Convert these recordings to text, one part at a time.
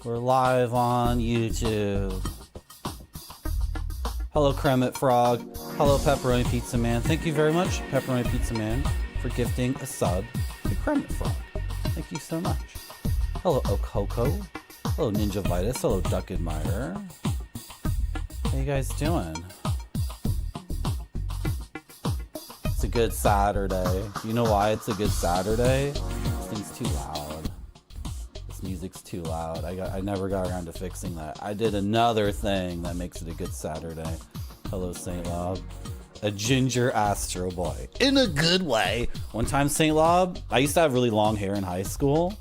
We're live on YouTube. Hello, Kremit Frog. Hello, Pepperoni Pizza Man. Thank you very much, Pepperoni Pizza Man, for gifting a sub to Kremit Frog. Thank you so much. Hello, Okoko. Hello, Ninja Vitus. Hello, Duck Admirer. How you guys doing? It's a good Saturday. You know why it's a good Saturday? This thing's too loud. This music's too loud. I never got around to fixing that. I did another thing that makes it a good Saturday. Hello, St. Lob. A ginger Astro Boy. In a good way. One time, St. Lob, I used to have really long hair in high school.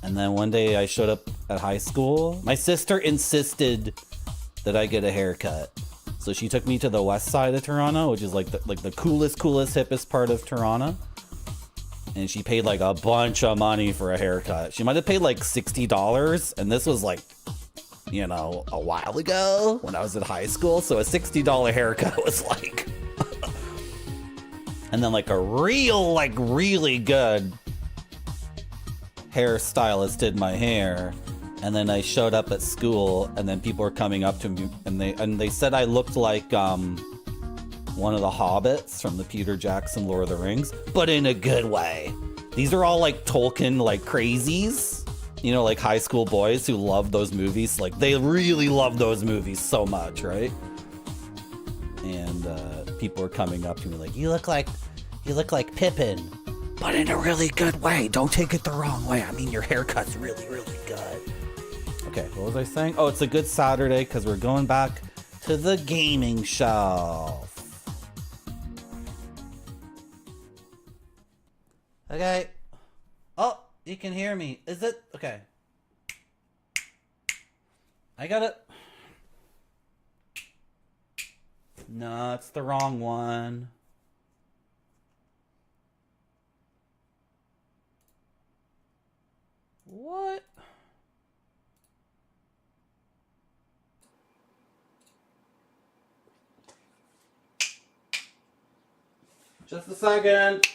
And then one day I showed up at high school. My sister insisted that I get a haircut. So she took me to the west side of Toronto, which is like the coolest, hippest part of Toronto. And she paid like a bunch of money for a haircut. She might have paid like $60. And this was like, you know, a while ago when I was in high school. So a $60 haircut was like... And then like a real, like really good hairstylist did my hair. And then I showed up at school, and then people were coming up to me, and they said I looked like one of the hobbits from the Peter Jackson Lord of the Rings, but in a good way. These are all like Tolkien like crazies, you know, like high school boys who love those movies. Like they really love those movies so much, right? And people were coming up to me like, you look like Pippin, but in a really good way. Don't take it the wrong way. I mean, your haircut's really, really good. Okay, what was I saying? Oh, it's a good Saturday because we're going back to the gaming shelf. Okay. Oh, you can hear me. Is it? Okay. I got it. No, it's the wrong one. What? Just a second.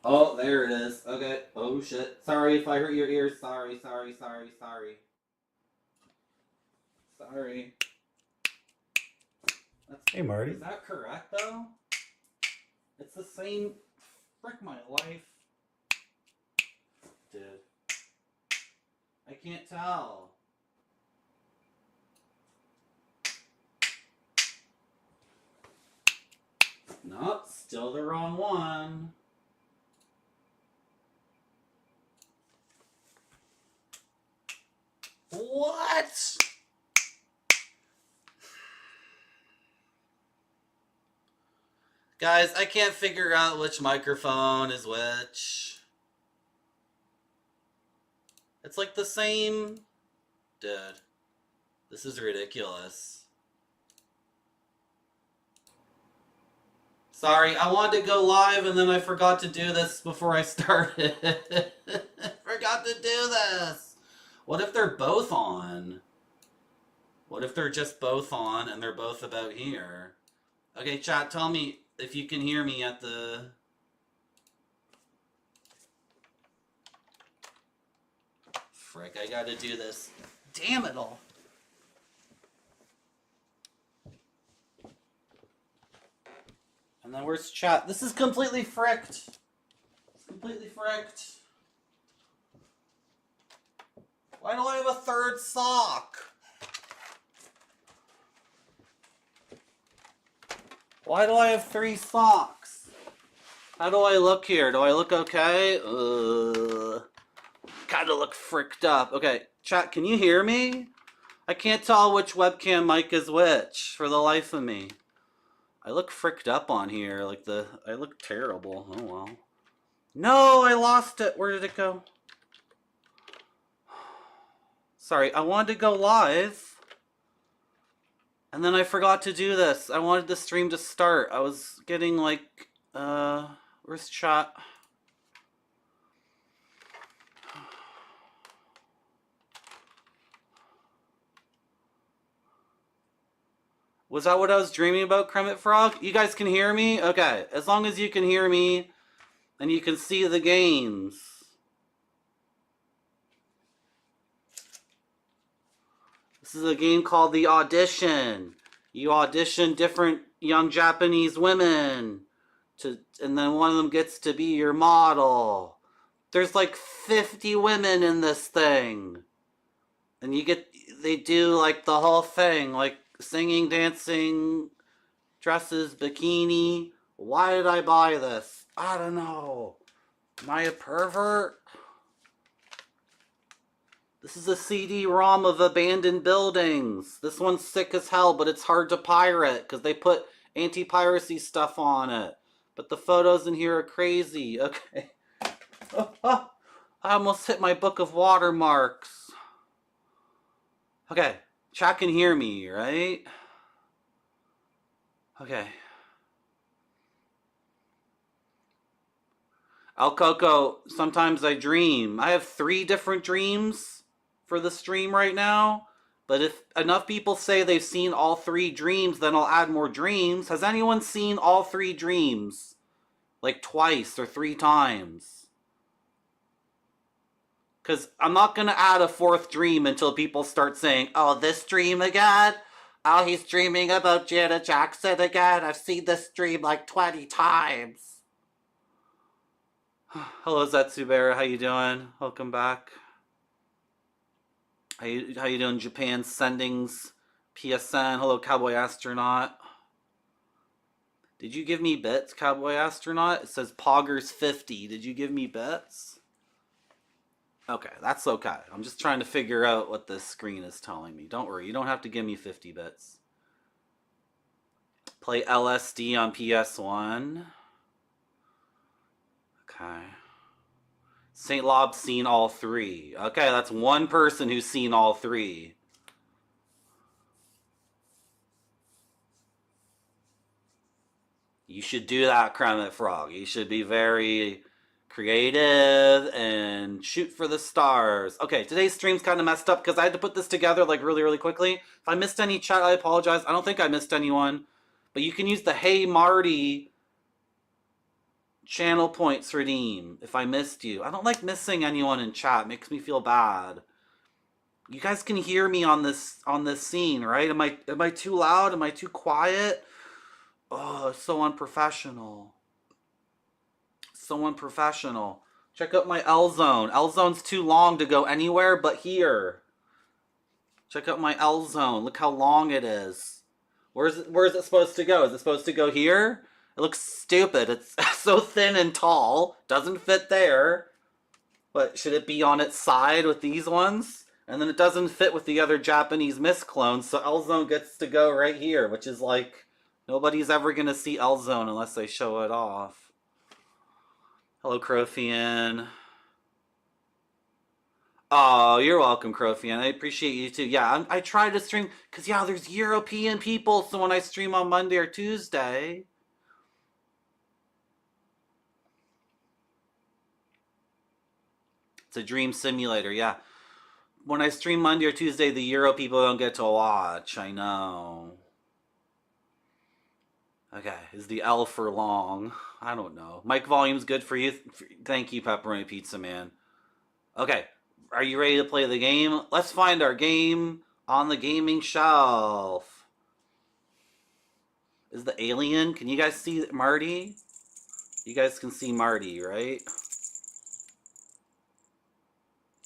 Oh, there it is. Okay. Oh, shit. Sorry if I hurt your ears. Sorry. Sorry. Hey, Marty. Is that correct, though? It's the same... Frick my life. Dude. I can't tell. Nope, still the wrong one. What? Guys, I can't figure out which microphone is which. It's like the same... Dude. This is ridiculous. Sorry, I wanted to go live and then I forgot to do this before I started. Forgot to do this. What if they're both on? What if they're just both on and they're both about here? Okay, chat, tell me if you can hear me at the... Frick, I gotta do this. Damn it all. And then where's chat? This is completely fricked. It's completely fricked. Why do I have a third sock? Why do I have 3 socks? How do I look here? Do I look okay? Kinda look fricked up. Okay, chat, can you hear me? I can't tell which webcam mic is which for the life of me. I look fricked up on here, like I look terrible. Oh well. No, I lost it. Where did it go? Sorry, I wanted to go live. And then I forgot to do this. I wanted the stream to start. I was getting like, where's chat? Was that what I was dreaming about, Kremit Frog? You guys can hear me? Okay, as long as you can hear me and you can see the games. This is a game called The Audition. You audition different young Japanese women, and then one of them gets to be your model. There's like 50 women in this thing. And they do like the whole thing, like singing, dancing, dresses, bikini. Why did I buy this? I don't know. Am I a pervert? This is a CD-ROM of abandoned buildings. This one's sick as hell, but it's hard to pirate because they put anti-piracy stuff on it. But the photos in here are crazy. Okay. I almost hit my book of watermarks. Okay. Chat can hear me, right? Okay. El Coco, sometimes I dream. I have 3 different dreams for the stream right now. But if enough people say they've seen all 3 dreams, then I'll add more dreams. Has anyone seen all 3 dreams? Like twice or 3 times? Because I'm not going to add a 4th dream until people start saying, oh, this dream again? Oh, he's dreaming about Janet Jackson again. I've seen this dream like 20 times. Hello, Zetsubera. How you doing? Welcome back. How you doing, Japan Sendings? PSN. Hello, Cowboy Astronaut. Did you give me bits, Cowboy Astronaut? It says Poggers 50. Did you give me bits? Okay, that's okay. I'm just trying to figure out what this screen is telling me. Don't worry, you don't have to give me 50 bits. Play LSD on PS1. Okay. St. Lob's seen all 3. Okay, that's one person who's seen all 3. You should do that, Kremit Frog. You should be very creative and shoot for the stars. Okay, today's stream's kind of messed up because I had to put this together like really quickly. If I missed any chat, I apologize. I don't think I missed anyone. But you can use the Hey Marty channel points redeem if I missed you. I don't like missing anyone in chat. It makes me feel bad. You guys can hear me on this scene, right? Am I too loud? Am I too quiet? Oh, it's so unprofessional. So unprofessional. Check out my L zone. L zone's too long to go anywhere but here. Check out my L zone. Look how long it is. Where is it supposed to go? Is it supposed to go here? It looks stupid. It's so thin and tall. Doesn't fit there. But should it be on its side with these ones? And then it doesn't fit with the other Japanese Mist clones, so L-Zone gets to go right here, which is like, nobody's ever going to see L-Zone unless they show it off. Hello, Crofian. Oh, you're welcome, Crofian. I appreciate you too. Yeah, I try to stream, because yeah, there's European people, so when I stream on Monday or Tuesday... It's a dream simulator, yeah. When I stream Monday or Tuesday, the Euro people don't get to watch. I know. Okay, is the L for long? I don't know. Mic volume's good for you? Thank you, Pepperoni Pizza Man. Okay, are you ready to play the game? Let's find our game on the gaming shelf. Is the alien? Can you guys see Marty? You guys can see Marty, right?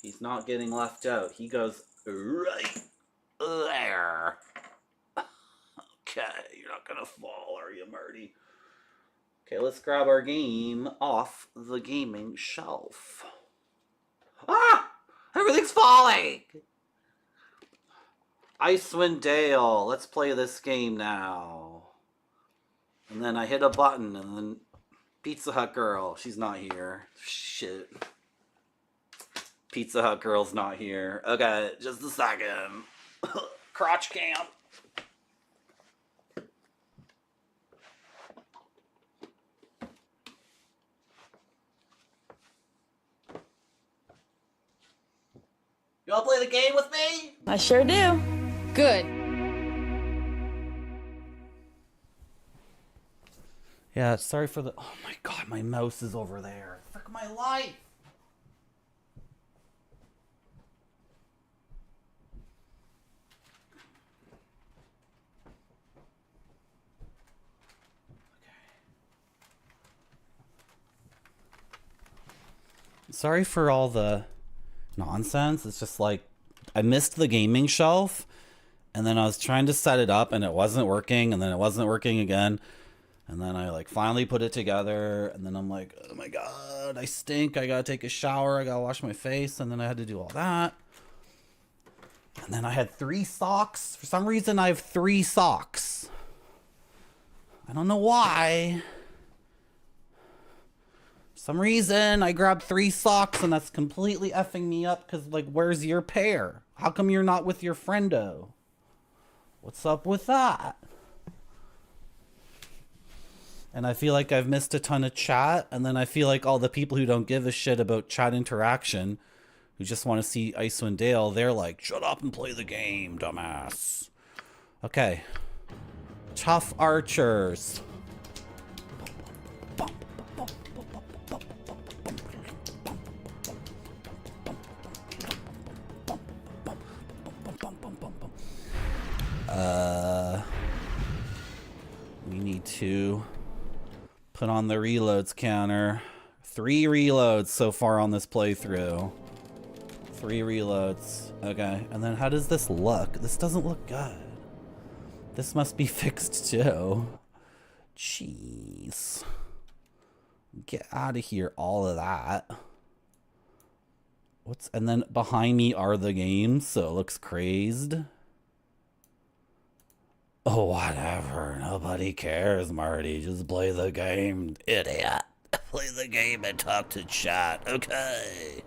He's not getting left out. He goes right there. Okay, you're not gonna fall, are you, Marty? Okay, let's grab our game off the gaming shelf. Ah! Everything's falling! Icewind Dale. Let's play this game now. And then I hit a button, and then Pizza Hut Girl. She's not here. Shit. Pizza Hut Girl's not here. Okay, just a second. Crotch cam. You wanna play the game with me? I sure do. Good. Yeah, sorry for the... Oh my god, my mouse is over there. Frick my life! Sorry for all the nonsense. It's just like I missed the gaming shelf, and then I was trying to set it up and it wasn't working, and then it wasn't working again, and then I like finally put it together, and then I'm like, oh my god, I stink. I gotta take a shower. I gotta wash my face, and then I had to do all that. And then I had 3 socks. For some reason, I have 3 socks. I don't know why. For some reason, I grabbed 3 socks, and that's completely effing me up, because, like, where's your pair? How come you're not with your friendo? What's up with that? And I feel like I've missed a ton of chat, and then I feel like all the people who don't give a shit about chat interaction, who just want to see Icewind Dale, they're like, shut up and play the game, dumbass. Okay. Tough archers. We need to put on the reloads counter. 3 reloads so far on this playthrough. 3 reloads. Okay, and then how does this look? This doesn't look good. This must be fixed too. Jeez. Get out of here, all of that. And then behind me are the games, so it looks crazed. Oh, whatever. Nobody cares, Marty. Just play the game, idiot. Play the game and talk to chat, okay?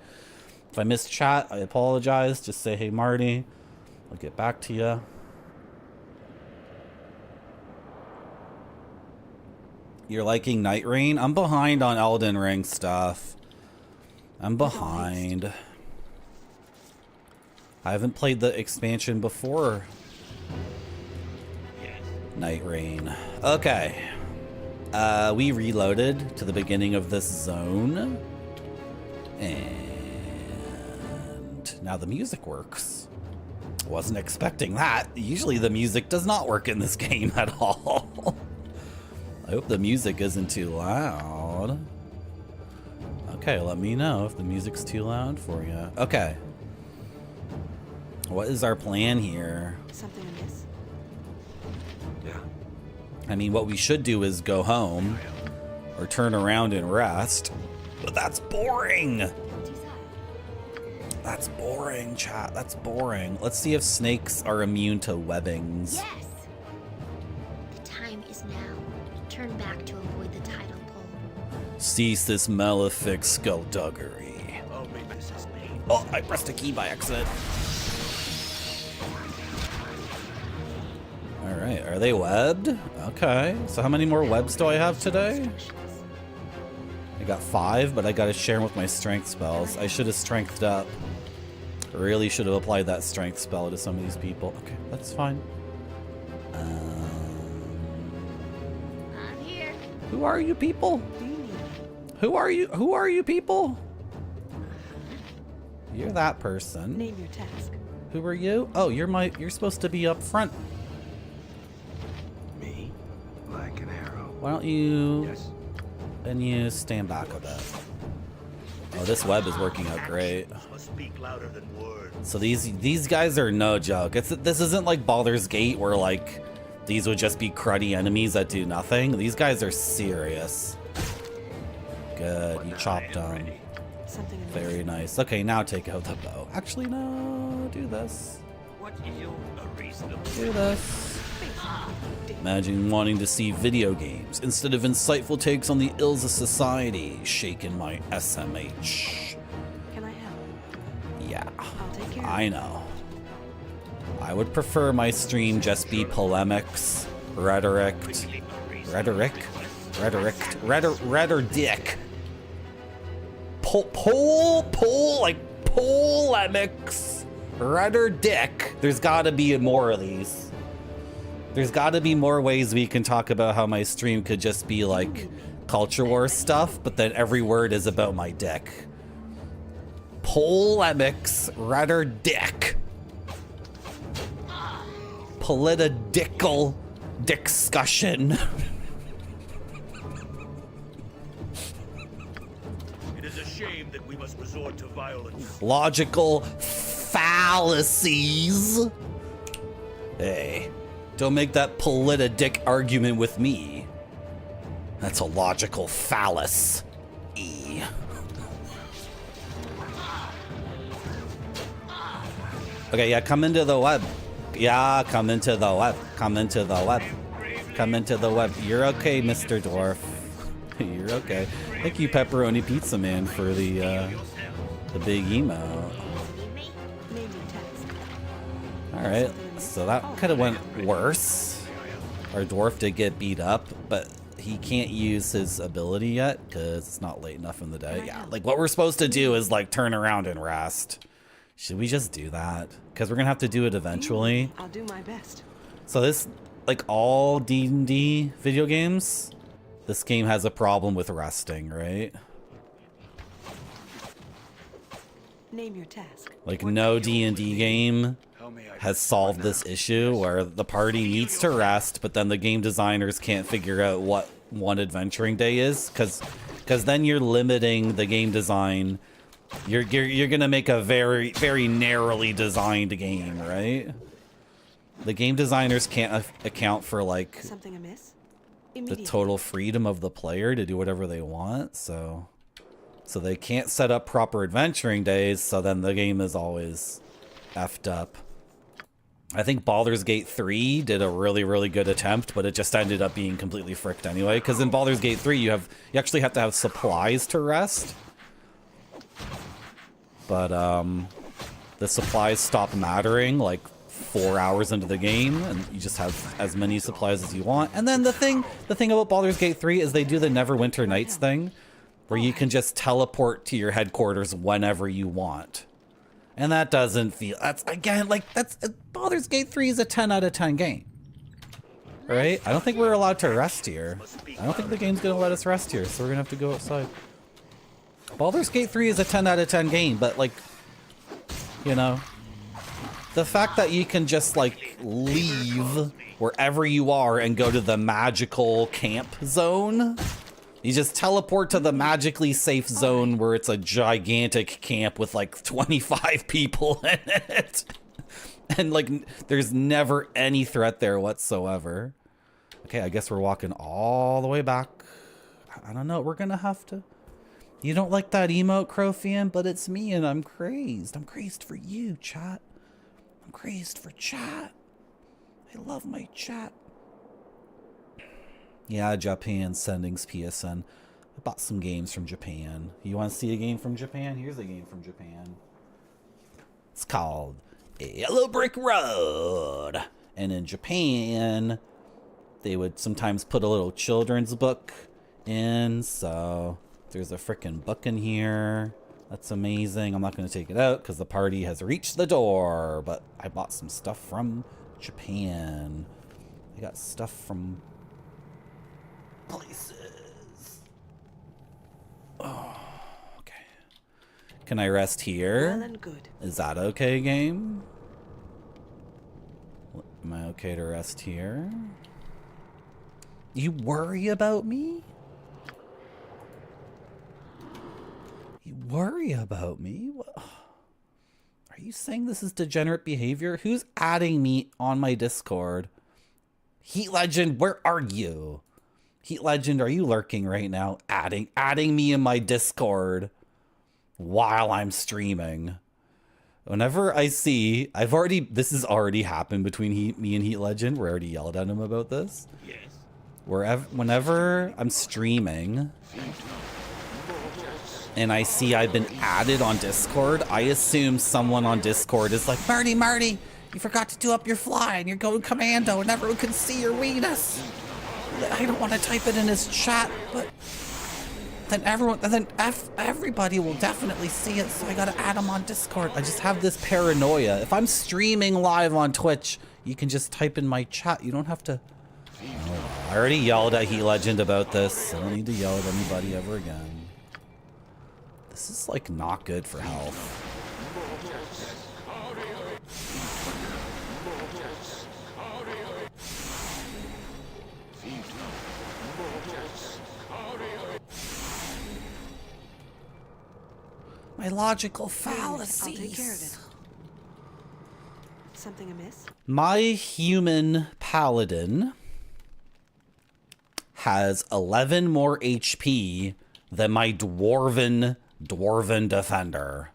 If I missed chat, I apologize. Just say, hey, Marty. I'll get back to you. You're liking Night Rain? I'm behind on Elden Ring stuff. I'm behind. I haven't played the expansion before Night Rain. Okay. We reloaded to the beginning of this zone. And now the music works. Wasn't expecting that. Usually the music does not work in this game at all. I hope the music isn't too loud. Okay, let me know if the music's too loud for you. Okay. What is our plan here? Something amiss? Yeah. I mean, what we should do is go home or turn around and rest. But that's boring. That's boring, chat. That's boring. Let's see if snakes are immune to webbings. Yes! The time is now. Turn back to avoid the tidal pull. Cease this malefic skullduggery. Oh, maybe this is me. Oh, I pressed a key by accident. Alright, are they webbed? Okay, so how many more webs do I have today? I got 5, but I gotta share them with my strength spells. I should have strengthed up. I really should have applied that strength spell to some of these people. Okay, that's fine. I'm here. Who are you people? Who are you? Who are you people? You're that person. Name your task. Who are you? Oh, you're supposed to be up front. Me? Like an arrow. Why don't you Yes. and you stand back a bit? Oh, this web is working out great. Must speak louder than words. So these guys are no joke. This isn't like Baldur's Gate where like these would just be cruddy enemies that do nothing. These guys are serious. Good, you chopped them. Something amiss. Very nice. Okay, now take out the bow. Actually, no, do this. What is a reasonable? Do this. Imagine wanting to see video games instead of insightful takes on the ills of society. Shaking my SMH. Can I help? Yeah, I'll take care I know. I would prefer my stream just be polemics, rhetoric, rhetoric, like polemics, rhetoric. There's gotta be more of these. There's gotta be more ways we can talk about how my stream could just be like culture war stuff, but then every word is about my dick. Polemics, rhetoric. Political discussion. It is a shame that we must resort violence. Logical fallacies. Hey, don't make that politic argument with me. That's a logical phallus. Okay, yeah, come into the web. Yeah, come into the web. Come into the web. Come into the web. You're okay, Mr. Dwarf. You're okay. Thank you, Pepperoni Pizza Man, for the big emote. Name your task. All right, so that could have went worse. Our dwarf did get beat up, but he can't use his ability yet because it's not late enough in the day. Yeah, like what we're supposed to do is like turn around and rest. Should we just do that? Because we're gonna have to do it eventually. I'll do my best. So this, like all D&D video games, this game has a problem with resting, right? Name your task. Like no D&D game has solved this issue where the party needs to rest, but then the game designers can't figure out what one adventuring day is, because then you're limiting the game design. You're gonna make a very, very narrowly designed game, right? The game designers can't account for like Something amiss? the total freedom of the player to do whatever they want, so they can't set up proper adventuring days, so then the game is always effed up. I think Baldur's Gate 3 did a really, really good attempt, but it just ended up being completely fricked anyway, because in Baldur's Gate 3 you actually have to have supplies to rest. But the supplies stop mattering like 4 hours into the game, and you just have as many supplies as you want. And then the thing about Baldur's Gate 3 is they do the Neverwinter Nights thing, where you can just teleport to your headquarters whenever you want. And that doesn't feel, that's again, like Baldur's Gate 3 is a 10 out of 10 game. Right? I don't think we're allowed to rest here. I don't think the game's gonna let us rest here, so we're gonna have to go outside. Baldur's Gate 3 is a 10 out of 10 game, but like, you know, the fact that you can just like leave wherever you are and go to the magical camp zone. You just teleport to the magically safe zone where it's a gigantic camp with like 25 people in it. And like, there's never any threat there whatsoever. Okay, I guess we're walking all the way back. I don't know, we're gonna have to. You don't like that emote, Crowfian, but it's me and I'm crazed. I'm crazed for you, chat. I'm crazed for chat. I love my chat. Yeah, Japan sendings PSN. I bought some games from Japan. You want to see a game from Japan? Here's a game from Japan. It's called Yellow Brick Road. And in Japan, they would sometimes put a little children's book in. So there's a freaking book in here. That's amazing. I'm not going to take it out because the party has reached the door. But I bought some stuff from Japan. I got stuff from places. Oh, okay. Can I rest here? Well and good. Is that okay, game? Am I okay to rest here? You worry about me? You worry about me? What? Are you saying this is degenerate behavior? Who's adding me on my Discord? Heat Legend, where are you? Heat Legend, are you lurking right now? Adding me in my Discord while I'm streaming. Whenever I see, this has already happened between me and Heat Legend. We already yelled at him about this. Yes. Whenever I'm streaming and I see I've been added on Discord, I assume someone on Discord is like, Marty, you forgot to do up your fly and you're going commando and everyone can see your weenus. I don't want to type it in his chat, but then everybody will definitely see it, so I gotta add them on Discord. I just have this paranoia. If I'm streaming live on Twitch, you can just type in my chat. You don't have to. Oh, I already yelled at Heat Legend about this. I don't need to yell at anybody ever again. This is like not good for health. My logical Wait a minute, fallacies. I'll take care of it. Something amiss? My human paladin has 11 more HP than my dwarven defender,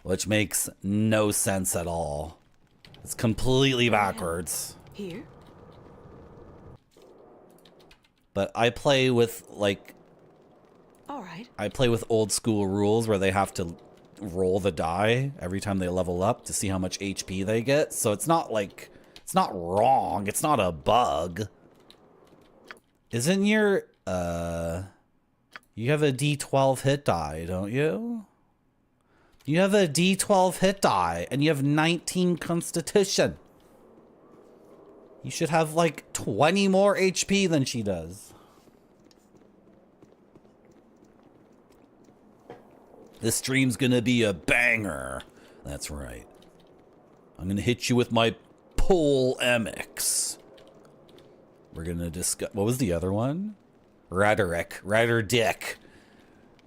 which makes no sense at all. It's completely backwards. Here? But I play with like All right. I play with old school rules where they have to roll the die every time they level up to see how much HP they get. So it's not like, it's not wrong. It's not a bug. Isn't your, you have a D12 hit die, don't you? You have a D12 hit die and you have 19 constitution. You should have like 20 more HP than she does. This stream's gonna be a banger. That's right. I'm gonna hit you with my pole MX. We're gonna discuss. What was the other one? Rhetoric. Rhetoric.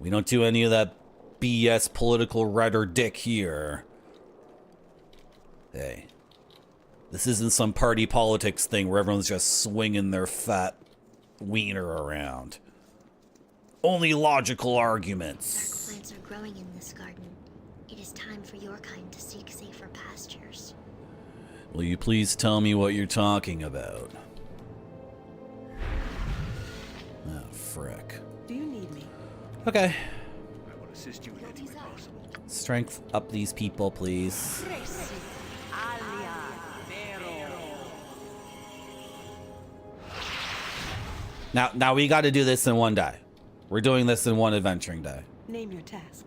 We don't do any of that BS political rhetoric here. Hey. This isn't some party politics thing where everyone's just swinging their fat wiener around. Only logical arguments. Dark plants are growing in this garden. It is time for your kind to seek safer pastures. Will you please tell me what you're talking about? Oh, frick. Do you need me? Okay. I will assist you in any way possible. Strength up these people, please. Now we got to do this in one day. We're doing this in one adventuring day. Name your task.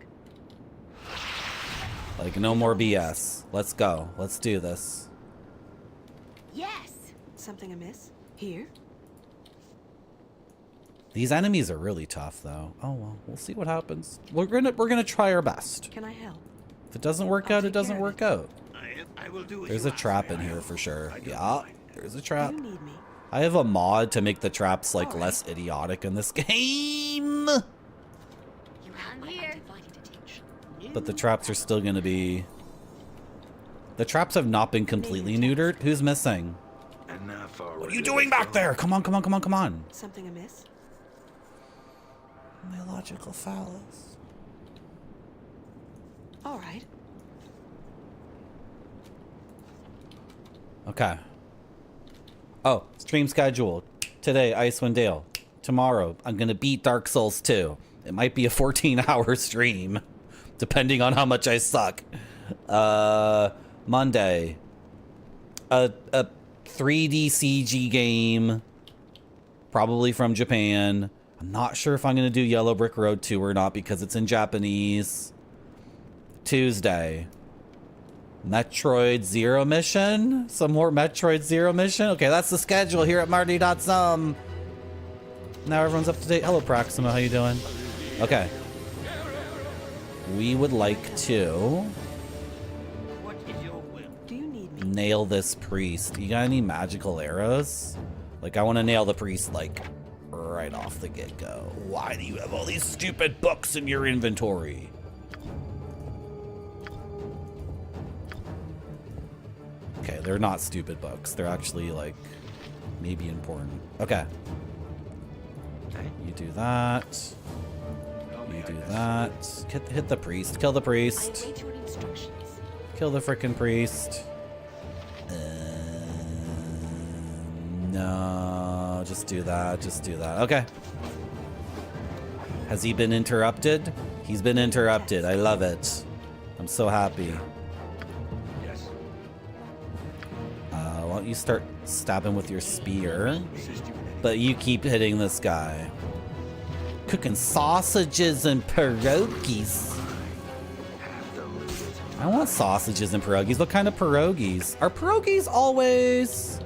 Like, no more BS. Let's go. Let's do this. Yes. Something amiss? Here? These enemies are really tough, though. Oh well, we'll see what happens. We're gonna try our best. Can I help? If it doesn't work out, it doesn't work out. I will do as There's you a ask trap me. in here for sure. I don't Yeah, mind. there's a Do trap. you need me? I have a mod to make the traps like Alright. less idiotic in this game. You have my undivided attention. But the traps are still gonna be... The traps have not been completely neutered. Who's missing? And now for What are you doing back there? Come on, come on, come on, come on. Something amiss? My logical phallus. All right. Okay. Oh, stream schedule. Today, Icewind Dale. Tomorrow, I'm gonna beat Dark Souls 2. It might be a 14-hour stream, depending on how much I suck. Monday. A 3D CG game, probably from Japan. I'm not sure if I'm gonna do Yellow Brick Road 2 or not because it's in Japanese. Tuesday. Metroid Zero Mission? Some more Metroid Zero Mission? Okay, that's the schedule here at Marty.some. Now everyone's up to date. Hello, Proxima. How you doing? Okay. We would like to What is your will? Do you need me? nail this priest. You got any magical arrows? Like, I want to nail the priest, like, right off the get-go. Why do you have all these stupid books in your inventory? Okay, they're not stupid books. They're actually, like, maybe important. Okay. You do that. You do that. Hit the priest. Kill the I priest. await your instructions. Kill the frickin' priest. No, just do that. Just do that. Okay. Has he been interrupted? He's been interrupted. I love it. I'm so happy. Yes. Why don't you start stabbing with your spear? Assist you in any But you keep hitting this guy. Cooking sausages and pierogies. have them looted. I want sausages and pierogies. What kind of pierogies? Are pierogies always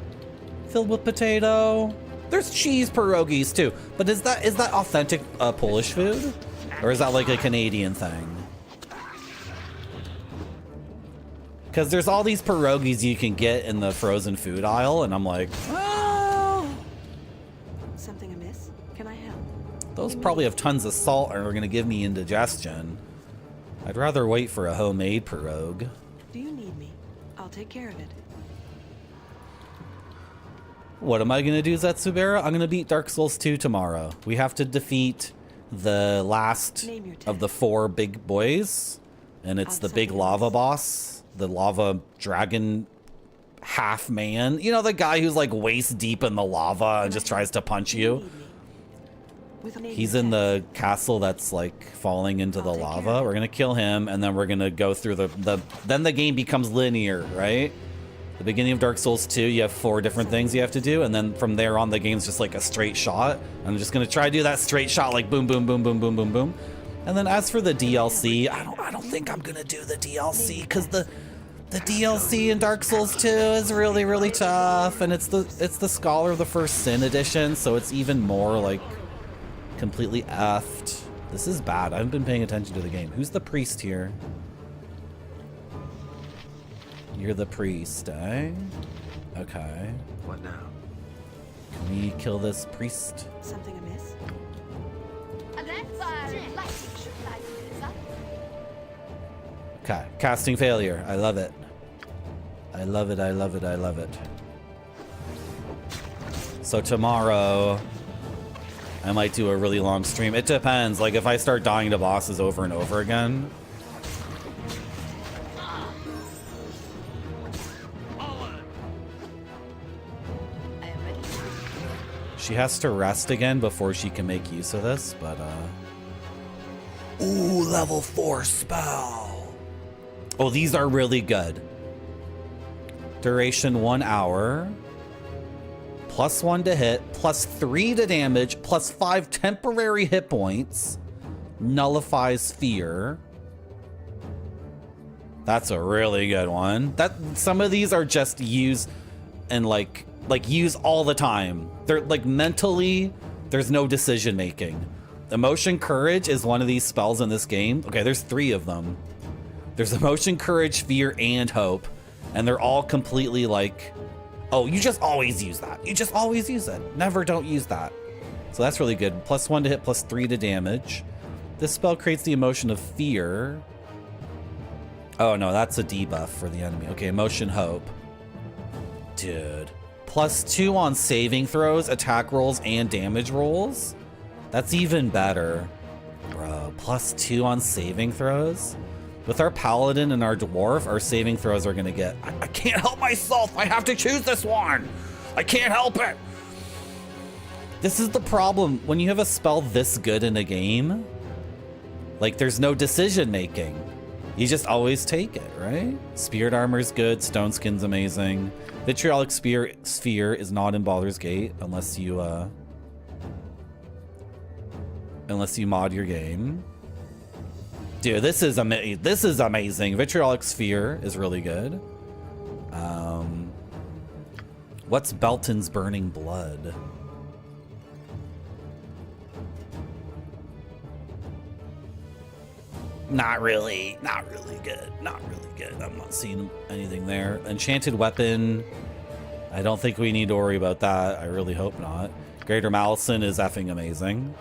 filled with potato? There's cheese pierogies too. But is that authentic Polish food? Or is that like a Canadian thing? Because there's all these pierogies you can get in the frozen food aisle, and I'm like, well, Something amiss? Can I help? those probably have tons of salt and are going to give me indigestion. I'd rather wait for a homemade pirogue. Do you need me? I'll take care of it. What am I going to do, Zetsubera? I'm going to beat Dark Souls 2 tomorrow. We have to defeat the last of the 4 big boys. And it's the big lava boss. The lava dragon half man. You know, the guy who's like waist deep in the lava and just tries to punch you? He's in the castle that's like falling into the lava. We're gonna kill him, and then we're gonna go through then the game becomes linear, right? The beginning of Dark Souls 2, you have 4 different things you have to do, and then from there on the game's just like a straight shot. I'm just gonna try to do that straight shot, like boom, boom, boom, boom, boom, boom, boom. And then as for the DLC, I don't think I'm gonna do the DLC, because the DLC in Dark Souls 2 is really, really tough, and it's the Scholar of the First Sin edition, so it's even more like completely effed. This is bad. I haven't been paying attention to the game. Who's the priest here? You're the priest, eh? Okay. What now? Can we kill this priest? Something amiss? Okay. Casting failure. I love it. I love it. I love it. I love it. So tomorrow I might do a really long stream. It depends. Like, if I start dying to bosses over and over again. She has to rest again before she can make use of this, but, Ooh, level 4 spell. Oh, these are really good. Duration 1 hour. +1 to hit, +3 to damage, +5 temporary hit points, nullifies fear. That's a really good one. Some of these are just use and like use all the time. They're like mentally, there's no decision making. Emotion Courage is one of these spells in this game. Okay, there's 3 of them. There's Emotion, Courage, Fear, and Hope, and they're all completely like, oh, you just always use that. You just always use it. Never don't use that. So that's really good. +1 to hit, +3 to damage. This spell creates the emotion of fear. Oh no, that's a debuff for the enemy. Okay, emotion hope. Dude. +2 on saving throws, attack rolls, and damage rolls. That's even better. Bro, +2 on saving throws? With our paladin and our dwarf, our saving throws are gonna get... I can't help myself! I have to choose this one! I can't help it! This is the problem. When you have a spell this good in a game, like, there's no decision making. You just always take it, right? Spirit Armor's good, Stone Skin's amazing. Vitriolic Sphere is not in Baldur's Gate unless you mod your game. Dude, this is amazing. Vitriolic Sphere is really good. What's Belton's Burning Blood? Not really good. Not really good. I'm not seeing anything there. Enchanted Weapon. I don't think we need to worry about that. I really hope not. Greater Malison is effing amazing.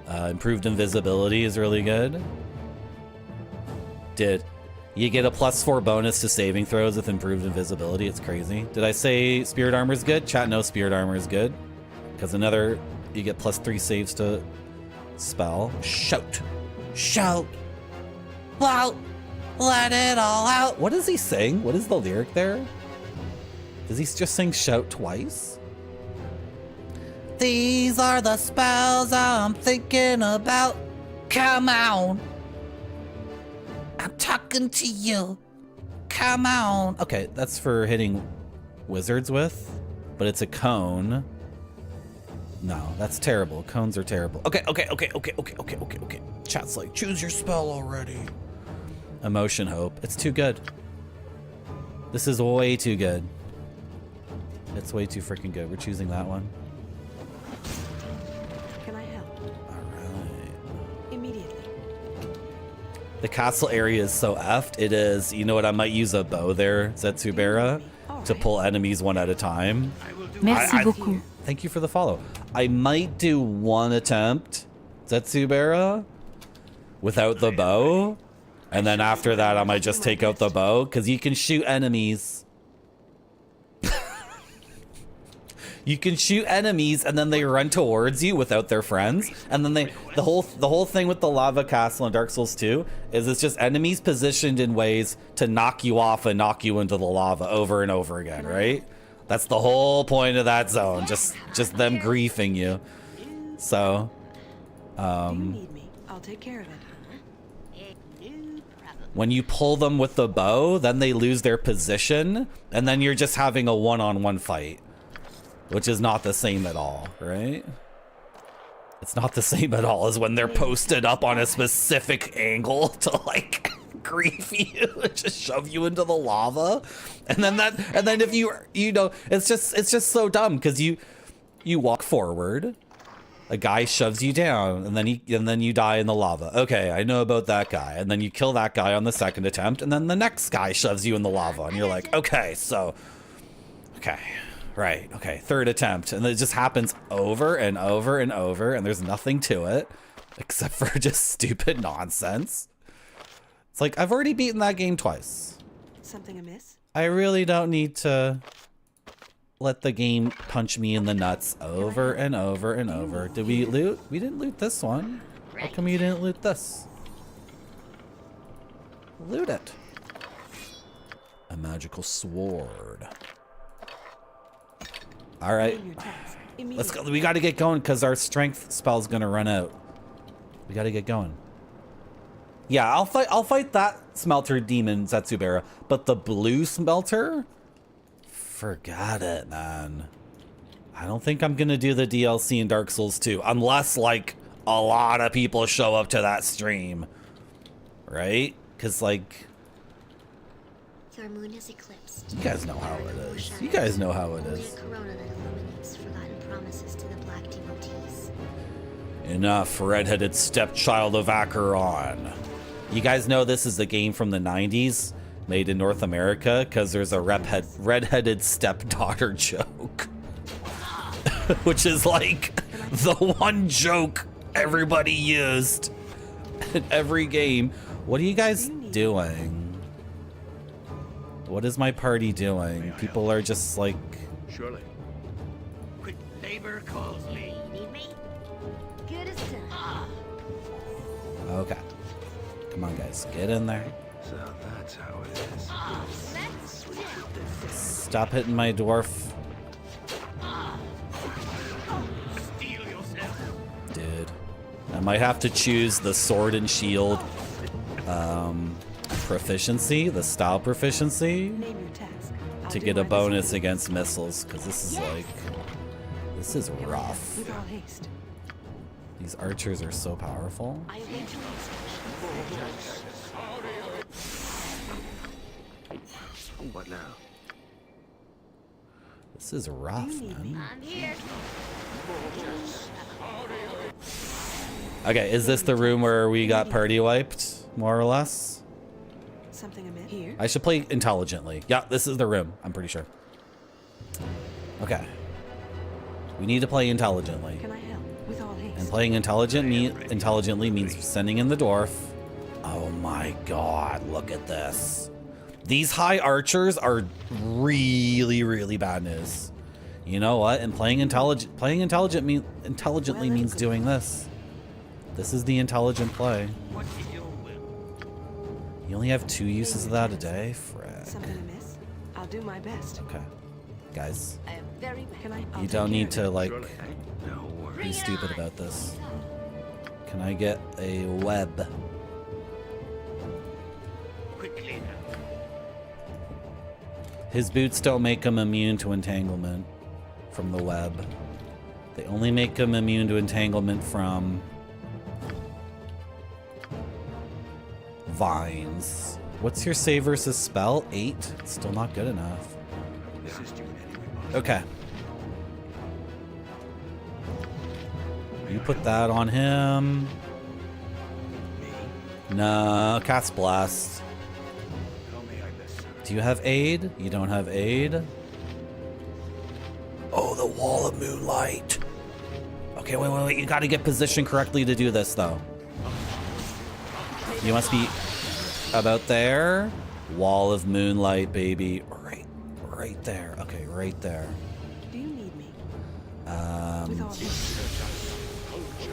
Improved Invisibility is really good. You get a +4 bonus to saving throws with Improved Invisibility. It's crazy. Did I say Spirit Armor is good? Chat, no, Spirit Armor is good. Because you get +3 saves to spell. Shout. Shout. Loud. Let it all out. What does he sing? What is the lyric there? Does he just sing shout twice? These are the spells I'm thinking about. Come on. I'm talking to you. Come on. Okay, that's for hitting wizards with, but it's a cone. No, that's terrible. Cones are terrible. Okay. Chat's like, choose your spell already. Emotion Hope. It's too good. This is way too good. It's way too freaking good. We're choosing that one. Can I help? Alright. Immediately. The castle area is so effed. It is. You know what? I might use a bow there, Zetsubera, to pull enemies one at a time. Merci beaucoup. Thank you for the follow. I might do one attempt, Zetsubera, without the bow. And then after that, I might just take out the bow, because you can shoot enemies. You can shoot enemies, and then they run towards you without their friends. And then the whole thing with the lava castle in Dark Souls 2 is it's just enemies positioned in ways to knock you off and knock you into the lava over and over again, right? That's the whole point of that zone, just them griefing you. So, You need me. I'll take care of it. when you pull them with the bow, then they lose their position, and then you're just having a one-on-one fight, which is not the same at all, right? It's not the same at all as when they're posted up on a specific angle to like grief you and just shove you into the lava, and then if you know, it's just so dumb because you walk forward. A guy shoves you down, and then you die in the lava. Okay, I know about that guy. And then you kill that guy on the second attempt, and then the next guy shoves you in the lava, and you're like, okay, right, okay, third attempt, and it just happens over and over and over, and there's nothing to it except for just stupid nonsense. It's like I've already beaten that game twice. Something amiss? I really don't need to let the game punch me in the nuts over and over and over. Did we loot? We didn't loot this one. How come you didn't loot this? Loot it. A magical sword. All right. Name your task. Let's go. We got to get going because our strength spell's going to run out. We got to get going. Yeah, I'll fight that smelter demon, Zetsubera, but the blue smelter? Forgot it, man. I don't think I'm gonna do the DLC in Dark Souls 2 unless like a lot of people show up to that stream, right? Because like Your moon is eclipsed. you guys know how it is. You guys know how it Only is. a corona that illuminates forgotten promises to the black devotees. Enough, redheaded stepchild of Acheron. You guys know this is a game from the 90s, made in North America, because there's a redheaded stepdaughter joke. Which is like the one joke everybody used in every game. What are you guys doing? What is my party doing? People are just like... Surely. Quick labor calls me. Need me? Good as done. Okay. Come on, guys. Get in there. So that's how it is. Let's do it. Stop hitting my dwarf. Steel yourself. Dude. I might have to choose the sword and shield proficiency, the style proficiency, Name your task. I'll to do get a my bonus best. against missiles, because this is like... This is rough. With all haste. These archers are so powerful. I await your instructions. What now? This is rough, You need me. man. I'm here. Okay, is this the room where we got party wiped, more or less? Something amiss? Here? I should play intelligently. Yeah, this is the room, I'm pretty sure. Okay. We need to play intelligently. Can I help? With all haste. And playing intelligently means sending in the dwarf. Oh my god, look at this. These high archers are really, really bad news. You know what? And playing intelligently means doing this. This is the intelligent play. What is your will? You only have 2 uses of that a day? Frick. Something amiss? I'll do my best. Okay. Guys, I am very... Can I... I'll you take don't care need of to it. like Surely. No worries. be stupid about this. Can I get a web? Quickly now. His boots don't make him immune to entanglement from the web. They only make him immune to entanglement from vines. What's your save versus spell? 8? Still not good enough. Assist you in any way possible. Okay. You put that on him. Me? No, cast blast. How may I best serve? Do you have aid? You don't have aid? Oh, the wall of moonlight. Okay, wait. You gotta get positioned correctly to do this, though. You must be about there. Wall of moonlight, baby. Right there. Okay, right there. Do you need me? With all haste.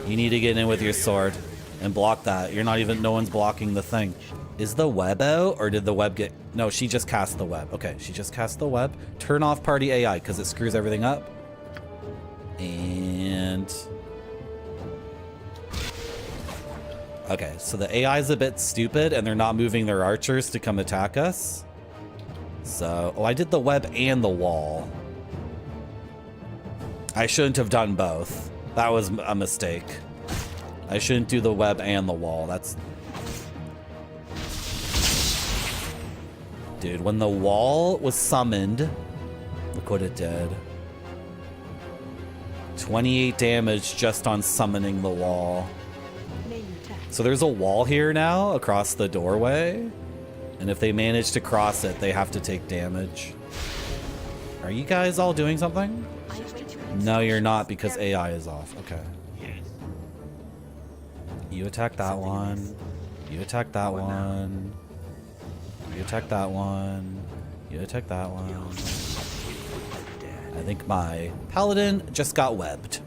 You need to get in with your sword and block that. You're not even, no one's blocking the thing. Is the web out or did the web get, no, she just cast the web. Okay, she just cast the web. Turn off party AI because it screws everything up. And okay, so the AI is a bit stupid and they're not moving their archers to come attack us. So, oh, I did the web and the wall. I shouldn't have done both. That was a mistake. I shouldn't do the web and the wall. That's... Dude, when the wall was summoned, look what it did. 28 damage just on summoning the wall. Name your task. So there's a wall here now across the doorway. And if they manage to cross it, they have to take damage. Are you guys all doing something? I await your No, you're not because AI is off. Okay. Yes. You attack that one. You attack that one. You attack that one. You attack that one. I think my paladin just got webbed.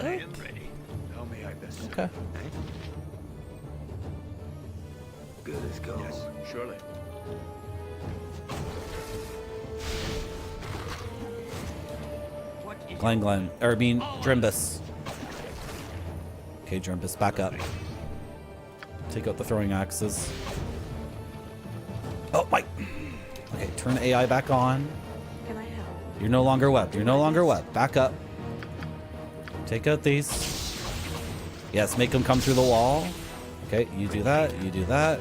I am ready. How may I best serve? Okay. Eh? Good as gold. Yes, surely. What is Glen, or I mean, Drimbus. Okay, Drimbus, back up. Take out the throwing axes. Oh, my. Okay, turn AI back on. Can I help? You're no longer webbed. You're no longer webbed. Back up. Take out these. Yes, make them come through the wall. Okay, you do that. You do that.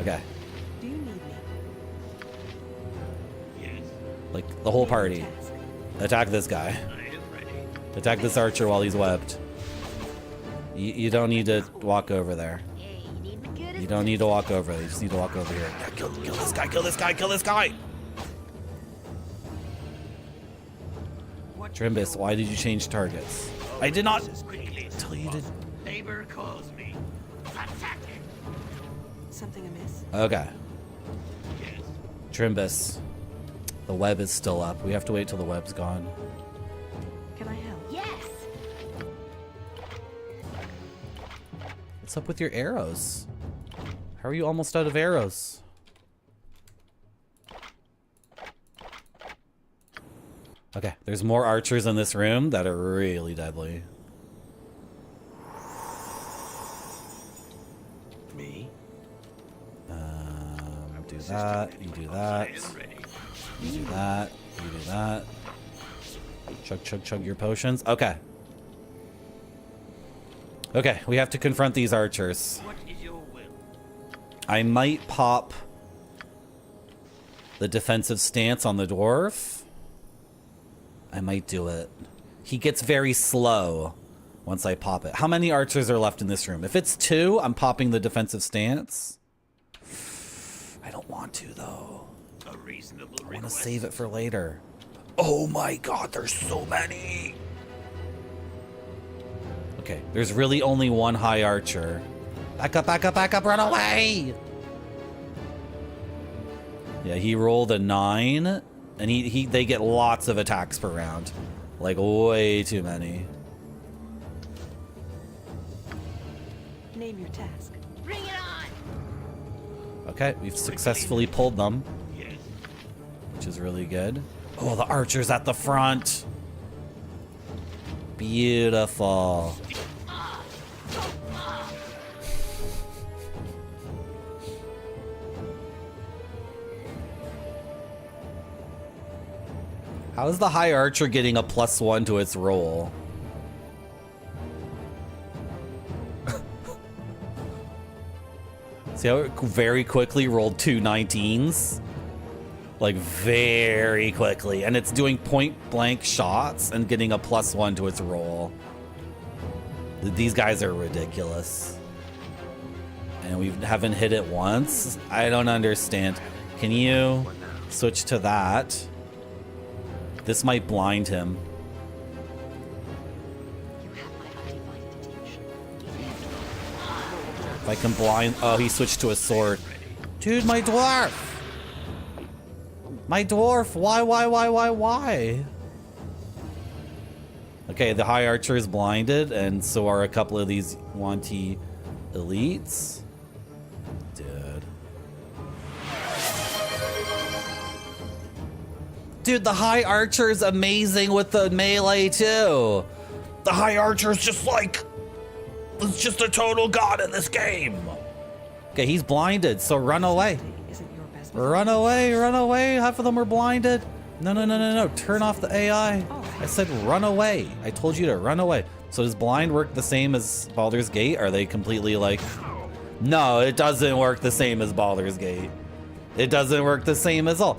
Okay. Do you need me? Yes, Like, the whole party. Task. Attack this guy. I am ready. Attack this archer while he's webbed. You don't need to walk over there. Hey, you need me good as You don't need to walk over there. You just need to walk over here. Yeah, kill this guy, kill this guy, kill this guy! What Drimbus, why did you change targets? I did not quickly as tell you to... Neighbor calls me. Attacking. Something amiss? Okay. Yes. Drimbus. The web is still up. We have to wait till the web's gone. Can I help? Yes. What's up with your arrows? How are you almost out of arrows? Okay, there's more archers in this room that are really deadly. Me? Do that, you do that, I am ready. you do that, you do that. Chug, chug, chug your potions. Okay. Okay, we have to confront these archers. What is your will? I might pop the defensive stance on the dwarf. I might do it. He gets very slow once I pop it. How many archers are left in this room? If it's 2, I'm popping the defensive stance. I don't want to, though. A reasonable I want to request. save it for later. Oh my god, there's so many! Okay, there's really only one high archer. Back up, back up, back up, run away! Yeah, he rolled a 9, and they get lots of attacks per round. Like, way too many. Name your task. Bring it on. Okay, we've successfully pulled them, Yes. which is really good. Oh, the archer's at the front! Beautiful. How is the high archer getting a +1 to its roll? See how it very quickly rolled 2 19s? Like, very quickly. And it's doing point blank shots and getting a +1 to its roll. These guys are ridiculous. And we haven't hit it once? I don't understand. Can you switch to that? This might blind him. I can blind. Oh, he switched to a sword. Dude, my dwarf. My dwarf. Why? Okay, the high archer is blinded, and so are a couple of these wanty elites. Dude, the high archer is amazing with the melee too. The high archer is just like, it's just a total god in this game. Okay, he's blinded, so run away. Run away. Half of them are blinded. No. Turn off the AI. I said run away. I told you to run away. So does blind work the same as Baldur's Gate? Are they completely like... No, it doesn't work the same as Baldur's Gate. It doesn't work the same at all.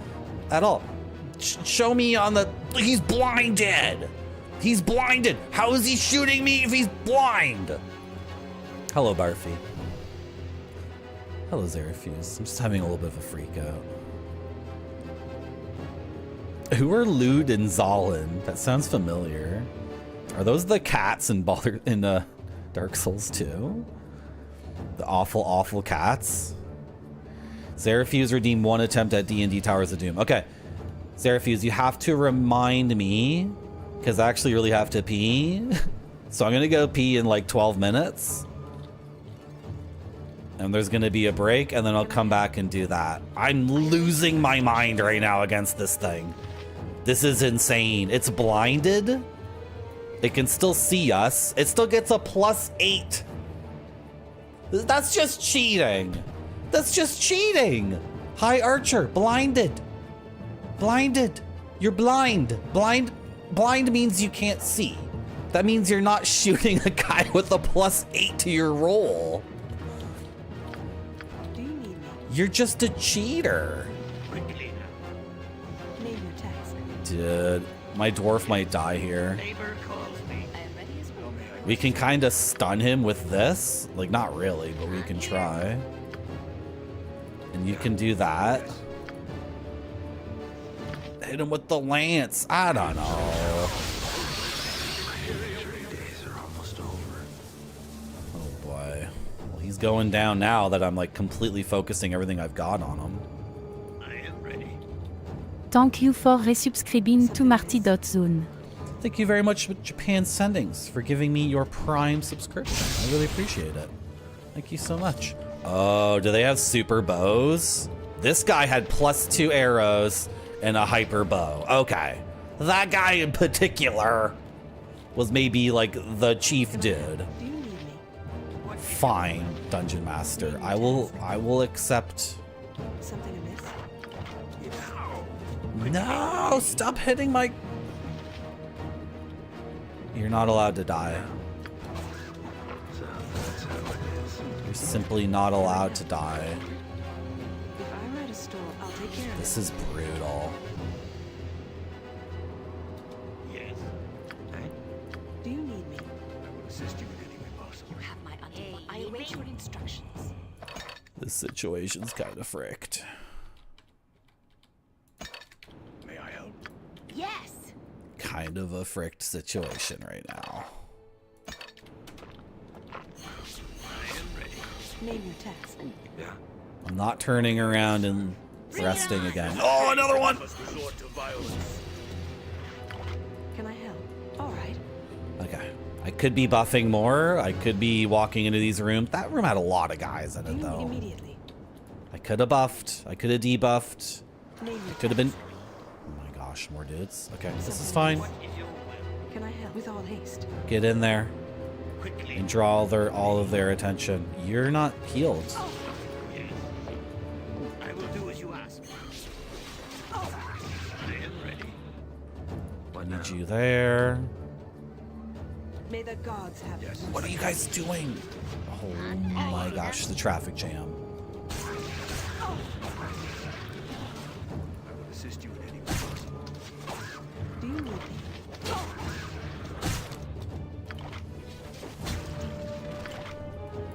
Show me on the... He's blinded. He's blinded. How is he shooting me if he's blind? Hello, Barfy. Hello, Zerafuse. I'm just having a little bit of a freak out. Who are Lud and Zalin? That sounds familiar. Are those the cats in Dark Souls 2? The awful cats? Zerafuse redeemed 1 attempt at D&D Towers of Doom. Okay. Zerafuse, you have to remind me, because I actually really have to pee. So I'm going to go pee in like 12 minutes. And there's going to be a break, and then I'll come back and do that. I'm losing my mind right now against this thing. This is insane. It's blinded. It can still see us. It still gets a +8. That's just cheating. That's just cheating. High Archer, blinded. Blinded. You're blind. Blind means you can't see. That means you're not shooting a guy with a +8 to your roll. Do you need me? You're just a cheater. Quickly now. Name your task. Dude, my dwarf might die here. Neighbor calls me. I am ready as well. We can kind of stun him with this. Like, not really, but we can try. And you can do that. Hit him with the lance. I don't know. Oh boy. Well, he's going down now that I'm like completely focusing everything I've got on him. I am ready. Thank you for resubscribing to Marty.zone. Thank you very much, Japan Sendings, for giving me your Prime subscription. I really appreciate it. Thank you so much. Oh, do they have super bows? This guy had +2 arrows and a hyper bow. Okay. That guy in particular was maybe like the chief dude. Do you need me? Fine, Dungeon Master. I will accept. Something amiss? No, stop hitting my... You're not allowed to die. You're simply not allowed to die. If I were at a store, I'll take care of This is brutal. Yes. Do you need me? I will assist you in any way possible. You have my undivided. I await your instructions. This situation's kind of fricked. May I help? Yes. Kind of a fricked situation right now. I am ready. Name your task. Yeah. I'm not turning around and resting again. Oh, another one! Must resort to violence. Can I help? All right. Okay. I could be buffing more. I could be walking into these rooms. That room had a lot of guys in Do it, you need though. immediately? I could have buffed. I could have debuffed. Name your Could have been... task. Oh my gosh, more dudes. Okay, this is fine. Can I help? With all haste. Get in there Quickly. and draw all of their attention. You're not healed. Yes. I will do as you ask. I am ready. I need you there. May the gods have Yes. What are you guys doing? Oh my gosh, the traffic jam. I will assist you in any way possible. Do you need me?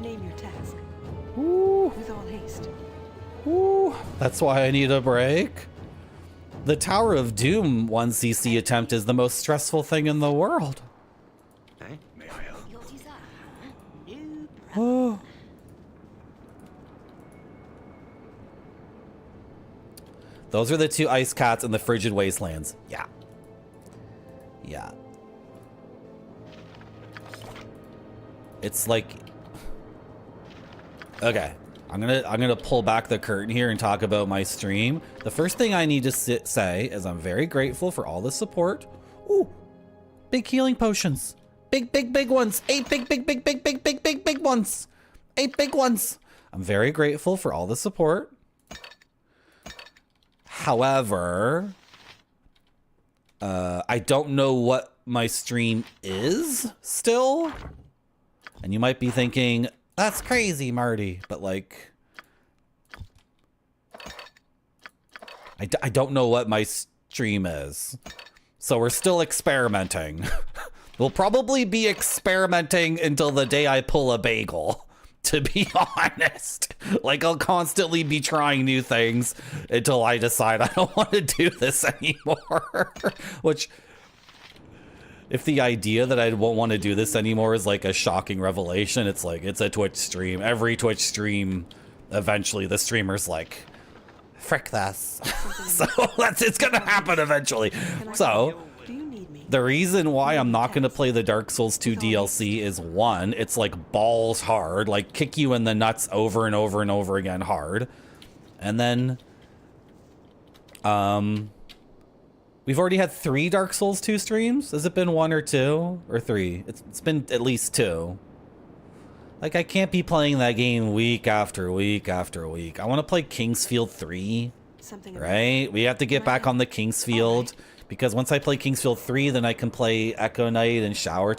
Name your task. Ooh, With all haste. ooh. That's why I need a break. The Tower of Doom 1cc attempt is the most stressful thing in the world. May I help? Oh. Those are the two ice cats in the frigid wastelands. Yeah. Yeah. It's like, okay, I'm gonna pull back the curtain here and talk about my stream. The first thing I need to say is I'm very grateful for all the support. Ooh, big healing potions, big ones, 8 big ones, 8 big ones. I'm very grateful for all the support. However, I don't know what my stream is still. And you might be thinking, that's crazy, Marty. But like, I don't know what my stream is. So we're still experimenting. We'll probably be experimenting until the day I pull a bagel, to be honest. Like, I'll constantly be trying new things until I decide I don't want to do this anymore. Which, if the idea that I won't want to do this anymore is like a shocking revelation, it's like, it's a Twitch stream. Every Twitch stream, eventually the streamer's like, frick this. So it's gonna happen eventually. So the reason why I'm not gonna play the Dark Souls 2 DLC is, one, it's like balls hard, like kick you in the nuts over and over and over again hard. And then, we've already had 3 Dark Souls 2 streams. Has it been 1 or 2 or 3? It's been at least 2. Like, I can't be playing that game week after week after week. I want to play Kingsfield 3, right? We have to get back on the Kingsfield, because once I play Kingsfield 3, then I can play Echo Knight and Shadow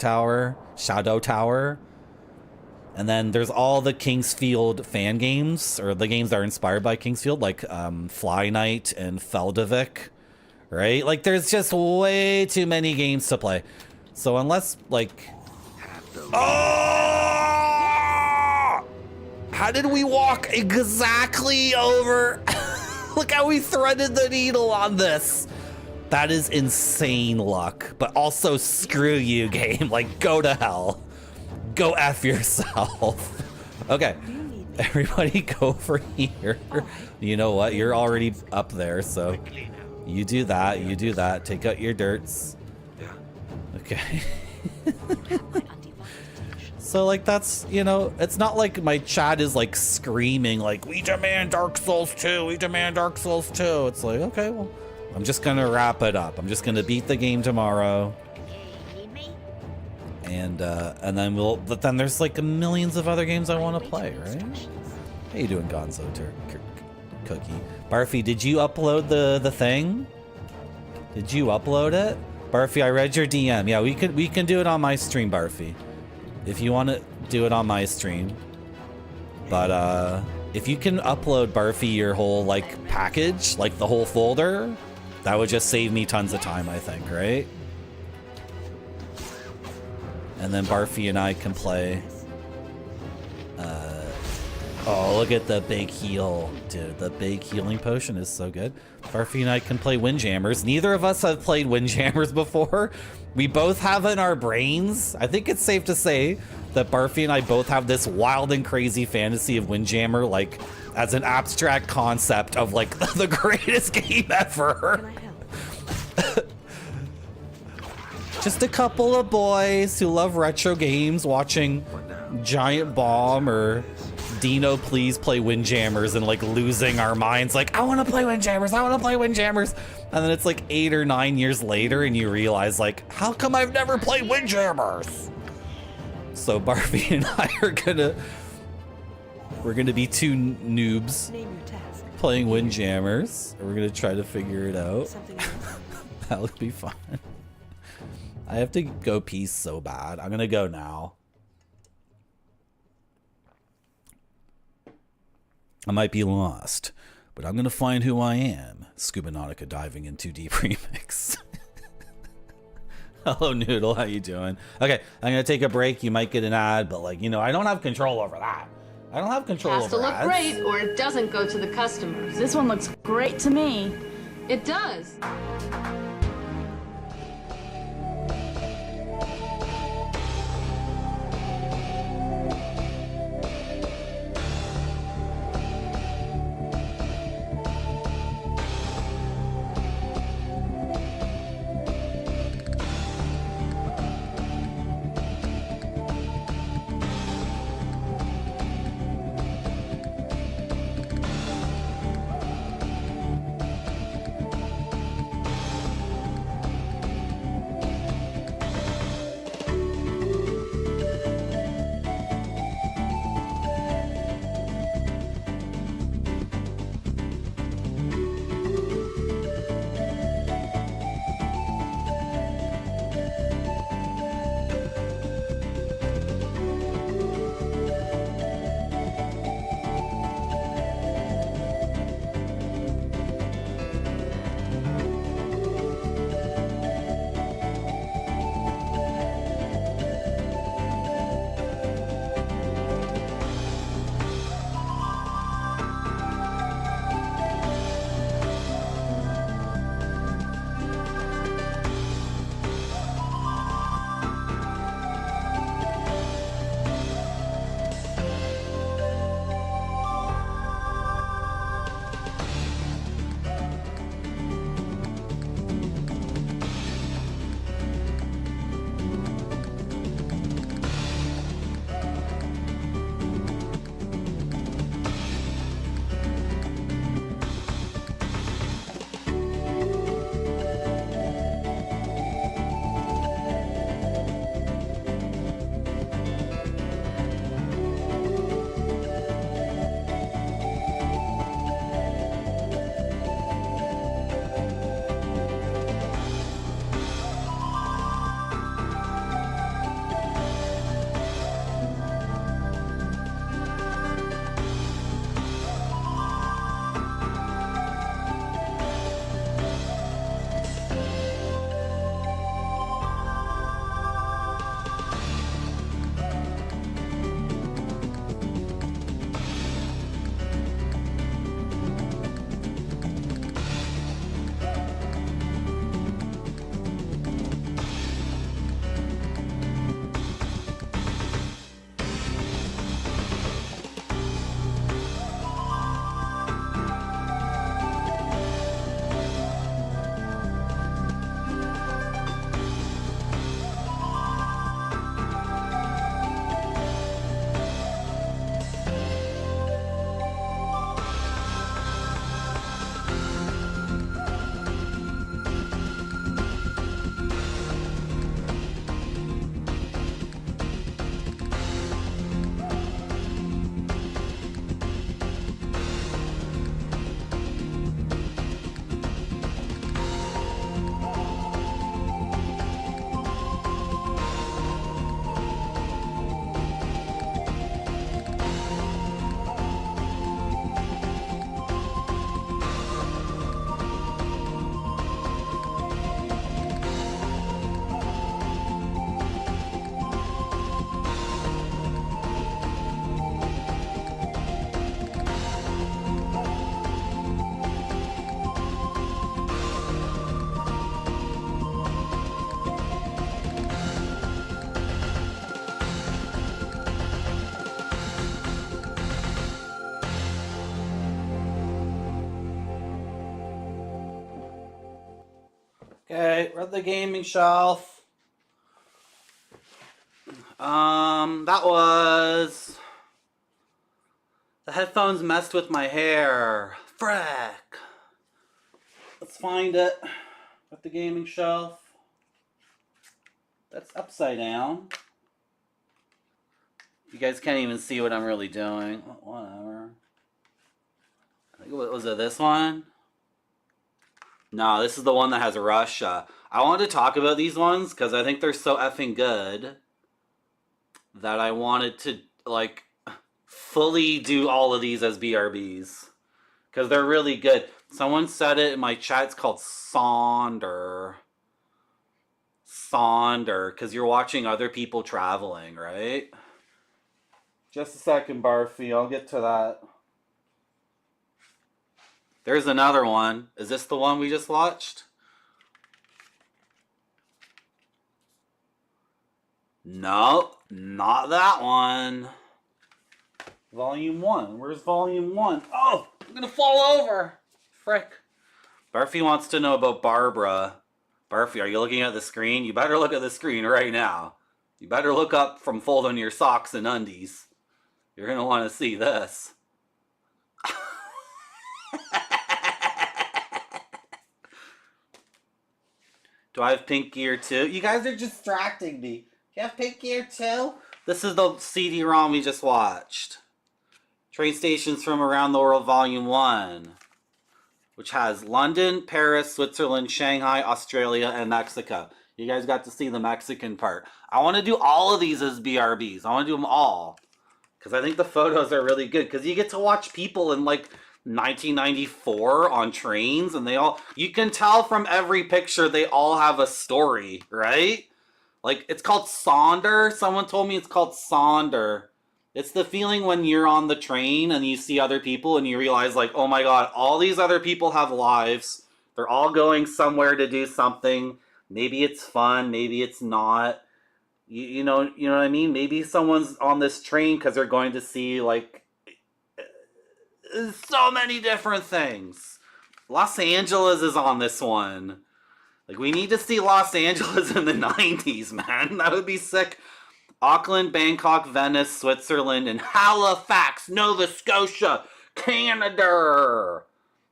Tower. And then there's all the Kingsfield fan games, or the games that are inspired by Kingsfield, like Fly Knight and Feldavik. Right? Like, there's just way too many games to play. So unless, like... Oh! How did we walk exactly over? Look how we threaded the needle on this. That is insane luck. But also, screw you, game. Like, go to hell. Go F yourself. Okay. Everybody go for here. You know what? You're already up there, so... You do that, you do that. Take out your dirts. Yeah. Okay. So, like, that's, you know, it's not like my chat is, like, screaming, like, we demand Dark Souls 2, we demand Dark Souls 2. It's like, okay, well, I'm just gonna wrap it up. I'm just gonna beat the game tomorrow. And then but then there's, like, millions of other games I want to play, right? How you doing, Gonzo Cookie? Barfy, did you upload the thing? Did you upload it? Barfy, I read your DM. Yeah, we can do it on my stream, Barfy. If you want to do it on my stream. But if you can upload, Barfy, your whole like package, like the whole folder, that would just save me tons of time, I think, right? And then Barfy and I can play. Oh, look at the big heal. Dude, the big healing potion is so good. Barfy and I can play Windjammers. Neither of us have played Windjammers before. We both have in our brains. I think it's safe to say that Barfy and I both have this wild and crazy fantasy of Windjammer, like, as an abstract concept of, like, the greatest game ever. Just a couple of boys who love retro games watching Giant Bomb or Dino Please play Windjammers and like losing our minds, like, I want to play Windjammers, I want to play Windjammers. And then it's like 8 or 9 years later and you realize, like, how come I've never played Windjammers? So Barbie and I are we're gonna be 2 noobs playing Windjammers. We're gonna try to figure it out. That would be fun. I have to go pee so bad. I'm gonna go now. I might be lost, but I'm gonna find who I am. Scuba Nautica diving in 2 deep remix. Hello Noodle, how you doing? Okay, I'm gonna take a break. You might get an ad, but like, you know, I don't have control over that. I don't have control over ads. Has to look great or it doesn't go to the customers. This one looks great to me. It does. Okay, we're at the gaming shelf. That was... The headphones messed with my hair. Frick. Let's find it at the gaming shelf. That's upside down. You guys can't even see what I'm really doing. Whatever. I think, was it this one? No, this is the one that has Russia. I wanted to talk about these ones because I think they're so effing good that I wanted to, like, fully do all of these as BRBs. Because they're really good. Someone said it in my chat, it's called Sonder. Sonder, because you're watching other people traveling, right? Just a second, Barfy, I'll get to that. There's another one. Is this the one we just watched? No, not that one. Volume 1. Where's Volume 1? Oh, I'm gonna fall over. Frick. Barfy wants to know about Barbara. Barfy, are you looking at the screen? You better look at the screen right now. You better look up from folding your socks and undies. You're gonna want to see this. Do I have pink gear too? You guys are distracting me. Do you have pink gear too? This is the CD-ROM we just watched. Train Stations from Around the World Volume 1. Which has London, Paris, Switzerland, Shanghai, Australia, and Mexico. You guys got to see the Mexican part. I want to do all of these as BRBs. I want to do them all. Because I think the photos are really good. Because you get to watch people in like 1994 on trains. And they all... You can tell from every picture they all have a story, right? Like, it's called Sonder. Someone told me it's called Sonder. It's the feeling when you're on the train and you see other people and you realize, like, oh my god, all these other people have lives. They're all going somewhere to do something. Maybe it's fun, maybe it's not. You know what I mean? Maybe someone's on this train because they're going to see, like, so many different things. Los Angeles is on this one. Like, we need to see Los Angeles in the 90s, man. That would be sick. Auckland, Bangkok, Venice, Switzerland, and Halifax, Nova Scotia, Canada.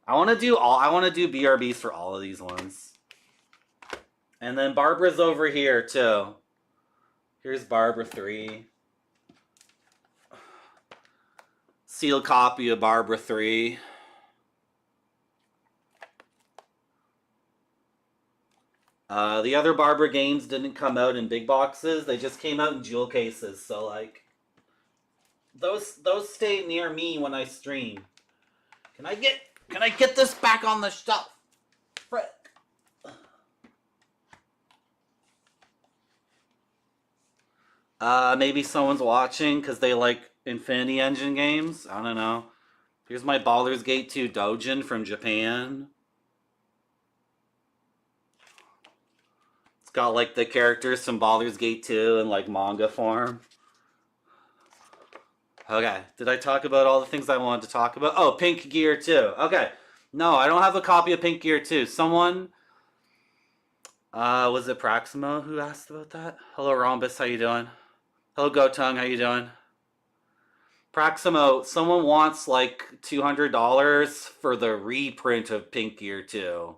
I want to do BRBs for all of these ones. And then Barbara's over here too. Here's Barbara 3. Sealed copy of Barbara 3. The other Barbara games didn't come out in big boxes. They just came out in jewel cases. So, like, those stay near me when I stream. Can I get this back on the shelf? Frick. Maybe someone's watching because they like Infinity Engine games. I don't know. Here's my Baldur's Gate 2 Dojin from Japan. Got like the characters from Baldur's Gate 2 in like manga form. Okay, did I talk about all the things I wanted to talk about? Oh, Pink Gear 2. Okay, no, I don't have a copy of Pink Gear 2. Someone, was it Praximo who asked about that? Hello Rhombus, how you doing? Hello Gotung, how you doing? Praximo, someone wants like $200 for the reprint of Pink Gear 2.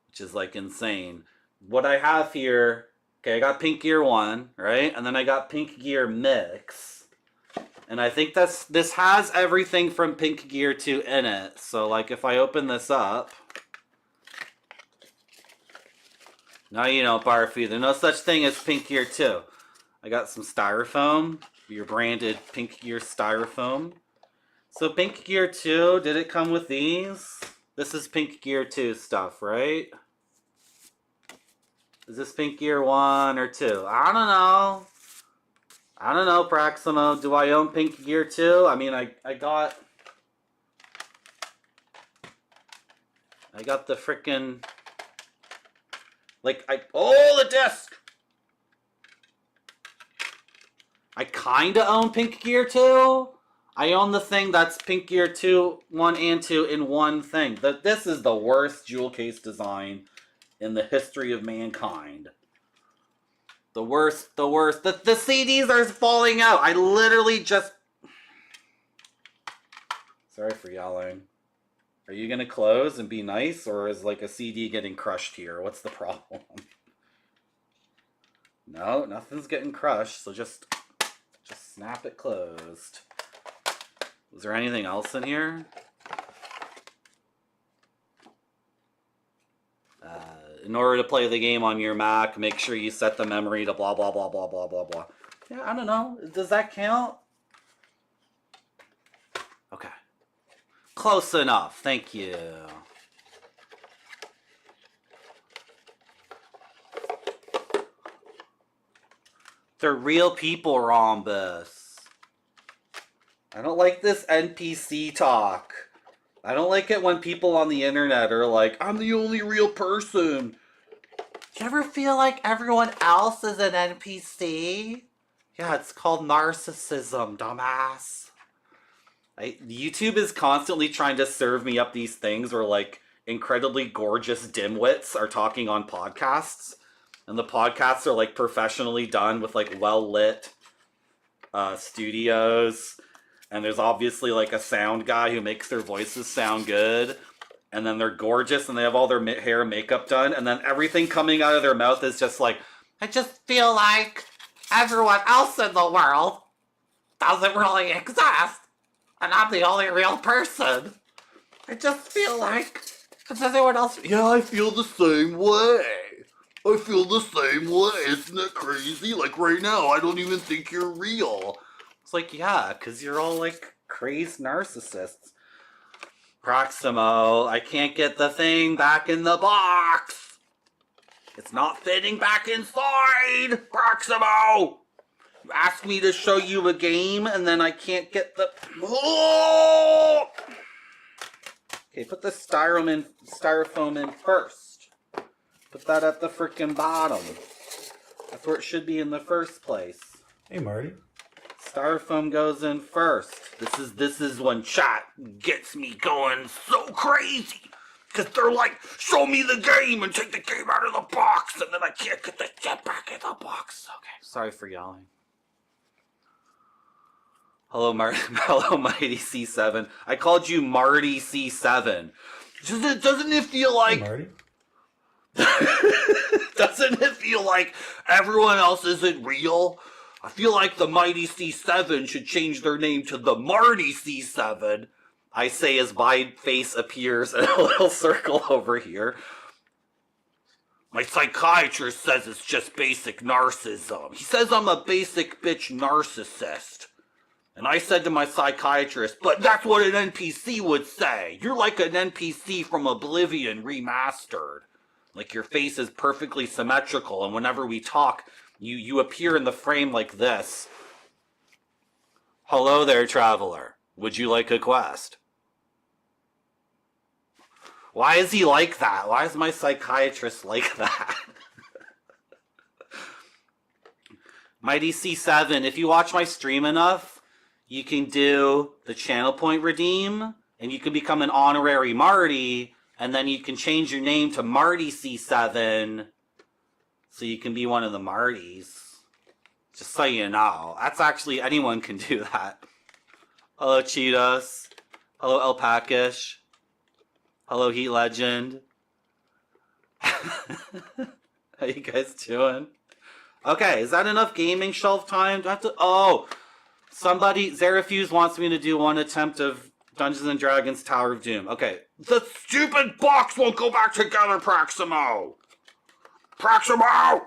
Which is like insane. What I have here, okay, I got Pink Gear 1, right? And then I got Pink Gear Mix. And I think this has everything from Pink Gear 2 in it. So, like, if I open this up... Now you know, Barfy, there's no such thing as Pink Gear 2. I got some styrofoam, your branded Pink Gear styrofoam. So Pink Gear 2, did it come with these? This is Pink Gear 2 stuff, right? Is this Pink Gear 1 or 2? I don't know. I don't know, Praximo. Do I own Pink Gear 2? I mean, I got the frickin'... Like, oh, the disc! I kinda own Pink Gear 2. I own the thing that's Pink Gear 2, 1 and 2 in one thing. This is the worst jewel case design in the history of mankind. The worst, the worst. The CDs are falling out. I literally just... Sorry for yelling. Are you gonna close and be nice, or is like a CD getting crushed here? What's the problem? No, nothing's getting crushed, so just snap it closed. Was there anything else in here? In order to play the game on your Mac, make sure you set the memory to blah, blah, blah, blah, blah, blah, blah. Yeah, I don't know. Does that count? Okay. Close enough. Thank you. They're real people, Rhombus. I don't like this NPC talk. I don't like it when people on the internet are like, I'm the only real person. Do you ever feel like everyone else is an NPC? Yeah, it's called narcissism, dumbass. YouTube is constantly trying to serve me up these things where like incredibly gorgeous dimwits are talking on podcasts. And the podcasts are like professionally done with like well-lit studios. And there's obviously like a sound guy who makes their voices sound good. And then they're gorgeous and they have all their hair and makeup done. And then everything coming out of their mouth is just like, I just feel like everyone else in the world doesn't really exist. And I'm the only real person. I just feel like, does anyone else? Yeah, I feel the same way. I feel the same way. Isn't that crazy? Like right now, I don't even think you're real. It's like, yeah, because you're all like crazed narcissists. Proximo, I can't get the thing back in the box. It's not fitting back inside. Proximo! You asked me to show you a game and then I can't get the... Oh! Okay, put the styrofoam in first. Put that at the frickin' bottom. That's where it should be in the first place. Hey, Marty. Styrofoam goes in first. This is when chat gets me going so crazy. Because they're like, show me the game and take the game out of the box. And then I can't get the shit back in the box. Okay, sorry for yelling. Hello, hello, Mighty C7. I called you Marty C7. Doesn't it feel like... Hey, Marty. Doesn't it feel like everyone else isn't real? I feel like the Mighty C7 should change their name to the Marty C7. I say as my face appears in a little circle over here. My psychiatrist says it's just basic narcissism. He says I'm a basic bitch narcissist. And I said to my psychiatrist, but that's what an NPC would say. You're like an NPC from Oblivion remastered. Like your face is perfectly symmetrical, and whenever we talk, you appear in the frame like this. Hello there, traveler. Would you like a quest? Why is he like that? Why is my psychiatrist like that? Mighty C7, if you watch my stream enough, you can do the channel point redeem, and you can become an honorary Marty, and then you can change your name to Marty C7, so you can be one of the Martys. Just so you know. That's actually, anyone can do that. Hello, Cheetos. Hello, Alpacish. Hello, Heat Legend. How you guys doing? Okay, is that enough gaming shelf time? Do I have to... Oh! Somebody, Zerafuse wants me to do one attempt of Dungeons and Dragons Tower of Doom. Okay. The stupid box won't go back together, Proximo! Proximo! I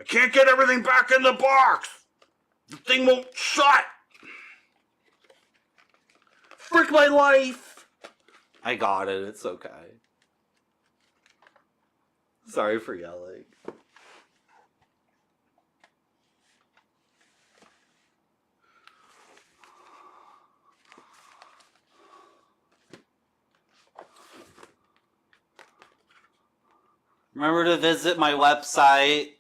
can't get everything back in the box! The thing won't shut! Frick my life! I got it, it's okay. Sorry for yelling. Remember to visit my website.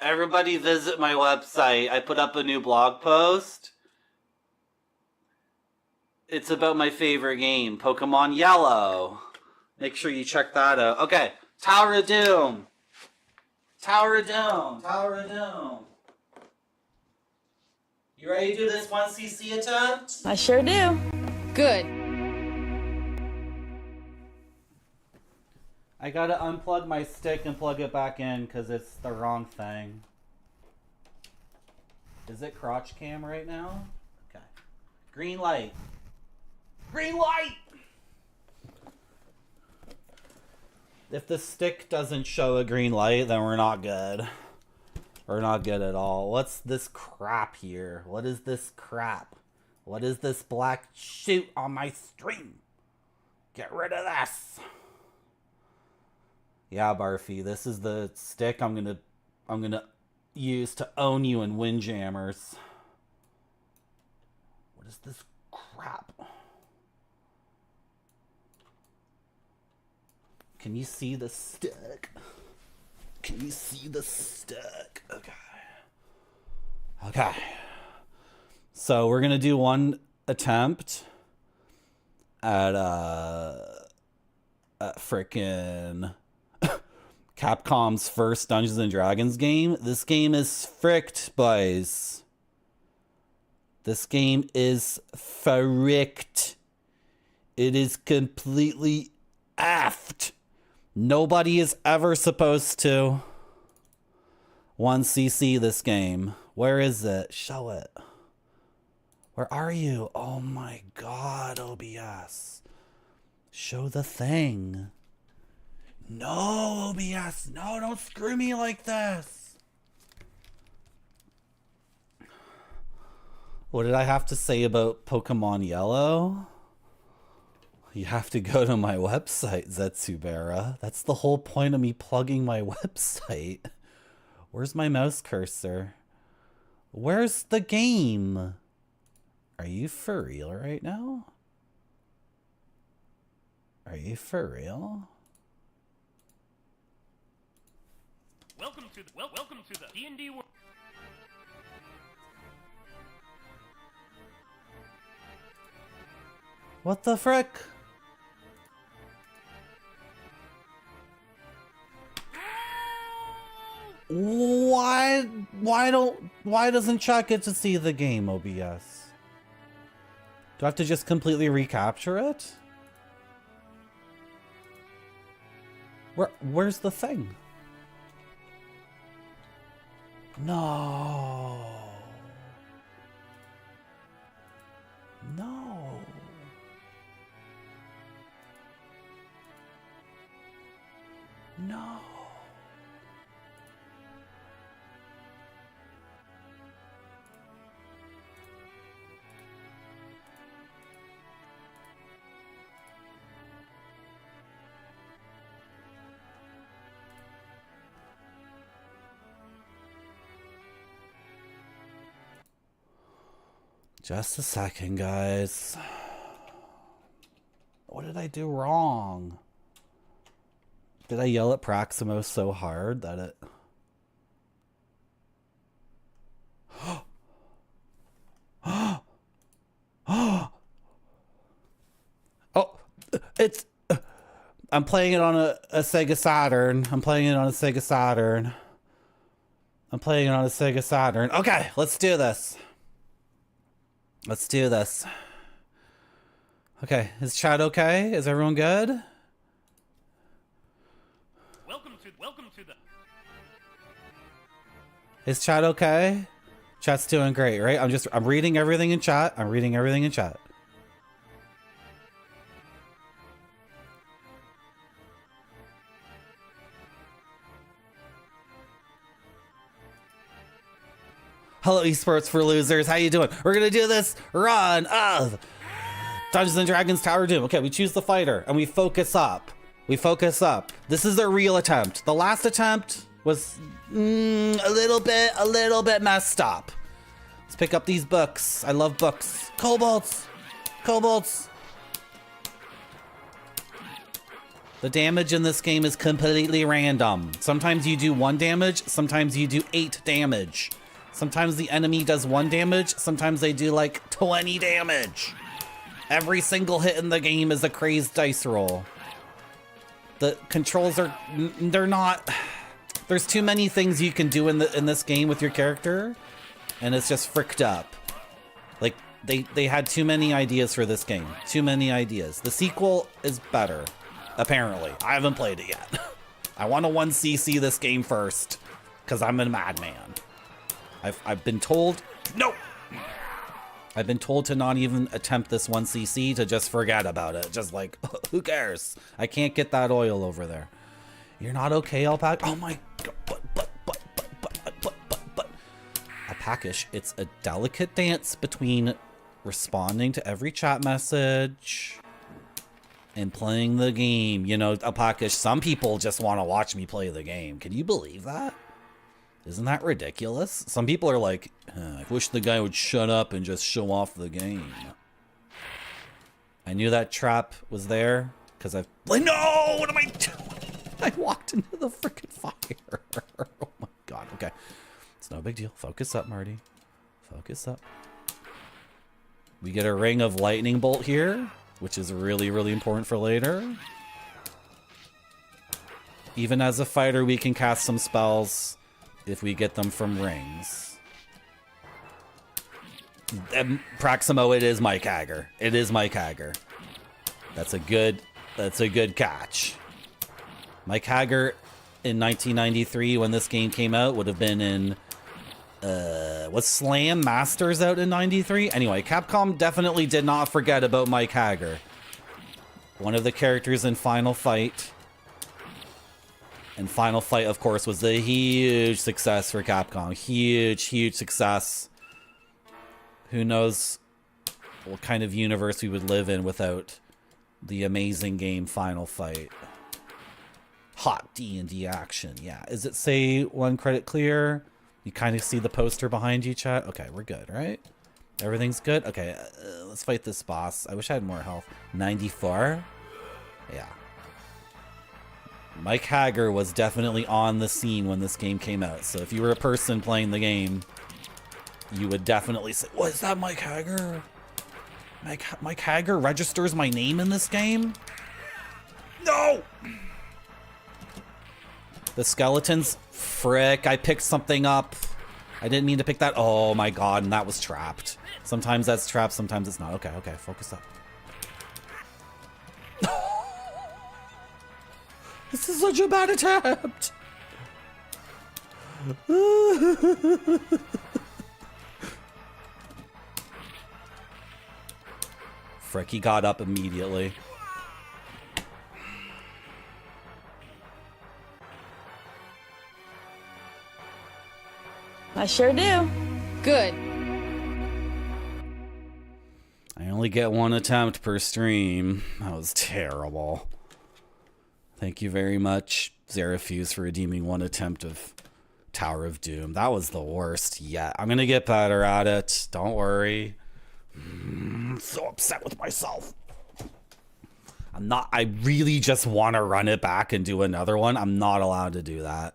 Everybody visit my website. I put up a new blog post. It's about my favorite game, Pokemon Yellow. Make sure you check that out. Okay, Tower of Doom. Tower of Doom. Tower of Doom. You ready to do this 1cc attempt? I sure do. Good. I gotta unplug my stick and plug it back in because it's the wrong thing. Is it crotch cam right now? Okay. Green light. Green light! If the stick doesn't show a green light, then we're not good. We're not good at all. What's this crap here? What is this crap? What is this black shoot on my stream? Get rid of this. Yeah, Barfy, this is the stick I'm gonna use to own you in Windjammers. What is this crap? Can you see the stick? Can you see the stick? Okay. Okay. So we're gonna do one attempt at frickin' Capcom's first Dungeons and Dragons game. This game is fricked, boys. This game is fricked. It is completely effed. Nobody is ever supposed to 1cc this game. Where is it? Show it. Where are you? Oh my god, OBS. Show the thing. No, OBS. No, don't screw me like this. What did I have to say about Pokemon Yellow? You have to go to my website, Zetsubera. That's the whole point of me plugging my website. Where's my mouse cursor? Where's the game? Are you for real right now? Are you for real? Welcome to the DnD world. What the frick? Why doesn't chat get to see the game, OBS? Do I have to just completely recapture it? Where's the thing? No. No. No. Just a second, guys. What did I do wrong? Did I yell at Praximo so hard that it... Oh, it's... I'm playing it on a Sega Saturn. I'm playing it on a Sega Saturn. I'm playing it on a Sega Saturn. Okay, let's do this. Let's do this. Okay, is chat okay? Is everyone good? Welcome to the. Is chat okay? Chat's doing great, right? I'm reading everything in chat. I'm reading everything in chat. Hello, esports for losers. How you doing? We're gonna do this run of Dungeons and Dragons Tower of Doom. Okay, we choose the fighter and we focus up. We focus up. This is a real attempt. The last attempt was a little bit messed up. Let's pick up these books. I love books. Kobolds. Kobolds. The damage in this game is completely random. Sometimes you do 1 damage, sometimes you do 8 damage. Sometimes the enemy does 1 damage, sometimes they do like 20 damage. Every single hit in the game is a crazed dice roll. the controls are, they're not, there's too many things you can do in this game with your character, and it's just fricked up. Like, they had too many ideas for this game. Too many ideas. The sequel is better, apparently. I haven't played it yet. I want to 1cc this game first, because I'm a madman. I've been told, no! I've been told to not even attempt this 1cc, to just forget about it. Just like, who cares? I can't get that oil over there. You're not okay, Alpaca? Oh my god, but. Alpacish, it's a delicate dance between responding to every chat message and playing the game. You know, Alpacish, some people just want to watch me play the game. Can you believe that? Isn't that ridiculous? Some people are like, I wish the guy would shut up and just show off the game. I knew that trap was there because I've... No! What am I doing? I walked into the freaking fire. Oh my god. Okay. It's no big deal. Focus up, Marty. Focus up. We get a ring of lightning bolt here, which is really, really important for later. Even as a fighter, we can cast some spells if we get them from rings. And Proximo, it is Mike Hager. It is Mike Hager. That's a good catch. Mike Hager in 1993, when this game came out, would have been in was Slam Masters out in 93? Anyway, Capcom definitely did not forget about Mike Hager. One of the characters in Final Fight. And Final Fight, of course, was a huge success for Capcom. Huge success. Who knows what kind of universe we would live in without the amazing game Final Fight. Hot D&D action. Yeah. Is it say 1 credit clear? You kind of see the poster behind you, chat? Okay, we're good, right? Everything's good? Okay, let's fight this boss. I wish I had more health. 94? Yeah. Mike Hager was definitely on the scene when this game came out. So if you were a person playing the game, you would definitely say, what is that, Mike Hager? Mike Hager registers my name in this game? No! The skeletons? Frick, I picked something up. I didn't mean to pick that. Oh my god, and that was trapped. Sometimes that's trapped, sometimes it's not. Okay, focus up. This is such a bad attempt. Frick, he got up immediately. I sure do. Good. I only get 1 attempt per stream. That was terrible. Thank you very much, Zerafuse, for redeeming 1 attempt of Tower of Doom. That was the worst yet. I'm gonna get better at it. Don't worry. I'm so upset with myself. I really just want to run it back and do another one. I'm not allowed to do that.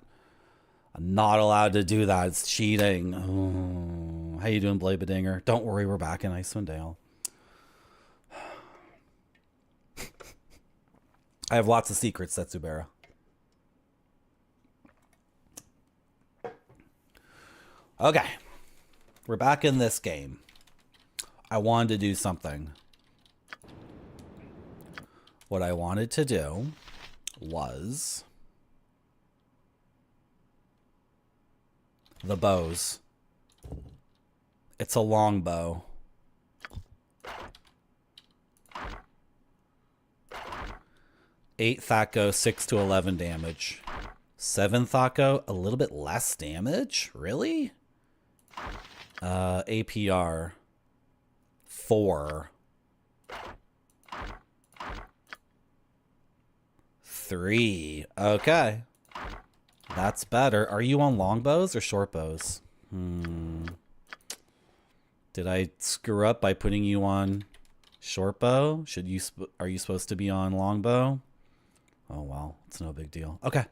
I'm not allowed to do that. It's cheating. Oh. How you doing, Blabedinger? Don't worry, we're back in Icewind Dale. I have lots of secrets, Setsubera. Okay. We're back in this game. I wanted to do something. What I wanted to do was the bows. It's a long bow. 8 Thaco, 6 to 11 damage. 7 Thaco, a little bit less damage? Really? APR 4. 3. Okay. That's better. Are you on long bows or short bows? Did I screw up by putting you on short bow? Are you supposed to be on long bow? Oh well, it's no big deal. Okay.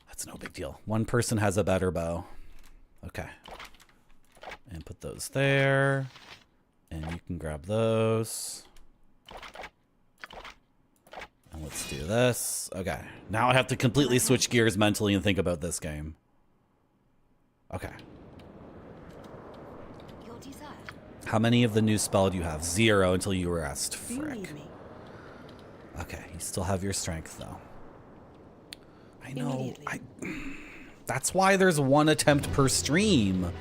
That's no big deal. One person has a better bow. Okay. And put those there. And you can grab those. And let's do this. Okay, now I have to completely switch gears mentally and think about this game. Okay. Your desire. How many of the new spell do you have? 0 until you rest. Do you Frick. need me? Okay, you still have your strength though. I know. That's why there's 1 attempt per stream.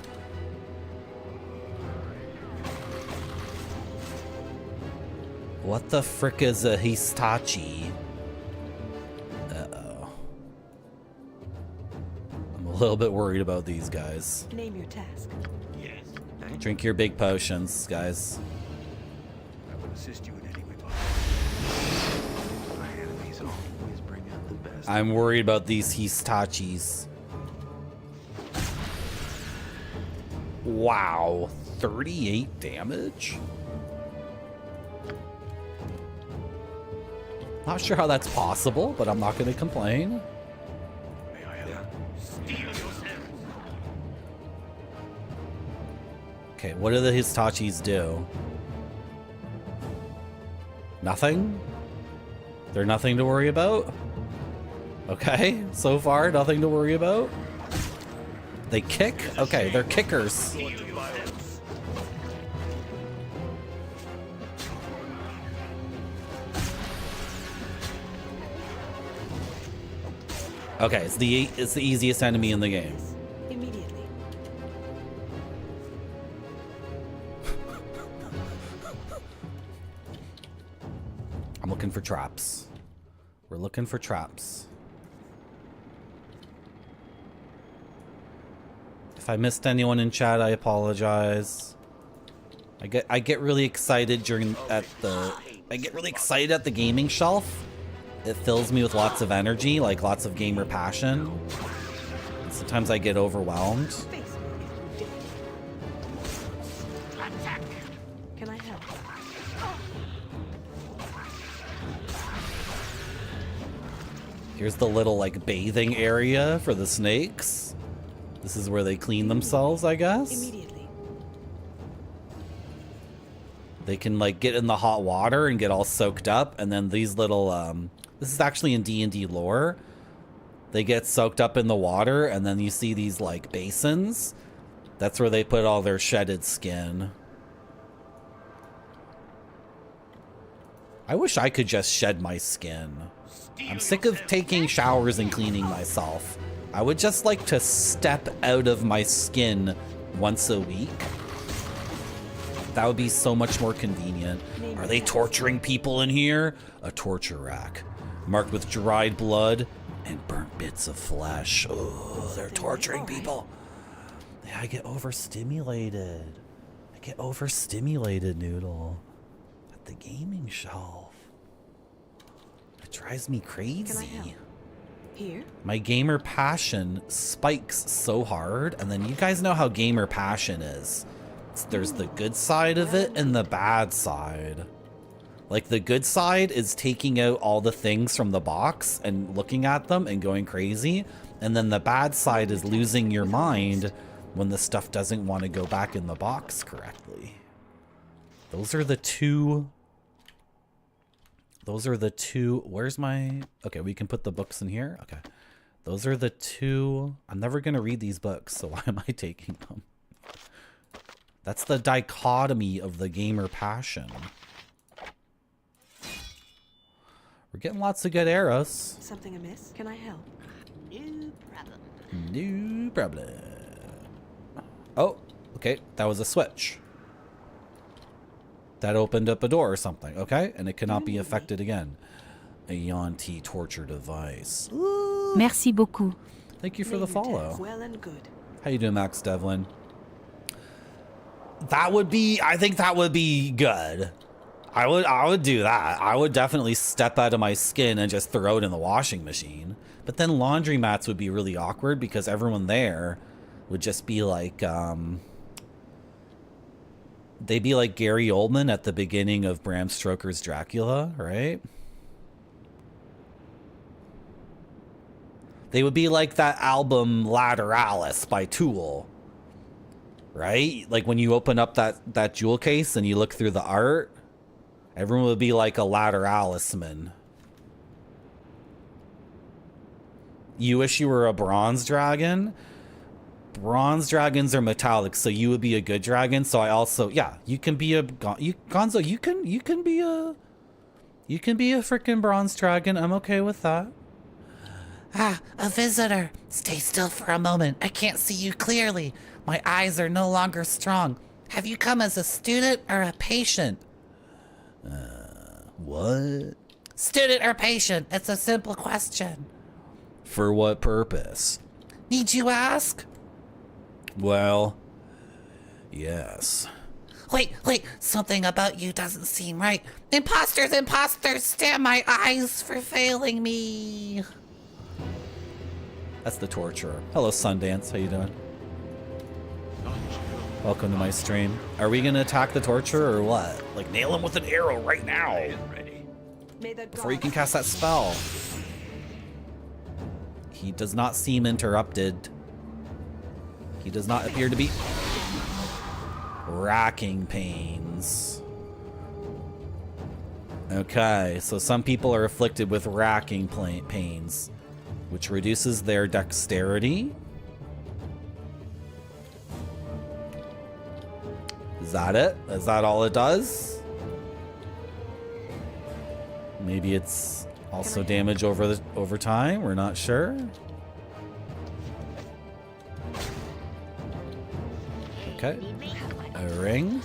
What the frick is a Histachi? Uh-oh. I'm a little bit worried about these guys. Name your task. Yes. Drink your big potions, guys. I will assist you in any way possible. My enemies always bring out the best. I'm worried about these Histachis. Wow, 38 damage? Not sure how that's possible, but I'm not going to complain. May I help? Steel yourself. Okay, what do the Histachis do? Nothing? They're nothing to worry about? Okay, so far, nothing to worry about. They kick? Okay, they're kickers. Okay, it's the easiest enemy in the game. Immediately. I'm looking for traps. We're looking for traps. If I missed anyone in chat, I apologize. I get really excited at the gaming shelf. It fills me with lots of energy, like lots of gamer passion. And sometimes I get overwhelmed. Face me if you dare. Attack. Can I help? Here's the little like bathing area for the snakes. This is where they clean themselves, I guess. Immediately. They can like get in the hot water and get all soaked up, and then these little this is actually in D&D lore. They get soaked up in the water, and then you see these like basins. That's where they put all their shedded skin. I wish I could just shed my skin. I'm sick of taking showers and cleaning myself. I would just like to step out of my skin once a week. That would be so much more convenient. Are they torturing people in here? A torture rack marked with dried blood and burnt bits of flesh. Oh, they're torturing people. Yeah, I get overstimulated. I get overstimulated, Noodle. At the gaming shelf. It drives me crazy. Here? My gamer passion spikes so hard, and then you guys know how gamer passion is. There's the good side of it and the bad side. Like, the good side is taking out all the things from the box and looking at them and going crazy. And then the bad side is losing your mind when the stuff doesn't want to go back in the box correctly. Those are the two... Where's my... Okay, we can put the books in here. Okay. Those are the two... I'm never going to read these books, so why am I taking them? That's the dichotomy of the gamer passion. We're getting lots of good arrows. Something amiss? Can I help? No problem. No problem. Oh, okay. That was a switch. That opened up a door or something. Okay, and it cannot be affected again. A Yanti torture device. Ooh. Merci beaucoup. Thank you for the follow. Well and good. How you doing, Max Devlin? That would be, I think that would be good. I would do that. I would definitely step out of my skin and just throw it in the washing machine. But then laundry mats would be really awkward because everyone there would just be like, they'd be like Gary Oldman at the beginning of Bram Stoker's Dracula, right? They would be like that album Lateralis by Tool. Right? Like when you open up that jewel case and you look through the art, everyone would be like a Lateralis man. You wish you were a bronze dragon? Bronze dragons are metallic, so you would be a good dragon. So I also, yeah, you can be a Gonzo. You can be a freaking bronze dragon. I'm okay with that. Ah, a visitor. Stay still for a moment. I can't see you clearly. My eyes are no longer strong. Have you come as a student or a patient? What? Student or patient? It's a simple question. For what purpose? Need you ask? Well, yes. Wait. Something about you doesn't seem right. Imposters! Damn my eyes for failing me. That's the torturer. Hello, Sundance. How you doing? Welcome to my stream. Are we gonna attack the torturer or what? Like nail him with an arrow right now. Before you can cast that spell. He does not seem interrupted. He does not appear to be racking pains. Okay, so some people are afflicted with racking pains, which reduces their dexterity. Is that it? Is that all it does? Maybe it's also damage over time. We're not sure. Okay. A ring.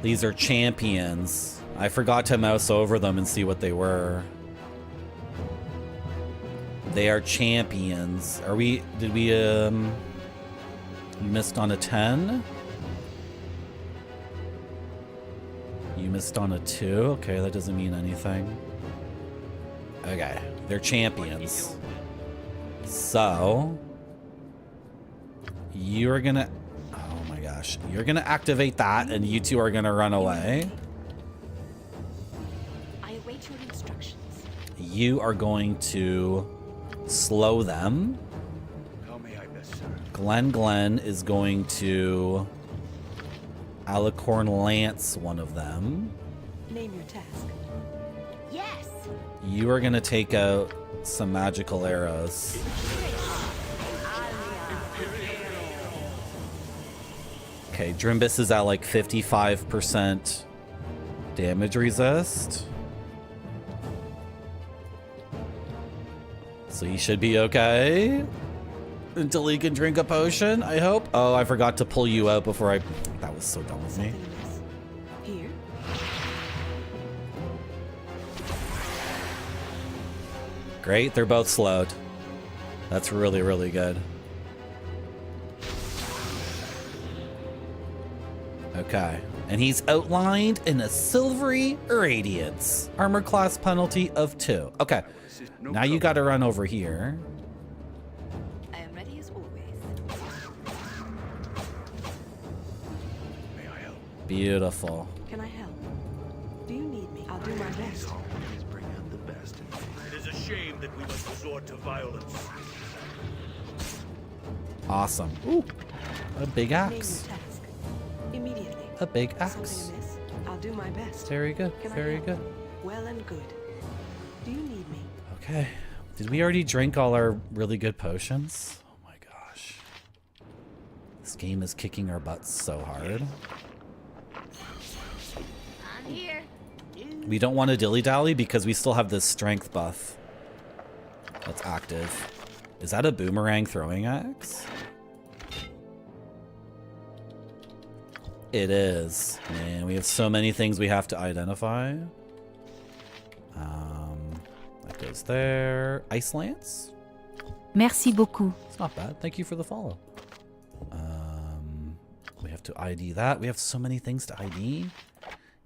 These are champions. I forgot to mouse over them and see what they were. They are champions. Did we missed on a 10? You missed on a 2? Okay, that doesn't mean anything. Okay, they're champions. So, you're gonna... Oh my gosh. You're gonna activate that and you two are gonna run away. I await your instructions. You are going to slow them. How may I best serve? Glen is going to Alicorn Lance one of them. Name your task. Yes. You are going to take out some magical arrows. Okay, Drimbus is at like 55% damage resist. So he should be okay. Until he can drink a potion, I hope. Oh, I forgot to pull you out before I... That was so dumb of me. Something amiss? Here. Great, they're both slowed. That's really, really good. Okay, and he's outlined in a silvery radiance. Armor class penalty of 2. Okay, now you gotta run over here. I am ready as always. May I help? Beautiful. Can I help? Do you need me? I'll do my best. Always bring out the best in me. It is a shame that we must resort to violence. Awesome. Ooh, a big Name your axe. task. Immediately. A big Something axe. amiss? I'll do my best. Very good, Can I very help? good. Well and good. Do you need me? Okay. Did we already drink all our really good potions? Oh my gosh. This game is kicking our butts so hard. I'm here. We don't want to dilly-dally because we still have this strength buff that's active. Is that a boomerang throwing axe? It is. Man, we have so many things we have to identify. That goes there. Ice Lance? Merci beaucoup. It's not bad. Thank you for the follow. We have to ID that. We have so many things to ID.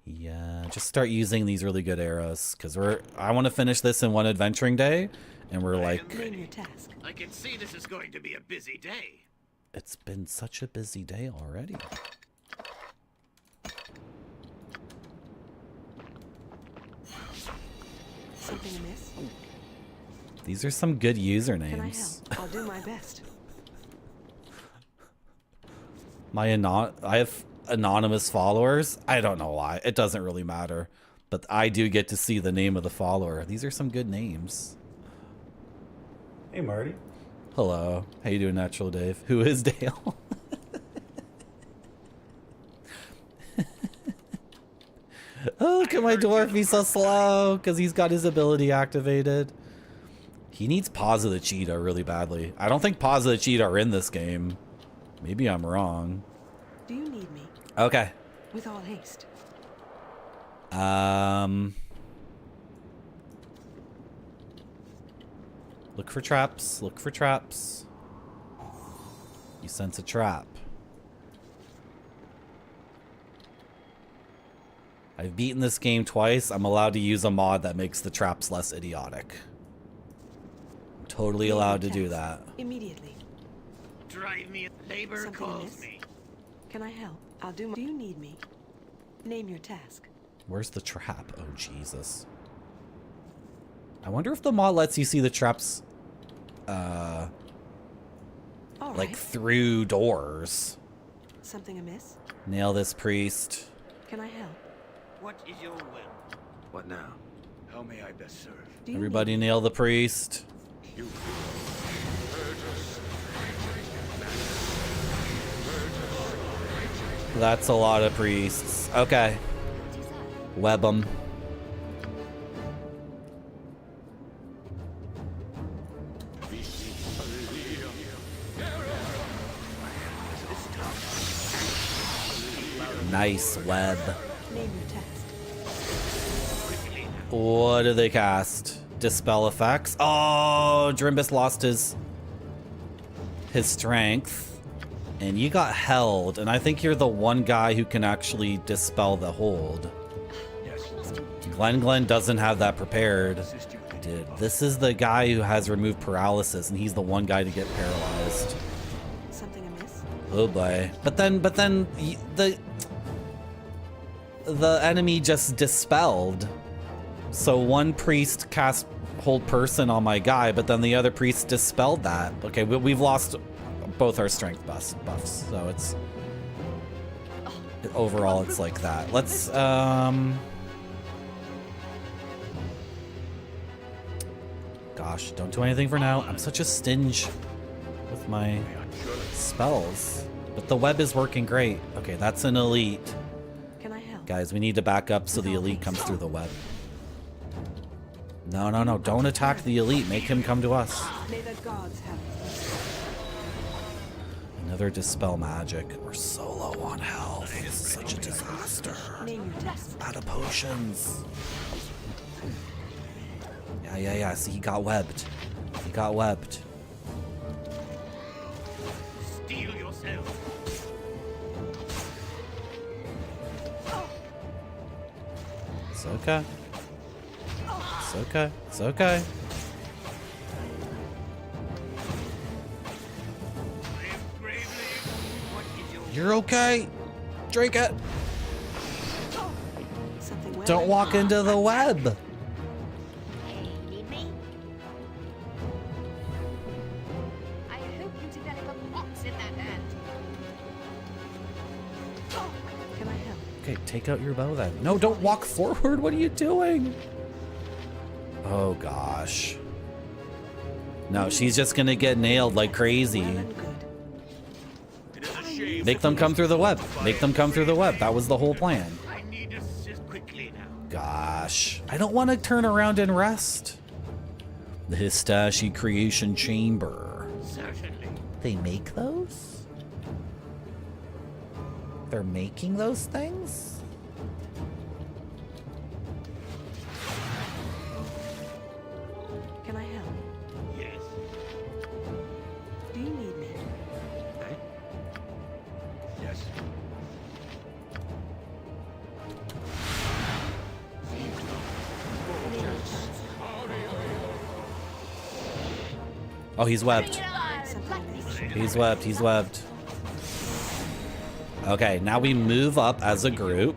Yeah, just start using these really good arrows because I want to finish this in one adventuring day, and we're like, Name your task. I can see this is going to be a busy day. it's been such a busy day already. Something amiss? These are some good Can I usernames. help? I'll do my best. I have anonymous followers. I don't know why. It doesn't really matter. But I do get to see the name of the follower. These are some good names. Hey, Marty. Hello. How you doing, Natural Dave? Who is Dale? Oh, look at my dwarf. He's so slow because he's got his ability activated. He needs Paws of the Cheetah really badly. I don't think Paws of the Cheetah are in this game. Maybe I'm wrong. Do you need me? Okay. With all haste. Look for traps. Look for traps. You sense a trap. I've beaten this game twice. I'm allowed to use a mod that makes the traps less idiotic. I'm totally allowed to do that. Immediately. Drive me. Labor Something calls amiss? me. Can I help? I'll do my... Do you need me? Name your task. Where's the trap? Oh, Jesus. I wonder if the mod lets you see the traps, All like right. through doors. Something amiss? Nail this priest. Can I help? What is your will? What now? How may I best serve? Do you Everybody nail the priest. You. That's a lot of priests. Okay. Web them. Nice web. Name your task. What do they cast? Dispel effects. Oh, Drimbus lost his strength. And you got held. And I think you're the one guy who can actually dispel the hold. Glenn doesn't have that prepared. Dude, this is the guy who has removed paralysis, and he's the one guy to get paralyzed. Something amiss? Oh boy. But then the enemy just dispelled. So one priest cast hold person on my guy, but then the other priest dispelled that. Okay, we've lost both our strength buffs, so it's overall it's like that. Let's gosh, don't do anything for now. I'm such a stinge with my spells. But the web is working great. Okay, that's an elite. Can I help? Guys, we need to back up so the elite comes through the web. No, don't attack the elite. Make him come to us. May the gods have it. Another dispel magic. We're so low on health. This is such a disaster. Name your task. Out of potions. Yeah. See, he got webbed. He got webbed. Steel yourself. It's okay. It's okay. It's okay. You're okay. Drink it. Something well. Don't walk into the web. Hey, need me? I hope you develop a box in that hand. Can I help? Okay, take out your bow then. No, don't walk forward. What are you doing? Oh, gosh. No, she's just gonna get nailed like crazy. Well and good. It is a shame. Make them come through the web. Make them come through the web. That was the whole plan. I need assist quickly now. Gosh. I don't want to turn around and rest. The Histashi Creation Chamber. Certainly. They make those? They're making those things? Can I help? Yes. Do you need me? Yes. Name your task. Oh, he's webbed. Something amiss? He's webbed. He's webbed. Okay, now we move up as a group.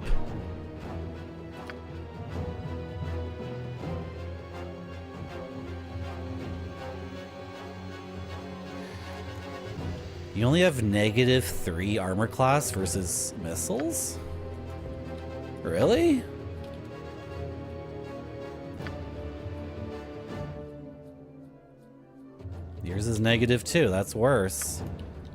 You only have -3 armor class versus missiles? Really? Yours is -2. That's worse.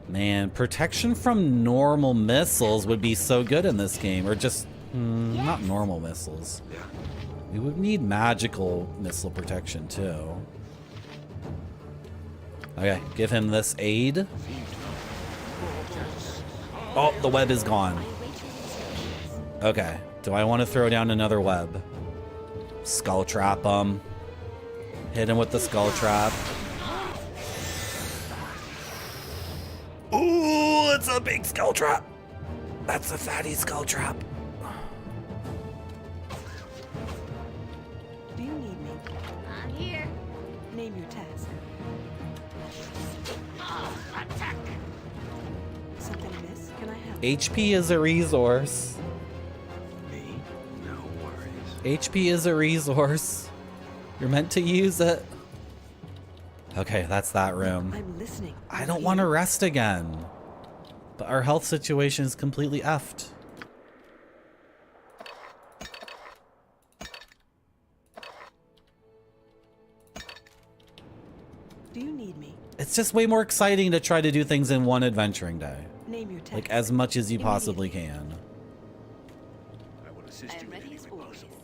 Man, protection from normal missiles would be so good in this game. Or just, not normal missiles. We would need magical missile protection too. Okay, give him this aid. Oh, the web is gone. Okay, do I want to throw down another web? Skull trap him. Hit him with the skull trap. Ooh, it's a big skull trap. That's a fatty skull trap. Do you need me? I'm here. Name your task. Attack. Something amiss? Can I help? HP is a resource. Me? No worries. HP is a resource. You're meant to use it. Okay, that's that room. I'm listening. I don't want to rest again. But our health situation is completely effed. Do you need me? It's just way more exciting to try to do things in one adventuring day. Name your task. Like as much as you possibly can. I will assist you in any way possible.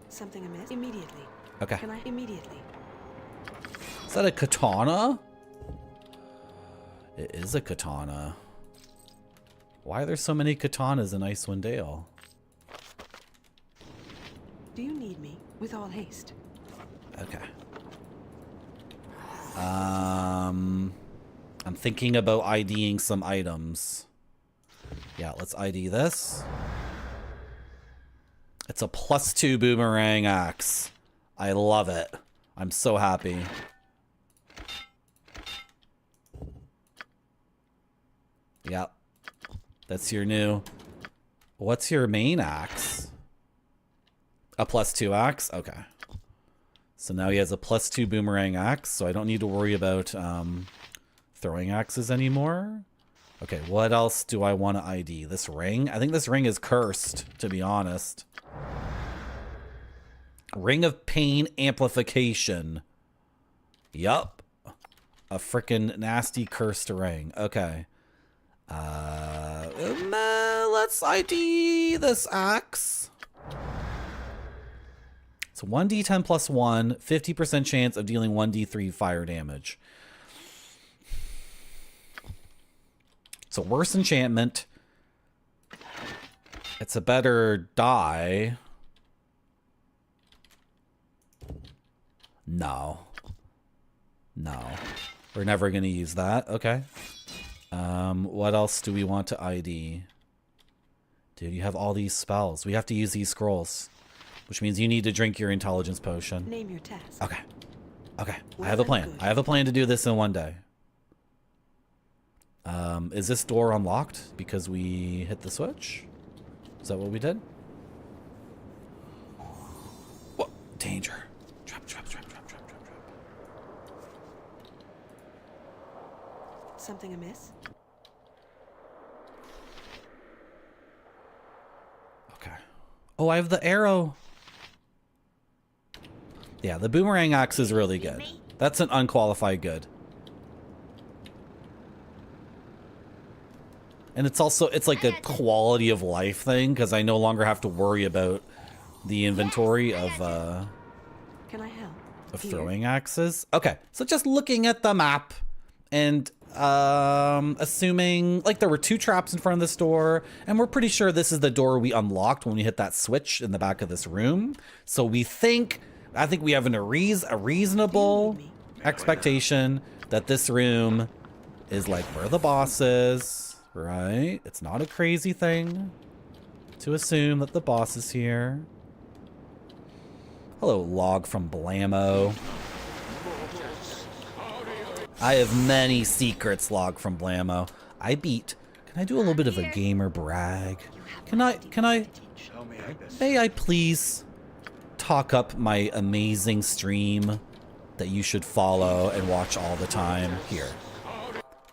Something amiss? Immediately. Okay. Can I immediately? Is that a katana? It is a katana. Why are there so many katanas in Icewind Dale? Do you need me? With all haste. Okay. I'm thinking about IDing some items. Yeah, let's ID this. It's a +2 boomerang axe. I love it. I'm so happy. Yep. That's your new... What's your main axe? A +2 axe? Okay. So now he has a +2 boomerang axe, so I don't need to worry about throwing axes anymore. Okay, what else do I want to ID? This ring? I think this ring is cursed, to be honest. Ring of Pain Amplification. Yup. A frickin' nasty cursed ring. Okay. Let's ID this axe. It's 1d10 plus 1, 50% chance of dealing 1d3 fire damage. It's a worse enchantment. It's a better die. No. No. We're never going to use that. Okay. What else do we want to ID? Dude, you have all these spells. We have to use these scrolls. Which means you need to drink your intelligence potion. Name your task. Okay. Okay. I have a plan. I have a plan to do this in one day. Is this door unlocked because we hit the switch? Is that what we did? What? Danger. Trap, trap, trap, trap, trap, trap, trap. Something amiss? Okay. Oh, I have the arrow. Yeah, the boomerang axe is really good. That's an unqualified good. And it's also, it's like a quality of life thing, because I no longer have to worry about the inventory of Can I help? throwing axes. Okay, so just looking at the map and assuming, like, there were 2 traps in front of this door, and we're pretty sure this is the door we unlocked when we hit that switch in the back of this room. So we think, I think we have a reasonable expectation that this room is like where the boss is. Right? It's not a crazy thing to assume that the boss is here. Hello, log from Blammo. I have many secrets, log from Blammo. I beat. Can I do a little bit of a gamer brag? Can I, may I please talk up my amazing stream that you should follow and watch all the time? Here.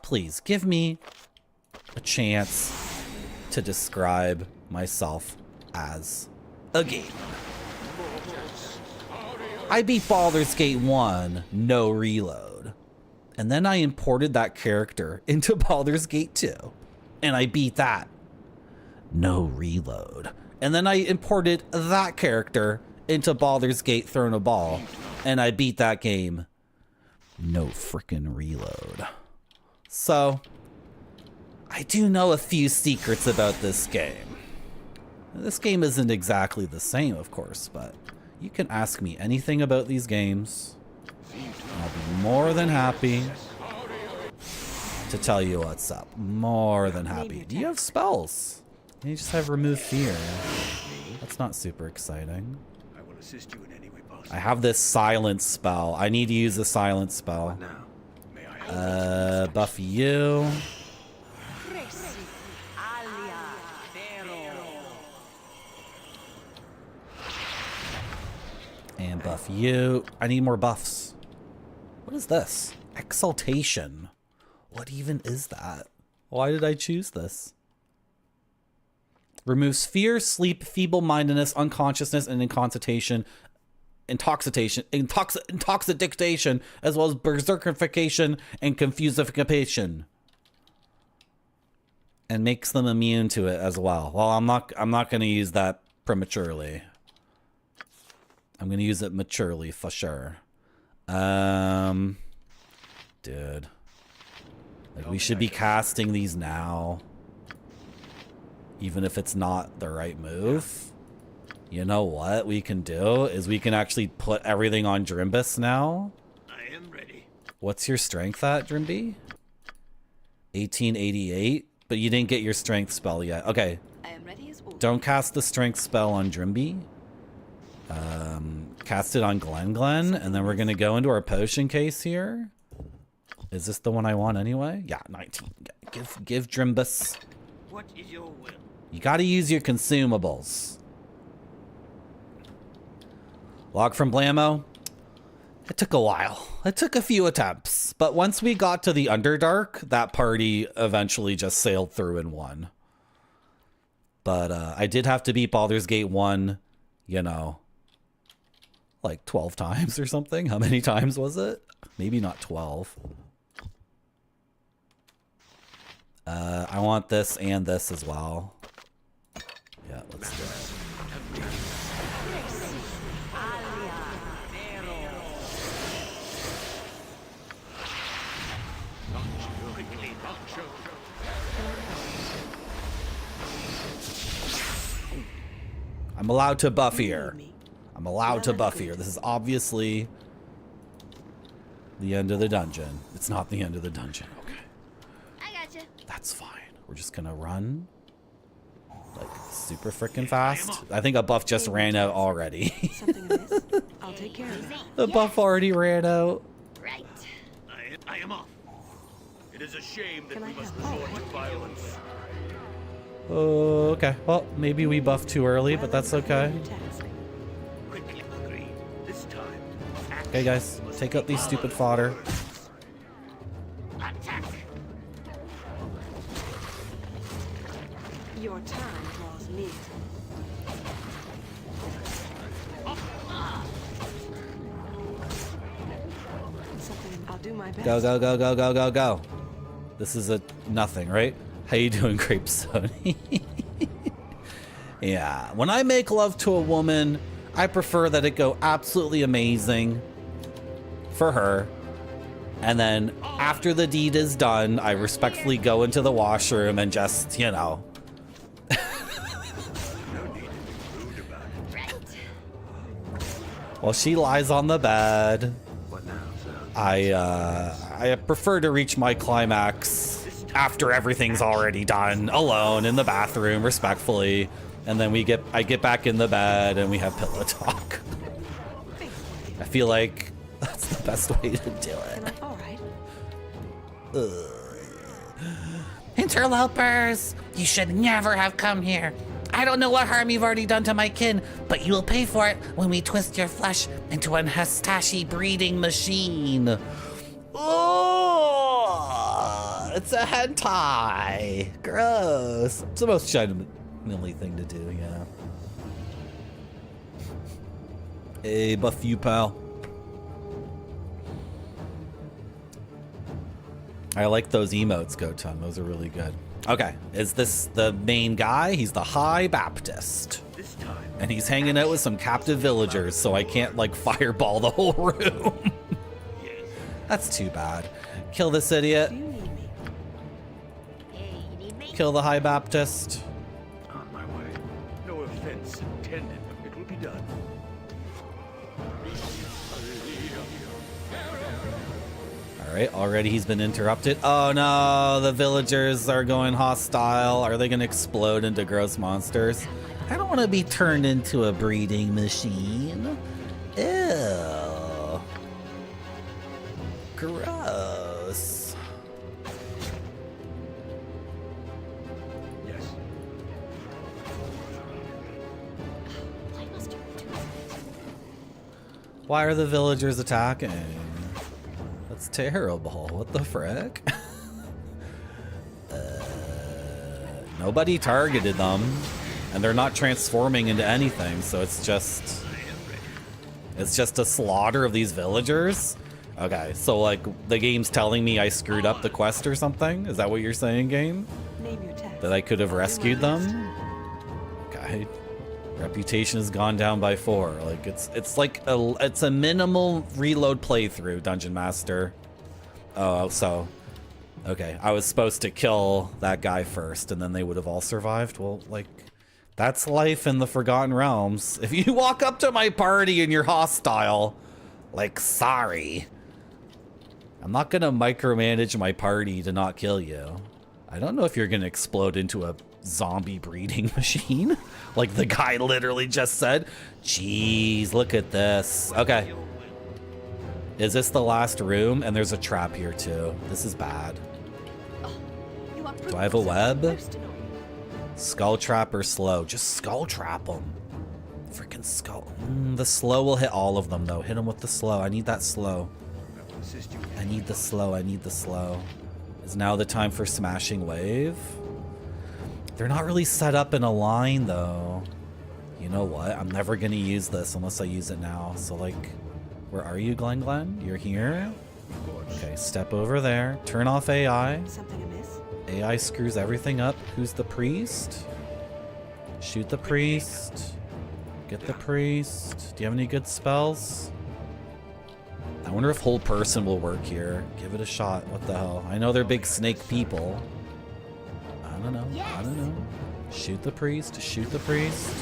Please, give me a chance to describe myself as a gamer. I beat Baldur's Gate 1, no reload. And then I imported that character into Baldur's Gate 2. And I beat that. No reload. And then I imported that character into Baldur's Gate Throne of Ball. And I beat that game. No frickin' reload. So, I do know a few secrets about this game. This game isn't exactly the same, of course, but you can ask me anything about these games. I'll be more than happy to tell you what's up. More than happy. Do you have spells? You just have remove fear. That's not super exciting. I will assist you in any way possible. I have this silence spell. I need to use a silence spell. Now, may I Buff you. And buff you. I need more buffs. What is this? Exaltation. What even is that? Why did I choose this? Removes fear, sleep, feeble-mindedness, unconsciousness, and intoxication, as well as berserkification and confusification. And makes them immune to it as well. Well, I'm not going to use that prematurely. I'm going to use it maturely for sure. Dude. Like, we should be casting these now. Even if it's not the right move. You know what we can do? Is we can actually put everything on Drimbus now. I am ready. What's your strength at, Drimby? 1888? But you didn't get your strength spell yet. Okay. I am ready as always. Don't cast the strength spell on Drimby. Cast it on Glen, and then we're gonna go into our potion case here. Is this the one I want anyway? Yeah, 19. Give Drimbus. What is your will? You gotta use your consumables. Log from Blammo. It took a while. It took a few attempts, but once we got to the Underdark, that party eventually just sailed through and won. But I did have to beat Baldur's Gate 1, you know, like 12 times or something. How many times was it? Maybe not 12. I want this and this as well. Yeah, let's do it. I'm allowed to buff here. I'm allowed to buff here. This is obviously the end of the dungeon. It's not the end of the dungeon. Okay. I gotcha. That's fine. We're just gonna run like super freaking fast. I think a buff just ran out already. Something amiss? I'll take care of it. The buff already ran out. Right. I am off. It is a shame that Can I we must help? resort to violence. Oh, okay. Well, maybe we buffed too early, but that's okay. Name your task. Quickly agreed. This time. Okay, guys, take out these stupid fodder. Attack. Your time draws near. Something. I'll do my best. Go, go, go, go, go, go, go. This is a nothing, right? How you doing, Grape Sony? Yeah, when I make love to a woman, I prefer that it go absolutely amazing for her. And then after the deed is done, I respectfully go into the washroom and just, you know. No need to be rude about it. Right. While she lies on the bed, What now, sir? I prefer to reach my climax after everything's already done, alone in the bathroom, respectfully, and then I get back in the bed and we have pillow talk. I feel like that's the best way to do it. All right. Interlopers! You should never have come here. I don't know what harm you've already done to my kin, but you will pay for it when we twist your flesh into an Hastashi breeding machine. Oh, it's a hentai. Gross. It's the most gentlemanly thing to do, yeah. Hey, buff you, pal. I like those emotes, Goten. Those are really good. Okay, is this the main guy? He's the High Baptist. This time. And he's hanging out with some captive villagers, so I can't, like, fireball the whole room. That's too bad. Kill this idiot. Do you need me? Hey, you need me? Kill the High Baptist. On my way. No offense intended. It will be done. Alright, already he's been interrupted. Oh no, the villagers are going hostile. Are they gonna explode into gross monsters? I don't want to be turned into a breeding machine. Ew. Gross. Yes. Why must you do this? Why are the villagers attacking? That's terrible. What the frick? Nobody targeted them, and they're not transforming into anything, so it's just a slaughter of these villagers. Okay, so like the game's telling me I screwed up the quest or something? Is that what you're saying, game? Name your task. That I could have rescued them? Okay. Reputation has gone down by 4. Like it's like it's a minimal reload playthrough, Dungeon Master. Oh, so okay. I was supposed to kill that guy first, and then they would have all survived. Well, like that's life in the Forgotten Realms. If you walk up to my party and you're hostile, like sorry. I'm not gonna micromanage my party to not kill you. I don't know if you're gonna explode into a zombie breeding machine like the guy literally just said. Jeez, look at this. Okay, is this the last room? And there's a trap here too. This is bad. Do I have a web? Skull trap or slow? Just skull trap them. Freaking skull. The slow will hit all of them though. Hit them with the slow. I need that slow. I will assist you. I need the slow. I need the slow. Is now the time for smashing wave? They're not really set up in a line though. You know what? I'm never gonna use this unless I use it now. So like, where are you, Glen? You're here? Okay, step over there. Turn off AI. Something amiss? AI screws everything up. Who's the priest? Shoot the priest. Get the priest. Do you have any good spells? I wonder if whole person will work here. Give it a shot. What the hell? I know they're big snake people. I don't know. I don't know. Shoot the priest. Shoot the priest.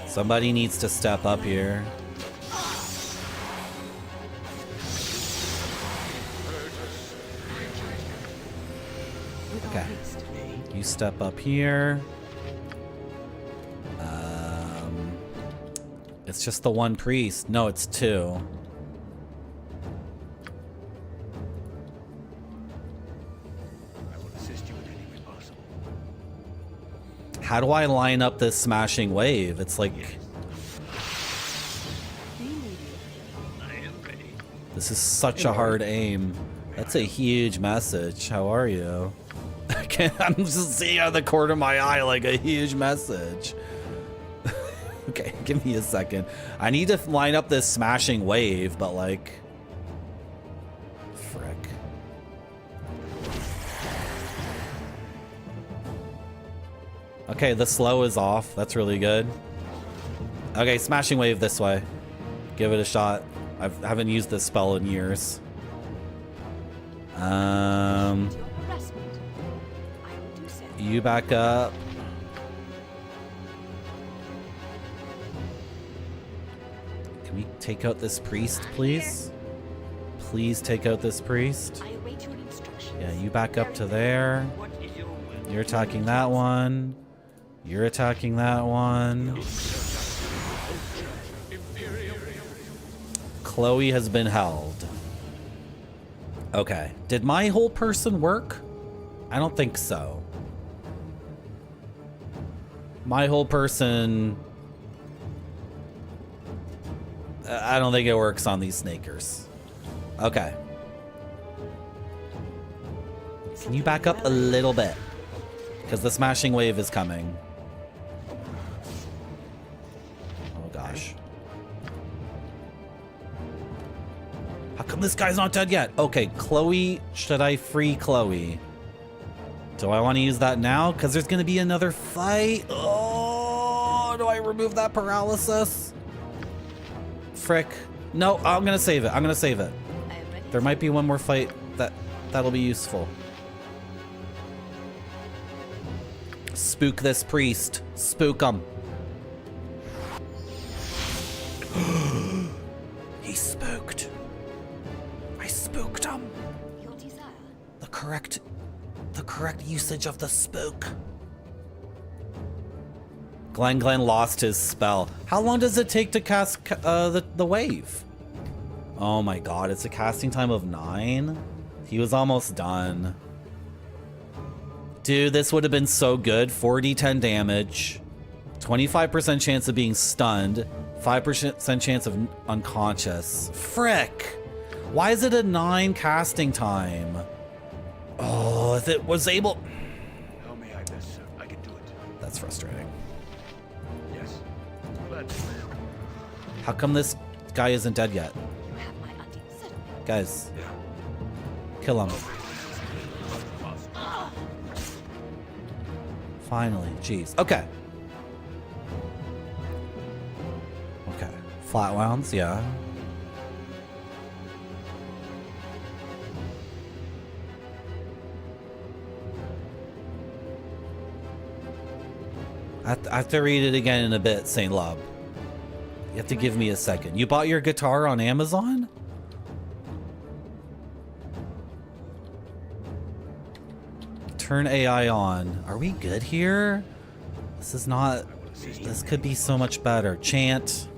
Somebody needs to step up here. Okay. You step up here. It's just the one priest. No, it's 2. I will assist you in any way possible. How do I line up this smashing wave? It's like... This is such a hard aim. That's a huge message. How are you? I'm just seeing out of the corner of my eye like a huge message. Okay, give me a second. I need to line up this smashing wave, but like... Frick. Okay, the slow is off. That's really good. Okay, smashing wave this way. Give it a shot. I haven't used this spell in years. You back up. Can we take out this priest, please? Please take out this priest. Yeah, you back up to there. You're attacking that one. You're attacking that one. Chloe has been held. Okay. Did my whole person work? I don't think so. My whole person... I don't think it works on these snakers. Okay. Can you back up a little bit? Because the smashing wave is coming. Oh gosh. How come this guy's not dead yet? Okay, Chloe, should I free Chloe? Do I want to use that now? Because there's going to be another fight. Oh, do I remove that paralysis? Frick. No, I'm going to save it. I'm going to save it. There might be one more fight that'll be useful. Spook this priest. Spook him. He's spooked. I spooked him. The correct usage of the spook. Glenn lost his spell. How long does it take to cast the wave? Oh my god, it's a casting time of 9? He was almost done. Dude, this would have been so good. 4d10 damage, 25% chance of being stunned, 5% chance of unconscious. Frick! Why is it a 9 casting time? Oh, if it was able... How may I best serve? I can do it. That's frustrating. Yes. Glad to. How come this guy isn't dead yet? Guys. Yeah. Kill him. Finally. Jeez. Okay. Okay. Flatlands, yeah. I have to read it again in a bit, St. Lub. You have to give me a second. You bought your guitar on Amazon? Turn AI on. Are we good here? This is not... This could be so much better. Chant.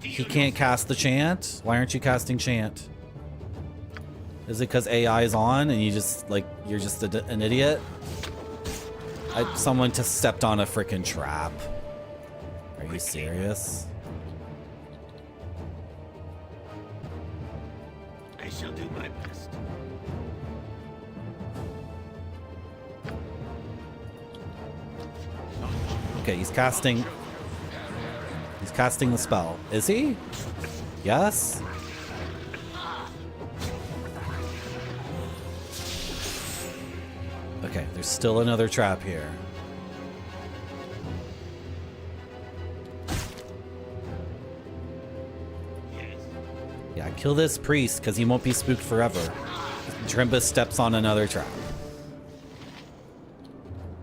He can't cast the chant? Why aren't you casting chant? Is it because AI is on and you just, like, you're just an idiot? Someone just stepped on a freaking trap. Are you serious? I shall do my best. Okay, he's casting the spell. Is he? Yes? Okay, there's still another trap here. Yeah, kill this priest because he won't be spooked forever. Drimbus steps on another trap.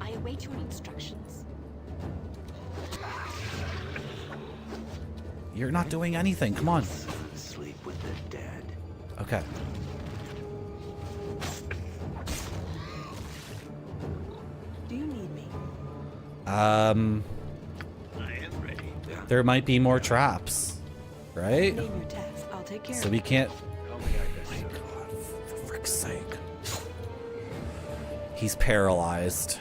I await your instructions. You're not doing anything. Come on. Sleep with the dead. Okay. Do you need me? I am ready. Yeah. There might be more traps, right? Name your task. I'll take care So of it. we can't... How may I best serve? God, for frick's sake. He's paralyzed.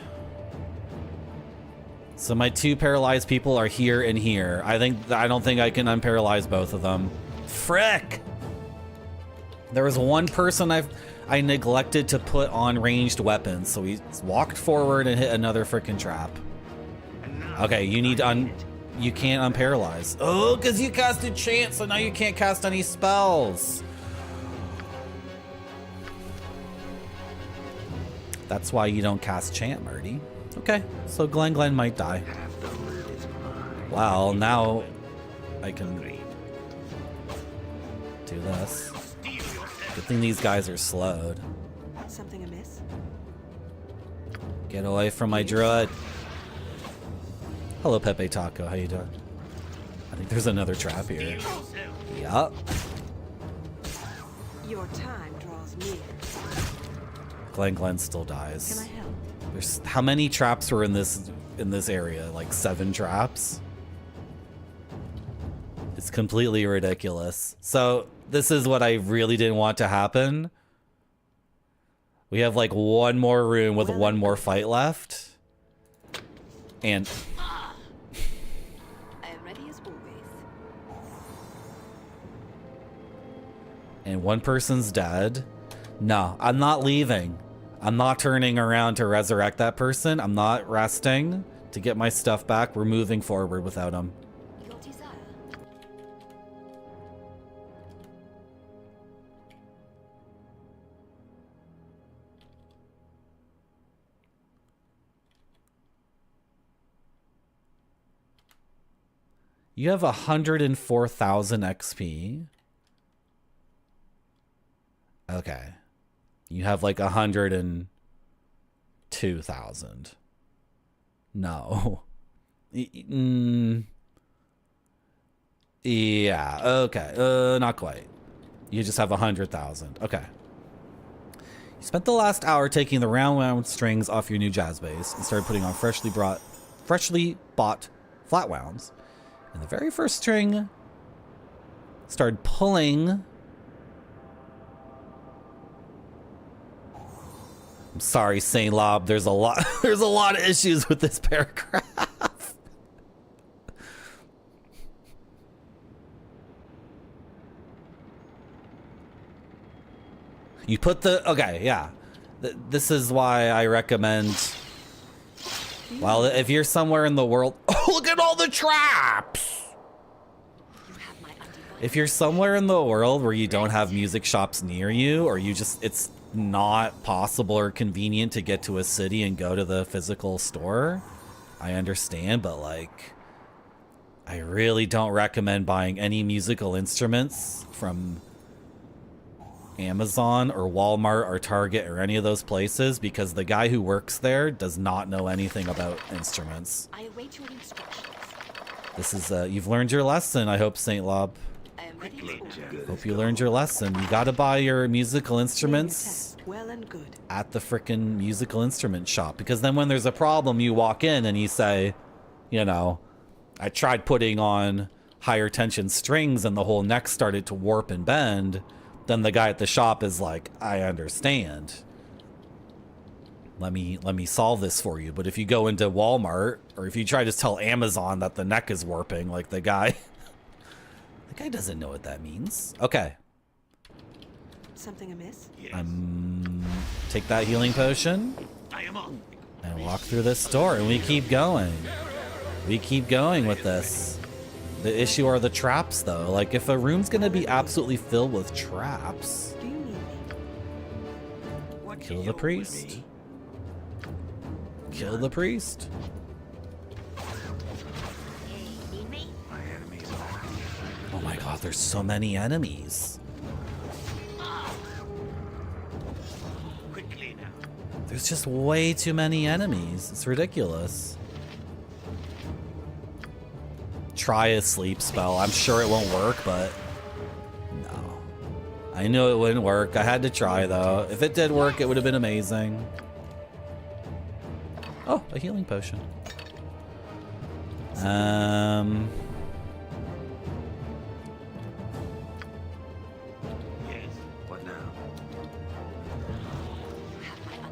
So my 2 paralyzed people are here and here. I don't think I can unparalyze both of them. Frick! There was one person I neglected to put on ranged weapons, so he walked forward and hit another frickin' trap. Okay, you need to you can't unparalyze. Oh, because you casted chant, so now you can't cast any spells. That's why you don't cast chant, Marty. Okay, so Glenn might die. Well, now I can do this. Good thing these guys are slowed. Something amiss? Get away from my druid. Hello, Pepe Taco. How you doing? I think there's another trap here. Yup. Your time draws near. Glenn still dies. Can I help? There's how many traps were in this area? Like 7 traps? It's completely ridiculous. So this is what I really didn't want to happen. We have like one more room with one more fight left. And I am ready as always. and one person's dead. No, I'm not leaving. I'm not turning around to resurrect that person. I'm not resting to get my stuff back. We're moving forward without him. Your desire. You have 104,000 XP. Okay. You have like 102,000. No. Yeah, okay. Not quite. You just have 100,000. Okay. You spent the last hour taking the round strings off your new jazz bass and started putting on freshly bought flat wounds. And the very first string started pulling. I'm sorry, Saint Lob. There's a lot of issues with this paragraph. You put the okay, yeah. This is why I recommend. Well, if you're somewhere in the world, oh, look at all the traps. If you're somewhere in the world where you don't have music shops near you, or it's not possible or convenient to get to a city and go to the physical store, I understand, but like, I really don't recommend buying any musical instruments from Amazon or Walmart or Target or any of those places, because the guy who works there does not know anything about instruments. I await your instructions. This is, you've learned your lesson, I hope, Saint Lob. I am ready for Hope you learned your lesson. You gotta buy your musical instruments Well and good. at the frickin' musical instrument shop, because then when there's a problem, you walk in and you say, you know, I tried putting on higher tension strings and the whole neck started to warp and bend. Then the guy at the shop is like, I understand. Let me solve this for you. But if you go into Walmart, or if you try to tell Amazon that the neck is warping, like the guy doesn't know what that means. Okay. Something amiss? Take that healing potion. I am on. And walk through this door, and we keep going. We keep going with this. The issue are the traps, though. Like, if a room's gonna be absolutely filled with traps, Do you need me? kill the priest. Kill the priest. Hey, need me? My enemies are. Oh my god, there's so many enemies. Quickly now. There's just way too many enemies. It's ridiculous. Try a sleep spell. I'm sure it won't work, but no. I knew it wouldn't work. I had to try, though. If it did work, it would have been amazing. Oh, a healing potion. Yes. What now?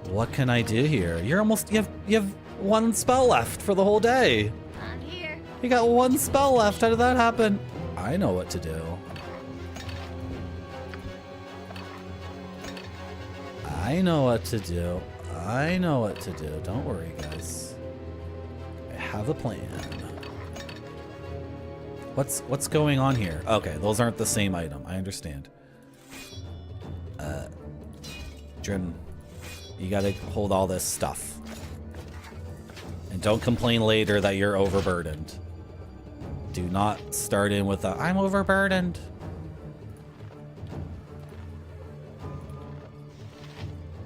What can I do here? You're almost you have one spell left for the whole day. I'm here. You got one spell left. How did that happen? I know what to do. I know what to do. I know what to do. Don't worry, guys. I have a plan. What's going on here? Okay, those aren't the same item. I understand. Drim, you gotta hold all this stuff. And don't complain later that you're overburdened. Do not start in with a, I'm overburdened.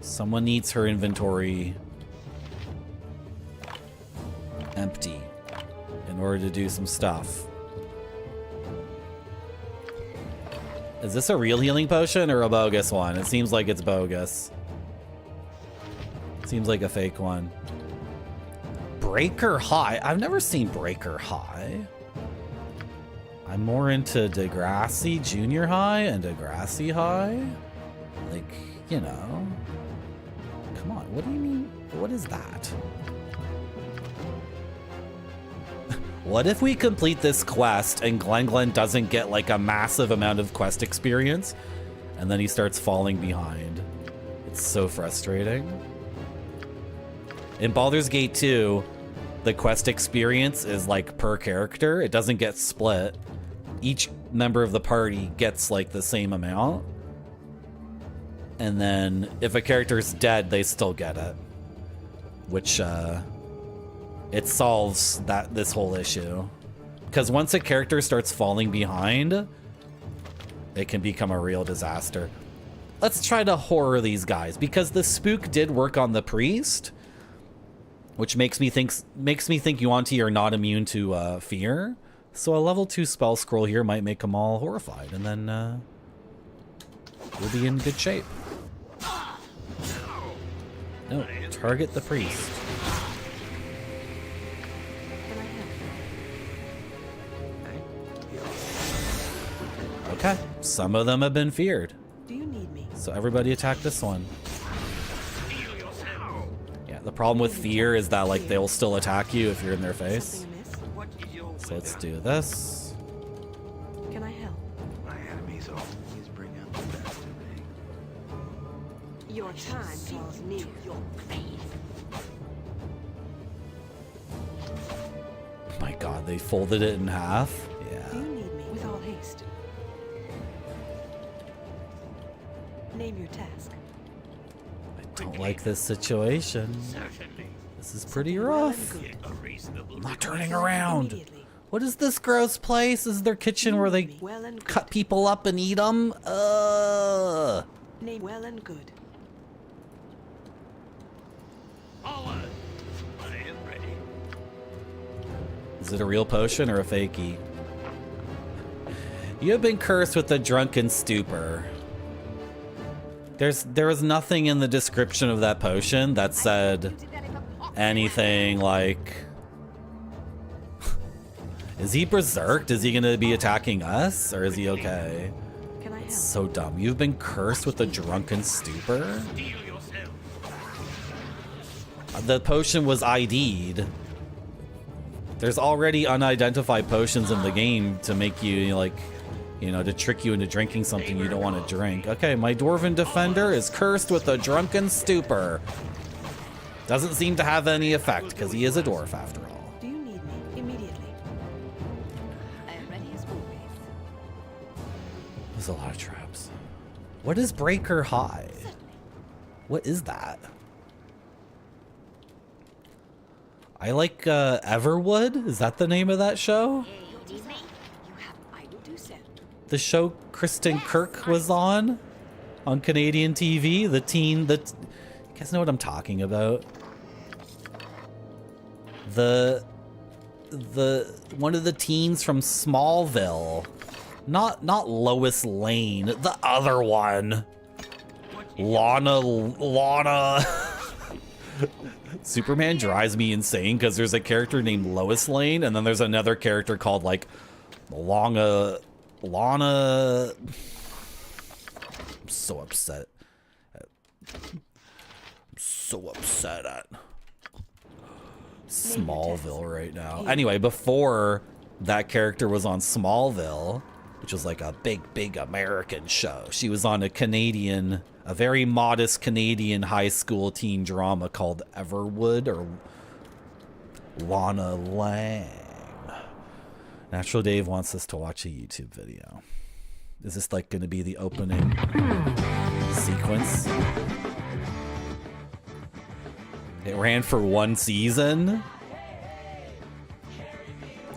Someone needs her inventory empty in order to do some stuff. Is this a real healing potion or a bogus one? It seems like it's bogus. Seems like a fake one. Breaker High? I've never seen Breaker High. I'm more into Degrassi Junior High and Degrassi High. Like, you know. Come on, what do you mean? What is that? What if we complete this quest and Glen doesn't get like a massive amount of quest experience and then he starts falling behind? It's so frustrating. In Baldur's Gate 2, the quest experience is like per character. It doesn't get split. Each member of the party gets like the same amount. And then if a character's dead, they still get it. Which, it solves this whole issue. Because once a character starts falling behind, it can become a real disaster. Let's try to horror these guys, because the spook did work on the priest, which makes me think Yuan-Ti are not immune to fear. So a level 2 spell scroll here might make them all horrified, and then we'll be in good shape. No, target the priest. Okay, some of them have been feared. Do you need me? So everybody attack this one. Yeah, the problem with fear is that like they'll still attack you if you're in their face. So let's do this. Can I help? My enemies always bring out the best in me. Your time draws near. My god, they folded it in half. Do Yeah. you need me? With all haste. Name your task. I don't like this situation. This is pretty rough. I'm not turning around. Immediately. What is this gross place? This is their kitchen where they Well and good. cut people up and eat them? Name well and good. Is it a real potion or a fakey? You have been cursed with a drunken stupor. There was nothing in the description of that potion that said anything like... Is he berserked? Is he gonna be attacking us? Or is he okay? Can I help? So dumb. You've been cursed with a drunken stupor? The potion was ID'd. There's already unidentified potions in the game to make you, like, you know, to trick you into drinking something you don't want to drink. Okay, my Dwarven Defender is cursed with a drunken stupor. Doesn't seem to have any effect, because he is a dwarf after all. Do you need me? Immediately. I am ready as always. There's a lot of traps. What is Breaker High? What is that? I like Everwood. Is that the name of that show? I will do so. The show Kristen Kirk was on Canadian TV. The teen that, you guys know what I'm talking about. The one of the teens from Smallville. Not Lois Lane. The other one. Lana. Superman drives me insane because there's a character named Lois Lane, and then there's another character called like Lana. I'm so upset. I'm so upset at Smallville right now. Anyway, before that character was on Smallville, which was like a big American show, she was on a very modest Canadian high school teen drama called Everwood, or Lana Lang. Natural Dave wants us to watch a YouTube video. Is this like going to be the opening sequence? It ran for 1 season.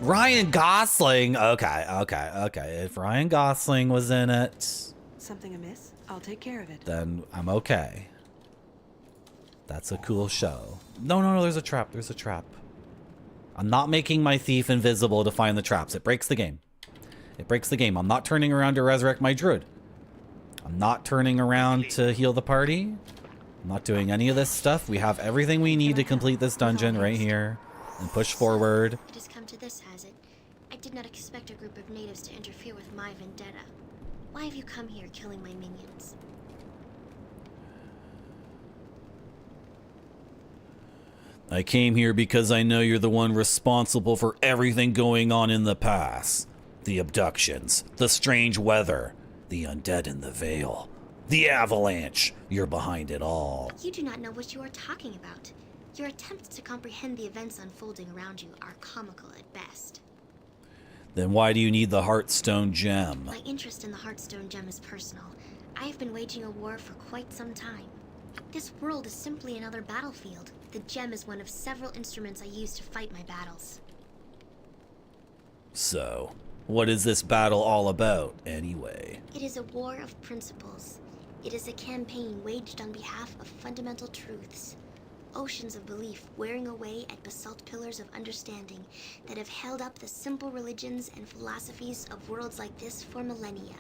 Ryan Gosling. Okay. If Ryan Gosling was in it, Something amiss? I'll take care of it. then I'm okay. That's a cool show. No, there's a trap. There's a trap. I'm not making my thief invisible to find the traps. It breaks the game. It breaks the game. I'm not turning around to resurrect my druid. I'm not turning around to heal the party. I'm not doing any of this stuff. We have everything we need to complete this dungeon right here and push forward. It has come to this, has it? I did not expect a group of natives to interfere with my vendetta. Why have you come here killing my minions? I came here because I know you're the one responsible for everything going on in the past. The abductions, the strange weather, the undead in the Vale, the avalanche. You're behind it all. You do not know what you are talking about. Your attempts to comprehend the events unfolding around you are comical at best. Then why do you need the Heartstone gem? My interest in the Heartstone gem is personal. I have been waging a war for quite some time. This world is simply another battlefield. The gem is one of several instruments I use to fight my battles. So, what is this battle all about, anyway? It is a war of principles. It is a campaign waged on behalf of fundamental truths. Oceans of belief wearing away at basalt pillars of understanding that have held up the simple religions and philosophies of worlds like this for millennia.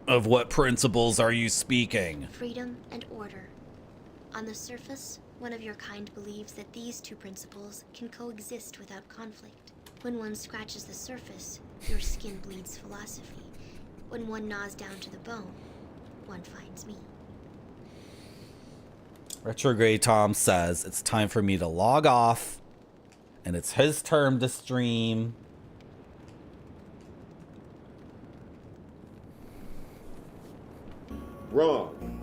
Of what principles are you speaking? Freedom and order. On the surface, one of your kind believes that these two principles can coexist without conflict. When one scratches the surface, your skin bleeds philosophy. When one gnaws down to the bone, one finds me. Retrograde Tom says it's time for me to log off, and it's his turn to stream. Wrong.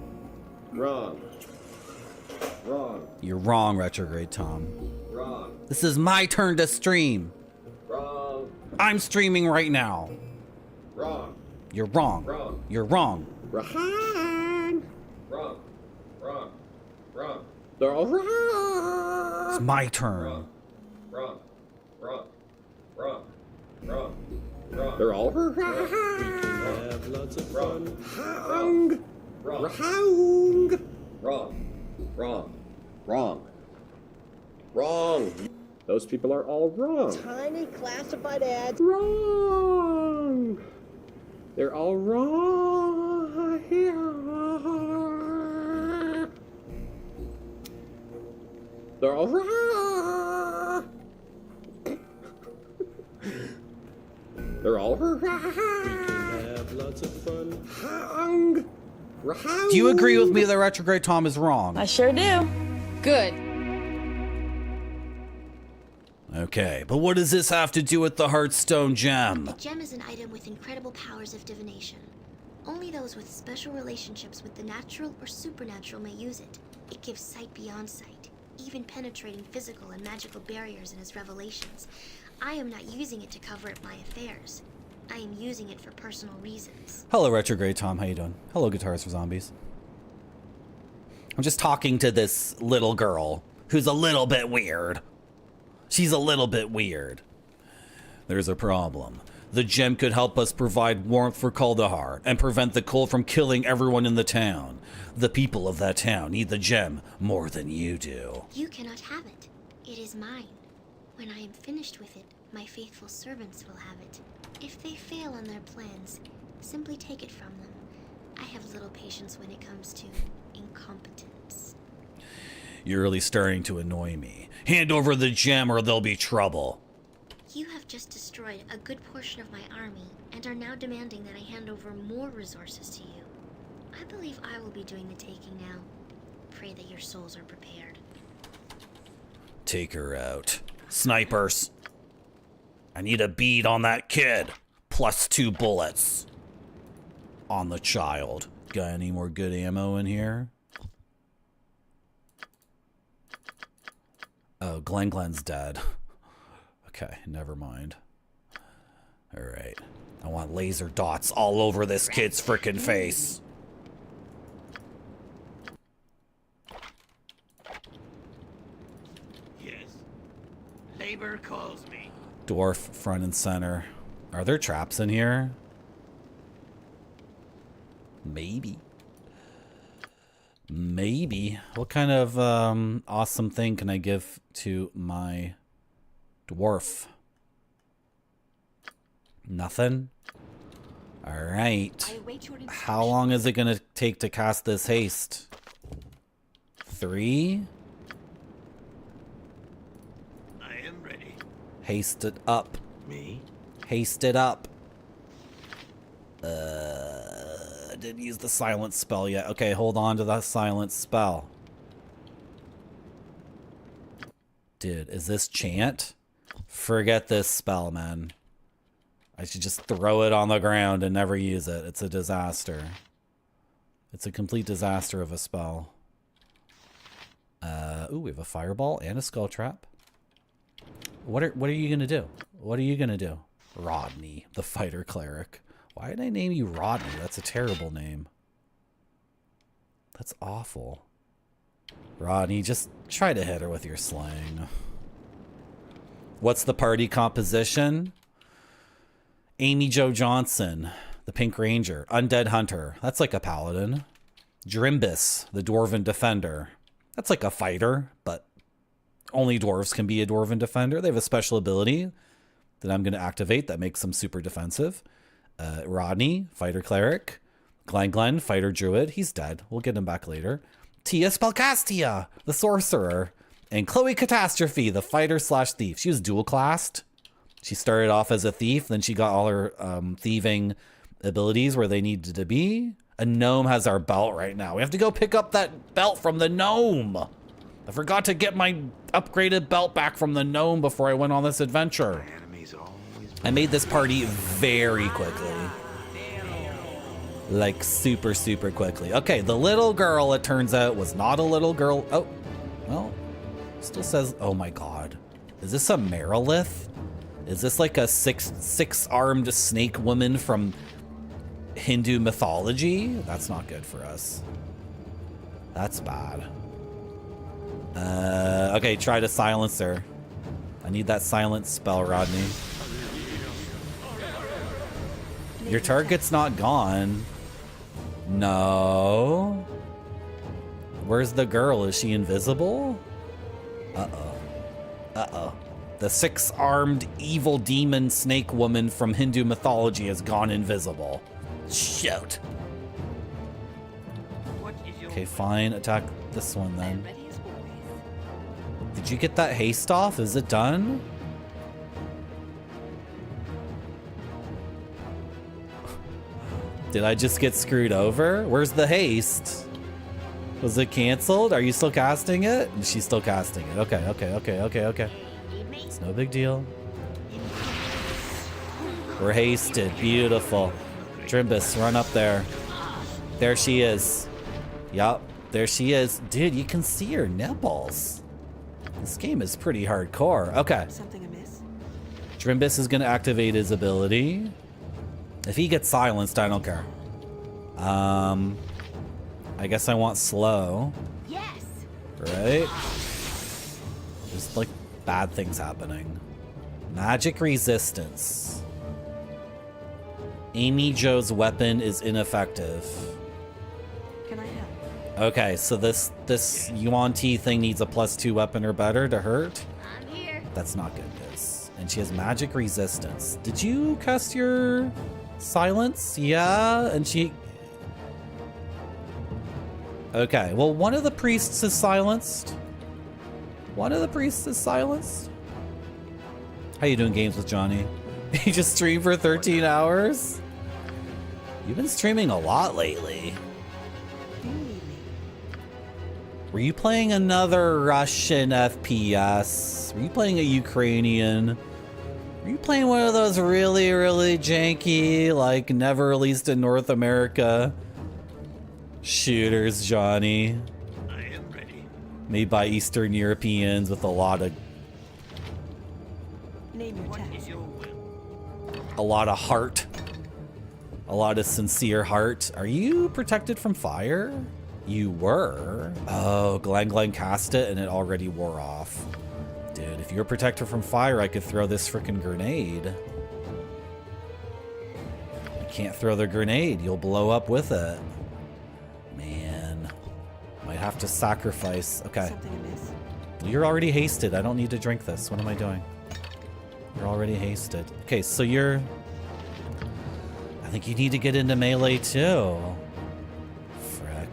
Wrong. Wrong. You're wrong, Retrograde Tom. Wrong. This is my turn to stream. Wrong. I'm streaming right now. Wrong. You're wrong. Wrong. You're wrong. Wrong. Wrong. Wrong. Wrong. They're all wrong. It's my turn. Wrong. Wrong. Wrong. Wrong. Wrong. Wrong. They're all wrong. We can have lots of fun. Wrong. Wrong. Wrong. Wrong. Wrong. Wrong. Wrong. Those people are all wrong. Tiny classified ads. Wrong. They're all wrong. They're all wrong. They're all wrong. We can have lots of fun. Wrong. Wrong. Do you agree with me that Retrograde Tom is wrong? I sure do. Good. Okay, but what does this have to do with the Heartstone gem? The gem is an item with incredible powers of divination. Only those with special relationships with the natural or supernatural may use it. It gives sight beyond sight, even penetrating physical and magical barriers in its revelations. I am not using it to cover up my affairs. I am using it for personal reasons. Hello, Retrograde Tom. How you doing? Hello, Guitars for Zombies. I'm just talking to this little girl who's a little bit weird. She's a little bit weird. There's a problem. The gem could help us provide warmth for Kaldahar and prevent the cold from killing everyone in the town. The people of that town need the gem more than you do. You cannot have it. It is mine. When I am finished with it, my faithful servants will have it. If they fail on their plans, simply take it from them. I have little patience when it comes to incompetence. You're really starting to annoy me. Hand over the gem or there'll be trouble. You have just destroyed a good portion of my army and are now demanding that I hand over more resources to you. I believe I will be doing the taking now. Pray that your souls are prepared. Take her out. Snipers. I need a bead on that kid. Plus 2 bullets. On the child. Got any more good ammo in here? Oh, Glen's dead. Okay, never mind. Alright. I want laser dots all over this kid's frickin' face. Yes. Labor calls me. Dwarf front and center. Are there traps in here? Maybe. Maybe. What kind of awesome thing can I give to my dwarf? Nothing? Alright. How long is it going to take to cast this haste? 3? I am ready. Haste it up. Me? Haste it up. I didn't use the silence spell yet. Okay, hold on to that silence spell. Dude, is this chant? Forget this spell, man. I should just throw it on the ground and never use it. It's a disaster. It's a complete disaster of a spell. Ooh, we have a fireball and a skull trap. What are you gonna do? What are you gonna do? Rodney, the fighter cleric. Why did I name you Rodney? That's a terrible name. That's awful. Rodney, just try to hit her with your sling. What's the party composition? Amy Jo Johnson, the Pink Ranger. Undead Hunter. That's like a paladin. Drimbus, the Dwarven Defender. That's like a fighter, but only dwarves can be a Dwarven Defender. They have a special ability that I'm going to activate that makes them super defensive. Rodney, Fighter Cleric. Glen, Fighter Druid. He's dead. We'll get him back later. Tia Spellcastia, the Sorcerer. And Chloe Catastrophe, the Fighter/Thief. She was dual classed. She started off as a thief, then she got all her thieving abilities where they needed to be. A gnome has our belt right now. We have to go pick up that belt from the gnome. I forgot to get my upgraded belt back from the gnome before I went on this adventure. I made this party very quickly. Like super, super quickly. Okay, the little girl, it turns out, was not a little girl. Oh, well, still says, oh my God. Is this a Merilith? Is this like a six-armed snake woman from Hindu mythology? That's not good for us. That's bad. Okay, try to silence her. I need that silence spell, Rodney. Your target's not gone. No. Where's the girl? Is she invisible? Uh-oh. Uh-oh. The six-armed evil demon snake woman from Hindu mythology has gone invisible. Shoot. Okay, fine. Attack this one then. Did you get that haste off? Is it done? Did I just get screwed over? Where's the haste? Was it canceled? Are you still casting it? She's still casting it. Okay. It's no big deal. We're hasted. Beautiful. Drimbus, run up there. There she is. Yup, there she is. Dude, you can see her nipples. This game is pretty hardcore. Okay. Something amiss? Drimbus is going to activate his ability. If he gets silenced, I don't care. I guess I want slow. Yes. Right? There's like bad things happening. Magic resistance. Amy Jo's weapon is ineffective. Can I help? Okay, so this Yuan Ti thing needs a +2 weapon or better to hurt. I'm here. That's not good news. And she has magic resistance. Did you cast your silence? Yeah, and she... Okay, well, one of the priests is silenced. One of the priests is silenced. How you doing, Games with Johnny? You just streamed for 13 hours? You've been streaming a lot lately. Do you need me? Were you playing another Russian FPS? Were you playing a Ukrainian? Were you playing one of those really, really janky, like never released in North America shooters, Johnny? I am ready. Made by Eastern Europeans with a lot of Name your task. heart. A lot of sincere heart. Are you protected from fire? You were. Oh, Glen cast it and it already wore off. Dude, if you're protected from fire, I could throw this freaking grenade. I can't throw the grenade. You'll blow up with it. Man. Might have to sacrifice. Okay. Something amiss? You're already hasted. I don't need to drink this. What am I doing? You're already hasted. Okay, so you're... I think you need to get into melee too. Frick.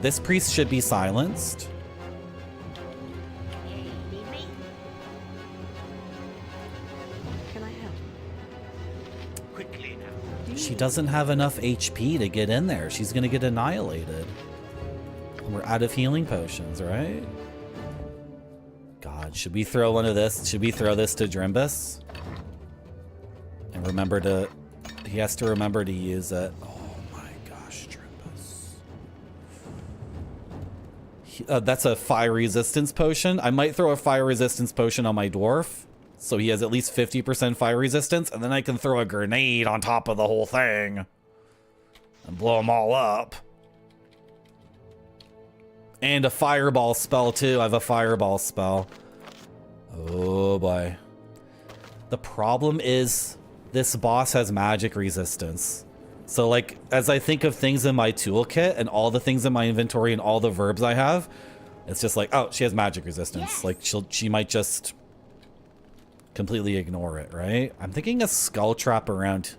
This priest should be silenced. Can I help? Quickly now. She doesn't have enough HP to get in there. She's gonna get annihilated. We're out of healing potions, right? God, should we throw one of this? Should we throw this to Drimbus? And remember to... He has to remember to use it. Oh my gosh, Drimbus. That's a fire resistance potion. I might throw a fire resistance potion on my dwarf, so he has at least 50% fire resistance, and then I can throw a grenade on top of the whole thing and blow them all up. And a fireball spell too. I have a fireball spell. Oh boy. The problem is this boss has magic resistance. So like, as I think of things in my toolkit and all the things in my inventory and all the verbs I have, it's just like, oh, she has magic resistance. Yes. Like she might just completely ignore it, right? I'm thinking a skull trap around.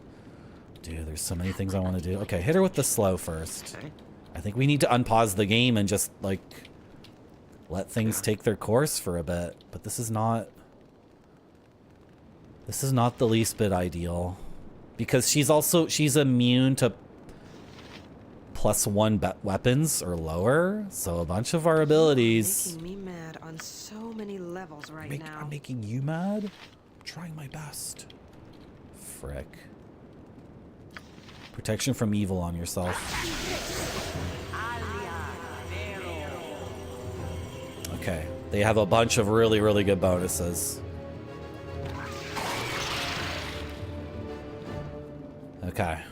Dude, there's so many things I want to do. Okay, hit her with the slow first. I think we need to unpause the game and just like let things take their course for a bit. But this is not the least bit ideal. Because she's immune to +1 weapons or lower, so a bunch of our abilities. Making me mad on so many levels right now. I'm making you mad? I'm trying my best. Frick. Protection from evil on yourself. Okay, they have a bunch of really, really good bonuses. Okay.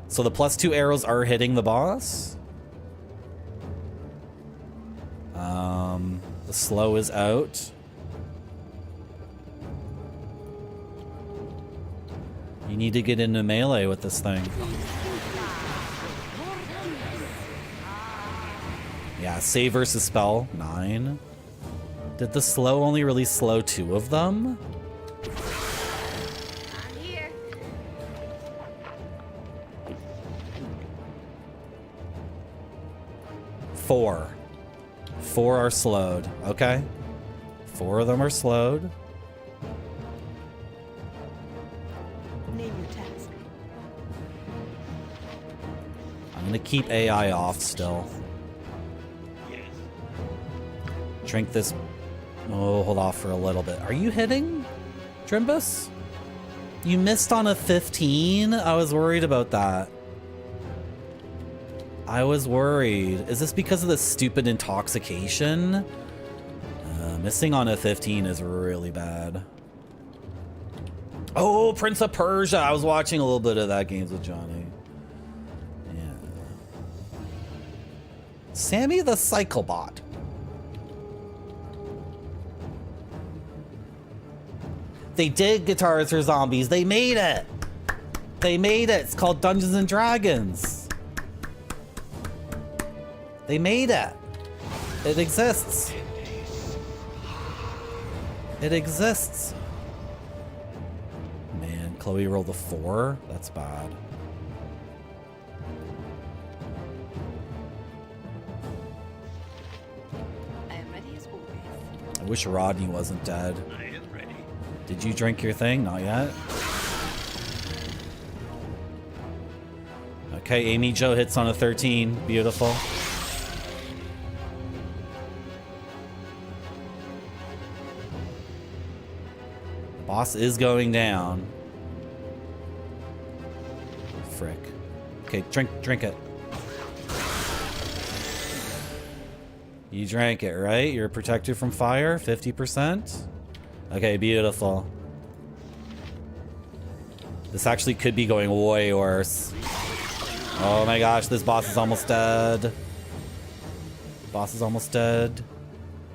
So the +2 arrows are hitting the boss. The slow is out. You need to get into melee with this thing. Yeah, save versus spell, 9. Did the slow only release slow 2 of them? I'm here. 4. 4 are slowed. Okay. 4 of them are slowed. Name your task. I'm gonna keep AI off still. Drink this. Oh, hold off for a little bit. Are you hitting, Drimbus? You missed on a 15? I was worried about that. I was worried. Is this because of the stupid intoxication? Missing on a 15 is really bad. Oh, Prince of Persia. I was watching a little bit of that Games with Johnny. Yeah. Sammy the Cyclebot. They did Guitars for Zombies. They made it. They made it. It's called Dungeons and Dragons. They made it. It exists. It exists. Man, Chloe rolled a 4. That's bad. I am ready as always. I wish Rodney wasn't dead. I am ready. Did you drink your thing? Not yet. Okay, Amy Jo hits on a 13. Beautiful. Boss is going down. Frick. Okay, drink it. You drank it, right? You're protected from fire, 50%. Okay, beautiful. This actually could be going way worse. Oh my gosh, this boss is almost dead. Boss is almost dead.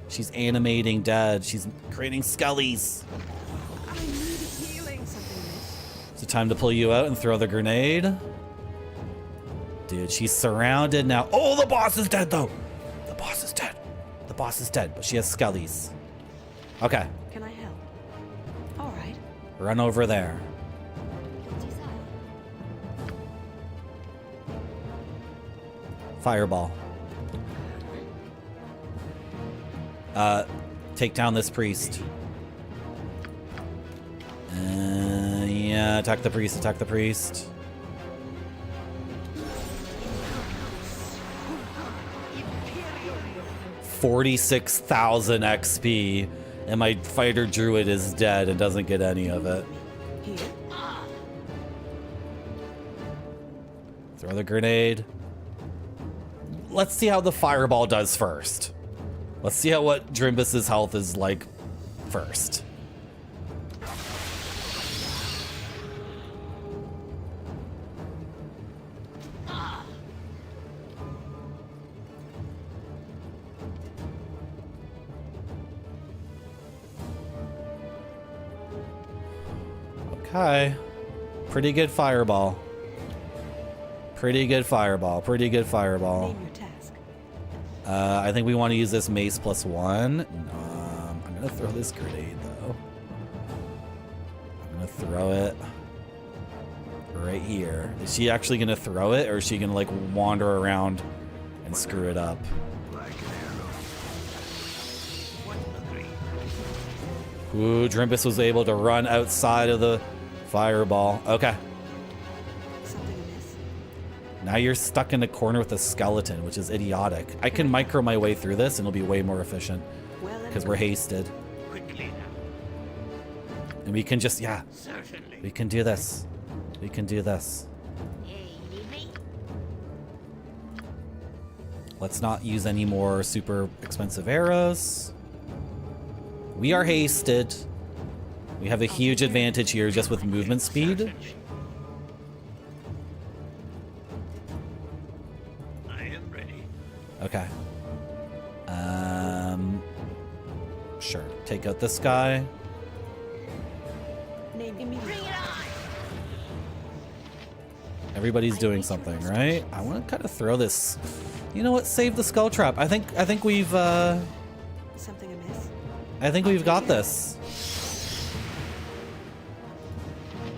She's animating dead. She's creating skellies. I need healing. Something. Is it time to pull you out and throw the grenade? Dude, she's surrounded now. Oh, the boss is dead though. The boss is dead. The boss is dead, but she has skellies. Okay. Can I help? All right. Run over there. Fireball. Take down this priest. Yeah, attack the priest, attack the priest. $46,000 XP, and my fighter druid is dead and doesn't get any of it. Here. Throw the grenade. Let's see how the fireball does first. Let's see how what Drimbus's health is like first. Okay. Pretty good fireball. Pretty good fireball. Pretty good fireball. Name your task. I think we want to use this mace +1. I'm gonna throw this grenade though. I'm gonna throw it right here. Is she actually gonna throw it, or is she gonna like wander around and screw it up? Like an arrow. What's the three? Ooh, Drimbus was able to run outside of the fireball. Okay. Something amiss? Now you're stuck in a corner with a skeleton, which is idiotic. I can micro my way through this and it'll be way more efficient Well, because we're hasted. Quickly now. And we can just, yeah, Certainly. we can do this. We can do this. Let's not use any more super expensive arrows. We are hasted. We have a huge advantage here just with movement speed. I am ready. Okay. Sure. Take out this guy. Name immediately. Everybody's doing something, right? I want to kind of throw this. You know what? Save the skull trap. I think we've Something amiss? I think we've got this.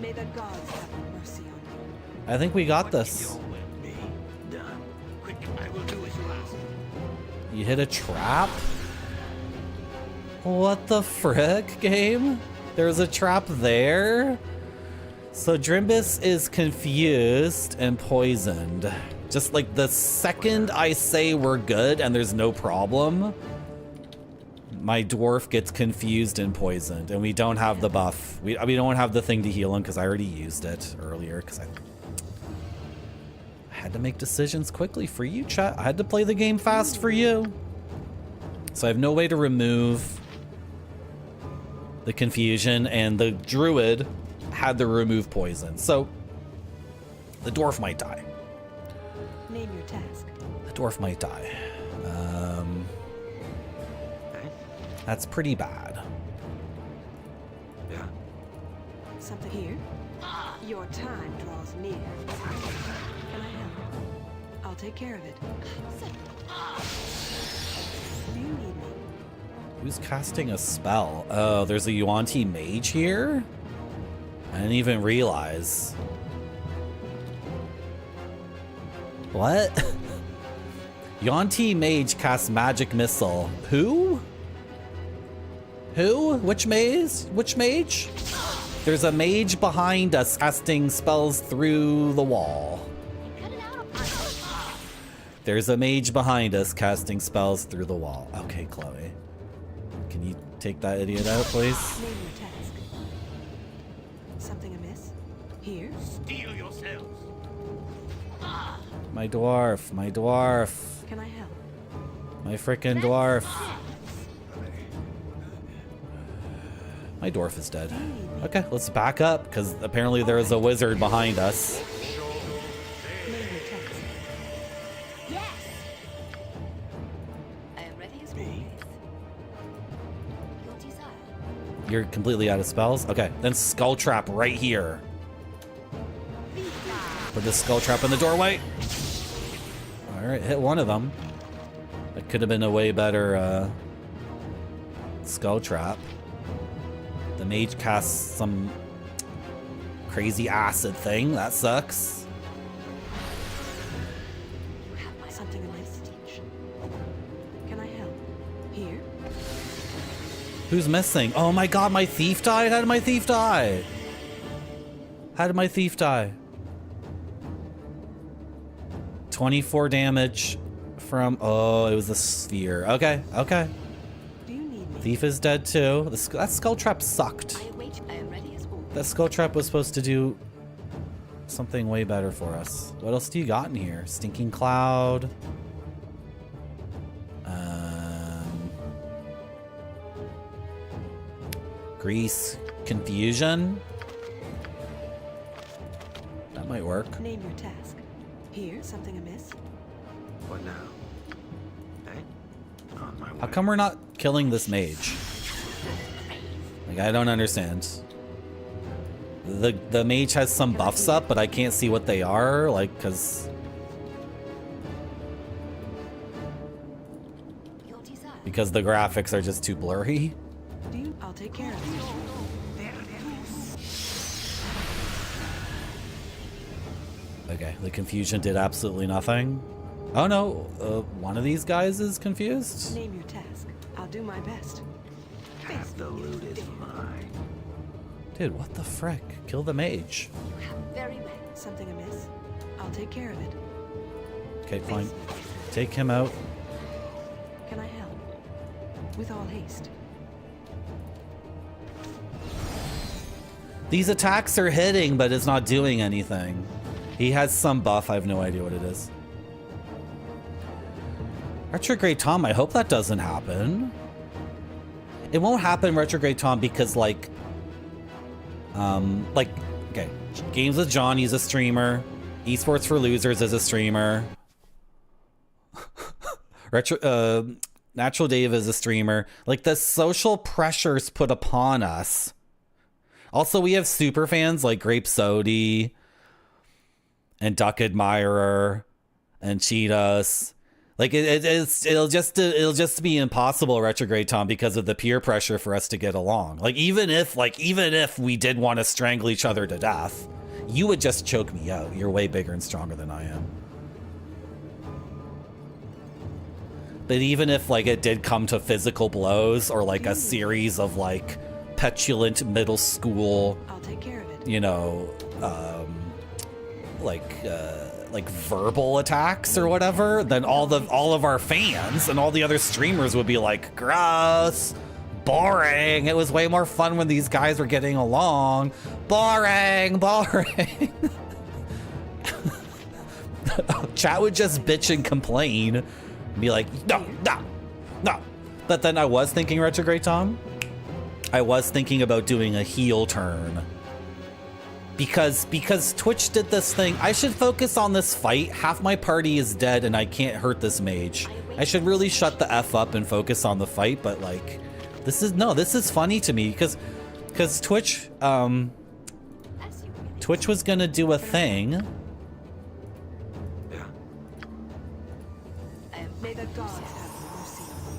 May the gods have mercy on you. I think we got this. Your will be done. Quick, I will do as you ask. You hit a trap? What the frick, game? There's a trap there? So Drimbus is confused and poisoned. Just like the second I say we're good and there's no problem, my dwarf gets confused and poisoned, and we don't have the buff. We don't have the thing to heal him because I already used it earlier because I had to make decisions quickly for you, chat. I had to play the game fast for you. So I have no way to remove the confusion, and the druid had to remove poison. So the dwarf might die. Name your task. The dwarf might die. That's pretty bad. Yeah. Something here? Your time draws near. Can I help? I'll take care of it. Do you need me? Who's casting a spell? Oh, there's a Yuan-Ti mage here? I didn't even realize. What? Yuan-Ti mage casts magic missile. Who? Who? Which mage? Which mage? There's a mage behind us casting spells through the wall. There's a mage behind us casting spells through the wall. Okay, Chloe. Can you take that idiot out, please? Name your task. Something amiss? Here? Steel yourselves. My dwarf, my dwarf. Can I help? My frickin' dwarf. My dwarf is dead. Okay, let's back up, because apparently there is a wizard behind us. Name your task. Yes. I am ready as always. Your desire. You're completely out of spells? Okay, then skull trap right here. Put this skull trap in the doorway. Alright, hit one of them. That could have been a way better skull trap. The mage casts some crazy acid thing. That sucks. Something amiss? Can I help? Here? Who's missing? Oh my god, my thief died? How did my thief die? How did my thief die? 24 damage from... Oh, it was a sphere. Okay, okay. Do you need me? Thief is dead too. That skull trap sucked. I await. I am ready as always. That skull trap was supposed to do something way better for us. What else do you got in here? Stinking cloud. Grease. Confusion. That might work. Name your task. Here? Something amiss? What now? Eh? On my way. How come we're not killing this mage? Like, I don't understand. The mage has some buffs up, but I can't see what they are, like, because the graphics are just too blurry. I'll take care of it. Okay, the confusion did absolutely nothing. Oh no, one of these guys is confused. Name your task. I'll do my best. Half the loot is mine. Dude, what the frick? Kill the mage. Very well. Something amiss? I'll take care of it. Okay, fine. Take him out. Can I help? With all haste. These attacks are hitting, but it's not doing anything. He has some buff. I have no idea what it is. Retrograde Tom, I hope that doesn't happen. It won't happen, Retrograde Tom, because okay, Games with John, he's a streamer. Esports for Losers is a streamer. Natural Dave is a streamer. Like, the social pressures put upon us. Also, we have super fans like Grape Sody and Duck Admirer and Cheetos. Like, it'll just be impossible, Retrograde Tom, because of the peer pressure for us to get along. Like, even if we did want to strangle each other to death, you would just choke me out. You're way bigger and stronger than I am. But even if, like, it did come to physical blows or, like, a series of, like, petulant middle school, I'll take care of it. you know, like verbal attacks or whatever, then all of our fans and all the other streamers would be like, gross, boring. It was way more fun when these guys were getting along. Boring. Chat would just bitch and complain and be like, no. But then I was thinking, Retrograde Tom, I was thinking about doing a heel turn. Because Twitch did this thing. I should focus on this fight. Half my party is dead and I can't hurt this mage. I should really shut the F up and focus on the fight, but like, this is funny to me because Twitch was gonna do a thing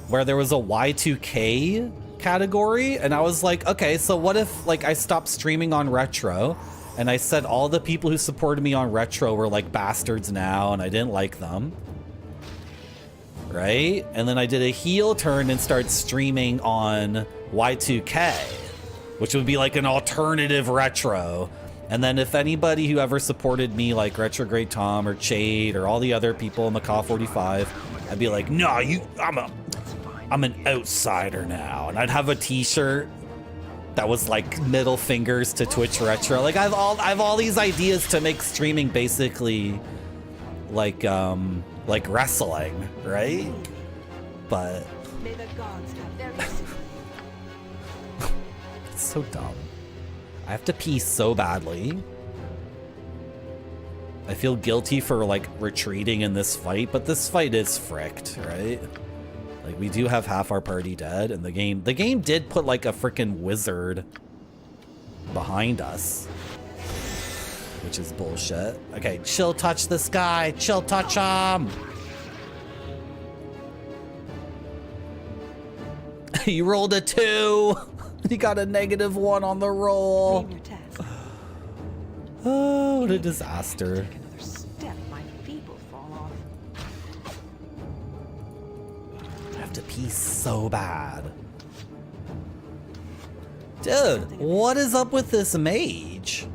where there was a Y2K category, and I was like, okay, so what if, like, I stopped streaming on retro and I said all the people who supported me on retro were like bastards now and I didn't like them, right? And then I did a heel turn and started streaming on Y2K, which would be like an alternative retro. And then if anybody who ever supported me, like Retrograde Tom or Chade or all the other people in the Macaw 45, I'd be like, no, I'm an outsider now. And I'd have a t-shirt that was like middle fingers to Twitch Retro. Like, I have all these ideas to make streaming basically like wrestling, right? But it's so dumb. I have to pee so badly. I feel guilty for like retreating in this fight, but this fight is fricked, right? Like, we do have half our party dead, and the game did put like a freaking wizard behind us, which is bullshit. Okay, chill touch this guy. Chill touch him. You rolled a 2. You got a -1 on the roll. Oh, what a disaster. I have to pee so bad. Dude, what is up with this mage?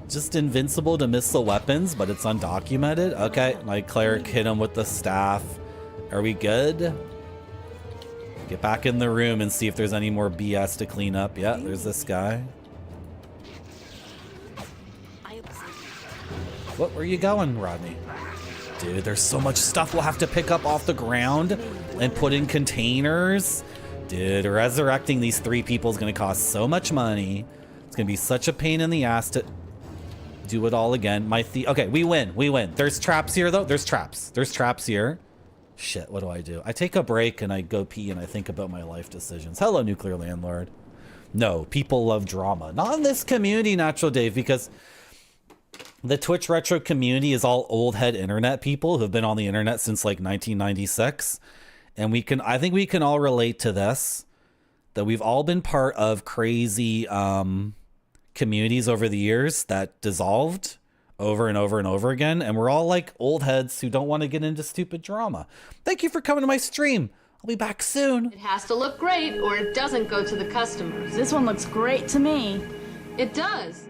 Just invincible to missile weapons, but it's undocumented? Okay, my cleric hit him with the staff. Are we good? Get back in the room and see if there's any more BS to clean up. Yeah, there's this guy. What, where are you going, Rodney? Dude, there's so much stuff we'll have to pick up off the ground and put in containers. Dude, resurrecting these 3 people is going to cost so much money. It's going to be such a pain in the ass to do it all again. Okay, we win. There's traps here, though. There's traps here. Shit, what do? I take a break and I go pee and I think about my life decisions. Hello, Nuclear Landlord. No, people love drama. Not in this community, Natural Dave, because the Twitch Retro community is all old head internet people who've been on the internet since like 1996. And I think we can all relate to this, that we've all been part of crazy communities over the years that dissolved over and over and over again. And we're all like old heads who don't want to get into stupid drama. Thank you for coming to my stream. I'll be back soon. It has to look great or it doesn't go to the customers. This one looks great to me. It does.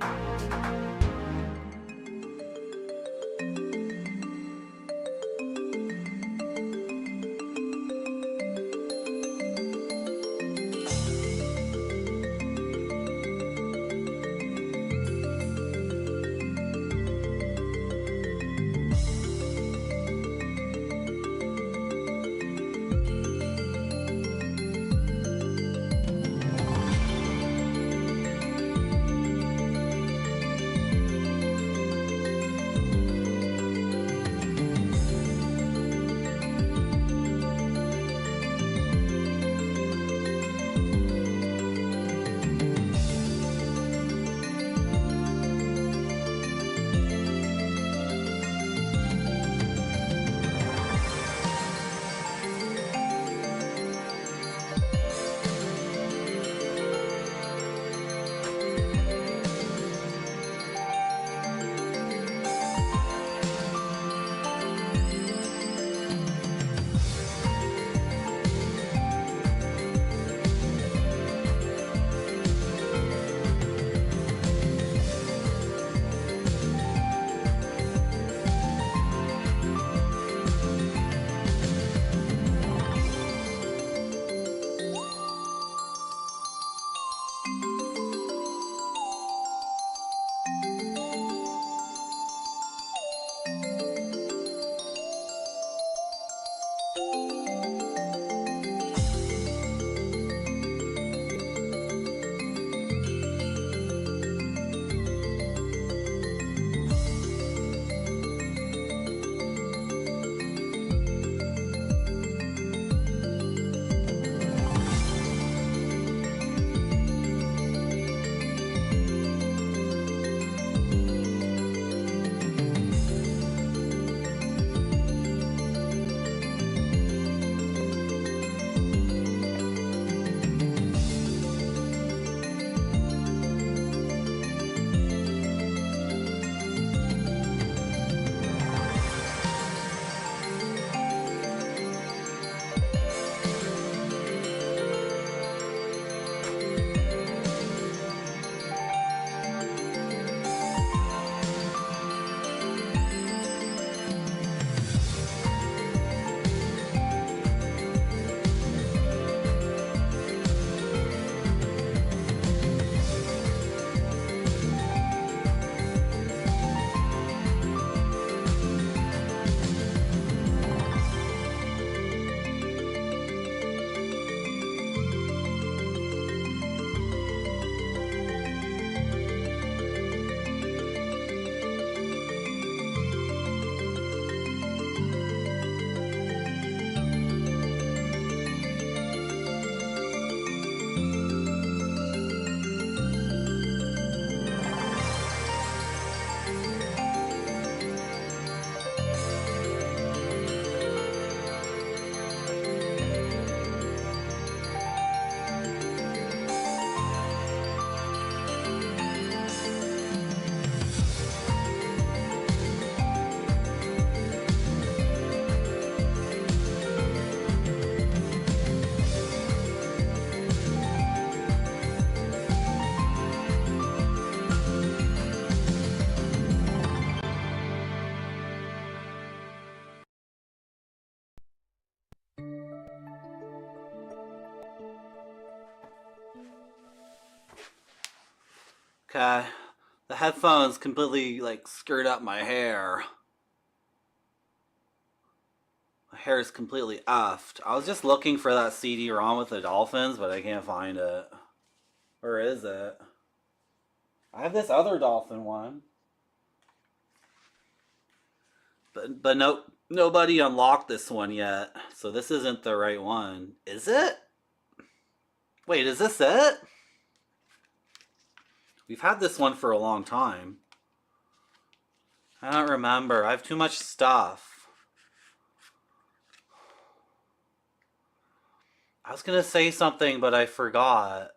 Okay. The headphones completely, like, skirt up my hair. My hair is completely effed. I was just looking for that CD-ROM with the dolphins, but I can't find it. Where is it? I have this other dolphin one. But nobody unlocked this one yet. So this isn't the right one. Is it? Wait, is this it? We've had this one for a long time. I don't remember. I have too much stuff. I was gonna say something, but I forgot.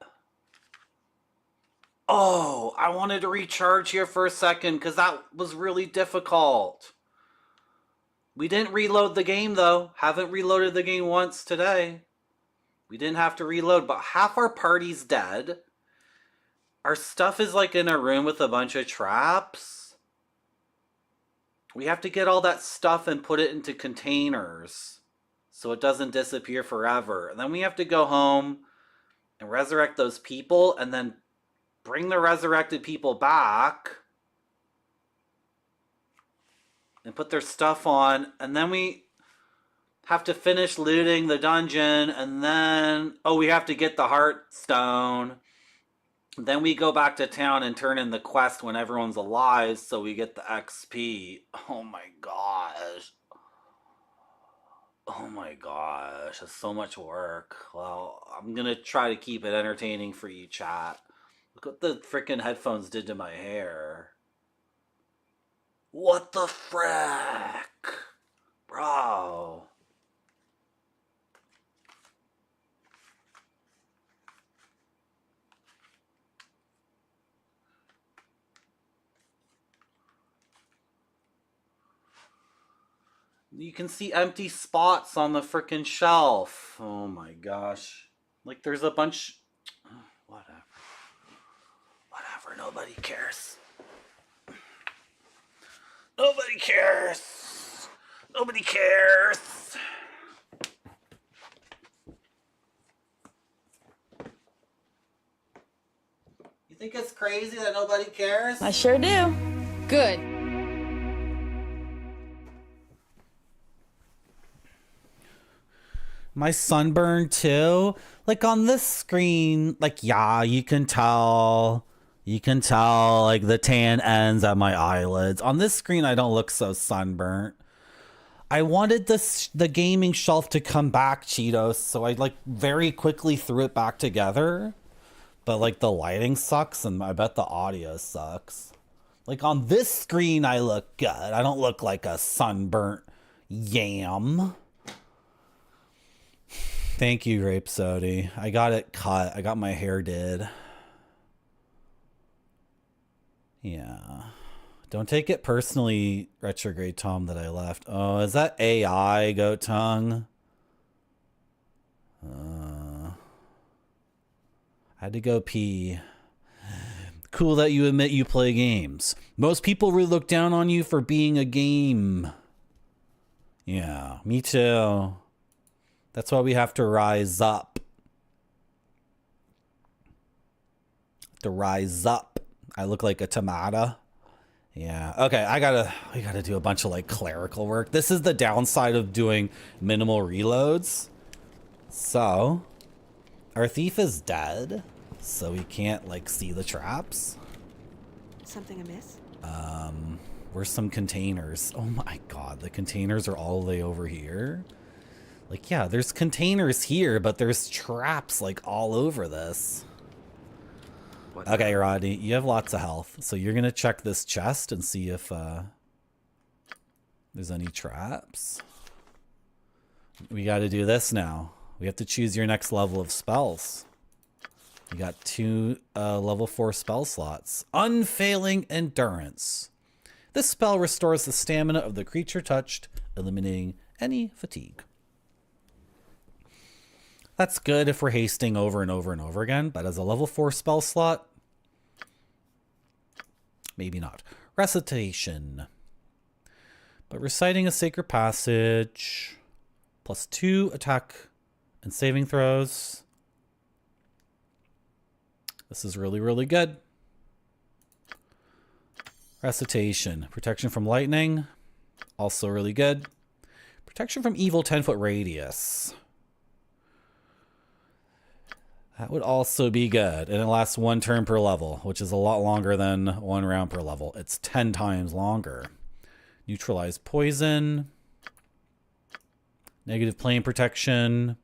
Oh, I wanted to recharge here for a second because that was really difficult. We didn't reload the game though. Haven't reloaded the game once today. We didn't have to reload, but half our party's dead. Our stuff is like in a room with a bunch of traps. We have to get all that stuff and put it into containers so it doesn't disappear forever. And then we have to go home and resurrect those people and then bring the resurrected people back and put their stuff on. And then we have to finish looting the dungeon. And then, oh, we have to get the Heartstone. Then we go back to town and turn in the quest when everyone's alive so we get the XP. Oh my gosh. Oh my gosh. That's so much work. Well, I'm gonna try to keep it entertaining for you, chat. Look what the freaking headphones did to my hair. What the frick? Bro. You can see empty spots on the frickin' shelf. Oh my gosh. Like there's a bunch... Whatever. Whatever, nobody cares. Nobody cares. Nobody cares. You think it's crazy that nobody cares? I sure do. Good. My sunburn too? Like on this screen, like yeah, you can tell like the tan ends at my eyelids. On this screen I don't look so sunburnt. I wanted the gaming shelf to come back, Cheetos, so I like very quickly threw it back together. But like the lighting sucks and I bet the audio sucks. Like on this screen I look good. I don't look like a sunburnt yam. Thank you, Grape Sody. I got it cut. I got my hair did. Yeah. Don't take it personally, Retrograde Tom, that I left. Oh, is that AI, Goat Tongue? I had to go pee. Cool that you admit you play games. Most people really look down on you for being a game. Yeah, me too. That's why we have to rise up. To rise up. I look like a tomato. Yeah. Okay, we gotta do a bunch of like clerical work. This is the downside of doing minimal reloads. So, our thief is dead, so we can't like see the traps. Something amiss? Where's some containers? Oh my god, the containers are all the way over here. Like, yeah, there's containers here, but there's traps, like, all over this. What? Okay, Rodney, you have lots of health. So you're going to check this chest and see if there's any traps. We got to do this now. We have to choose your next level of spells. You got 2 level 4 spell slots. Unfailing Endurance. This spell restores the stamina of the creature touched, eliminating any fatigue. That's good if we're hasting over and over and over again, but as a level 4 spell slot, maybe not. Recitation. But reciting a sacred passage, +2 attack and saving throws. This is really, really good. Recitation. Protection from lightning, also really good. Protection from evil 10-foot radius. That would also be good. And it lasts 1 turn per level, which is a lot longer than 1 round per level. It's 10 times longer. Neutralize poison. Negative plane protection.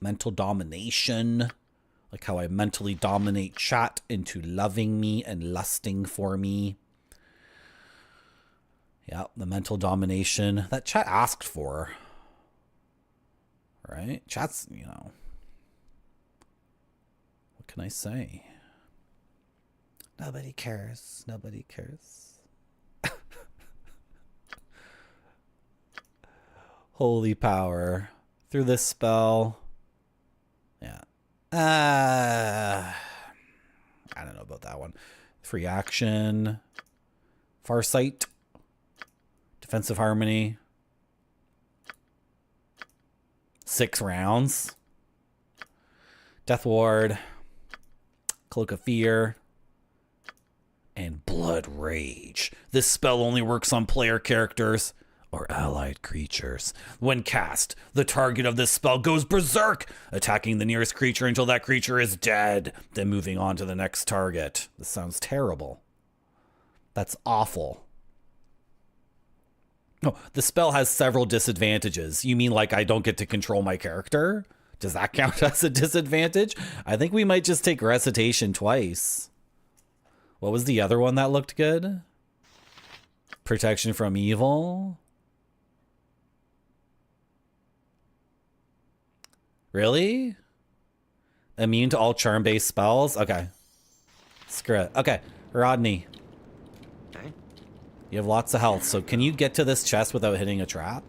Mental domination. Like how I mentally dominate chat into loving me and lusting for me. Yeah, the mental domination that chat asked for. Right? Chat's, you know. What can I say? Nobody cares. Nobody cares. Holy power. Through this spell. Yeah. I don't know about that one. Free action. Farsight. Defensive harmony. 6 rounds. Death ward. Cloak of fear. And blood rage. This spell only works on player characters or allied creatures. When cast, the target of this spell goes berserk, attacking the nearest creature until that creature is dead, then moving on to the next target. This sounds terrible. That's awful. Oh, the spell has several disadvantages. You mean like I don't get to control my character? Does that count as a disadvantage? I think we might just take recitation twice. What was the other one that looked good? Protection from evil? Really? Immune to all charm-based spells? Okay. Screw it. Okay, Rodney. Okay. You have lots of health, so can you get to this chest without hitting a trap?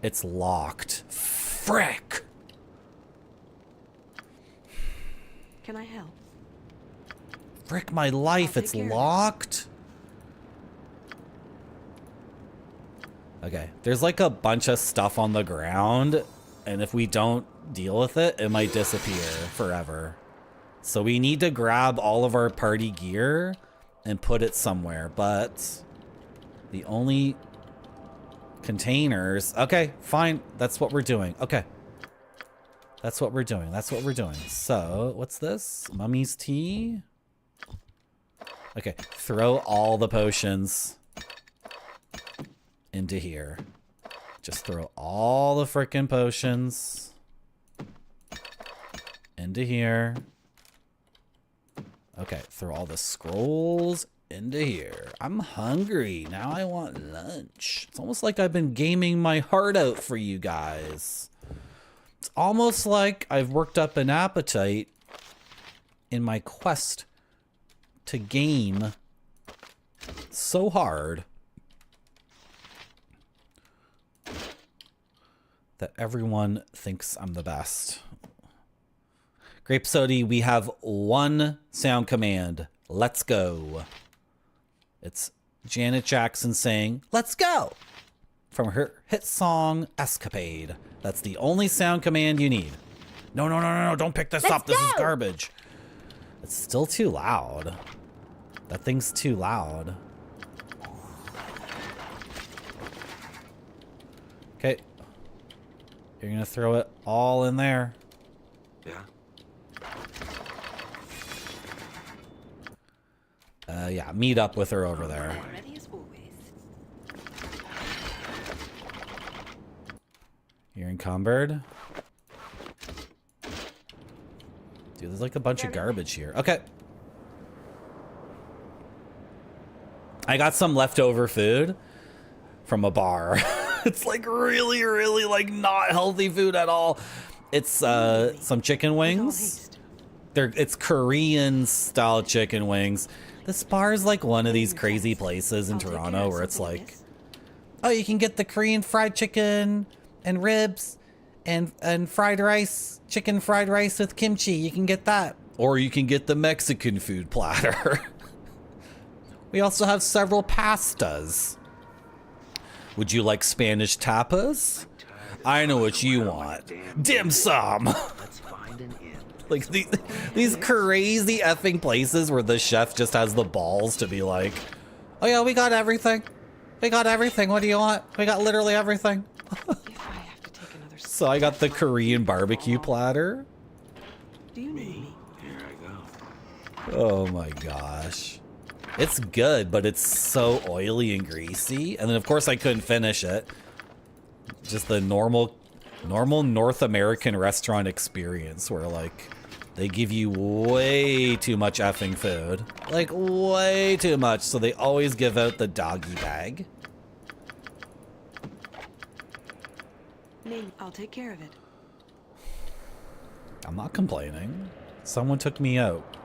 It's locked. Frick! Can I help? Frick my life, it's locked? Okay, there's like a bunch of stuff on the ground, and if we don't deal with it, it might disappear forever. So we need to grab all of our party gear and put it somewhere, but the only containers... Okay, fine, that's what we're doing. Okay. That's what we're doing, that's what we're doing. So, what's this? Mummy's tea? Okay, throw all the potions into here. Just throw all the frickin' potions into here. Okay, throw all the scrolls into here. I'm hungry. Now I want lunch. It's almost like I've been gaming my heart out for you guys. It's almost like I've worked up an appetite in my quest to game so hard that everyone thinks I'm the best. Grape Sody, we have one sound command. Let's go. It's Janet Jackson saying, "Let's go," from her hit song, Escapade. That's the only sound command you need. No, no, no, no, no, don't pick this up. This is garbage. It's still too loud. That thing's too loud. Okay. You're gonna throw it all in there. Yeah. Yeah, meet up with her over there. Ready as always. You're encumbered. Dude, there's like a bunch of garbage here. Okay. I got some leftover food from a bar. It's like really, really like not healthy food at all. It's some chicken wings. It's Korean style chicken wings. This bar is like one of these crazy places in Toronto where it's like, oh, you can get the Korean fried chicken and ribs and fried rice, chicken fried rice with kimchi. You can get that. Or you can get the Mexican food platter. We also have several pastas. Would you like Spanish tapas? I know what you want. Dim sum. Let's find an inn. Like these crazy effing places where the chef just has the balls to be like, oh yeah, we got everything. We got everything. What do you want? We got literally everything. So I got the Korean barbecue platter. Do you need me? Here I go. Oh my gosh. It's good, but it's so oily and greasy. And then of course I couldn't finish it. Just the normal North American restaurant experience where like They give you way too much effing food. Like, way too much. So they always give out the doggy bag. Name, I'll take care of it. I'm not complaining. Someone took me out.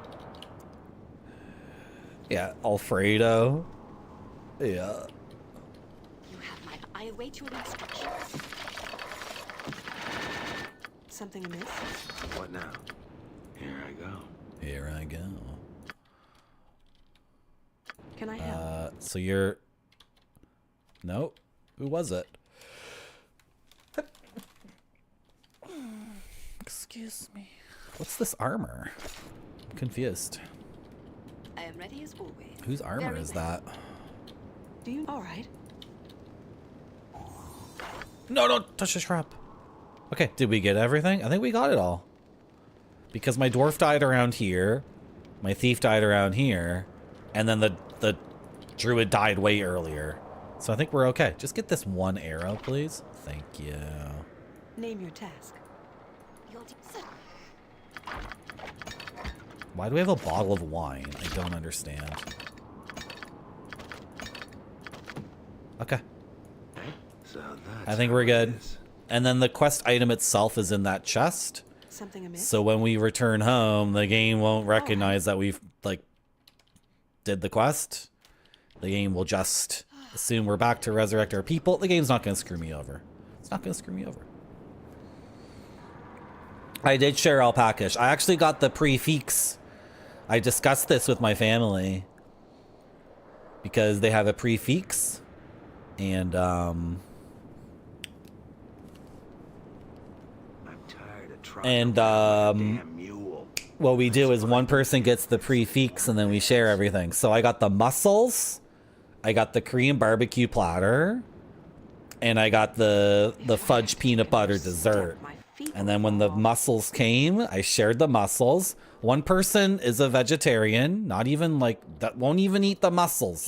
Yeah, Alfredo. Yeah. You have my. I await your instructions. Something amiss? What now? Here I go. Here I go. Can I help? So you're... Nope. Who was it? Excuse me. What's this armor? I'm confused. I am ready as always. Whose armor is that? Do you? All right. No, don't touch the shrub. Okay, did we get everything? I think we got it all. Because my dwarf died around here, my thief died around here, and then the druid died way earlier. So I think we're okay. Just get this one arrow, please. Thank you. Name your task. Why do we have a bottle of wine? I don't understand. Okay. So I think we're good. And then the quest item itself is in that chest. Something amiss? So when we return home, the game won't recognize that we've, like, did the quest. The game will just assume we're back to resurrect our people. The game's not going to screw me over. It's not going to screw me over. I did share Alpacish. I actually got the prefix. I discussed this with my family. Because they have a prefix. And, what we do is one person gets the prefix and then we share everything. So I got the mussels, I got the Korean barbecue platter, and I got the fudge peanut butter dessert. And then when the mussels came, I shared the mussels. One person is a vegetarian, not even like, that won't even eat the mussels.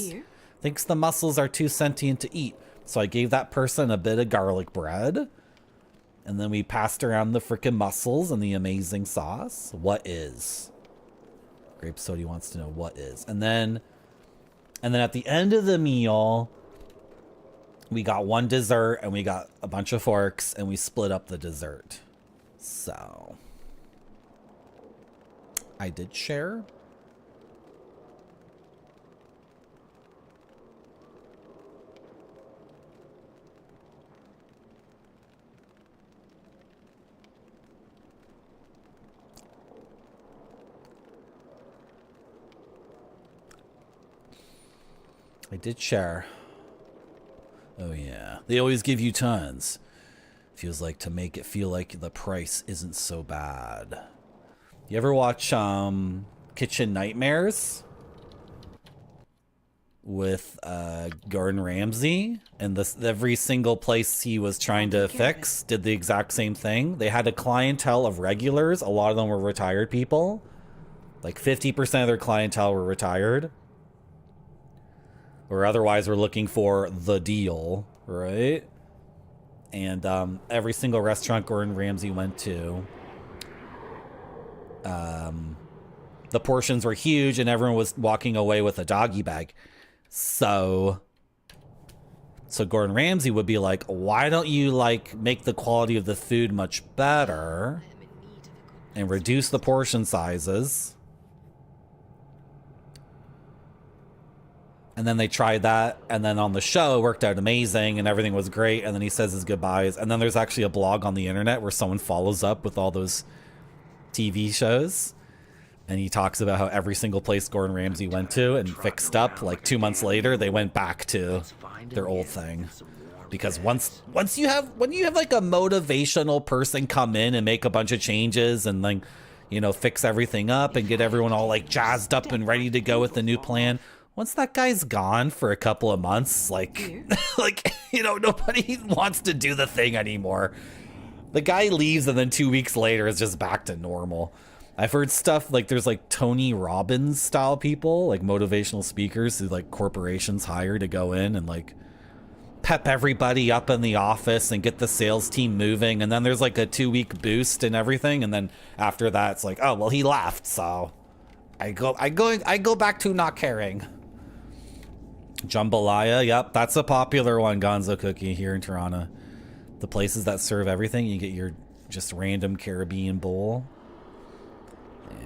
Thinks the mussels are too sentient to eat. So I gave that person a bit of garlic bread. And then we passed around the frickin' mussels and the amazing sauce. What is? Grape Sody wants to know what is. And then at the end of the meal, we got one dessert and we got a bunch of forks and we split up the dessert. So I did share. I did share. Oh yeah. They always give you tons. Feels like to make it feel like the price isn't so bad. You ever watch Kitchen Nightmares? With Gordon Ramsay? And every single place he was trying to fix did the exact same thing. They had a clientele of regulars. A lot of them were retired people. Like 50% of their clientele were retired. Or otherwise we're looking for the deal, right? And every single restaurant Gordon Ramsay went to, the portions were huge and everyone was walking away with a doggy bag. So Gordon Ramsay would be like, why don't you like make the quality of the food much better and reduce the portion sizes? And then they tried that, and then on the show it worked out amazing and everything was great, and then he says his goodbyes. And then there's actually a blog on the internet where someone follows up with all those TV shows, and he talks about how every single place Gordon Ramsay went to and fixed up, like 2 months later they went back to their old thing. Because when you have like a motivational person come in and make a bunch of changes and like, you know, fix everything up and get everyone all like jazzed up and ready to go with the new plan, once that guy's gone for a couple of months, like, you know, nobody wants to do the thing anymore. The guy leaves and then 2 weeks later it's just back to normal. I've heard stuff like there's like Tony Robbins style people, like motivational speakers who like corporations hire to go in and like pep everybody up in the office and get the sales team moving, and then there's like a 2-week boost and everything, and then after that it's like, oh well, he left, so I go back to not caring. Jambalaya, yep, that's a popular one, Gonzo Cookie, here in Toronto. The places that serve everything, you get your just random Caribbean bowl. Yeah.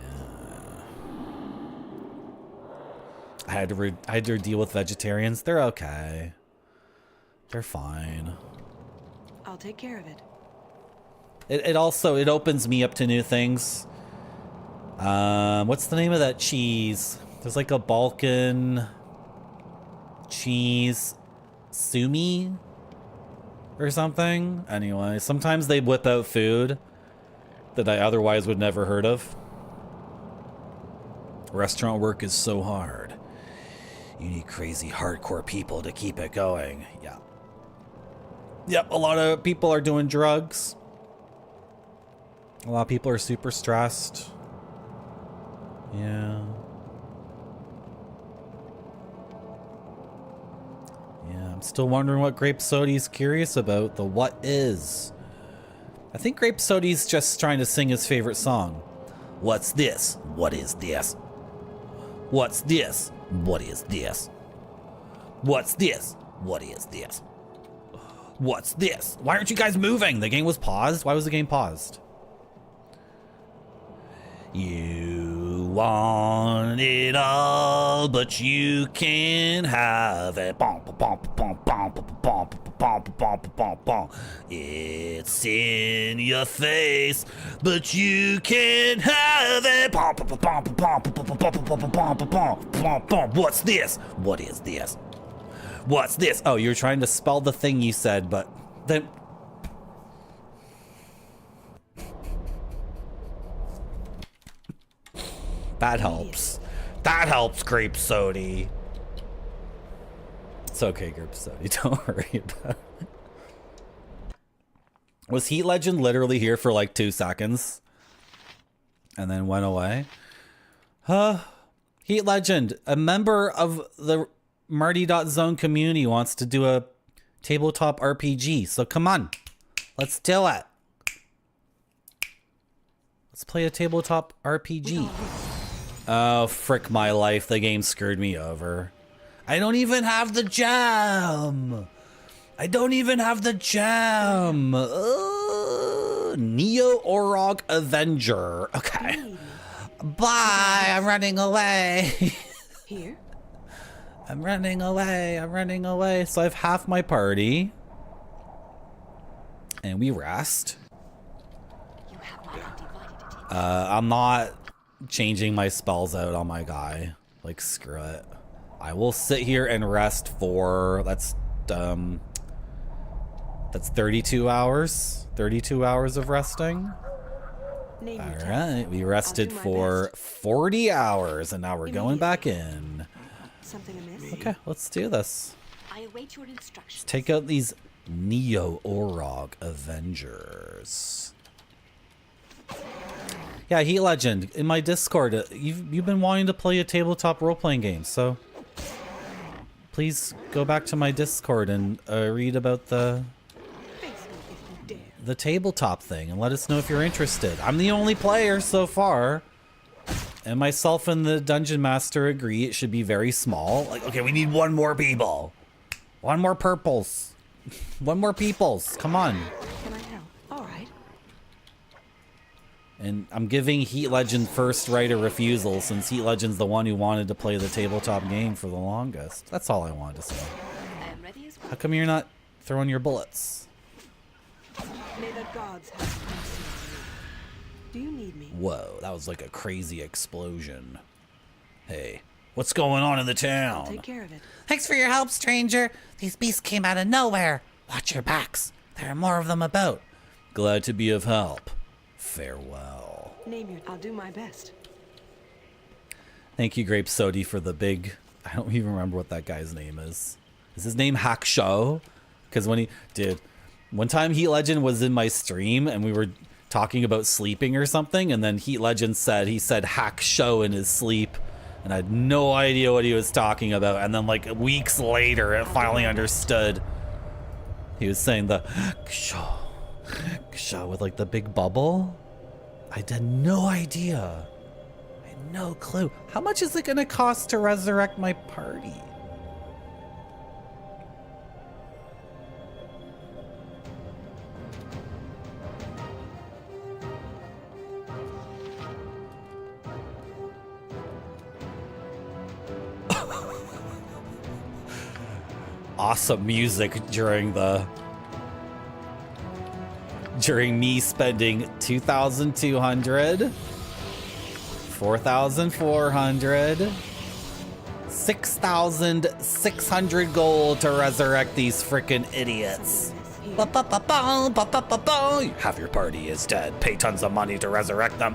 I had to deal with vegetarians. They're okay. They're fine. I'll take care of it. It also opens me up to new things. What's the name of that cheese? There's like a Balkan cheese sumi or something. Anyway, sometimes they whip out food that I otherwise would never heard of. Restaurant work is so hard. You need crazy hardcore people to keep it going. Yeah. Yep, a lot of people are doing drugs. A lot of people are super stressed. Yeah. Yeah, I'm still wondering what Grape Soda's curious about. The what is. I think Grape Soda's just trying to sing his favorite song. What's this? What is this? What's this? What is this? What's this? What is this? What's this? Why aren't you guys moving? The game was paused? Why was the game paused? You want it all, but you can't have it. It's in your face, but you can't have it. What's this? What is this? What's this? Oh, you're trying to spell the thing you said, but then... That helps. That helps, Grape Soda. It's okay, Grape Soda. Don't worry about it. Was Heat Legend literally here for like 2 seconds? And then went away? Heat Legend, a member of the Marty.Zone community wants to do a tabletop RPG. So come on. Let's do it. Let's play a tabletop RPG. Oh, frick my life. The game screwed me over. I don't even have the gem. I don't even have the gem. Neo Orog Avenger. Okay. Bye. I'm running away. Here? I'm running away. I'm running away. So I have half my party. And we rest. I'm not changing my spells out on my guy. Like, screw it. I will sit here and rest for... That's 32 hours. 32 hours of resting. Alright, we rested for 40 hours, and now we're going back in. Something amiss? Okay, let's do this. I await your instructions. Let's take out these Neo Orog Avengers. Yeah, Heat Legend, in my Discord, you've been wanting to play a tabletop role-playing game, so please go back to my Discord and read about the tabletop thing and let us know if you're interested. I'm the only player so far, and myself and the Dungeon Master agree it should be very small. Like, okay, we need one more people. One more purples. One more peoples. Come on. Can I help? All right. And I'm giving Heat Legend first right of refusal since Heat Legend's the one who wanted to play the tabletop game for the longest. That's all I wanted to say. I am ready as well. How come you're not throwing your bullets? May the gods have mercy on you. Do you need me? Whoa, that was like a crazy explosion. Hey, what's going on in the town? I'll take care of it. Thanks for your help, stranger. These beasts came out of nowhere. Watch your backs. There are more of them about. Glad to be of help. Farewell. Name your... I'll do my best. Thank you, Grape Soda, for the big... I don't even remember what that guy's name is. Is his name Hack Show? Because when he... Dude, one time Heat Legend was in my stream and we were talking about sleeping or something, and then Heat Legend said, he said Hack Show in his sleep, and I had no idea what he was talking about, and then like weeks later it finally understood. He was saying the kshaw, kshaw with like the big bubble. I had no idea. I had no clue. How much is it gonna cost to resurrect my party? Awesome music during me spending 2,200, 4,400, 6,600 gold to resurrect these frickin' idiots. Half your party is dead. Pay tons of money to resurrect them.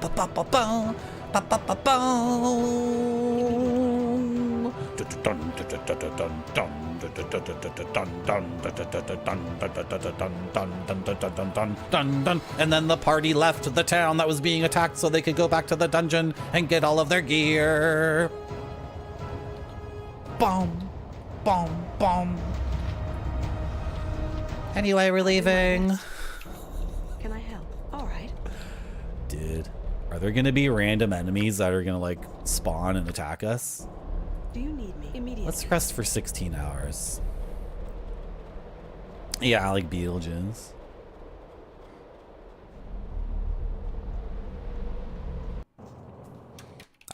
And then the party left the town that was being attacked so they could go back to the dungeon and get all of their gear. Boom, boom, boom. Anyway, we're leaving. Can I help? All right. Dude, are there gonna be random enemies that are gonna like spawn and attack us? Do you need me immediately? Let's rest for 16 hours. Yeah, I like Beetlejuice.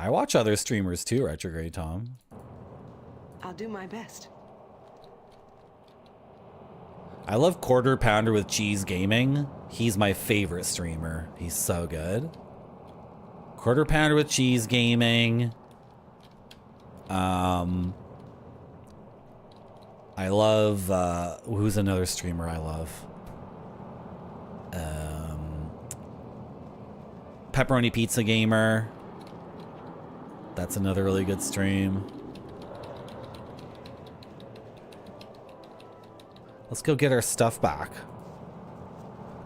I watch other streamers too, Retrograde Tom. I'll do my best. I love Quarter Pounder with Cheese Gaming. He's my favorite streamer. He's so good. Quarter Pounder with Cheese Gaming. I love, who's another streamer I love? Pepperoni Pizza Gamer. That's another really good stream. Let's go get our stuff back.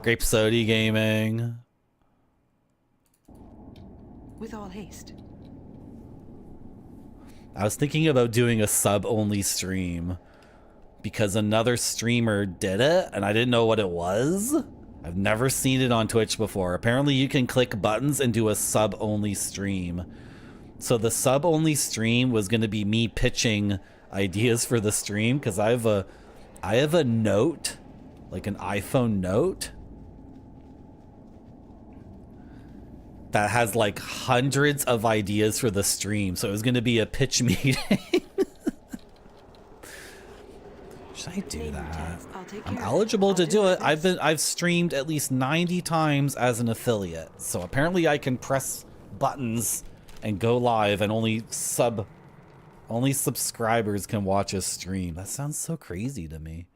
Grape Sody Gaming. With all haste. I was thinking about doing a sub-only stream because another streamer did it and I didn't know what it was. I've never seen it on Twitch before. Apparently you can click buttons and do a sub-only stream. So the sub-only stream was going to be me pitching ideas for the stream because I have a note, like an iPhone note, that has like hundreds of ideas for the stream. So it was going to be a pitch meeting. Should I do that? I'm eligible to do it. I've streamed at least 90 times as an affiliate. So apparently I can press buttons and go live and only subscribers can watch a stream. That sounds so crazy to me.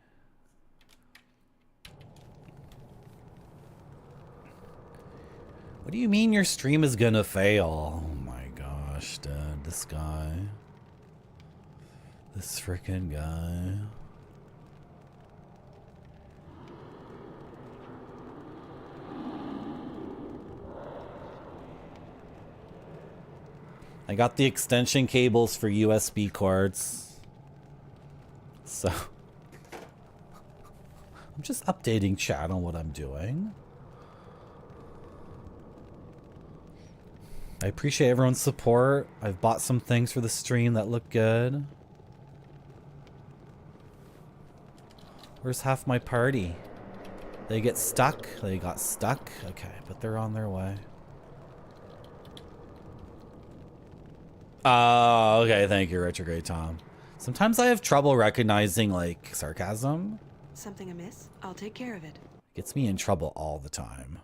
What do you mean your stream is gonna fail? Oh my gosh, dude. This guy. This freaking guy. I got the extension cables for USB cords. So I'm just updating chat on what I'm doing. I appreciate everyone's support. I've bought some things for the stream that look good. Where's half my party? They get stuck? They got stuck? Okay, but they're on their way. Oh, okay, thank you, Retrograde Tom. Sometimes I have trouble recognizing, like, sarcasm. Something amiss? I'll take care of it. Gets me in trouble all the time.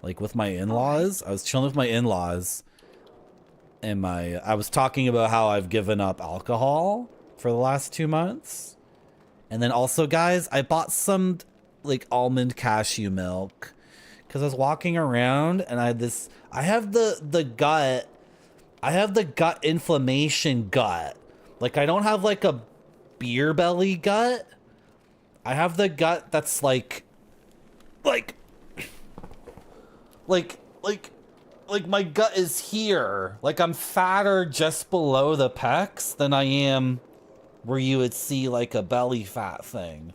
Like with my in-laws, I was chilling with my in-laws, and I was talking about how I've given up alcohol for the last 2 months. And then also, guys, I bought some, like, almond cashew milk. Because I was walking around and I have the gut inflammation gut. Like, I don't have like a beer belly gut. I have the gut that's like my gut is here. Like, I'm fatter just below the pecs than I am where you would see like a belly fat thing.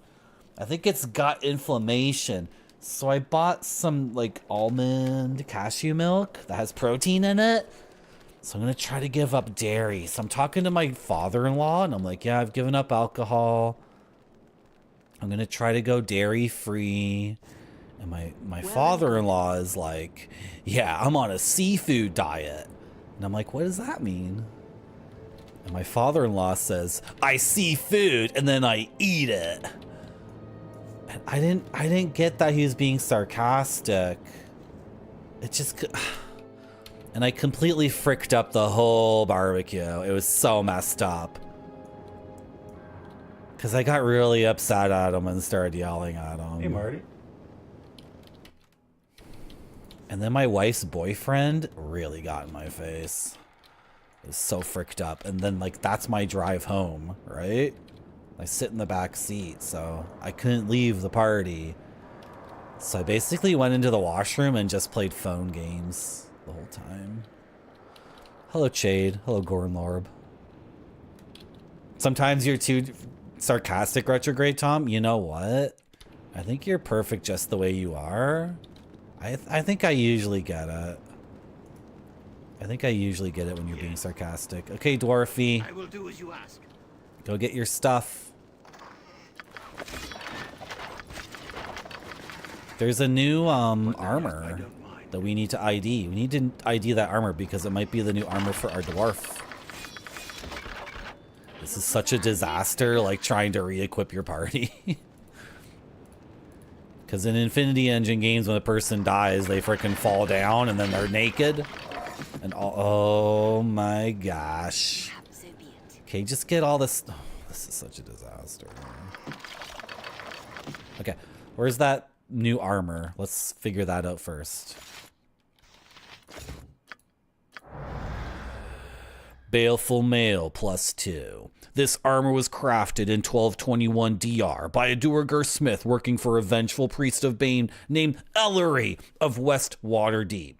I think it's gut inflammation. So I bought some like almond cashew milk that has protein in it. So I'm going to try to give up dairy. So I'm talking to my father-in-law and I'm like, yeah, I've given up alcohol. I'm going to try to go dairy free. And my father-in-law is like, yeah, I'm on a seafood diet. And I'm like, what does that mean? And my father-in-law says, I see food and then I eat it. And I didn't get that he was being sarcastic. It just, and I completely fricked up the whole barbecue. It was so messed up. Because I got really upset at him and started yelling at him. Hey, Marty. And then my wife's boyfriend really got in my face. I was so fricked up. And then, like, that's my drive home, right? I sit in the back seat, so I couldn't leave the party. So I basically went into the washroom and just played phone games the whole time. Hello, Chade. Hello, Gornlorb. Sometimes you're too sarcastic, retrograde Tom. You know what? I think you're perfect just the way you are. I think I usually get it. I think I usually get it when you're being sarcastic. Okay, Dwarfy. I will do as you ask. Go get your stuff. There's a new armor that we need to ID. We need to ID that armor because it might be the new armor for our dwarf. This is such a disaster, like trying to re-equip your party. Because in Infinity Engine games, when a person dies, they freaking fall down and then they're naked. And oh my gosh. Okay, just get all this. Oh, this is such a disaster. Okay, where's that new armor? Let's figure that out first. Baleful Mail +2. This armor was crafted in 1221 DR by a Duergar smith working for a vengeful priest of Bane named Ellery of West Waterdeep.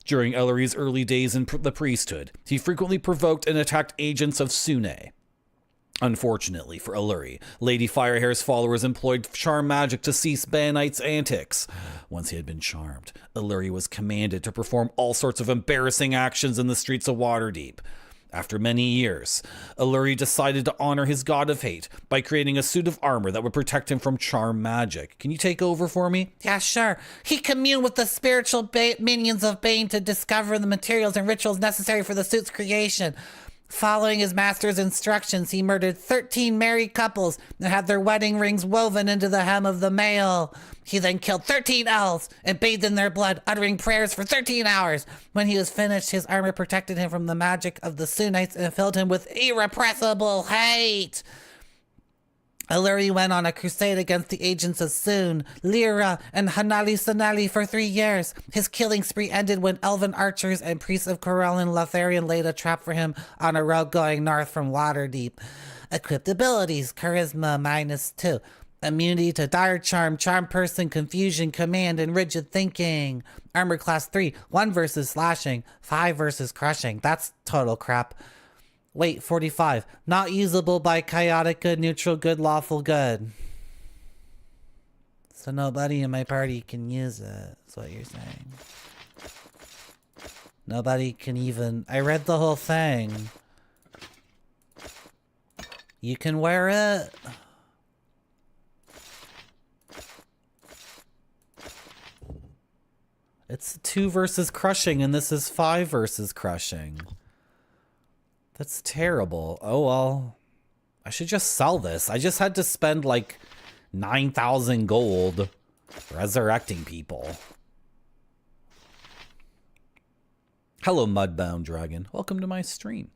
During Ellery's early days in the priesthood, he frequently provoked and attacked agents of Sune. Unfortunately for Ellery, Lady Firehair's followers employed charm magic to cease Banite's antics. Once he had been charmed, Ellery was commanded to perform all sorts of embarrassing actions in the streets of Waterdeep. After many years, Ellery decided to honor his god of hate by creating a suit of armor that would protect him from charm magic. Can you take over for me? Yeah, sure. He communed with the spiritual minions of Bane to discover the materials and rituals necessary for the suit's creation. Following his master's instructions, he murdered 13 married couples and had their wedding rings woven into the hem of the mail. He then killed 13 elves and bathed in their blood, uttering prayers for 13 hours. When he was finished, his armor protected him from the magic of the Sunites and filled him with irrepressible hate. Ellery went on a crusade against the agents of Soon, Lyra, and Hanali Sonali for 3 years. His killing spree ended when elven archers and priests of Corellin Lotharian laid a trap for him on a road going north from Waterdeep. Equipped abilities: Charisma -2. Immunity to Dire Charm, Charm Person, Confusion, Command, and Rigid Thinking. Armor class 3, 1 versus Slashing, 5 versus Crushing. That's total crap. Wait, 45. Not usable by chaotic good, neutral good, lawful good. So nobody in my party can use it, is what you're saying. Nobody can even... I read the whole thing. You can wear it. It's 2 versus Crushing, and this is 5 versus Crushing. That's terrible. Oh, well. I should just sell this. I just had to spend like 9,000 gold resurrecting people. Hello, Mudbound Dragon. Welcome to my stream.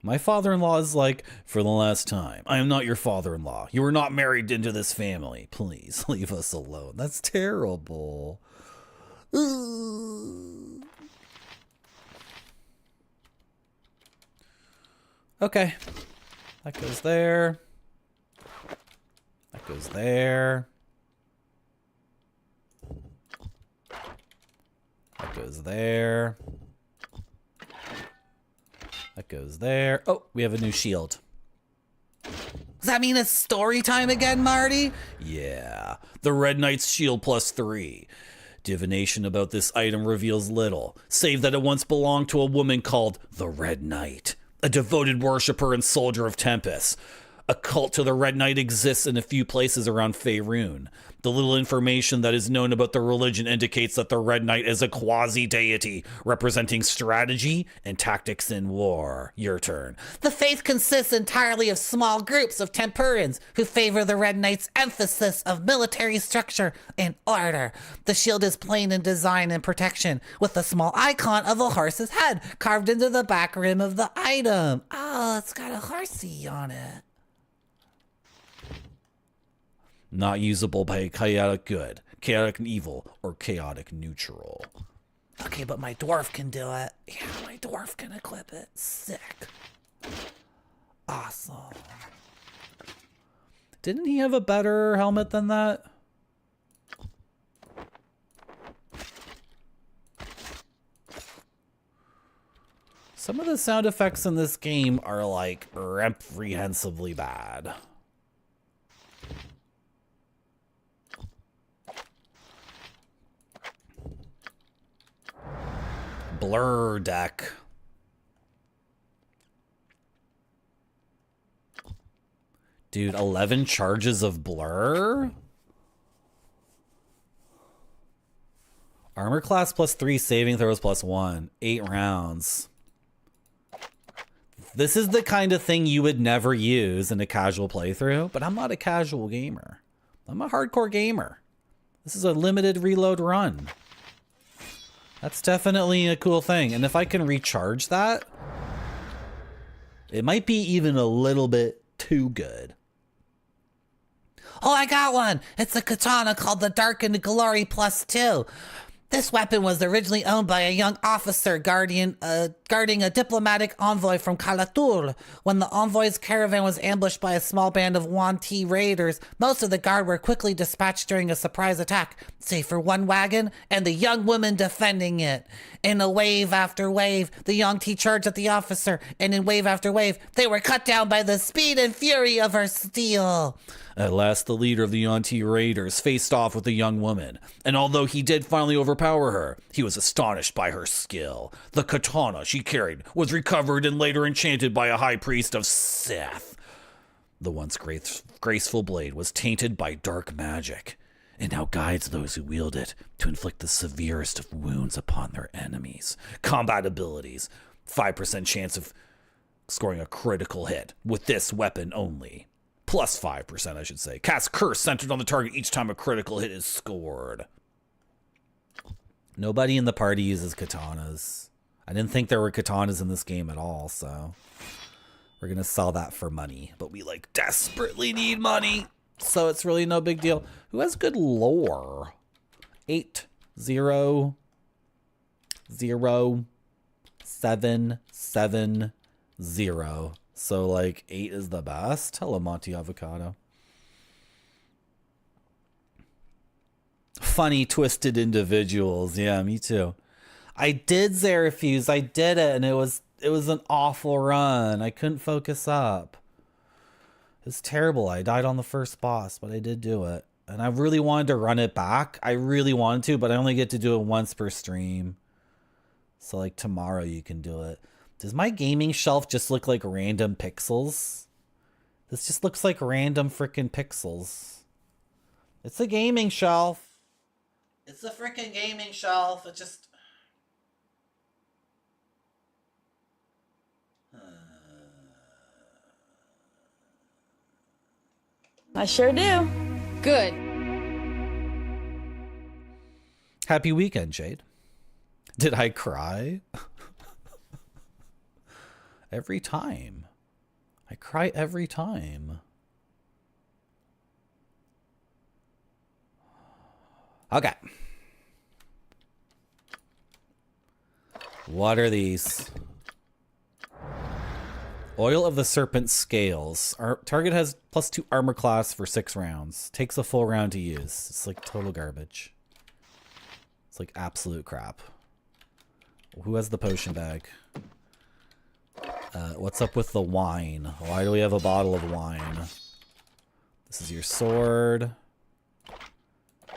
My father-in-law is like, for the last time, I am not your father-in-law. You are not married into this family. Please leave us alone. That's terrible. Okay, that goes there. That goes there. That goes there. That goes there. Oh, we have a new shield. Does that mean it's story time again, Marty? Yeah. The Red Knight's shield +3. Divination about this item reveals little, save that it once belonged to a woman called the Red Knight, a devoted worshipper and soldier of Tempest. A cult to the Red Knight exists in a few places around Faerun. The little information that is known about the religion indicates that the Red Knight is a quasi-deity, representing strategy and tactics in war. Your turn. The faith consists entirely of small groups of Tempurans who favor the Red Knight's emphasis of military structure and order. The shield is plain in design and protection, with a small icon of a horse's head carved into the back rim of the item. Oh, it's got a horsey on it. Not usable by chaotic good, chaotic evil, or chaotic neutral. Okay, but my dwarf can do it. Yeah, my dwarf can equip it. Sick. Awesome. Didn't he have a better helmet than that? Some of the sound effects in this game are like reprehensibly bad. Blur deck. Dude, 11 charges of blur? Armor class +3, saving throws +1. 8 rounds. This is the kind of thing you would never use in a casual playthrough, but I'm not a casual gamer. I'm a hardcore gamer. This is a limited reload run. That's definitely a cool thing. And if I can recharge that, it might be even a little bit too good. Oh, I got one. It's a katana called the Darkened Glory +2. This weapon was originally owned by a young officer guarding a diplomatic envoy from Calatur. When the envoy's caravan was ambushed by a small band of Yuan-Ti raiders, most of the guard were quickly dispatched during a surprise attack, save for one wagon and the young woman defending it. In a wave after wave, the Yuan-Ti charged at the officer, and in wave after wave, they were cut down by the speed and fury of her steel. At last, the leader of the Yuan-Ti raiders faced off with the young woman, and although he did finally overpower her, he was astonished by her skill. The katana she carried was recovered and later enchanted by a high priest of Seth. The once graceful blade was tainted by dark magic, and now guides those who wield it to inflict the severest of wounds upon their enemies. Combat abilities: 5% chance of scoring a critical hit with this weapon only. Plus 5%, I should say. Cast curse centered on the target each time a critical hit is scored. Nobody in the party uses katanas. I didn't think there were katanas in this game at all, so we're gonna sell that for money. But we like desperately need money, so it's really no big deal. Who has good lore? 8 0 0 7 7 0. So, like, 8 is the best. Hello, Monty Avocado. Funny, twisted individuals. Yeah, me too. I did Zerafuse. I did it, and it was an awful run. I couldn't focus up. It was terrible. I died on the first boss, but I did do it. And I really wanted to run it back. I really wanted to, but I only get to do it once per stream. So, like, tomorrow you can do it. Does my gaming shelf just look like random pixels? This just looks like random frickin' pixels. It's a gaming shelf. It's a frickin' gaming shelf. It just... I sure do. Good. Happy weekend, Jade. Did I cry? Every time. I cry every time. Okay. What are these? Oil of the Serpent Scales. Our target has +2 armor class for 6 rounds. Takes a full round to use. It's like total garbage. It's like absolute crap. Who has the potion bag? What's up with the wine? Why do we have a bottle of wine? This is your sword.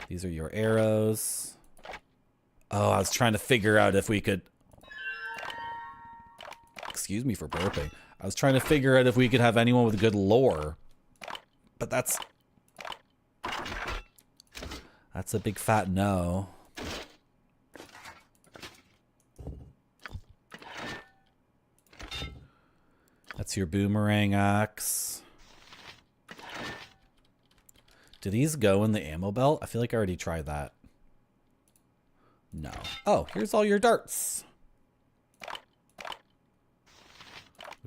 These are your arrows. Oh, I was trying to figure out if we could... Excuse me for burping. I was trying to figure out if we could have anyone with good lore. But that's a big fat no. That's your boomerang axe. Do these go in the ammo belt? I feel like I already tried that. No. Oh, here's all your darts.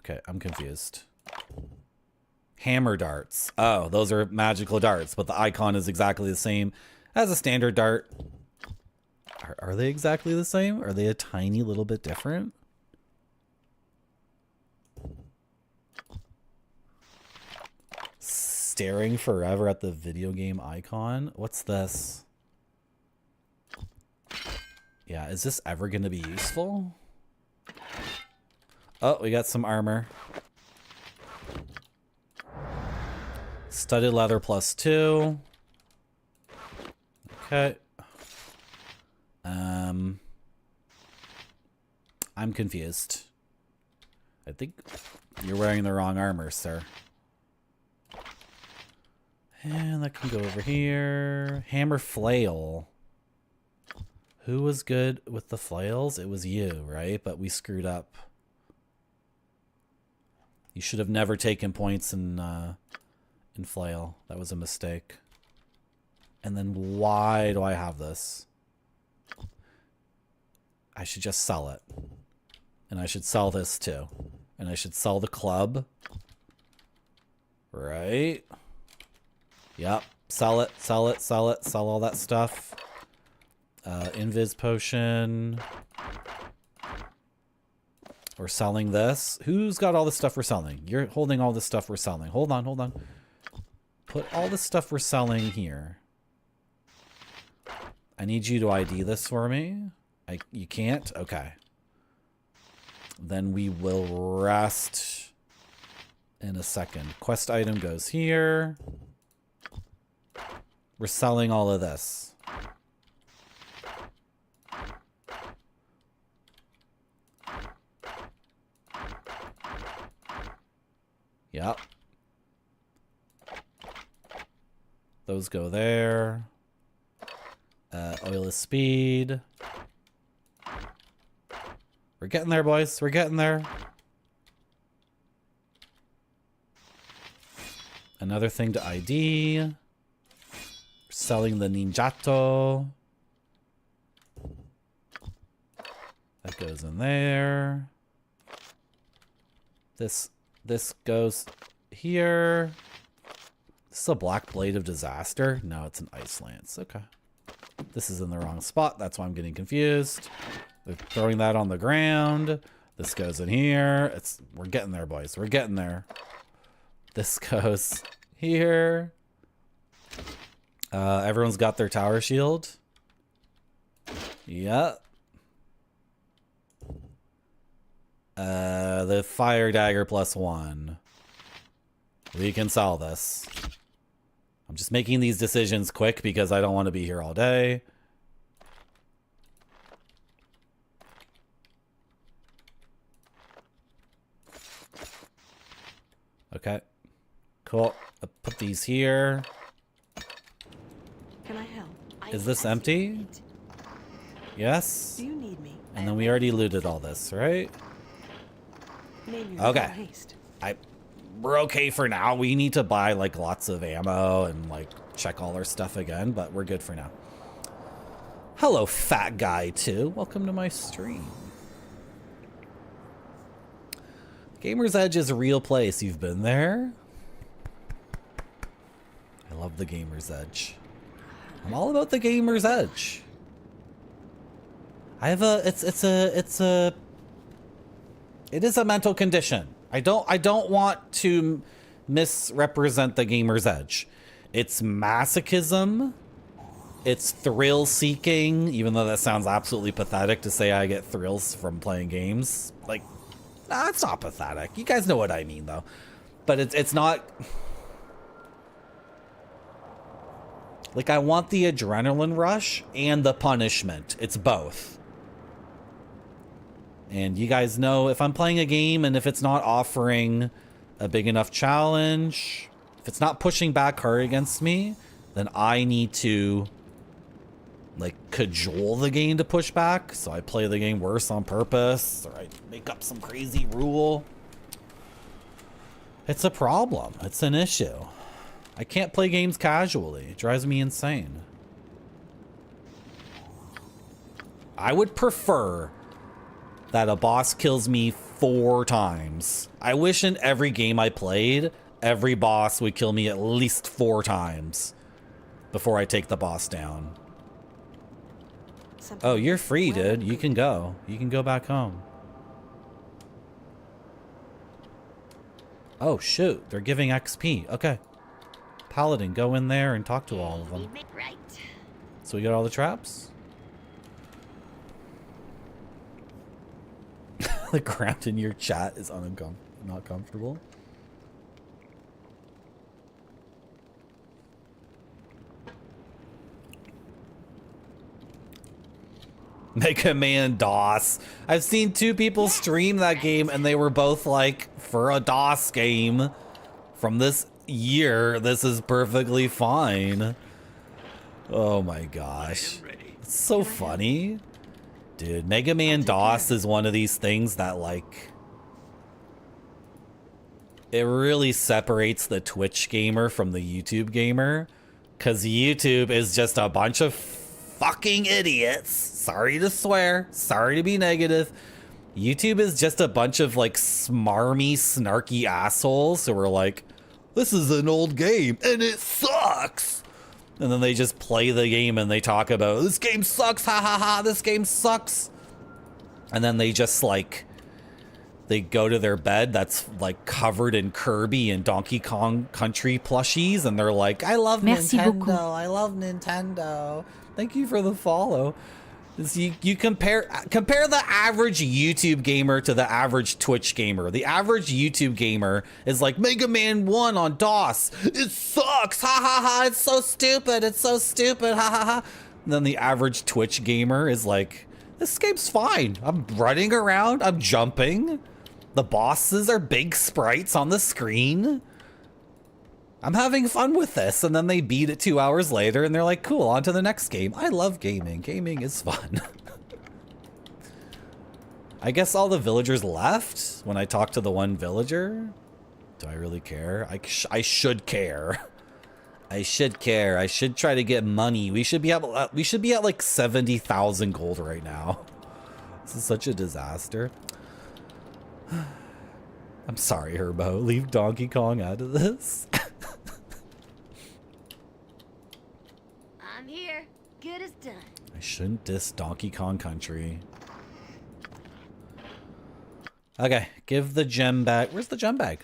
Okay, I'm confused. Hammer darts. Oh, those are magical darts, but the icon is exactly the same as a standard dart. Are they exactly the same? Are they a tiny little bit different? Staring forever at the video game icon. What's this? Yeah, is this ever going to be useful? Oh, we got some armor. Studded leather +2. Okay. I'm confused. I think you're wearing the wrong armor, sir. And that can go over here. Hammer flail. Who was good with the flails? It was you, right? But we screwed up. You should have never taken points in flail. That was a mistake. And then why do I have this? I should just sell it. And I should sell this too. And I should sell the club. Right? Yep. Sell it, sell it, sell it, sell all that stuff. Invis potion. We're selling this. Who's got all the stuff we're selling? You're holding all the stuff we're selling. Hold on, hold on. Put all the stuff we're selling here. I need you to ID this for me. You can't? Okay. Then we will rest in a second. Quest item goes here. We're selling all of this. Yep. Those go there. Oil is speed. We're getting there, boys. We're getting there. Another thing to ID. Selling the ninjato. That goes in there. This goes here. This is a black blade of disaster. No, it's an ice lance. Okay. This is in the wrong spot. That's why I'm getting confused. They're throwing that on the ground. This goes in here. We're getting there, boys. We're getting there. This goes here. Everyone's got their tower shield. Yep. The fire dagger +1. We can sell this. I'm just making these decisions quick because I don't want to be here all day. Okay. Cool. I'll put these here. Can I help? Is this empty? Yes. Do you need me? And then we already looted all this, right? Name your Okay. haste. We're okay for now. We need to buy like lots of ammo and like check all our stuff again, but we're good for now. Hello, fat guy too. Welcome to my stream. Gamer's Edge is a real place. You've been there? I love the Gamer's Edge. I'm all about the Gamer's Edge. I have it is a mental condition. I don't want to misrepresent the Gamer's Edge. It's masochism. It's thrill seeking, even though that sounds absolutely pathetic to say I get thrills from playing games. Like, Nah, it's not pathetic. You guys know what I mean, though. But it's not... Like, I want the adrenaline rush and the punishment. It's both. And you guys know if I'm playing a game and if it's not offering a big enough challenge, if it's not pushing back hard against me, then I need to, like, cajole the game to push back. So I play the game worse on purpose, or I make up some crazy rule. It's a problem. It's an issue. I can't play games casually. It drives me insane. I would prefer that a boss kills me 4 times. I wish in every game I played, every boss would kill me at least 4 times before I take the boss down. Oh, you're free, dude. You can go. You can go back home. Oh, shoot. They're giving XP. Okay. Paladin, go in there and talk to all of them. Right. So we got all the traps? The ground in your chat is not comfortable. Mega Man DOS. I've seen 2 people stream that game and they were both like, for a DOS game from this year, this is perfectly fine. Oh my gosh. It's so funny. Dude, Mega Man DOS is one of these things that, like, it really separates the Twitch gamer from the YouTube gamer. Because YouTube is just a bunch of fucking idiots. Sorry to swear. Sorry to be negative. YouTube is just a bunch of, like, smarmy, snarky assholes who are like, this is an old game and it sucks. And then they just play the game and they talk about, this game sucks, ha ha ha, this game sucks. And then they just, like, they go to their bed that's, like, covered in Kirby and Donkey Kong Country plushies, and they're like, I love Merci Nintendo, beaucoup. I love Nintendo. Thank you for the follow. You compare the average YouTube gamer to the average Twitch gamer. The average YouTube gamer is like, Mega Man 1 on DOS. It sucks. Ha ha ha. It's so stupid. It's so stupid. Ha ha ha. And then the average Twitch gamer is like, this game's fine. I'm running around. I'm jumping. The bosses are big sprites on the screen. I'm having fun with this. And then they beat it 2 hours later and they're like, cool, on to the next game. I love gaming. Gaming is fun. I guess all the villagers left when I talked to the one villager. Do I really care? I should care. I should care. I should try to get money. We should be at like 70,000 gold right now. This is such a disaster. I'm sorry, Herbo. Leave Donkey Kong out of this. I'm here. Good as done. I shouldn't diss Donkey Kong Country. Okay, give the gem bag. Where's the gem bag?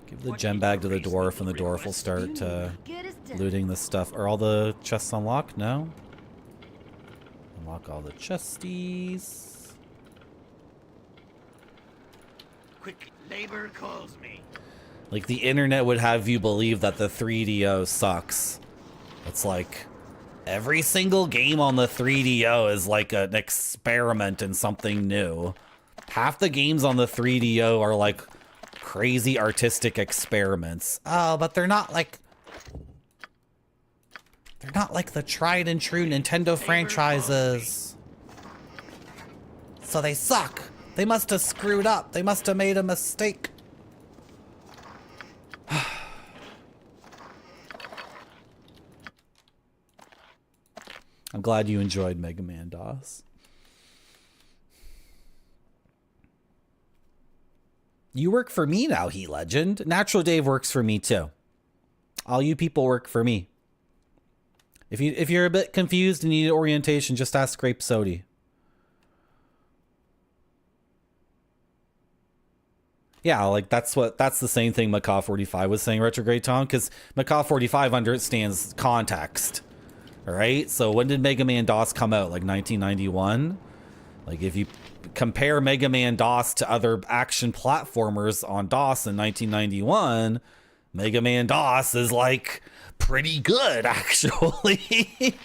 Give the gem bag to the dwarf, and the dwarf will start looting this stuff. Are all the chests unlocked? No? Unlock all the chesties. Quick, labor calls me. Like, the internet would have you believe that the 3DO sucks. It's like, every single game on the 3DO is like an experiment in something new. Half the games on the 3DO are like crazy artistic experiments. Oh, but they're not like the tried and true Nintendo franchises. So they suck. They must have screwed up. They must have made a mistake. I'm glad you enjoyed Mega Man DOS. You work for me now, Heat Legend. Natural Dave works for me too. All you people work for me. If you're a bit confused and need orientation, just ask Grape Sody. Yeah, like that's the same thing Macaw 45 was saying, Retrograde Tom, because Macaw 45 understands context. right? So when did Mega Man DOS come out? Like 1991? Like if you compare Mega Man DOS to other action platformers on DOS in 1991, Mega Man DOS is like pretty good, actually.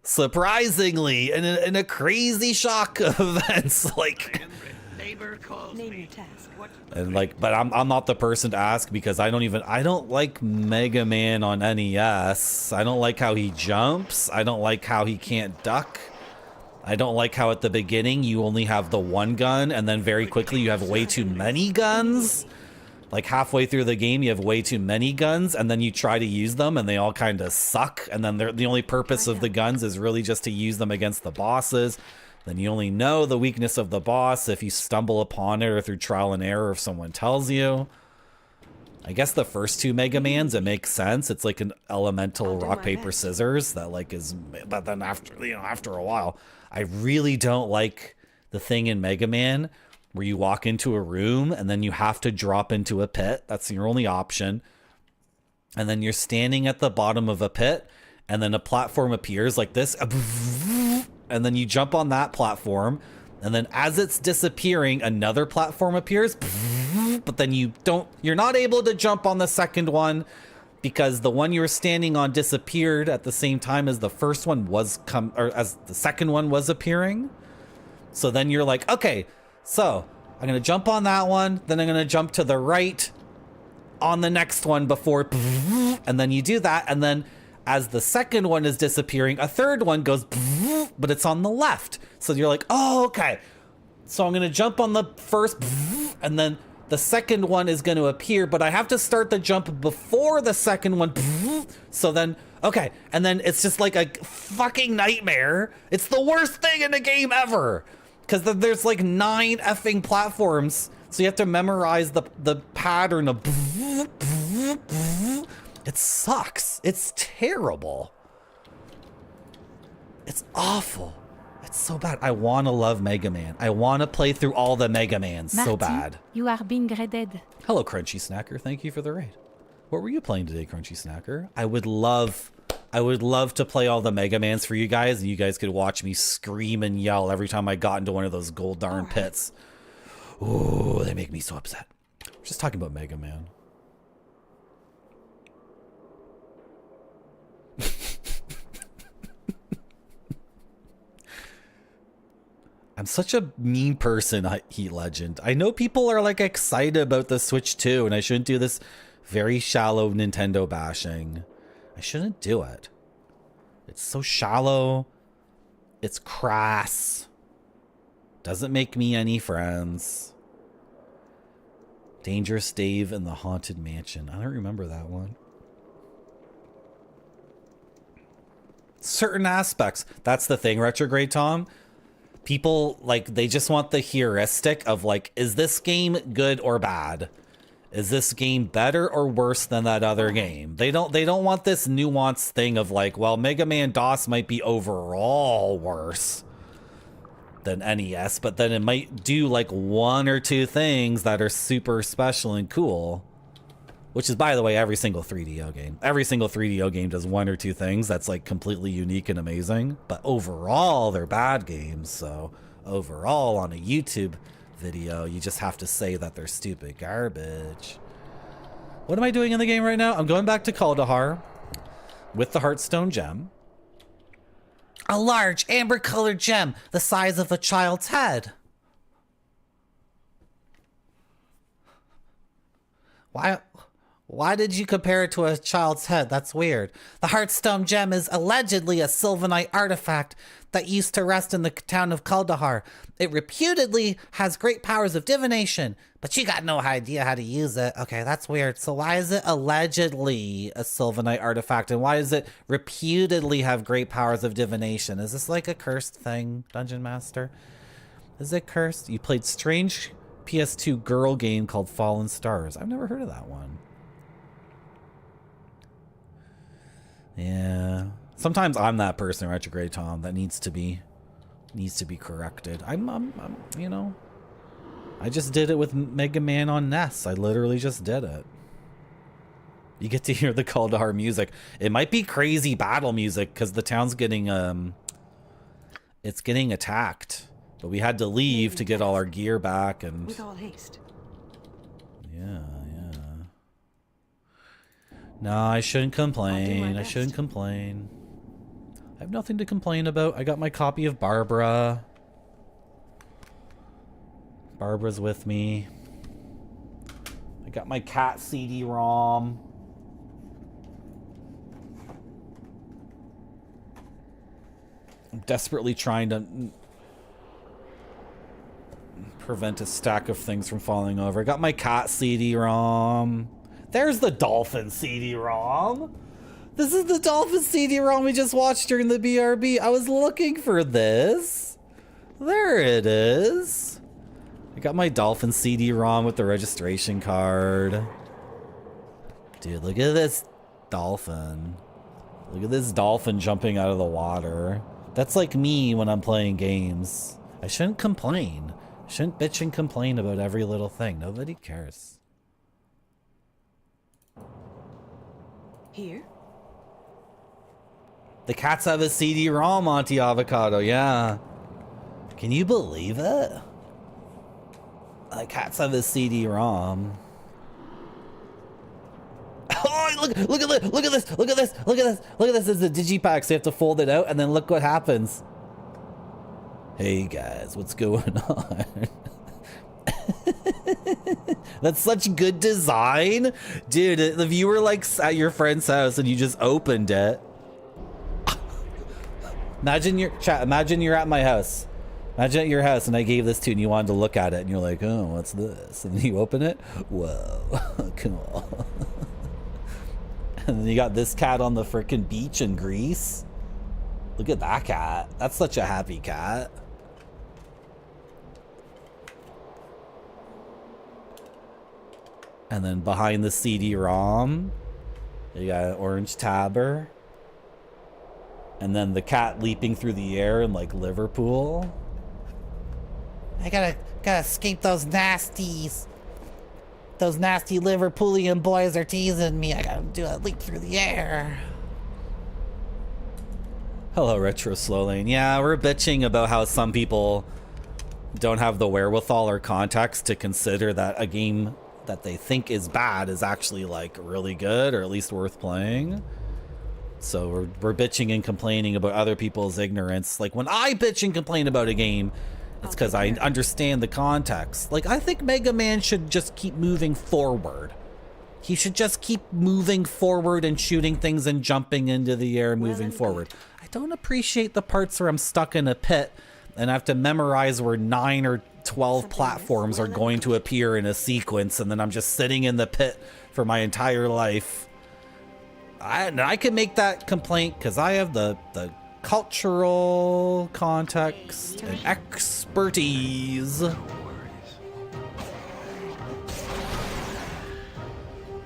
Surprisingly, in a crazy shock of events, like, Name your task. and like, but I'm not the person to ask because I don't like Mega Man on NES. I don't like how he jumps. I don't like how he can't duck. I don't like how at the beginning you only have the one gun and then very quickly you have way too many guns. Like halfway through the game, you have way too many guns, and then you try to use them, and they all kind of suck. And then the only purpose of the guns is really just to use them against the bosses. Then you only know the weakness of the boss if you stumble upon it or through trial and error if someone tells you. I guess the first two Mega Mans, it makes sense. It's like an elemental rock, paper, scissors that like is, but then after a while, I really don't like the thing in Mega Man where you walk into a room and then you have to drop into a pit. That's your only option. And then you're standing at the bottom of a pit and then a platform appears like this. And then you jump on that platform. And then as it's disappearing, another platform appears. But then you're not able to jump on the second one because the one you were standing on disappeared at the same time as the first one as the second one was appearing. So then you're like, okay, so I'm going to jump on that one. Then I'm going to jump to the right on the next one before. And then you do that. And then as the second one is disappearing, a third one goes, but it's on the left. So you're like, oh, okay. So I'm going to jump on the first, and then the second one is going to appear, but I have to start the jump before the second one. So then, okay. And then it's just like a fucking nightmare. It's the worst thing in the game ever. Because there's like 9 effing platforms. So you have to memorize the pattern of. It sucks. It's terrible. It's awful. It's so bad. I want to love Mega Man. I want to play through all the Mega Mans so bad. You are being raided. Hello, Crunchy Snacker. Thank you for the raid. What were you playing today, Crunchy Snacker? I would love to play all the Mega Mans for you guys, and you guys could watch me scream and yell every time I got into one of those gold darn pits. Ooh, they make me so upset. We're just talking about Mega Man. I'm such a mean person, Heat Legend. I know people are like excited about the Switch 2, and I shouldn't do this very shallow Nintendo bashing. I shouldn't do it. It's so shallow. It's crass. Doesn't make me any friends. Dangerous Dave and the Haunted Mansion. I don't remember that one. Certain aspects. That's the thing, Retrograde Tom. People, like, they just want the heuristic of, like, is this game good or bad? Is this game better or worse than that other game? They don't want this nuanced thing of, like, well, Mega Man DOS might be overall worse than NES, but then it might do, like, 1 or 2 things that are super special and cool. Which is, by the way, every single 3DO game. Every single 3DO game does 1 or 2 things that's like completely unique and amazing. But overall, they're bad games. So overall, on a YouTube video, you just have to say that they're stupid garbage. What am I doing in the game right now? I'm going back to Kaldahar with the Heartstone gem. A large amber-colored gem the size of a child's head. Why did you compare it to a child's head? That's weird. The Heartstone gem is allegedly a Sylvanite artifact that used to rest in the town of Kaldahar. It reputedly has great powers of divination, but you got no idea how to use it. Okay, that's weird. So why is it allegedly a Sylvanite artifact, and why does it reputedly have great powers of divination? Is this like a cursed thing, Dungeon Master? Is it cursed? You played strange PS2 girl game called Fallen Stars. I've never heard of that one. Yeah. Sometimes I'm that person, Retrograde Tom, that needs to be corrected. I'm you know, I just did it with Mega Man on NES. I literally just did it. You get to hear the Kaldahar music. It might be crazy battle music because the town's getting it's getting attacked. But we had to leave to get all our gear back and with all haste. Yeah. No, I shouldn't complain. I shouldn't complain. I have nothing to complain about. I got my copy of Barbara. Barbara's with me. I got my cat CD-ROM. I'm desperately trying to prevent a stack of things from falling over. I got my cat CD-ROM. There's the dolphin CD-ROM. This is the dolphin CD-ROM we just watched during the BRB. I was looking for this. There it is. I got my dolphin CD-ROM with the registration card. Dude, look at this dolphin. Look at this dolphin jumping out of the water. That's like me when I'm playing games. I shouldn't complain. I shouldn't bitch and complain about every little thing. Nobody cares. Here? The cats have a CD-ROM, Auntie Avocado, yeah. Can you believe it? The cats have a CD-ROM. Oh, look at this, look at this, look at this, look at this, look at this. It's a digipack, so you have to fold it out, and then look what happens. Hey guys, what's going on? That's such good design. Dude, if you were like at your friend's house and you just opened it. Imagine you're at my house. Imagine at your house and I gave this to you and you wanted to look at it and you're like, oh, what's this? And then you open it. Whoa, cool. And then you got this cat on the frickin' beach in Greece. Look at that cat. That's such a happy cat. And then behind the CD-ROM, you got an orange tabber. And then the cat leaping through the air in like Liverpool. I gotta escape those nasties. Those nasty Liverpoolian boys are teasing me. I gotta do a leap through the air. Hello, Retro Slow Lane. Yeah, we're bitching about how some people don't have the wherewithal or context to consider that a game that they think is bad is actually like really good or at least worth playing. So we're bitching and complaining about other people's ignorance. Like when I bitch and complain about a game, it's because I understand the context. Like I think Mega Man should just keep moving forward. He should just keep moving forward and shooting things and jumping into the air, moving forward. I don't appreciate the parts where I'm stuck in a pit and I have to memorize where 9 or 12 platforms are going to appear in a sequence, and then I'm just sitting in the pit for my entire life. I can make that complaint because I have the cultural context and expertise.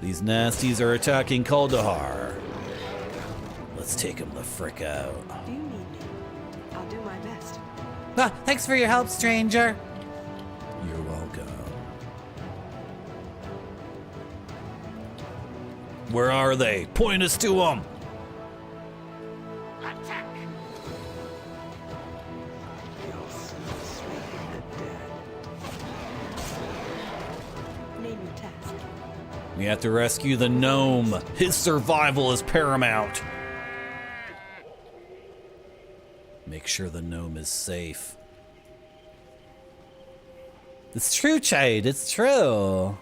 These nasties are attacking Kaldahar. Let's take them the frick out. Do you need me? I'll do my best. Ah, thanks for your help, stranger. You're welcome. Where are they? Point us to them. Attack! Name your task. We have to rescue the gnome. His survival is paramount. Make sure the gnome is safe. It's true, Chade. It's true.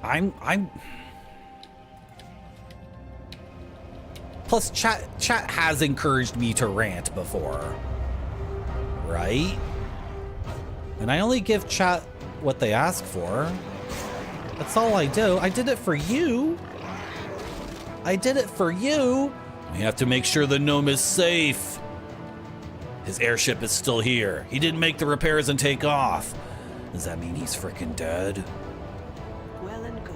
I'm Plus chat has encouraged me to rant before. Right? And I only give chat what they ask for. That's all I do. I did it for you. I did it for you. We have to make sure the gnome is safe. His airship is still here. He didn't make the repairs and take off. Does that mean he's freaking dead? Well and good.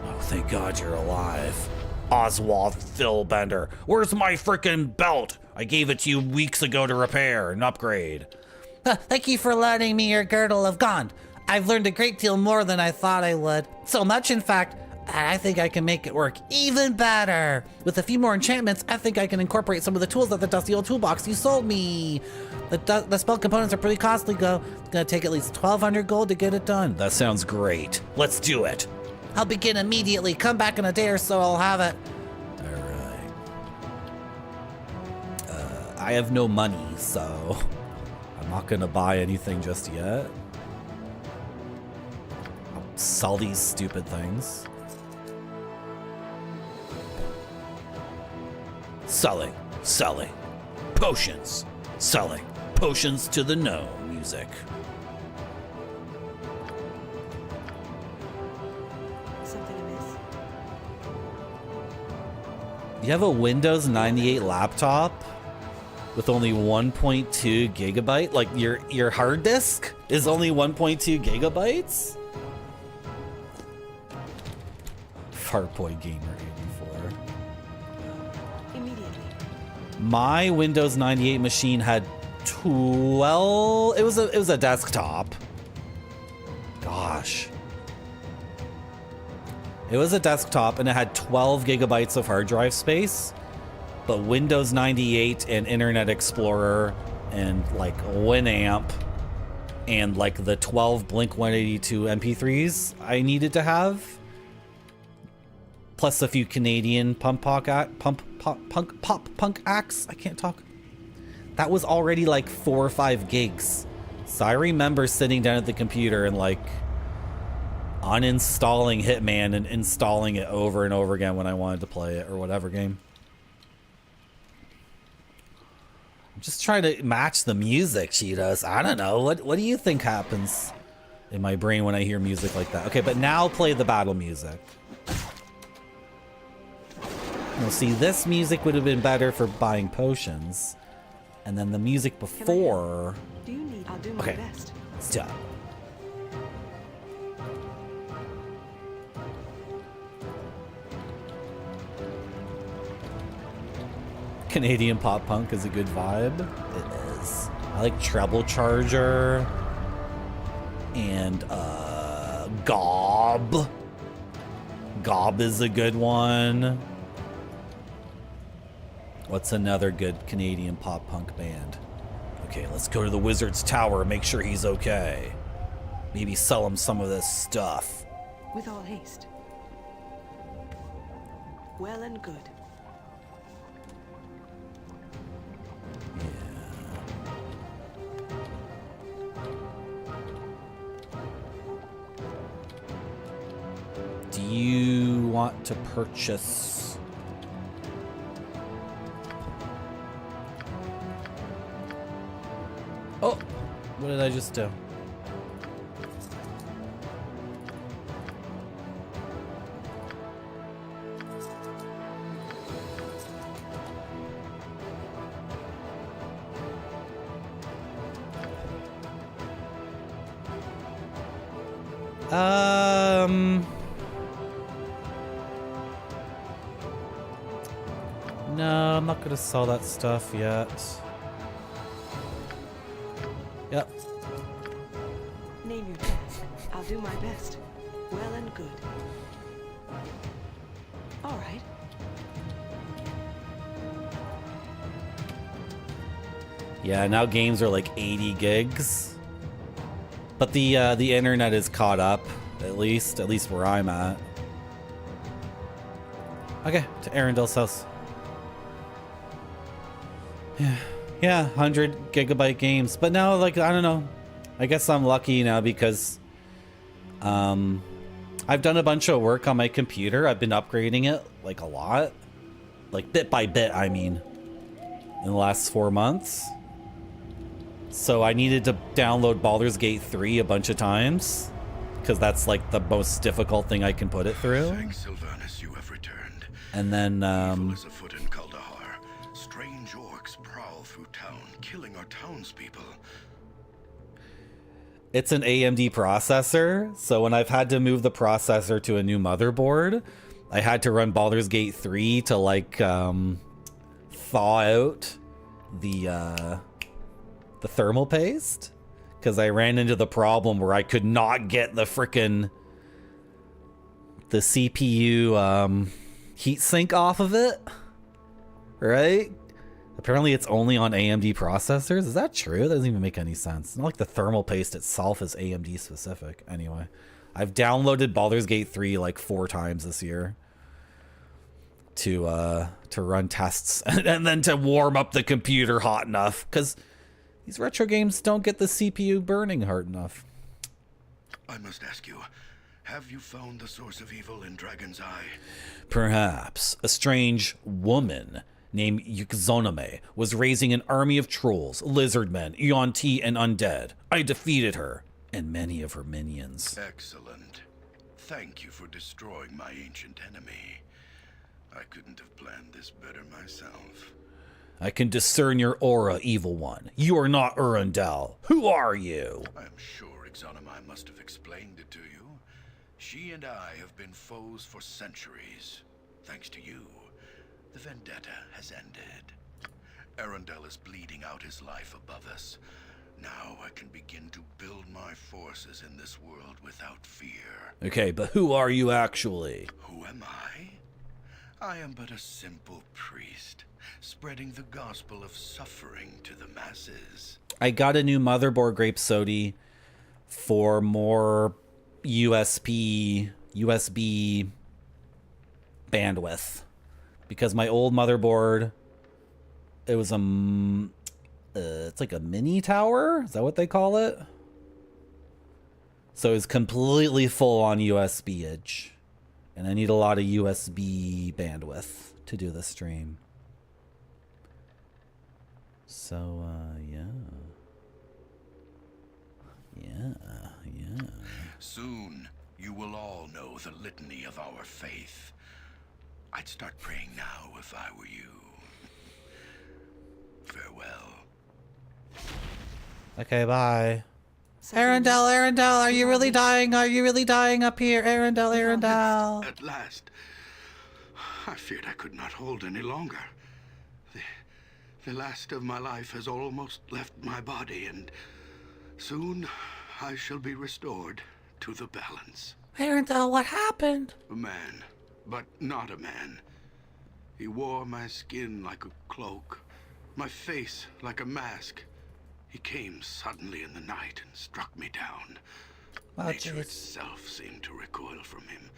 Oh, thank God you're alive. Oswald Philbender. Where's my freaking belt? I gave it to you weeks ago to repair and upgrade. Thank you for lending me your girdle of Gond. I've learned a great deal more than I thought I would. So much, in fact, I think I can make it work even better. With a few more enchantments, I think I can incorporate some of the tools at the dusty old toolbox you sold me. The spell components are pretty costly, though. It's gonna take at least 1,200 gold to get it done. That sounds great. Let's do it. I'll begin immediately. Come back in a day or so, I'll have it. Alright. I have no money, so I'm not gonna buy anything just yet. I'll sell these stupid things. Selling. Potions. Selling. Potions to the no music. Something amiss? You have a Windows 98 laptop with only 1.2 gigabyte? Like your hard disk is only 1.2 gigabytes? Fartboy Gamer 84. Immediately. My Windows 98 machine had 12. It was a desktop. Gosh. It was a desktop and it had 12 gigabytes of hard drive space, but Windows 98 and Internet Explorer and like Winamp and like the 12 Blink 182 MP3s I needed to have, plus a few Canadian punk acts. I can't talk. That was already like 4 or 5 gigs. So I remember sitting down at the computer and like uninstalling Hitman and installing it over and over again when I wanted to play it or whatever game. I'm just trying to match the music, Cheetos. I don't know. What do you think happens in my brain when I hear music like that? Okay, but now play the battle music. Now see, this music would have been better for buying potions. And then the music before... Do you need? I'll do my okay, best. let's do it. Canadian pop punk is a good vibe. It is. I like Treble Charger and Gob. Gob is a good one. What's another good Canadian pop punk band? Okay, let's go to the Wizard's Tower and make sure he's okay. Maybe sell him some of this stuff. With all haste. Well and good. Do you want to purchase... Oh, what did I just do? No, I'm not gonna sell that stuff yet. Yep. Name your task. I'll do my best. Well and good. All right. Yeah, now games are like 80 gigs. But the internet is caught up, at least where I'm at. Okay, to Arundel's house. Yeah, 100 gigabyte games. But now, like, I don't know. I guess I'm lucky now because I've done a bunch of work on my computer. I've been upgrading it, like, a lot. Like, bit by bit, I mean. In the last 4 months. So I needed to download Baldur's Gate 3 a bunch of times. Because that's, like, the most difficult thing I can put it through. Thanks, Sylvanus, you have returned. And then, Evil is afoot in Kaldahar. Strange orcs prowl through town, killing our townspeople. it's an AMD processor, so when I've had to move the processor to a new motherboard, I had to run Baldur's Gate 3 to like thaw out the thermal paste, because I ran into the problem where I could not get the frickin' the CPU heatsink off of it, right? Apparently it's only on AMD processors. Is that true? That doesn't even make any sense. It's not like the thermal paste itself is AMD specific. Anyway, I've downloaded Baldur's Gate 3 like 4 times this year to run tests and then to warm up the computer hot enough, because these retro games don't get the CPU burning hard enough. I must ask you, have you found the source of evil in Dragon's Eye? Perhaps a strange woman named Yukzoname was raising an army of trolls, lizardmen, Yuan-Ti, and undead. I defeated her and many of her minions. Excellent. Thank you for destroying my ancient enemy. I couldn't have planned this better myself. I can discern your aura, evil one. You are not Urundel. Who are you? I'm sure Ixonamai must have explained it to you. She and I have been foes for centuries. Thanks to you, the vendetta has ended. Arundel is bleeding out his life above us. Now I can begin to build my forces in this world without fear. Okay, but who are you actually? Who am I? I am but a simple priest, spreading the gospel of suffering to the masses. I got a new motherboard, Grape Sody, for more USB bandwidth, because my old motherboard, it was it's like a mini tower. Is that what they call it? So it's completely full on USB-age, and I need a lot of USB bandwidth to do the stream. So yeah. Soon, you will all know the litany of our faith. I'd start praying now if I were you. Farewell. Okay, bye. Arundel, are you really dying? Are you really dying up here? Arundel. At last. I feared I could not hold any longer. The last of my life has almost left my body, and soon I shall be restored to the balance. Arundel, what happened? A man, but not a man. He wore my skin like a cloak, my face like a mask. He came suddenly in the night and struck me down. Nature itself seemed to recoil from him.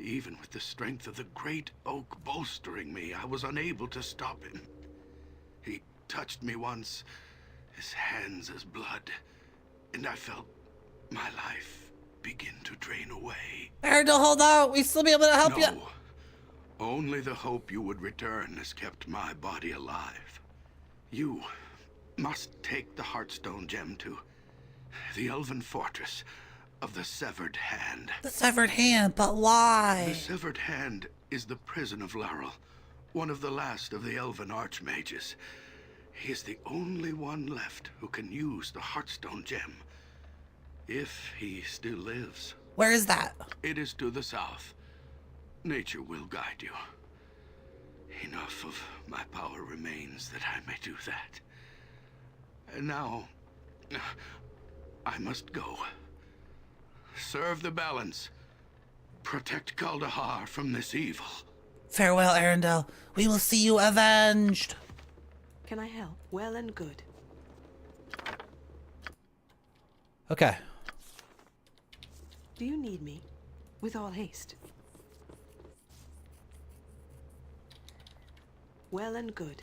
Even with the strength of the great oak bolstering me, I was unable to stop him. He touched me once, his hands as blood, and I felt my life begin to drain away. Arundel, hold out. We still be able to help you. No. Only the hope you would return has kept my body alive. You must take the Heartstone gem to the Elven Fortress of the Severed Hand. The Severed Hand, but why? The Severed Hand is the prison of Laurel, one of the last of the Elven Archmages. He is the only one left who can use the Heartstone gem, if he still lives. Where is that? It is to the south. Nature will guide you. Enough of my power remains that I may do that. And now, I must go. Serve the balance. Protect Kaldahar from this evil. Farewell, Arundel. We will see you avenged. Can I help? Well and good. Okay. Do you need me? With all haste. Well and good.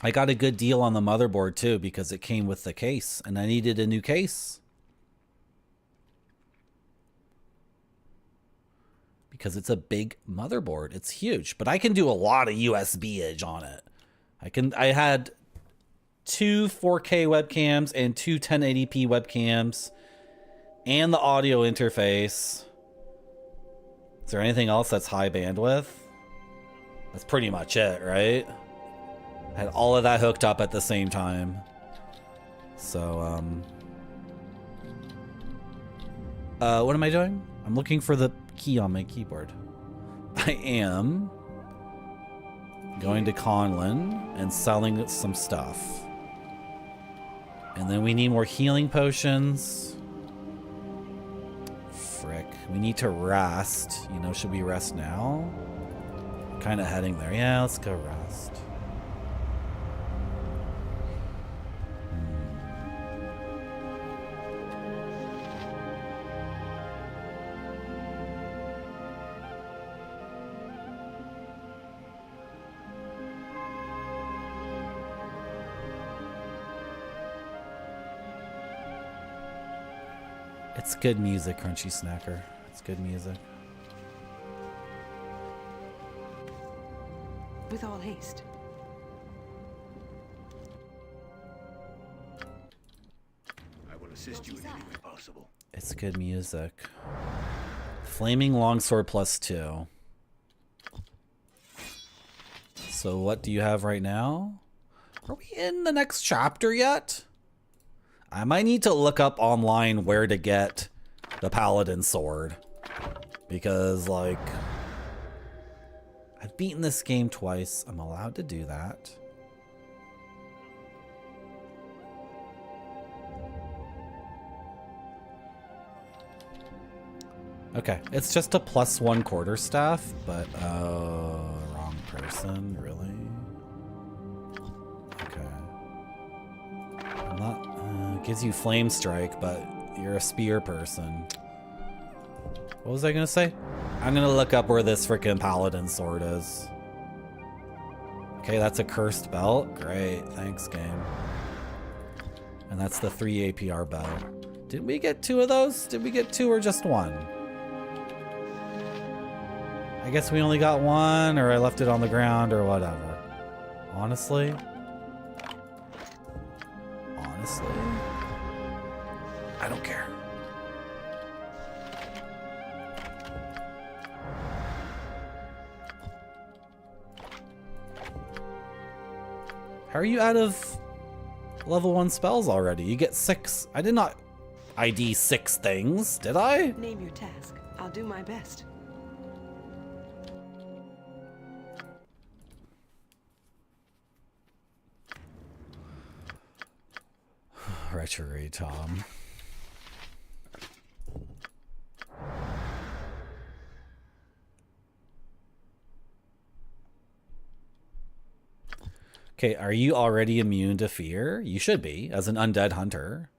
I got a good deal on the motherboard too, because it came with the case and I needed a new case. Because it's a big motherboard. It's huge, but I can do a lot of USB-age on it. I had 2 4K webcams and 2 1080p webcams and the audio interface. Is there anything else that's high bandwidth? That's pretty much it, right? I had all of that hooked up at the same time. So, what am I doing? I'm looking for the key on my keyboard. I am going to Conlin and selling some stuff. And then we need more healing potions. Frick. We need to rest. You know, should we rest now? Kind of heading there. Yeah, let's go rest. It's good music, Crunchy Snacker. It's good music. With all haste. I will assist you in any way possible. It's good music. Flaming Longsword +2. So what do you have right now? Are we in the next chapter yet? I might need to look up online where to get the Paladin Sword. Because, like, I've beaten this game twice. I'm allowed to do that. Okay, it's just a +1 quarterstaff, but, wrong person, really? Okay. I'm not, gives you flame strike, but you're a spear person. What was I gonna say? I'm gonna look up where this freaking Paladin Sword is. Okay, that's a cursed belt. Great, thanks, game. And that's the 3 APR bow. Did we get 2 of those? Did we get 2 or just 1? I guess we only got 1, or I left it on the ground, or whatever. Honestly? I don't care. How are you out of level 1 spells already? You get 6. I did not ID 6 things, did I? Name your task. I'll do my best. Retrograde Tom. Okay, are you already immune to fear? You should be, as an undead hunter.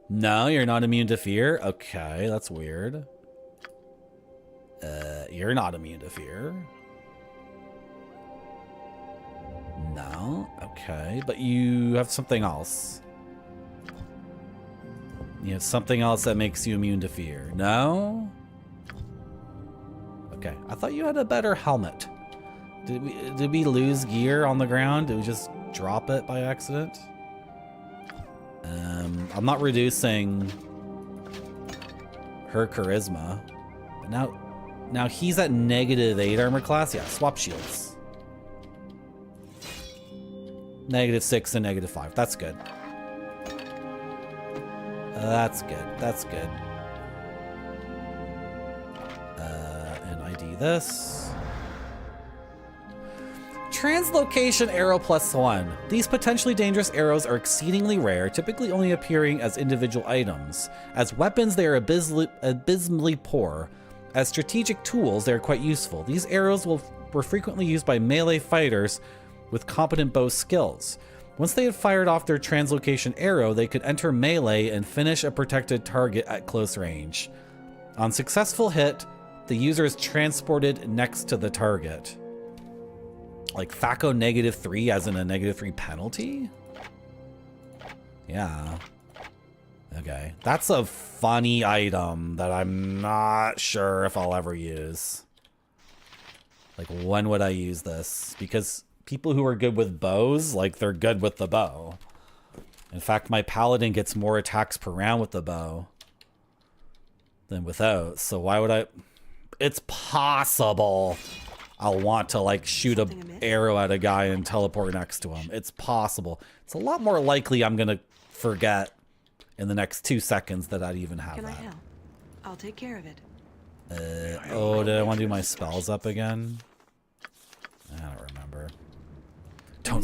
No, you're not immune to fear? Okay, that's weird. You're not immune to fear. No, okay, but you have something else. You have something else that makes you immune to fear. No? Okay, I thought you had a better helmet. Did we lose gear on the ground? Did we just drop it by accident? I'm not reducing her charisma. But now he's at -8 armor class. Yeah, swap shields. -6 and -5. That's good. That's good. That's good. And ID this. Translocation arrow +1. These potentially dangerous arrows are exceedingly rare, typically only appearing as individual items. As weapons, they are abysmally poor. As strategic tools, they are quite useful. These arrows were frequently used by melee fighters with competent bow skills. Once they had fired off their translocation arrow, they could enter melee and finish a protected target at close range. On successful hit, the user is transported next to the target. Like THACO -3 as in a -3 penalty? Yeah. Okay. That's a funny item that I'm not sure if I'll ever use. Like, when would I use this? Because people who are good with bows, like, they're good with the bow. In fact, my paladin gets more attacks per round with the bow than without. So why would I... It's possible I'll want to, like, shoot an arrow at a guy and teleport next to him. It's possible. It's a lot more likely I'm going to forget in the next 2 seconds that I'd even have Can that. I help? I'll take care of it. Oh, did I want to do my spells up again? I don't remember. Don't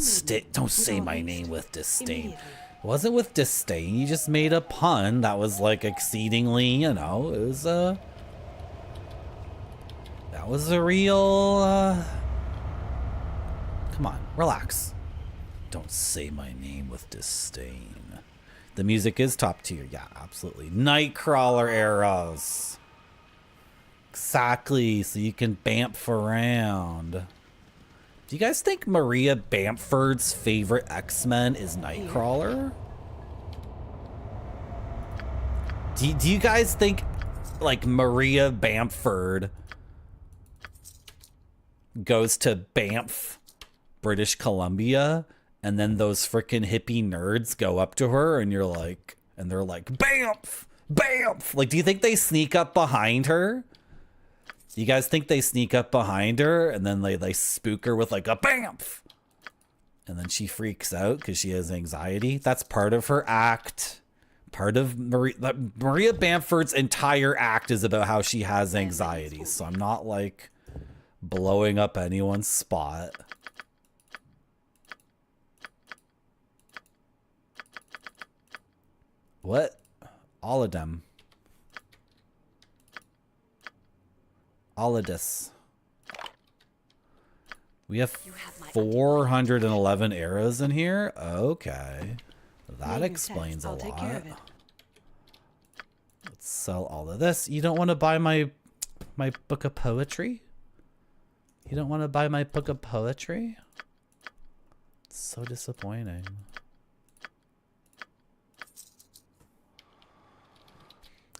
Don't say my name with disdain. It wasn't with disdain. You just made a pun that was like exceedingly, you know, it was that was a real come on, relax. Don't say my name with disdain. The music is top tier. Yeah, absolutely. Nightcrawler arrows. Exactly, so you can bamf around. Do you guys think Maria Bamford's favorite X-Men is Nightcrawler? Do you guys think, like, Maria Bamford goes to Banff, British Columbia, and then those frickin' hippie nerds go up to her and you're like, and they're like, Banff! Banff! Like, do you think they sneak up behind her? You guys think they sneak up behind her and then they spook her with like a bamf? And then she freaks out because she has anxiety? That's part of her act. Part of Maria Bamford's entire act is about how she has anxiety. So I'm not like blowing up anyone's spot. What? All of them. All of this. We have 411 arrows in here? Okay. That explains a lot. Let's sell all of this. You don't want to buy my book of poetry? You don't want to buy my book of poetry? It's so disappointing.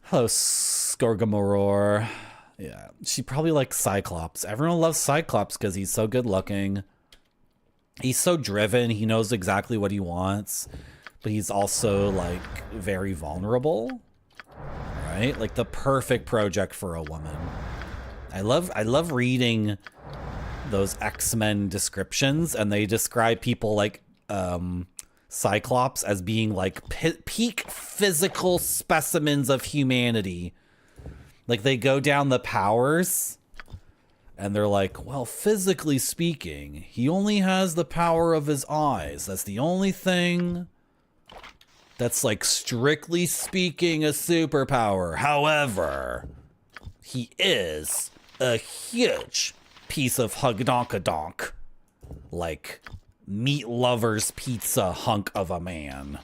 Hello, Skorgamoror. Yeah, she probably likes Cyclops. Everyone loves Cyclops because he's so good looking. He's so driven. He knows exactly what he wants. But he's also, like, very vulnerable. Right? Like, the perfect project for a woman. I love reading those X-Men descriptions. And they describe people like Cyclops as being, like, peak physical specimens of humanity. Like, they go down the powers, and they're like, well, physically speaking, he only has the power of his eyes. That's the only thing that's, like, strictly speaking, a superpower. However, he is a huge piece of hugdonkadonk. Like, meat lover's pizza hunk of a man.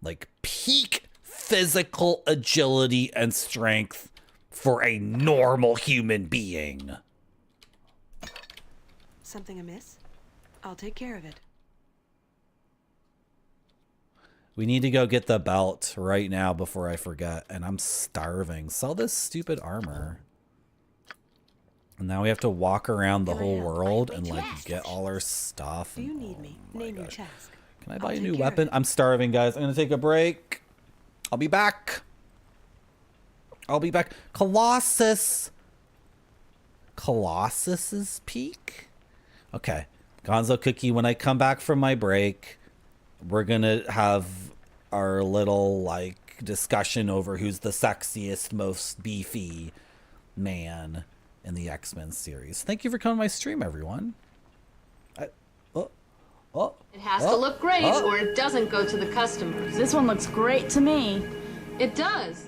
Like, peak physical agility and strength for a normal human being. Something amiss? I'll take care of it. We need to go get the belt right now before I forget, and I'm starving. Sell this stupid armor. And now we have to walk around the whole world and, like, get all our stuff. Do you need me? Name your task. Can I buy a new weapon? I'm starving, guys. I'm gonna take a break. I'll be back. I'll be back. Colossus's peak? Okay. Gonzo Cookie, when I come back from my break, we're gonna have our little, like, discussion over who's the sexiest, most beefy man in the X-Men series. Thank you for coming to my stream, everyone. It has to look great or it doesn't go to the customers. This one looks great to me. It does.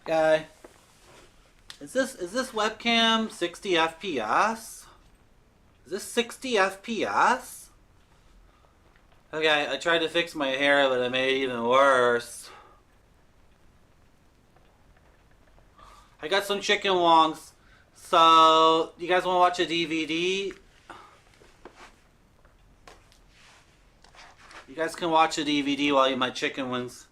Guy. Is this webcam 60 FPS? Is this 60 FPS? Okay, I tried to fix my hair, but it made it even worse. I got some chicken wongs. So, you guys want to watch a DVD? You guys can watch a DVD while you eat my chicken wings.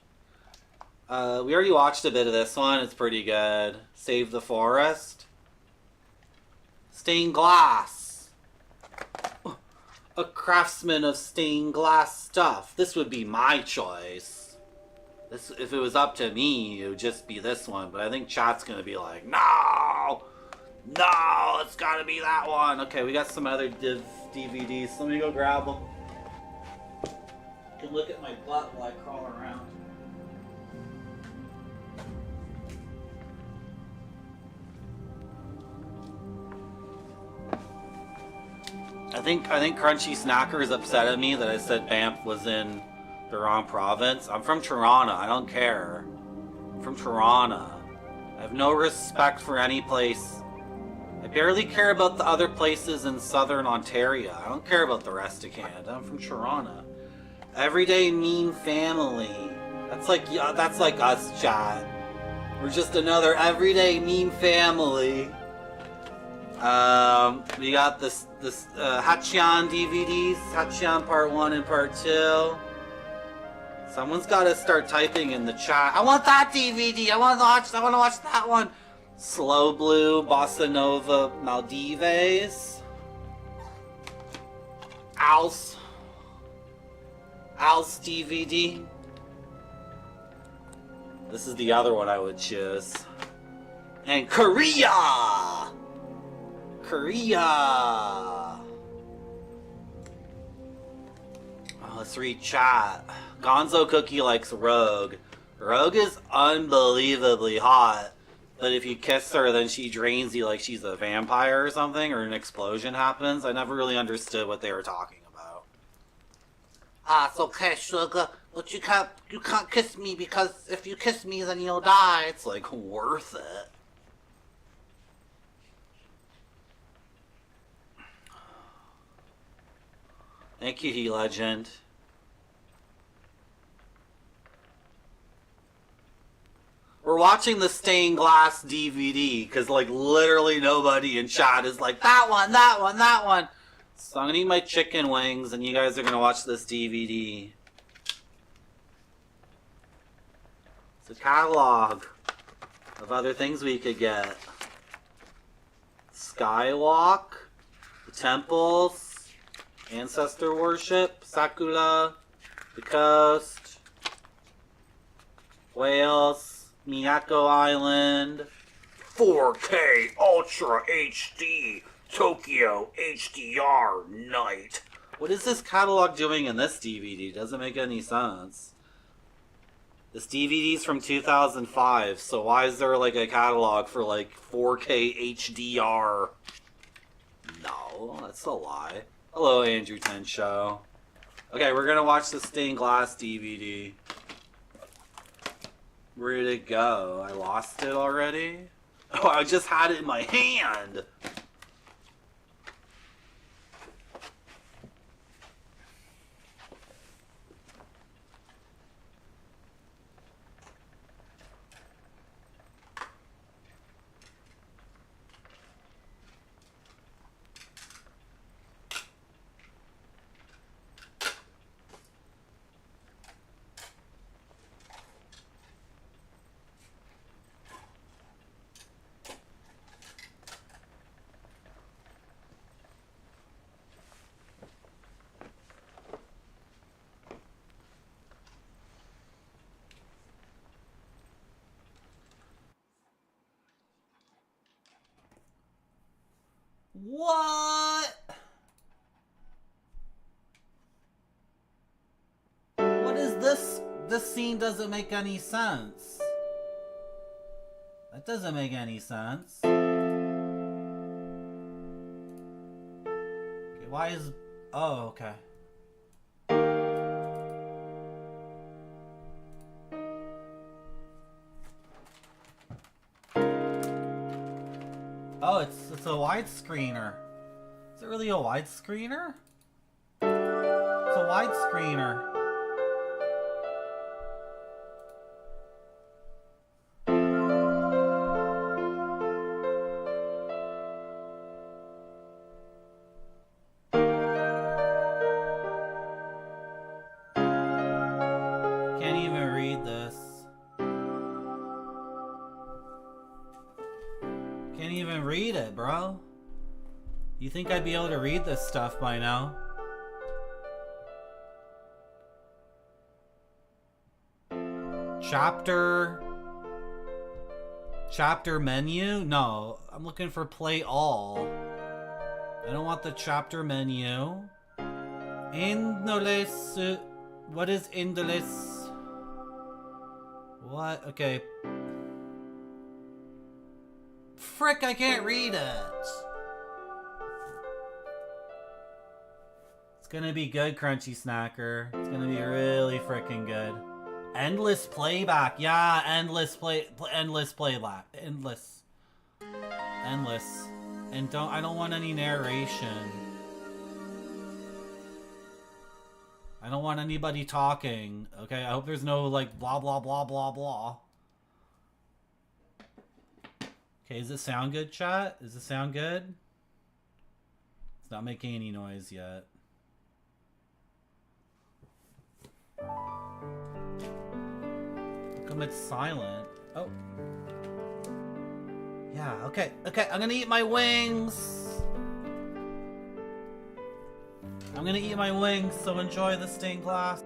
We already watched a bit of this one. It's pretty good. Save the Forest. Stained glass. A craftsman of stained glass stuff. This would be my choice. This, if it was up to me, it would just be this one. But I think chat's gonna be like, no! No, it's gotta be that one. Okay, we got some other DVDs. Let me go grab them. You can look at my butt while I crawl around. I think Crunchy Snacker is upset at me that I said Banff was in the wrong province. I'm from Toronto. I don't care. I'm from Toronto. I have no respect for any place. I barely care about the other places in southern Ontario. I don't care about the rest of Canada. I'm from Toronto. Everyday mean family. That's like us, chat. We're just another everyday mean family. We got this Hachian DVDs, Hachian Part 1 and Part 2. Someone's got to start typing in the chat. I want that DVD. I want to watch that one. Slow Blue, Bossa Nova, Maldives. Al's DVD. This is the other one I would choose. And Korea! Oh, let's read chat. Gonzo Cookie likes Rogue. Rogue is unbelievably hot, but if you kiss her, then she drains you like she's a vampire or something, or an explosion happens. I never really understood what they were talking about. It's okay, sugar, but you can't kiss me because if you kiss me, then you'll die. It's like worth it. Thank you, He Legend. We're watching the stained glass DVD because, like, literally nobody in chat is like, that one, that one, that one. So I'm gonna eat my chicken wings and you guys are gonna watch this DVD. It's a catalog of other things we could get. Skywalk, the temples, ancestor worship, Sakura, the coast, Wales, Miyako Island, 4K Ultra HD, Tokyo HDR Night. What is this catalog doing in this DVD? Doesn't make any sense. This DVD's from 2005, so why is there like a catalog for like 4K HDR? No, that's a lie. Hello, Andrew Tenshow. Okay, we're gonna watch the stained glass DVD. Where did it go? I lost it already? Oh, I just had it in my hand! What? What is this? This scene doesn't make any sense. That doesn't make any sense. Okay, why is... Oh, okay. it's a widescreener. Is it really a widescreener? It's a widescreener. Can't even read this. Can't even read it, bro. You think I'd be able to read this stuff by now? Chapter menu? No, I'm looking for play all. I don't want the chapter menu. Indoles. What is Indoles? What? Okay. Frick, I can't read it. It's gonna be good, Crunchy Snacker. It's gonna be really freaking good. Endless playback. Yeah, endless playback. Endless. And I don't want any narration. I don't want anybody talking. Okay, I hope there's no like blah blah blah blah blah. Okay, does it sound good, chat? Does it sound good? It's not making any noise yet. How come it's silent? Oh. Yeah, okay, I'm gonna eat my wings! So enjoy the stained glass.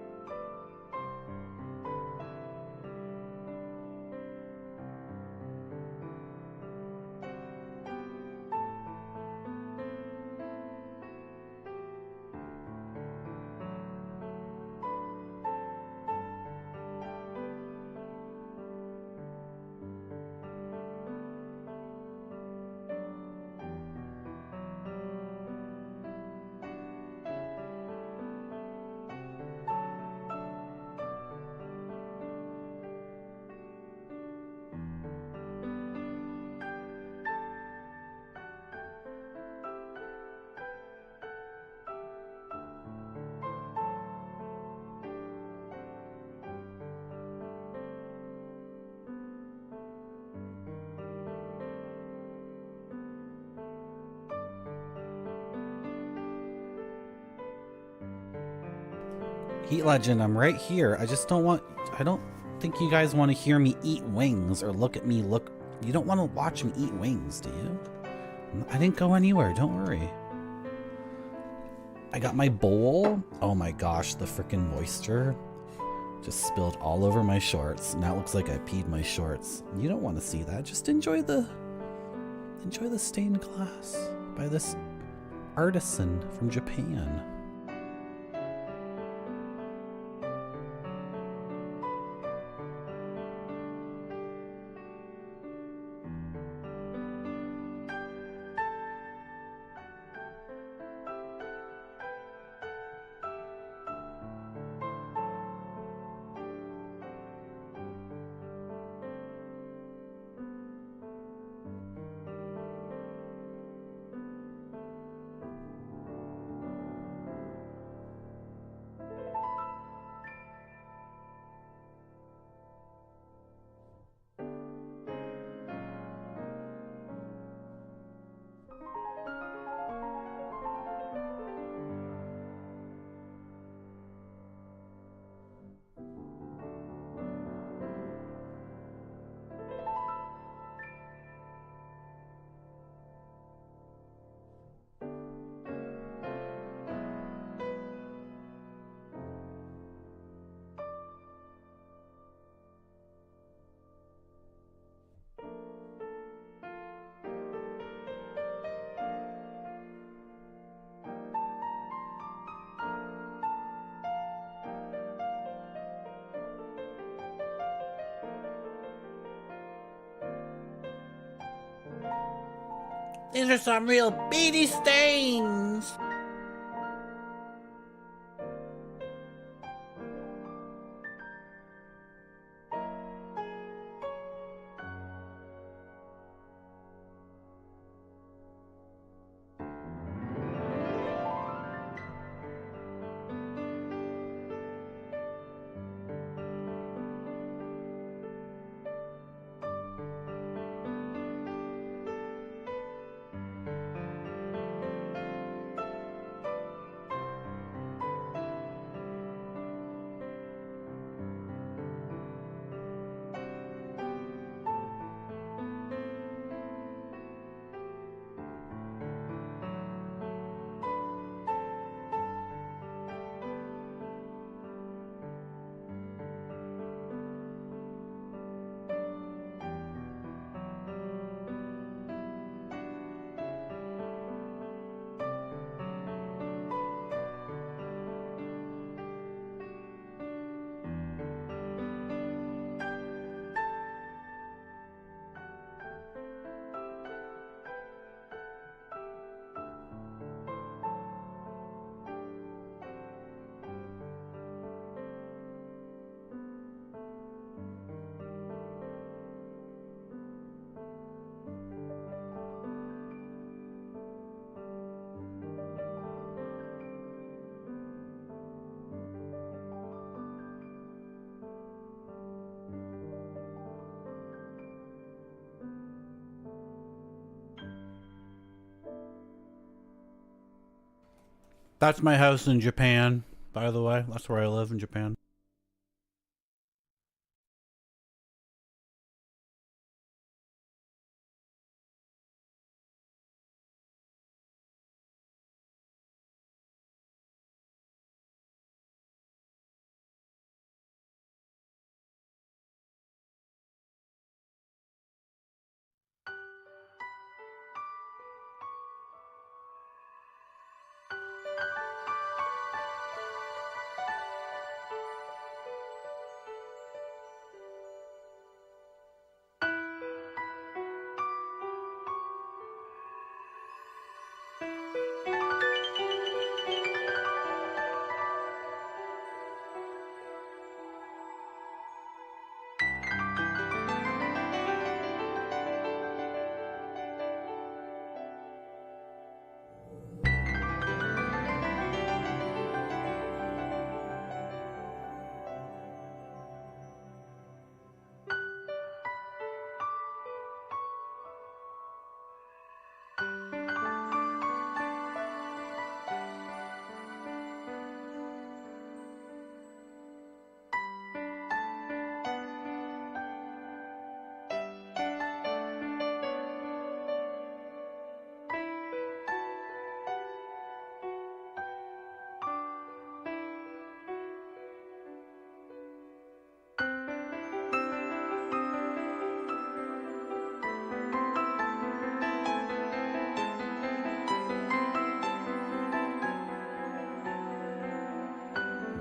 Heat Legend, I'm right here. I don't think you guys want to hear me eat wings or look at me you don't want to watch me eat wings, do you? I didn't go anywhere, don't worry. I got my bowl. Oh my gosh, the freaking moisture just spilled all over my shorts. Now it looks like I peed my shorts. You don't want to see that. Just enjoy the stained glass by this artisan from Japan. These are some real beady stains. That's my house in Japan, by the way. That's where I live in Japan.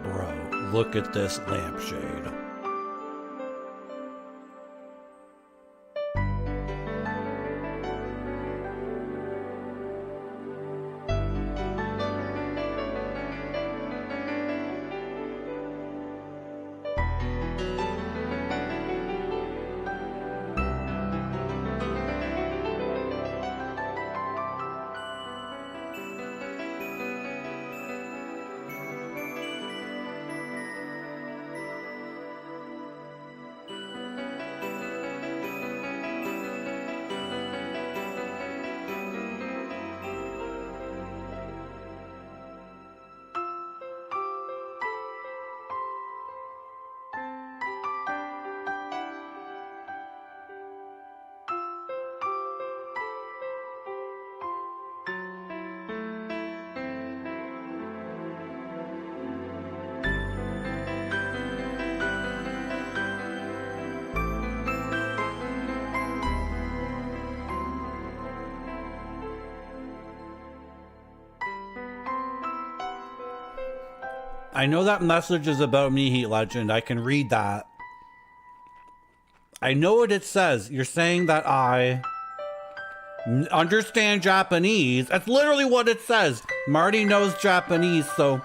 Bro, look at this lampshade. I know that message is about me, Heat Legend. I can read that. I know what it says. You're saying that I understand Japanese. That's literally what it says. Marty knows Japanese, so...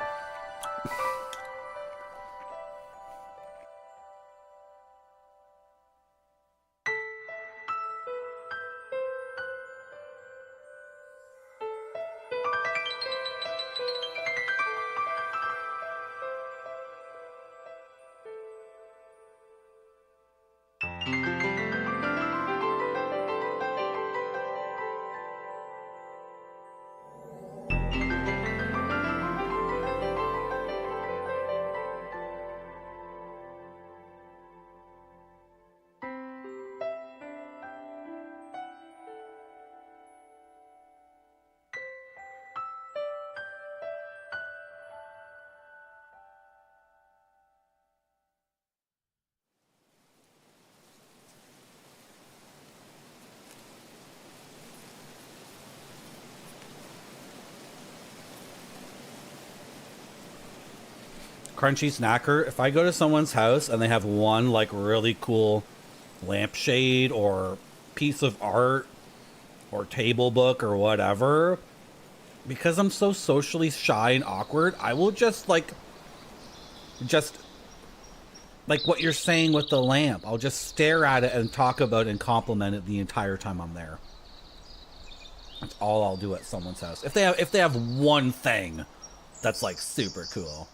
Crunchy Snacker, if I go to someone's house and they have one like really cool lampshade or piece of art or table book or whatever, because I'm so socially shy and awkward, I will just like what you're saying with the lamp. I'll just stare at it and talk about it and compliment it the entire time I'm there. That's all I'll do at someone's house. If they have one thing that's like super cool.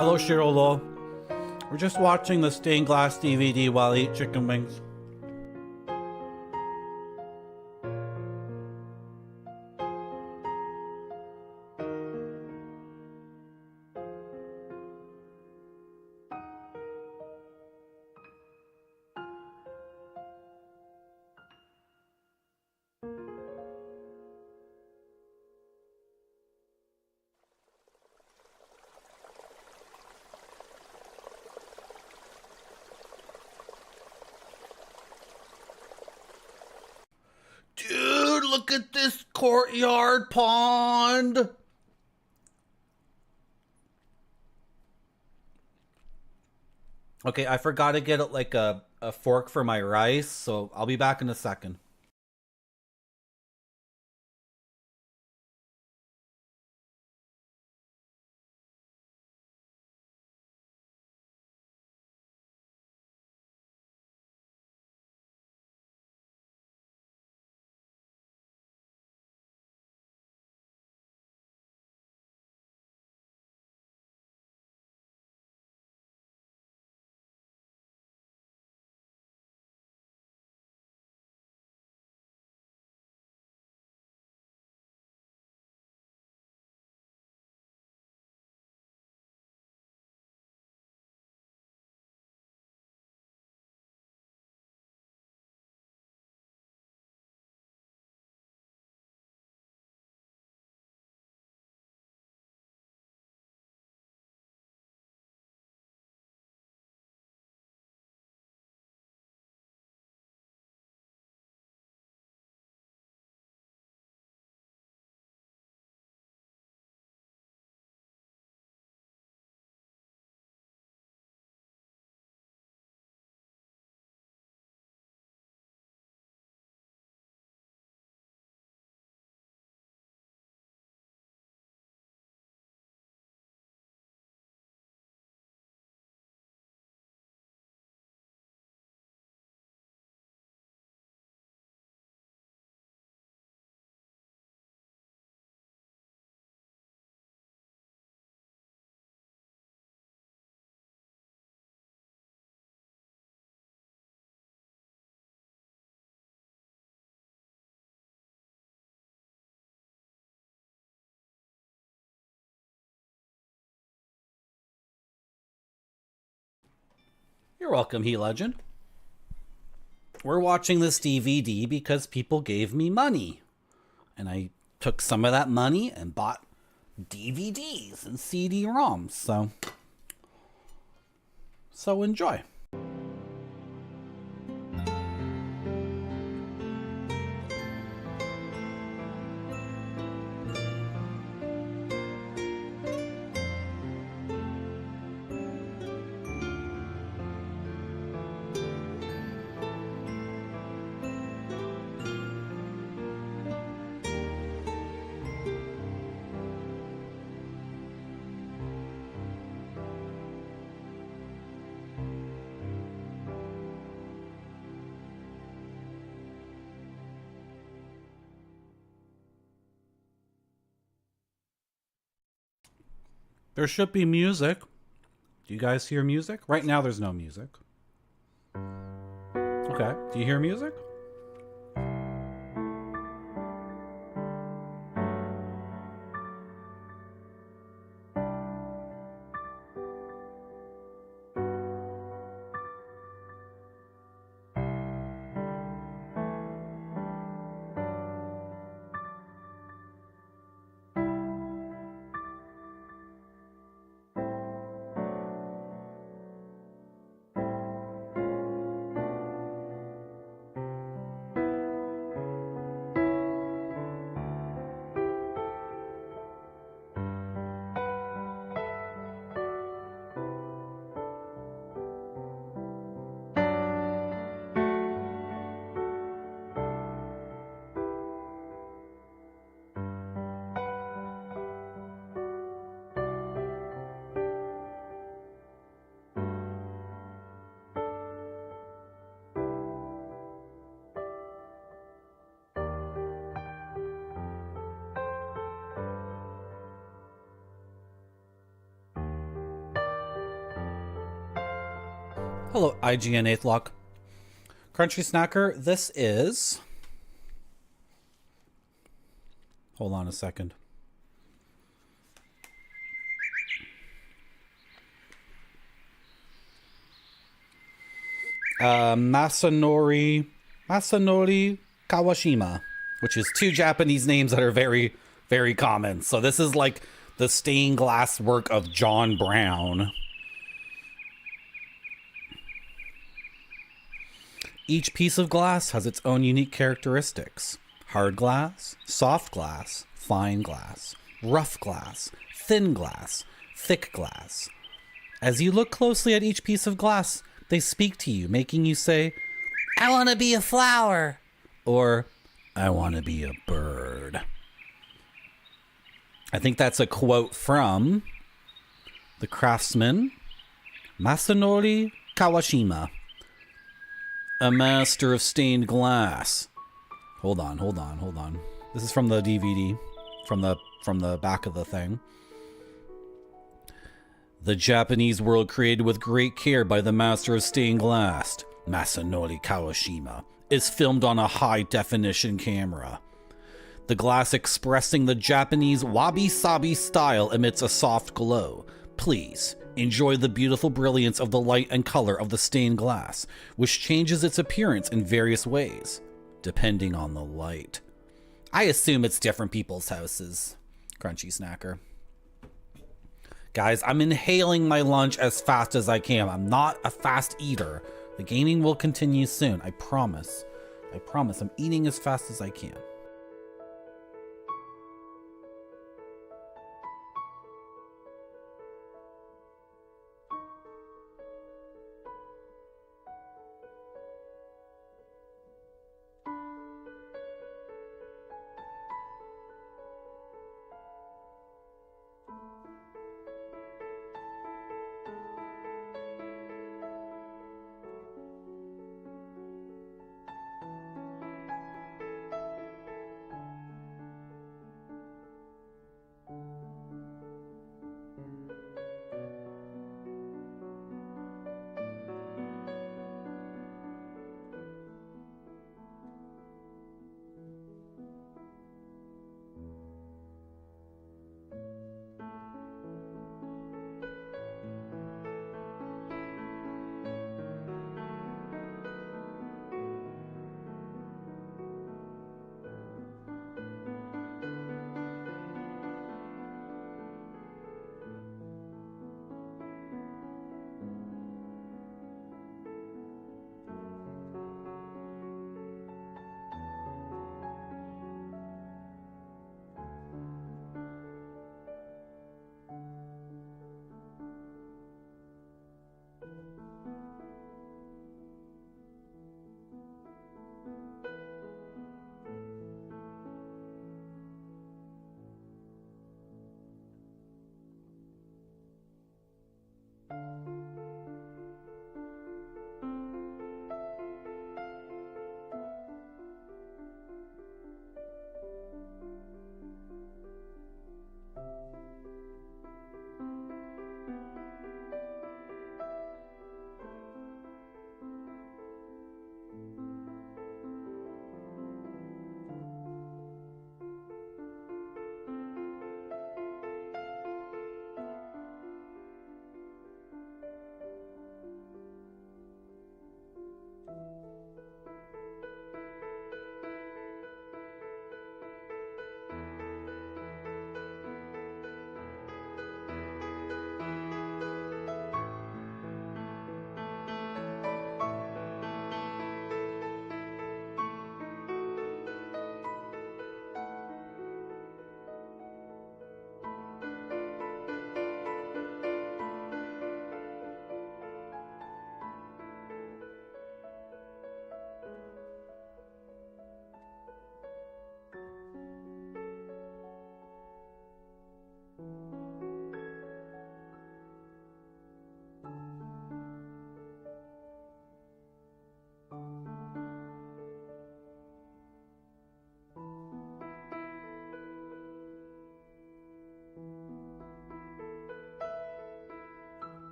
Hello, Shirolo. We're just watching the stained glass DVD while I eat chicken wings. Dude, look at this courtyard pond. Okay, I forgot to get like a fork for my rice, so I'll be back in a second. You're welcome, He Legend. We're watching this DVD because people gave me money. And I took some of that money and bought DVDs and CD-ROMs. So enjoy. There should be music. Do you guys hear music? Right now there's no music. Okay, do you hear music? Hello, IGN 8th Lock. Crunchy Snacker, this is... Hold on a second. Masanori Kawashima, which is two Japanese names that are very, very common. So this is like the stained glass work of John Brown. Each piece of glass has its own unique characteristics. Hard glass, soft glass, fine glass, rough glass, thin glass, thick glass. As you look closely at each piece of glass, they speak to you, making you say, "I want to be a flower," or "I want to be a bird." I think that's a quote from the craftsman Masanori Kawashima, a master of stained glass. Hold on. This is from the DVD, from the back of the thing. The Japanese world created with great care by the master of stained glass, Masanori Kawashima, is filmed on a high-definition camera. The glass expressing the Japanese wabi-sabi style emits a soft glow. Please enjoy the beautiful brilliance of the light and color of the stained glass, which changes its appearance in various ways, depending on the light. I assume it's different people's houses. Crunchy Snacker. Guys, I'm inhaling my lunch as fast as I can. I'm not a fast eater. The gaming will continue soon. I promise. I promise. I'm eating as fast as I can.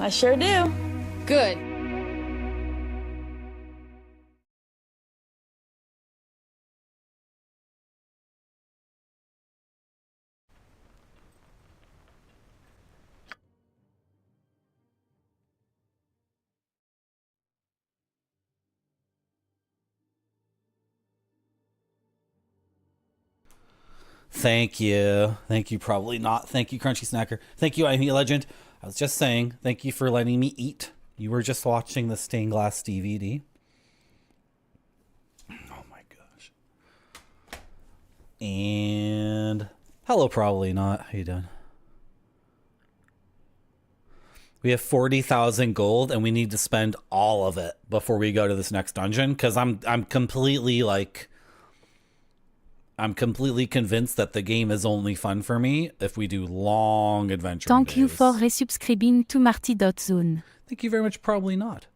I sure do. Good. Thank you. Thank you, probably not. Thank you, Crunchy Snacker. Thank you, IME Legend. I was just saying, thank you for letting me eat. You were just watching the stained glass DVD. Oh my gosh. And hello, probably not. How you doing? We have 40,000 gold and we need to spend all of it before we go to this next dungeon, because I'm completely like, I'm completely convinced that the game is only fun for me if we do long adventure. Thank you for resubscribing to Marty.zone. Thank you very much, probably not,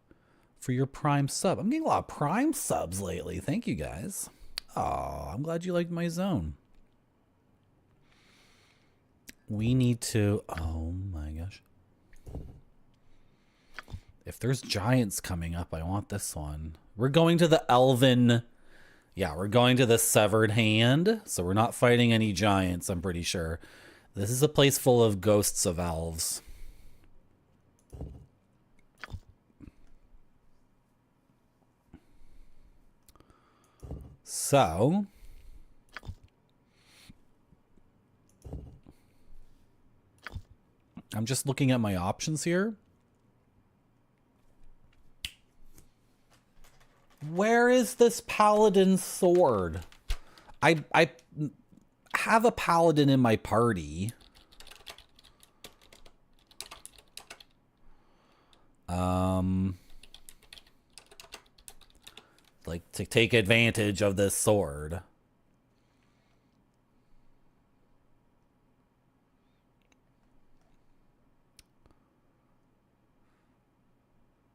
for your Prime sub. I'm getting a lot of Prime subs lately. Thank you, guys. Oh, I'm glad you liked my zone. We need to... Oh, my gosh. If there's giants coming up, I want this one. We're going to the Elven... Yeah, we're going to the Severed Hand, so we're not fighting any giants, I'm pretty sure. This is a place full of ghosts of elves. So... I'm just looking at my options here. Where is this paladin sword? I have a paladin in my party. Like to take advantage of this sword.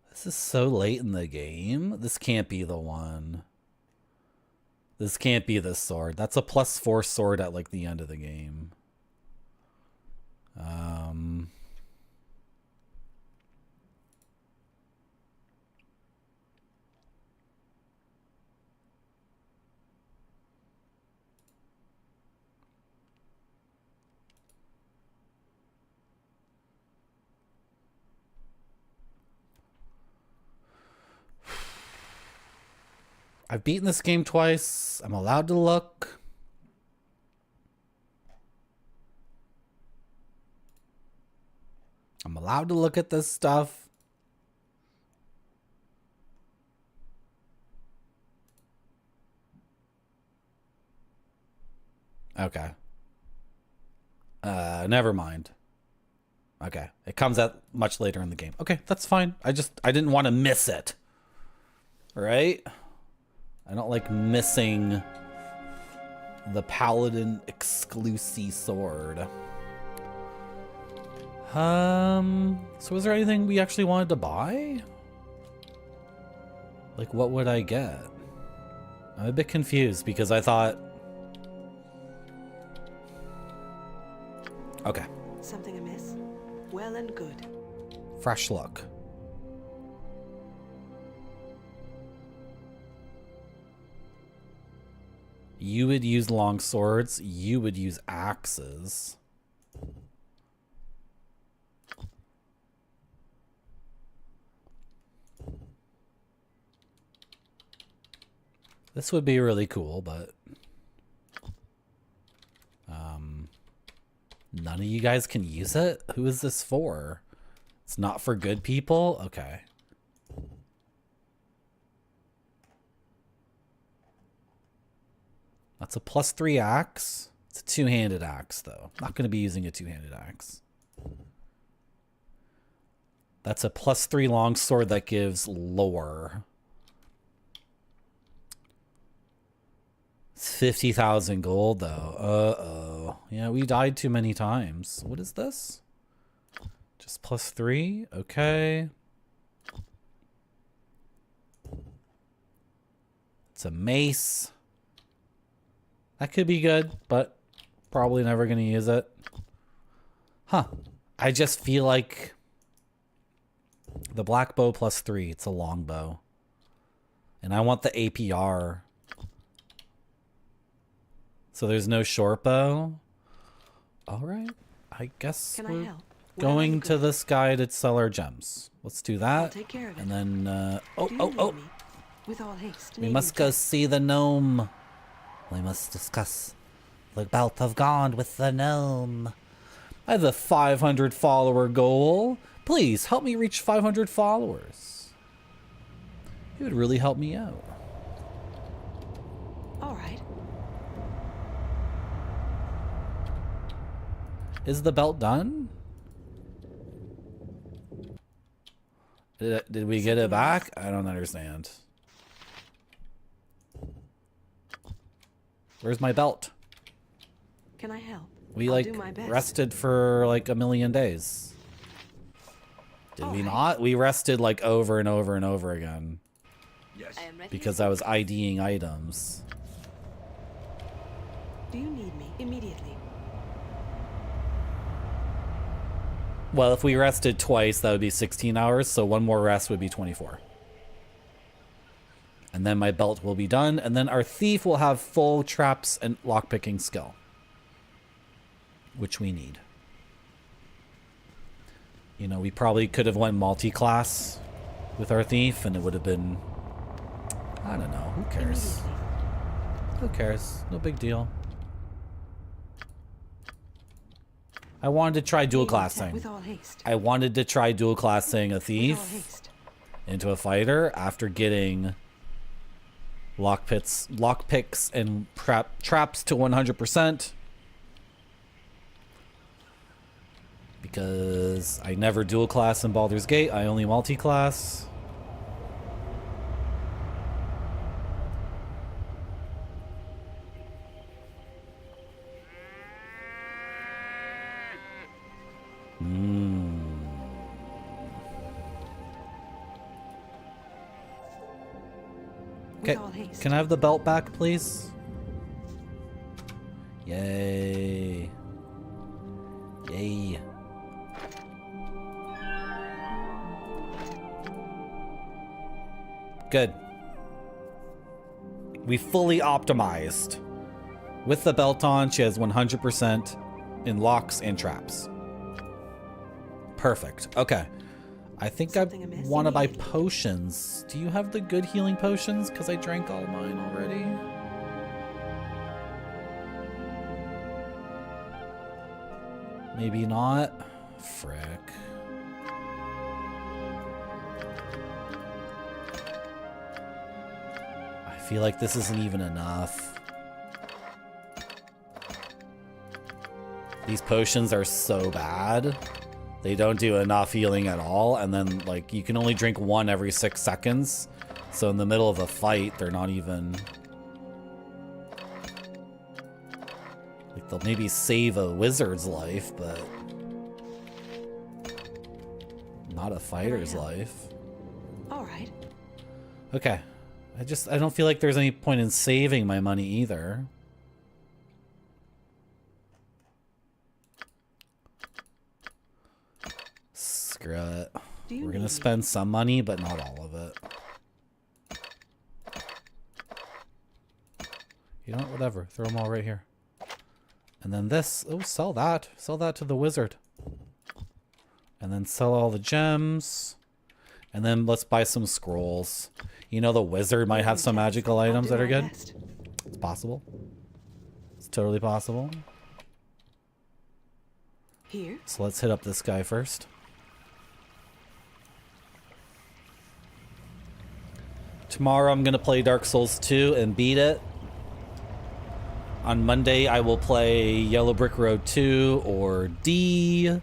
This is so late in the game. This can't be the one. This can't be the sword. That's a +4 sword at like the end of the game. I've beaten this game twice. I'm allowed to look. I'm allowed to look at this stuff. Okay. Never mind. Okay. It comes out much later in the game. Okay, that's fine. I didn't want to miss it. Right? I don't like missing the paladin exclusive sword. So was there anything we actually wanted to buy? Like, what would I get? I'm a bit confused because I thought... Okay. Something amiss? Well and good. Fresh look. You would use long swords. You would use axes. This would be really cool, but none of you guys can use it? Who is this for? It's not for good people? Okay. That's a +3 axe. It's a two-handed axe, though. Not going to be using a two-handed axe. That's a +3 longsword that gives lore. It's 50,000 gold, though. Uh-oh. Yeah, we died too many times. What is this? Just +3? Okay. It's a mace. That could be good, but probably never going to use it. Huh. I just feel like The black bow +3. It's a long bow. And I want the APR. So there's no short bow. All right. I guess Can I we're help? going to this guy to sell our gems. Let's do that. I'll take care of it. And then, Do you need me? With all haste. we must go see the gnome. We must discuss the bout of God with the gnome. I have the 500 follower goal. Please help me reach 500 followers. It would really help me out. All right. Is the belt done? Did we get it back? I don't understand. Where's my belt? Can I help? We I'll like do my best. rested for like a million days. Did we not? We rested like over and over and over again. Yes. Because I was IDing items. Do you need me immediately? Well, if we rested twice, that would be 16 hours. So one more rest would be 24. And then my belt will be done. And then our thief will have full traps and lockpicking skill. Which we need. You know, we probably could have went multi-class with our thief. And it would have been... I don't know. Who cares? Who cares? No big deal. I wanted to try dual classing. With all haste. I wanted to try dual classing a thief into a fighter after getting lockpicks and traps to 100%. Because I never dual class in Baldur's Gate, I only multi-class. Okay, can I have the belt back, please? Yay. Yay. Good. We fully optimized. With the belt on, she has 100% in locks and traps. Perfect. Okay. I think I want to buy potions. Do you have the good healing potions? Because I drank all mine already. Maybe not. Frick. I feel like this isn't even enough. These potions are so bad. They don't do enough healing at all, and then like you can only drink one every 6 seconds. So in the middle of a fight, they're not even like they'll maybe save a wizard's life, but not a fighter's life. All right. Okay. I don't feel like there's any point in saving my money either. Screw it. We're gonna spend some money, but not all of it. You know what? Whatever. Throw them all right here. And then this. Oh, sell that. Sell that to the wizard. And then sell all the gems. And then let's buy some scrolls. You know, the wizard might have some magical items that are good. It's possible. It's totally possible. Here. So let's hit up this guy first. Tomorrow I'm going to play Dark Souls 2 and beat it. On Monday I will play Yellow Brick Road 2 or D.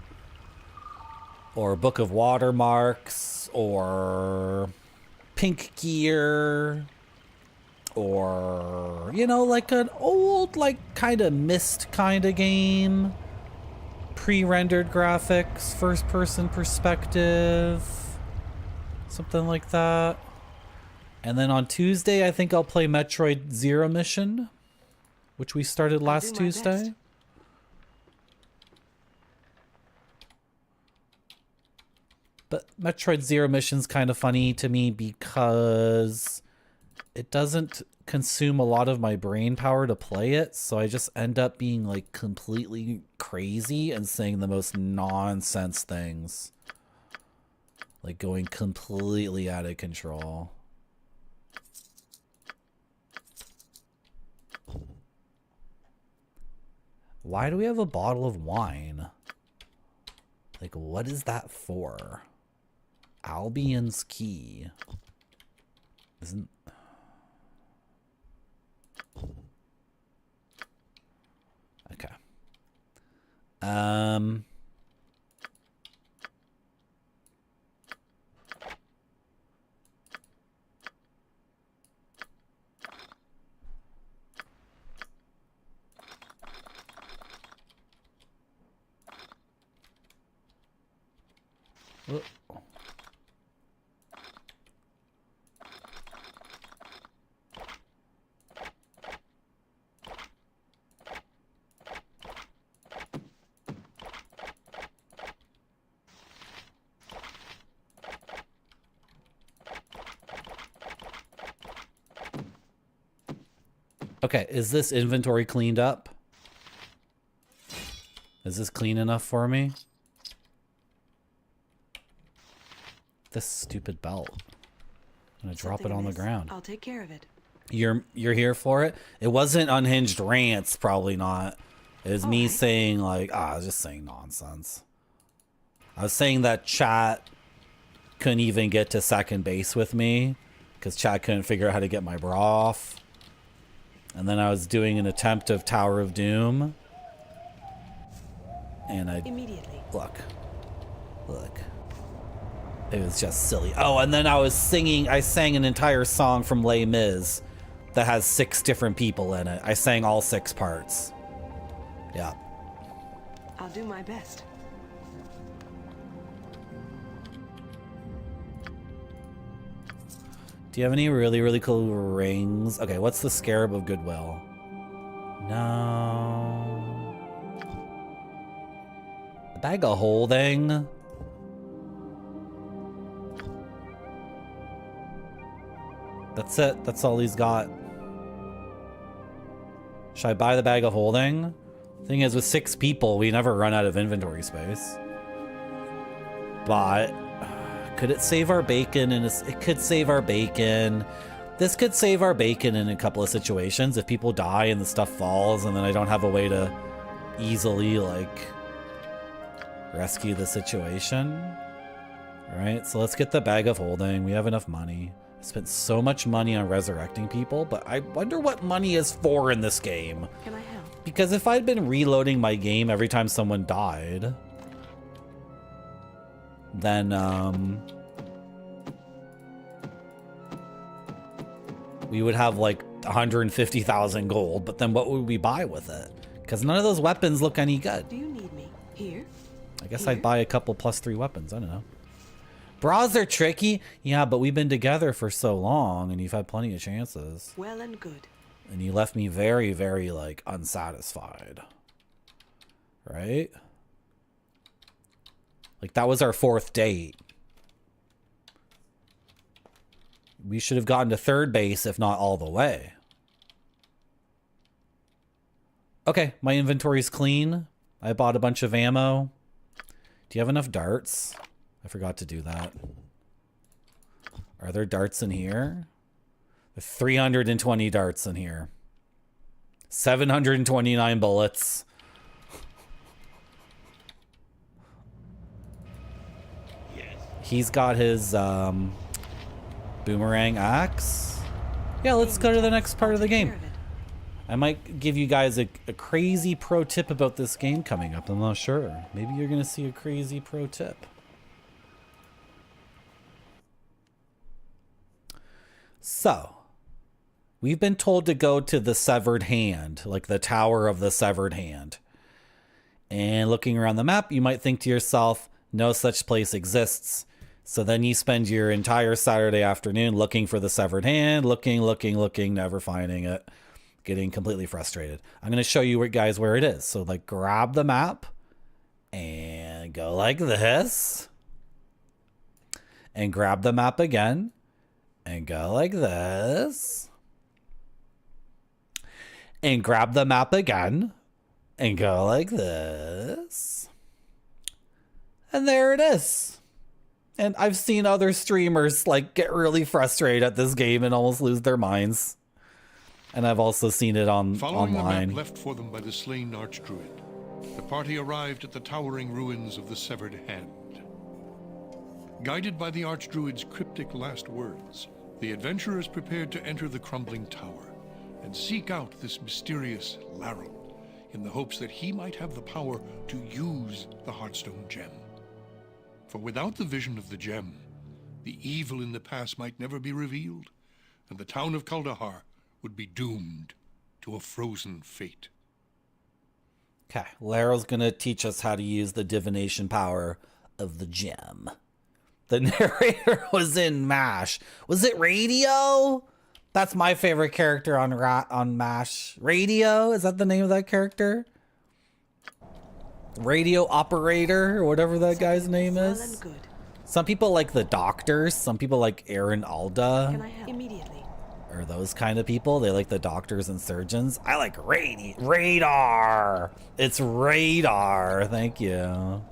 Or Book of Watermarks. Or Pink Gear. Or, you know, like an old, like, kind of Myst kind of game. Pre-rendered graphics, first-person perspective. Something like that. And then on Tuesday, I think I'll play Metroid Zero Mission, which we started last Tuesday. But Metroid Zero Mission's kind of funny to me because it doesn't consume a lot of my brain power to play it, so I just end up being like completely crazy and saying the most nonsense things. Like going completely out of control. Why do we have a bottle of wine? Like, what is that for? Albion's Key. Isn't... Okay. Okay, is this inventory cleaned up? Is this clean enough for me? This stupid belt. I'm gonna drop it on the ground. I'll take care of it. You're here for it? It wasn't unhinged rants, probably not. It was me saying like, I was just saying nonsense. I was saying that chat couldn't even get to second base with me because chat couldn't figure out how to get my bra off. And then I was doing an attempt of Tower of Doom. And I... Immediately. Look. It was just silly. Oh, and then I sang an entire song from Les Mis that has 6 different people in it. I sang all 6 parts. Yeah. I'll do my best. Do you have any really, really cool rings? Okay, what's the Scarab of Goodwill? No. The Bag of Holding? That's it. That's all he's got. Should I buy the Bag of Holding? Thing is, with 6 people, we never run out of inventory space. But... could it save our bacon? And it could save our bacon. This could save our bacon in a couple of situations. If people die and the stuff falls and then I don't have a way to easily, like, rescue the situation. Alright, so let's get the Bag of Holding. We have enough money. I spent so much money on resurrecting people, but I wonder what money is for in this game. Can I help? Because if I'd been reloading my game every time someone died... then, we would have like 150,000 gold, but then what would we buy with it? Because none of those weapons look any good. Do you need me? Here? I guess I'd buy a couple +3 weapons. I don't know. Bras are tricky. Yeah, but we've been together for so long and you've had plenty of chances. Well and good. And you left me very, very, like, unsatisfied. Right? Like, that was our 4th date. We should have gotten to 3rd base, if not all the way. Okay, my inventory's clean. I bought a bunch of ammo. Do you have enough darts? I forgot to do that. Are there darts in here? There's 320 darts in here. 729 bullets. He's got his boomerang axe. Yeah, let's go to the next part of the game. I might give you guys a crazy pro tip about this game coming up. I'm not sure. Maybe you're going to see a crazy pro tip. So, we've been told to go to the Severed Hand, like the Tower of the Severed Hand. And looking around the map, you might think to yourself, no such place exists. So then you spend your entire Saturday afternoon looking for the Severed Hand, looking, never finding it, getting completely frustrated. I'm going to show you guys where it is. So like, grab the map and go like this. and grab the map again and go like this. And grab the map again and go like this. And there it is. And I've seen other streamers like get really frustrated at this game and almost lose their minds. And I've also seen it online. Following the map left for them by the slain archdruid, the party arrived at the towering ruins of the Severed Hand. Guided by the archdruid's cryptic last words, the adventurers prepared to enter the crumbling tower and seek out this mysterious Laron in the hopes that he might have the power to use the Heartstone gem. For without the vision of the gem, the evil in the past might never be revealed, and the town of Kuldahar would be doomed to a frozen fate. Okay, Laro's gonna teach us how to use the divination power of the gem. The narrator was in MASH. Was it Radio? That's my favorite character on MASH. Radio? Is that the name of that character? Radio operator, or whatever that guy's name is. Some people like the doctors. Some people like Aaron Alda. Can I help? Immediately. Or those kind of people. They like the doctors and surgeons. I like Radar. It's Radar. Thank you.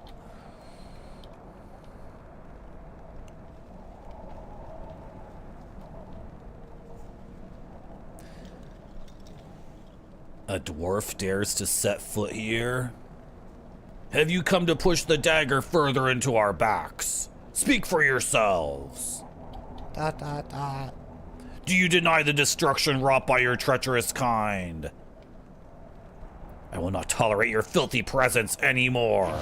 A dwarf dares to set foot here? Have you come to push the dagger further into our backs? Speak for yourselves. ... Do you deny the destruction wrought by your treacherous kind? I will not tolerate your filthy presence anymore.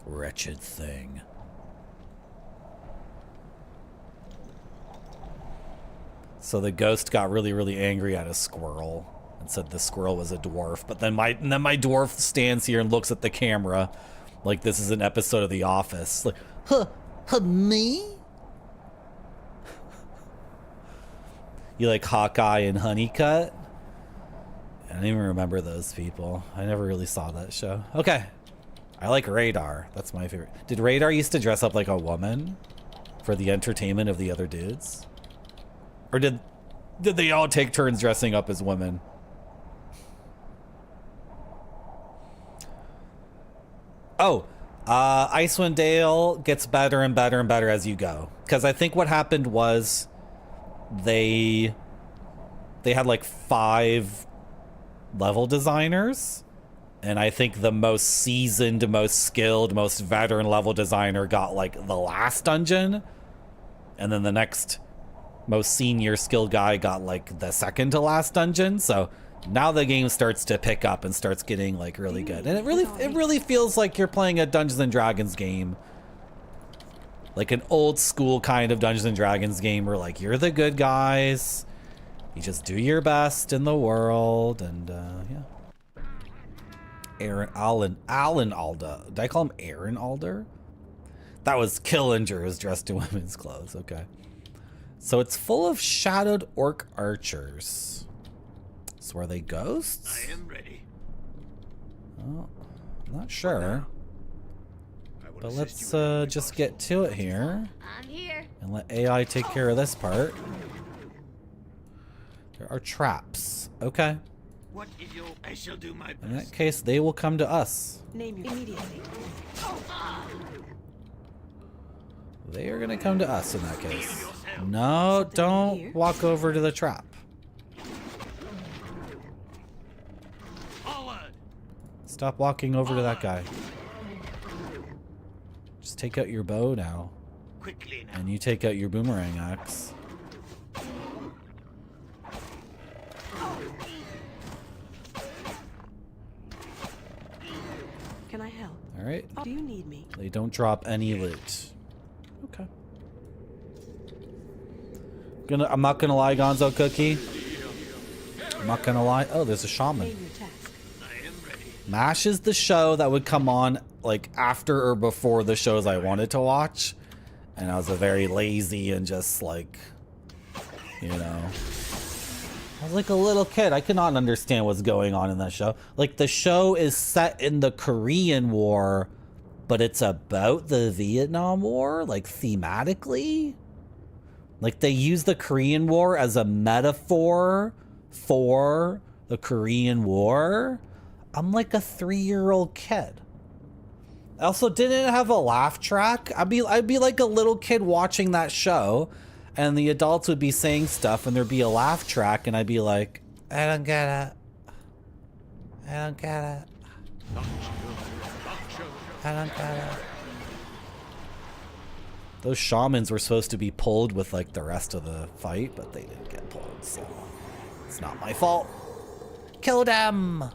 Wretched thing. So the ghost got really, really angry at a squirrel and said the squirrel was a dwarf. But then my dwarf stands here and looks at the camera like this is an episode of The Office. Like, me? You like Hawkeye and Honeycutt? I don't even remember those people. I never really saw that show. Okay. I like Radar. That's my favorite. Did Radar used to dress up like a woman for the entertainment of the other dudes? Or did they all take turns dressing up as women? Oh, Icewind Dale gets better and better and better as you go. Because I think what happened was they had like 5 level designers. And I think the most seasoned, most skilled, most veteran level designer got like the last dungeon. And then the next most senior skilled guy got like the second to last dungeon. So now the game starts to pick up and starts getting like really good. And it really feels like you're playing a Dungeons and Dragons game. Like an old school kind of Dungeons and Dragons game where like you're the good guys. You just do your best in the world and yeah. Alan Alda. Did I call him Aaron Alder? That was Killinger who's dressed in women's clothes. Okay. So it's full of shadowed orc archers. So are they ghosts? I am ready. Oh, I'm not sure. But let's just get to it here. I'm here. And let AI take care of this part. There are traps. Okay. What is your... I shall do my best. In that case, they will come to us. Name you immediately. They are going to come to us in that case. No, don't walk over to the trap. Stop walking over to that guy. Just take out your bow now. And you take out your boomerang axe. Can I help? All right. Do you need me? They don't drop any loot. Okay. I'm not gonna lie, Gonzo Cookie. I'm not gonna lie. Oh, there's a shaman. MASH is the show that would come on like after or before the shows I wanted to watch, and I was a very lazy and just like, you know, I was like a little kid. I could not understand what's going on in that show. Like, the show is set in the Korean War, but it's about the Vietnam War, like, thematically. Like, they use the Korean War as a metaphor for the Korean War. I'm like a 3-year-old kid. I also didn't have a laugh track. I'd be like a little kid watching that show, and the adults would be saying stuff, and there'd be a laugh track, and I'd be like, I don't get it. I don't get it. I don't get it. Those shamans were supposed to be pulled with like the rest of the fight, but they didn't get pulled, so it's not my fault. Kill them!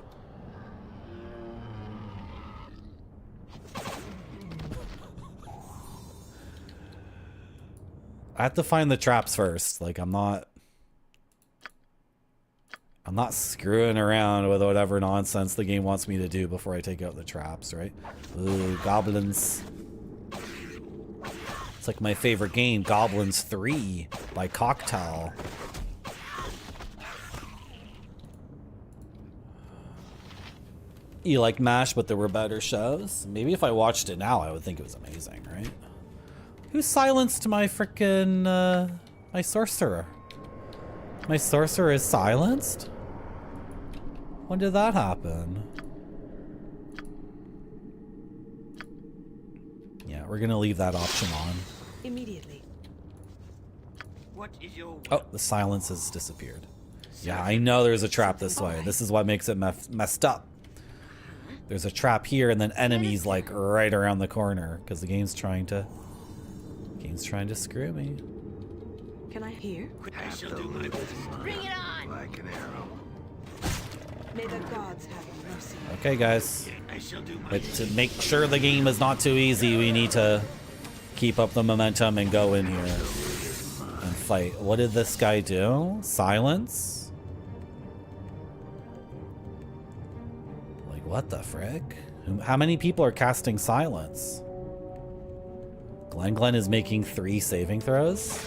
I have to find the traps first. Like, I'm not screwing around with whatever nonsense the game wants me to do before I take out the traps, right? Ooh, goblins. It's like my favorite game, Goblins 3 by Cocktail. You like MASH, but there were better shows? Maybe if I watched it now, I would think it was amazing, right? Who silenced my frickin', my sorcerer? My sorcerer is silenced? When did that happen? Yeah, we're gonna leave that option on. Immediately. What is your... Oh, the silence has disappeared. Yeah, I know there's a trap this way. This is what makes it messed up. There's a trap here and then enemies like right around the corner because the game's trying to screw me. Can I hear? I shall do my best. Bring it on! Like an arrow. May the gods have mercy. Okay, guys. I shall do my But to make sure the game is not too easy, we need to keep up the momentum and go in here and fight. What did this guy do? Silence? Like, what the frick? How many people are casting silence? Glen is making 3 saving throws.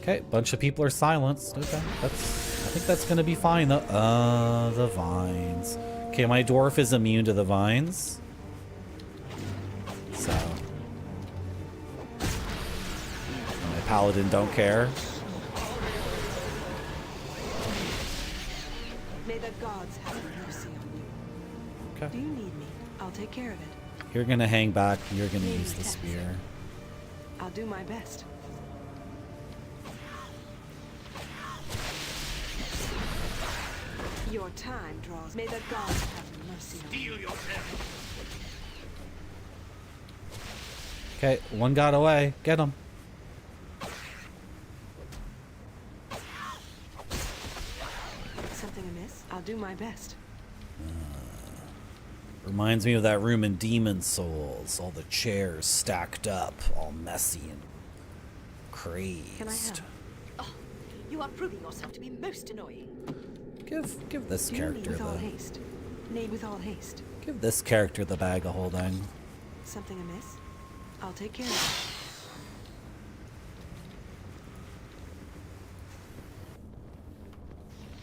Okay, bunch of people are silenced. Okay, I think that's gonna be fine though. The vines. Okay, my dwarf is immune to the vines. So. My paladin don't care. May the gods have mercy on you. Okay. Do you need me? I'll take care of it. You're gonna hang back. You're gonna use the spear. I'll do my best. Your time draws. May the gods have mercy on you. Steal yourself. Okay, one got away. Get him. Something amiss? I'll do my best. Reminds me of that room in Demon Souls. All the chairs stacked up, all messy and crazed. Can I help? Oh, you are proving yourself to be most annoying. Give this Do character with all the haste. Nay, with all haste. give this character the bag of holding. Something amiss? I'll take care of it.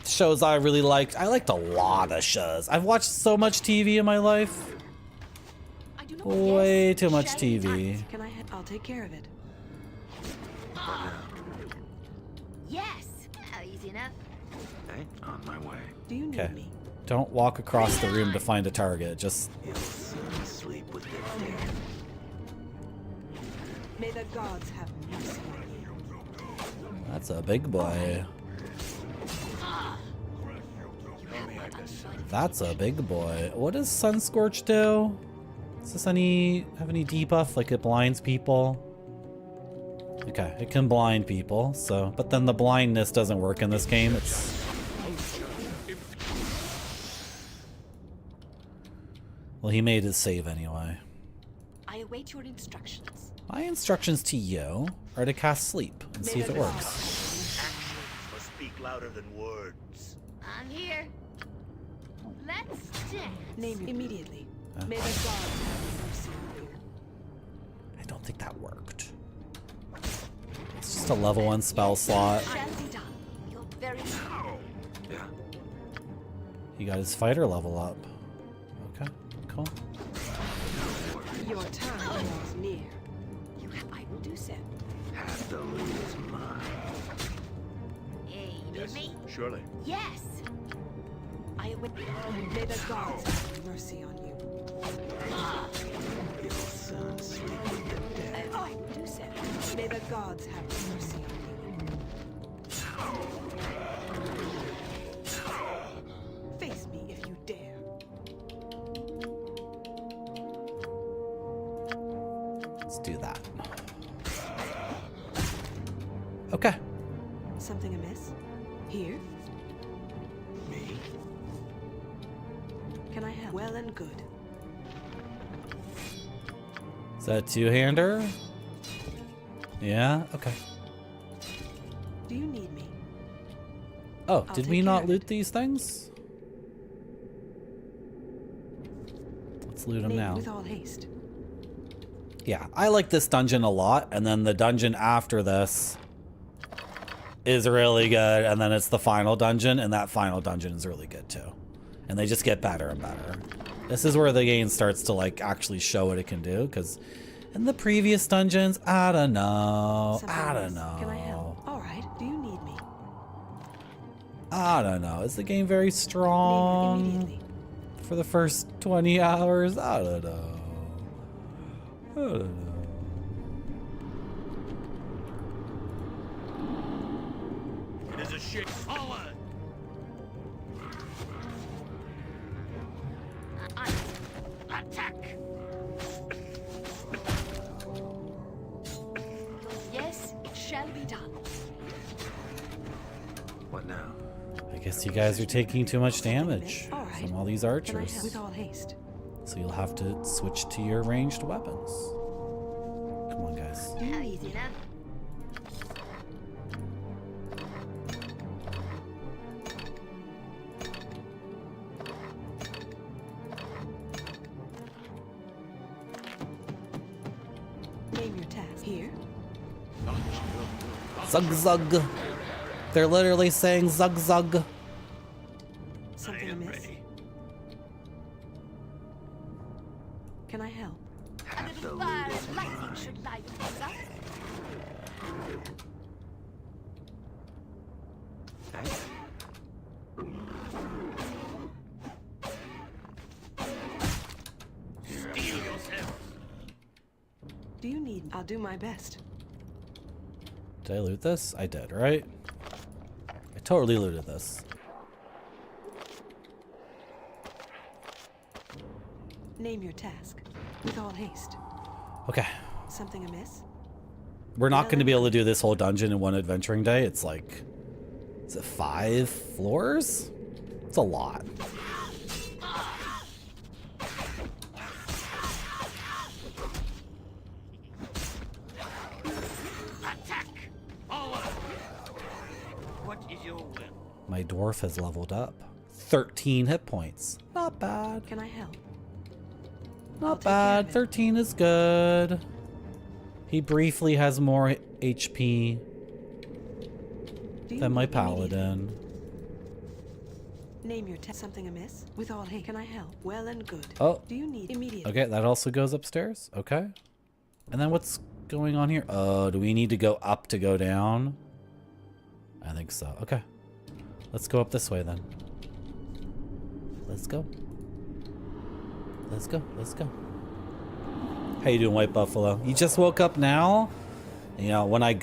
Shows I really liked. I liked a lot of shows. I've watched so much TV in my life. Way too much TV. Can I? I'll take care of it. Yes! Easy enough. Okay, on my way. Do you need Okay. me? Don't walk across the room to find a target. Just Sleep with them. May the gods have mercy on you. that's a big boy. That's a big boy. What does Sunscorch do? Does this have any debuff? Like it blinds people? Okay, it can blind people, so but then the blindness doesn't work in this game. It's well, he made his save anyway. I await your instructions. My instructions to you are to cast sleep and see if it works. Actions must speak louder than words. I'm here. Let's dance. Name immediately. May the gods have mercy on you. don't think that worked. It's just a level 1 spell slot. He got his fighter level up. Okay, cool. Your time draws near. I will do so. Half the loot is mine. Hey, you need me? Surely. Yes! I will. May the gods have mercy on you. Your son sleep with the dead. I will do so. May the gods have mercy on you. Face me if you dare. Let's do that. Okay. Something amiss? Here? Me? Can I help? Well and good. Is that a 2-hander? Yeah, okay. Do you need me? Oh, I'll did take we care not of loot these things? Let's loot them Name now. with all haste. Yeah, I like this dungeon a lot, and then the dungeon after this is really good, and then it's the final dungeon, and that final dungeon is really good too. And they just get better and better. This is where the game starts to like actually show what it can do, because in the previous dungeons, I don't know. Something I don't amiss? know. Can I help? All right. Do you need me? I don't know. Is the game very Name strong immediately. for the first 20 hours? I don't know. I don't know. It is a shit. Forward! Attack! Yes, it shall be done. What now? I guess you guys are taking too much damage All right. from all these Can I archers. help? With all haste. So you'll have to switch to your ranged weapons. Come on, guys. Do you need me? Name your task. Here? Zug zug. They're literally saying zug zug. Something amiss? Can I help? A little fire and lightning should light things up. Steel yourself! Do you need? I'll do my best. Did I loot this? I did, right? I totally looted this. Name your task. With all haste. Okay. Something amiss? We're not going to be able to do this whole dungeon in one adventuring day. It's like, is it 5 floors? It's a lot. Attack! Forward! What is your will? My dwarf has leveled up. 13 hit points. Not bad. Can I help? Not bad. 13 is good. He briefly has more HP than my paladin. Name your task. Something amiss? With all haste. Can I help? Well and good. Oh. Do you need immediate? Okay, that also goes upstairs. Okay. And then what's going on here? Oh, do we need to go up to go down? I think so. Okay. Let's go up this way then. Let's go. Let's go. Let's go. How you doing, White Buffalo? You just woke up now? You know, when I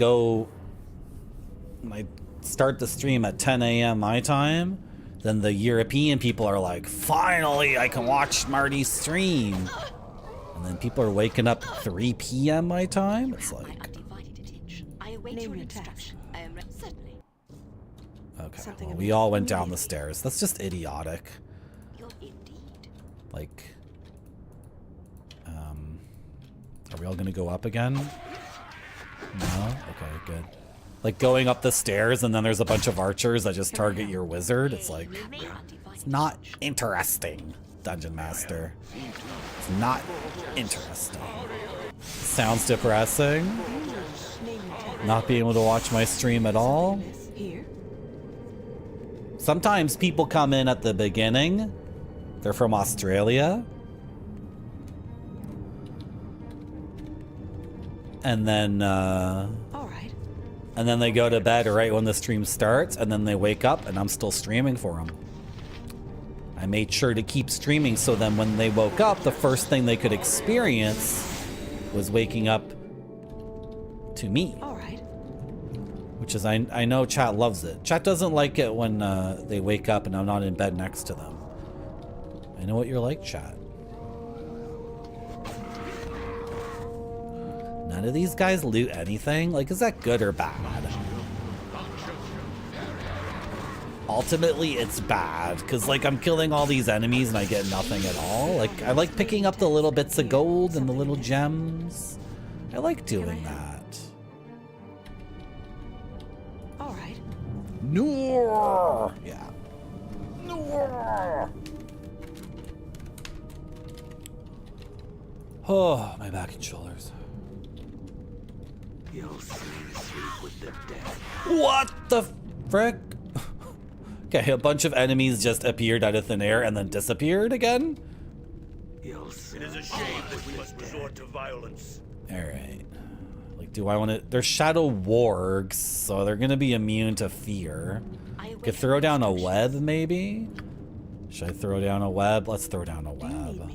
start the stream at 10 a.m. my time, then the European people are like, finally, I can watch Marty's stream. And then people are waking up at 3 p.m. my time. It's like, Undivided attention. I await Name your your instruction. I am certainly. okay, Something well, we amiss? all went down the stairs. That's just idiotic. You're indeed. Like, are we all gonna go up again? No? Okay, good. Like going up the stairs and then there's a bunch of archers that just target your wizard. It's like, it's not interesting, Dungeon Master. It's not interesting. Sounds depressing. Not being able to watch my stream at all. Here. Sometimes people come in at the beginning. They're from Australia. And then, Alright. and then they go to bed right when the stream starts, and then they wake up and I'm still streaming for them. I made sure to keep streaming so then when they woke up, the first thing they could experience was waking up to me. Alright. Which is, I know chat loves it. Chat doesn't like it when they wake up and I'm not in bed next to them. I know what you're like, chat. None of these guys loot anything? Like, is that good or bad? Ultimately, it's bad, because, like, I'm killing all these enemies and I get nothing at all. Like, I like picking up the little bits of gold and the little gems. I like doing that. Alright. No. Yeah. No. Oh, my back and shoulders. You'll soon sleep with the dead. What the frick? Okay, a bunch of enemies just appeared out of thin air and then disappeared again? It is a shame that we must resort to violence. Alright. Like, do I want to... They're shadow wargs, so they're going to be immune to fear. Could throw down a web, maybe? Should I throw down a web? Let's throw down a web.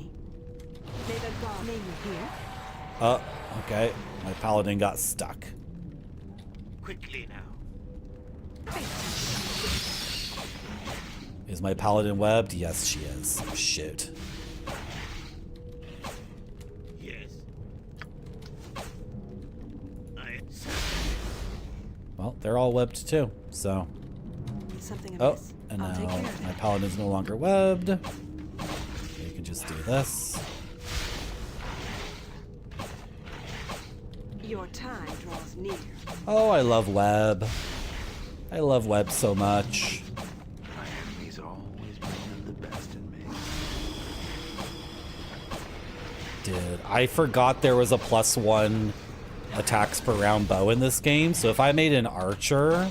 Oh, okay. My paladin got stuck. Quickly now. Is my paladin webbed? Yes, she is. Shoot. Yes. Well, they're all webbed too, so... Something Oh, amiss. and I'll take now care of it. my paladin's no longer webbed. You can just do this. Your time draws near. Oh, I love web. I love web so much. My enemies always bring the best in me. Dude, I forgot there was a +1 attacks per round bow in this game, so if I made an archer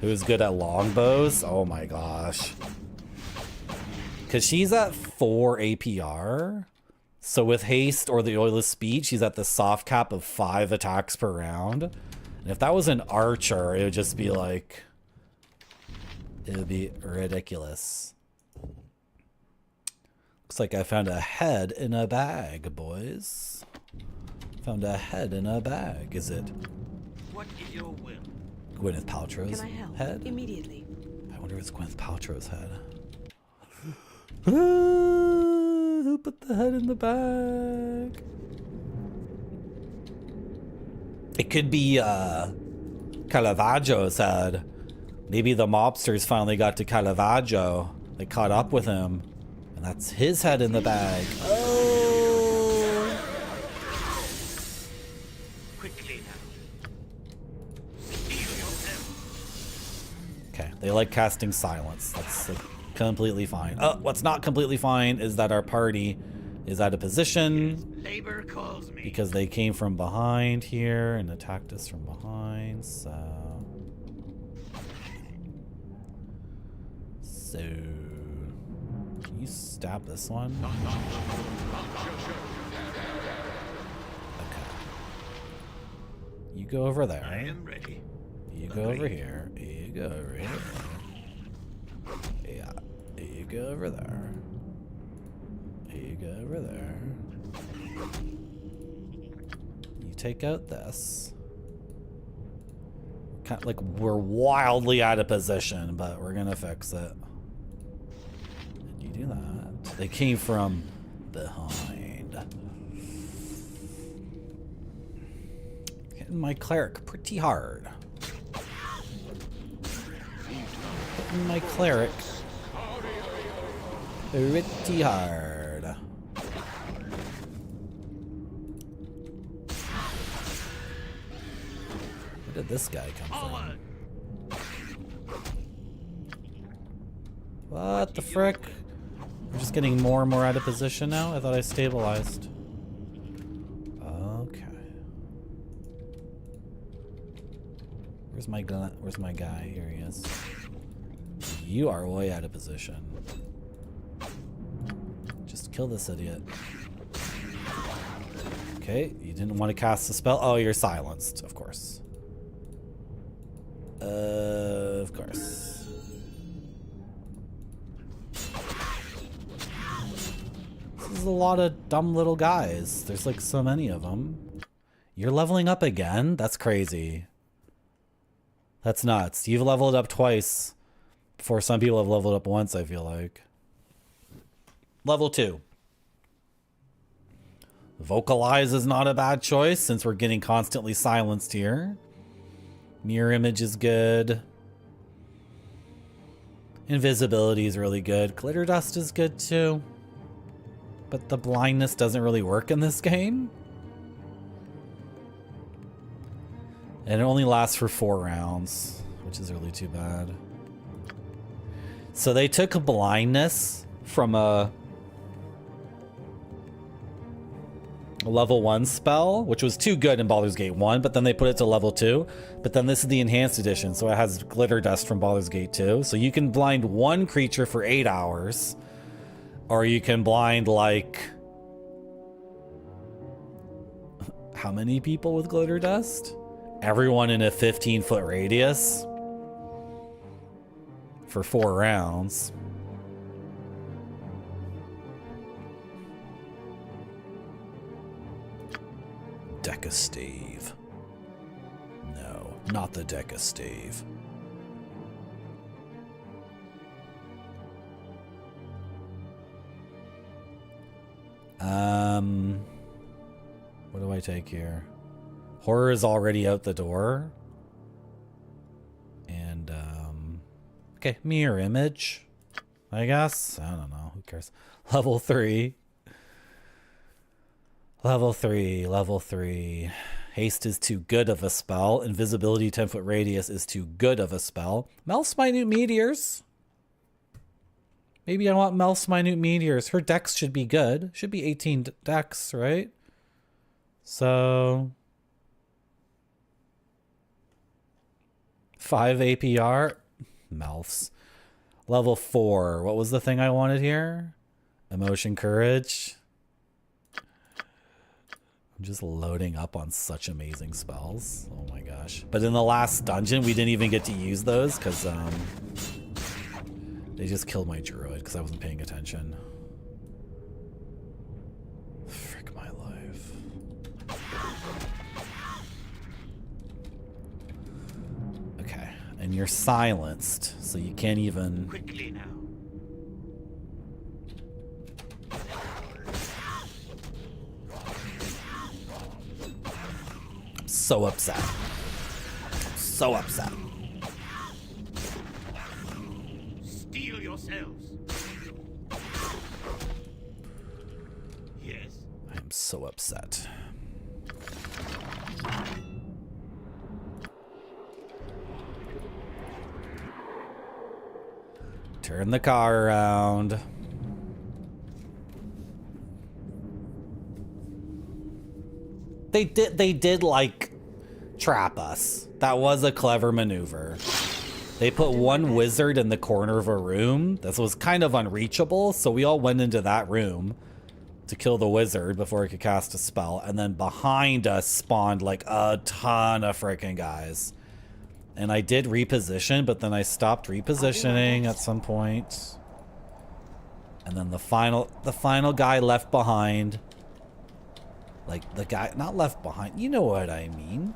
who's good at longbows, oh my gosh. Because she's at 4 APR. So with haste or the oilless speed, she's at the soft cap of 5 attacks per round. And if that was an archer, it would just be like... It would be ridiculous. Looks like I found a head in a bag, boys. Found a head in a bag. Is it What is your will? Gwyneth Paltrow's Can I help? head? Immediately. I wonder if it's Gwyneth Paltrow's head. Who put the head in the bag? It could be Caravaggio's head. Maybe the mobsters finally got to Caravaggio. They caught up with him. And that's his head in the bag. Oh! Quickly now. Okay, they like casting silence. That's like completely fine. What's not completely fine is that our party is out of position. Labor calls me. Because they came from behind here and attacked us from behind, so... Can you stab this one? Okay. You go over there. I am ready. You go over here. You go over here. Yeah. You go over there. You go over there. You take out this. Kind of like we're wildly out of position, but we're gonna fix it. And you do that. They came from behind. Hitting my cleric pretty hard. Hitting my cleric pretty hard. Where did this guy come from? What the frick? We're just getting more and more out of position now? I thought I stabilized. Okay. Where's my guy? Here he is. You are way out of position. Just kill this idiot. Okay, you didn't want to cast a spell. Oh, you're silenced, of course. Of course. This is a lot of dumb little guys. There's like so many of them. You're leveling up again? That's crazy. That's nuts. You've leveled up twice before some people have leveled up once, I feel like. Level 2. Vocalize is not a bad choice since we're getting constantly silenced here. Mirror image is good. Invisibility is really good. Glitter dust is good too. But the blindness doesn't really work in this game. And it only lasts for 4 rounds, which is really too bad. So they took blindness from a level 1 spell, which was too good in Baldur's Gate 1, but then they put it to level 2. But then this is the enhanced edition, so it has glitter dust from Baldur's Gate 2. So you can blind 1 creature for 8 hours, or you can blind like how many people with glitter dust? Everyone in a 15-foot radius for 4 rounds. Decastave. No, not the Decastave. What do I take here? Horror is already out the door. And, okay, mirror image, I guess. I don't know, who cares? Level 3. Level 3, level 3. Haste is too good of a spell. Invisibility 10-foot radius is too good of a spell. Melf's Minute Meteors. Maybe I want Melf's Minute Meteors. Her dex should be good. Should be 18 dex, right? So 5 APR. Melf's. Level 4. What was the thing I wanted here? Emotion Courage. I'm just loading up on such amazing spells. Oh my gosh. But in the last dungeon, we didn't even get to use those because they just killed my druid because I wasn't paying attention. Frick my life. Okay. And you're silenced, so you can't even... Quickly now. So upset. So upset. Steel yourselves. Yes. I am so upset. Turn the car around. They did like trap us. That was a clever maneuver. They put one wizard in the corner of a room that was kind of unreachable, so we all went into that room to kill the wizard before he could cast a spell, and then behind us spawned like a ton of freaking guys. And I did reposition, but then I stopped repositioning at some point. And then the final guy left behind. Like, the guy, not left behind, you know what I mean.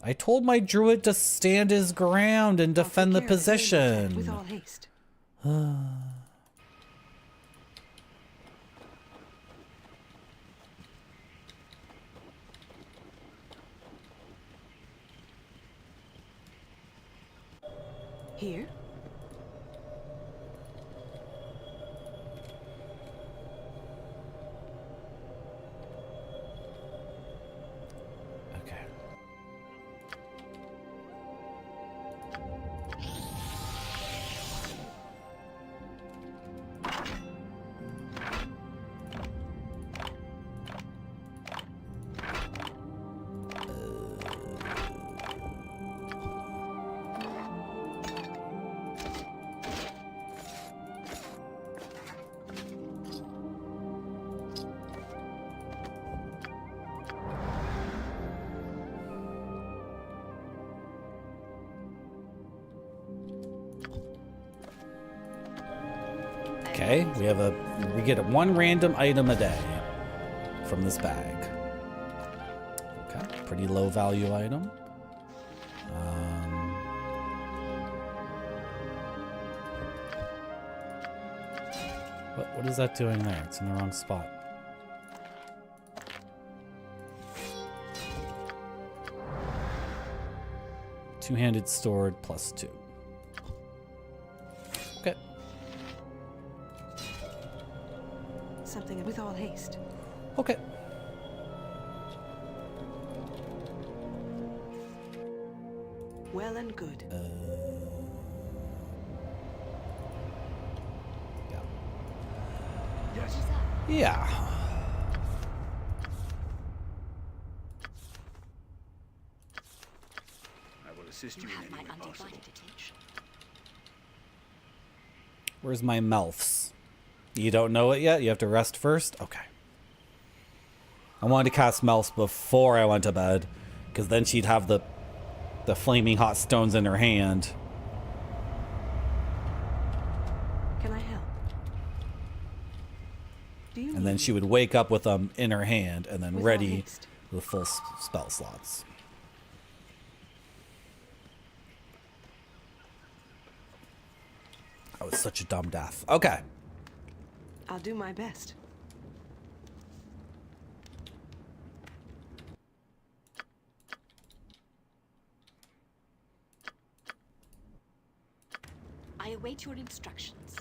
I told my druid to stand his ground and defend the position. With all haste. Here? Okay. Okay, we get one random item a day from this bag. Okay, pretty low value item. What is that doing there? It's in the wrong spot. Two-handed sword +2. Okay. Something with all haste. Okay. Well and good. Yeah. I will assist you in any way possible. Where's my Melfs? You don't know it yet? You have to rest first? Okay. I wanted to cast Melfs before I went to bed, because then she'd have the flaming hot stones in her hand. Can I help? And then she would wake up with them in her hand and then ready with full spell slots. That was such a dumb death. Okay. I'll do my best. I await your instructions.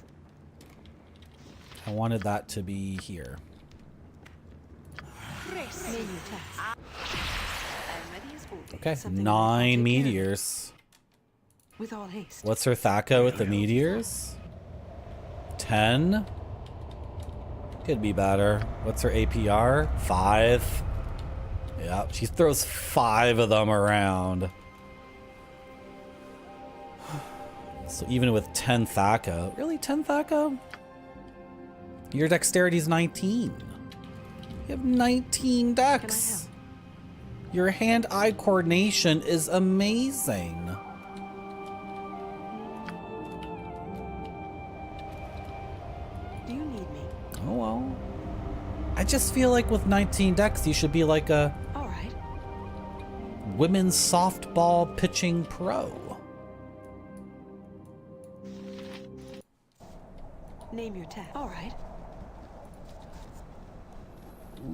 I wanted that to be here. Okay, 9 meteors. With all haste. What's her Thaco with the meteors? 10? Could be better. What's her APR? 5. Yeah, she throws 5 of them around. So even with 10 Thaco. Really, 10 Thaco? Your dexterity's 19. You have 19 dex. Your hand-eye coordination is amazing. Do you need me? Oh well. I just feel like with 19 dex, you should be like a all right women's softball pitching pro. Name your tag. All right.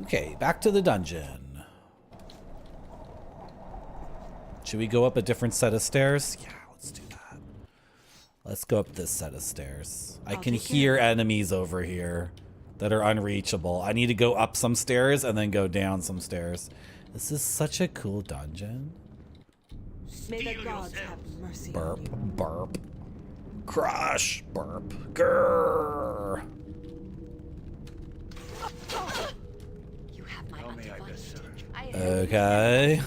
Okay, back to the dungeon. Should we go up a different set of stairs? Yeah, let's do that. Let's go up this set of stairs. I can hear enemies over here that are unreachable. I need to go up some stairs and then go down some stairs. This is such a cool dungeon. May the gods have mercy. Burp, burp. Crush, burp, grrr. You have my Okay.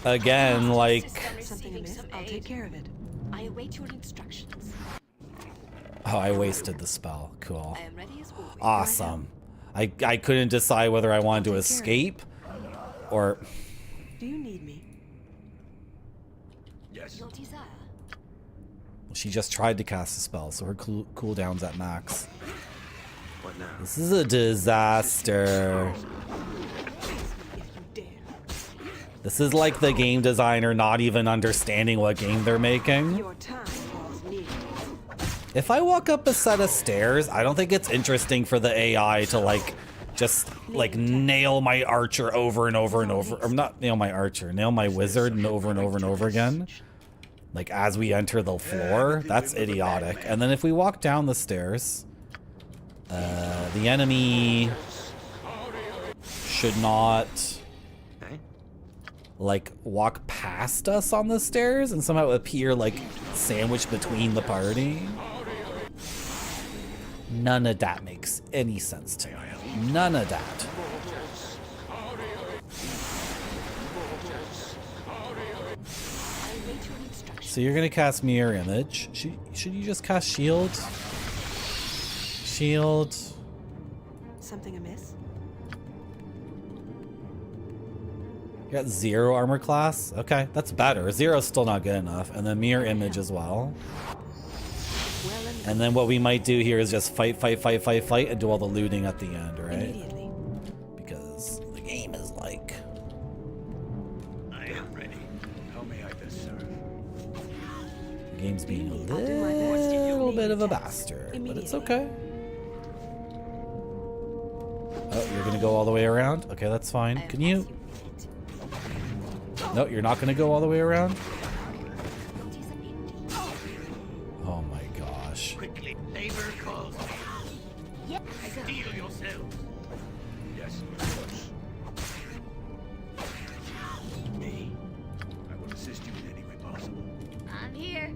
Again, like... Something amiss? I'll take care of it. I await your instructions. Oh, I wasted the spell. Cool. I am ready as always. Awesome. I couldn't decide whether I wanted to escape or... Do you need me? Yes. Your desire. She just tried to cast a spell, so her cooldown's at max. What now? This is a disaster. This is like the game designer not even understanding what game they're making. Your time draws near. If I walk up a set of stairs, I don't think it's interesting for the AI to like just like nail my archer over and over and over. Or not nail my archer, nail my wizard and over and over and over again. Like as we enter the floor, that's idiotic. And then if we walk down the stairs, the enemy should not like walk past us on the stairs and somehow appear like sandwiched between the party. None of that makes any sense to me. None of that. So you're gonna cast Mirror Image. Should you just cast Shield? Shield. Something amiss? You got 0 armor class? Okay, that's better. 0's still not good enough. And then Mirror Image as well. Well and And then what we might do here is just fight, and do all the looting at the end, right? Immediately. Because the game is like... I am ready. How may I best serve? The game's being a I'll do my best. little bit of a Task. bastard, but it's Immediately. okay. Oh, you're gonna go all the way around? Okay, that's fine. Can you... No, you're not gonna go all the way around? Oh my gosh. Quickly, neighbor calls me. Yep. Steal yourselves. Yes, of course. Me. I will assist you in any way possible. I'm here.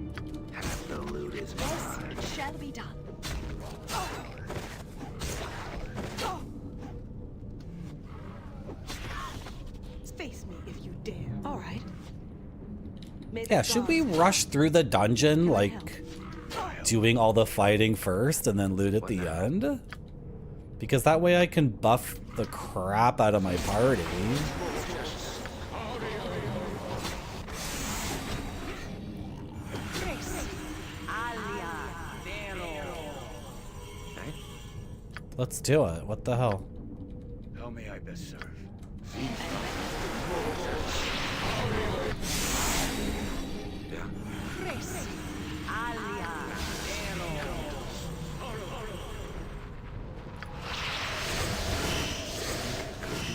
Half the loot is Yes, mine. it shall be done. Face me if you dare. All right. Yeah, should we rush through the dungeon, like, doing all the fighting first and then loot at the end? Because that way I can buff the crap out of my party. Let's do it. What the hell? How may I best serve?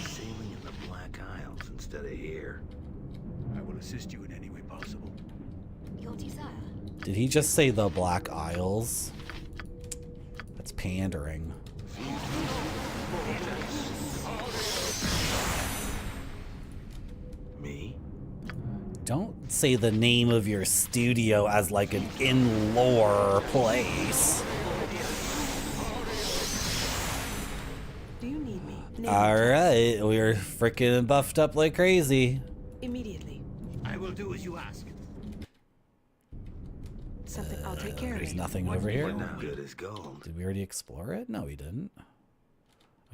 Sailing in the Black Isles instead of here. I will assist you in any way possible. Your desire. Did he just say the Black Isles? That's pandering. Me? Don't say the name of your studio as like an in-lore place. Do you need me? Alright, we're freaking buffed up like crazy. Immediately. I will do as you ask. Something I'll take care of. There's nothing over here. Good as gold. Did we already explore it? No, we didn't.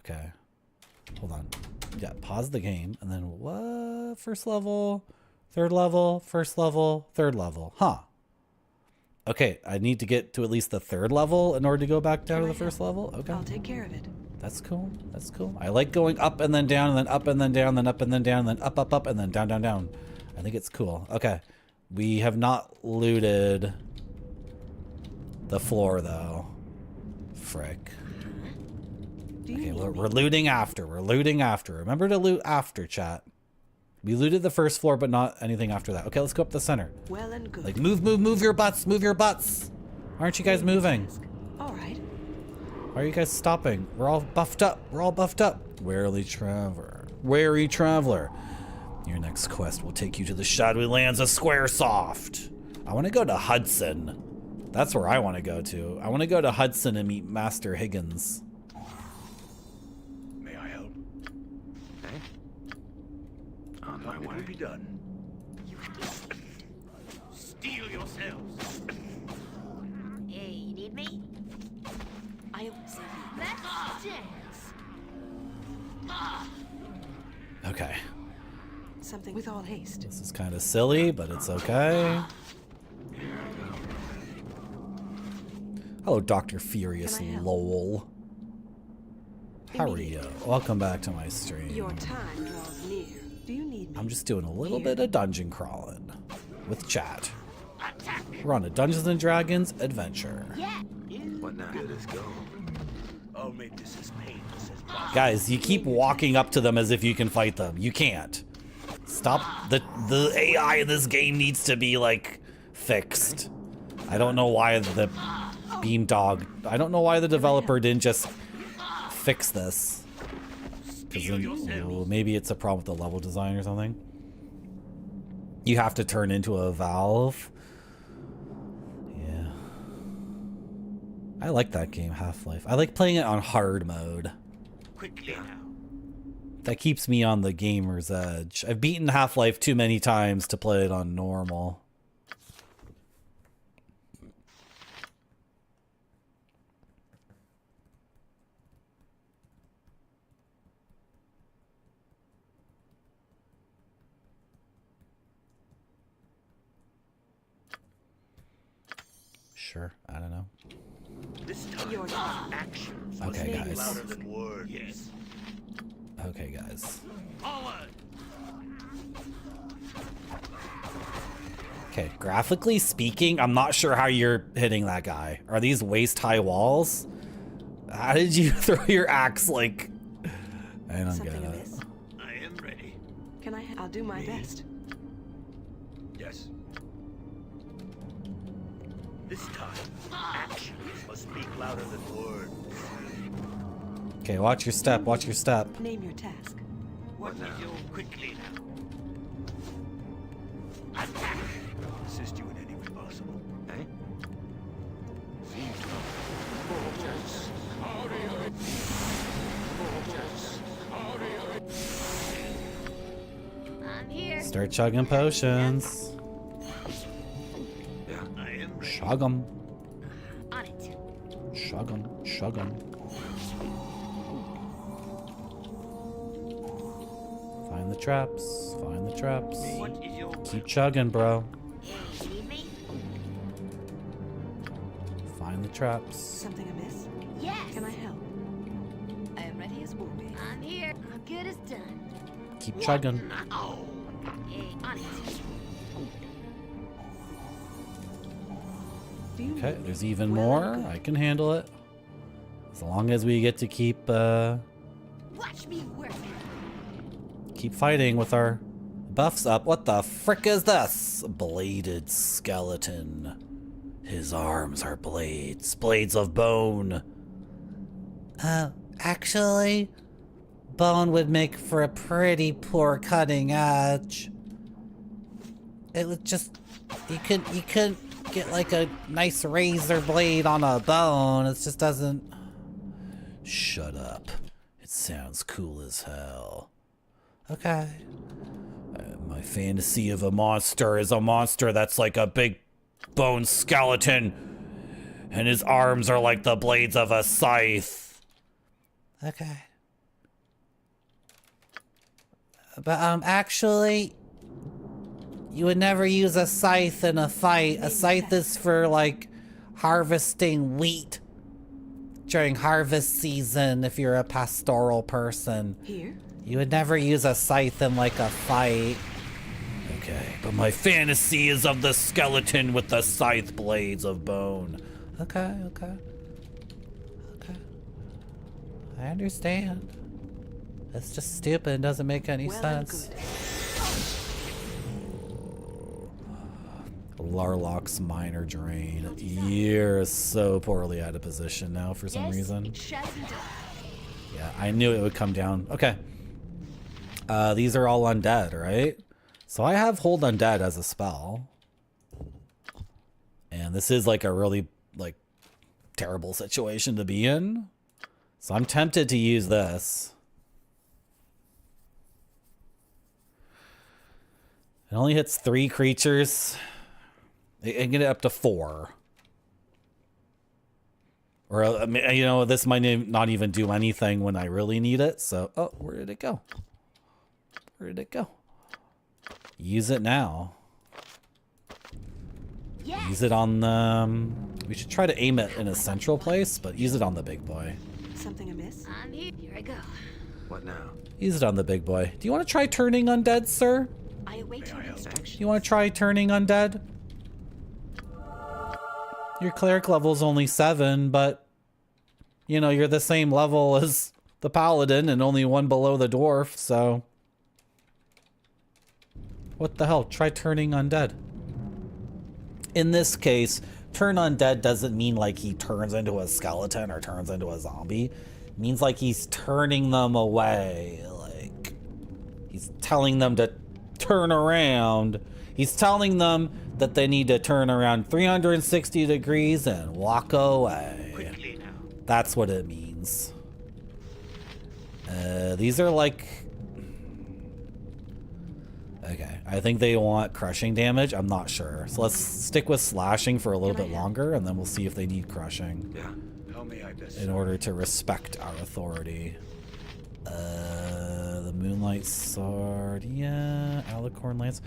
Okay. Hold on. Yeah, pause the game. And then what? First level, third level, first level, third level. Huh. Okay, I need to get to at least the third level in order to go back down to the first level? Okay. I'll take care of it. That's cool. That's cool. I like going up and then down and then up and then down, then up and then down, then up, up, up, and then down, down, down. I think it's cool. Okay. We have not looted the floor, though. Frick. Okay, we're looting after. We're looting after. Remember to loot after, chat. We looted the first floor, but not anything after that. Okay, let's go up the center. Well and good. Like, move your butts. Move your butts. Aren't you guys moving? All right. Why are you guys stopping? We're all buffed up. We're all buffed up. Wary traveler. Wary traveler. Your next quest will take you to the shadowy lands of Squaresoft. I want to go to Hudson. That's where I want to go to. I want to go to Hudson and meet Master Higgins. May I help? On my way. It will be done. Steal yourselves. Hey, you need me? I will save you. Let's dance. Okay. Something with all haste. This is kind of silly, but it's okay. Hello, Dr. Furious Lowell. How are you? Welcome back to my stream. Your time draws near. Do you need me? I'm just doing a little bit of dungeon crawling with chat. We're on a Dungeons and Dragons adventure. Yeah. What now? Good as gold. I'll make this as painless as possible. Guys, you keep walking up to them as if you can fight them. You can't. Stop. The AI in this game needs to be, like, fixed. I don't know why the Beam Dog... I don't know why the developer didn't just fix this. Because maybe it's a problem with the level design or something. You have to turn into a valve. Yeah. I like that game, Half-Life. I like playing it on hard mode. Quickly now. That keeps me on the gamer's edge. I've beaten Half-Life too many times to play it on normal. Sure, I don't know. This time, Your time. actions Okay, must be guys. louder than words. Yes. Okay, guys. Forward. Okay, graphically speaking, I'm not sure how you're hitting that guy. Are these waist-high walls? How did you throw your axe like... I don't get Something it. amiss? I am ready. Can I? I'll do my best. Yes. This time, actions must speak louder than words. Okay, watch your step, watch your step. Name your task. What now? Quickly now. Attack! Assist you in any way possible. Eh? I'm here. Start chugging potions. Yeah, I am ready. Chug 'em. On it. Chug 'em. Chug 'em. Find the traps. Find the traps. What is your Keep chugging, bro. Hey, need me? Find the traps. Something amiss? Yes. Can I help? I am ready as will be. I'm here. I'm good as done. Keep chugging. Oh. Hey, on it. Do you Okay, need me? there's even Well, more. I'm good. I can handle it. As long as we get to keep Watch me work. keep fighting with our buffs up. What the frick is this? Bladed skeleton. His arms are blades. Blades of bone. Actually, bone would make for a pretty poor cutting edge. It would just, you couldn't get like a nice razor blade on a bone. It just doesn't. Shut up. It sounds cool as hell. Okay. My fantasy of a monster is a monster that's like a big bone skeleton, and his arms are like the blades of a scythe. Okay. But actually, you would never use a scythe in a fight. A scythe is for like harvesting wheat during harvest season if you're a pastoral person. Here? You would never use a scythe in like a fight. Okay, but my fantasy is of the skeleton with the scythe blades of bone. Okay. I understand. It's just stupid. It doesn't make any Well and sense. Larlock's minor drain. You're so poorly out of position now for some reason. Yeah, I knew it would come down. Okay. These are all undead, right? So I have Hold Undead as a spell. And this is like a really like terrible situation to be in. So I'm tempted to use this. It only hits 3 creatures. It can get up to 4. Or, you know, this might not even do anything when I really need it. So, oh, where did it go? Where did it go? Use it now. Yes. Use it on the... we should try to aim it in a central place, but use it on the big boy. Something amiss? I'm here. Here I go. What now? Use it on the big boy. Do you want to try turning undead, sir? I await your instructions. You want to try turning undead? Your cleric level's only 7, but you know, you're the same level as the paladin and only 1 below the dwarf, so what the hell? Try turning undead. In this case, turn undead doesn't mean like he turns into a skeleton or turns into a zombie. It means like he's turning them away. Like he's telling them to turn around. He's telling them that they need to turn around 360 degrees and walk away. Quickly now. That's what it means. These are like... okay, I think they want crushing damage. I'm not sure. So let's stick with slashing for a little bit longer, and then we'll see if they need crushing. Yeah. How may I best In order to respect our authority. The Moonlight Sword. Yeah. Alicorn Lance.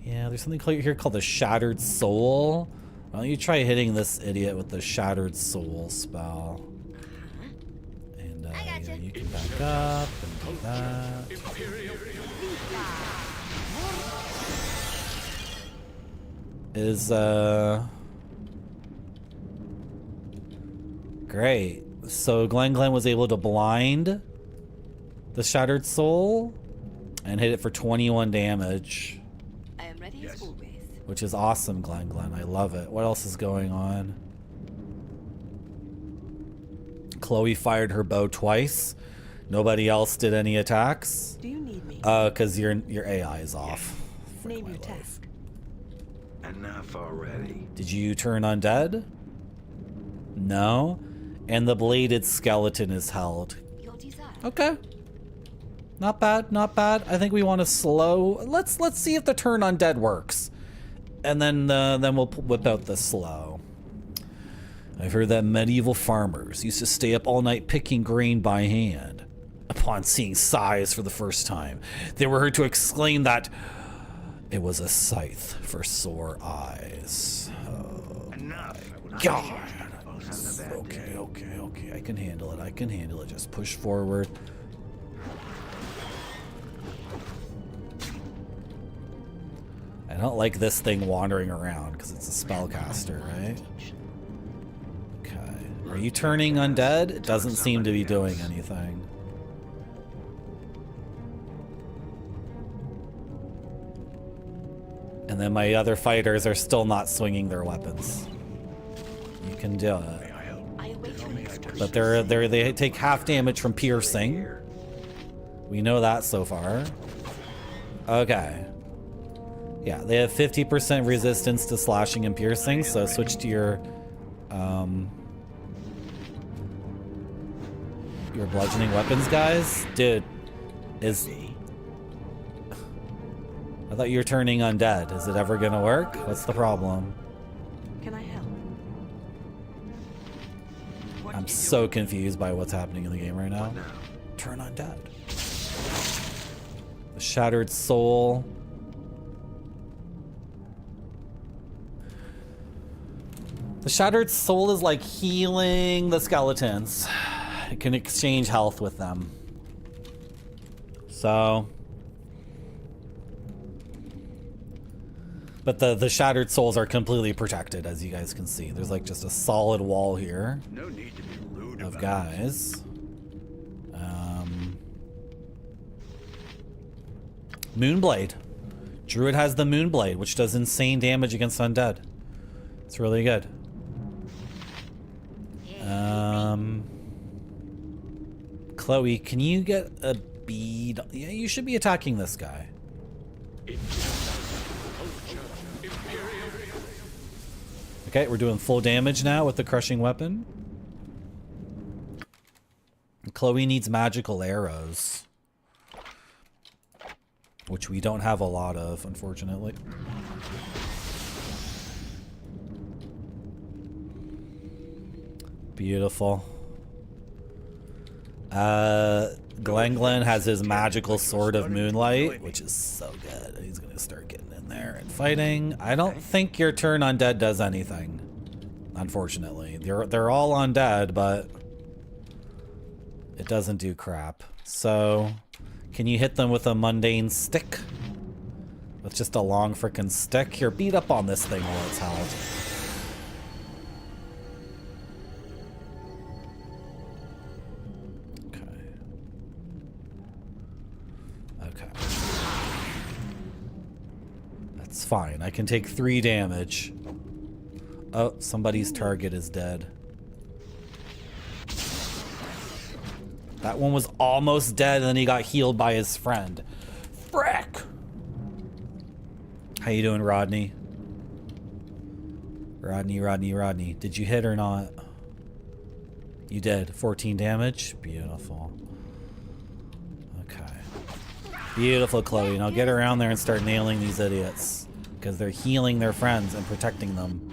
Yeah, there's something here called the Shattered Soul. Why don't you try hitting this idiot with the Shattered Soul spell? And yeah, you can back up and do that. Is great. So Glen was able to blind the Shattered Soul and hit it for 21 damage. I am ready as always. Which is awesome, Glen. I love it. What else is going on? Chloe fired her bow twice. Nobody else did any attacks. Do you need me? Because your AI is off. Name your task. Enough already. Did you turn undead? No. And the bladed skeleton is held. Okay. Not bad, not bad. I think we want to slow. Let's see if the turn undead works. And then we'll whip out the slow. I've heard that medieval farmers used to stay up all night picking grain by hand. Upon seeing sighs for the first time, they were heard to exclaim that it was a scythe for sore eyes. Oh, God. Okay. I can handle it. Just push forward. I don't like this thing wandering around because it's a spellcaster, right? Okay. Are you turning undead? It doesn't seem to be doing anything. And then my other fighters are still not swinging their weapons. You can do it. But they take half damage from piercing. We know that so far. Okay. Yeah, they have 50% resistance to slashing and piercing, so switch to your bludgeoning weapons, guys. Dude, I thought you were turning undead. Is it ever gonna work? What's the problem? Can I help? I'm so confused by what's happening in the game right now. Turn undead. The Shattered Soul. The Shattered Soul is like healing the skeletons. It can exchange health with them. So... But the Shattered Souls are completely protected, as you guys can see. There's like just a solid wall here of guys. Moonblade. Druid has the Moonblade, which does insane damage against undead. It's really good. Chloe, can you get a bead? Yeah, you should be attacking this guy. Okay, we're doing full damage now with the crushing weapon. Chloe needs magical arrows, which we don't have a lot of, unfortunately. Beautiful. Glen has his magical sword of moonlight, which is so good. He's gonna start getting in there and fighting. I don't think your turn undead does anything, unfortunately. They're all undead, but it doesn't do crap. So, can you hit them with a mundane stick? With just a long frickin' stick? Here, beat up on this thing while it's held. Okay. That's fine. I can take 3 damage. Oh, somebody's target is dead. That one was almost dead, and then he got healed by his friend. Frick! How you doing, Rodney? Rodney. Did you hit or not? You did. 14 damage? Beautiful. Okay. Beautiful, Chloe. Now get around there and start nailing these idiots. Because they're healing their friends and protecting them.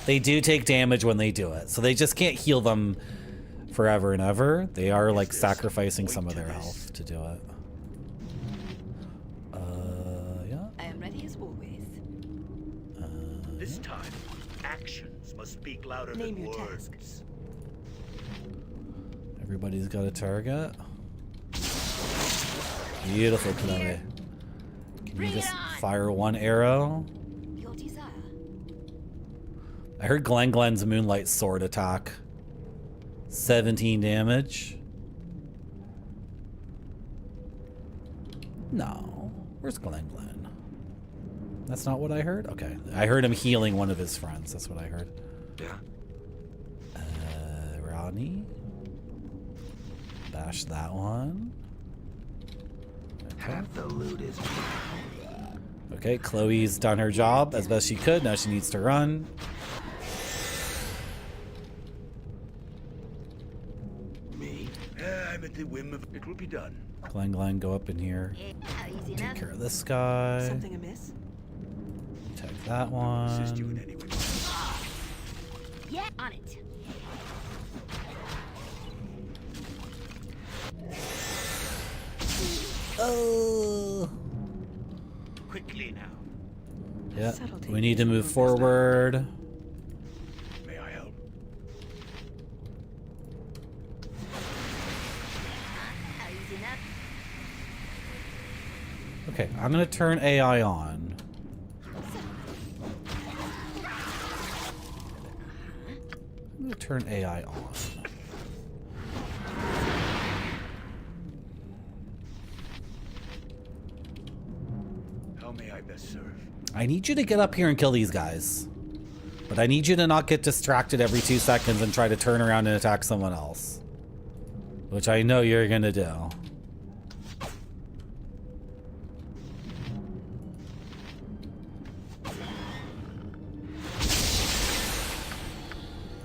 They do take damage when they do it. So they just can't heal them forever and ever. They are like sacrificing some of their health to do it. Yeah. I am ready as always. This time, actions must speak louder Name than your words. task. Everybody's got a target. Beautiful, Chloe. Can you just fire one arrow? Your desire. I heard Glenn's Moonlight Sword attack. 17 damage. No. Where's Glenn? That's not what I heard? Okay. I heard him healing one of his friends. That's what I heard. Yeah. Rodney. Bash that one. Okay. Half the loot is Okay, Chloe's done her job as best she could. Now she needs to run. me. I'm at the whim of it. Will be done. Glenn, go up in here. Take care of this guy. Something amiss? Take that one. Assist you in any way. Yeah, on it. Oh. Quickly now. Yeah, we need to move forward. May I help? Easy enough. Okay, I'm gonna turn AI on. I'm gonna turn AI on. How may I best serve? I need you to get up here and kill these guys. But I need you to not get distracted every 2 seconds and try to turn around and attack someone else. Which I know you're gonna do.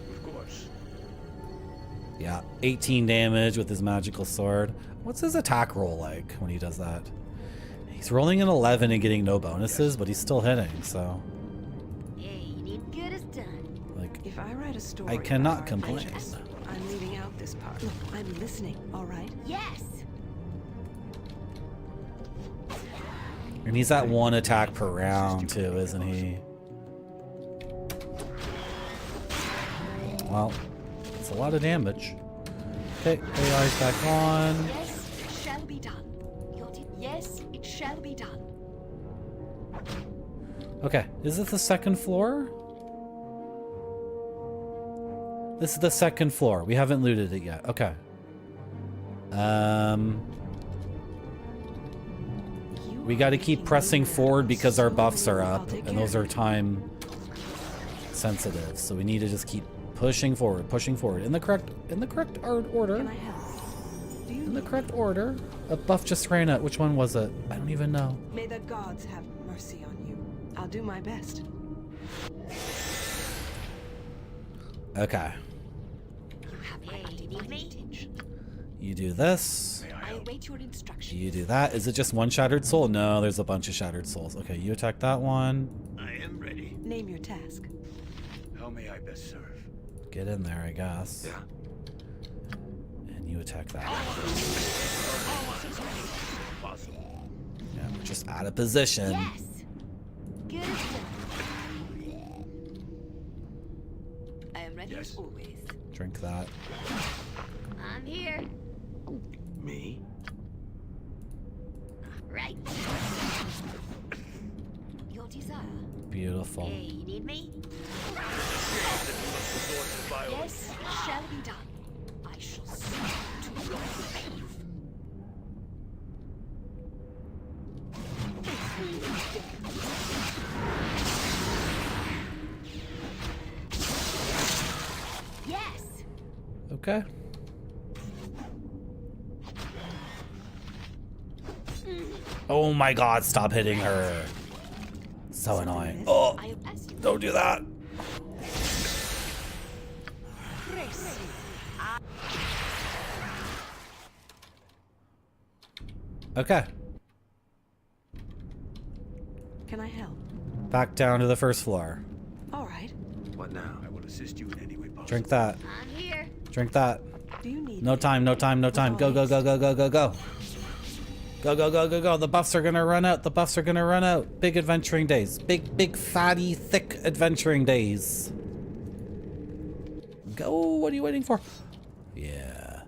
Of course. Yeah, 18 damage with his magical sword. What's his attack roll like when he does that? He's rolling an 11 and getting no bonuses, but he's still hitting, so... Hey, you need good as done. Like, If I write a story, I cannot about our complain. adventures, I'm leaving out this part. Look, I'm listening, all right? Yes. And he's at 1 attack per round, too, isn't he? Well, it's a lot of damage. Okay, AI's back on. Yes, it shall be done. Yes, it shall be done. Okay, is it the second floor? This is the second floor. We haven't looted it yet. Okay. We got to keep pressing forward because our buffs are up, and those are time sensitive. So we need to just keep pushing forward in the correct order. Can I help? Do you In the correct order. A buff just ran out. Which one was it? I don't even know. May the gods have mercy on you. I'll do my best. Okay. Hey, you need me? You do this. I await your instructions. You do that. Is it just one shattered soul? No, there's a bunch of shattered souls. Okay, you attack that one. I am ready. Name your task. How may I best serve? Get in there, I guess. Yeah. And you attack that. Possible. Yeah, we're just out of position. Yes. Good as done. I am ready Yes. as always. Drink that. I'm here. Me? Right. Your desire. Beautiful. Hey, you need me? Yes, it shall be done. I shall see to your grave. Yes. Okay. Oh my god, stop hitting her. So annoying. Oh, don't do that. Okay. Can I help? Back down to the first floor. All right. What now? I will assist you in any way possible. Drink that. I'm here. Drink that. Do you need No me? time, no time, no time. Go, go, go, go, go, go, go. Go, go, go, go, go. The buffs are gonna run out. The buffs are gonna run out. Big adventuring days. Big, big, fatty, thick adventuring days. Go. What are you waiting for? Yeah.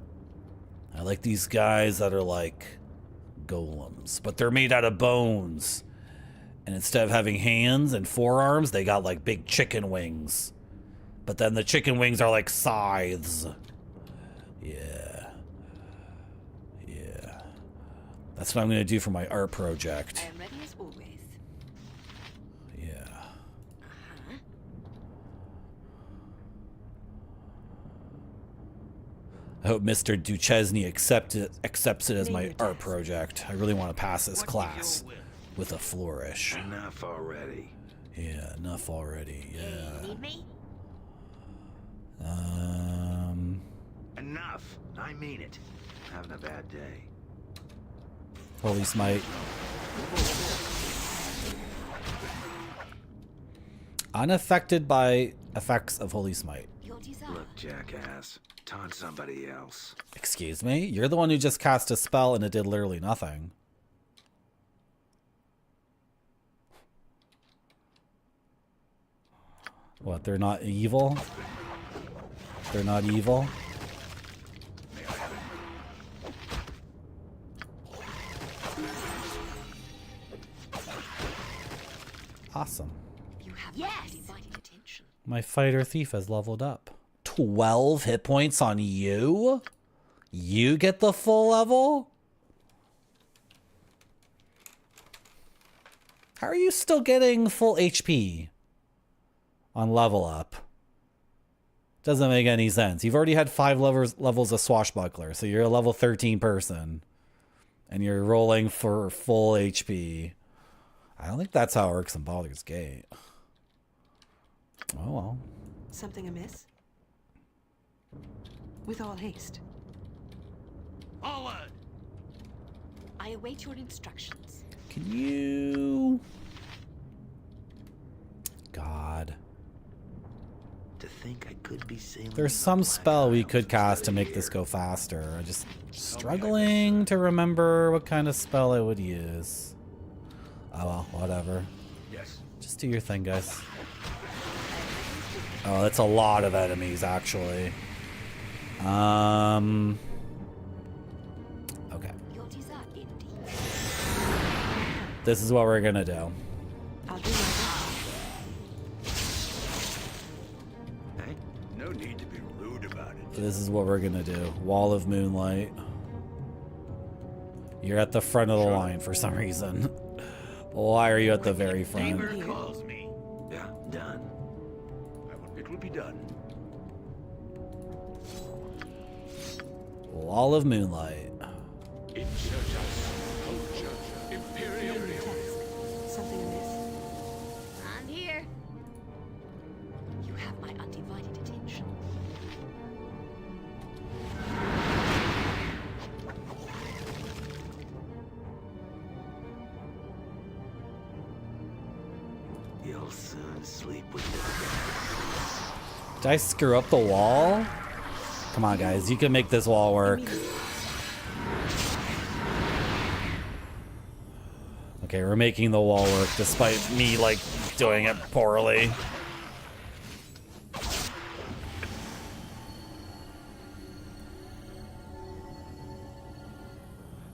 I like these guys that are like golems, but they're made out of bones. And instead of having hands and forearms, they got like big chicken wings. But then the chicken wings are like scythes. Yeah. Yeah. That's what I'm going to do for my art project. I am ready as always. Yeah. I hope Mr. Duchesne accepts it as my art project. I really want to pass this class with a flourish. Enough already. Yeah, enough already. Yeah. You need me? Enough. I mean it. Having a bad day. Holy smite. Unaffected by effects of Holy Smite. Look, jackass. Taunt somebody else. Excuse me? You're the one who just cast a spell and it did literally nothing. What, they're not evil? They're not evil? Awesome. You have divided attention. My fighter thief has leveled up. 12 hit points on you? You get the full level? How are you still getting full HP on level up? Doesn't make any sense. You've already had 5 levels of swashbuckler, so you're a level 13 person. And you're rolling for full HP. I don't think that's how it works in Baldur's Gate. Oh well. Something amiss? With all haste. Forward! I await your instructions. Can you... God. To think I could be sailing. There's some spell we could cast to make this go faster. I'm just struggling to remember what kind of spell I would use. Oh well, whatever. Yes. Just do your thing, guys. Oh, that's a lot of enemies, actually. Okay. This is what we're gonna do. I'll do my best. Hey, no need to be rude about it. This is what we're gonna do. Wall of Moonlight. You're at the front of the line for some reason. Why are you at the very front? Neighbor calls me. Yeah, done. It will be done. Wall of Moonlight. Something amiss? I'm here. You have my undivided attention. You'll soon sleep with Did I screw up the wall? Come on, guys. You can make this wall work. Okay, we're making the wall work despite me, like, doing it poorly.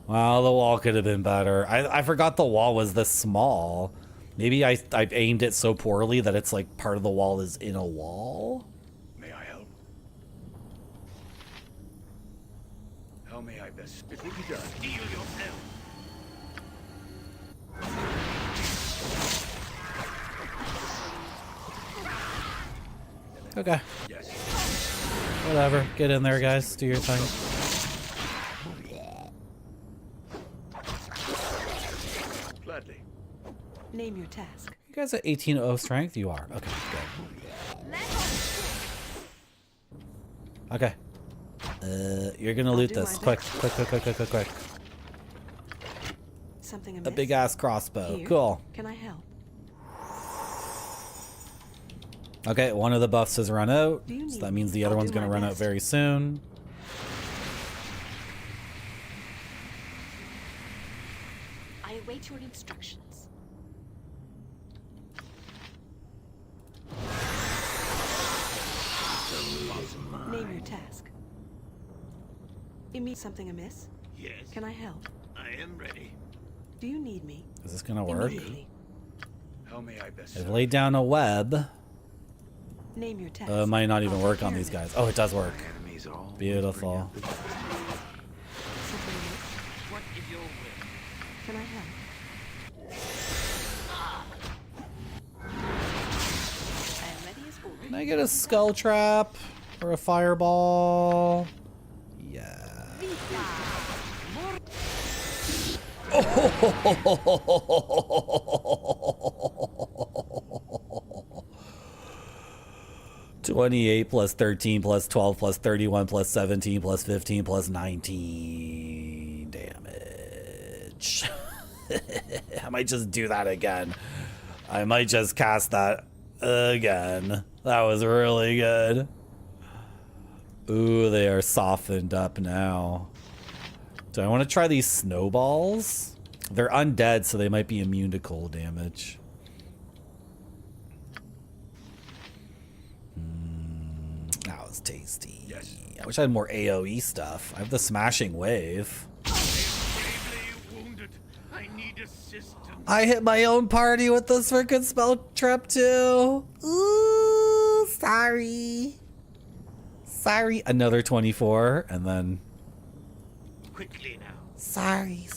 Well, the wall could have been better. I forgot the wall was this small. Maybe I aimed it so poorly that it's like part of the wall is in a wall? May I help? How may I best? It will be done. Steal yourself. Okay. Yes. Whatever. Get in there, guys. Do your thing. Gladly. Name your task. You guys at 18-0 strength? You are. Okay, good. Okay. You're gonna loot this. Quick. Something amiss? A big ass crossbow. Here. Cool. Can I help? Okay, one of the buffs has run out. So that means the other I'll one's do gonna my run out best. very soon. I await your instructions. Name your task. You meet something amiss? Yes. Can I help? I am ready. Do you need me? Is this gonna work? Immediately. How may I best I've serve? laid down a web. Name your task. It might not even I'll work take on care these of it. guys. Oh, it does work. Enemies all Beautiful. Something amiss? What is your will? Can I help? I am ready as always. Can I get a skull trap or a fireball? Yeah. Oh. 28 plus 13 plus 12 plus 31 plus 17 plus 15 plus 19 damage. I might just do that again. I might just cast that again. That was really good. Ooh, they are softened up now. Do I want to try these snowballs? They're undead, so they might be immune to cold damage. That was tasty. Yes. I wish I had more AoE stuff. I have the smashing wave. I hit my own party with this freaking spell trap too. Ooh, sorry. Sorry. Another 24, and then... Quickly now. Sorry.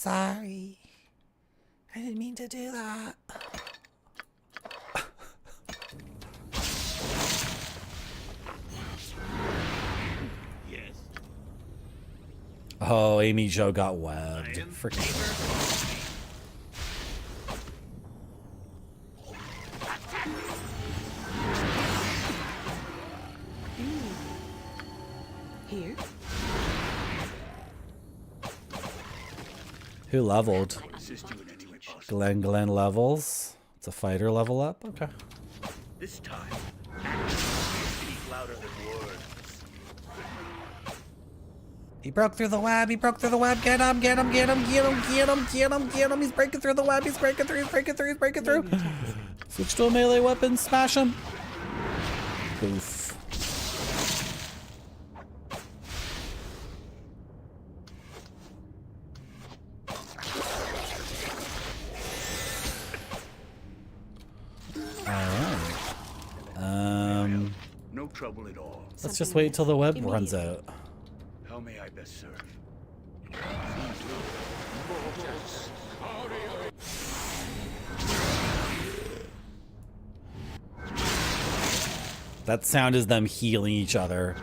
I didn't mean to do that. Yes. Oh, Amy Jo got webbed. Freaking... Here? Who leveled? Glenn levels. It's a fighter level up? Okay. This time, actions speak louder than words. He broke through the web. Get him. He's breaking through the web. He's breaking through. Switch to a melee weapon. Smash him. Boof. No trouble at all. Let's just wait till the web runs out. How may I best serve? That sound is them healing each other.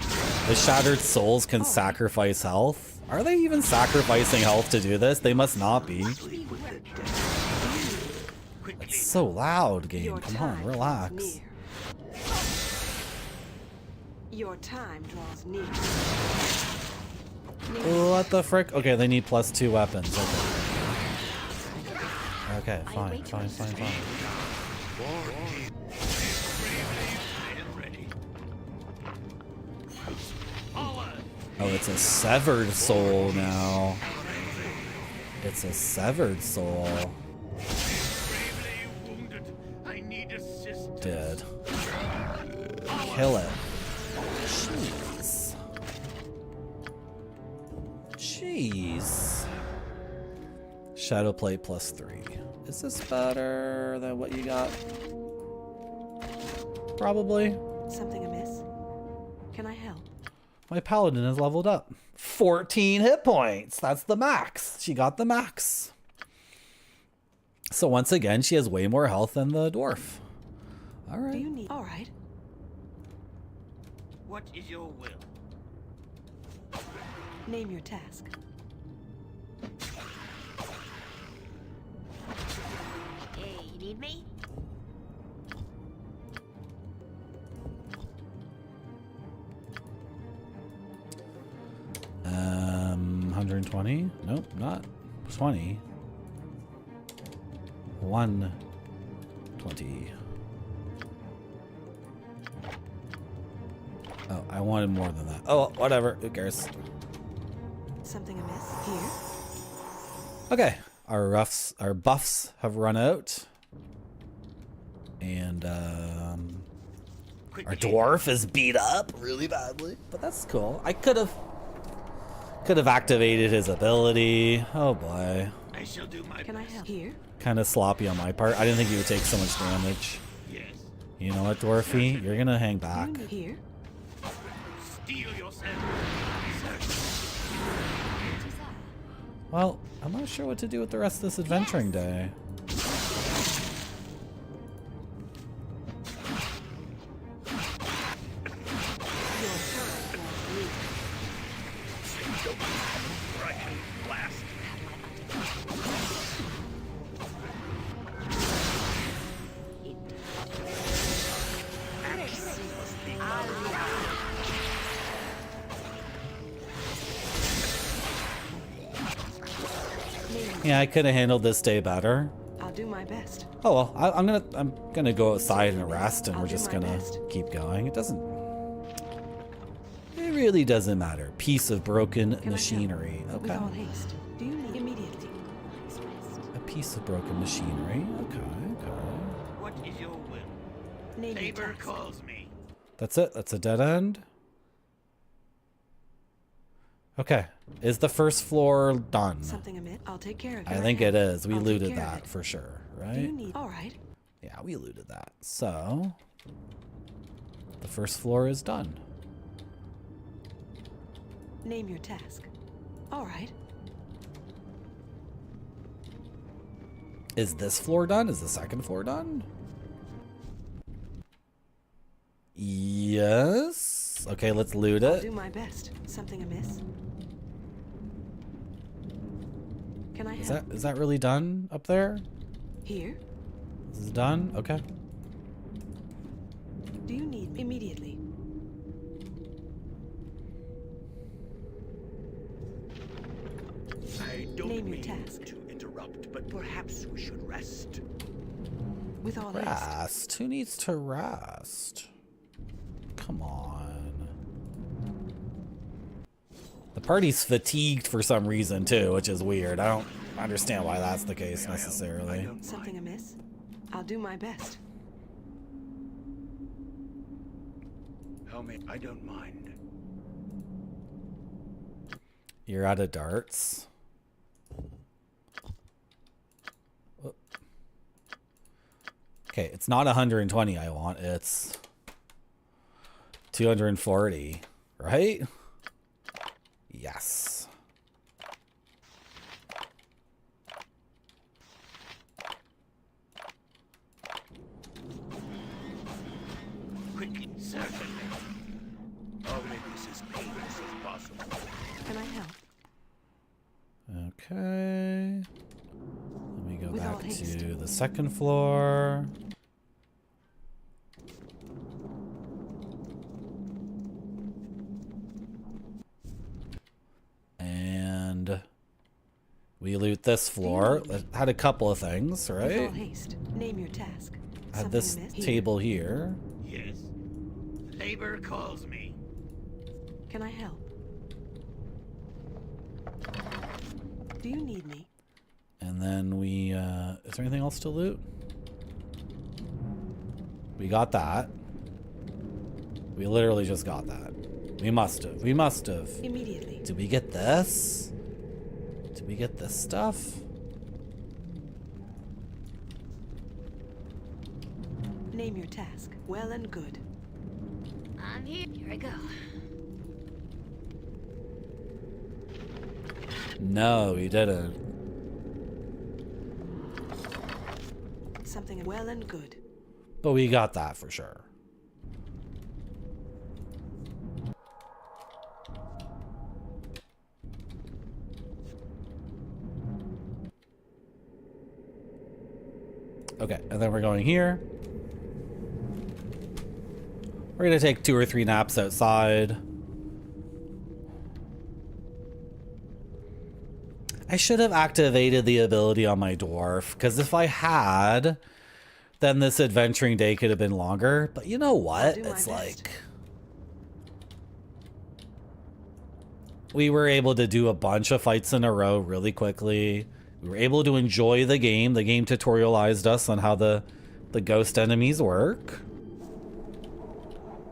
The shattered souls can sacrifice health. Are they even sacrificing health to do this? They must not be. It's so loud, game. Come on, relax. Your time draws near. What the frick? Okay, they need +2 weapons. Okay, fine. Oh, it's a severed soul now. It's a severed soul. Dead. Kill it. Jeez. Shadow plate +3. Is this better than what you got? Probably. Something amiss? Can I help? My paladin is leveled up. 14 hit points. That's the max. She got the max. So once again, she has way more health than the dwarf. All right. Do you need? All right. What is your will? Name your task. Hey, you need me? Um, 120? Nope, not 20. 120. Oh, I wanted more than that. Oh, whatever. Who cares? Something amiss? Here? Okay. our buffs have run out. And our dwarf is beat up really badly, but that's cool. I could have activated his ability. Oh boy. I shall do my Can I help here? Kind of sloppy on my part. I didn't think he would take so much damage. Yes. You know what, Dwarfy? You're gonna hang back. Here. Steel yourself. Well, I'm not sure what to do with the rest of this adventuring day. Yeah, I could have handled this day better. I'll do my best. Oh well, I'm gonna go outside and rest, and we're just gonna keep going. It really doesn't matter. Piece of broken machinery. Okay. With all haste. Do you need immediately? A piece of broken machinery. Okay. What is your will? Labor calls me. That's it. That's a dead end. Okay. Is the first floor done? Something amiss? I'll take care of it. I think it is. We looted that for sure, Do right? you need? All right. Yeah, we looted that. So, the first floor is done. Name your task. All right. Is this floor done? Is the second floor done? Yes. Okay, let's loot I'll it. do my best. Something amiss? Can I help? Is that really done up there? Here. This is done? Okay. Do you need me immediately? I don't Name your mean task. to interrupt, but perhaps we should rest. With all haste. Rest. Who needs to rest? Come on. The party's fatigued for some reason too, which is weird. I don't understand why that's the case necessarily. Something amiss? I'll do my best. I don't mind. You're out of darts. Okay, it's not 120 I want, it's 240, right? Yes. Quickly, certainly. I'll make this as painless as possible. Can I help? Okay. Let me go With all back haste. to the second floor. And we loot this floor. It had a couple of things, With all right? haste. Name your task. Had Something this amiss? Here. table here. Yes. Labor calls me. Can I help? Do you need me? And then we, is there anything else to loot? We got that. We literally just got that. We must have. We must have. Immediately. Did we get this? Did we get this stuff? Name your task. Well and good. I'm here. Here I go. No, we didn't. Something well and good. But we got that for sure. Okay, and then we're going here. We're gonna take 2 or 3 naps outside. I should have activated the ability on my dwarf, because if I had, then this adventuring day could have been longer. But you know what? It's like, we were able to do a bunch of fights in a row really quickly. We were able to enjoy the game. The game tutorialized us on how the ghost enemies work.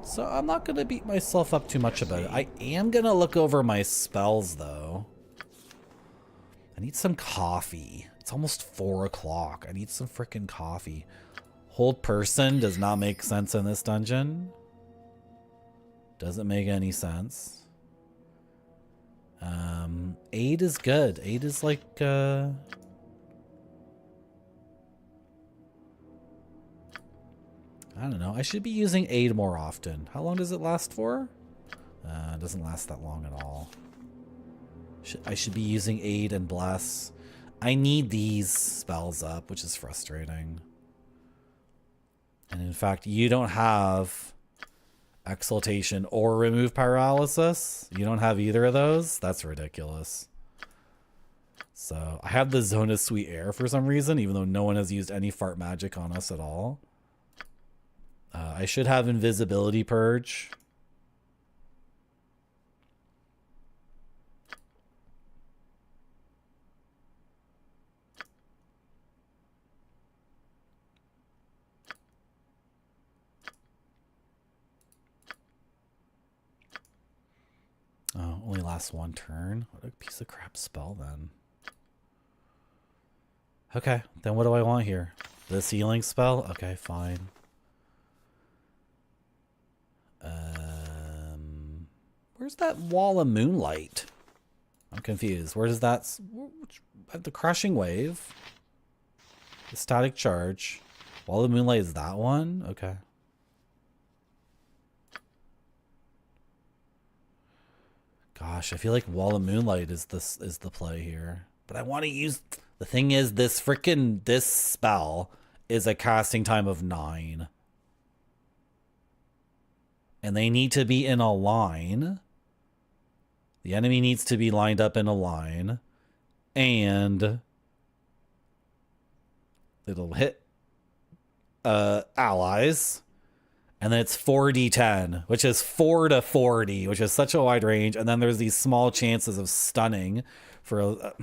So I'm not going to beat myself up too much about it. I am going to look over my spells, though. I need some coffee. It's almost 4 o'clock. I need some freaking coffee. Hold person does not make sense in this dungeon. Doesn't make any sense. Aid is good. Aid is like, I don't know. I should be using aid more often. How long does it last for? It doesn't last that long at all. I should be using aid and bless. I need these spells up, which is frustrating. And in fact, you don't have exaltation or remove paralysis. You don't have either of those. That's ridiculous. So I have the Zone of Sweet Air for some reason, even though no one has used any fart magic on us at all. I should have invisibility purge. Oh, only lasts 1 turn. What a piece of crap spell then. Okay, then what do I want here? This healing spell? Okay, fine. Where's that wall of moonlight? I'm confused. Where does that... The crushing wave. The static charge. Wall of moonlight is that one? Okay. Gosh, I feel like Wall of Moonlight is the play here. But I want to use... The thing is, this spell is a casting time of 9. And they need to be in a line. The enemy needs to be lined up in a line. And it'll hit allies. And then it's 4d10, which is 4 to 40, which is such a wide range. And then there's these small chances of stunning for...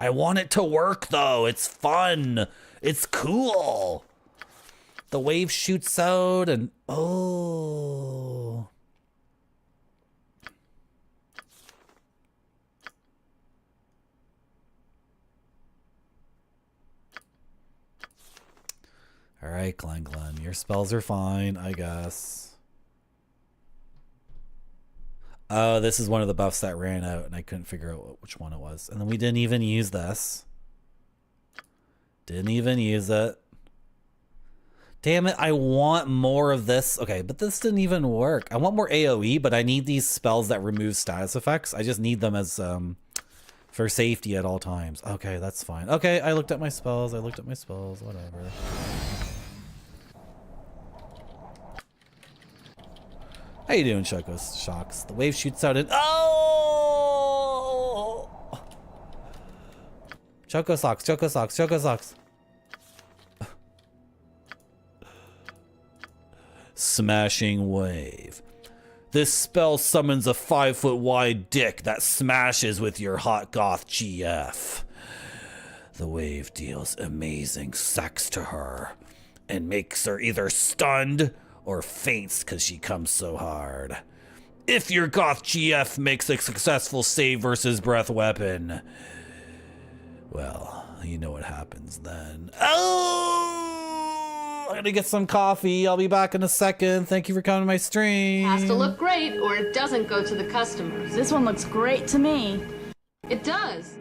I want it to work, though. It's fun. It's cool. The wave shoots out and... Oh... Alright, Glen, your spells are fine, I guess. Oh, this is one of the buffs that ran out, and I couldn't figure out which one it was. And then we didn't even use this. Didn't even use it. Damn it, I want more of this. Okay, but this didn't even work. I want more AoE, but I need these spells that remove status effects. I just need them as, for safety at all times. Okay, that's fine. Okay, I looked at my spells, whatever. How you doing, Shocks? The wave shoots out and... Oh! Choco Socks. Smashing Wave. This spell summons a 5-foot wide dick that smashes with your hot goth GF. The wave deals amazing sex to her and makes her either stunned or faints because she comes so hard. If your goth GF makes a successful save versus breath weapon, well, you know what happens then. Oh! I'm gonna get some coffee. I'll be back in a second. Thank you for coming to my stream. Has to look great or it doesn't go to the customers. This one looks great to me. It does.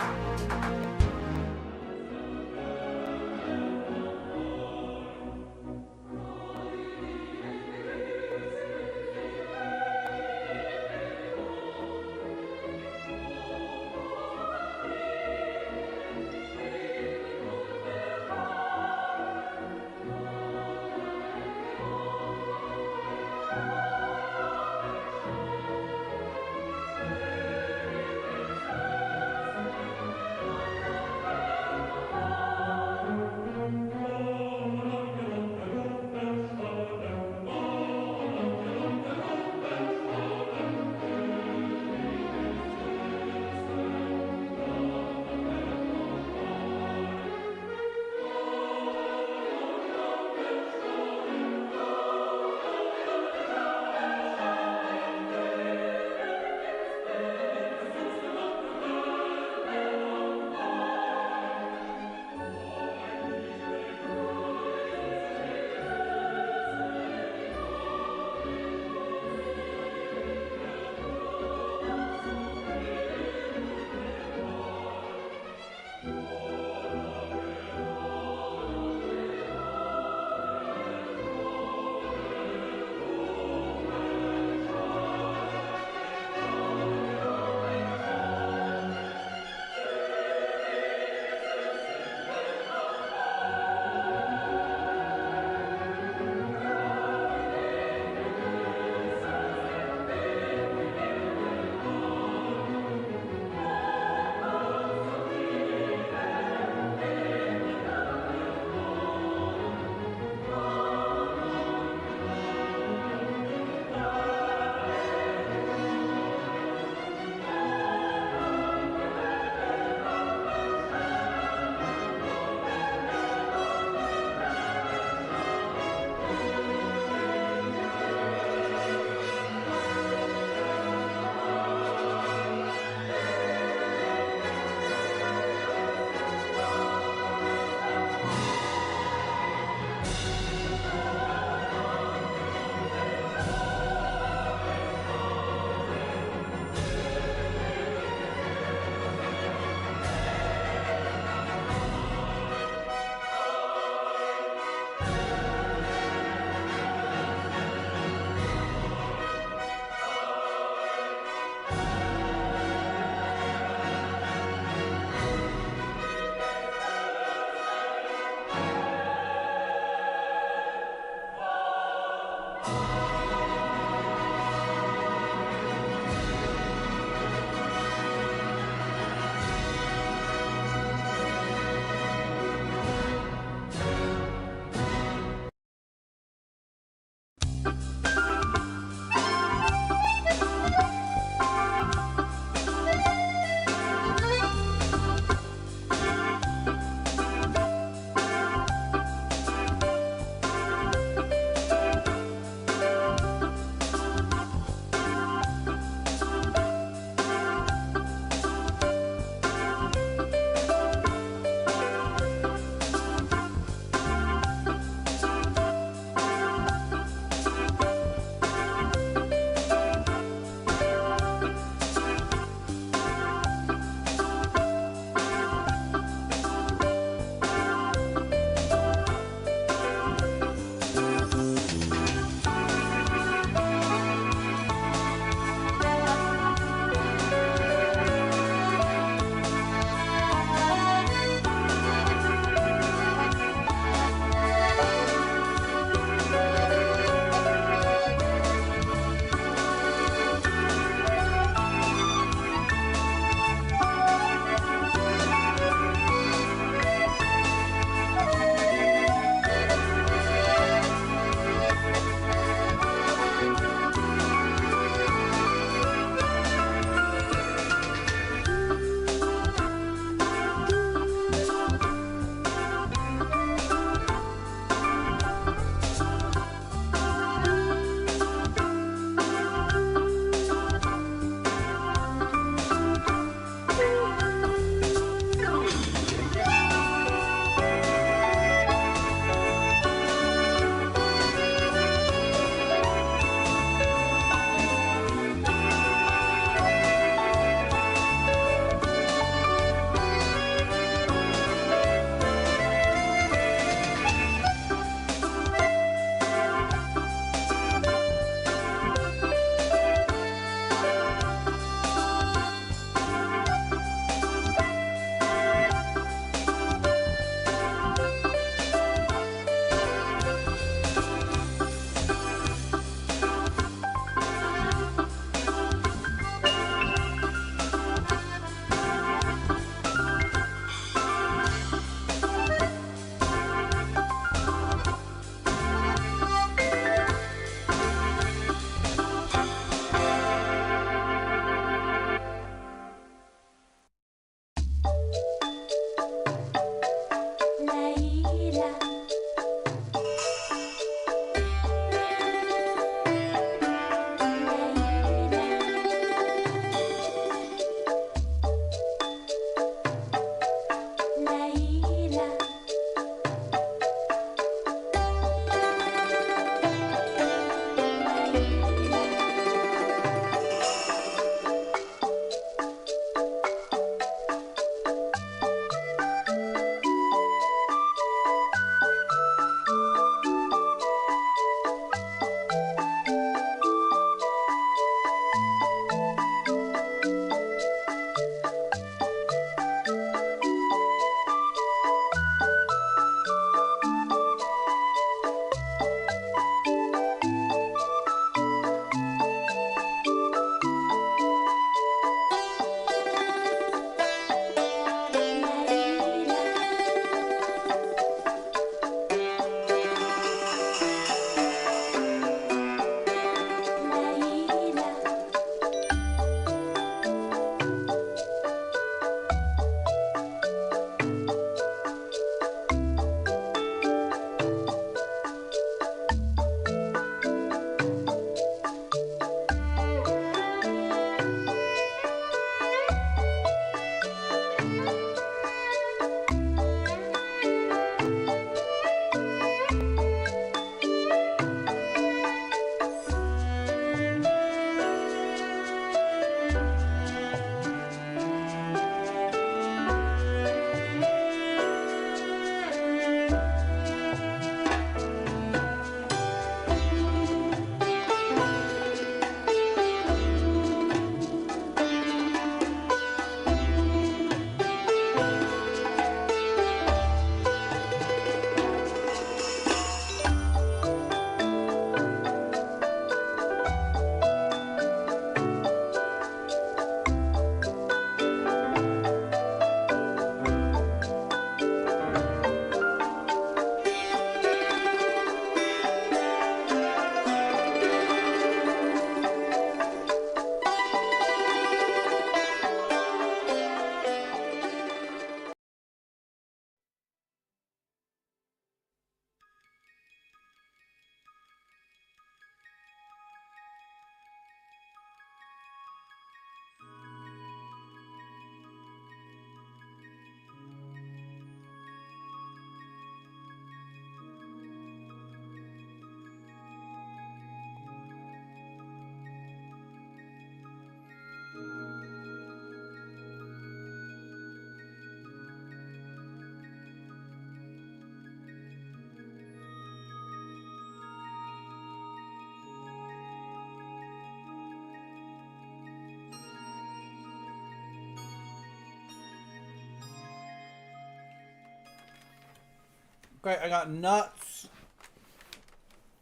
Okay, I got nuts.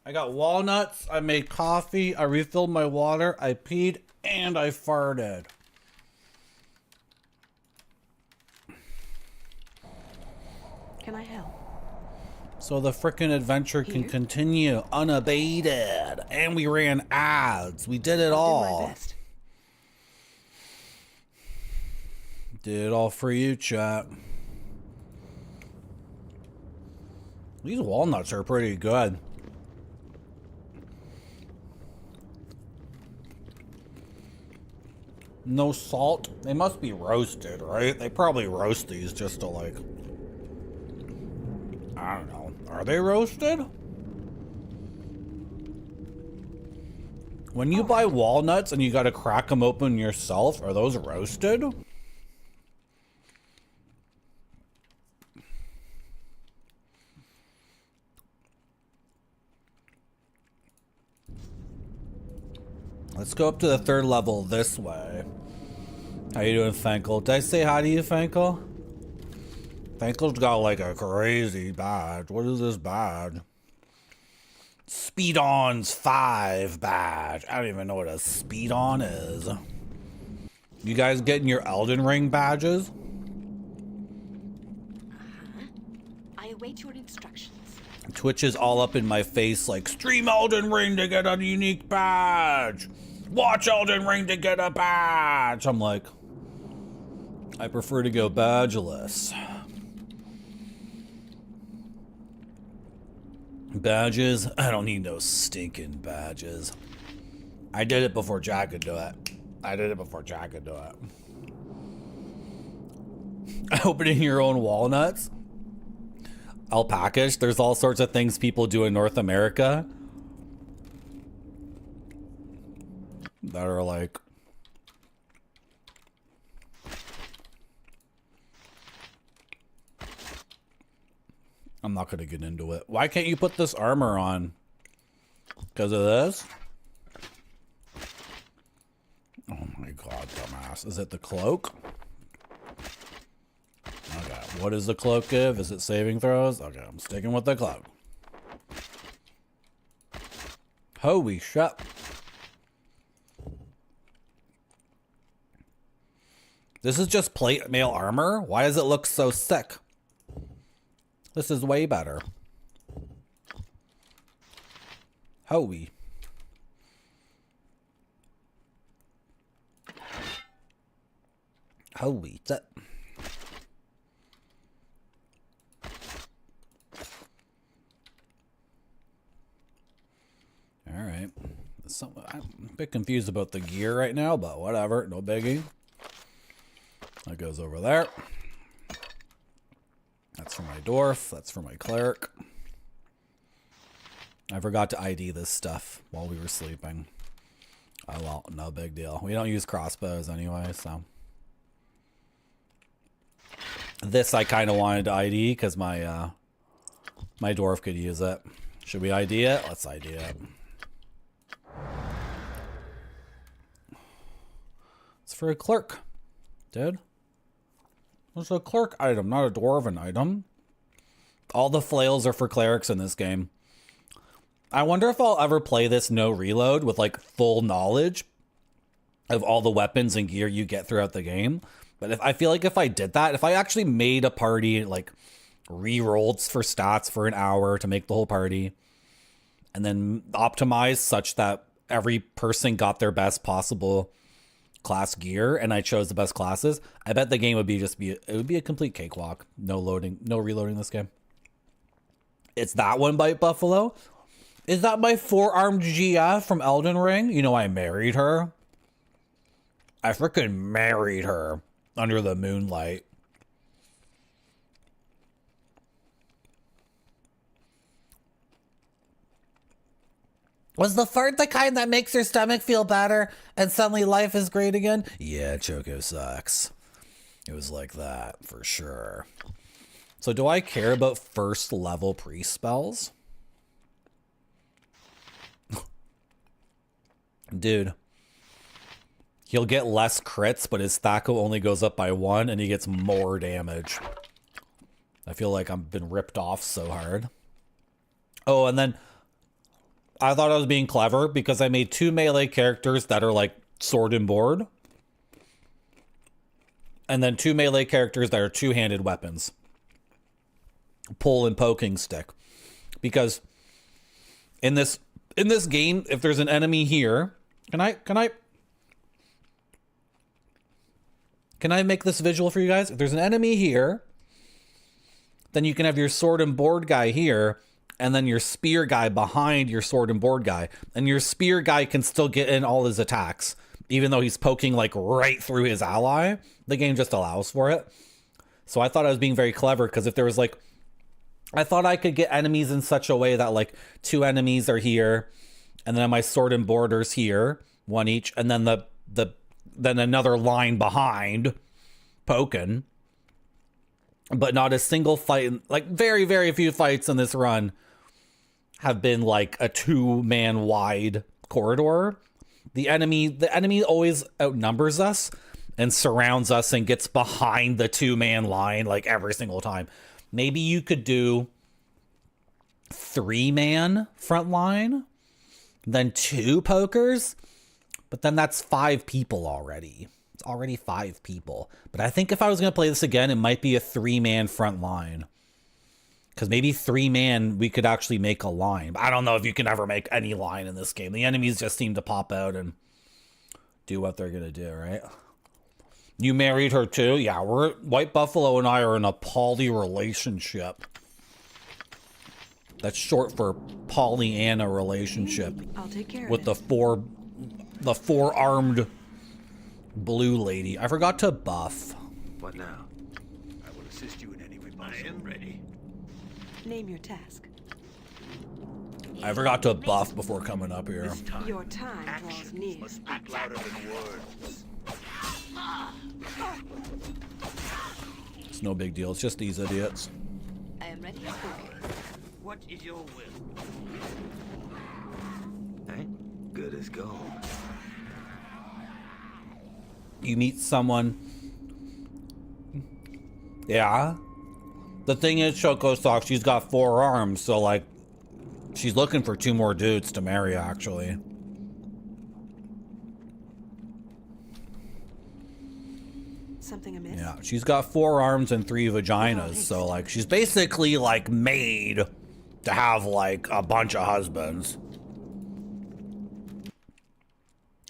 I got walnuts. I made coffee. I refilled my water. I peed and I farted. Can I help? So the frickin' adventure can continue unabated. And we ran ads. We did it all. I'll do my best. Did it all for you, chat. These walnuts are pretty good. No salt. They must be roasted, right? They probably roast these just to like... I don't know. Are they roasted? When you buy walnuts and you gotta crack them open yourself, are those roasted? Let's go up to the 3rd level this way. How you doing, Fankel? Did I say hi to you, Fankel? Fankel's got like a crazy badge. What is this badge? Speed-On's 5 badge. I don't even know what a Speed-On is. You guys getting your Elden Ring badges? I await your instructions. Twitch is all up in my face like, stream Elden Ring to get a unique badge. Watch Elden Ring to get a badge. I'm like, I prefer to go badgeless. Badges? I don't need no stinking badges. I did it before Jack could do it. Opening your own walnuts? Alpacas? There's all sorts of things people do in North America that are like... I'm not gonna get into it. Why can't you put this armor on? Because of this? Oh my god, dumbass. Is it the cloak? Okay, what does the cloak give? Is it saving throws? Okay, I'm sticking with the cloak. Holy shit. This is just plate mail armor? Why does it look so sick? This is way better. Holy. Holy shit. Alright. I'm a bit confused about the gear right now, but whatever. No biggie. That goes over there. That's for my dwarf. That's for my cleric. I forgot to ID this stuff while we were sleeping. Oh well, no big deal. We don't use crossbows anyway, so. This I kind of wanted to ID because my my dwarf could use it. Should we ID it? Let's ID it. It's for a clerk, dude. It's a clerk item, not a dwarven item. All the flails are for clerics in this game. I wonder if I'll ever play this no reload with like full knowledge of all the weapons and gear you get throughout the game. But I feel like if I did that, if I actually made a party, like re-rolled for stats for an hour to make the whole party, and then optimized such that every person got their best possible class gear, and I chose the best classes, I bet the game would be it would be a complete cakewalk. No loading, no reloading this game. It's that one Bite Buffalo. Is that my 4-armed GF from Elden Ring? You know, I married her. I freaking married her under the moonlight. Was the fart the kind that makes your stomach feel better and suddenly life is great again? Yeah, Choco sucks. It was like that for sure. So do I care about first level pre-spells? Dude. He'll get less crits, but his Thaco only goes up by 1 and he gets more damage. I feel like I've been ripped off so hard. Oh, and then I thought I was being clever because I made 2 melee characters that are like sword and board. And then 2 melee characters that are 2-handed weapons. Pull and poking stick. Because in this game, if there's an enemy here, can I make this visual for you guys? If there's an enemy here, then you can have your sword and board guy here, and then your spear guy behind your sword and board guy. And your spear guy can still get in all his attacks, even though he's poking like right through his ally. The game just allows for it. So I thought I was being very clever, because if there was like, I thought I could get enemies in such a way that like 2 enemies are here, and then my sword and boarders here, 1 each, and then then another line behind poking. But not a single fight, like very, very few fights in this run have been like a 2-man wide corridor. The enemy always outnumbers us and surrounds us and gets behind the 2-man line like every single time. Maybe you could do 3-man front line, then 2 pokers, but then that's 5 people already. It's already 5 people. But I think if I was going to play this again, it might be a 3-man front line. Because maybe 3-man, we could actually make a line. I don't know if you can ever make any line in this game. The enemies just seem to pop out and do what they're going to do, right? You married her too? Yeah, White Buffalo and I are in a poly relationship. That's short for Pollyanna relationship. I'll take care with of it. the 4-armed blue lady. I forgot to buff. What now? I will assist you in any way possible. I am ready. Name your task. I forgot to buff before coming up here. Your time draws near. Must speak louder than words. It's no big deal. It's just these idiots. I am ready. What is your will? Hey, good as gold. You meet someone. Yeah. The thing is, Shoko Sock, she's got 4 arms, so like, she's looking for 2 more dudes to marry, actually. Something amiss? Yeah, she's got 4 arms and 3 vaginas, so like, she's basically like made to have like a bunch of husbands.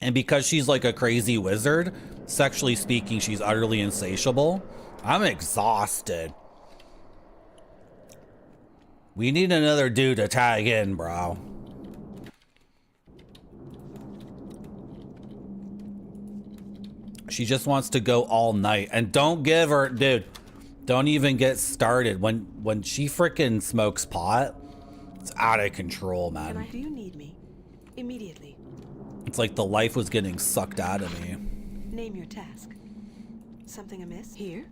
And because she's like a crazy wizard, sexually speaking, she's utterly insatiable. I'm exhausted. We need another dude to tag in, bro. She just wants to go all night. And don't give her, dude, don't even get started. When she frickin' smokes pot, it's out of control, man. Do you need me? Immediately. It's like the life was getting sucked out of me. Name your task. Something amiss? Here?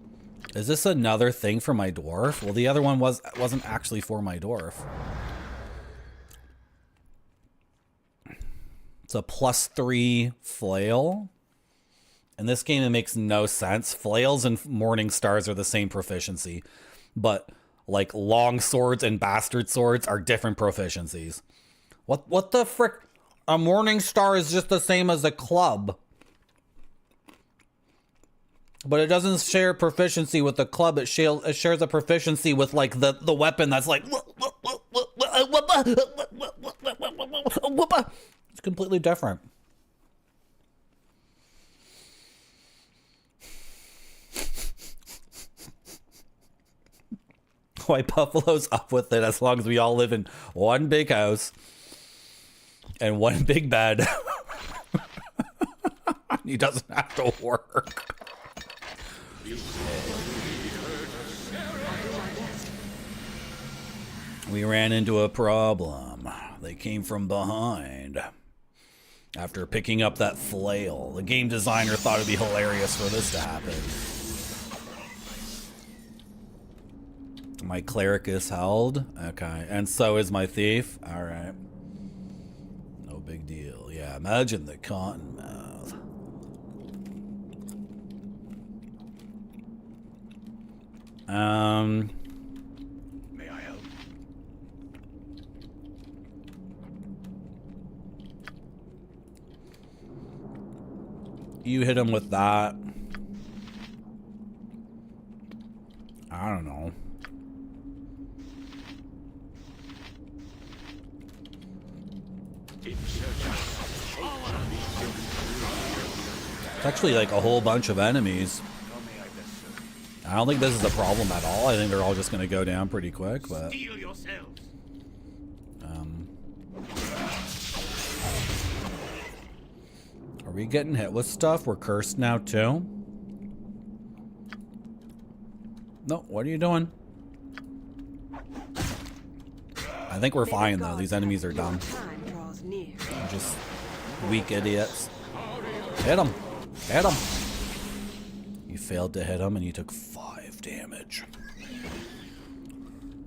Is this another thing for my dwarf? Well, the other one wasn't actually for my dwarf. It's a +3 flail. In this game, it makes no sense. Flails and morning stars are the same proficiency, but like long swords and bastard swords are different proficiencies. What the frick? A morning star is just the same as a club. But it doesn't share proficiency with the club. It shares a proficiency with like the weapon that's like it's completely different. White Buffalo's up with it as long as we all live in one big house and one big bed. He doesn't have to work. We ran into a problem. They came from behind. After picking up that flail, the game designer thought it'd be hilarious for this to happen. My cleric is held. Okay. And so is my thief. Alright. No big deal. Yeah, imagine the cottonmouth. You hit him with that. I don't know. It's actually like a whole bunch of enemies. I don't think this is a problem at all. I think they're all just gonna go down pretty quick, but are we getting hit with stuff? We're cursed now too? No, what are you doing? I think we're fine though. These enemies are dumb. They're just weak idiots. Hit him. Hit him. You failed to hit him and you took 5 damage.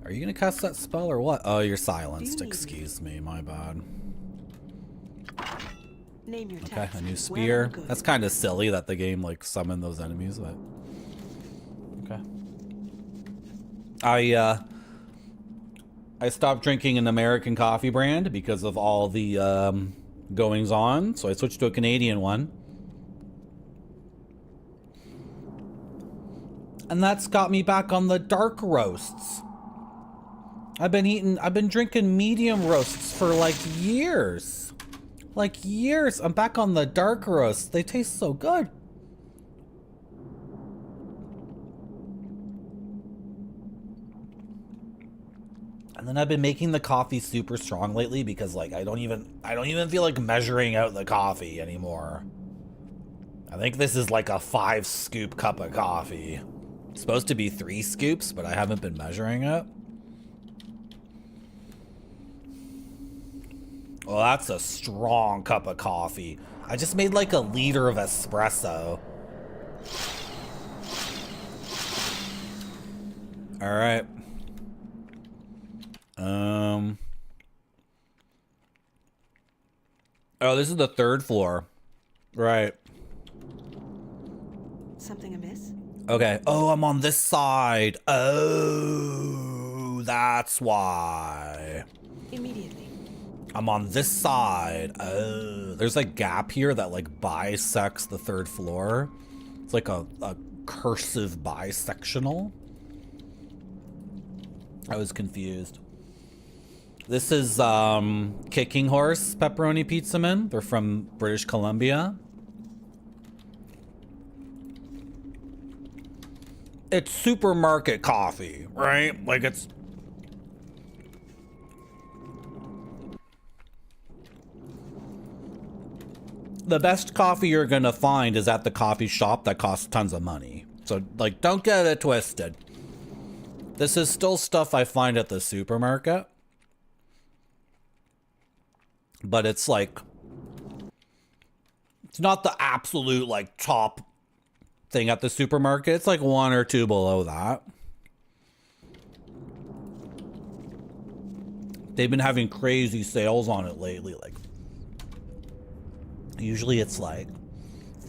Are you gonna cast that spell or what? Oh, you're silenced. Excuse me, my bad. Okay, a new spear. That's kind of silly that the game like summoned those enemies, but okay. I stopped drinking an American coffee brand because of all the goings on, so I switched to a Canadian one. And that's got me back on the dark roasts. I've been drinking medium roasts for like years. Like years. I'm back on the dark roasts. They taste so good. And then I've been making the coffee super strong lately because like I don't even feel like measuring out the coffee anymore. I think this is like a 5 scoop cup of coffee. It's supposed to be 3 scoops, but I haven't been measuring it. Well, that's a strong cup of coffee. I just made like a liter of espresso. All right. Oh, this is the 3rd floor. Right. Something amiss? Okay. Oh, I'm on this side. Oh, that's why. Immediately. I'm on this side. Oh, there's a gap here that like bisects the 3rd floor. It's like a cursive bisectional. I was confused. This is Kicking Horse Pepperoni Pizza Men. They're from British Columbia. It's supermarket coffee, right? Like it's... The best coffee you're gonna find is at the coffee shop that costs tons of money. So, like, don't get it twisted. This is still stuff I find at the supermarket. But it's like... It's not the absolute, like, top thing at the supermarket. It's like 1 or 2 below that. They've been having crazy sales on it lately. Like, usually it's like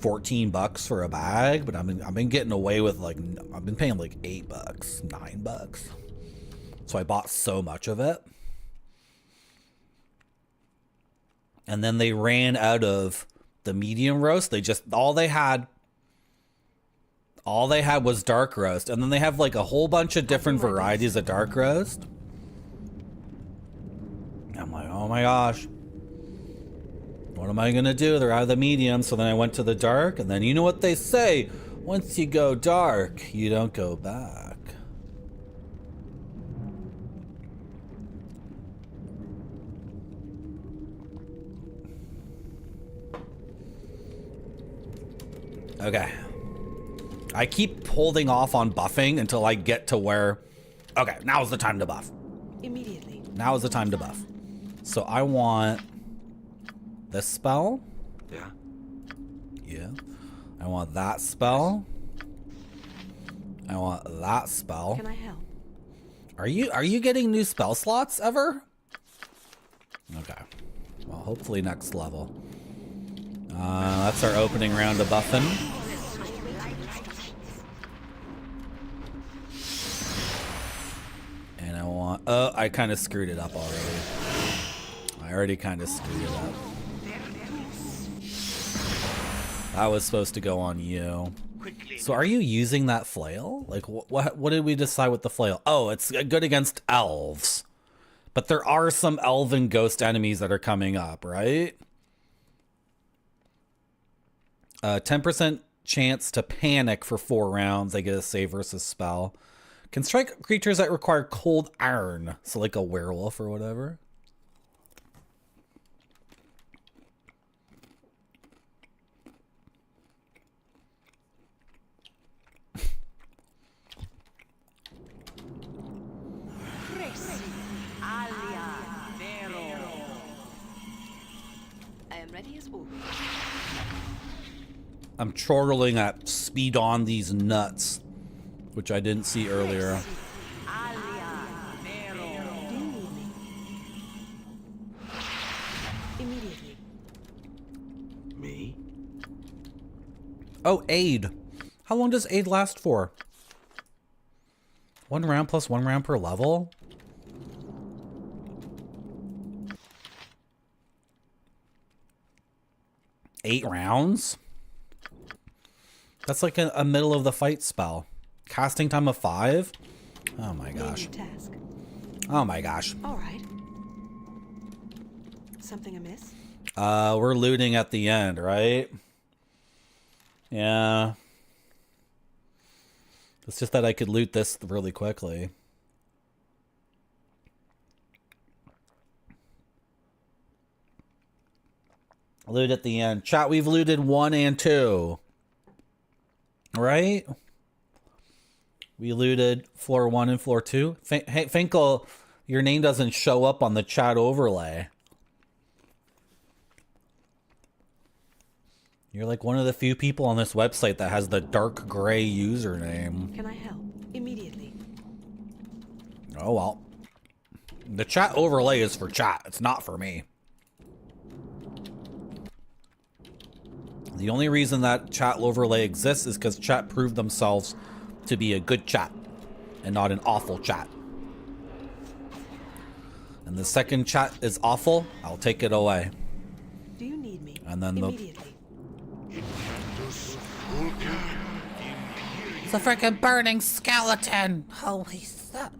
$14 for a bag, but I've been getting away with like, I've been paying like $8, $9. So I bought so much of it. And then they ran out of the medium roast. They just, all they had was dark roast. And then they have like a whole bunch of different varieties of dark roast. I'm like, oh my gosh. What am I gonna do? They're out of the medium. So then I went to the dark, and then you know what they say. Once you go dark, you don't go back. Okay. I keep holding off on buffing until I get to where... Okay, now is the time to buff. Immediately. Now is the time to buff. So I want this spell. Yeah. Yeah. I want that spell. I want that spell. Can I help? Are you getting new spell slots ever? Okay. Well, hopefully next level. That's our opening round of buffing. And I want... Oh, I kind of screwed it up already. I already kind of screwed it up. That was supposed to go on you. So are you using that flail? Like, what did we decide with the flail? Oh, it's good against elves. But there are some elven ghost enemies that are coming up, right? 10% chance to panic for 4 rounds. They get a save versus spell. Can strike creatures that require cold iron. So like a werewolf or whatever. I am ready as always. I'm chortling at speed on these nuts, which I didn't see earlier. Immediately. Me? Oh, aid. How long does aid last for? 1 round plus 1 round per level? Eight rounds? That's like a middle of the fight spell. Casting time of 5? Oh my gosh. Oh my gosh. All right. Something amiss? We're looting at the end, right? Yeah. It's just that I could loot this really quickly. Loot at the end. Chat, we've looted 1 and 2. Right? We looted floor 1 and floor 2. Hey, Finkel, your name doesn't show up on the chat overlay. You're like one of the few people on this website that has the dark gray username. Can I help? Immediately. Oh well. The chat overlay is for chat. It's not for me. The only reason that chat overlay exists is because chat proved themselves to be a good chat and not an awful chat. And the second chat is awful, I'll take it away. Do you need me? And then immediately. It's a freaking burning skeleton. Holy stuff.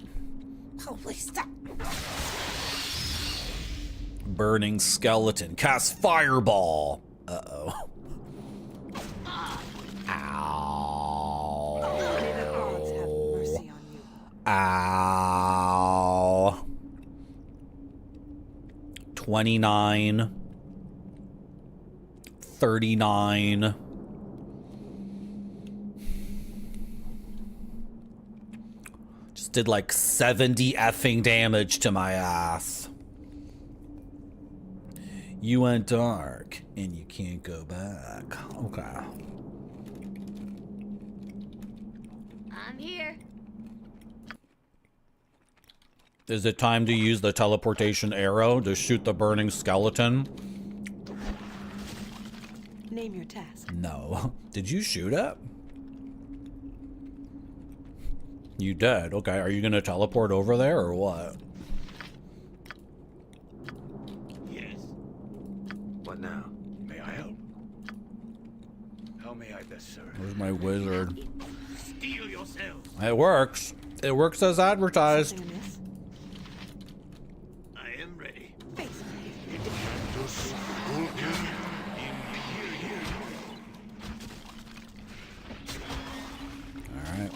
Holy stuff. Burning skeleton. Cast fireball. Uh-oh. Ow. Ow. 29. 39. Just did like 70 effing damage to my ass. You went dark and you can't go back. Okay. I'm here. Is it time to use the teleportation arrow to shoot the burning skeleton? Name your task. No. Did you shoot it? You did. Okay. Are you going to teleport over there or what? Yes. What now? May I help? How may I best serve? Where's my wizard? Steel yourself. It works. It works as advertised. I am ready. Alright.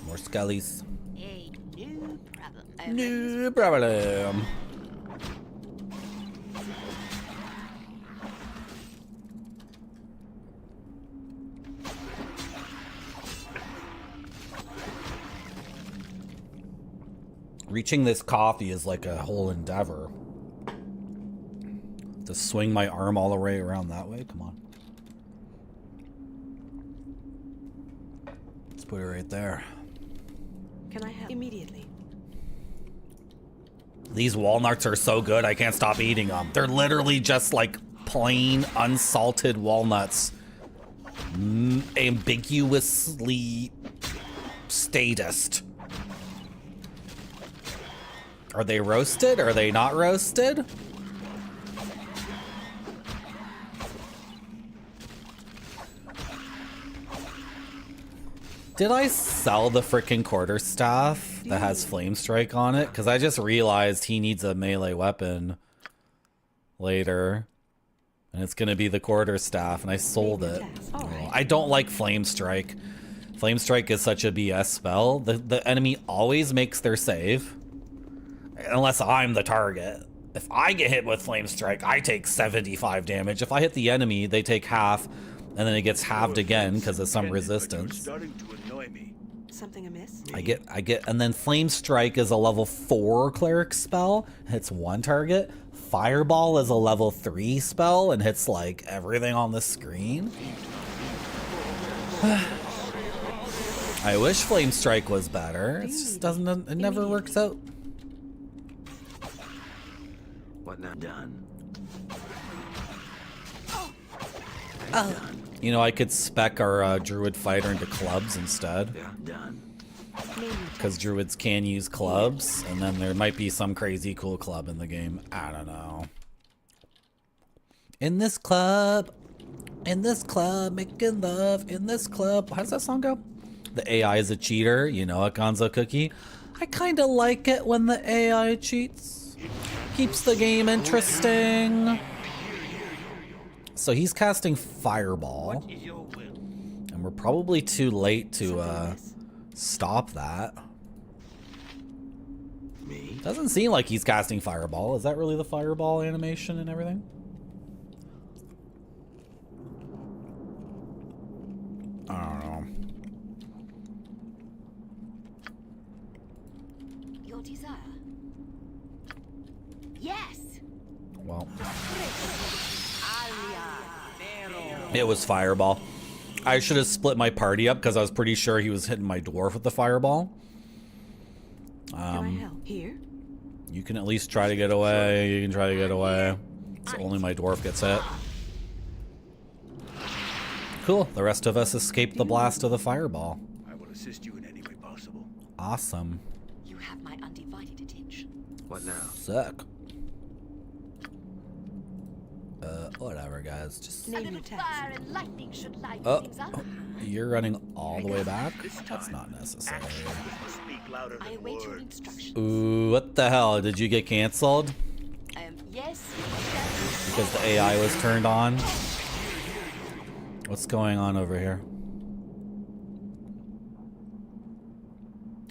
More skellies. Hey, no problem. No problem. Reaching this coffee is like a whole endeavor. To swing my arm all the way around that way? Come on. Let's put it right there. Can I help? Immediately. These walnuts are so good, I can't stop eating them. They're literally just like plain, unsalted walnuts. Ambiguously statist. Are they roasted? Are they not roasted? Did I sell the frickin' quarterstaff that has flame strike on it? Because I just realized he needs a melee weapon later. And it's going to be the quarterstaff, and I sold it. I don't like flame strike. Flame strike is such a BS spell. The enemy always makes their save. Unless I'm the target. If I get hit with flame strike, I take 75 damage. If I hit the enemy, they take half, and then it gets halved again because of some resistance. Something amiss? I get, and then flame strike is a level 4 cleric spell. Hits one target. Fireball is a level 3 spell and hits like everything on the screen. I wish flame strike was better. It just doesn't. It never works out. What now? Done. Oh. You know, I could spec our druid fighter into clubs instead. Yeah, done. Because druids can use clubs, and then there might be some crazy cool club in the game. I don't know. In this club, making love, in this club. How does that song go? The AI is a cheater, you know it, Gonzo Cookie. I kind of like it when the AI cheats. Keeps the game interesting. So he's casting Fireball. And we're probably too late to stop that. Me? Doesn't seem like he's casting Fireball. Is that really the Fireball animation and everything? I don't know. Your desire. Yes. Well, it was Fireball. I should have split my party up because I was pretty sure he was hitting my dwarf with the Fireball. Can I help here? You can at least try to get away. You can try to get away. So only my dwarf gets hit. Cool. The rest of us escaped the blast of the Fireball. I will assist you in any way possible. Awesome. You have my undivided attention. What now? Sick. Whatever, guys. Just A little fire and lightning should light things up. You're running all the way back? That's not necessary. I await your instructions. Ooh, what the hell? Did you get canceled? Yes. Because the AI was turned on? What's going on over here?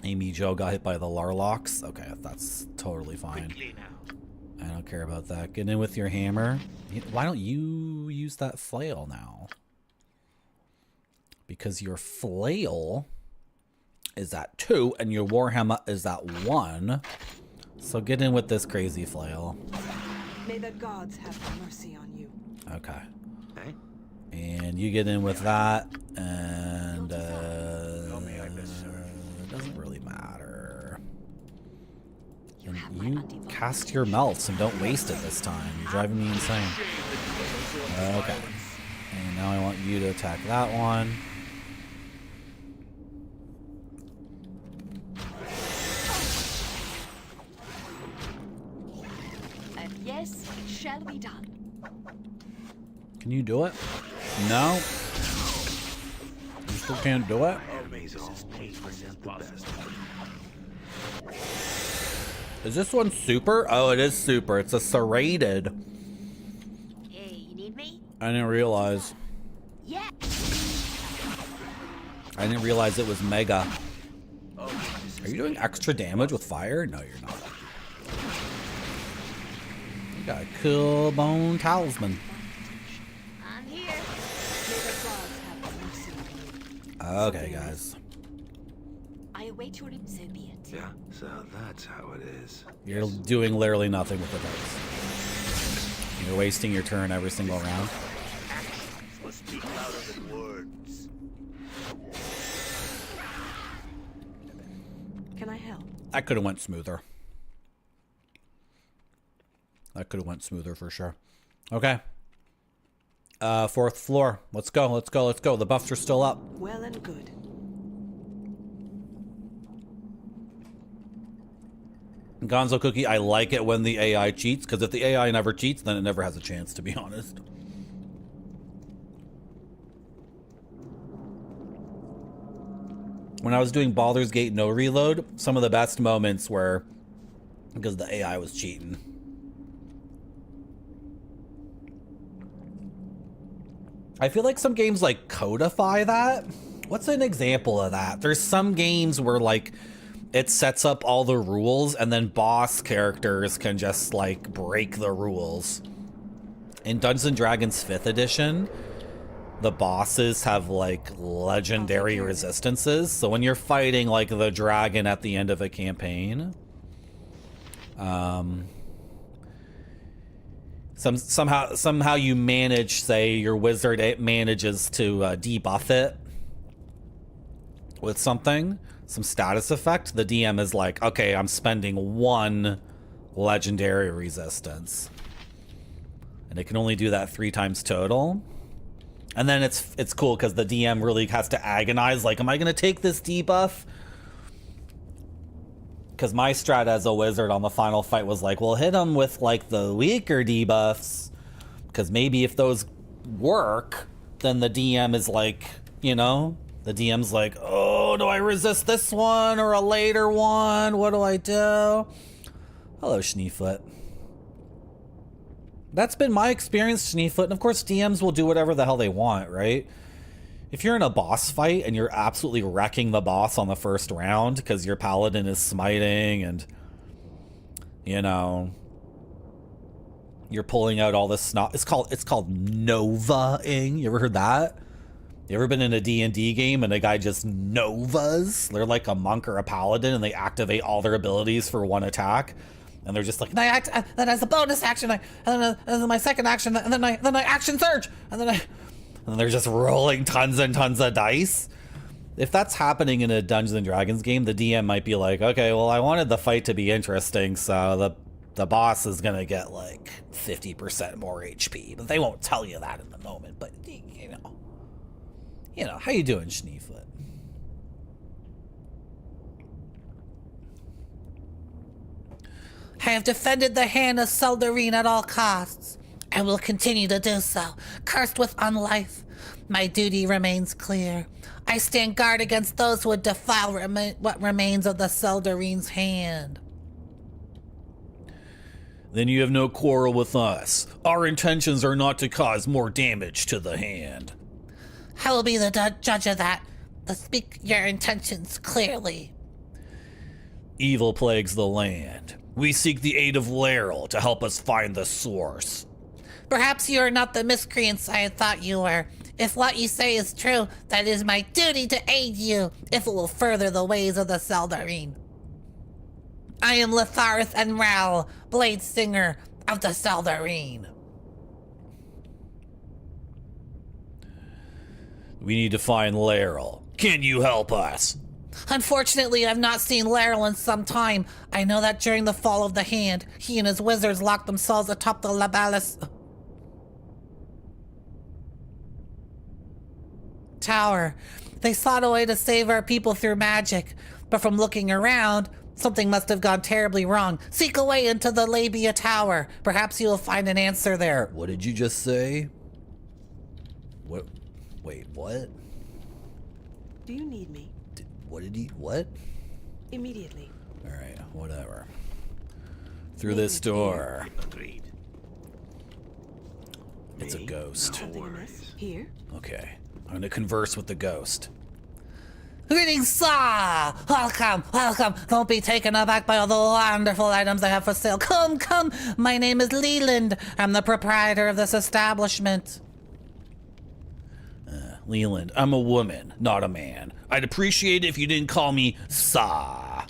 Amy Jo got hit by the Larlocks? Okay, that's totally fine. I don't care about that. Get in with your hammer. Why don't you use that flail now? Because your flail is at 2 and your warhammer is at 1. So get in with this crazy flail. May the gods have mercy on you. Okay. And you get in with that, and it doesn't really matter. And you cast your melts and don't waste it this time. You're driving me insane. Okay. And now I want you to attack that one. Yes, it shall be done. Can you do it? No? You still can't do it? Is this one super? Oh, it is super. It's a serrated. Hey, you need me? I didn't realize. Yeah. I didn't realize it was mega. Are you doing extra damage with fire? No, you're not. You got a cool bone talisman. I'm here. Okay, guys. I await your so be it. Yeah, so that's how it is. You're doing literally nothing with the dice. You're wasting your turn every single round. Must speak louder than words. Can I help? That could have went smoother. That could have went smoother for sure. Okay. 4th floor. Let's go. Let's go. Let's go. The buffs are still up. Well and good. Gonzo Cookie, I like it when the AI cheats, because if the AI never cheats, then it never has a chance, to be honest. When I was doing Baldur's Gate no reload, some of the best moments were because the AI was cheating. I feel like some games like codify that. What's an example of that? There's some games where like it sets up all the rules and then boss characters can just like break the rules. In Dungeons & Dragons 5th edition, the bosses have like legendary resistances. So when you're fighting like the dragon at the end of a campaign, somehow you manage, say your wizard manages to debuff it with something, some status effect. The DM is like, okay, I'm spending 1 legendary resistance, and it can only do that 3 times total. And then it's cool because the DM really has to agonize, like, am I gonna take this debuff? Because my strat as a wizard on the final fight was like, well, hit him with like the weaker debuffs, because maybe if those work, then the DM is like, you know, the DM's like, oh, do I resist this one or a later one? What do I do? Hello, Schneefoot. That's been my experience, Schneefoot. And of course, DMs will do whatever the hell they want, right? If you're in a boss fight and you're absolutely wrecking the boss on the first round because your paladin is smiting and, you know, you're pulling out all this snot. It's called Nova-ing. You ever heard that? You ever been in a D&D game and a guy just Novas? They're like a monk or a paladin and they activate all their abilities for 1 attack. And they're just like, then as a bonus action, and then my second action, and then I action surge, and then they're just rolling tons and tons of dice. If that's happening in a Dungeons and Dragons game, the DM might be like, okay, well, I wanted the fight to be interesting, so the boss is gonna get like 50% more HP, but they won't tell you that in the moment. But you know, how you doing, Schneefoot? I have defended the hand of Seldarine at all costs, and will continue to do so, cursed with unlife. My duty remains clear. I stand guard against those who would defile what remains of the Seldarine's hand. Then you have no quarrel with us. Our intentions are not to cause more damage to the hand. I will be the judge of that. Speak your intentions clearly. Evil plagues the land. We seek the aid of Laryl to help us find the source. Perhaps you are not the miscreants I had thought you were. If what you say is true, that is my duty to aid you, if it will further the ways of the Seldarine. I am Letharith and Ral, Blade Singer of the Seldarine. We need to find Laryl. Can you help us? Unfortunately, I've not seen Laryl in some time. I know that during the fall of the hand, he and his wizards locked themselves atop the Labalis Tower. They sought a way to save our people through magic, but from looking around, something must have gone terribly wrong. Seek a way into the Labia Tower. Perhaps you will find an answer there. What did you just say? What? Wait, what? Do you need me? What? Immediately. Alright, whatever. Through this door. Agreed. It's a ghost. Something amiss? Here? Okay. I'm gonna converse with the ghost. Greetings, sir! Welcome, welcome! Don't be taken aback by all the wonderful items I have for sale. Come, come! My name is Leland. I'm the proprietor of this establishment. Leland, I'm a woman, not a man. I'd appreciate it if you didn't call me Sa.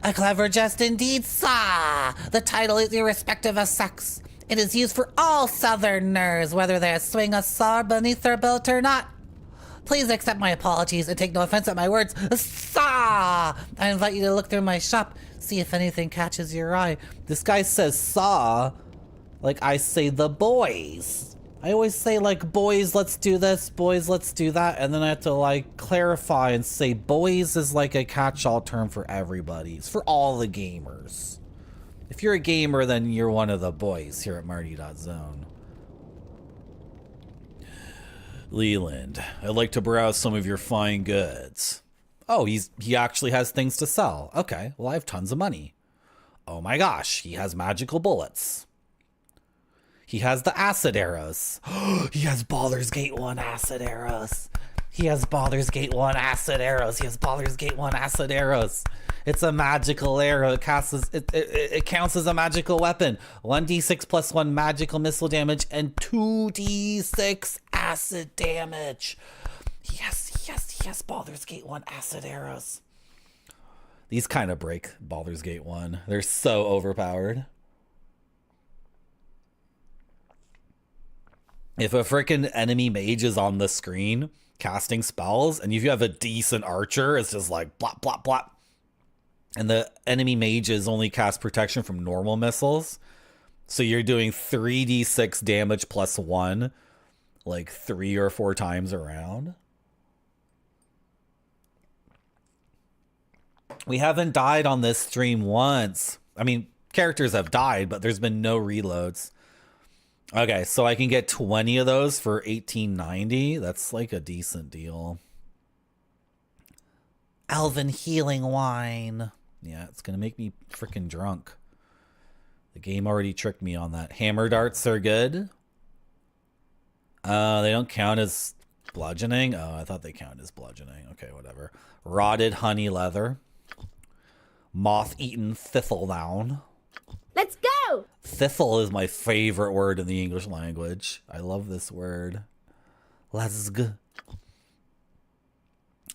A clever jest indeed, sir. The title is irrespective of sex. It is used for all Southerners, whether they swing a sword beneath their belt or not. Please accept my apologies and take no offense at my words. Sir! I invite you to look through my shop, see if anything catches your eye. This guy says Sa like I say the boys. I always say like, boys, let's do this, boys, let's do that. And then I have to like clarify and say boys is like a catch-all term for everybody. It's for all the gamers. If you're a gamer, then you're one of the boys here at Marty.zone. Leland, I'd like to browse some of your fine goods. Oh, he actually has things to sell. Okay, well, I have tons of money. Oh my gosh, he has magical bullets. He has the acid arrows. He has Baldur's Gate 1 acid arrows. He has Baldur's Gate 1 acid arrows. He has Baldur's Gate 1 acid arrows. It's a magical arrow. It counts as a magical weapon. 1d6 plus 1 magical missile damage and 2d6 acid damage. Yes, Baldur's Gate 1 acid arrows. These kind of break Baldur's Gate 1. They're so overpowered. If a freaking enemy mage is on the screen casting spells, and if you have a decent archer, it's just like blop, blop, blop. And the enemy mages only cast protection from normal missiles. So you're doing 3d6 damage plus 1, like 3 or 4 times around. We haven't died on this stream once. I mean, characters have died, but there's been no reloads. Okay, so I can get 20 of those for $18.90. That's like a decent deal. Elven healing wine. Yeah, it's gonna make me freaking drunk. The game already tricked me on that. Hammer darts are good. They don't count as bludgeoning. Oh, I thought they count as bludgeoning. Okay, whatever. Rotted honey leather. Moth-eaten thistledown. Let's go! Thistle is my favorite word in the English language. I love this word. Let's go.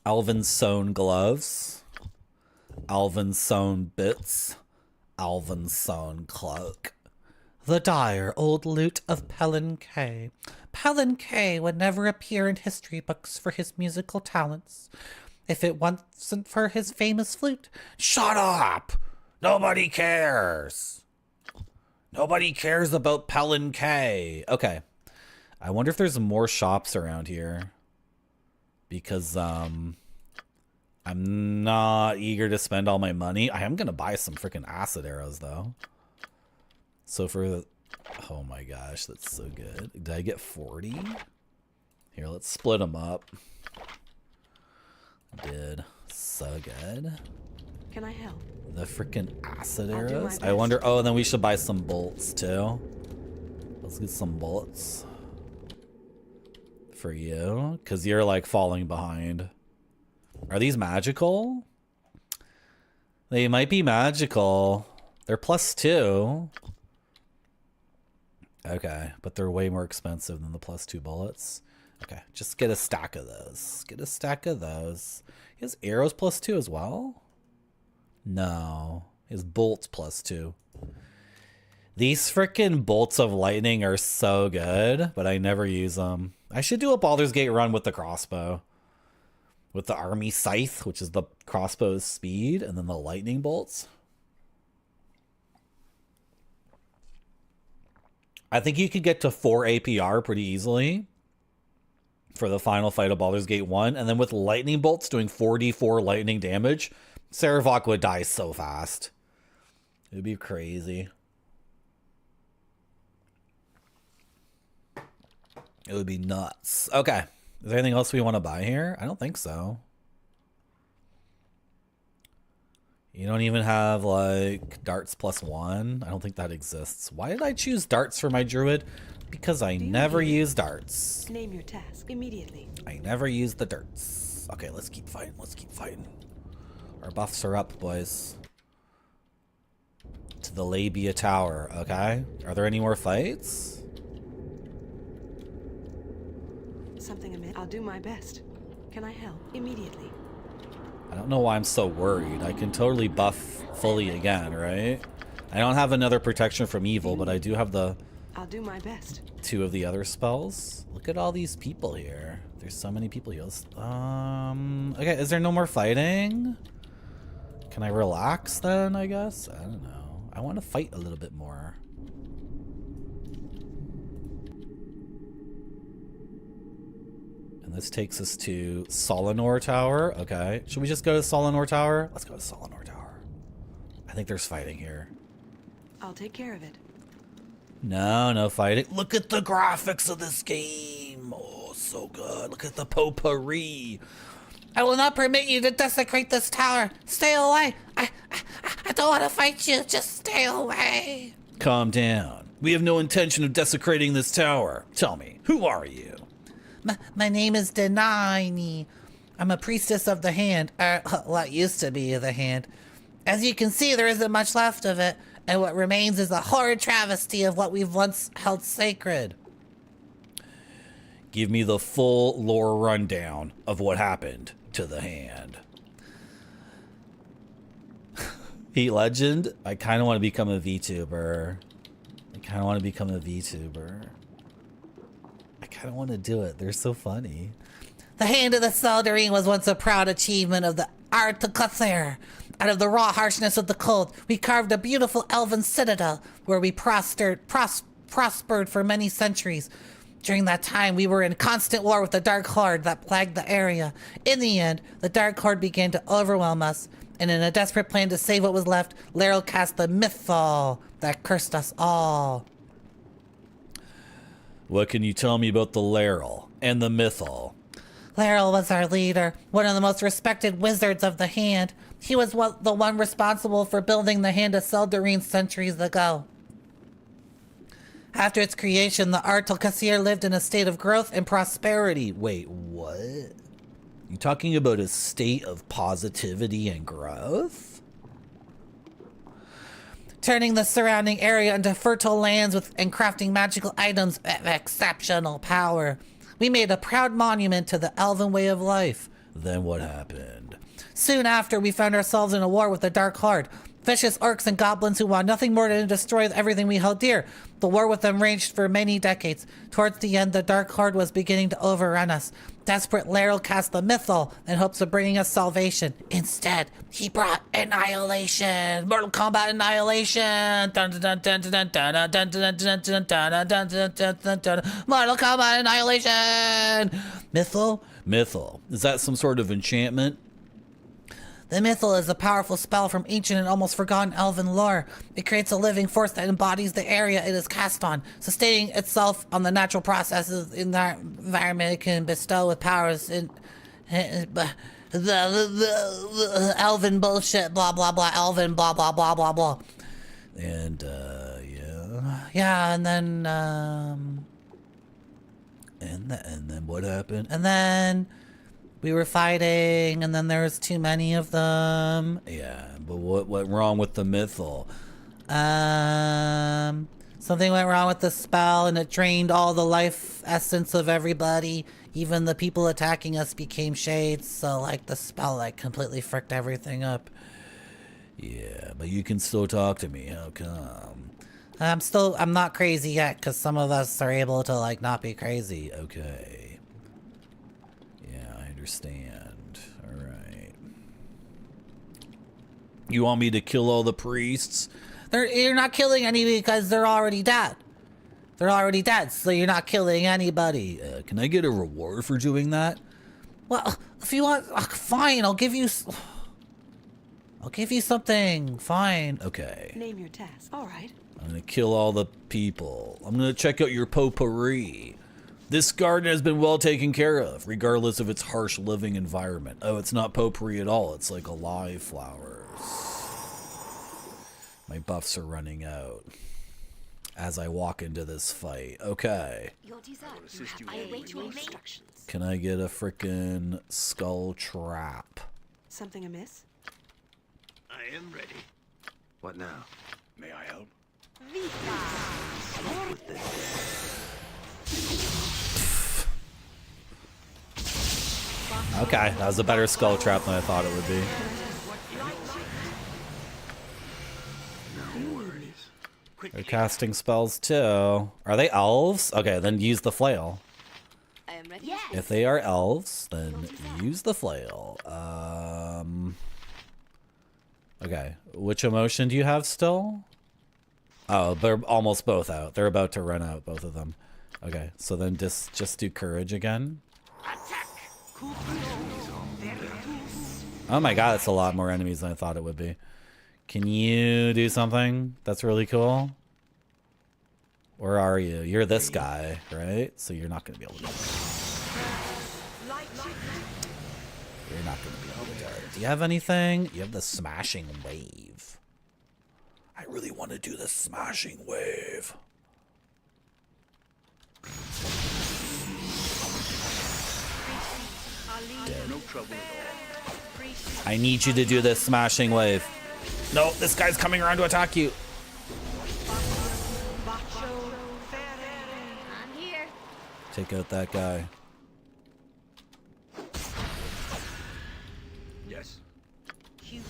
Elven sewn gloves. Elven sewn bits. Elven sewn cloak. The dire old lute of Pelin Kay. Pelin Kay would never appear in history books for his musical talents. If it wasn't for his famous flute. Shut up! Nobody cares. Nobody cares about Pelin Kay. Okay. I wonder if there's more shops around here. Because, I'm not eager to spend all my money. I am going to buy some freaking acid arrows, though. So for the... Oh my gosh, that's so good. Did I get 40? Here, let's split them up. Did. So good. Can I help? The freaking acid arrows. I wonder. Oh, and then we should buy some bolts too. Let's get some bullets for you, because you're like falling behind. Are these magical? They might be magical. They're +2. Okay, but they're way more expensive than the +2 bullets. Okay, just get a stack of those. Get a stack of those. He has arrows +2 as well? No. His bolts +2. These freaking bolts of lightning are so good, but I never use them. I should do a Baldur's Gate run with the crossbow. With the army scythe, which is the crossbow's speed, and then the lightning bolts. I think you could get to 4 APR pretty easily for the final fight of Baldur's Gate 1. And then with lightning bolts doing 4d4 lightning damage, Saravok would die so fast. It would be crazy. It would be nuts. Okay. Is there anything else we want to buy here? I don't think so. You don't even have, like, darts +1. I don't think that exists. Why did I choose darts for my druid? Because I never use darts. Name your task immediately. I never use the darts. Okay, let's keep fighting. Let's keep fighting. Our buffs are up, boys. To the Labia Tower, okay? Are there any more fights? Something amiss. I'll do my best. Can I help immediately? I don't know why I'm so worried. I can totally buff fully again, right? I don't have another protection from evil, but I do have the... I'll do my best. 2 of the other spells. Look at all these people here. There's so many people here. Okay, is there no more fighting? Can I relax then, I guess? I don't know. I want to fight a little bit more. And this takes us to Solinor Tower. Okay. Should we just go to Solinor Tower? Let's go to Solinor Tower. I think there's fighting here. I'll take care of it. No fighting. Look at the graphics of this game. Oh, so good. Look at the potpourri I will not permit you to desecrate this tower. Stay away. I don't want to fight you. Just stay away. Calm down. We have no intention of desecrating this tower. Tell me, who are you? My name is Denani. I'm a priestess of the hand. What used to be the hand. As you can see, there isn't much left of it, and what remains is a horrid travesty of what we've once held sacred. Give me the full lore rundown of what happened to the hand. Heat Legend, I kind of want to become a VTuber. I kind of want to do it. They're so funny. The hand of the Seldarine was once a proud achievement of the Articucer. Out of the raw harshness of the cold, we carved a beautiful elven citadel where we prospered for many centuries. During that time, we were in constant war with the Dark Horde that plagued the area. In the end, the Dark Horde began to overwhelm us, and in a desperate plan to save what was left, Laryl cast the Mythal that cursed us all. What can you tell me about the Laryl and the Mythal? Laryl was our leader, one of the most respected wizards of the Hand. He was the one responsible for building the Hand of Seldarine centuries ago. After its creation, the Articucer lived in a state of growth and prosperity. Wait, what? You talking about a state of positivity and growth? Turning the surrounding area into fertile lands and crafting magical items of exceptional power. We made a proud monument to the elven way of life. Then what happened? Soon after, we found ourselves in a war with the Dark Horde. Vicious orcs and goblins who want nothing more than to destroy everything we held dear. The war with them raged for many decades. Towards the end, the Dark Horde was beginning to overrun us. Desperate, Laryl cast the Mythal in hopes of bringing us salvation. Instead, he brought annihilation. Mortal Kombat annihilation. Mortal Kombat annihilation. Mythal. Is that some sort of enchantment? The Mythal is a powerful spell from ancient and almost forgotten elven lore. It creates a living force that embodies the area it is cast on, sustaining itself on the natural processes in the environment it can bestow with powers in the elven bullshit, blah, blah, blah, elven, blah, blah, blah, blah, blah. And, yeah. Yeah, and then, And then what happened? And then we were fighting, and then there was too many of them. Yeah, but what went wrong with the Mythal? Something went wrong with the spell, and it drained all the life essence of everybody. Even the people attacking us became shades, so, like, the spell, like, completely fricked everything up. Yeah, but you can still talk to me. How come? I'm not crazy yet, because some of us are able to, like, not be crazy. Okay. Understand. All right. You want me to kill all the priests? You're not killing any because they're already dead. They're already dead, so you're not killing anybody. Can I get a reward for doing that? Well, if you want, fine. I'll give you something. Fine. Okay. Name your task. All right. I'm gonna kill all the people. I'm gonna check out your potpourri. This garden has been well taken care of, regardless of its harsh living environment. Oh, it's not potpourri at all. It's like alive flowers. My buffs are running out as I walk into this fight. Okay. Can I get a frickin' skull trap? Something amiss? I am ready. What now? May I help? Okay, that was a better skull trap than I thought it would be. No worries. They're casting spells too. Are they elves? Okay, then use the flail. I am ready. Yes. If they are elves, then use the flail. Okay, which emotion do you have still? Oh, they're almost both out. They're about to run out, both of them. Okay, so then just do courage again. Oh my god, that's a lot more enemies than I thought it would be. Can you do something that's really cool? Where are you? You're this guy, right? So you're not going to be able to do that. You're not gonna be able to do it. Do you have anything? You have the smashing wave. I really want to do the smashing wave. No trouble at all. I need you to do this smashing wave. No, this guy's coming around to attack you. I'm here. Take out that guy. Yes. Yeah.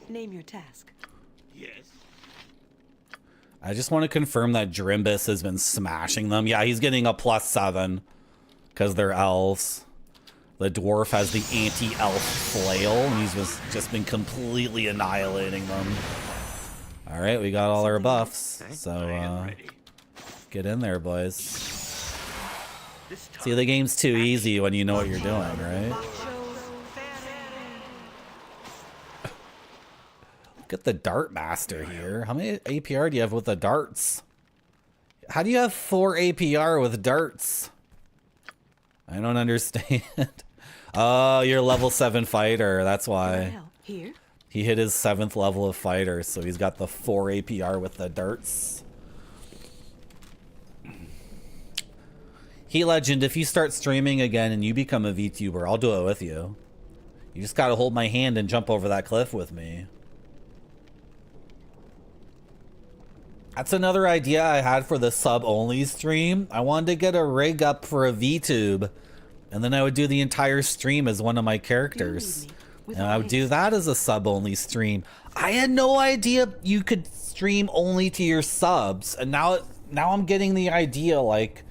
Name your task. Yes. I just want to confirm that Drimbus has been smashing them. Yeah, he's getting a +7 because they're elves. The dwarf has the anti-elf flail, and he's just been completely annihilating them. All right, we got all our buffs, so get in there, boys. See, the game's too easy when you know what you're doing, right? Look at the dart master here. How many APR do you have with the darts? How do you have 4 APR with darts? I don't understand. Oh, you're level 7 fighter. That's why. Here. He hit his 7th level of fighter, so he's got the 4 APR with the darts. He Legend, if you start streaming again and you become a VTuber, I'll do it with you. You just gotta hold my hand and jump over that cliff with me. That's another idea I had for the sub-only stream. I wanted to get a rig up for a VTube, and then I would do the entire stream as one of my characters. And I would do that as a sub-only stream. I had no idea you could stream only to your subs, and now I'm getting the idea, like,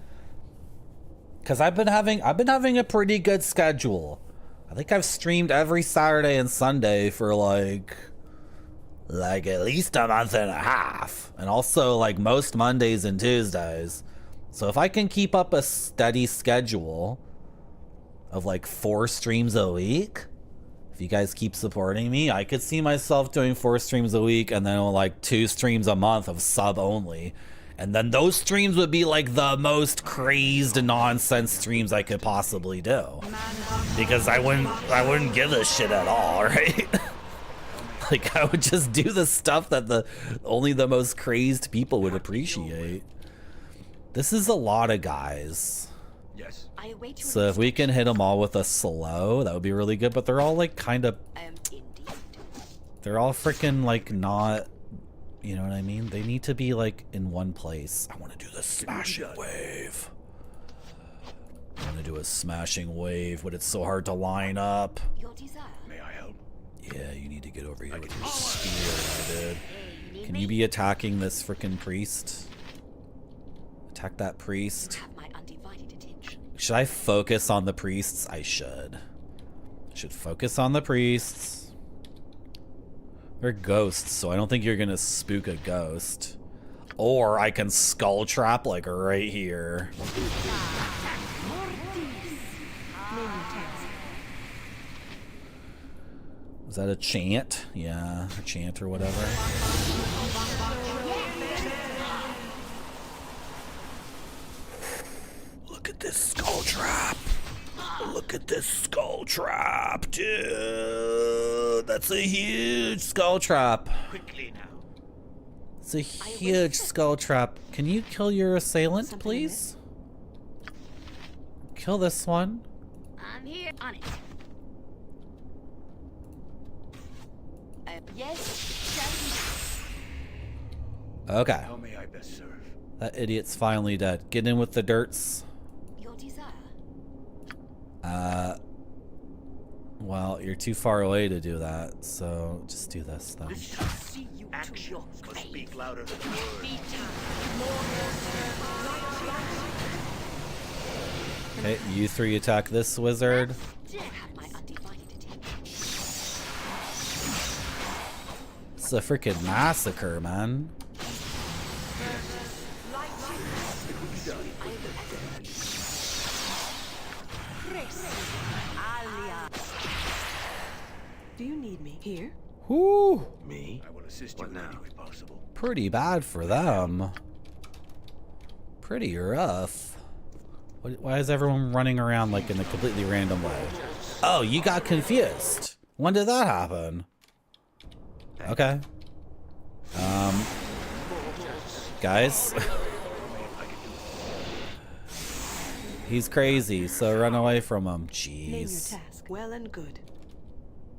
because I've been having a pretty good schedule. I think I've streamed every Saturday and Sunday for like at least a month and a half, and also like most Mondays and Tuesdays. So if I can keep up a steady schedule of like 4 streams a week, if you guys keep supporting me, I could see myself doing 4 streams a week and then like 2 streams a month of sub only. And then those streams would be like the most crazed nonsense streams I could possibly do, because I wouldn't give a shit at all, right? Like, I would just do the stuff that only the most crazed people would appreciate. This is a lot of guys. Yes. So if we can hit them all with a slow, that would be really good. But they're all like kind of, they're all freaking like not, you know what I mean? They need to be like in one place. I want to do the smashing wave. I want to do a smashing wave, but it's so hard to line up. May I help? Yeah, you need to get over here with your spear, dude. Can you be attacking this freaking priest? Attack that priest. Should I focus on the priests? I should. I should focus on the priests. They're ghosts, so I don't think you're gonna spook a ghost. Or I can skull trap like right here. Was that a chant? Yeah, a chant or whatever. Look at this skull trap. Look at this skull trap, dude. That's a huge skull trap. Quickly now. It's a huge skull trap. Can you kill your assailant, please? Kill this one. I'm here on it. Yes. Okay. How may I best serve? That idiot's finally dead. Get in with the dirts. Your desire. Well, you're too far away to do that, so just do this then. See you to your Must grave. speak louder than words. Okay, you 3 attack this wizard. It's a freaking massacre, man. Do you need me here? Whew. Me? I will assist you in any way possible. Pretty bad for them. Pretty rough. Why is everyone running around like in a completely random way? Oh, you got confused. When did that happen? Okay. Guys. He's crazy, so run away from him. Jeez. Name your task. Well and good.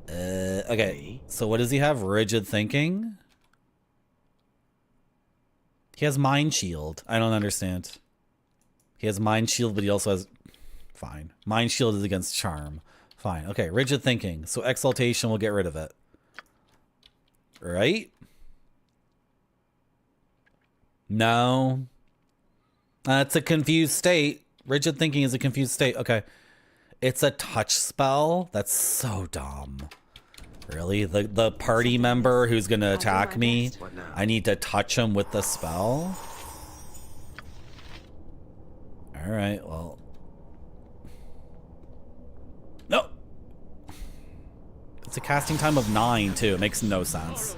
Okay. So what does he have? Rigid thinking? He has mind shield. I don't understand. He has mind shield, but he also has... Fine. Mind shield is against charm. Fine. Okay, rigid thinking. So exaltation will get rid of it. Right? No. That's a confused state. Rigid thinking is a confused state. Okay. It's a touch spell? That's so dumb. Really? The party member who's going to attack me, I need to touch him with the spell? Alright, well... No! It's a casting time of 9, too. It makes no sense.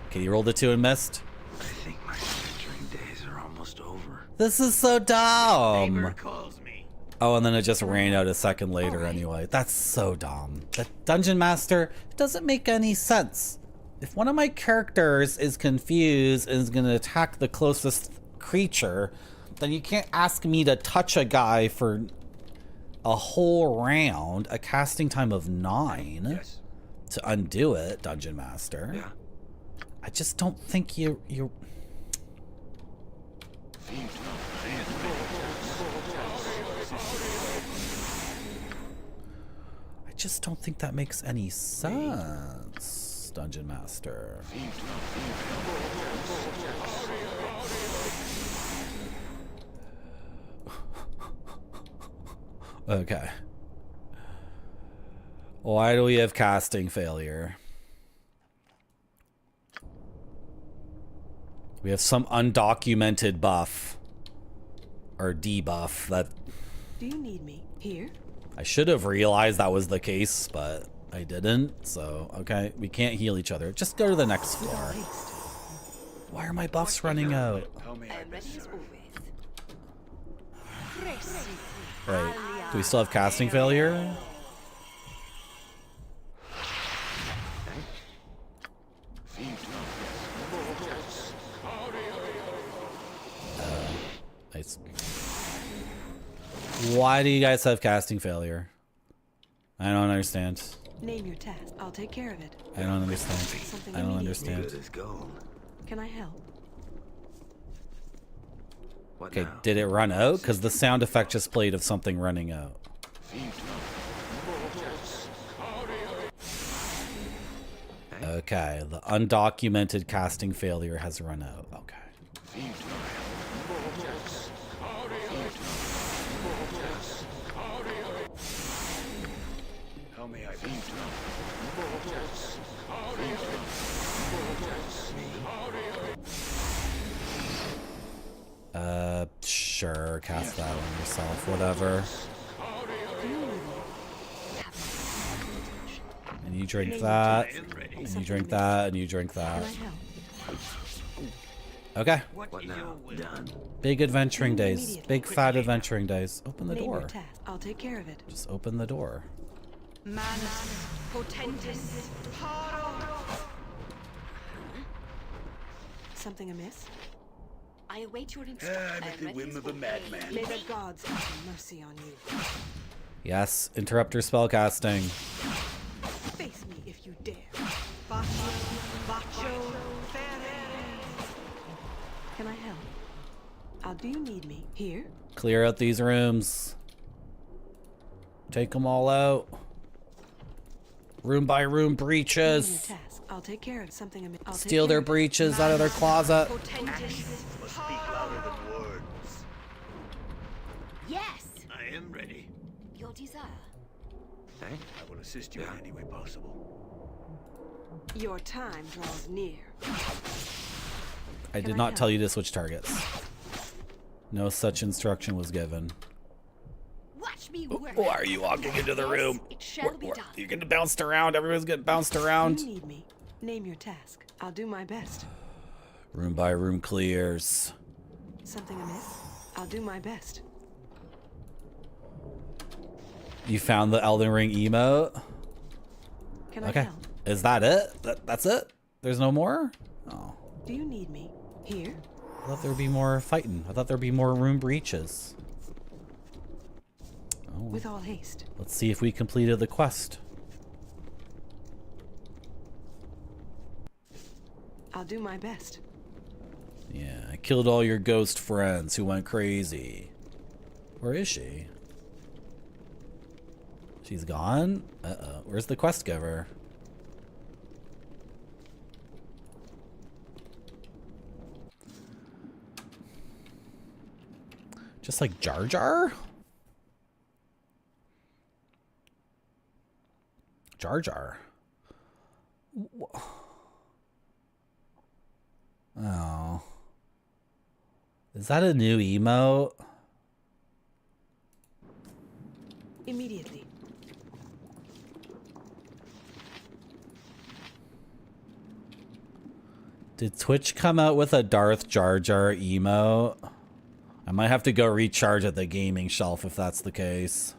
Okay, you rolled a 2 and missed? I think my adventuring days are almost over. This is so dumb! Neighbor calls me. Oh, and then it just ran out a second later anyway. That's so dumb. The Dungeon Master doesn't make any sense. If one of my characters is confused and is going to attack the closest creature, then you can't ask me to touch a guy for a whole round, a casting time of 9, to undo it, Dungeon Master. Yeah. I just don't think you... I just don't think that makes any sense, Dungeon Master. Okay. Why do we have casting failure? We have some undocumented buff. Or debuff that... Do you need me here? I should have realized that was the case, but I didn't. So, okay. We can't heal each other. Just go to the next floor. Why are my buffs running out? Right. Do we still have casting failure? Why do you guys have casting failure? I don't understand. Name your task. I'll take care of it. I don't understand. Something I don't immediate. understand. Can I help? Okay, did it run out? Because the sound effect just played of something running out. Okay, the undocumented casting failure has run out. Okay. How may I Sure, cast that on yourself, whatever. And you drink that, and you drink that, and you drink that. Okay. What now? Done. Big adventuring days. Big fat adventuring days. Open the door. I'll take care of it. Just open the door. Manus potentis paro. Something amiss? I await your I'm instructions. at the whim of a madman. May the gods have mercy on you. Yes, interrupt your spellcasting. Face me if you dare. Bacho, Can I help? Do you need me here? Clear out these rooms. Take them all out. Room by room breaches. I'll take care of something. Steal their breeches out of their closet. Must speak louder than words. Yes. I am ready. Your desire. I will assist you in any way possible. Your time draws near. I did not tell you to switch targets. No such instruction was given. Watch me work. Why are you walking into the room? It shall be done. You're getting bounced around. Everyone's getting bounced around. You need me. Name your task. I'll do my best. Room by room clears. Something amiss? I'll do my best. You found the Elden Ring emote? Can I Okay. help? Is that it? That's it? There's no more? Oh. Do you need me? Here? I thought there'd be more fighting. I thought there'd be more room breaches. Oh. With all haste. Let's see if we completed the quest. I'll do my best. Yeah, I killed all your ghost friends who went crazy. Where is she? She's gone? Uh-oh. Where's the quest giver? Just like Jar Jar? Jar Jar. Oh. Is that a new emote? Immediately. Did Twitch come out with a Darth Jar Jar emote? I might have to go recharge at the gaming shelf if that's the case.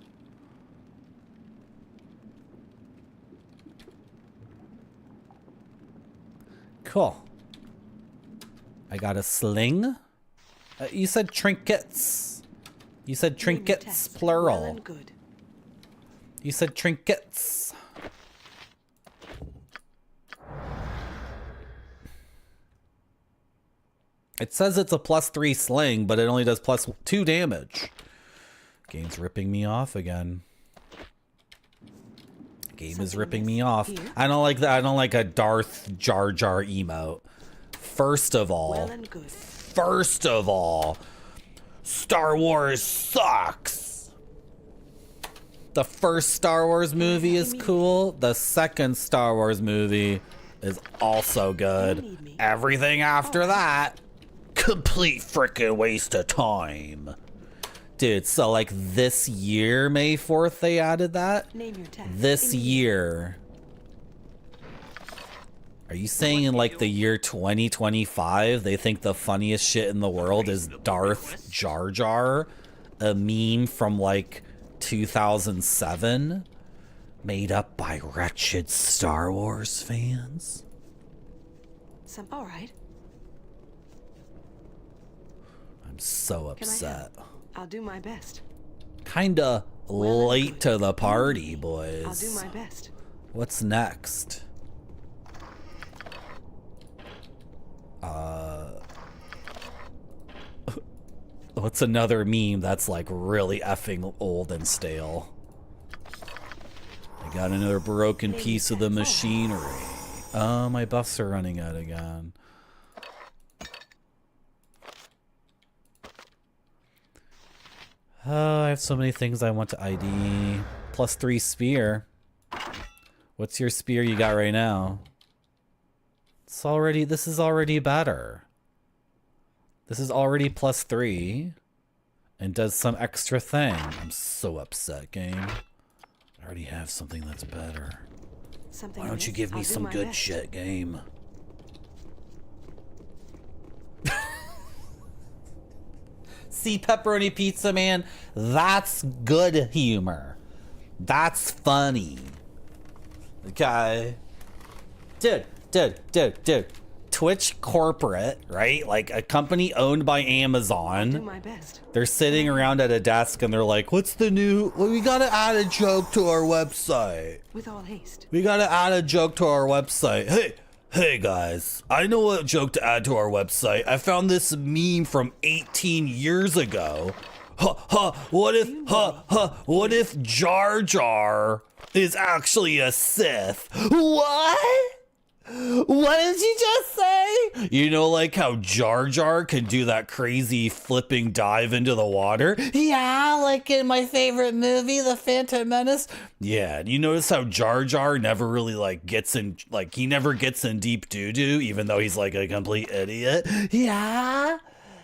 Cool. I got a sling. You said trinkets. You said trinkets, plural. Well and good. You said trinkets. It says it's a +3 sling, but it only does +2 damage. Game's ripping me off again. Game is ripping me off. I don't like that. I don't like a Darth Jar Jar emote. First of all, Star Wars sucks. The first Star Wars movie is cool. The second Star Wars movie is also good. Everything after that, complete freaking waste of time. Dude, so like this year, May 4th, they added that? Name your task. This year. Are you saying in like the year 2025, they think the funniest shit in the world is Darth Jar Jar? A meme from like 2007? Made up by wretched Star Wars fans? All right. I'm so upset. I'll do my best. Kinda late to the party, boys. I'll do my best. What's next? What's another meme that's like really effing old and stale? I got another broken piece of the machinery. Oh, my buffs are running out again. Oh, I have so many things I want to ID. +3 spear. What's your spear you got right now? This is already better. This is already +3 and does some extra thing. I'm so upset, game. I already have something that's better. Why don't you give me some good shit, game? See, pepperoni pizza, man, that's good humor. That's funny. Okay. Dude. Twitch corporate, right? Like a company owned by Amazon. Do my best. They're sitting around at a desk and they're like, what's the new... Well, we gotta add a joke to our website. With all haste. We gotta add a joke to our website. Hey guys, I know what joke to add to our website. I found this meme from 18 years ago. What if Jar Jar is actually a Sith? What? What did you just say? You know, like how Jar Jar can do that crazy flipping dive into the water? Yeah, like in my favorite movie, The Phantom Menace. Yeah, you notice how Jar Jar never really like gets in, like he never gets in deep doo-doo, even though he's like a complete idiot. Yeah.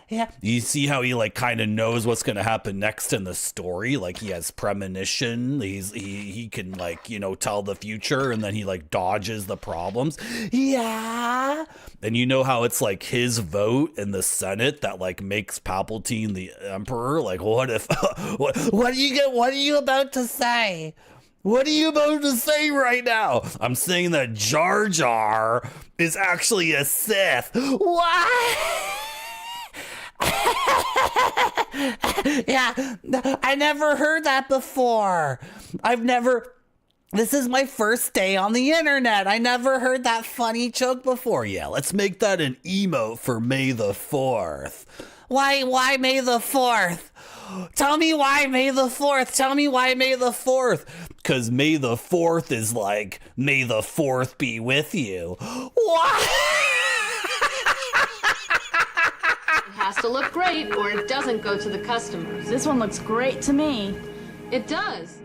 Yeah. You see how he like kind of knows what's gonna happen next in the story? Like he has premonition. He can like, you know, tell the future, and then he like dodges the problems. Yeah. And you know how it's like his vote in the Senate that like makes Palpatine the Emperor? Like what if What are you about to say? What are you about to say right now? I'm saying that Jar Jar is actually a Sith. What? Yeah, I never heard that before. This is my first day on the internet. I never heard that funny joke before. Yeah, let's make that an emote for May the 4th. Why May the 4th? Tell me why May the 4th. Tell me why May the 4th. Because May the 4th is like, may the 4th be with you. What? It has to look great or it doesn't go to the customers. This one looks great to me. It does.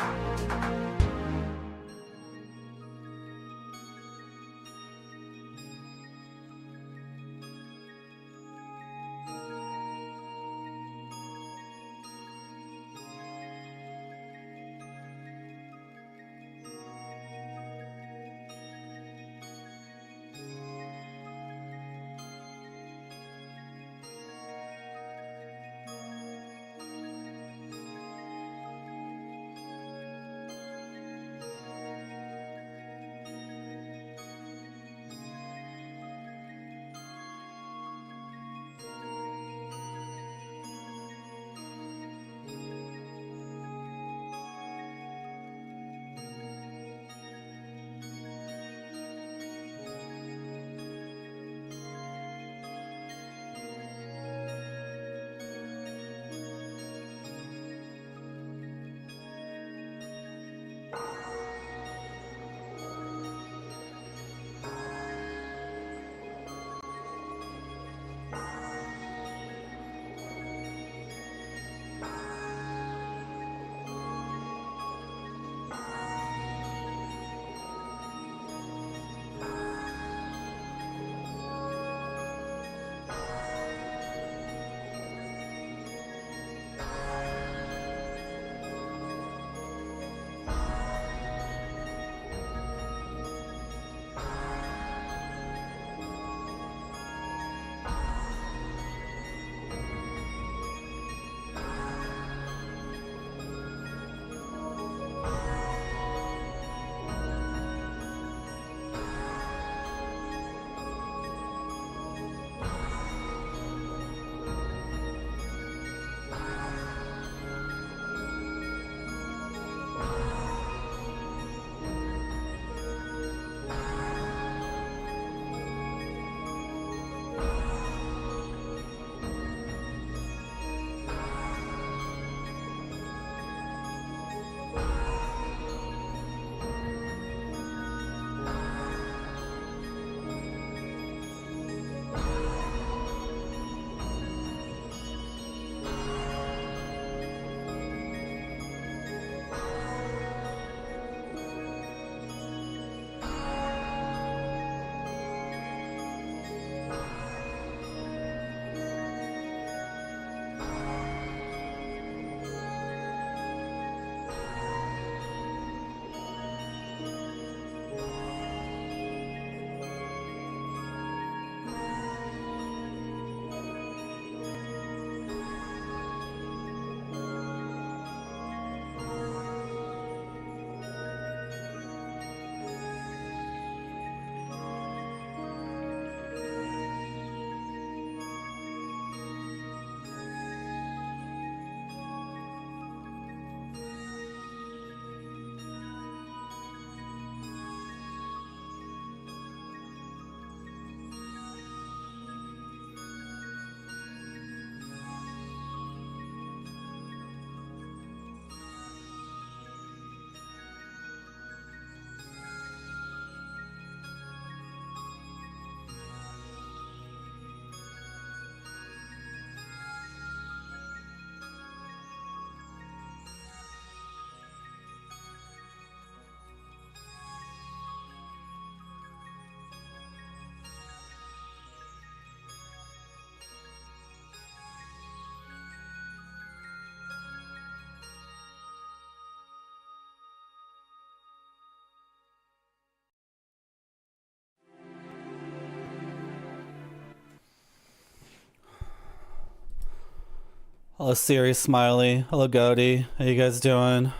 Hello, Siri Smiley. Hello, Goaty. How you guys doing?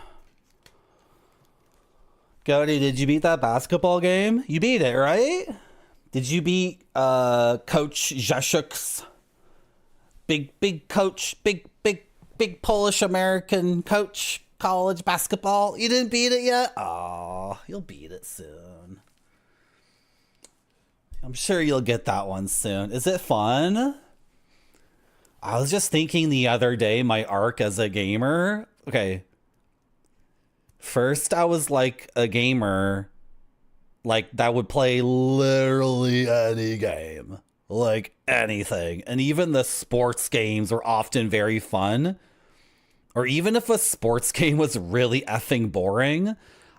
Goaty, did you beat that basketball game? You beat it, right? Did you beat Coach Jaszczuk's big coach, big Polish American coach, college basketball? You didn't beat it yet? Oh, you'll beat it soon. I'm sure you'll get that one soon. Is it fun? I was just thinking the other day, my arc as a gamer. Okay. First, I was like a gamer, like that would play literally any game, like anything. And even the sports games were often very fun. Or even if a sports game was really effing boring,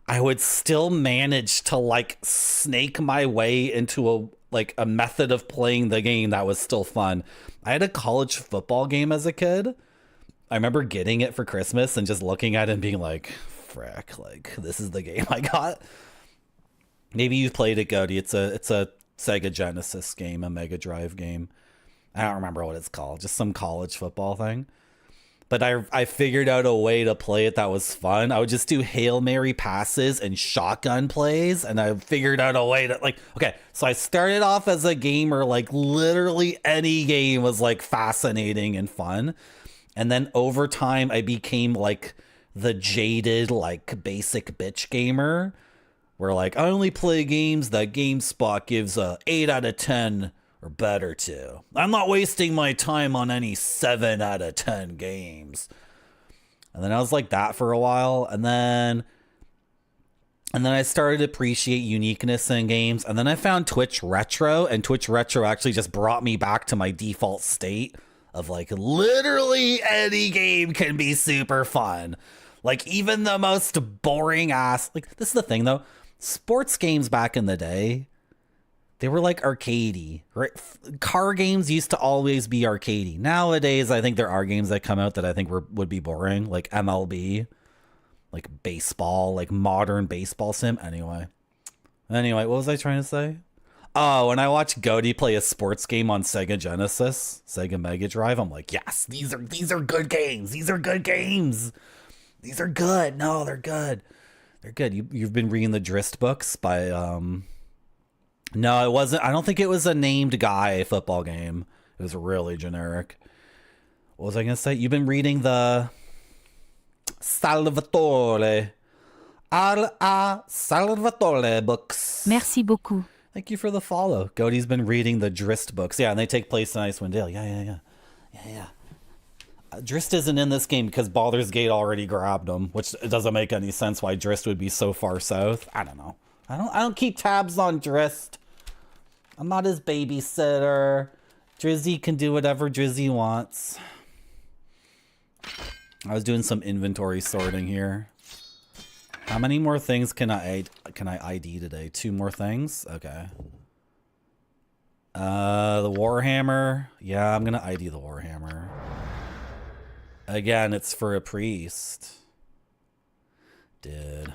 I would still manage to like snake my way into a method of playing the game that was still fun. I had a college football game as a kid. I remember getting it for Christmas and just looking at it and being like, frick, like this is the game I got. Maybe you've played it, Goaty. It's a Sega Genesis game, a Mega Drive game. I don't remember what it's called, just some college football thing. But I figured out a way to play it that was fun. I would just do Hail Mary passes and shotgun plays, and I figured out a way to, like, okay, so I started off as a gamer, like literally any game was like fascinating and fun. And then over time I became like the jaded, like basic bitch gamer, where like I only play games that GameSpot gives a 8 out of 10 or better to. I'm not wasting my time on any 7 out of 10 games. And then I was like that for a while, and then I started to appreciate uniqueness in games, and then I found Twitch Retro, and Twitch Retro actually just brought me back to my default state of like literally any game can be super fun. Like even the most boring ass, like this is the thing though, sports games back in the day, they were like arcadey, right? Car games used to always be arcadey. Nowadays, I think there are games that come out that I think would be boring, like MLB, like baseball, like modern baseball sim. Anyway, what was I trying to say? Oh, when I watched Goaty play a sports game on Sega Genesis, Sega Mega Drive, I'm like, yes, these are good games. These are good games. These are good. No, they're good. They're good. You've been reading the Drist books by No, it wasn't. I don't think it was a named guy football game. It was really generic. What was I going to say? You've been reading the Salvatore books. Merci beaucoup. Thank you for the follow. Goaty's been reading the Drist books. Yeah, and they take place in Icewind Dale. Yeah. Drist isn't in this game because Baldur's Gate already grabbed him, which doesn't make any sense why Drist would be so far south. I don't know. I don't keep tabs on Drist. I'm not his babysitter. Drizzy can do whatever Drizzy wants. I was doing some inventory sorting here. How many more things can I ID today? 2 more things? Okay. The Warhammer. Yeah, I'm gonna ID the Warhammer. Again, it's for a priest. Dude.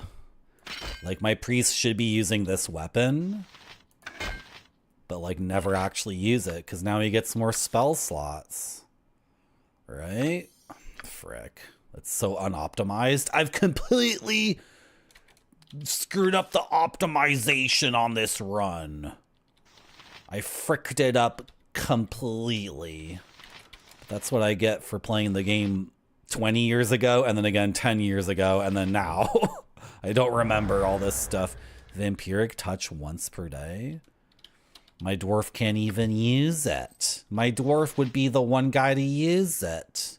Like, my priest should be using this weapon, but, like, never actually use it, because now he gets more spell slots. Right? Frick. That's so unoptimized. I've completely screwed up the optimization on this run. I fricked it up completely. That's what I get for playing the game 20 years ago, and then again 10 years ago, and then now. I don't remember all this stuff. Vampiric touch once per day? My dwarf can't even use it. My dwarf would be the one guy to use it.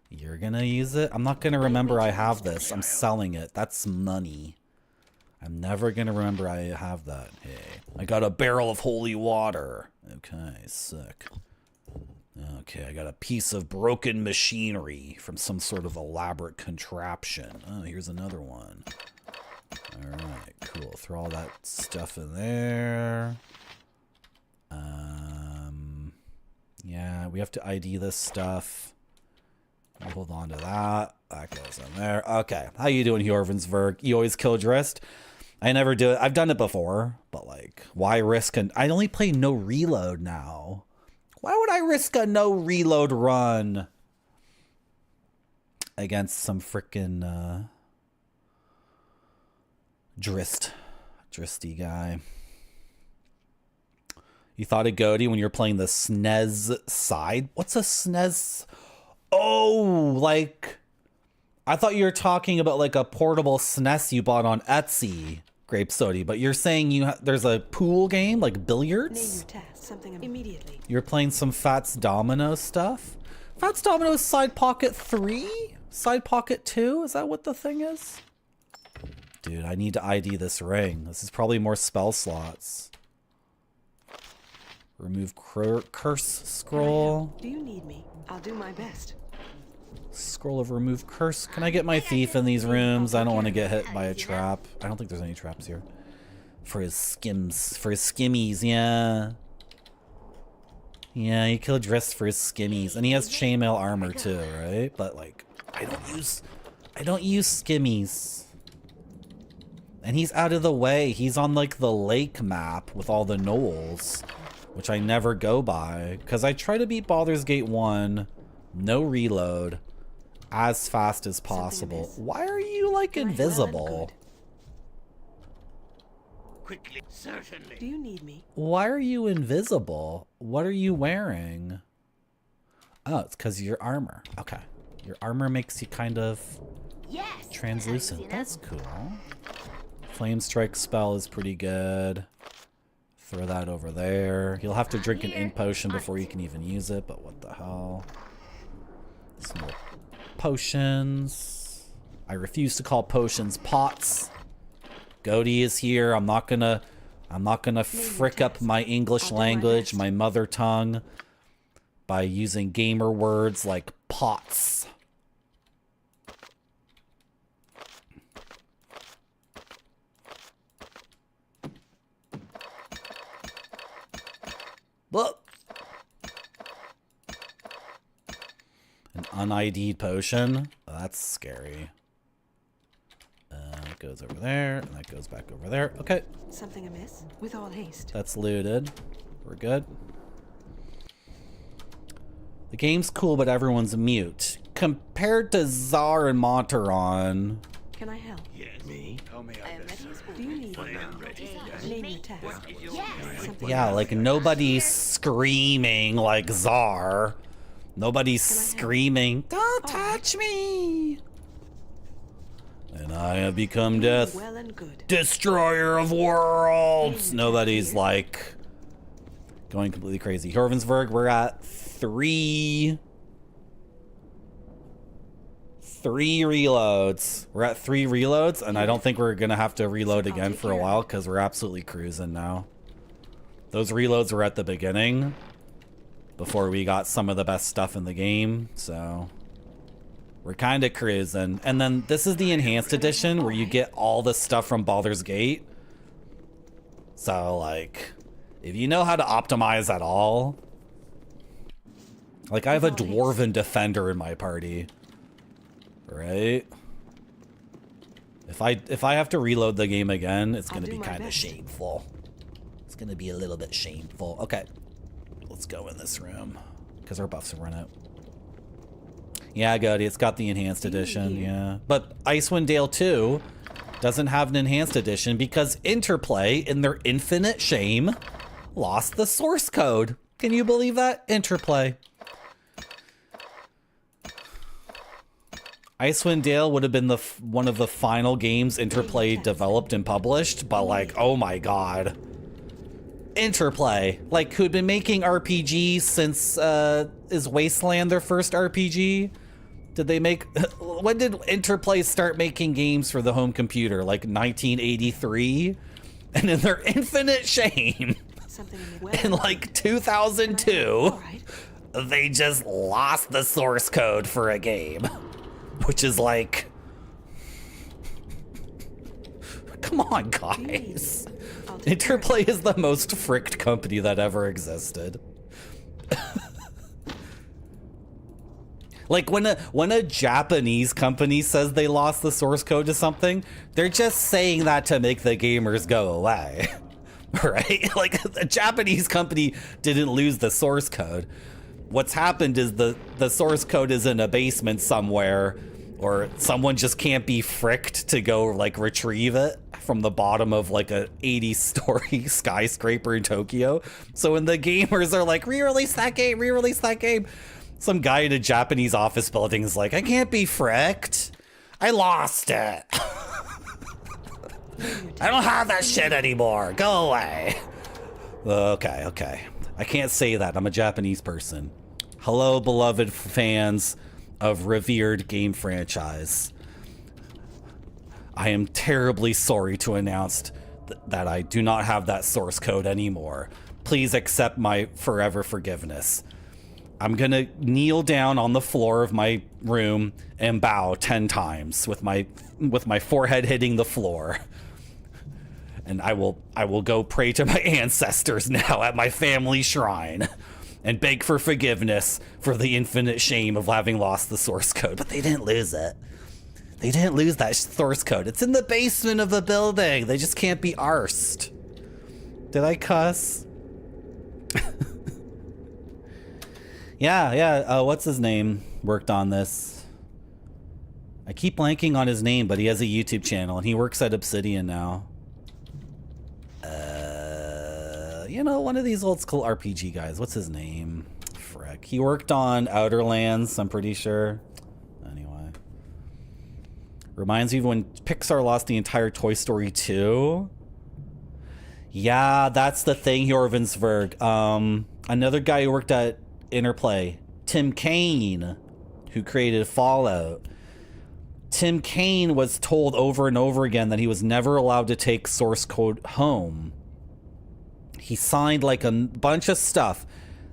You're gonna use it? I'm not gonna remember I have this. I'm selling it. That's money. I'm never gonna remember I have that. Hey, I got a barrel of holy water. Okay, sick. Okay, I got a piece of broken machinery from some sort of elaborate contraption. Oh, here's another one. Alright, cool. Throw all that stuff in there. Yeah, we have to ID this stuff. I'll hold on to that. That goes in there. Okay, how you doing, Hjorvensberg? You always kill Drist? I never do it. I've done it before, but like, why risk I only play no reload now. Why would I risk a no reload run? against some frickin' Dristy guy. You thought of Goaty when you were playing the SNES side? What's a SNES? Oh, like, I thought you were talking about like a portable SNES you bought on Etsy, Grape Sody, but you're saying there's a pool game, like billiards? Name your task, something immediately. You're playing some Fats Domino stuff? Fats Domino Side Pocket 3? Side Pocket 2? Is that what the thing is? Dude, I need to ID this ring. This is probably more spell slots. Remove curse scroll. Do you need me? I'll do my best. Scroll of remove curse. Can I get my thief in these rooms? I don't want to get hit by a trap. I don't think there's any traps here. For his skimmies, yeah. Yeah, he killed Drist for his skimmies. And he has chainmail armor too, right? But like, I don't use skimmies. And he's out of the way. He's on like the lake map with all the knolls, which I never go by. Because I try to beat Baldur's Gate 1, no reload, as fast as possible. Why are you like invisible? Quickly, certainly. Do you need me? Why are you invisible? What are you wearing? Oh, it's because of your armor. Okay. Your armor makes you kind of translucent. That's cool. Flame Strike spell is pretty good. Throw that over there. You'll have to drink an ink potion before you can even use it, but what the hell. Some more potions. I refuse to call potions pots. Goaty is here. I'm not gonna frick up my English language, my mother tongue, by using gamer words like pots. Look. An un-ID'd potion. That's scary. It goes over there, and that goes back over there. Okay. Something amiss? With all haste. That's looted. We're good. The game's cool, but everyone's mute. Compared to Czar and Monteron. Can I help? Yes. Me? Tell me I am ready. Do you need me? Name your task. Yeah, like nobody's screaming like Czar. Nobody's screaming, "Don't touch me!" And I have become death, destroyer of worlds. Nobody's like going completely crazy. Horvensburg, we're at three reloads. We're at 3 reloads, and I don't think we're gonna have to reload again for a while because we're absolutely cruising now. Those reloads were at the beginning before we got some of the best stuff in the game, so we're kind of cruising. And then this is the enhanced edition where you get all the stuff from Baldur's Gate. So like, if you know how to optimize at all, like I have a dwarven defender in my party, right? If I have to reload the game again, it's gonna be kind of shameful. It's gonna be a little bit shameful. Okay, let's go in this room because our buffs have run out. Yeah, Goaty, it's got the enhanced edition, yeah. But Icewind Dale 2 doesn't have an enhanced edition because Interplay, in their infinite shame, lost the source code. Can you believe that? Interplay. Icewind Dale would have been one of the final games Interplay developed and published, but like, oh my god. Interplay, like, who'd been making RPGs since, is Wasteland their first RPG? Did they make, when did Interplay start making games for the home computer? Like 1983? And in their infinite shame, in like 2002, they just lost the source code for a game. Which is like, come on, guys. Interplay is the most fricked company that ever existed. Like when a Japanese company says they lost the source code to something, they're just saying that to make the gamers go away. Right? Like a Japanese company didn't lose the source code. What's happened is the source code is in a basement somewhere Or someone just can't be fricked to go like retrieve it from the bottom of like a 80-story skyscraper in Tokyo. So when the gamers are like, re-release that game, re-release that game, some guy in a Japanese office building is like, I can't be fricked. I lost it. I don't have that shit anymore. Go away. Okay. I can't say that. I'm a Japanese person. Hello, beloved fans of revered game franchise. I am terribly sorry to announce that I do not have that source code anymore. Please accept my forever forgiveness. I'm gonna kneel down on the floor of my room and bow 10 times with my forehead hitting the floor. And I will go pray to my ancestors now at my family shrine and beg for forgiveness for the infinite shame of having lost the source code. But they didn't lose it. They didn't lose that source code. It's in the basement of the building. They just can't be arsed. Did I cuss? Yeah. What's his name? Worked on this. I keep blanking on his name, but he has a YouTube channel and he works at Obsidian now. You know, one of these old school RPG guys. What's his name? Frick. He worked on Outer Lands, I'm pretty sure. Anyway. Reminds me of when Pixar lost the entire Toy Story 2. Yeah, that's the thing, Jorvensberg. Another guy who worked at Interplay, Tim Kaine, who created Fallout. Tim Kaine was told over and over again that he was never allowed to take source code home. He signed like a bunch of stuff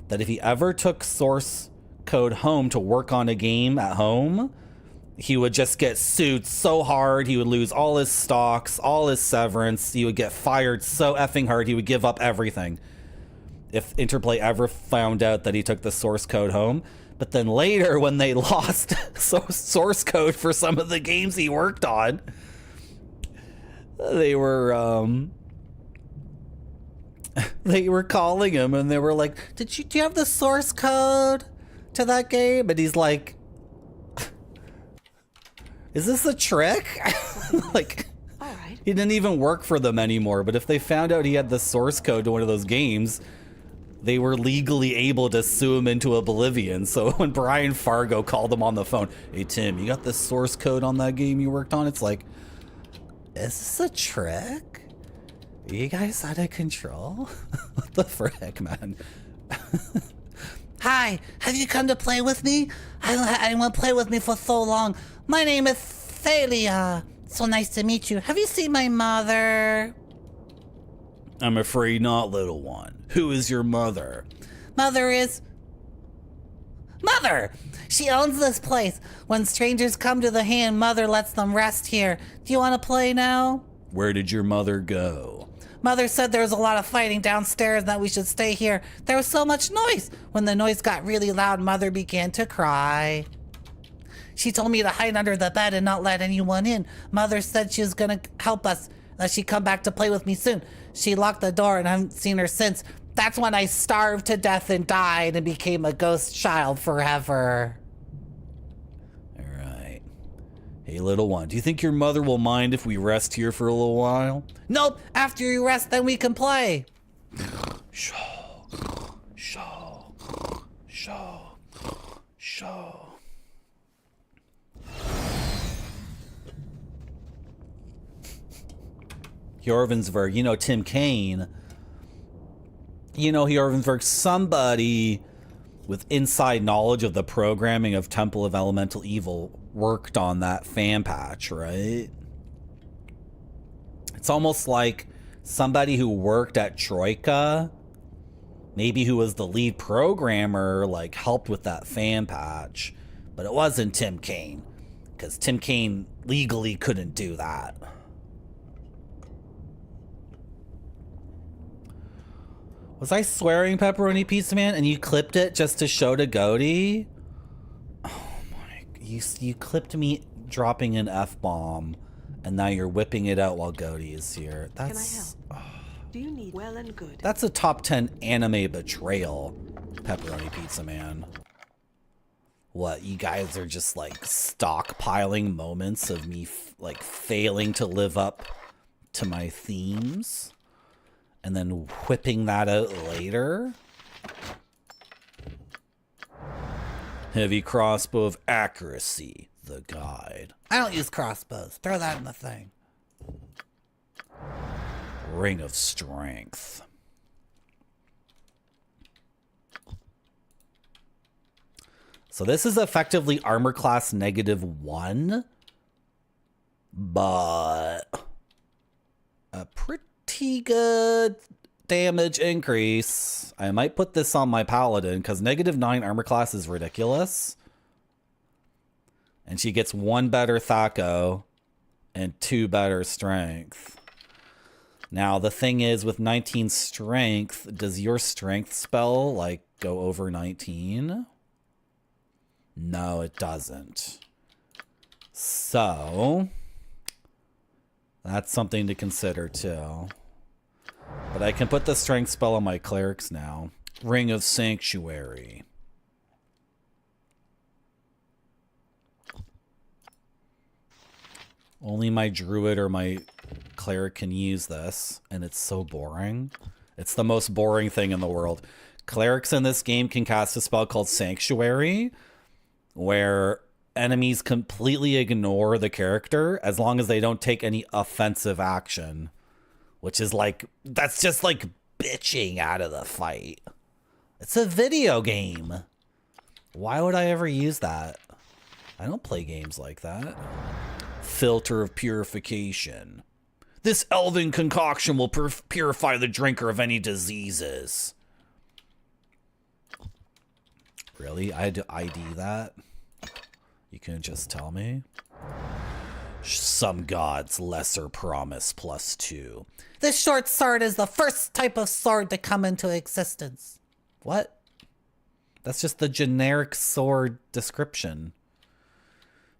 that if he ever took source code home to work on a game at home, he would just get sued so hard. He would lose all his stocks, all his severance. He would get fired so effing hard. He would give up everything if Interplay ever found out that he took the source code home. But then later, when they lost source code for some of the games he worked on, they were calling him and they were like, do you have the source code to that game? And he's like, is this a trick? Like, all right. He didn't even work for them anymore. But if they found out he had the source code to one of those games, they were legally able to sue him into oblivion. So when Brian Fargo called him on the phone, hey, Tim, you got the source code on that game you worked on? It's like, is this a trick? Are you guys out of control? What the frick, man? Hi, have you come to play with me? I don't have anyone play with me for so long. My name is Thalia. So nice to meet you. Have you seen my mother? I'm afraid not, little one. Who is your mother? Mother! She owns this place. When strangers come to the hand, Mother lets them rest here. Do you want to play now? Where did your mother go? Mother said there was a lot of fighting downstairs and that we should stay here. There was so much noise. When the noise got really loud, Mother began to cry. She told me to hide under the bed and not let anyone in. Mother said she was going to help us, that she'd come back to play with me soon. She locked the door and I haven't seen her since. That's when I starved to death and died and became a ghost child forever. All right. Hey, little one, do you think your mother will mind if we rest here for a little while? Nope. After you rest, then we can play. Show. Jorvensberg, you know, Tim Kaine. You know, Jorvensberg, somebody with inside knowledge of the programming of Temple of Elemental Evil worked on that fan patch, right? It's almost like somebody who worked at Troika, maybe who was the lead programmer, like helped with that fan patch. But it wasn't Tim Kaine, because Tim Kaine legally couldn't do that. Was I swearing, Pepperoni Pizza Man, and you clipped it just to show to Goaty? Oh my, you clipped me dropping an F-bomb, and now you're whipping it out while Goaty is here. That's... Can I help? Do you need well and good? That's a top 10 anime betrayal, Pepperoni Pizza Man. What, you guys are just like stockpiling moments of me like failing to live up to my themes and then whipping that out later? Heavy crossbow of accuracy, the guide. I don't use crossbows. Throw that in the thing. Ring of strength. So this is effectively armor class -1, but a pretty good damage increase. I might put this on my paladin because -9 armor class is ridiculous. And she gets 1 better Thaco and 2 better strength. Now the thing is, with 19 strength, does your strength spell like go over 19? No, it doesn't. So that's something to consider too. But I can put the strength spell on my clerics now. Ring of Sanctuary. Only my druid or my cleric can use this, and it's so boring. It's the most boring thing in the world. Clerics in this game can cast a spell called Sanctuary, where enemies completely ignore the character as long as they don't take any offensive action, which is like, that's just like bitching out of the fight. It's a video game. Why would I ever use that? I don't play games like that. Filter of purification. This elven concoction will purify the drinker of any diseases. Really? I had to ID that? You couldn't just tell me? Some gods lesser promise +2. This short sword is the first type of sword to come into existence. What? That's just the generic sword description.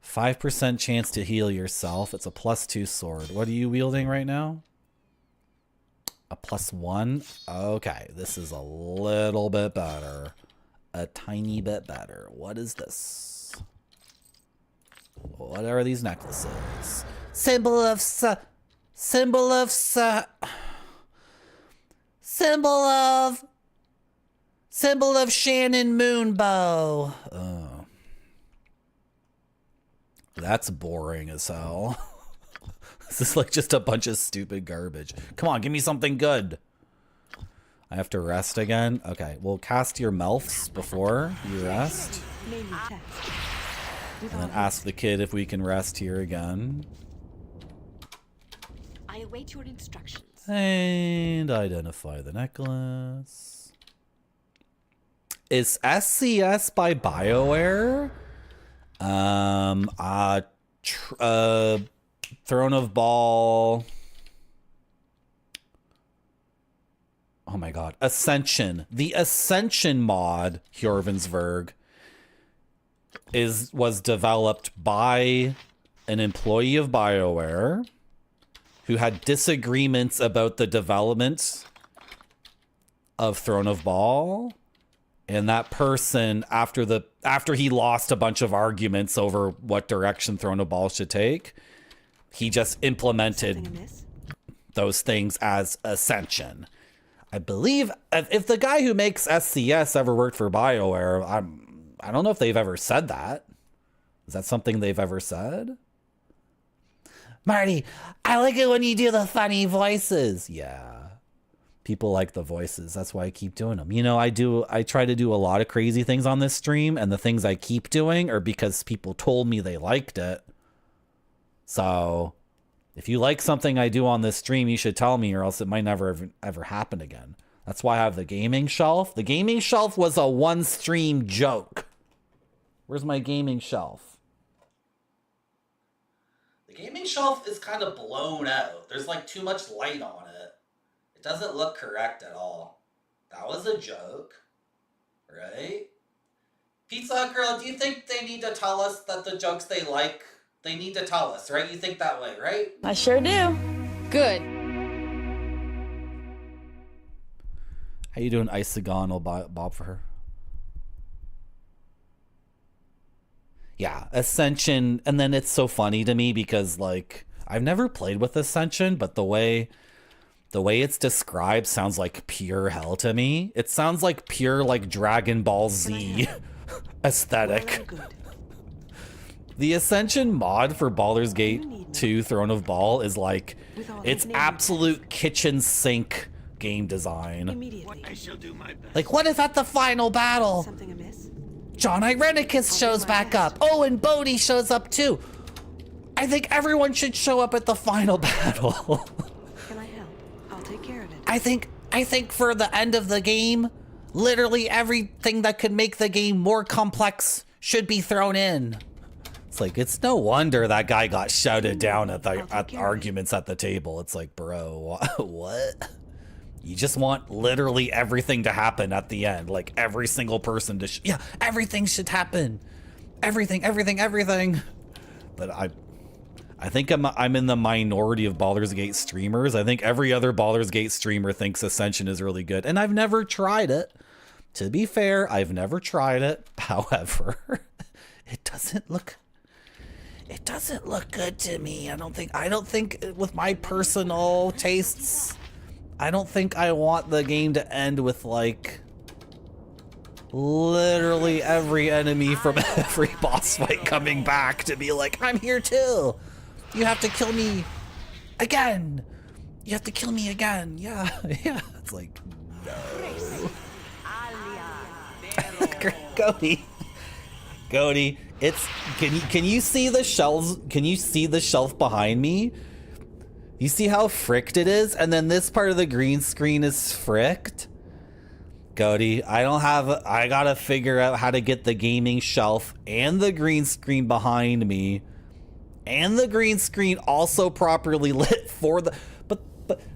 5% chance to heal yourself. It's a +2 sword. What are you wielding right now? A +1? Okay, this is a little bit better. A tiny bit better. What is this? What are these necklaces? Symbol of Shannon Moonbow. Oh. That's boring as hell. This is like just a bunch of stupid garbage. Come on, give me something good. I have to rest again? Okay, well, cast your Melfs before you rest. And then ask the kid if we can rest here again. I await your instructions. And identify the necklace. Is SCS by BioWare? Throne of Ball. Oh my god. Ascension. The Ascension mod, Hjorvensberg, was developed by an employee of BioWare who had disagreements about the development of Throne of Ball. And that person, after he lost a bunch of arguments over what direction Throne of Ball should take, he just implemented those things as Ascension. I believe if the guy who makes SCS ever worked for BioWare, I don't know if they've ever said that. Is that something they've ever said? Marty, I like it when you do the funny voices. Yeah. People like the voices. That's why I keep doing them. You know, I try to do a lot of crazy things on this stream, and the things I keep doing are because people told me they liked it. So if you like something I do on this stream, you should tell me, or else it might never ever happen again. That's why I have the gaming shelf. The gaming shelf was a one stream joke. Where's my gaming shelf? The gaming shelf is kind of blown out. There's like too much light on it. It doesn't look correct at all. That was a joke, right? Pizza Hut Girl, do you think they need to tell us that the jokes they like, they need to tell us, right? You think that way, right? I sure do. Good. How you doing, Icewind Dale? Bob for her. Yeah, Ascension, and then it's so funny to me because like I've never played with Ascension, but the way it's described sounds like pure hell to me. It sounds like pure like Dragon Ball Z aesthetic. The Ascension mod for Baldur's Gate 2 Throne of Ball is like, it's absolute kitchen sink game design. I shall do my best. Like, what if at the final battle, Something amiss? John Irenicus shows back up? Oh, and Bodhi shows up too. I think everyone should show up at the final battle. Can I help? I'll take care of it. I think for the end of the game, literally everything that could make the game more complex should be thrown in. It's like, it's no wonder that guy got shouted down at the arguments at the table. It's like, bro, what? You just want literally everything to happen at the end. Like every single person to, yeah, everything should happen. Everything. But I think I'm in the minority of Baldur's Gate streamers. I think every other Baldur's Gate streamer thinks Ascension is really good. And I've never tried it. To be fair, I've never tried it. However, it doesn't look good to me. I don't think with my personal tastes, I don't think I want the game to end with like literally every enemy from every boss fight coming back to be like, I'm here too. You have to kill me again. You have to kill me again. Yeah. It's like, no. Cody, it's can you see the shelves? Can you see the shelf behind me? You see how fricked it is? And then this part of the green screen is fricked. Cody, I gotta figure out how to get the gaming shelf and the green screen behind me and the green screen also properly lit for the, but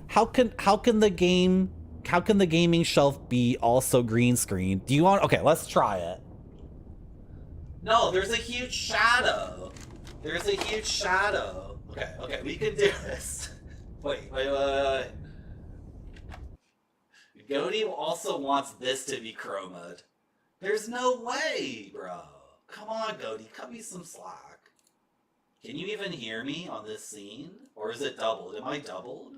how can the gaming shelf be also green screen? Do you want, okay, let's try it. No, there's a huge shadow. Okay, we can do this. Wait. Cody also wants this to be chroma'd. There's no way, bro. Come on, Cody, cut me some slack. Can you even hear me on this scene? Or is it doubled? Am I doubled?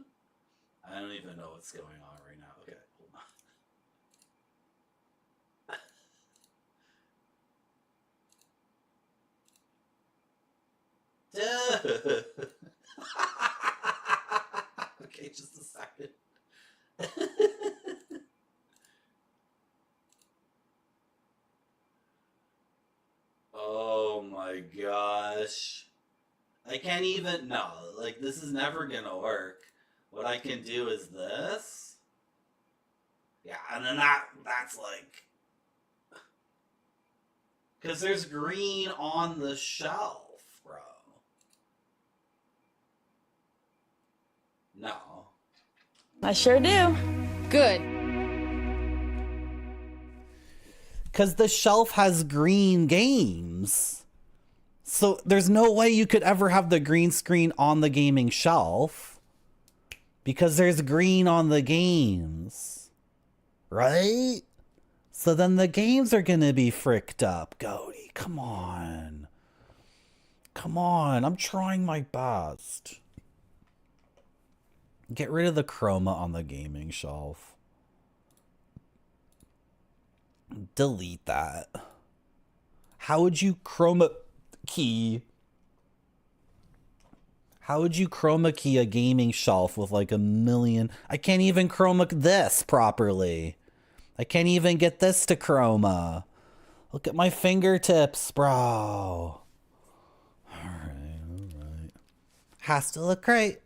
I don't even know what's going on right now. Okay, hold on. Dude. Okay, just a second. Oh my gosh. I can't even, no, like this is never gonna work. What I can do is this. Yeah, and then that's like, because there's green on the shelf, bro. No. I sure do. Good. Because the shelf has green games. So there's no way you could ever have the green screen on the gaming shelf. Because there's green on the games. Right? So then the games are going to be fricked up. Cody, come on. Come on. I'm trying my best. Get rid of the chroma on the gaming shelf. Delete that. How would you chroma key? How would you chroma key a gaming shelf with like a million? I can't even chroma this properly. I can't even get this to chroma. Look at my fingertips, bro. Alright. Has to look great.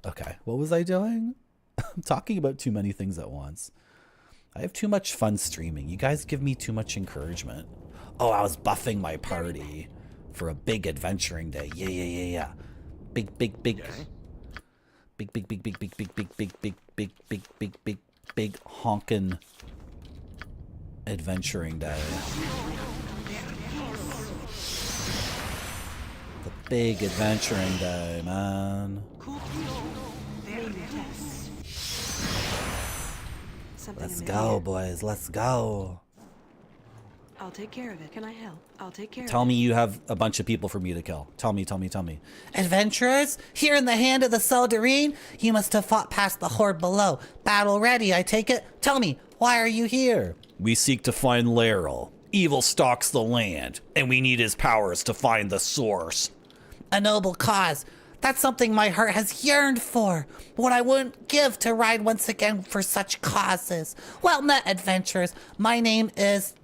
Okay, what was I doing? I'm talking about too many things at once. I have too much fun streaming. You guys give me too much encouragement. Oh, I was buffing my party for a big adventuring day. Yeah. Big honkin' adventuring day. The big adventuring day, man. Let's go, boys. Let's go. I'll take care of it. Can I help? I'll take care Tell of it. me you have a bunch of people for me to kill. Tell me. Adventurers, here in the hand of the Soldarine, you must have fought past the horde below. Battle ready, I take it? Tell me, why are you here? We seek to find Laeral. Evil stalks the land, and we need his powers to find the source. A noble cause. That's something my heart has yearned for. What I wouldn't give to ride once again for such causes. Well met, adventurers. My name is...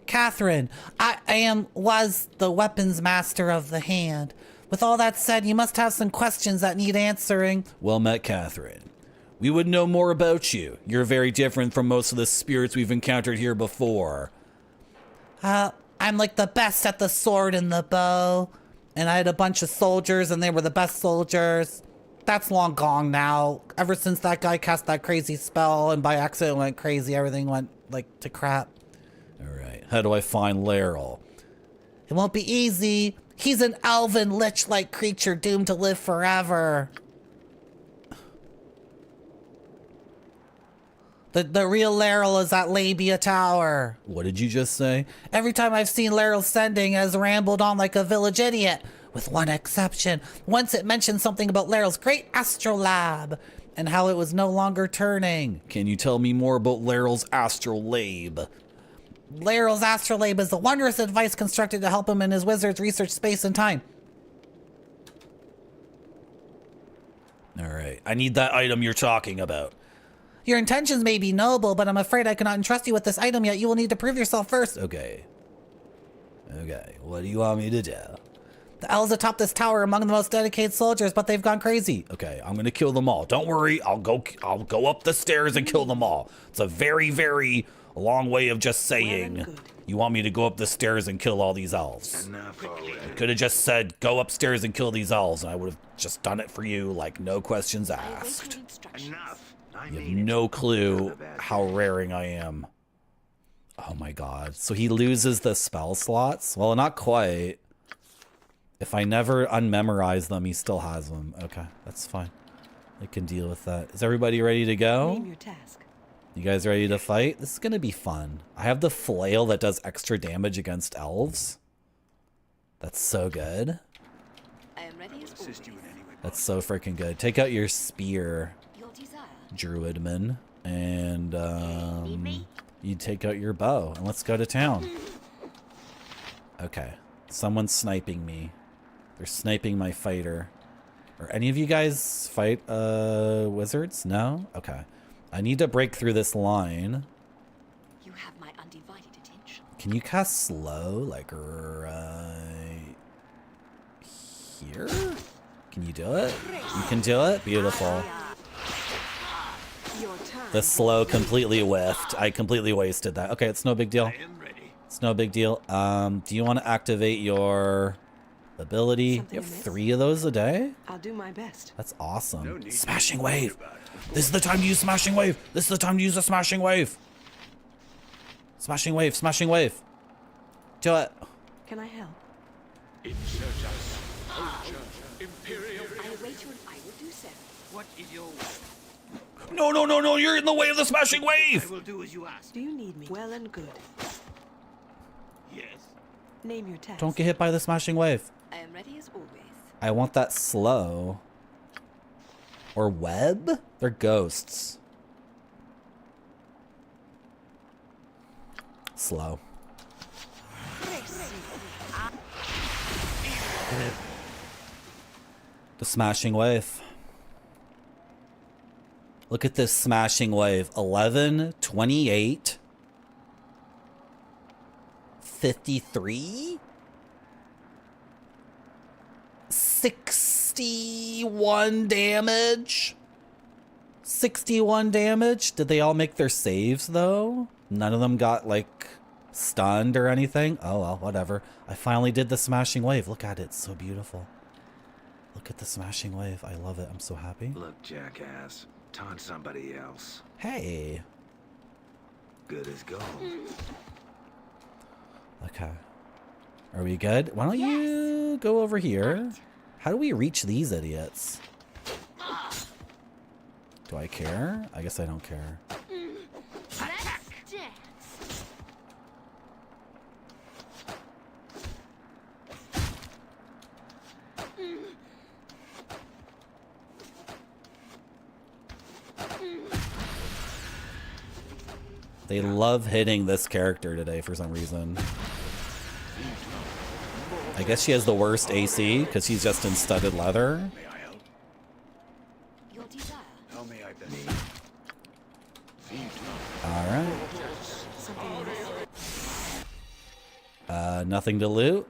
Catherine. I was the weapons master of the hand. With all that said, you must have some questions that need answering. Well met, Catherine. We would know more about you. You're very different from most of the spirits we've encountered here before. I'm like the best at the sword and the bow. And I had a bunch of soldiers and they were the best soldiers. That's long gone now. Ever since that guy cast that crazy spell and by accident went crazy, everything went like to crap. Alright, how do I find Laeral? It won't be easy. He's an elven lich-like creature doomed to live forever. The real Laeral is at Labia Tower. What did you just say? Every time I've seen Laeral's sending has rambled on like a village idiot. With one exception. Once it mentioned something about Laeral's great astrolabe and how it was no longer turning. Can you tell me more about Laeral's astrolabe? Laeral's astrolabe is a wondrous device constructed to help him in his wizard's research space and time. Alright, I need that item you're talking about. Your intentions may be noble, but I'm afraid I cannot entrust you with this item yet. You will need to prove yourself first. Okay, what do you want me to do? The elves atop this tower are among the most dedicated soldiers, but they've gone crazy. Okay, I'm gonna kill them all. Don't worry, I'll go up the stairs and kill them all. It's a very, very long way of just saying you want me to go up the stairs and kill all these elves. You could have just said, go upstairs and kill these elves, and I would have just done it for you, like no questions asked. You have no clue how raring I am. Oh my god. So he loses the spell slots? Well, not quite. If I never unmemorize them, he still has them. Okay, that's fine. I can deal with that. Is everybody ready to go? Name your task. You guys ready to fight? This is gonna be fun. I have the flail that does extra damage against elves. That's so good. I am ready as always. That's so freaking good. Take out your spear, Your desire. Druidman, and you take out your bow, and let's go to town. Okay, someone's sniping me. They're sniping my fighter. Are any of you guys fight wizards? No? Okay. I need to break through this line. You have my undivided attention. Can you cast slow, like right here? Can you do it? You can do it? Beautiful. The slow completely whiffed. I completely wasted that. Okay, it's no big deal. It's no big deal. Do you want to activate your ability? You have 3 of those a day? I'll do my best. That's awesome. Smashing wave. This is the time to use smashing wave. This is the time to use a smashing wave. Smashing wave, smashing wave. Do it. Can I help? Insurgents, Imperial. I await you and I will do so. What is your... No, you're in the way of the smashing wave. I will do as you ask. Do you need me? Well and good. Yes. Name your task. Don't get hit by the smashing wave. I am ready as always. I want that slow. Or web? They're ghosts. Slow. The smashing wave. Look at this smashing wave. 11, 28, 53, 61 damage. 61 damage. Did they all make their saves though? None of them got like stunned or anything? Oh well, whatever. I finally did the smashing wave. Look at it. It's so beautiful. Look at the smashing wave. I love it. I'm so happy. Look, jackass. Taunt somebody else. Hey. Good as gold. Okay. Are we good? Why don't you go over here? How do we reach these idiots? Do I care? I guess I don't care. They love hitting this character today for some reason. I guess she has the worst AC because she's just in studded leather. May I help? Your desire. How may I best? Alright. Something Nothing to loot.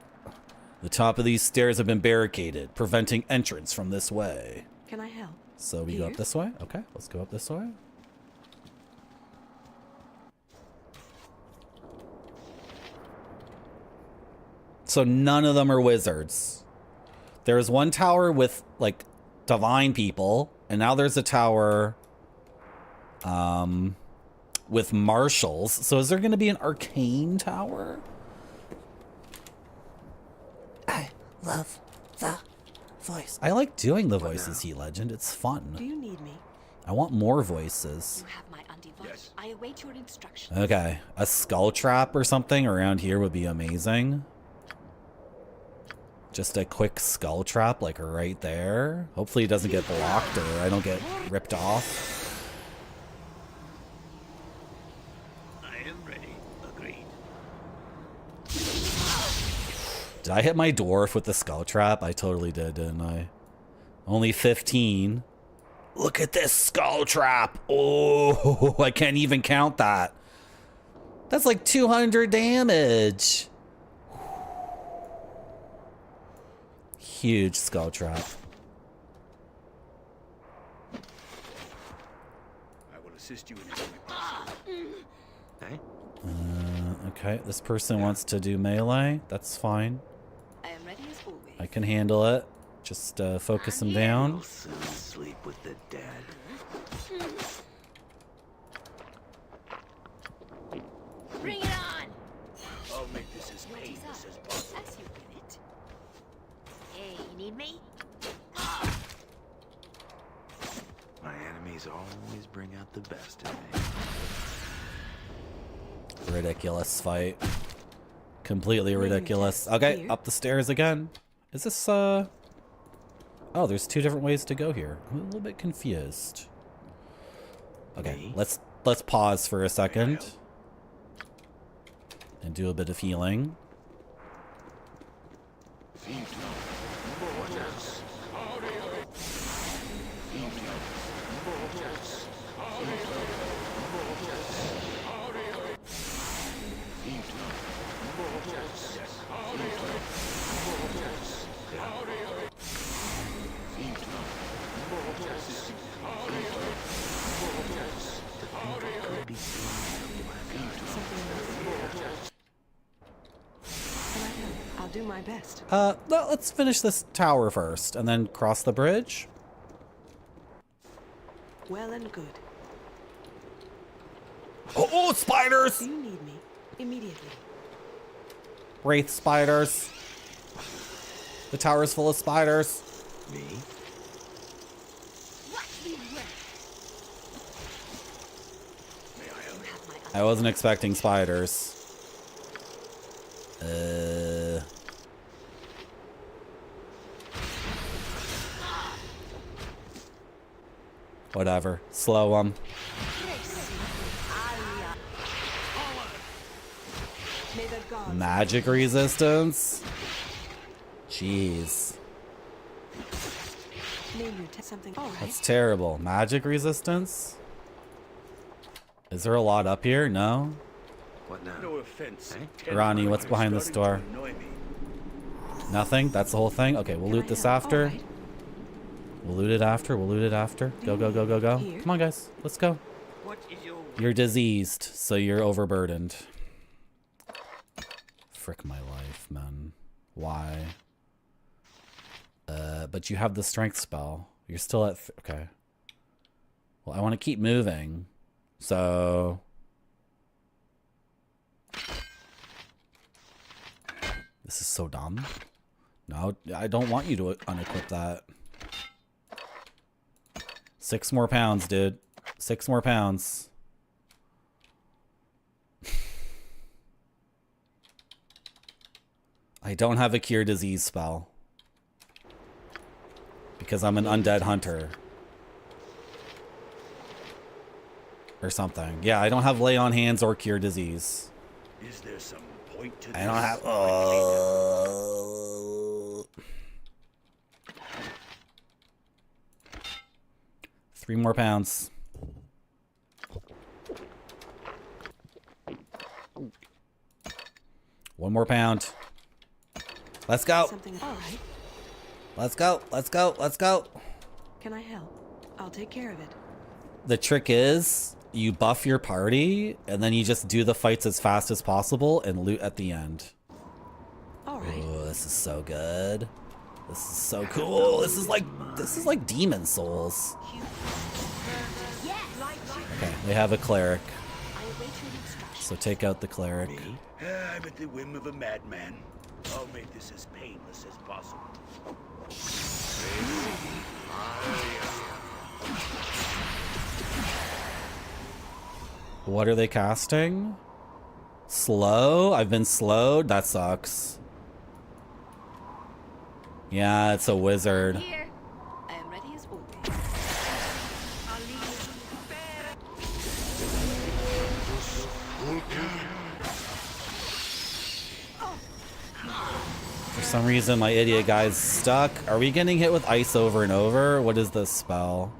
The top of these stairs have been barricaded, preventing entrance from this way. Can I help? So we go up this way? Okay, let's go up this way. So none of them are wizards. There's one tower with, like, divine people, and now there's a tower with marshals. So is there going to be an arcane tower? I love the voice. I like doing the voices, Heat Legend. It's fun. Do you need me? I want more voices. You have my undivided. I await your instructions. Okay, a skull trap or something around here would be amazing. Just a quick skull trap, like right there. Hopefully it doesn't get blocked or I don't get ripped off. I am ready. Agreed. Did I hit my dwarf with the skull trap? I totally did, didn't I? Only 15. Look at this skull trap. Oh, I can't even count that. That's like 200 damage. Huge skull trap. I will assist you in any way possible. Okay? Okay, this person wants to do melee. That's fine. I am ready as always. I can handle it. Just focus him down. I'll soon sleep with the dead. Bring it on! I'll make this as painless as possible. As you give it. Hey, you need me? My enemies always bring out the best in me. Ridiculous fight. Completely ridiculous. Okay, up the stairs again. Is this oh, there's two different ways to go here. I'm a little bit confused. Okay, let's pause for a second and do a bit of healing. I'll do my best. Let's finish this tower first and then cross the bridge. Well and good. Oh, spiders! Do you need me? Immediately. Wraith spiders. The tower's full of spiders. Me? I wasn't expecting spiders. Whatever. Slow them. Magic resistance? Jeez. That's terrible. Magic resistance? Is there a lot up here? No? What now? No offense. Ronnie, what's behind this door? Nothing? That's the whole thing? Okay, we'll loot this after. We'll loot it after. We'll loot it after. Go, go, go, go, go. Come on, guys. Let's go. You're diseased, so you're overburdened. Frick my life, man. Why? But you have the strength spell. You're still at... Okay. Well, I want to keep moving. So... This is so dumb. No, I don't want you to unequip that. 6 more pounds, dude. 6 more pounds. I don't have a cure disease spell. Because I'm an undead hunter. Or something. Yeah, I don't have lay on hands or cure disease. Is there some point to this? I don't have... 3 more pounds. One more pound. Let's go. Something all right. Let's go. Let's go. Let's go. Can I help? I'll take care of it. The trick is you buff your party and then you just do the fights as fast as possible and loot at the end. All right. Oh, this is so good. This is so cool. This is like Demon Souls. Okay, they have a cleric. So take out the cleric. I'm at the whim of a madman. I'll make this as painless as possible. What are they casting? Slow? I've been slowed? That sucks. Yeah, it's a wizard. Here. I am ready as always. For some reason, my idiot guy's stuck. Are we getting hit with ice over and over? What is this spell?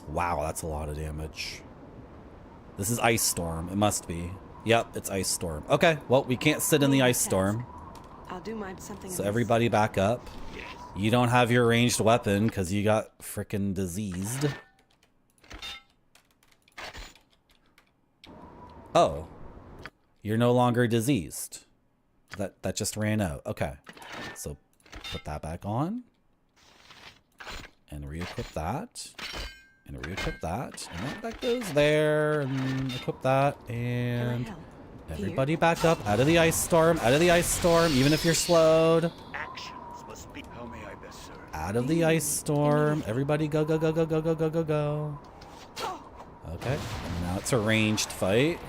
Wow, that's a lot of damage. This is Ice Storm. It must be. Yep, it's Ice Storm. Okay, well, we can't sit in the Ice Storm. I'll do my something. So everybody back up. You don't have your ranged weapon because you got frickin' diseased. Oh. You're no longer diseased. That just ran out. Okay. So put that back on. And re-equip that. And re-equip that. And that goes there. And equip that. And everybody back up. Out of the ice storm. Out of the ice storm. Even if you're slowed. Actions must be. How may I best serve? Out of the ice storm. Everybody go, go, go, go, go, go, go, go, go. Okay. And now it's a ranged fight.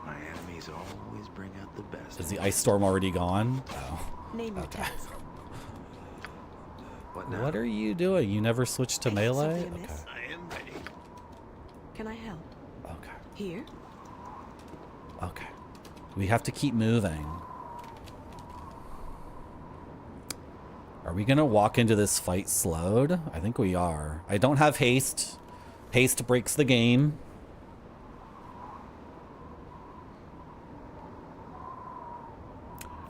My enemies always bring out the best. Is the ice storm already gone? Oh. Name your task. What are you doing? You never switched to melee? Okay. I am ready. Can I help? Okay. Here. Okay. We have to keep moving. Are we gonna walk into this fight slowed? I think we are. I don't have haste. Haste breaks the game.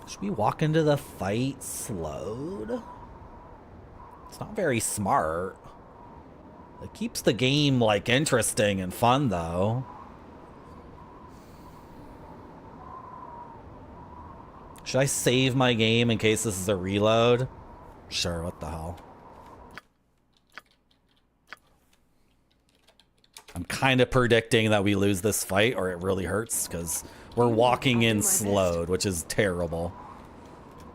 Should we walk into the fight slowed? It's not very smart. It keeps the game, like, interesting and fun, though. Should I save my game in case this is a reload? Sure, what the hell. I'm kind of predicting that we lose this fight or it really hurts because we're walking in slowed, which is terrible.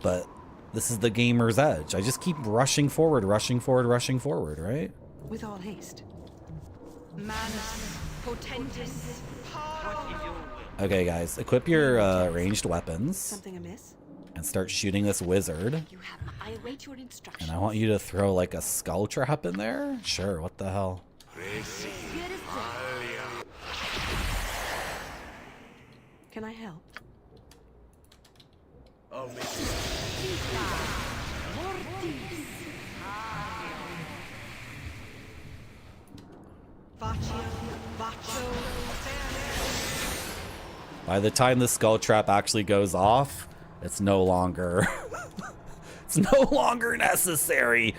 But this is the gamer's edge. I just keep rushing forward, rushing forward, rushing forward, right? With all haste. Manus potentis. Okay, guys, equip your ranged weapons Something amiss? and start shooting this wizard. You have. I await your instructions. And I want you to throw like a skull trap in there? Sure, what the hell? Can I help? Oh, By the time the skull trap actually goes off, it's no longer it's no longer necessary.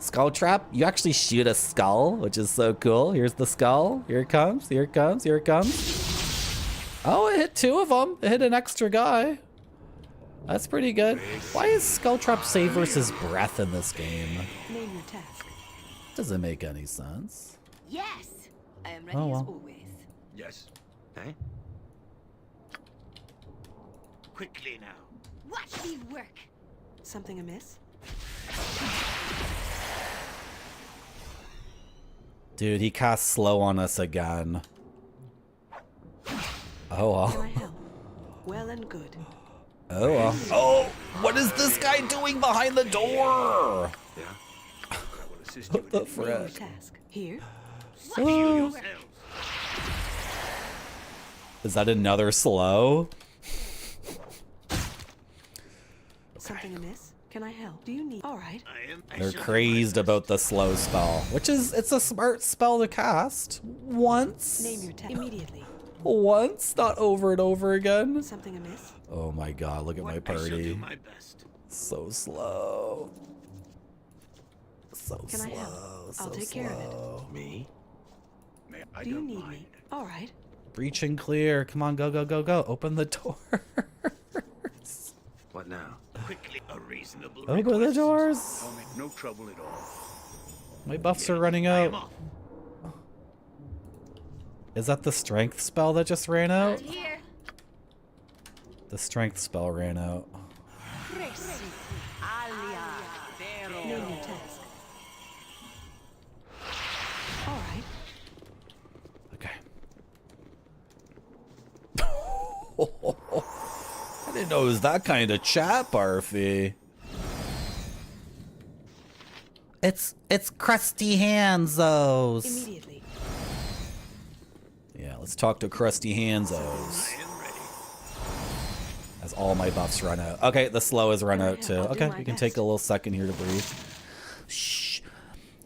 Skull trap, you actually shoot a skull, which is so cool. Here's the skull. Here it comes. Here it comes. Here it comes. Oh, it hit 2 of them. It hit an extra guy. That's pretty good. Why is skull trap save versus breath in this game? Name your task. Doesn't make any sense. Yes. I am ready Oh, well. as always. Yes. Eh? quickly now. Watch me work. Something amiss? Dude, he cast slow on us again. Oh well. Can I help? Well and good. Oh well. Oh, what is this guy doing behind the door? Yeah. I will assist you What the in Name your frick? task. Here. Oh. Is that another slow? Something amiss? Can I help? Do you need? All right. They're crazed about the slow spell, which is, it's a smart spell to cast. Once. Name your task immediately. Once, not over and over again. Something amiss? Oh my god, look at my I shall do party. my best. So slow. So Can I help? slow. I'll take care of it. Me? I Do you don't need mind. me? All right. Breach and clear. Come on, go, go, go, go. Open the door. What now? Quickly, a reasonable Open the request. doors. I'll make no trouble at all. My buffs are running out. Is that the strength spell that just ran out? Here. The strength spell ran out. Name your task. All right. Okay. I didn't know it was that kind of chat, Barfy. It's Crusty Hanzos. Immediately. Yeah, let's talk to Crusty Hanzos. As all my buffs run out. Okay, the slow has run out too. Okay, we can take a little second here to breathe. Shh.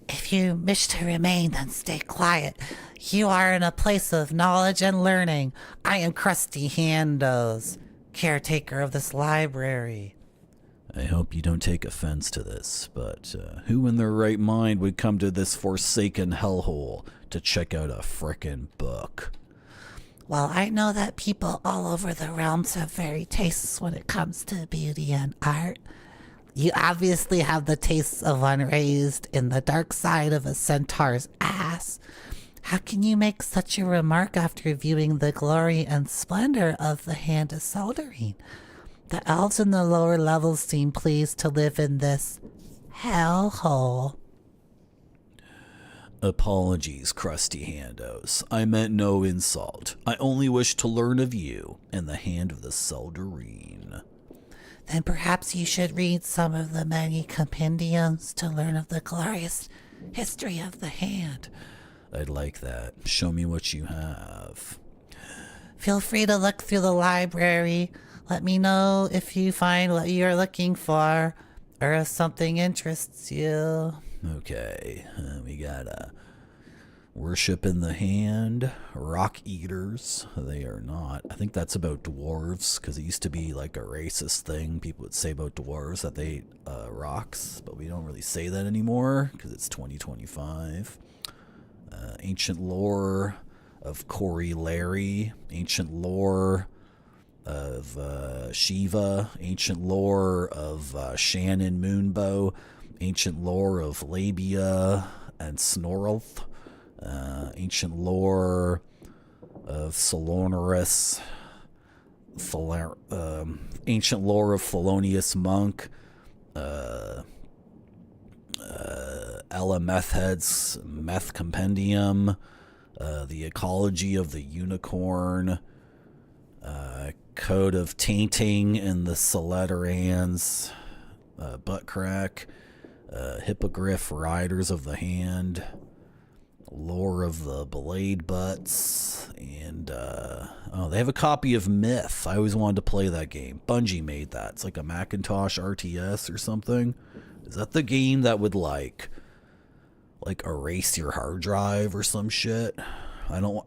If you wish to remain, then stay quiet. You are in a place of knowledge and learning. I am Crusty Handos, caretaker of this library. I hope you don't take offense to this, but who in their right mind would come to this forsaken hellhole to check out a frickin' book? Well, I know that people all over the realms have varied tastes when it comes to beauty and art. You obviously have the tastes of one raised in the dark side of a centaur's ass. How can you make such a remark after viewing the glory and splendor of the Hand of Soldering? The elves in the lower levels seem pleased to live in this hellhole. Apologies, Crusty Handos. I meant no insult. I only wish to learn of you and the Hand of the Soldering. Then perhaps you should read some of the many compendiums to learn of the glorious history of the Hand. I'd like that. Show me what you have. Feel free to look through the library. Let me know if you find what you're looking for, or if something interests you. Okay, we got Worship in the Hand, Rock Eaters. They are not. I think that's about dwarves, because it used to be like a racist thing. People would say about dwarves that they ate rocks, but we don't really say that anymore, because it's 2025. Ancient Lore of Corey Larry, Ancient Lore of Shiva, Ancient Lore of Shannon Moonbow, Ancient Lore of Labia and Snorlth, Ancient Lore of Solonorus, Ancient Lore of Thelonious Monk, Ella Methhead's Meth Compendium, The Ecology of the Unicorn, Code of Tainting in the Celetorans, Butt Crack, Hippogriff Riders of the Hand, Lore of the Blade Butts, and oh, they have a copy of Myth. I always wanted to play that game. Bungie made that. It's like a Macintosh RTS or something. Is that the game that would like erase your hard drive or some shit?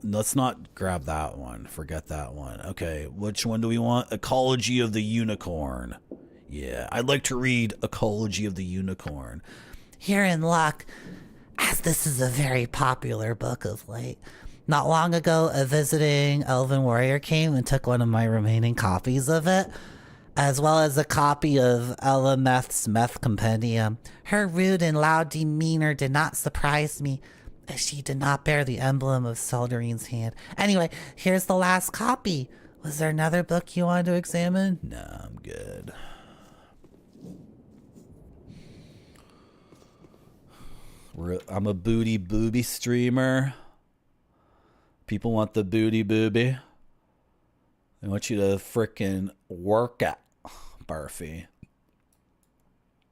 Let's not grab that one. Forget that one. Okay, which one do we want? Ecology of the Unicorn. Yeah, I'd like to read Ecology of the Unicorn. You're in luck, as this is a very popular book of late. Not long ago, a visiting elven warrior came and took one of my remaining copies of it, as well as a copy of Ella Meth's Meth Compendium. Her rude and loud demeanor did not surprise me, as she did not bear the emblem of Seldarin's hand. Anyway, here's the last copy. Was there another book you wanted to examine? No, I'm good. I'm a booty booby streamer. People want the booty booby. They want you to frickin' work it, Barfy.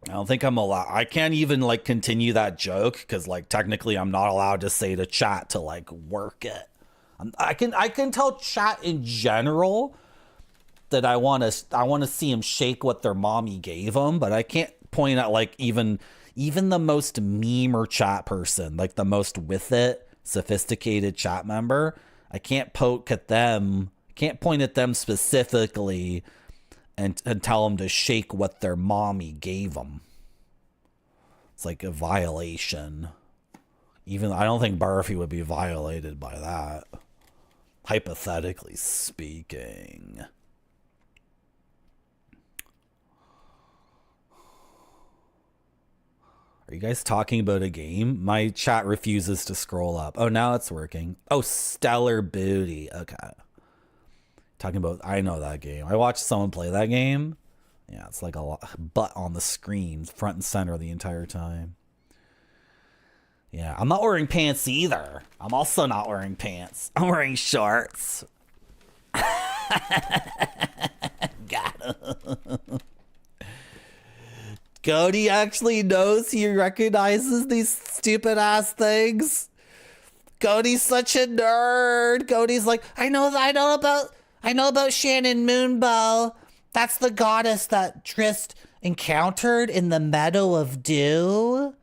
I don't think I'm allowed. I can't even like continue that joke because like technically I'm not allowed to say to chat to like work it. I can tell chat in general that I want to see them shake what their mommy gave them, but I can't point at like even the most meme or chat person, like the most with it sophisticated chat member. I can't poke at them. Can't point at them specifically and tell them to shake what their mommy gave them. It's like a violation. Even I don't think Barfy would be violated by that. Hypothetically speaking. Are you guys talking about a game? My chat refuses to scroll up. Oh, now it's working. Oh, Stellar Booty. Okay. Talking about, I know that game. I watched someone play that game. Yeah, it's like a butt on the screen, front and center the entire time. Yeah, I'm not wearing pants either. I'm also not wearing pants. I'm wearing shorts. Got him. Cody actually knows, he recognizes these stupid ass things. Cody's such a nerd. Cody's like, I know about Shannon Moonbow. That's the goddess that Trist encountered in the Meadow of Dew.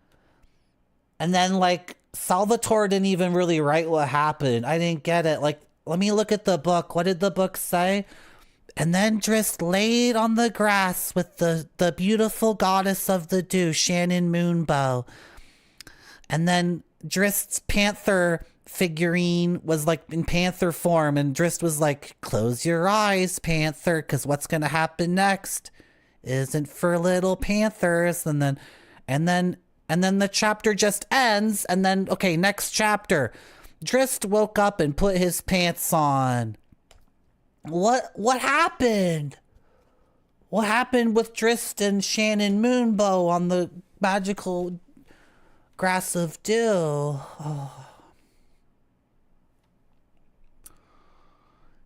And then like Salvatore didn't even really write what happened. I didn't get it. Like, let me look at the book. What did the book say? And then Drist laid on the grass with the beautiful goddess of the dew, Shannon Moonbow. And then Drist's panther figurine was like in panther form, and Drist was like, close your eyes, panther, because what's going to happen next isn't for little panthers. And then the chapter just ends, and then, okay, next chapter. Drist woke up and put his pants on. What happened? What happened with Drist and Shannon Moonbow on the magical grass of dew? Oh.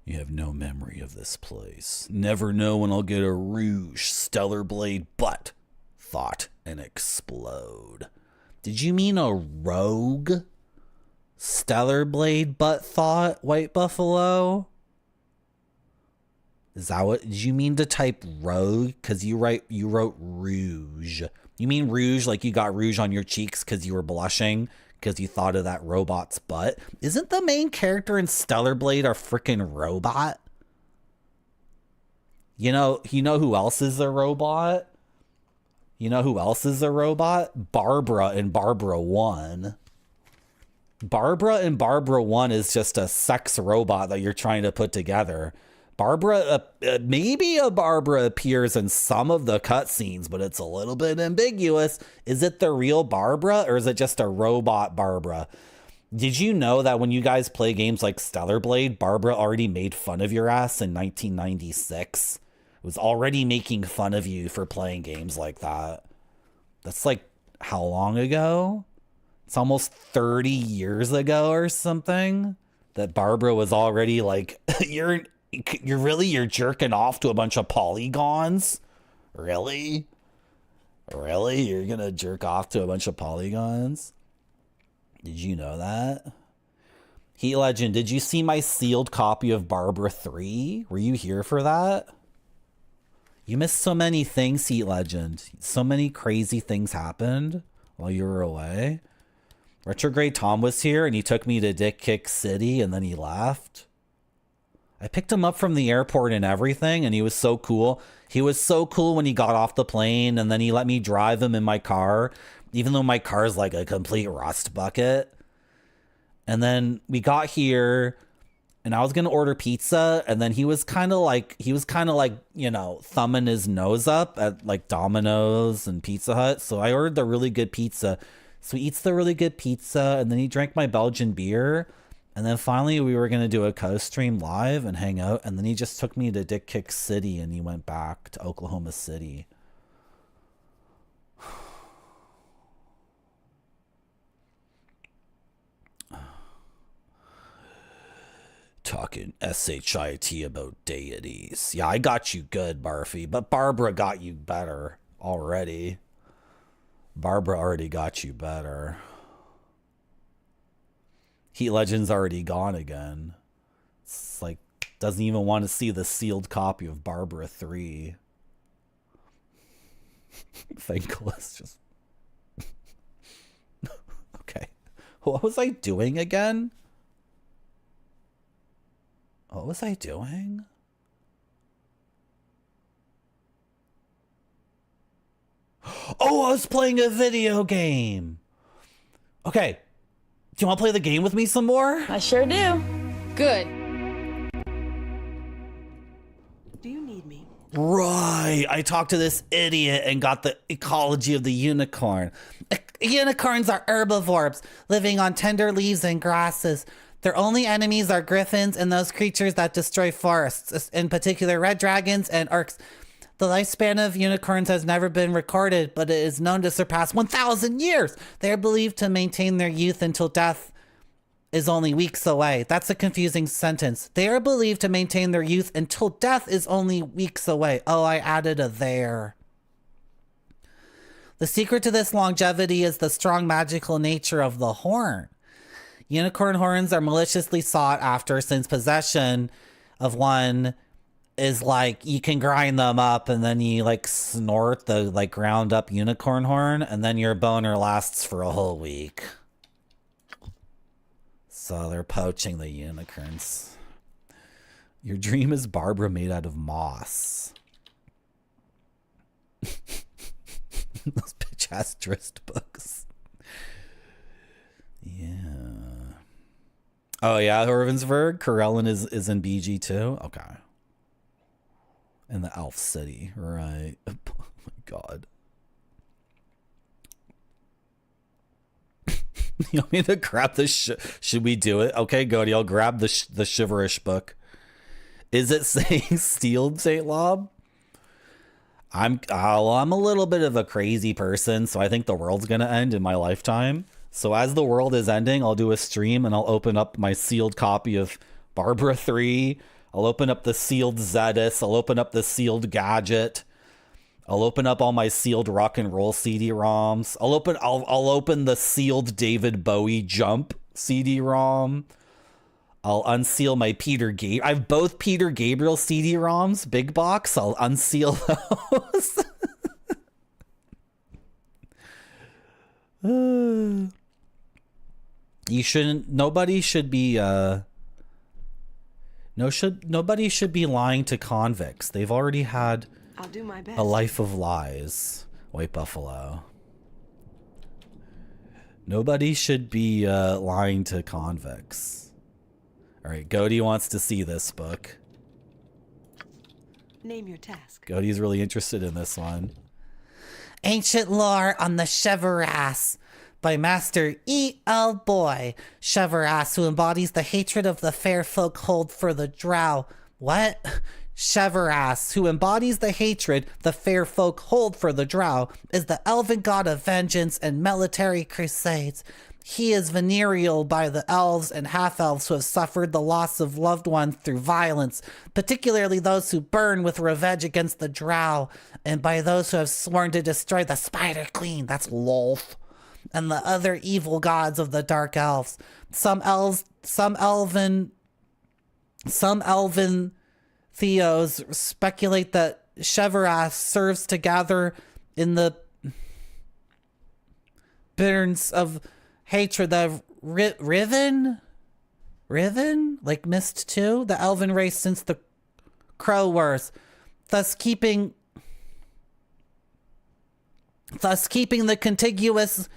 You have no memory of this place. Never know when I'll get a rouge stellar blade butt thought and explode. Did you mean a rogue stellar blade butt thought, White Buffalo? Is that what, did you mean to type rogue? Because you wrote rouge. You mean rouge like you got rouge on your cheeks because you were blushing because you thought of that robot's butt? Isn't the main character in Stellar Blade a freaking robot? You know who else is a robot? You know who else is a robot? Barbara in Barbara 1. Barbara in Barbara 1 is just a sex robot that you're trying to put together. Barbara, maybe a Barbara appears in some of the cutscenes, but it's a little bit ambiguous. Is it the real Barbara or is it just a robot Barbara? Did you know that when you guys play games like Stellar Blade, Barbara already made fun of your ass in 1996? It was already making fun of you for playing games like that. That's like, how long ago? It's almost 30 years ago or something that Barbara was already like, you're jerking off to a bunch of polygons? Really? You're gonna jerk off to a bunch of polygons? Did you know that? Heat Legend, did you see my sealed copy of Barbara 3? Were you here for that? You missed so many things, Heat Legend. So many crazy things happened while you were away. Retrograde Tom was here and he took me to Dick Kick City and then he left. I picked him up from the airport and everything, and he was so cool. He was so cool when he got off the plane, and then he let me drive him in my car, even though my car is like a complete rust bucket. And then we got here, and I was going to order pizza, and then he was kind of like, you know, thumbing his nose up at like Domino's and Pizza Hut. So I ordered the really good pizza. So he eats the really good pizza, and then he drank my Belgian beer. And then finally we were going to do a co-stream live and hang out. And then he just took me to Dick Kick City and he went back to Oklahoma City. Talking SHIT about deities. Yeah, I got you good, Barfy. But Barbara got you better already. Barbara already got you better. Heat Legend's already gone again. It's like, doesn't even want to see the sealed copy of Barbara 3. Thankless, just... Okay. What was I doing again? What was I doing? Oh, I was playing a video game. Okay. Do you want to play the game with me some more? I sure do. Good. Do you need me? Right. I talked to this idiot and got the ecology of the unicorn. Unicorns are herbivores, living on tender leaves and grasses. Their only enemies are griffins and those creatures that destroy forests, in particular red dragons and orcs. The lifespan of unicorns has never been recorded, but it is known to surpass 1,000 years. They are believed to maintain their youth until death is only weeks away. That's a confusing sentence. They are believed to maintain their youth until death is only weeks away. Oh, I added a there. The secret to this longevity is the strong magical nature of the horn. Unicorn horns are maliciously sought after since possession of one is like you can grind them up and then you like snort the like ground up unicorn horn and then your boner lasts for a whole week. So they're poaching the unicorns. Your dream is Barbara made out of moss. Those bitch ass Drist books. Yeah. Oh yeah, Horvensburg. Corellin is in BG too. Okay. In the Elf City, right? Oh my god. You want me to grab the should we do it? Okay, Cody, I'll grab the Shiverish book. Is it saying Steeled St. Lob? I'm a little bit of a crazy person, so I think the world's gonna end in my lifetime. So as the world is ending, I'll do a stream and I'll open up my sealed copy of Barbara 3. I'll open up the sealed Zedis. I'll open up the sealed Gadget. I'll open up all my sealed rock and roll CD-ROMs. I'll open the sealed David Bowie Jump CD-ROM. I'll unseal my Peter Gabriel. I have both Peter Gabriel CD-ROMs, big box. I'll unseal those. You shouldn't. Nobody should be. Nobody should be lying to convicts. They've already had I'll do my best. a life of lies. White Buffalo. Nobody should be lying to convicts. All right, Cody wants to see this book. Name your task. Cody's really interested in this one. Ancient Lore on the Cheverass by Master E.L. Boy. Cheverass, who embodies the hatred of the fair folk hold for the drow. What? Cheverass, who embodies the hatred the fair folk hold for the drow, is the elven god of vengeance and military crusades. He is venereal by the elves and half-elves who have suffered the loss of loved ones through violence, particularly those who burn with revenge against the drow, and by those who have sworn to destroy the Spider Queen, that's Lolth, and the other evil gods of the Dark Elves. Some elven theos speculate that Cheverass serves to gather in the burns of hatred of Riven? Like Mist 2? The elven race since the Crow Wars. Thus keeping the contiguous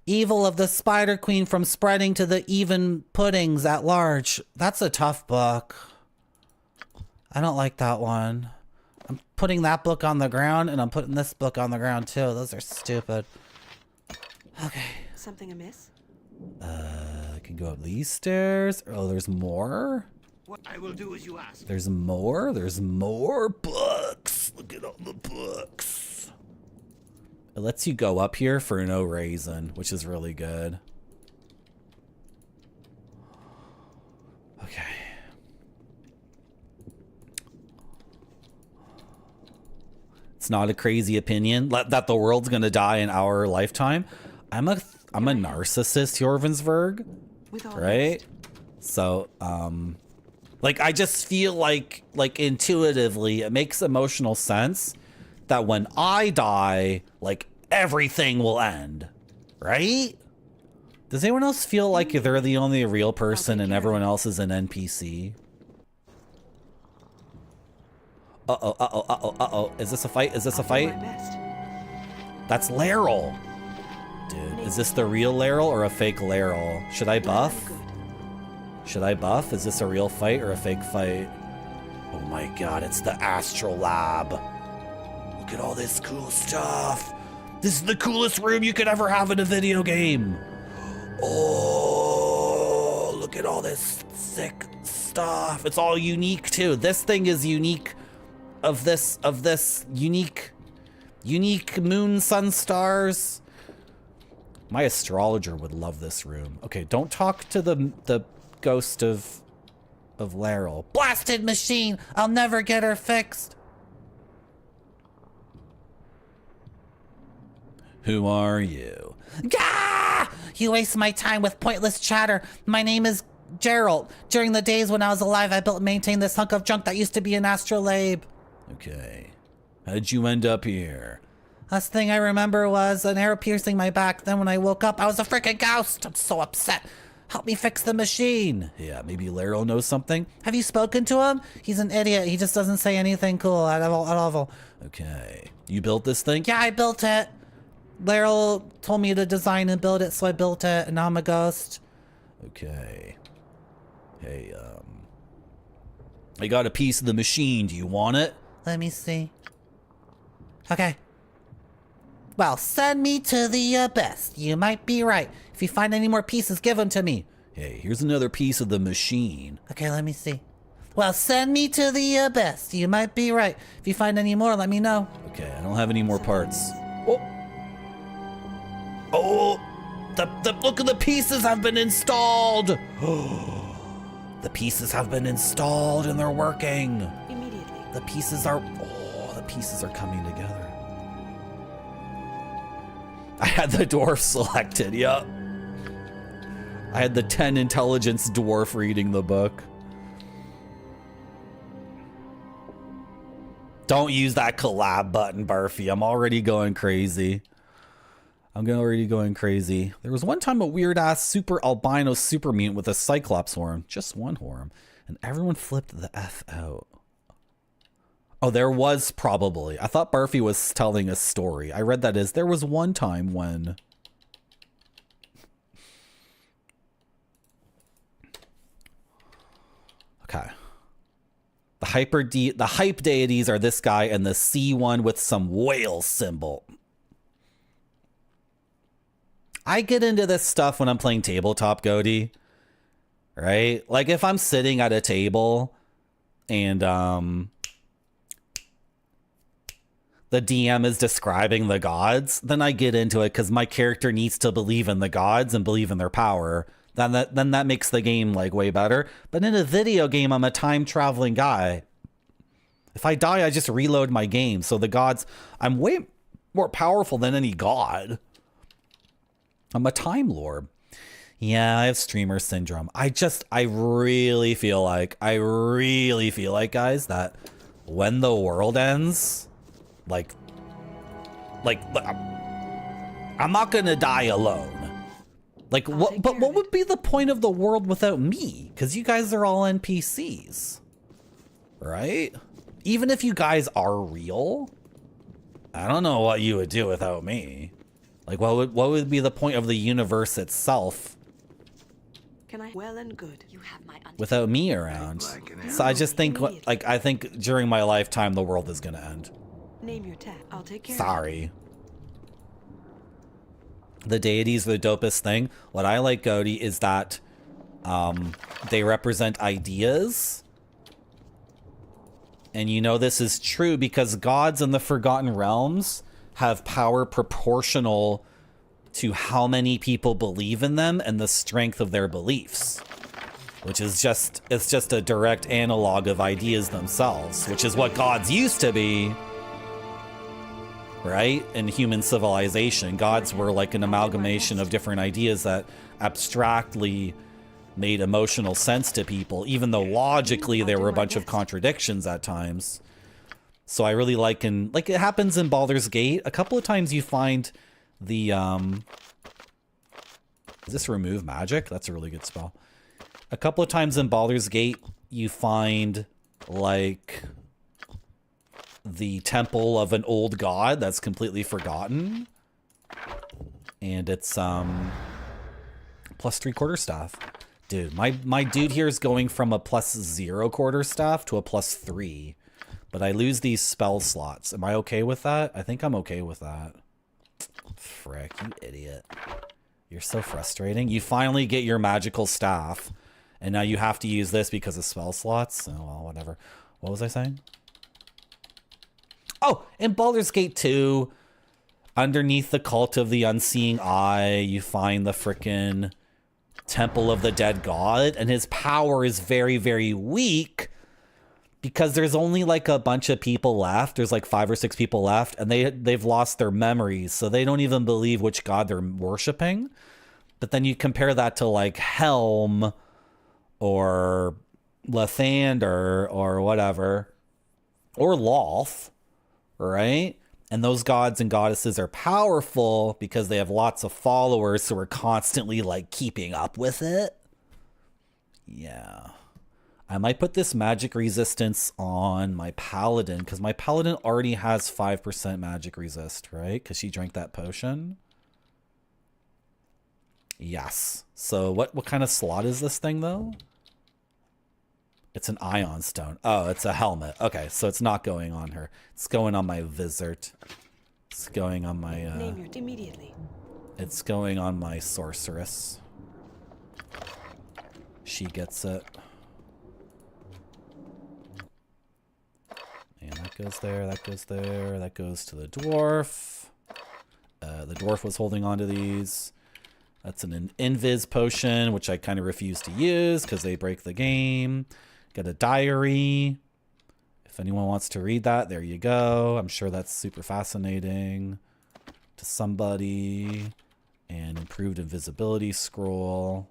evil of the Spider Queen from spreading to the even puddings at large. That's a tough book. I don't like that one. I'm putting that book on the ground and I'm putting this book on the ground too. Those are stupid. Okay. Something amiss? can go up these stairs. Oh, there's more. I will do as you ask. There's more. There's more books. Look at all the books. It lets you go up here for no reason, which is really good. Okay. It's not a crazy opinion that the world's gonna die in our lifetime. I'm a narcissist, Jorvensberg, right? So, like, I just feel like intuitively it makes emotional sense that when I die, like, everything will end, right? Does anyone else feel like they're the only real person and everyone else is an NPC? Uh-oh, uh-oh, uh-oh, uh-oh. Is this a fight? Is this a fight? That's Laryl. Dude, is this the real Laryl or a fake Laryl? Should I buff? Should I buff? Is this a real fight or a fake fight? Oh my god, it's the Astral Lab. Look at all this cool stuff. This is the coolest room you could ever have in a video game. Oh, look at all this sick stuff. It's all unique too. This thing is unique of this unique moon, sun, stars. My astrologer would love this room. Okay, don't talk to the ghost of Laryl. Blasted machine! I'll never get her fixed. Who are you? Gah! You waste my time with pointless chatter. My name is Gerald. During the days when I was alive, I built and maintained this hunk of junk that used to be an astrolabe. Okay. How'd you end up here? Last thing I remember was an arrow piercing my back. Then when I woke up, I was a freaking ghost. I'm so upset. Help me fix the machine. Yeah, maybe Laryl knows something. Have you spoken to him? He's an idiot. He just doesn't say anything cool at all. Okay. You built this thing? Yeah, I built it. Laryl told me to design and build it, so I built it, and now I'm a ghost. Okay. Hey, I got a piece of the machine. Do you want it? Let me see. Okay. Well, send me to the abyss. You might be right. If you find any more pieces, give them to me. Hey, here's another piece of the machine. Okay, let me see. Well, send me to the abyss. You might be right. If you find any more, let me know. Okay, I don't have any more parts. Oh, the look at the pieces have been installed. The pieces have been installed and they're working. Immediately. The pieces are coming together. I had the dwarf selected, yup. I had the 10 intelligence dwarf reading the book. Don't use that collab button, Barfy. I'm already going crazy. There was one time a weird ass super albino super mutant with a cyclops horn, just one horn, and everyone flipped the F out. Oh, there was probably. I thought Barfy was telling a story. I read that as there was one time when. Okay. The hype deities are this guy and the C one with some whale symbol. I get into this stuff when I'm playing tabletop, Goaty. Right? Like if I'm sitting at a table and the DM is describing the gods, then I get into it because my character needs to believe in the gods and believe in their power. Then that makes the game like way better. But in a video game, I'm a time traveling guy. If I die, I just reload my game. So the gods, I'm way more powerful than any god. I'm a time lord. Yeah, I have streamer syndrome. I really feel like, guys, that when the world ends, like I'm not gonna die alone. Like, what would be the point of the world without me? Because you guys are all NPCs, right? Even if you guys are real, I don't know what you would do without me. Like, what would be the point of the universe itself? Can I? Well and good. You have my without me around. So I just think, I think during my lifetime, the world is gonna end. Name your tat. I'll take care. Sorry. The deities are the dopest thing. What I like, Goaty, is that They represent ideas. And you know this is true because gods in the Forgotten Realms have power proportional to how many people believe in them and the strength of their beliefs. Which is it's just a direct analog of ideas themselves, which is what gods used to be. Right? In human civilization, gods were like an amalgamation of different ideas that abstractly made emotional sense to people, even though logically there were a bunch of contradictions at times. So I really like it happens in Baldur's Gate. A couple of times you find the does this remove magic? That's a really good spell. A couple of times in Baldur's Gate you find like the temple of an old god that's completely forgotten. And it's +3 quarterstaff. Dude, my dude here is going from a +0 quarterstaff to a +3. But I lose these spell slots. Am I okay with that? I think I'm okay with that. Frick, you idiot. You're so frustrating. You finally get your magical staff. And now you have to use this because of spell slots. Oh, well, whatever. What was I saying? Oh, in Baldur's Gate 2, underneath the Cult of the Unseeing Eye, you find the frickin' Temple of the Dead God. And his power is very, very weak because there's only like a bunch of people left. There's like 5 or 6 people left. And they've lost their memories. So they don't even believe which god they're worshiping. But then you compare that to like Helm or Lathander or whatever. Or Lolth. Right? And those gods and goddesses are powerful because they have lots of followers who are constantly like keeping up with it. Yeah. I might put this magic resistance on my paladin because my paladin already has 5% magic resist, right? Because she drank that potion. Yes. So what kind of slot is this thing though? It's an ion stone. Oh, it's a helmet. Okay, so it's not going on her. It's going on my wizard. It's going on my Name it immediately. It's going on my sorceress. She gets it. And that goes there, that goes there, that goes to the dwarf. The dwarf was holding on to these. That's an invis potion, which I kind of refuse to use because they break the game. Got a diary. If anyone wants to read that, there you go. I'm sure that's super fascinating to somebody. And improved invisibility scroll.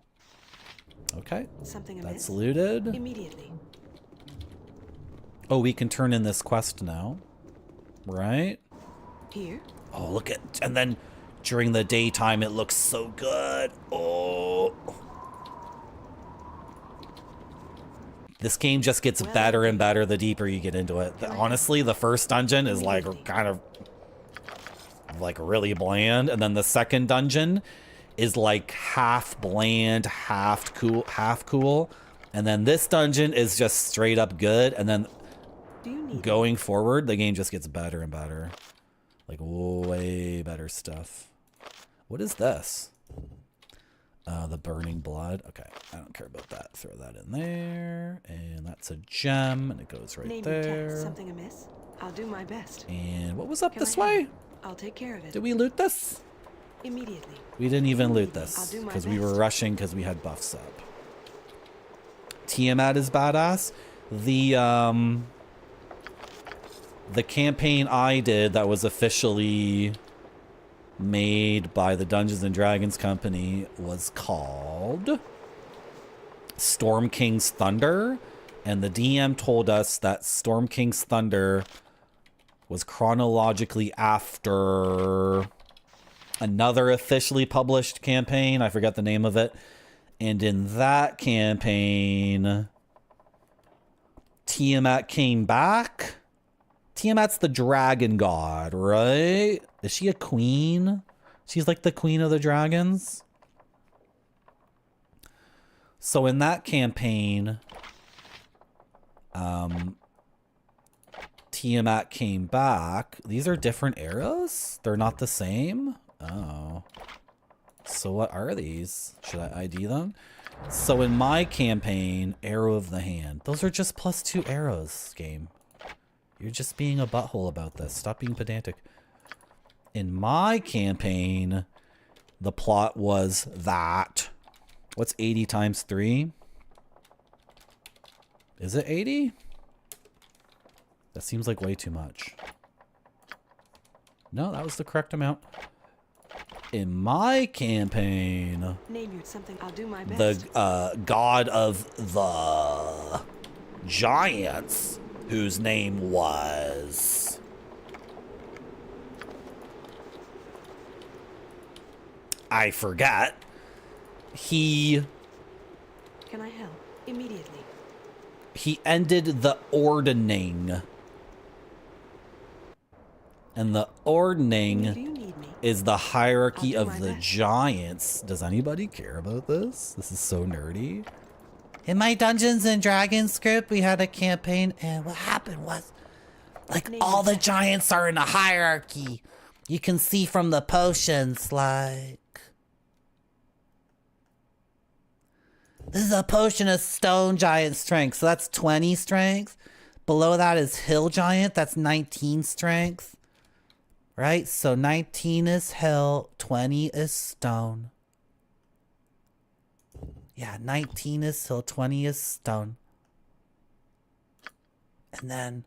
Okay. Something that's amiss? looted. Immediately. Oh, we can turn in this quest now. Right? Here. Oh, look at... And then during the daytime, it looks so good. Oh... This game just gets better and better the deeper you get into it. Honestly, the first dungeon is like kind of like really bland. And then the second dungeon is like half bland, half cool. And then this dungeon is just straight up good. And then going forward, the game just gets better and better. Like way better stuff. What is this? The burning blood. Okay, I don't care about that. Throw that in there. And that's a gem, and it goes right there. Something amiss? I'll do my best. And what was up this way? I'll take care of it. Did we loot this? Immediately. We didn't even loot this because we were rushing because we had buffs up. Tiamat is badass. The campaign I did that was officially made by the Dungeons and Dragons company was called Storm King's Thunder, and the DM told us that Storm King's Thunder was chronologically after another officially published campaign. I forgot the name of it. And in that campaign, Tiamat came back. Tiamat's the dragon god, right? Is she a queen? She's like the queen of the dragons. So in that campaign, Tiamat came back. These are different arrows? They're not the same? Oh. So what are these? Should I ID them? So in my campaign, Arrow of the Hand. Those are just +2 arrows, game. You're just being a butthole about this. Stop being pedantic. In my campaign, the plot was that. What's 80 times 3? Is it 80? That seems like way too much. No, that was the correct amount. In my campaign, Name you something, I'll do my the best. god of the giants, whose name was I forget. He Can I help? Immediately. he ended the ordning. And the ordning is the hierarchy of the giants. Does anybody care about this? This is so nerdy. In my Dungeons and Dragons group, we had a campaign, and what happened was, like, all the giants are in a hierarchy. You can see from the potions, like, this is a potion of stone giant strength, so that's 20 strength. Below that is hill giant, that's 19 strength. Right? So 19 is hill, 20 is stone. Yeah, 19 is hill, 20 is stone. And then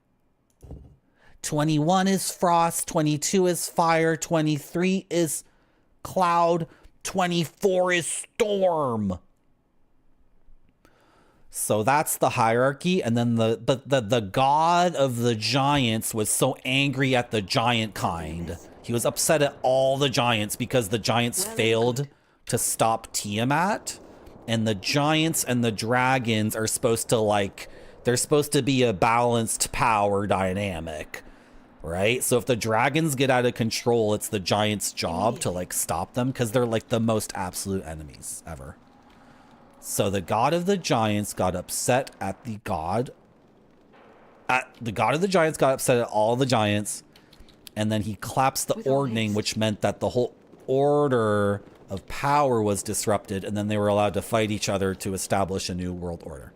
21 is frost, 22 is fire, 23 is cloud, 24 is storm. So that's the hierarchy, and then the god of the giants was so angry at the giant kind. He was upset at all the giants because the giants failed to stop Tiamat, and the giants and the dragons are supposed to, like, they're supposed to be a balanced power dynamic, right? So if the dragons get out of control, it's the giants' job to, like, stop them because they're, like, the most absolute enemies ever. So the god of the giants got upset at the god of the giants got upset at all the giants, and then he collapsed the ordning, which meant that the whole order of power was disrupted, and then they were allowed to fight each other to establish a new world order.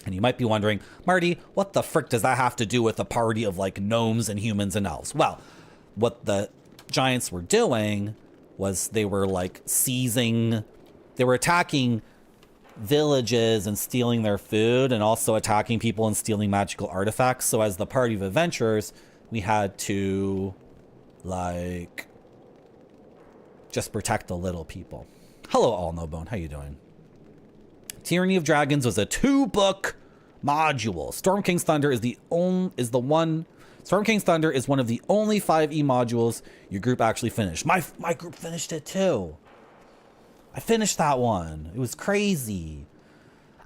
And you might be wondering, Marty, what the frick does that have to do with a party of, like, gnomes and humans and elves? Well, what the giants were doing was they were, like, they were attacking villages and stealing their food, and also attacking people and stealing magical artifacts. So as the party of adventurers, we had to, like, just protect the little people. Hello, All No Bone. How you doing? Tyranny of Dragons was a 2-book module. Storm King's Thunder is Storm King's Thunder is one of the only 5e modules your group actually finished. My group finished it too. I finished that one. It was crazy.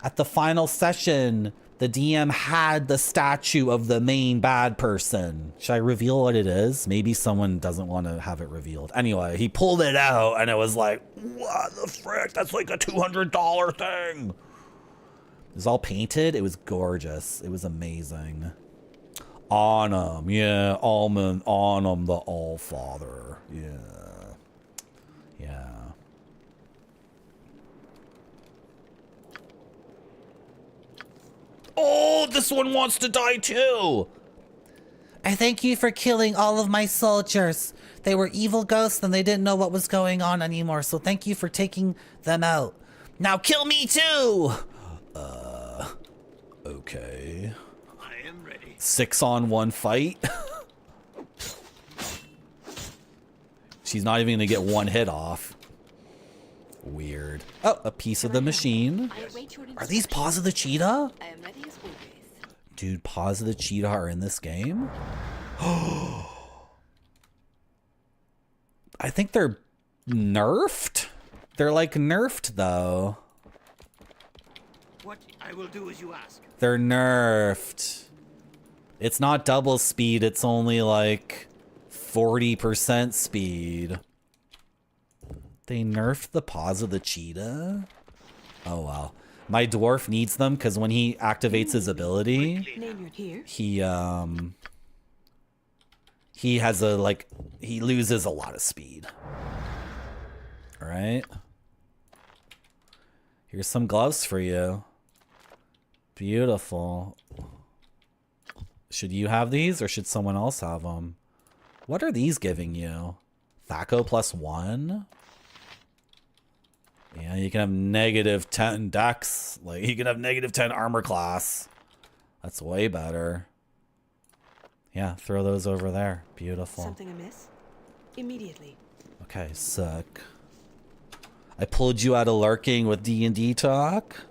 At the final session, the DM had the statue of the main bad person. Should I reveal what it is? Maybe someone doesn't want to have it revealed. Anyway, he pulled it out and it was like, what the frick? That's like a $200 thing. It was all painted. It was gorgeous. It was amazing. Onum, yeah, Onum the All-Father. Yeah. Yeah. Oh, this one wants to die too. I thank you for killing all of my soldiers. They were evil ghosts and they didn't know what was going on anymore. So thank you for taking them out. Now kill me too. Okay. I am ready. 6-on-1 fight. She's not even gonna get one hit off. Weird. Oh, a piece of the machine. Are these paws of the cheetah? I am ready as always. Dude, paws of the cheetah are in this game? I think they're nerfed? They're like nerfed though. What I will do as you ask. They're nerfed. It's not double speed, it's only like 40% speed. They nerfed the paws of the cheetah? Oh, wow. My dwarf needs them because when he activates his ability, he has a, like, he loses a lot of speed. All right? Here's some gloves for you. Beautiful. Should you have these or should someone else have them? What are these giving you? Thaco +1? Yeah, you can have -10 dex. Like, you can have -10 armor class. That's way better. Yeah, throw those over there. Beautiful. Something amiss? Immediately. Okay, sick. I pulled you out of lurking with D&D talk.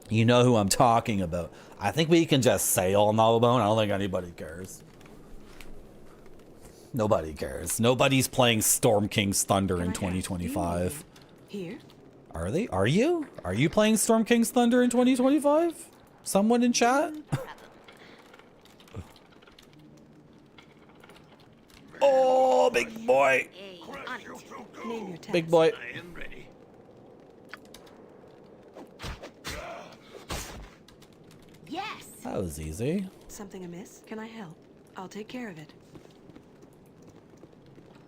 You know who I'm talking about. I think we can just sail Nullbone. I don't think anybody cares. Nobody cares. Nobody's playing Storm King's Thunder in 2025. Here? Are they? Are you? Are you playing Storm King's Thunder in 2025? Someone in chat? Oh, big boy. Name your task. Big boy. I am ready. Yes. That was easy. Something amiss? Can I help? I'll take care of it.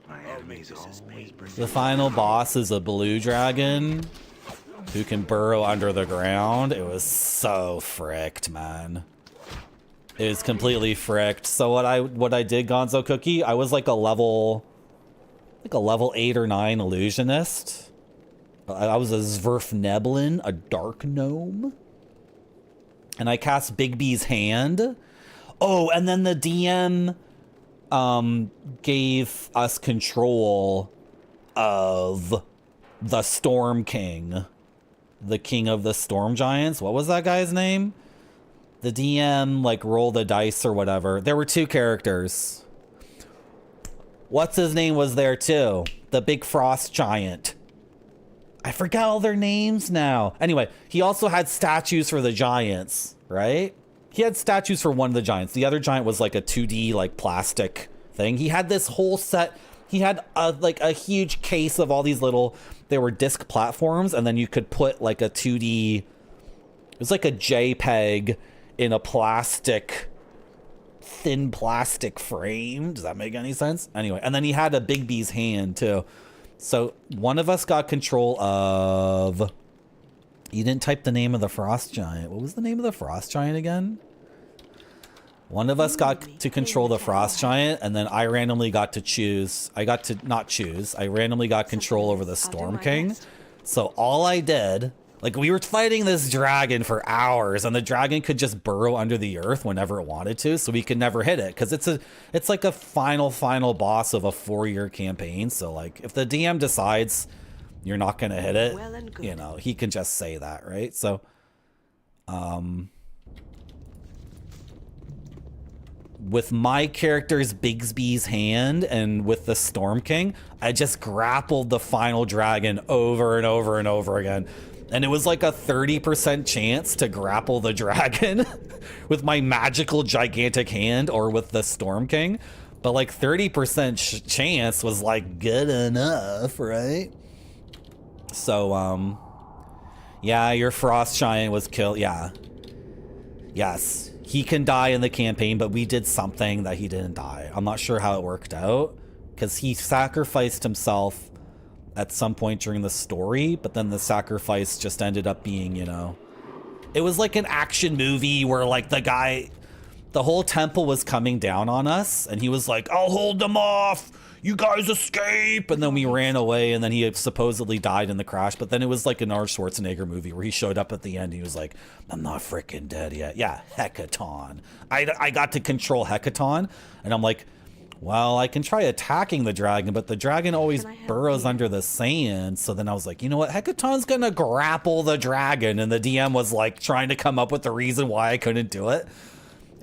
My enemies always bring The final boss is a blue dragon who can burrow under the ground. It was so fricked, man. It was completely fricked. So what I did, Gonzo Cookie, I was like a level 8 or 9 illusionist. I was a Zverfneblin, a dark gnome. And I cast Bigby's hand. Oh, and then the DM gave us control of the Storm King. The king of the Storm Giants. What was that guy's name? The DM, like, rolled the dice or whatever. There were 2 characters. What's his name was there, too? The big frost giant. I forgot all their names now. Anyway, he also had statues for the giants, right? He had statues for one of the giants. The other giant was like a 2D, like, plastic thing. He had this whole set. He had a huge case of all these little, they were disc platforms, and then you could put like a 2D, it was like a JPEG in a thin plastic frame. Does that make any sense? Anyway, and then he had a Bigby's hand too. So one of us got control of, you didn't type the name of the frost giant. What was the name of the frost giant again? One of us got to control the frost giant, and then I randomly got to choose. I got to not choose. I randomly got control over the Storm King. So all I did, like, we were fighting this dragon for hours, and the dragon could just burrow under the earth whenever it wanted to, so we could never hit it, because it's like a final boss of a 4-year campaign. So, like, if the DM decides you're not gonna hit it, you know, he can just say that, right? So, with my character's Bigsby's hand and with the Storm King, I just grappled the final dragon over and over and over again. And it was like a 30% chance to grapple the dragon with my magical gigantic hand or with the Storm King. But like 30% chance was like good enough, right? So, yeah, your frost giant was killed. Yeah. Yes. He can die in the campaign, but we did something that he didn't die. I'm not sure how it worked out, because he sacrificed himself at some point during the story, but then the sacrifice just ended up being, you know, it was like an action movie where, like, the whole temple was coming down on us, and he was like, I'll hold them off, you guys escape, and then we ran away, and then he supposedly died in the crash. But then it was like an Arnold Schwarzenegger movie where he showed up at the end and he was like, I'm not freaking dead yet. Yeah, Hecaton. I got to control Hecaton, and I'm like, well, I can try attacking the dragon, but the dragon always burrows under the sand. So then I was like, you know what, Hecaton's gonna grapple the dragon, and the DM was like trying to come up with the reason why I couldn't do it.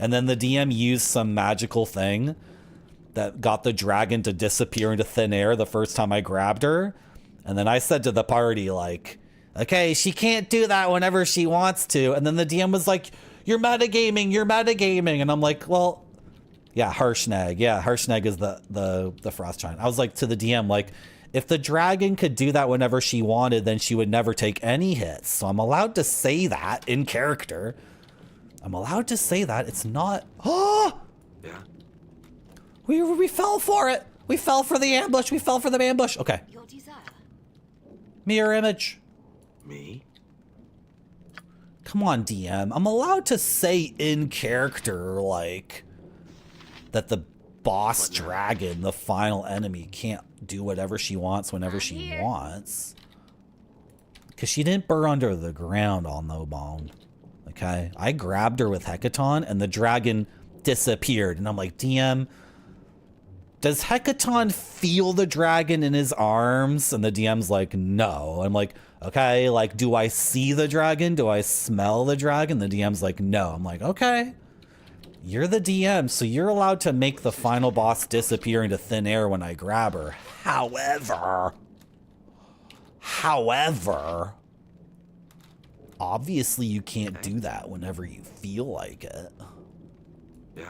And then the DM used some magical thing that got the dragon to disappear into thin air the first time I grabbed her. And then I said to the party, like, okay, she can't do that whenever she wants to. And then the DM was like, you're metagaming. And I'm like, well, yeah, Harshnag. Yeah, Harshnag is the frost giant. I was like to the DM, like, if the dragon could do that whenever she wanted, then she would never take any hits. So I'm allowed to say that in character. I'm allowed to say that. It's not, oh! Yeah. We fell for it. We fell for the ambush. Okay. Mirror image. Me? Come on, DM. I'm allowed to say in character, like, that the boss dragon, the final enemy, can't do whatever she wants whenever she wants. Because she didn't burr under the ground all no bone. Okay? I grabbed her with Hecaton, and the dragon disappeared. And I'm like, DM, does Hecaton feel the dragon in his arms? And the DM's like, no. I'm like, okay, like, do I see the dragon? Do I smell the dragon? The DM's like, no. I'm like, okay. You're the DM, so you're allowed to make the final boss disappear into thin air when I grab her. However, obviously you can't do that whenever you feel like it.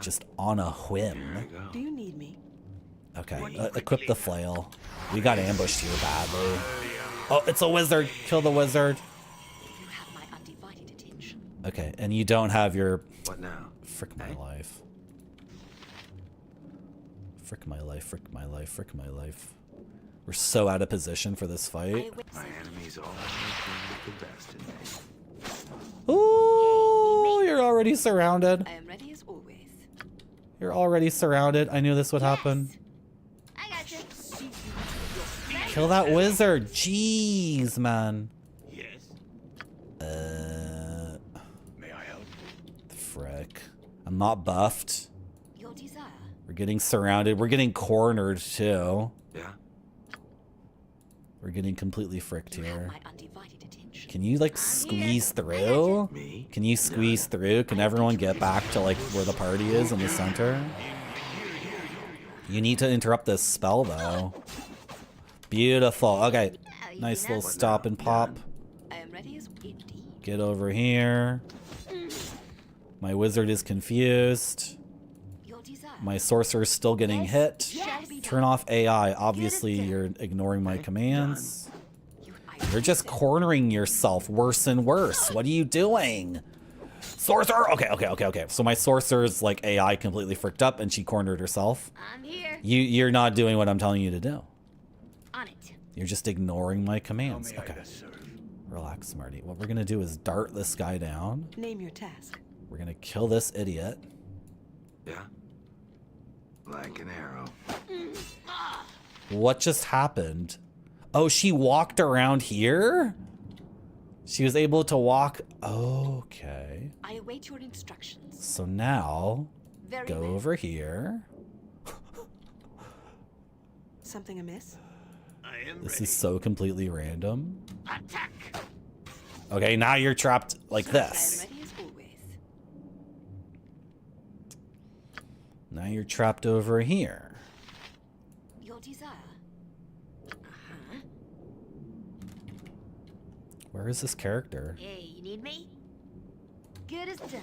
Just on a whim. Do you need me? Okay, equip the flail. We got ambushed here badly. Oh, it's a wizard. Kill the wizard. You have my undivided attention. Okay, and you don't have your... What now? Frick my life. Frick my life, frick my life, frick my life. We're so out of position for this fight. My enemies always bring out the best in me. Ooh, you're already surrounded. I am ready as always. You're already surrounded. I knew this would happen. I got you. Kill that wizard. Jeez, man. Yes. May I help? Frick. I'm not buffed. Your desire. We're getting surrounded. We're getting cornered too. Yeah. We're getting completely fricked here. My undivided attention. Can you like squeeze through? Me? Can you squeeze through? Can everyone get back to like where the party is in the center? You need to interrupt this spell though. Beautiful. Okay. Nice little stop and pop. I am ready as indeed. Get over here. My wizard is confused. Your desire. My sorcerer's still getting hit. Yes. Turn off AI. Obviously, you're ignoring my commands. You're just cornering yourself worse and worse. What are you doing? Sorcerer! Okay. So my sorcerer's like AI completely fricked up and she cornered herself. I'm here. You're not doing what I'm telling you to do. On it. You're just ignoring my commands. Okay. Relax, Marty. What we're gonna do is dart this guy down. Name your task. We're gonna kill this idiot. Yeah. Like an arrow. What just happened? Oh, she walked around here? She was able to walk. Okay. I await your instructions. So now, Very go well. over here. Something amiss? This is so completely random. Attack. Okay, now you're trapped like this. I am ready as always. Now you're trapped over here. Your desire. Where is this character? Hey, you need me? Good as done.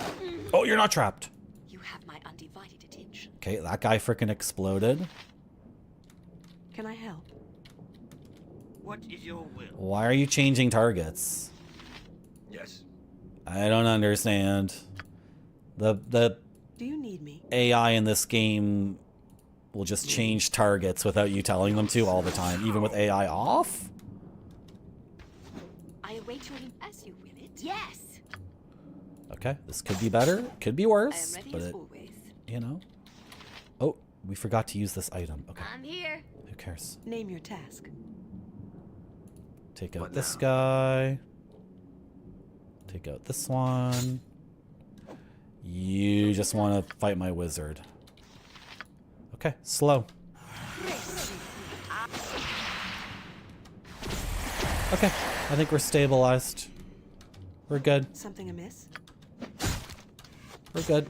Oh, you're not trapped. You have my undivided attention. Okay, that guy freaking exploded. Can I help? What is your will? Why are you changing targets? Yes. I don't understand. The Do you need me? AI in this game will just change targets without you telling them to all the time, even with AI off? I await your as you will it. Yes. Okay, this could be better, could be worse, I am ready but as it, always. you know. Oh, we forgot to use this item. Okay, I'm here. who cares? Name your task. Take out this guy. Take out this one. You just want to fight my wizard. Okay, slow. Okay, I think we're stabilized. We're good. Something amiss? We're good.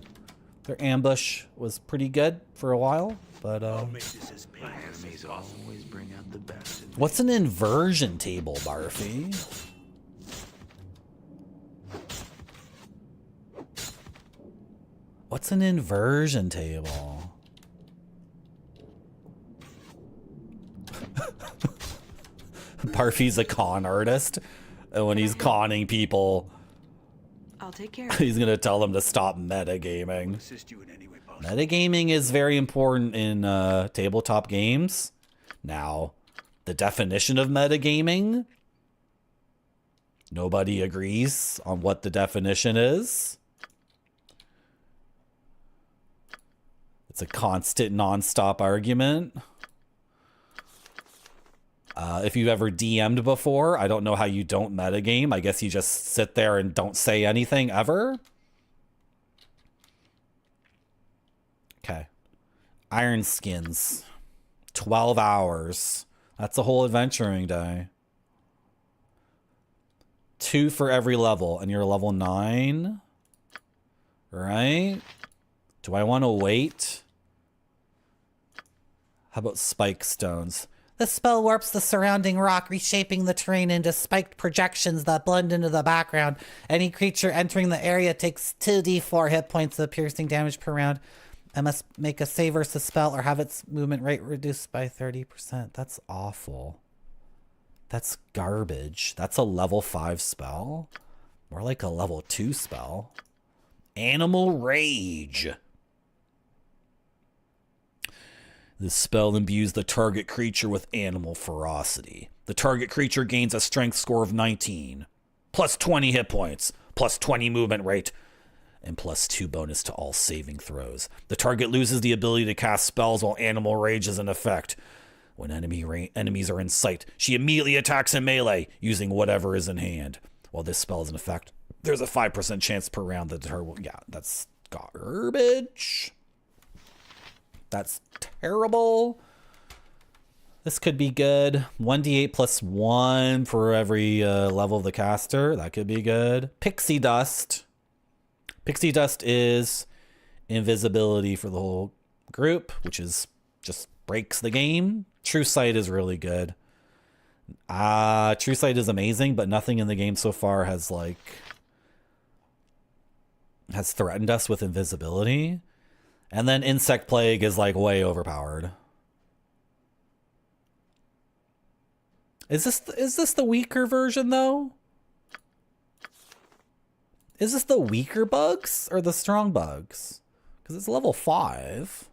Their ambush was pretty good for a while, but My enemies always bring out the best in me. what's an inversion table, Barfy? What's an inversion table? Barfy's a con artist, and when he's conning people, I'll take care of it. he's gonna tell them to stop metagaming. Assist you in any way possible. Metagaming is very important in tabletop games. Now, the definition of metagaming Nobody agrees on what the definition is. It's a constant, non-stop argument. If you've ever DM'd before, I don't know how you don't metagame. I guess you just sit there and don't say anything ever. Okay. Iron skins. 12 hours. That's a whole adventuring day. 2 for every level, and you're level 9. Right? Do I want to wait? How about spike stones? The spell warps the surrounding rock, reshaping the terrain into spiked projections that blend into the background. Any creature entering the area takes 2d4 hit points of piercing damage per round and must make a save versus spell or have its movement rate reduced by 30%. That's awful. That's garbage. That's a level 5 spell. More like a level 2 spell. Animal Rage. This spell imbues the target creature with animal ferocity. The target creature gains a strength score of 19, plus 20 hit points, plus 20 movement rate, and plus 2 bonus to all saving throws. The target loses the ability to cast spells while Animal Rage is in effect. When enemies are in sight, she immediately attacks in melee, using whatever is in hand. While this spell is in effect, there's a 5% chance per round that her... Yeah, that's garbage. That's terrible. This could be good. 1d8 plus 1 for every level of the caster. That could be good. Pixie Dust. Pixie Dust is invisibility for the whole group, which is just breaks the game. True Sight is really good. True Sight is amazing, but nothing in the game so far has threatened us with invisibility. And then Insect Plague is like way overpowered. Is this the weaker version though? Is this the weaker bugs or the strong bugs? Because it's level 5.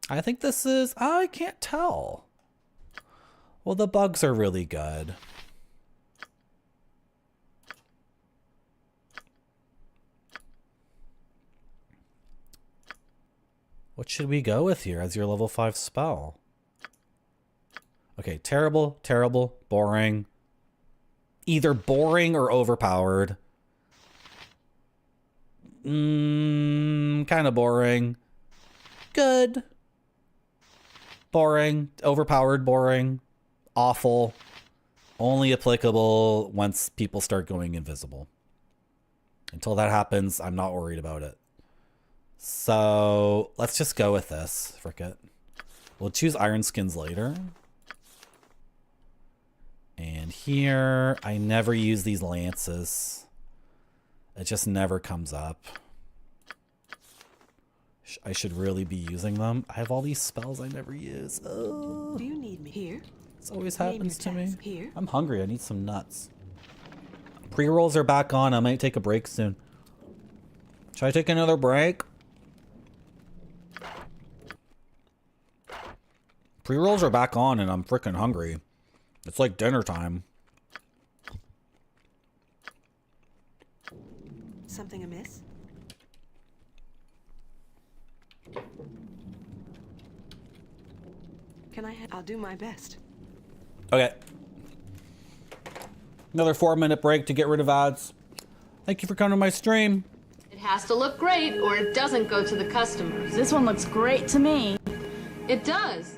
I think this is... I can't tell. Well, the bugs are really good. What should we go with here as your level 5 spell? Okay, terrible, terrible, boring. Either boring or overpowered. Kind of boring. Good. Boring, overpowered, boring, awful. Only applicable once people start going invisible. Until that happens, I'm not worried about it. So let's just go with this. Frick it. We'll choose Iron Skins later. And here, I never use these lances. It just never comes up. I should really be using them. I have all these spells I never use. Oh. Do you need me here? This always happens to me. Here. I'm hungry. I need some nuts. Pre-rolls are back on. I might take a break soon. Should I take another break? Pre-rolls are back on and I'm freaking hungry. It's like dinner time. Something amiss? Can I? I'll do my best. Okay. Another 4-minute break to get rid of ads. Thank you for coming to my stream. It has to look great or it doesn't go to the customers. This one looks great to me. It does.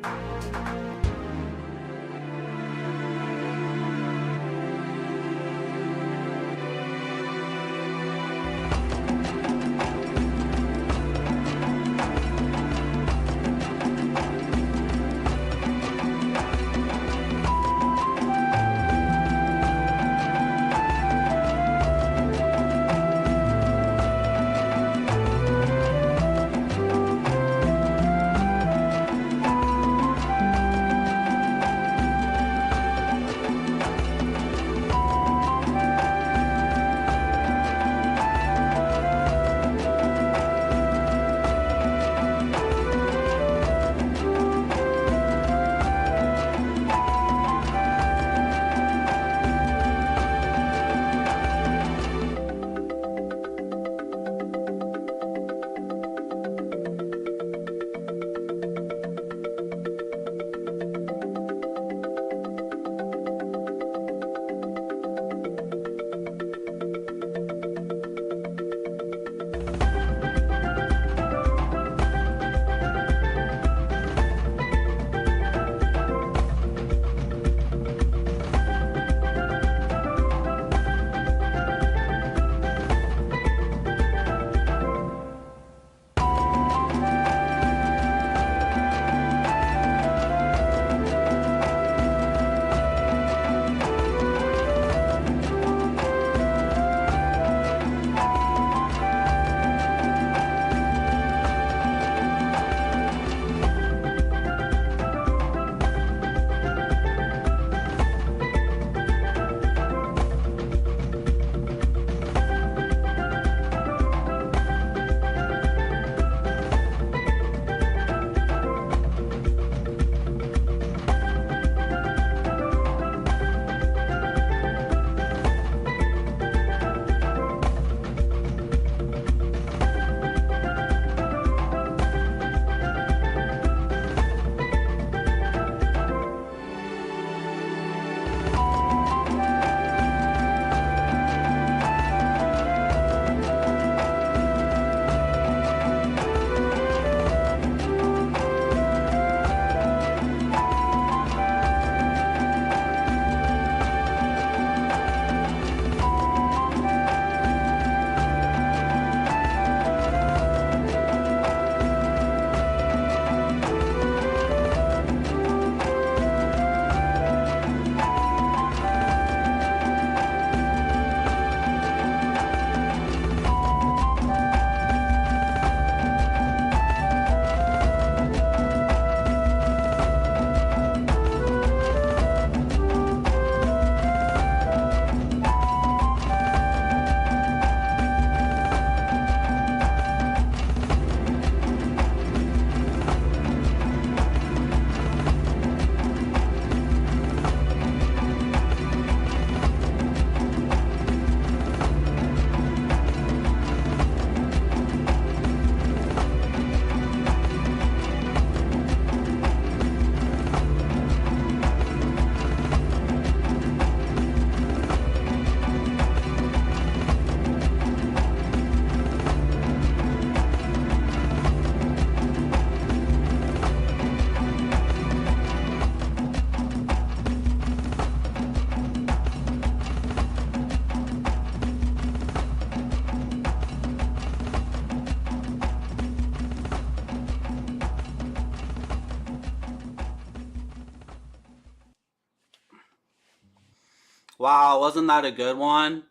Wow, wasn't that a good one?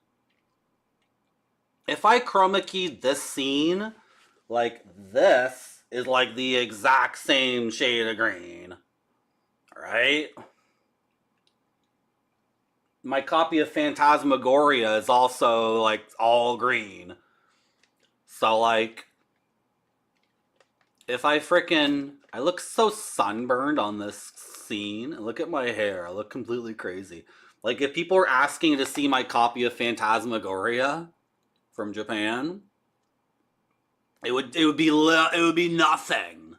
If I chroma keyed this scene, like this is like the exact same shade of green, right? My copy of Phantasmagoria is also like all green. So like, if I look so sunburned on this scene. Look at my hair. I look completely crazy. Like if people were asking to see my copy of Phantasmagoria from Japan, it would be nothing.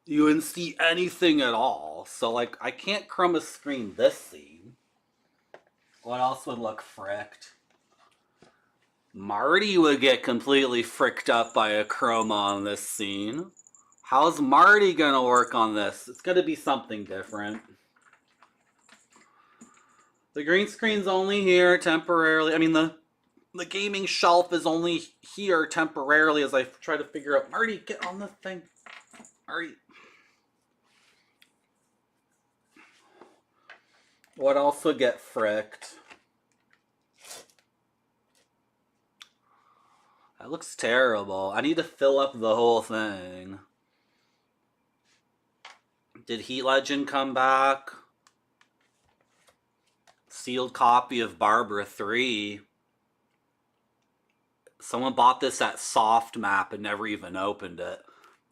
You wouldn't see anything at all. So like I can't chroma screen this scene. What else would look fricked? Marty would get completely fricked up by a chroma on this scene. How's Marty gonna work on this? It's gonna be something different. The green screen's only here temporarily. I mean, the gaming shelf is only here temporarily as I try to figure out. Marty, get on the thing. Marty. What else would get fricked? That looks terrible. I need to fill up the whole thing. Did Heat Legend come back? Sealed copy of Barbara 3. Someone bought this at Soft Map and never even opened it.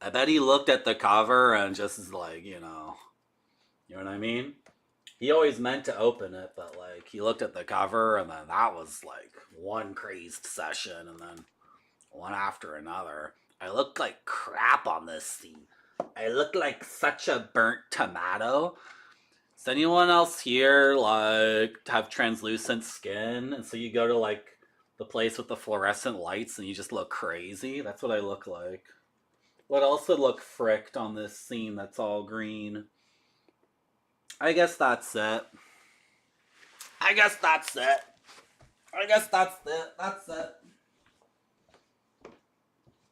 I bet he looked at the cover and just is like, you know what I mean? He always meant to open it, but like he looked at the cover and then that was like one crazed session and then one after another. I look like crap on this scene. I look like such a burnt tomato. Does anyone else here like have translucent skin? And so you go to like the place with the fluorescent lights and you just look crazy? That's what I look like. What else would look fricked on this scene that's all green? I guess that's it. That's it.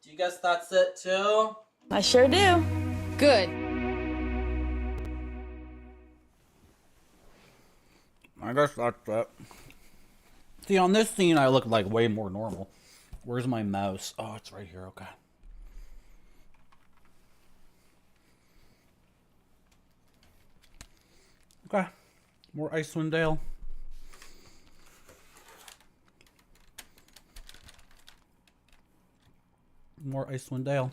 Do you guess that's it too? I sure do. Good. I guess that's it. See, on this scene, I look like way more normal. Where's my mouse? Oh, it's right here. Okay. Okay. More Icewind Dale. More Icewind Dale.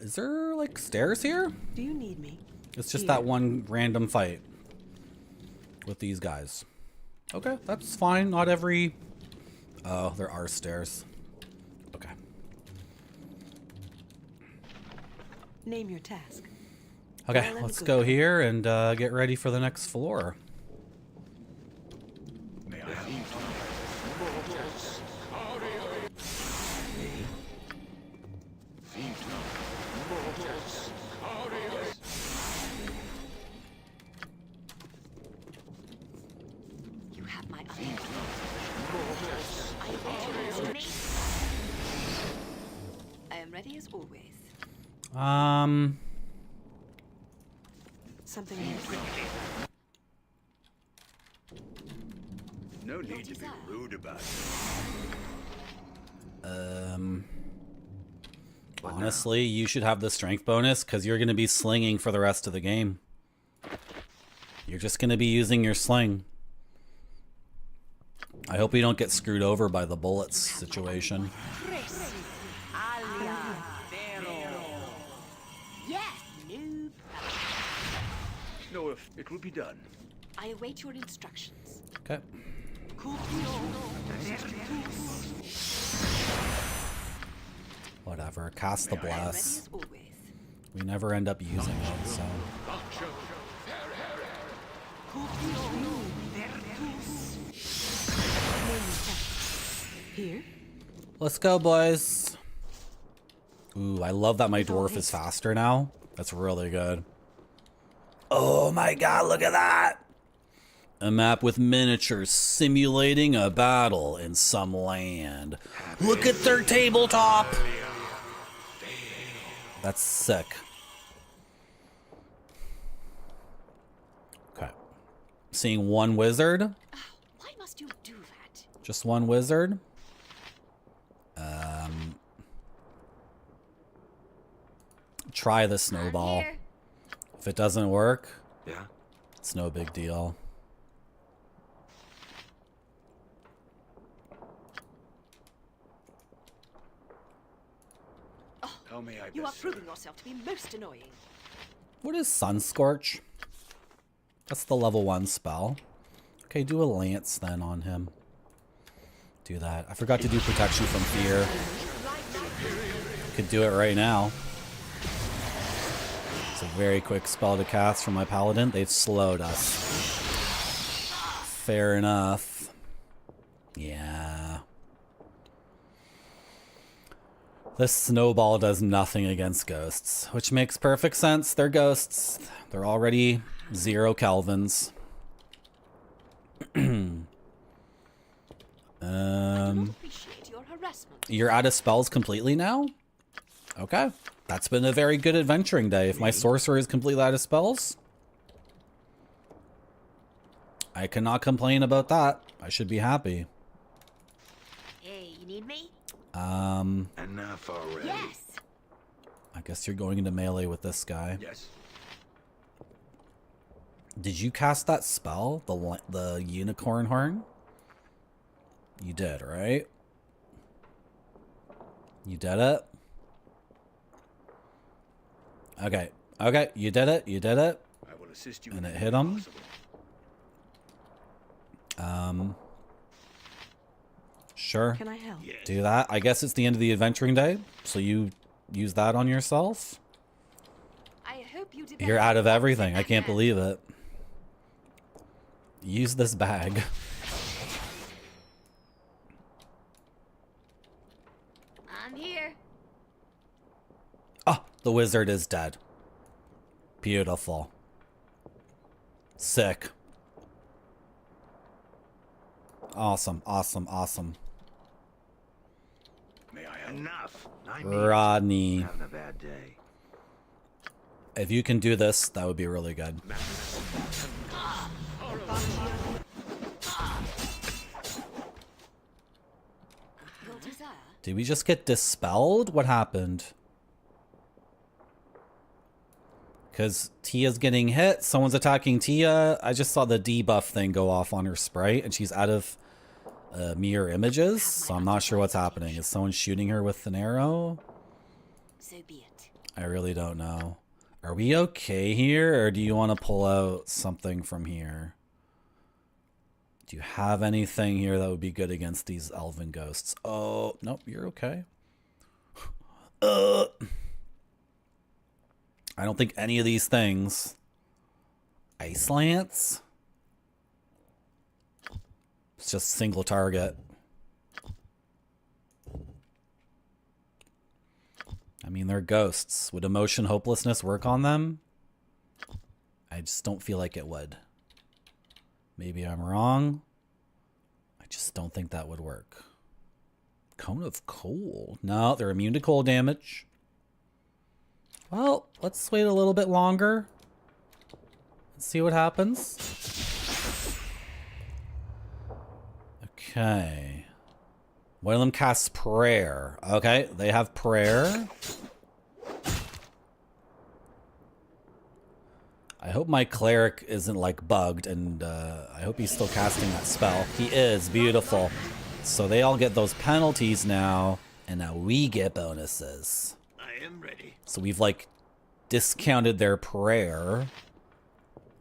Is there like stairs here? Do you need me? It's just that one random fight with these guys. Okay, that's fine. Not every... Oh, there are stairs. Okay. Name your task. Okay, let's go here and get ready for the next floor. May I have you? You have my I am ready as always. Something else. No need to be rude about it. Honestly, you should have the strength bonus because you're going to be slinging for the rest of the game. You're just going to be using your sling. I hope you don't get screwed over by the bullets situation. No, if it will be done. I await your instructions. Okay. Whatever. Cast the bless. We never end up using it, so. Here. Let's go, boys. Ooh, I love that my dwarf is faster now. That's really good. Oh my god, look at that! A map with miniatures simulating a battle in some land. Look at their tabletop! That's sick. Okay. Seeing one wizard. Why must you do that? Just one wizard. Try the snowball. If it doesn't work, yeah, it's no big deal. Tell me I You are best proving yourself to be most annoying. What is Sunscorch? That's the level 1 spell. Okay, do a lance then on him. Do that. I forgot to do protection from fear. Could do it right now. It's a very quick spell to cast from my paladin. They've slowed us. Fair enough. Yeah. This snowball does nothing against ghosts, which makes perfect sense. They're ghosts. They're already 0 kelvins. You're out of spells completely now? Okay. That's been a very good adventuring day. If my sorcerer is completely out of spells, I cannot complain about that. I should be happy. Hey, you need me? Enough already. Yes. I guess you're going into melee with this guy. Yes. Did you cast that spell? The unicorn horn? You did, right? You did it? Okay. Okay, you did it. You did it. I will assist you. And it hit him. Sure. Can I help? Do that. I guess it's the end of the adventuring day, so you use that on yourself. I hope you did. You're out of everything. I can't believe it. Use this bag. I'm here. Oh, the wizard is dead. Beautiful. Sick. Awesome, awesome, awesome. May I enough? Rodney. Having a bad day. If you can do this, that would be really good. Did we just get dispelled? What happened? Because Tia's getting hit. Someone's attacking Tia. I just saw the debuff thing go off on her sprite, and she's out of mirror images, so I'm not sure what's happening. Is someone shooting her with an arrow? So be it. I really don't know. Are we okay here, or do you want to pull out something from here? Do you have anything here that would be good against these elven ghosts? Oh, nope, you're okay. I don't think any of these things. Ice Lance? It's just single target. I mean, they're ghosts. Would emotion hopelessness work on them? I just don't feel like it would. Maybe I'm wrong. I just don't think that would work. Cone of cold. No, they're immune to cold damage. Well, let's wait a little bit longer. Let's see what happens. Okay. One of them casts prayer. Okay, they have prayer. I hope my cleric isn't like bugged, and I hope he's still casting that spell. He is. Beautiful. So they all get those penalties now, and now we get bonuses. I am ready. So we've like discounted their prayer,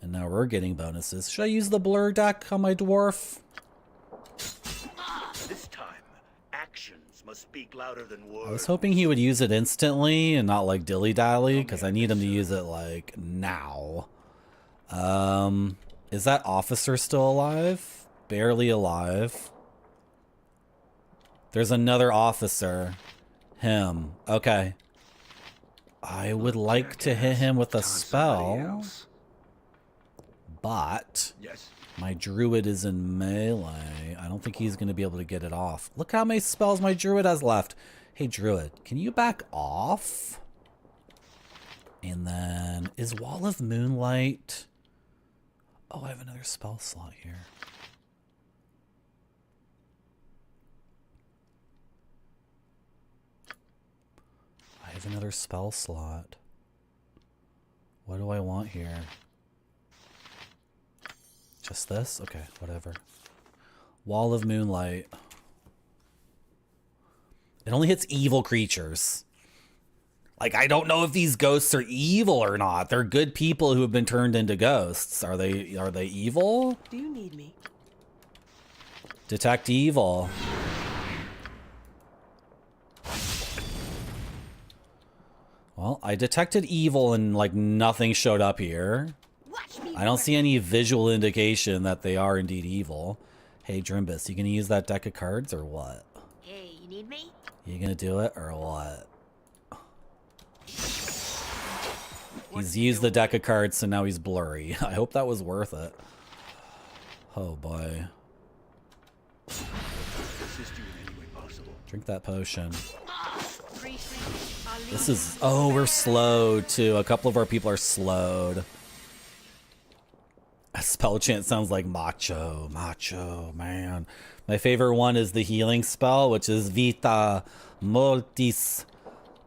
and now we're getting bonuses. Should I use the blur deck on my dwarf? This time, actions must speak louder than words. I was hoping he would use it instantly and not like dilly-dally, because I need him to use it like now. Is that officer still alive? Barely alive. There's another officer. Him. Okay. I would like to hit him with a spell, but my druid is in melee. I don't think he's going to be able to get it off. Look how many spells my druid has left. Hey, druid, can you back off? And then, is Wall of Moonlight... Oh, I have another spell slot here. I have another spell slot. What do I want here? Just this? Okay, whatever. Wall of Moonlight. It only hits evil creatures. Like, I don't know if these ghosts are evil or not. They're good people who have been turned into ghosts. Are they evil? Do you need me? Detect evil. Well, I detected evil and like nothing showed up here. I don't see any visual indication that they are indeed evil. Hey, Drimbus, you gonna use that deck of cards or what? Hey, you need me? You gonna do it or what? He's used the deck of cards, so now he's blurry. I hope that was worth it. Oh boy. Drink that potion. This is... Oh, we're slowed too. A couple of our people are slowed. A spell chant sounds like macho. Macho, man. My favorite one is the healing spell, which is Vita Multis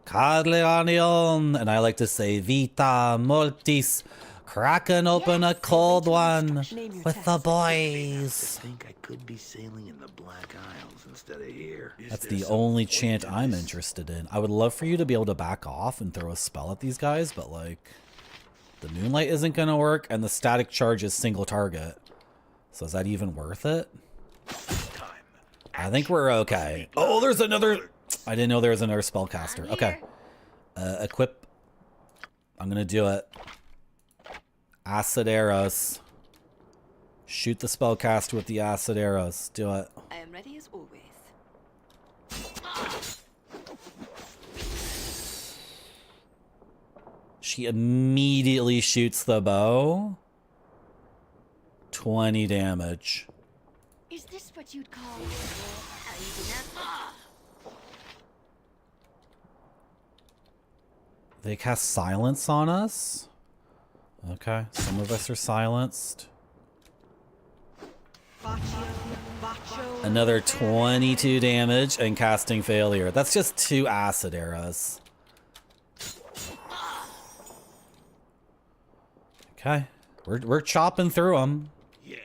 Carleonion. And I like to say Vita Multis. Cracking open a cold one with the boys. I think I could be sailing in the Black Isles instead of here. That's the only chant I'm interested in. I would love for you to be able to back off and throw a spell at these guys, but like, the Moonlight isn't going to work, and the static charge is single target. So is that even worth it? I think we're okay. Oh, there's another... I didn't know there was another spellcaster. Okay. Equip. I'm going to do it. Acid arrows. Shoot the spellcaster with the acid arrows. Do it. I am ready as always. She immediately shoots the bow. 20 damage. Is this what you'd call? They cast silence on us. Okay, some of us are silenced. Another 22 damage and casting failure. That's just 2 acid arrows. Okay, we're chopping through them. Yes.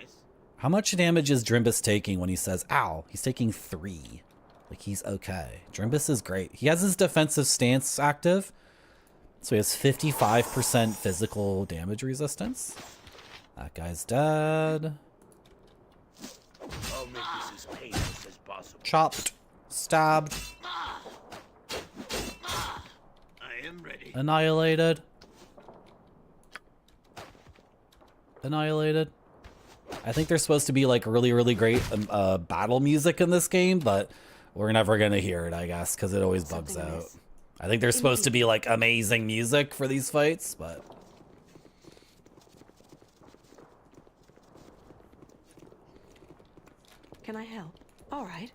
How much damage is Drimbus taking when he says, ow? He's taking 3. Like, he's okay. Drimbus is great. He has his defensive stance active. So he has 55% physical damage resistance. That guy's dead. I'll make this as painless as possible. Chopped. Stabbed. I am ready. Annihilated. Annihilated. I think there's supposed to be like really, really great battle music in this game, but we're never going to hear it, I guess, because it always bugs out. I think there's supposed to be like amazing music for these fights, but... Can I help? All right.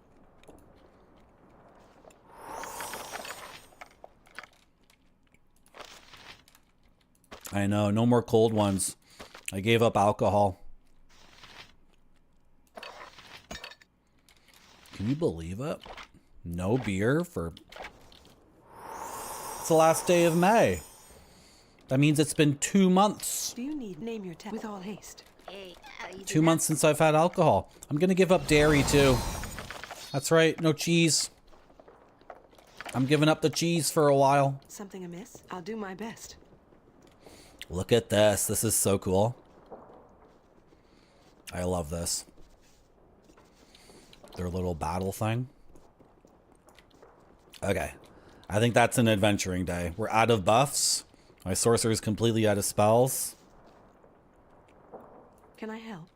I know, no more cold ones. I gave up alcohol. Can you believe it? No beer for... It's the last day of May. That means it's been 2 months. Do you need name your with all haste? Hey, 2 months since I've had alcohol. I'm gonna give up dairy too. That's right, no cheese. I'm giving up the cheese for a while. Something amiss? I'll do my best. Look at this. This is so cool. I love this. Their little battle thing. Okay. I think that's an adventuring day. We're out of buffs. My sorcerer's completely out of spells. Can I help?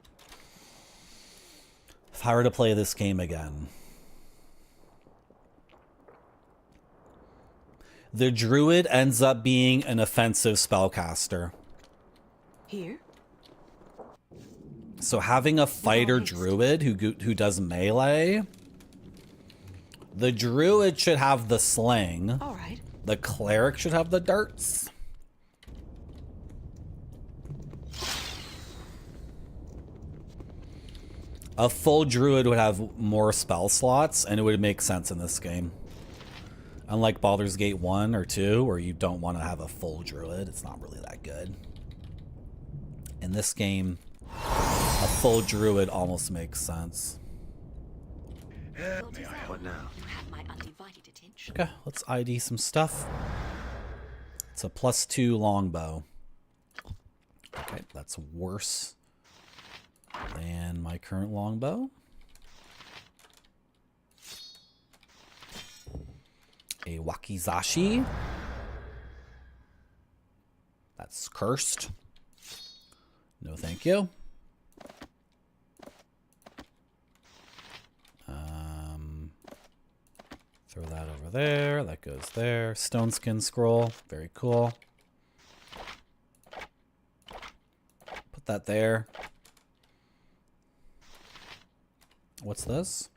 If I were to play this game again, the druid ends up being an offensive spellcaster. Here? So having a fighter druid who does melee, the druid should have the sling. All right. The cleric should have the darts. A full druid would have more spell slots, and it would make sense in this game. Unlike Baldur's Gate 1 or 2, where you don't want to have a full druid, it's not really that good. In this game, a full druid almost makes sense. What now? You have my undivided attention. Okay, let's ID some stuff. It's a +2 longbow. Okay, that's worse than my current longbow. A wakizashi. That's cursed. No thank you. Throw that over there. That goes there. Stone skin scroll. Very cool. Put that there. What's this?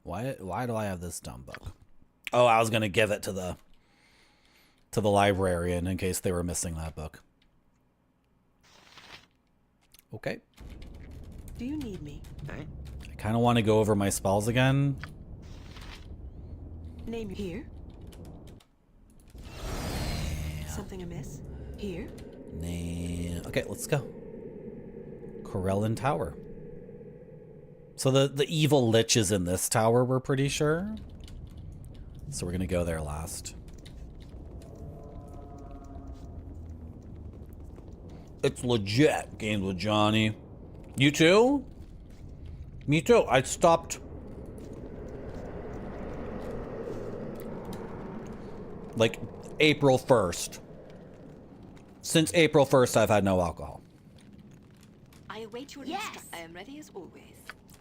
Why do I have this dumb book? Oh, I was gonna give it to the librarian in case they were missing that book. Okay. Do you need me? Hey? I kind of want to go over my spells again. Name here. Something amiss? Here. Okay, let's go. Corellin Tower. So the evil lich is in this tower, we're pretty sure. So we're gonna go there last. It's legit. Games with Johnny. You too? Me too. I stopped. Like April 1st. Since April 1st, I've had no alcohol. I await your yes. I am ready as always.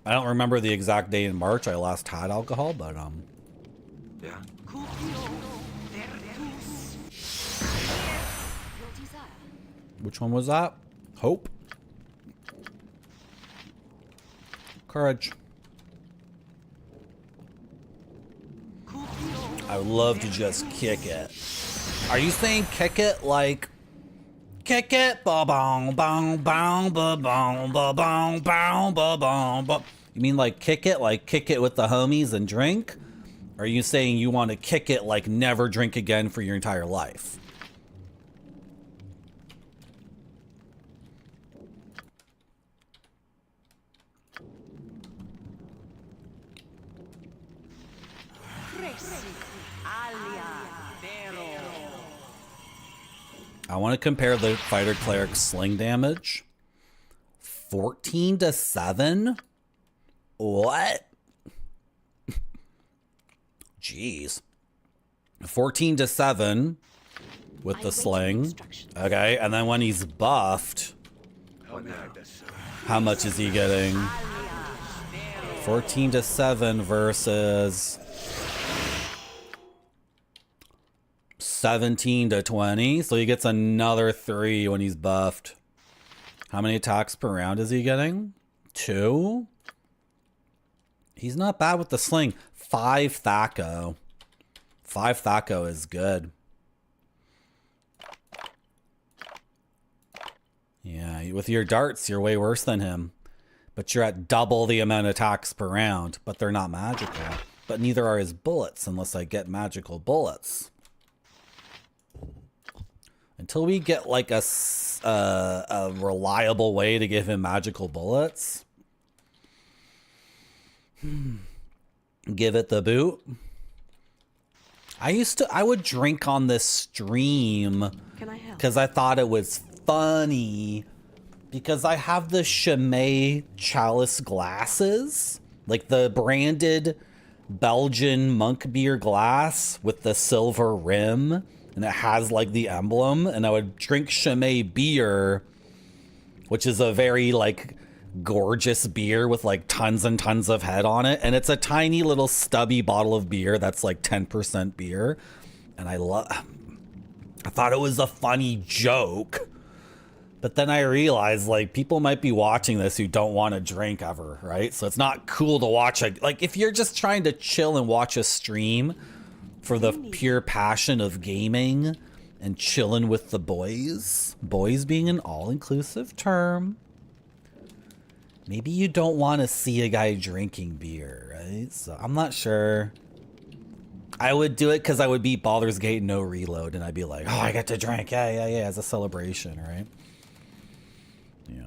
I don't remember the exact day in March I last had alcohol, but Yeah. which one was that? Hope? Courage. I would love to just kick it. Are you saying kick it like kick it ba bong bong bong ba bong ba bong bong ba bong ba? You mean like kick it with the homies and drink? Or are you saying you want to kick it like never drink again for your entire life? I want to compare the fighter cleric sling damage. 14 to 7? What? Jeez. 14 to 7 with the sling. Okay, and then when he's buffed, how much is he getting? 14 to 7 versus 17 to 20. So he gets another 3 when he's buffed. How many attacks per round is he getting? 2? He's not bad with the sling. 5 Thaco. 5 Thaco is good. Yeah, with your darts, you're way worse than him. But you're at double the amount of attacks per round. But they're not magical. But neither are his bullets unless I get magical bullets. Until we get like a reliable way to give him magical bullets. Give it the boot. I would drink on this stream because I thought it was funny because I have the Chimay chalice glasses, like the branded Belgian monk beer glass with the silver rim, and it has like the emblem, and I would drink Chimay beer, which is a very like gorgeous beer with like tons and tons of head on it, and it's a tiny little stubby bottle of beer that's like 10% beer, and I thought it was a funny joke, but then I realized like people might be watching this who don't want to drink ever, right? So it's not cool to watch like if you're just trying to chill and watch a stream for the pure passion of gaming and chilling with the boys being an all-inclusive term, Maybe you don't want to see a guy drinking beer, right? So I'm not sure. I would do it because I would beat Baldur's Gate no reload, and I'd be like, oh, I get to drink. Yeah, yeah, yeah, as a celebration, right? Yeah.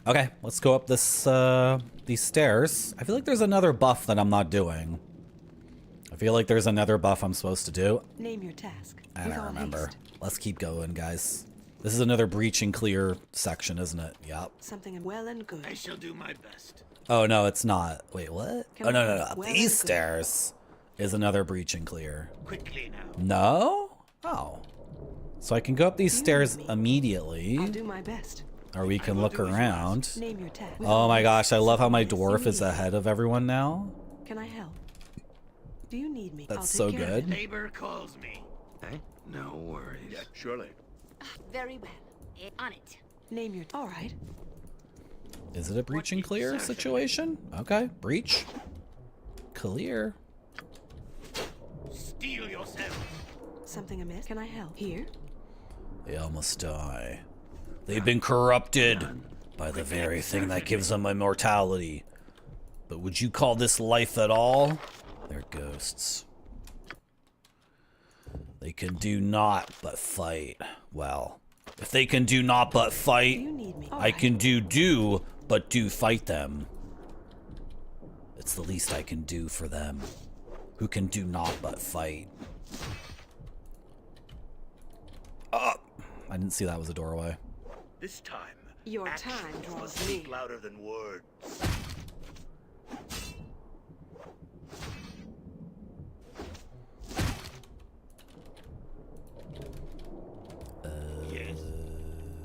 Okay, let's go up this these stairs. I feel like there's another buff that I'm not doing. I feel like there's another buff I'm supposed to do. Name your task. I don't remember. Let's keep going, guys. This is another breach and clear section, isn't it? Yep. Something well and good. I shall do my best. Oh, no, it's not. Wait, what? Oh, no, no, no. Well These stairs is another breach and clear. Quickly now. No? Oh. So I can go up these stairs immediately. I'll do my best. Or we can look around. Name your task. Oh my gosh, I love how my dwarf is ahead of everyone now. Can I help? Do you need me? That's I'll so take care of good. it. Neighbor calls me. Eh? No worries. Yeah, surely. Very well. On it. Name your. All right. Is it a breach and clear situation? Okay, breach. Clear. Steel yourself. Something amiss? Can I help? Here? They almost die. They've been corrupted by the very thing that gives them immortality. But would you call this life at all? They're ghosts. They can do naught but fight. Well, if they can do naught but fight, I can do but do fight them. It's the least I can do for them, who can do naught but fight. I didn't see that was a doorway. This time, Your actions time must draws speak near. louder than words. Yes.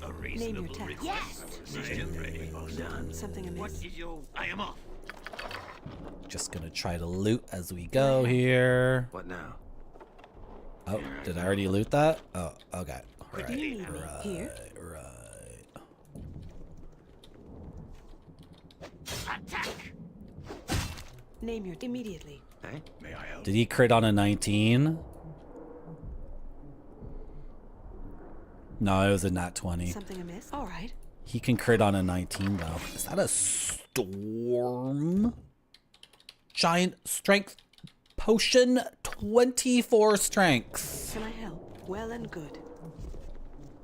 A reasonable task. request Yes. for decision ready. Done. Something amiss? What is your... I am off. Just gonna try to loot as we go here. What now? Oh, did I already loot that? Oh, okay. Do you need me? Here? Right. Attack. Name your immediately. Eh? May I help? Did he crit on a 19? No, it was a nat 20. Something amiss? All right. He can crit on a 19 though. Is that a storm? Giant strength potion, 24 strength. Can I help? Well and good.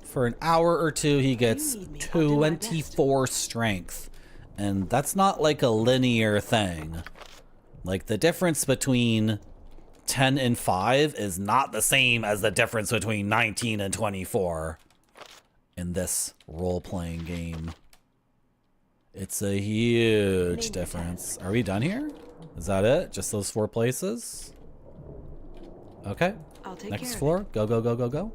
For an hour or two, he gets need me. I'll do my 24 strength. And that's not like a linear thing. Like the difference between 10 and 5 is not the same as the difference between 19 and 24 in this role-playing game. It's a huge difference. Are we done here? Is that it? Just those 4 places? Okay. I'll take Next care of floor. Go, go, go, go, go.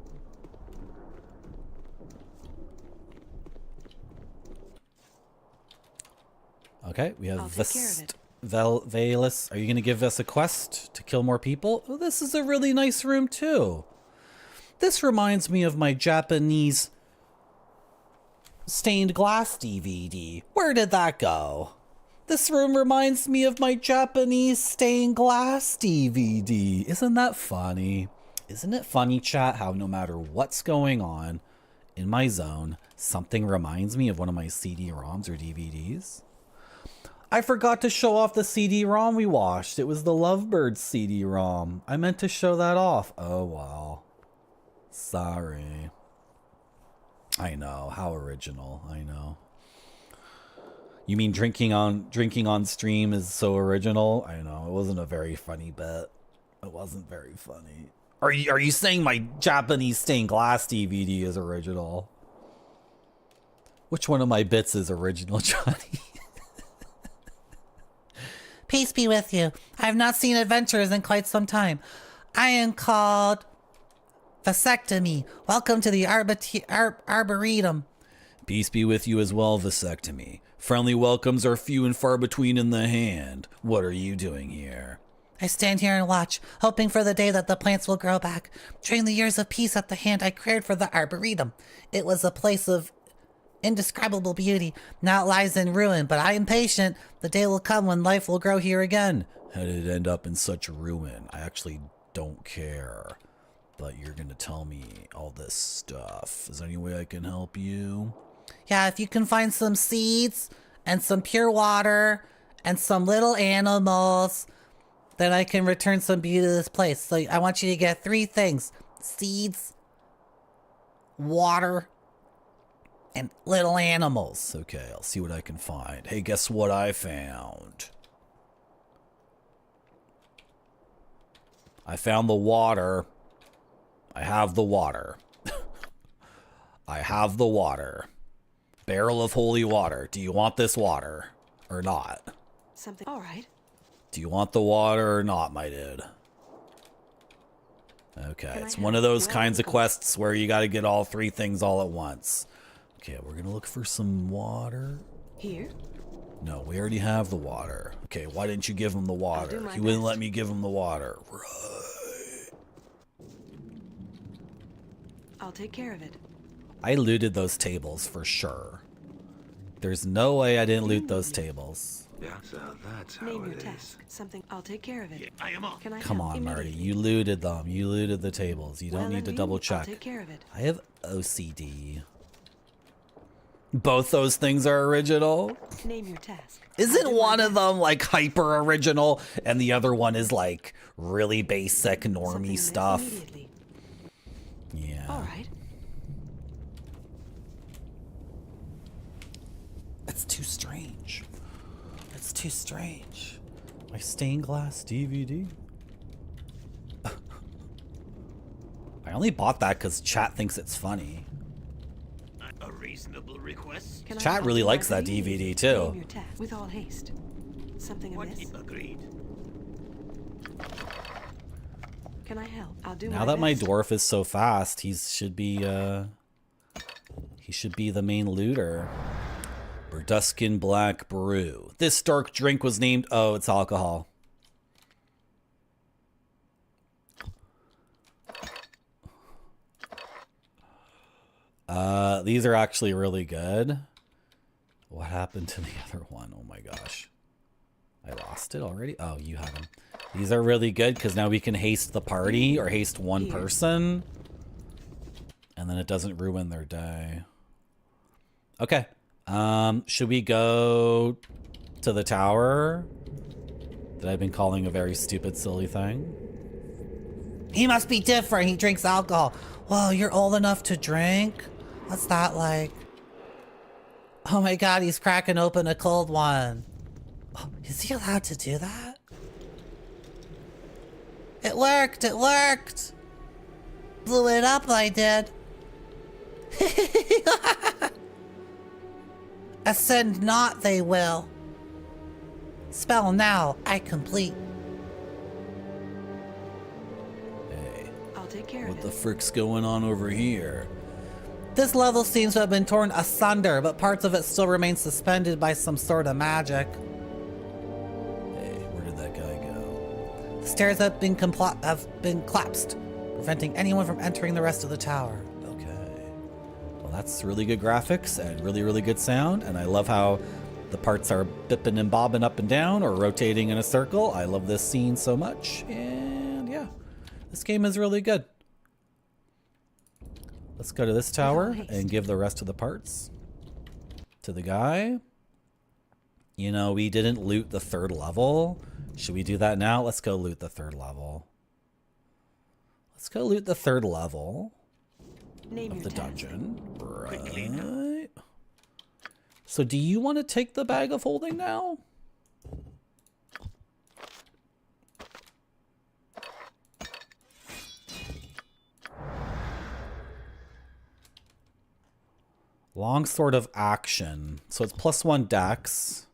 Okay, we have I'll take care of it. Valus. Are you going to give us a quest to kill more people? Oh, this is a really nice room too. This reminds me of my Japanese stained glass DVD. Where did that go? This room reminds me of my Japanese stained glass DVD. Isn't that funny? Isn't it funny, chat, how no matter what's going on in my zone, something reminds me of one of my CD-ROMs or DVDs? I forgot to show off the CD-ROM we watched. It was the Lovebirds CD-ROM. I meant to show that off. Oh, well. Sorry. I know. How original. I know. You mean drinking on stream is so original? I know. It wasn't a very funny bit. It wasn't very funny. Are you saying my Japanese stained glass DVD is original? Which one of my bits is original, Johnny? Peace be with you. I have not seen adventures in quite some time. I am called Vasectomy. Welcome to the Arboretum. Peace be with you as well, Vasectomy. Friendly welcomes are few and far between in the hand. What are you doing here? I stand here and watch, hoping for the day that the plants will grow back. During the years of peace at the hand, I cared for the Arboretum. It was a place of indescribable beauty. Now it lies in ruin, but I am patient. The day will come when life will grow here again. How did it end up in such ruin? I actually don't care. But you're gonna tell me all this stuff. Is there any way I can help you? Yeah, if you can find some seeds and some pure water and some little animals, then I can return some beauty to this place. So I want you to get 3 things. Seeds, water, and little animals. Okay, I'll see what I can find. Hey, guess what I found? I found the water. I have the water. I have the water. Barrel of holy water. Do you want this water or not? Something. All right. Do you want the water or not, my dude? Okay, it's one of those kinds of quests where you got to get all 3 things all at once. Okay, we're gonna look for some water. Here? No, we already have the water. Okay, why didn't you give him the water? He wouldn't let me give him the water. Right. I'll take care of it. I looted those tables for sure. There's no way I didn't loot those tables. Yeah, so that's how Name your it is. task. Something. I'll take care of it. Yeah, I am on. Can I Come help on, Marty. immediately? You looted them. You looted the tables. You don't Well, need to then double I'll check. take care of it. I have OCD. Both those things are original. Name your task. Isn't one of them like hyper original and the other one is like really basic normie stuff? Yeah. All right. It's too strange. It's too strange. My stained glass DVD. I only bought that because chat thinks it's funny. A reasonable request. Chat really likes that DVD too. Name your task with all haste. Something amiss? Agreed. Can I help? I'll do Now my that my best. dwarf is so fast, he should be the main looter. Burduskin Black Brew. This dark drink was named... Oh, it's alcohol. These are actually really good. What happened to the other one? Oh my gosh. I lost it already? Oh, you have them. These are really good because now we can haste the party or haste one person. And then it doesn't ruin their day. Okay. Should we go to the tower that I've been calling a very stupid, silly thing? He must be different. He drinks alcohol. Whoa, you're old enough to drink? What's that like? Oh my god, he's cracking open a cold one. Oh, is he allowed to do that? It worked! It worked! Blew it up, I did. Ascend not, they will. Spell now, I complete. Hey, I'll take care what of the it. frick's going on over here? This level seems to have been torn asunder, but parts of it still remain suspended by some sort of magic. Hey, where did that guy go? The stairs have been collapsed, preventing anyone from entering the rest of the tower. Okay. Well, that's really good graphics and really, really good sound. And I love how the parts are bipping and bobbing up and down or rotating in a circle. I love this scene so much. And yeah, this game is really good. Let's go to this tower and give the rest of the parts to the guy. You know, we didn't loot the 3rd level. Should we do that now? Let's go loot the 3rd level. Let's go loot the 3rd level of the dungeon. Right. So do you want to take the bag of holding now? Longsword of Action. So it's +1 dex.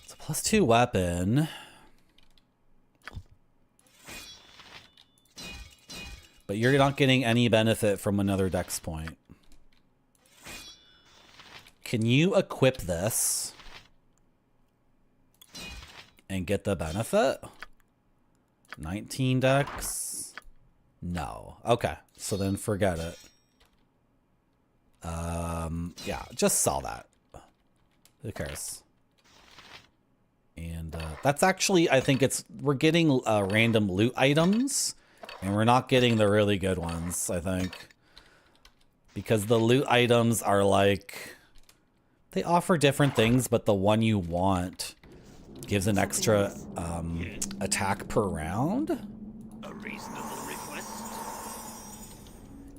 It's a +2 weapon. But you're not getting any benefit from another dex point. Can you equip this and get the benefit? 19 dex? No. Okay, so then forget it. Yeah, just sell that. Who cares? And that's actually, I think we're getting random loot items, and we're not getting the really good ones, I think. Because the loot items are like, they offer different things, but the one you want gives an extra attack per round. A reasonable request.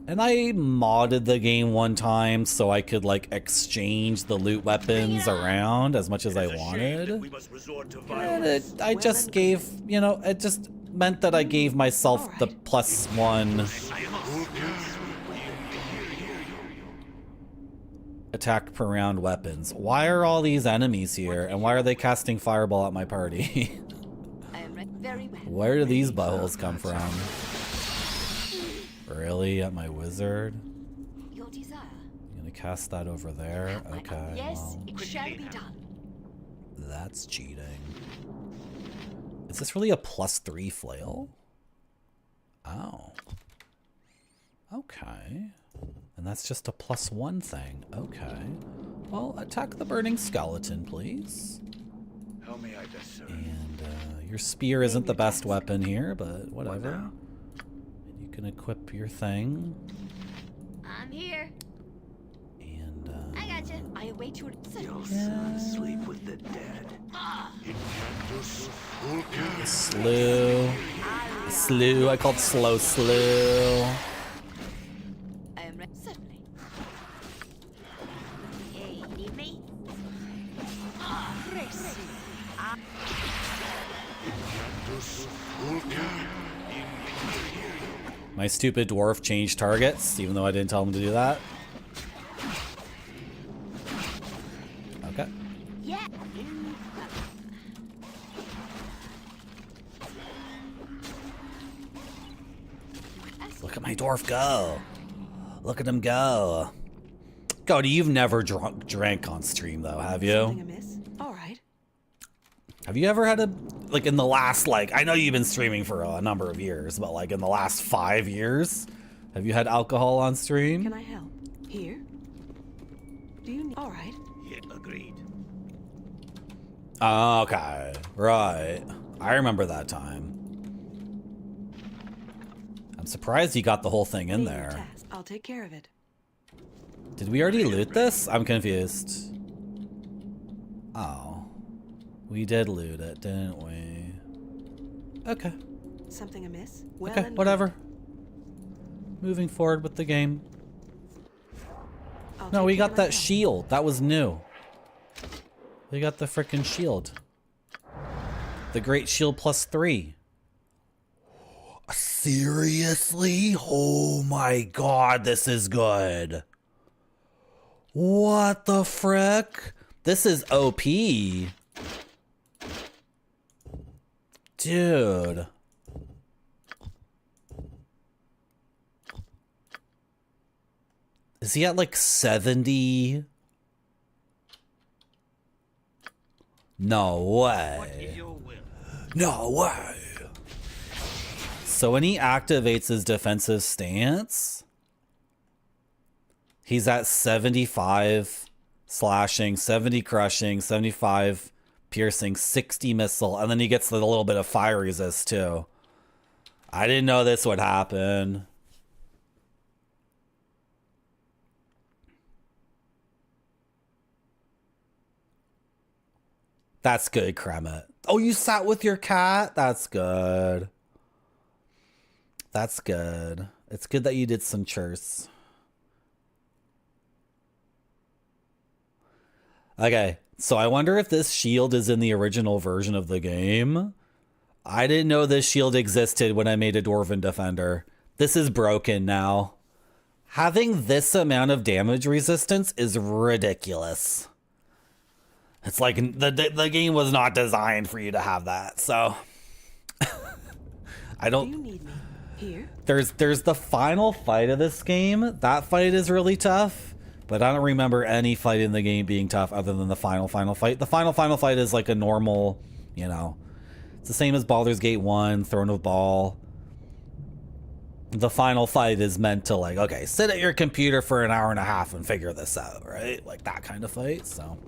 And I modded the game one time so I could like exchange the loot weapons around as much as I wanted. And I just gave, you know, it just meant that I gave myself the +1 attack per round weapons. Why are all these enemies here? And why are they casting fireball at my party? Where do these buttholes come from? Really? At my wizard? Your desire. I'm gonna cast that over there? Okay. Yes, Well, it shall be done. that's cheating. Is this really a +3 flail? Oh. Okay. And that's just a +1 thing. Okay. Well, attack the burning skeleton, please. How may I best serve? And your spear isn't the best weapon here, but whatever. You can equip your thing. I'm here. And I gotcha. I await your Sleep with the dead. slew. Slew. I called slow slew. I am ready. Certainly. Hey, you need me? My stupid dwarf changed targets, even though I didn't tell him to do that. Okay. Yeah. Look at my dwarf go. Look at him go. Cody, you've never drank on stream though, have you? Something amiss? All right. Have you ever had a, like in the last, like, I know you've been streaming for a number of years, but like in the last 5 years, have you had alcohol on stream? Can I help? Here? Do you need... All right. Yeah, agreed. Okay, right. I remember that time. I'm surprised you got the whole thing in there. I'll take care of it. Did we already loot this? I'm confused. Oh. We did loot it, didn't we? Okay. Something amiss? Well, Okay, whatever. Moving forward with the game. No, we got that shield. That was new. We got the frickin' shield. The Great Shield +3. Seriously? Oh my god, this is good. What the frick? This is OP. Dude. Is he at like 70? No way. No way. So when he activates his defensive stance, he's at 75 slashing, 70 crushing, 75 piercing, 60 missile, and then he gets a little bit of fire resist too. I didn't know this would happen. That's good, Kremet. Oh, you sat with your cat? That's good. That's good. It's good that you did some chores. Okay, so I wonder if this shield is in the original version of the game. I didn't know this shield existed when I made a Dwarven Defender. This is broken now. Having this amount of damage resistance is ridiculous. It's like the game was not designed for you to have that, so I don't. Do you need me? Here? There's the final fight of this game. That fight is really tough, but I don't remember any fight in the game being tough other than the final fight. The final fight is like a normal, you know, it's the same as Baldur's Gate 1, Throne of Ball. The final fight is meant to like, okay, sit at your computer for an hour and a half and figure this out, right? Like that kind of fight, so.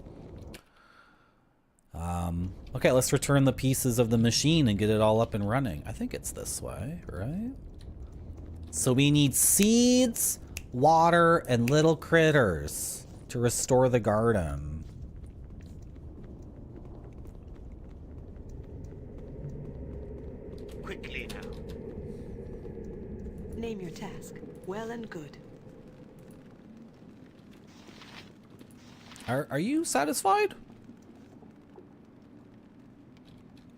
Okay, let's return the pieces of the machine and get it all up and running. I think it's this way, right? So we need seeds, water and little critters to restore the garden. Quickly now. Name your task. Well and good. Are you satisfied?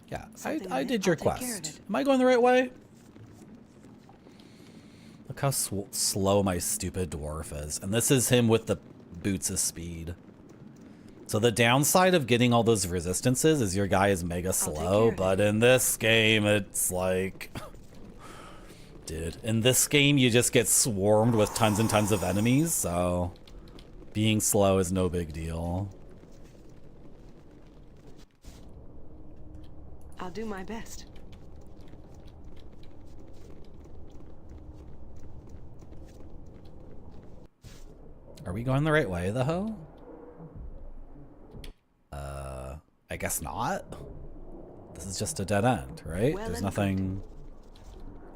Yeah, I did your quest. Am I going the right way? Look how slow my stupid dwarf is. And this is him with the boots of speed. So the downside of getting all those resistances is your guy is mega slow, but in this game, it's like... Dude, in this game, you just get swarmed with tons and tons of enemies, so... Being slow is no big deal. I'll do my best. Are we going the right way, though? I guess not. This is just a dead end, right? Well, there's nothing...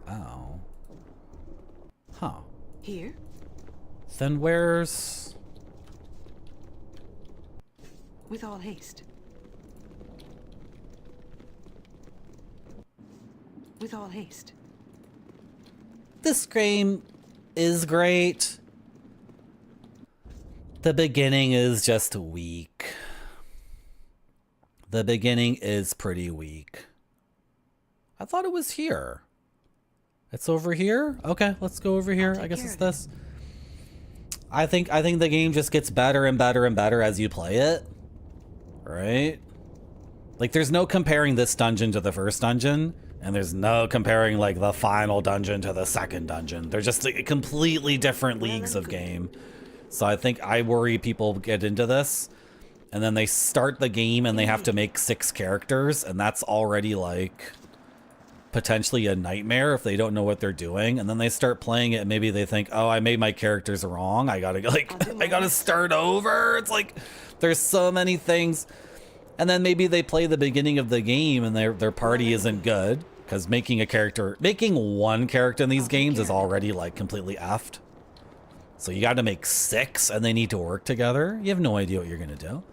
Oh. Huh. Here? Then where's... With all haste. With all haste. This game is great. The beginning is just weak. The beginning is pretty weak. I thought it was here. It's over here? Okay, let's go over here. I guess it's this. I think the game just gets better and better and better as you play it. Right? Like, there's no comparing this dungeon to the first dungeon, and there's no comparing, like, the final dungeon to the second dungeon. They're just like, completely different leagues of game. So I think I worry people get into this, and then they start the game and they have to make 6 characters, and that's already, like, potentially a nightmare if they don't know what they're doing. And then they start playing it, and maybe they think, oh, I made my characters wrong. I gotta, like, I gotta start over. It's like... There's so many things. And then maybe they play the beginning of the game and their party isn't good. Because making one character in these games is already like completely effed. So you got to make 6 and they need to work together. You have no idea what you're going to do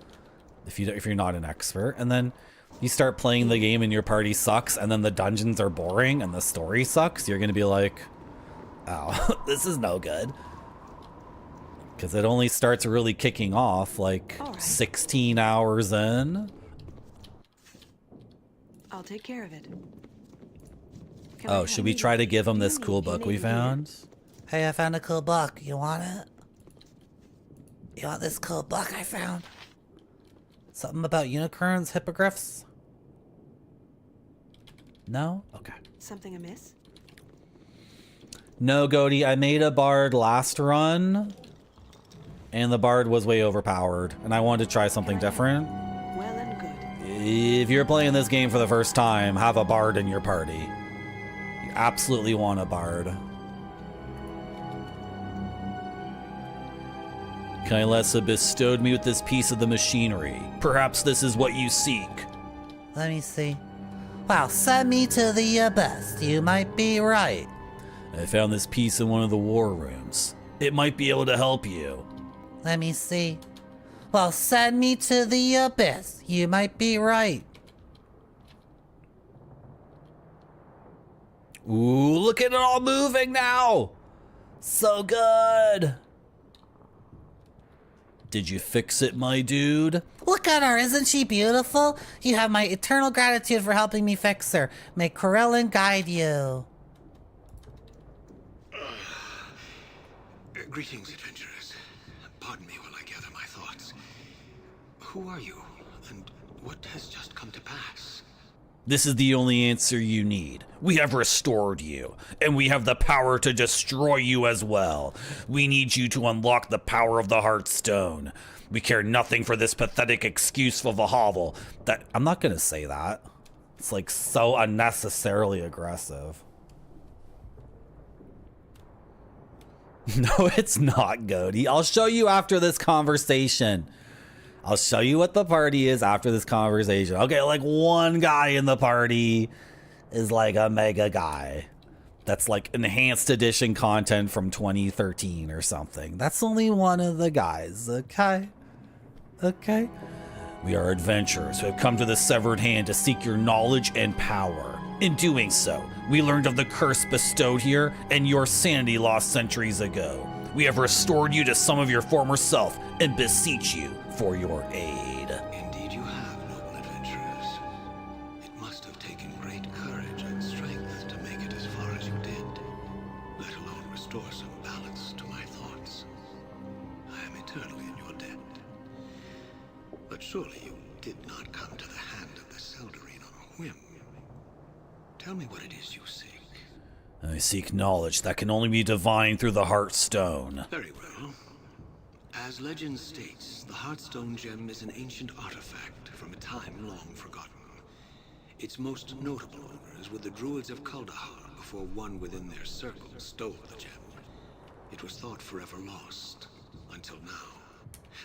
if you're not an expert. And then you start playing the game and your party sucks and then the dungeons are boring and the story sucks. You're going to be like, oh, this is no good. Because it only starts really kicking off like 16 hours in. I'll take care of it. Oh, should we try to give him this cool book we found? Hey, I found a cool book. You want it? You want this cool book I found? Something about unicorns, hippogriffs? No? Okay. Something amiss? No, Goaty, I made a bard last run. And the bard was way overpowered, and I wanted to try something different. Well and good. If you're playing this game for the first time, have a bard in your party. You absolutely want a bard. Kylesa bestowed me with this piece of the machinery. Perhaps this is what you seek. Let me see. Well, send me to the abyss. You might be right. I found this piece in one of the war rooms. It might be able to help you. Let me see. Well, send me to the abyss. You might be right. Ooh, look at it all moving now. So good. Did you fix it, my dude? Look at her. Isn't she beautiful? You have my eternal gratitude for helping me fix her. May Corellin guide you. Greetings, adventurers. Pardon me while I gather my thoughts. Who are you, and what has just come to pass? This is the only answer you need. We have restored you, and we have the power to destroy you as well. We need you to unlock the power of the Heartstone. We care nothing for this pathetic excuse of a hovel. That I'm not gonna say that. It's like so unnecessarily aggressive. No, it's not, Goaty. I'll show you after this conversation. I'll show you what the party is after this conversation. Okay, like one guy in the party is like a mega guy. That's like enhanced edition content from 2013 or something. That's only one of the guys, okay? Okay? We are adventurers who have come to the Severed Hand to seek your knowledge and power. In doing so, we learned of the curse bestowed here and your sanity lost centuries ago. We have restored you to some of your former self and beseech you for your aid. Indeed you have, noble adventurers. It must have taken great courage and strength to make it as far as you did, let alone restore some balance to my thoughts. I am eternally in your debt. But surely you did not come to the hand of the Seldarine on a whim. Tell me what it is you seek. I seek knowledge that can only be divined through the Heartstone. Very well. As legend states, the Heartstone gem is an ancient artifact from a time long forgotten. Its most notable owners were the druids of Kuldahar before one within their circle stole the gem. It was thought forever lost, until now.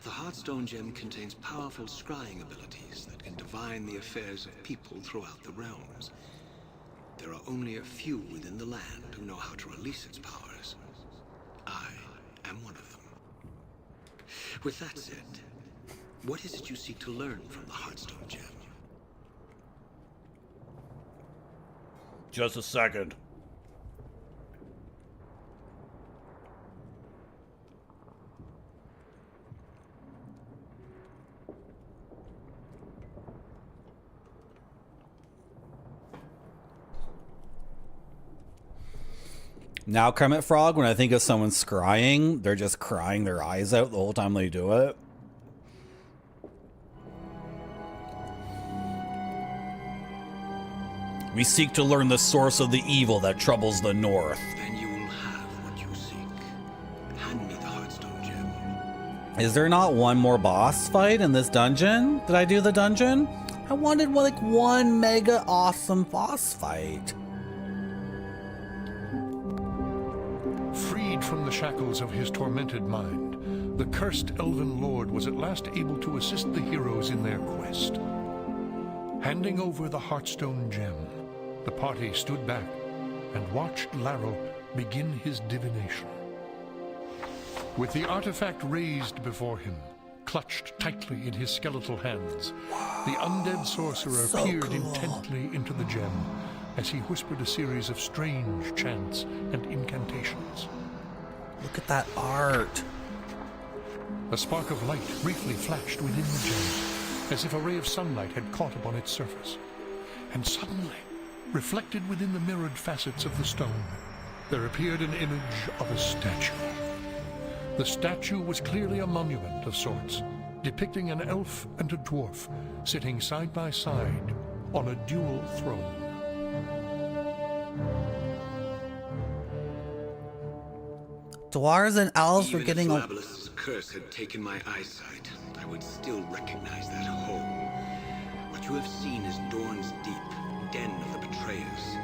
The Heartstone gem contains powerful scrying abilities that can divine the affairs of people throughout the realms. There are only a few within the land who know how to release its powers. I am one of them. With that said, what is it you seek to learn from the Heartstone gem? Just a second. Now, Kermit Frog, when I think of someone scrying, they're just crying their eyes out the whole time they do it. We seek to learn the source of the evil that troubles the North. Then you will have what you seek. Hand me the Heartstone gem. Is there not one more boss fight in this dungeon? Did I do the dungeon? I wanted like one mega awesome boss fight. Freed from the shackles of his tormented mind, the cursed elven lord was at last able to assist the heroes in their quest. Handing over the Heartstone gem, the party stood back and watched Laro begin his divination. With the artifact raised before him, clutched tightly in his skeletal hands, the undead sorcerer peered intently into the gem as he whispered a series of strange chants and incantations. Look at that art. A spark of light briefly flashed within the gem, as if a ray of sunlight had caught upon its surface. And suddenly, reflected within the mirrored facets of the stone, there appeared an image of a statue. The statue was clearly a monument of sorts, depicting an elf and a dwarf sitting side by side on a dual throne. Dwarves and elves were getting Even if Labalust's curse had taken my eyesight, I would still recognize that home. What you have seen is Dorne's Deep, den of the betrayers.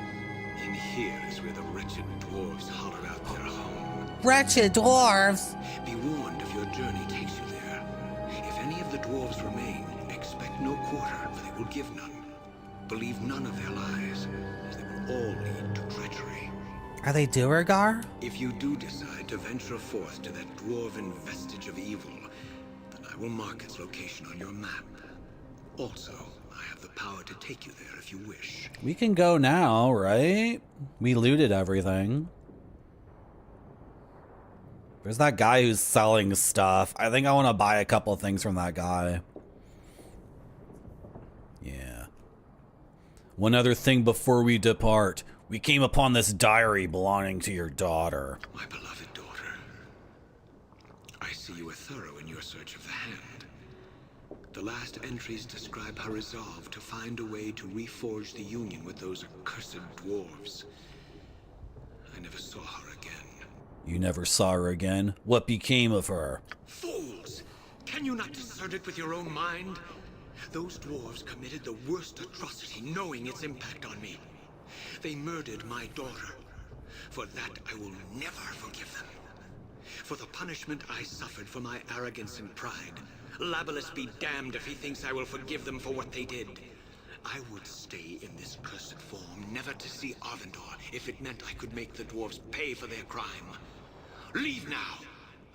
In here is where the wretched dwarves hollowed out their home. Wretched dwarves! Be warned if your journey takes you there. If any of the dwarves remain, expect no quarter, for they will give none. Believe none of their lies, as they will all lead to treachery. Are they Duergar? If you do decide to venture forth to that dwarven vestige of evil, then I will mark its location on your map. Also, I have the power to take you there if you wish. We can go now, right? We looted everything. There's that guy who's selling stuff. I think I want to buy a couple things from that guy. Yeah. One other thing before we depart. We came upon this diary belonging to your daughter. My beloved daughter. I see you are thorough in your search of the hand. The last entries describe her resolve to find a way to reforge the union with those accursed dwarves. I never saw her again. You never saw her again? What became of her? Fools! Can you not discern it with your own mind? Those dwarves committed the worst atrocity, knowing its impact on me. They murdered my daughter. For that, I will never forgive them. For the punishment I suffered for my arrogance and pride, Labalus be damned if he thinks I will forgive them for what they did. I would stay in this cursed form, never to see Arvindor, if it meant I could make the dwarves pay for their crime. Leave now.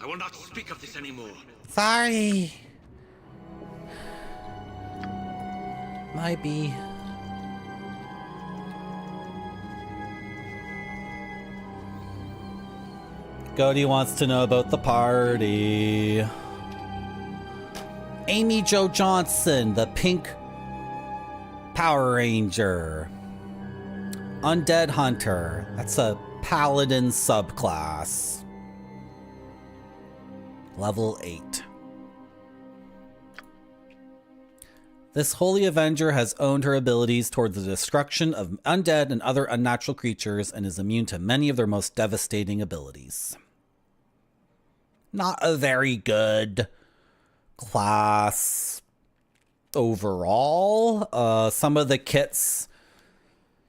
I will not speak of this anymore. Sorry. Might be. Cody wants to know about the party. Amy Jo Johnson, the pink Power Ranger. Undead Hunter. That's a paladin subclass. Level 8. This Holy Avenger has owned her abilities toward the destruction of undead and other unnatural creatures and is immune to many of their most devastating abilities. Not a very good class overall. Some of the kits,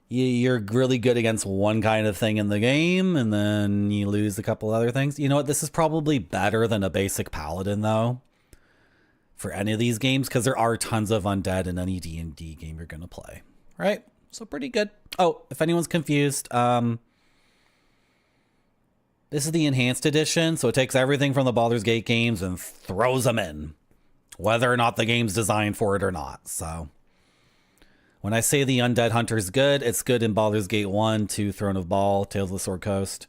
you're really good against one kind of thing in the game, and then you lose a couple other things. You know what? This is probably better than a basic paladin, though, for any of these games, because there are tons of undead in any D&D game you're going to play. Right? So pretty good. Oh, if anyone's confused, this is the enhanced edition, so it takes everything from the Baldur's Gate games and throws them in, whether or not the game's designed for it or not. So when I say the Undead Hunter's good, it's good in Baldur's Gate 1, 2, Throne of Baal, Tales of the Sword Coast,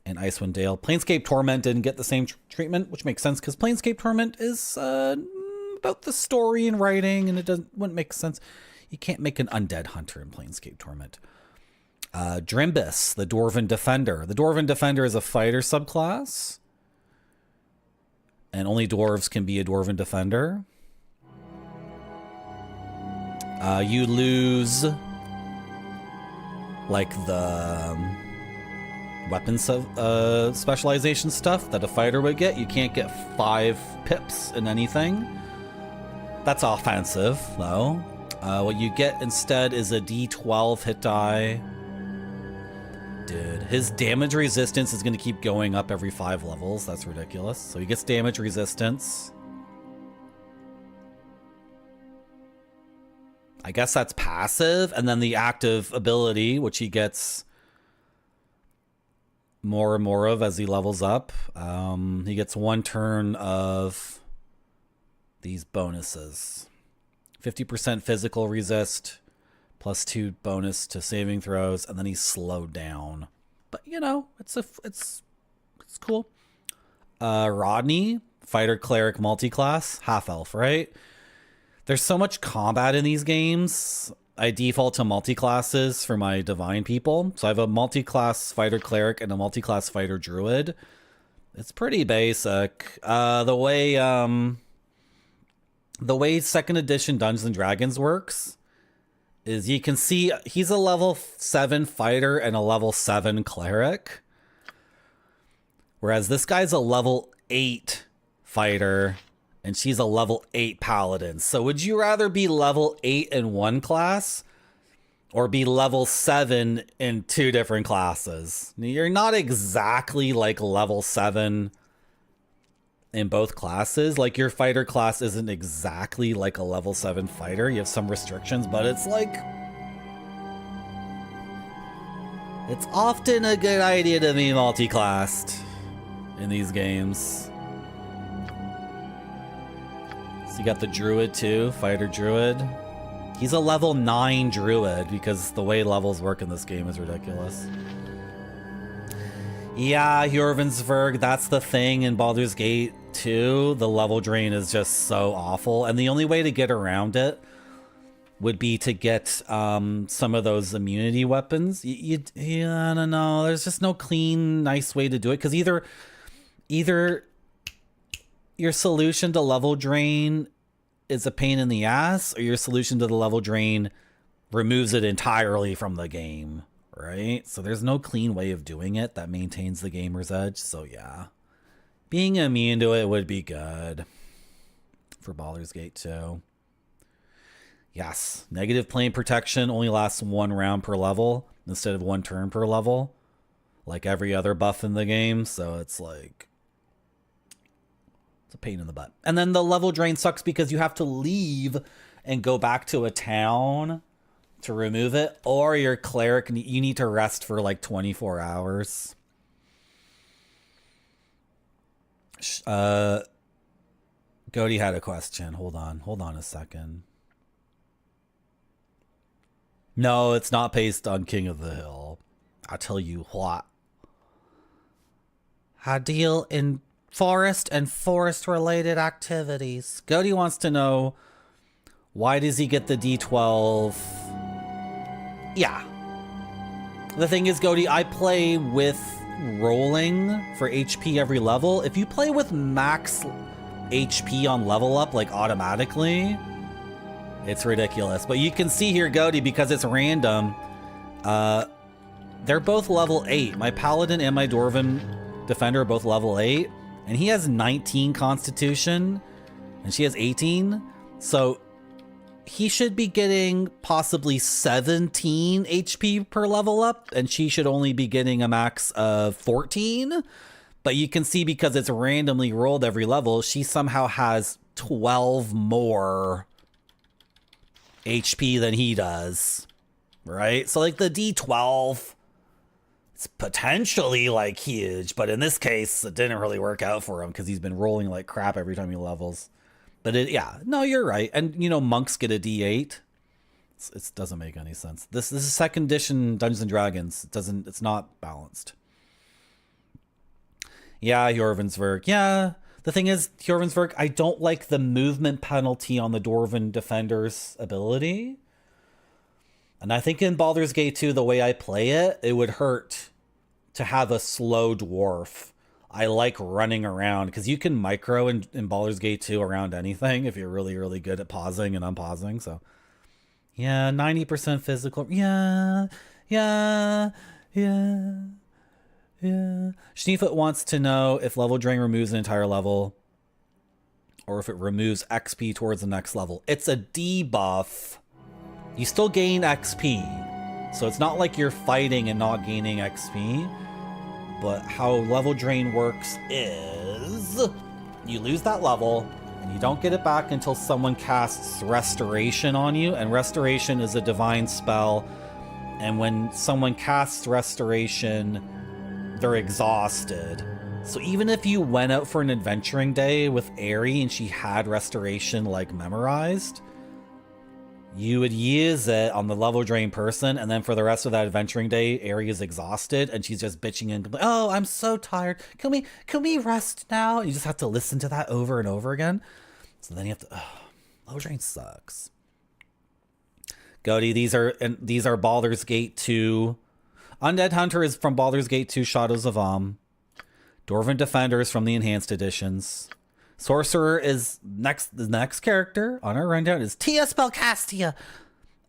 and Icewind Dale. Planescape Torment didn't get the same treatment, which makes sense because Planescape Torment is about the story and writing, and wouldn't make sense. You can't make an Undead Hunter in Planescape Torment. Drimbus, the Dwarven Defender. The Dwarven Defender is a fighter subclass, and only dwarves can be a Dwarven Defender. You lose like the weapons specialization stuff that a fighter would get. You can't get 5 pips in anything. That's offensive, though. What you get instead is a D12 hit die. Dude, his damage resistance is going to keep going up every 5 levels. That's ridiculous. So he gets damage resistance. I guess that's passive. And then the active ability, which he gets more and more of as he levels up. He gets 1 turn of these bonuses. 50% physical resist, plus 2 bonus to saving throws, and then he's slowed down. But you know, it's cool. Rodney, fighter cleric multiclass, half elf, right? There's so much combat in these games. I default to multiclasses for my divine people. So I have a multiclass fighter cleric and a multiclass fighter druid. It's pretty basic. The way second edition Dungeons and Dragons works is you can see he's a level 7 fighter and a level 7 cleric. Whereas this guy's a level 8 fighter and she's a level 8 paladin. So would you rather be level 8 in one class or be level 7 in 2 different classes? You're not exactly like level 7 in both classes. Like your fighter class isn't exactly like a level 7 fighter. You have some restrictions, but it's like, it's often a good idea to be multi-classed in these games. So you got the druid too, fighter druid. He's a level 9 druid because the way levels work in this game is ridiculous. Yeah, Hjorvensburg, that's the thing in Baldur's Gate 2. The level drain is just so awful. And the only way to get around it would be to get some of those immunity weapons. I don't know. There's just no clean, nice way to do it. Because either your solution to level drain is a pain in the ass, or your solution to the level drain removes it entirely from the game. Right? So there's no clean way of doing it that maintains the gamer's edge. So yeah, being immune to it would be good for Baldur's Gate 2. Yes, negative plane protection only lasts 1 round per level instead of 1 turn per level, like every other buff in the game. So it's like, it's a pain in the butt. And then the level drain sucks because you have to leave and go back to a town to remove it, or your cleric, you need to rest for like 24 hours. Cody had a question. Hold on a second. No, it's not based on King of the Hill. I'll tell you what. I deal in forest and forest-related activities. Cody wants to know, why does he get the D12? Yeah. The thing is, Cody, I play with rolling for HP every level. If you play with max HP on level up, like automatically, it's ridiculous. But you can see here, Cody, because it's random, they're both level 8. My Paladin and my Dwarven Defender are both level 8. And he has 19 Constitution, and she has 18. So he should be getting possibly 17 HP per level up, and she should only be getting a max of 14. But you can see, because it's randomly rolled every level, she somehow has 12 more HP than he does, right? So like the D12, it's potentially like huge, but in this case, it didn't really work out for him because he's been rolling like crap every time he levels. But yeah, no, you're right. And you know, monks get a D8. It doesn't make any sense. This is second edition Dungeons and Dragons. It's not balanced. Yeah, Jorvensverk. Yeah, the thing is, Jorvensverk, I don't like the movement penalty on the Dwarven Defender's ability. And I think in Baldur's Gate 2, the way I play it, it would hurt to have a slow dwarf. I like running around, because you can micro in Baldur's Gate 2 around anything if you're really, really good at pausing and unpausing. So, yeah, 90% physical. Yeah. Schneefoot wants to know if level drain removes an entire level, or if it removes XP towards the next level. It's a debuff. You still gain XP, so it's not like you're fighting and not gaining XP. But how level drain works is you lose that level and you don't get it back until someone casts restoration on you, and restoration is a divine spell, and when someone casts restoration, they're exhausted. So even if you went out for an adventuring day with Aerie and she had restoration like memorized, you would use it on the level drain person, and then for the rest of that adventuring day, Aerie is exhausted and she's just bitching and complaining, oh, I'm so tired. Can we rest now? You just have to listen to that over and over again. So then you have to, level drain sucks. Cody, these are Baldur's Gate 2. Undead Hunter is from Baldur's Gate 2 Shadows of Am. Dwarven Defender is from the Enhanced Editions. Sorcerer is the next character on our rundown is Tia Spellcastia,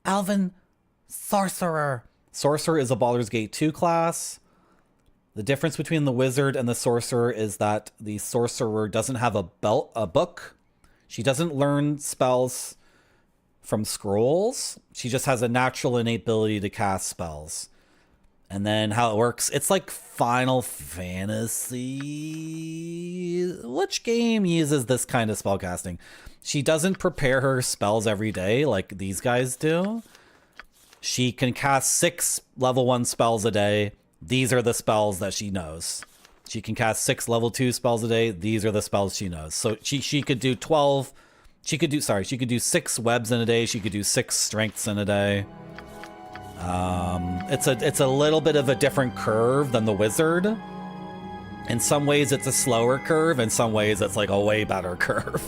Alvin Sorcerer. Sorcerer is a Baldur's Gate 2 class. The difference between the wizard and the sorcerer is that the sorcerer doesn't have a book. She doesn't learn spells from scrolls. She just has a natural innate ability to cast spells. And then how it works, it's like Final Fantasy. Which game uses this kind of spellcasting? She doesn't prepare her spells every day like these guys do. She can cast 6 level 1 spells a day. These are the spells that she knows. She can cast 6 level 2 spells a day. These are the spells she knows. So she could do 12. She could do 6 webs in a day. She could do 6 strengths in a day. It's a little bit of a different curve than the wizard. In some ways it's a slower curve, in some ways it's like a way better curve.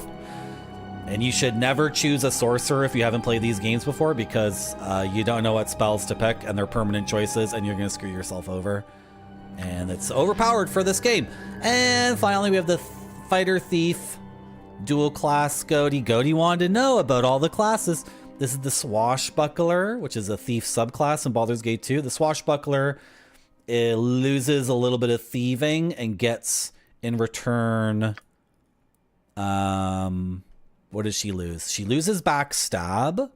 And you should never choose a sorcerer if you haven't played these games before, because you don't know what spells to pick and they're permanent choices and you're gonna screw yourself over. And it's overpowered for this game. And finally we have the Fighter Thief dual class Cody. Cody wanted to know about all the classes. This is the Swashbuckler, which is a thief subclass in Baldur's Gate 2. The Swashbuckler, it loses a little bit of thieving and gets in return, what does she lose? She loses backstab.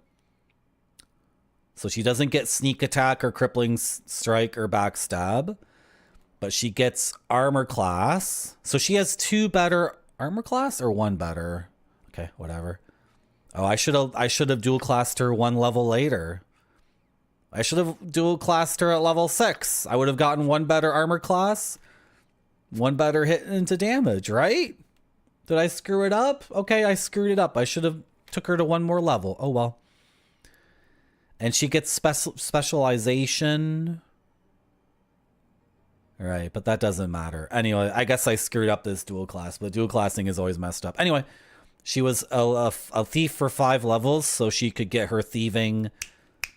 So she doesn't get sneak attack or crippling strike or backstab, but she gets armor class. So she has 2 better armor class or 1 better. Okay, whatever. Oh, I should have dual classed her one level later. I should have dual classed her at level 6. I would have gotten one better armor class, one better hit into damage, right? Did I screw it up? Okay, I screwed it up. I should have took her to one more level. Oh well. And she gets specialization. All right, but that doesn't matter. Anyway, I guess I screwed up this dual class, but dual classing is always messed up. Anyway, she was a thief for 5 levels, so she could get her thieving,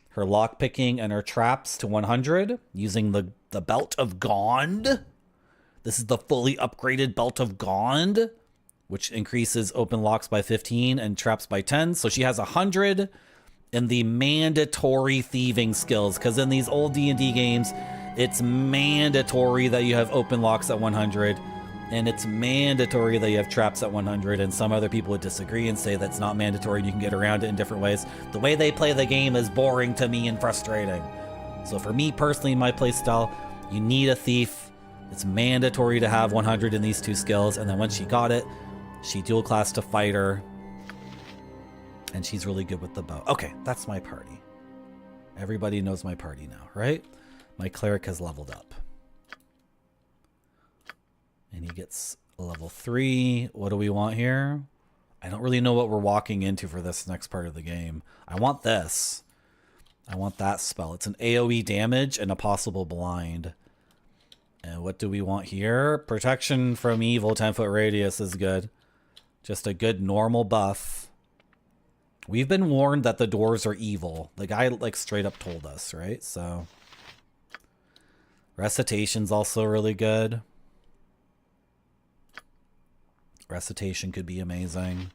her lockpicking, and her traps to 100 using the Belt of Gond. This is the fully upgraded Belt of Gond, which increases open locks by 15 and traps by 10. So she has 100 in the mandatory thieving skills, because in these old D&D games, it's mandatory that you have open locks at 100, and it's mandatory that you have traps at 100, and some other people would disagree and say that's not mandatory and you can get around it in different ways. The way they play the game is boring to me and frustrating. So for me personally, in my playstyle, you need a thief. It's mandatory to have 100 in these 2 skills, and then once she got it, she dual classed to fighter, and she's really good with the bow. Okay, that's my party. Everybody knows my party now, right? My cleric has leveled up. And he gets a level 3. What do we want here? I don't really know what we're walking into for this next part of the game. I want this. I want that spell. It's an AoE damage and a possible blind. And what do we want here? Protection from evil, 10-foot radius is good. Just a good normal buff. We've been warned that the doors are evil. The guy like straight up told us, right? So recitation's also really good. Recitation could be amazing.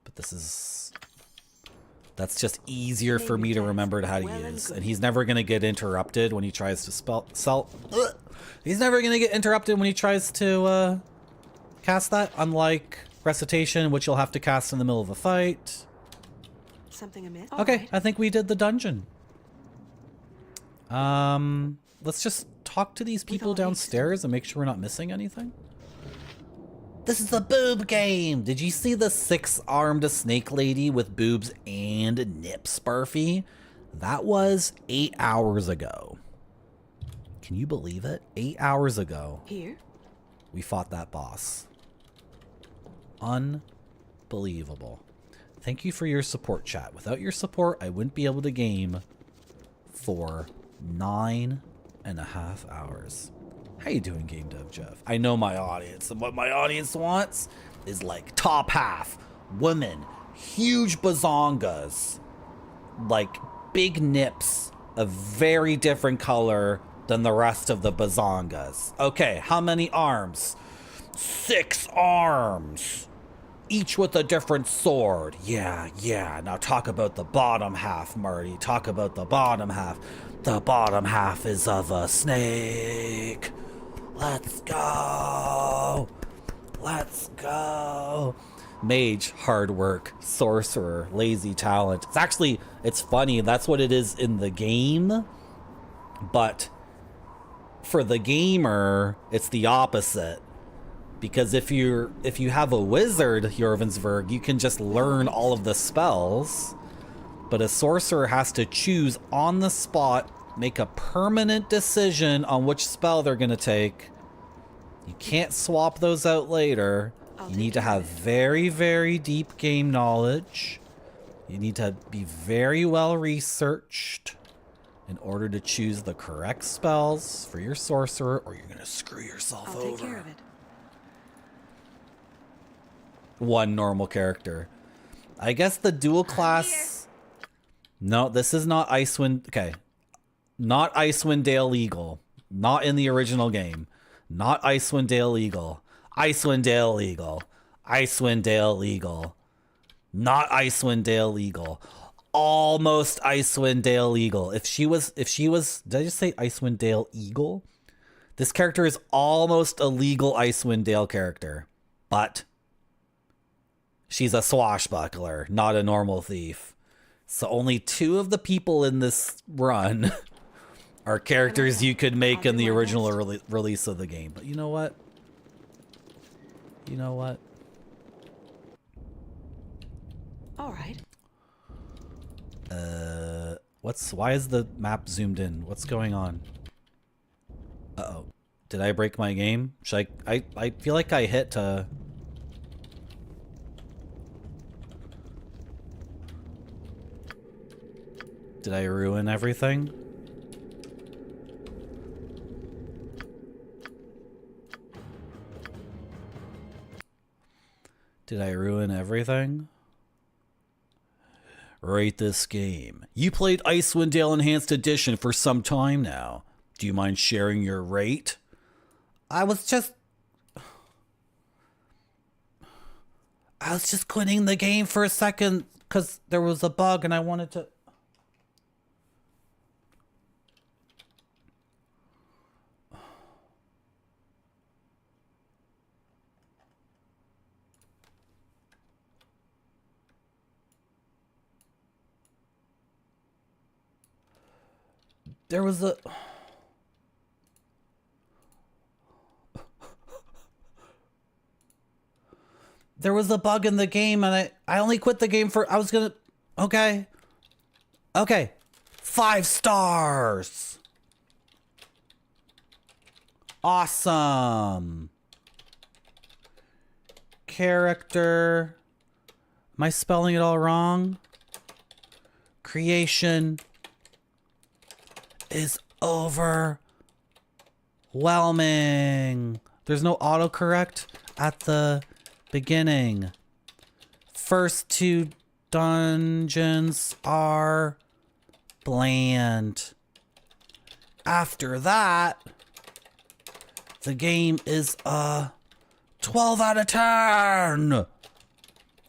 But that's just easier for me to remember how to use. And he's never going to get interrupted when he tries to he's never going to get interrupted when he tries to cast that, unlike recitation, which you'll have to cast in the middle of a fight. Something amiss? Okay, I think we did the dungeon. Let's just talk to these people downstairs and make sure we're not missing anything. This is a boob game. Did you see the 6-armed snake lady with boobs and nips, Barfy? That was 8 hours ago. Can you believe it? 8 hours ago. Here? We fought that boss. Unbelievable. Thank you for your support, chat. Without your support, I wouldn't be able to game for 9.5 hours. How you doing, Game Dev Jeff? I know my audience, and what my audience wants is like top half, women, huge bazongas, like big nips, a very different color than the rest of the bazongas. Okay, how many arms? 6 arms. Each with a different sword. Yeah. Now talk about the bottom half, Marty. Talk about the bottom half. The bottom half is of a snake. Let's go. Let's go. Mage, hard work. Sorcerer, lazy talent. It's funny. That's what it is in the game. But for the gamer, it's the opposite. Because if you have a wizard, Jorvensburg, you can just learn all of the spells. But a sorcerer has to choose on the spot, make a permanent decision on which spell they're going to take. You can't swap those out later. You need to have very, very deep game knowledge. You need to be very well researched in order to choose the correct spells for your sorcerer, or you're going to screw yourself over. I'll take care of it. One normal character. I guess the dual class... No, this is not Icewind... Okay. Not Icewind Dale Eagle. Not in the original game. Not Icewind Dale Eagle. Icewind Dale Eagle. Icewind Dale Eagle. Not Icewind Dale Eagle. Almost Icewind Dale Eagle. If she was... Did I just say Icewind Dale Eagle? This character is almost a legal Icewind Dale character. But... she's a swashbuckler, not a normal thief. So only 2 of the people in this run are characters you could make in the original release of the game. But you know what? You know what? All right. Why is the map zoomed in? What's going on? Uh-oh. Did I break my game? Should I feel like I hit to... Did I ruin everything? Did I ruin everything? Rate this game. You played Icewind Dale Enhanced Edition for some time now. Do you mind sharing your rate? I was just quitting the game for a second because there was a bug and I wanted to... There was a... There was a bug in the game and I only quit the game for... I was gonna... Okay. Okay. 5 stars. Awesome. Character. Am I spelling it all wrong? Creation is overwhelming. There's no autocorrect at the beginning. First 2 dungeons are bland. After that, the game is a 12 out of 10.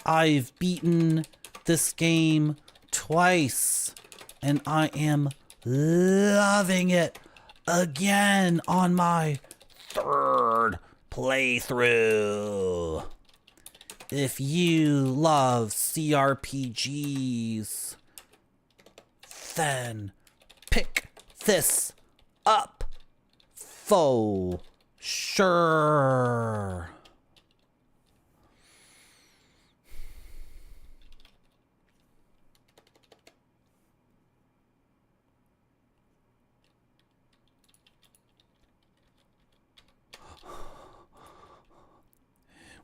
I've beaten this game twice and I am loving it again on my 3rd playthrough. If you love CRPGs, then pick this up for sure.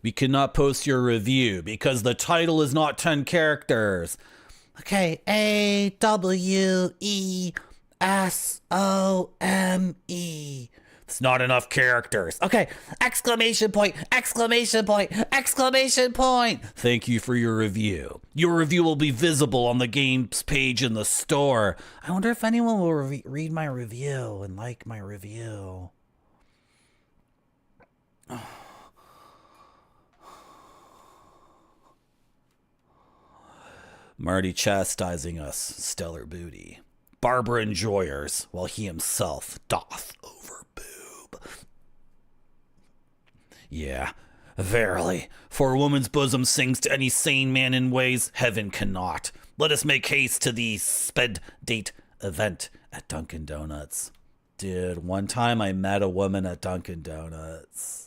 We cannot post your review because the title is not 10 characters. Okay, AWESOME. It's not enough characters. Okay, exclamation point, exclamation point, exclamation point. Thank you for your review. Your review will be visible on the game's page in the store. I wonder if anyone will read my review and like my review. Marty chastising us, stellar booty. Barbara enjoyers, while he himself doth overboob. Yeah, verily, for a woman's bosom sings to any sane man in ways heaven cannot. Let us make haste to the sped date event at Dunkin' Donuts. Dude, one time I met a woman at Dunkin' Donuts.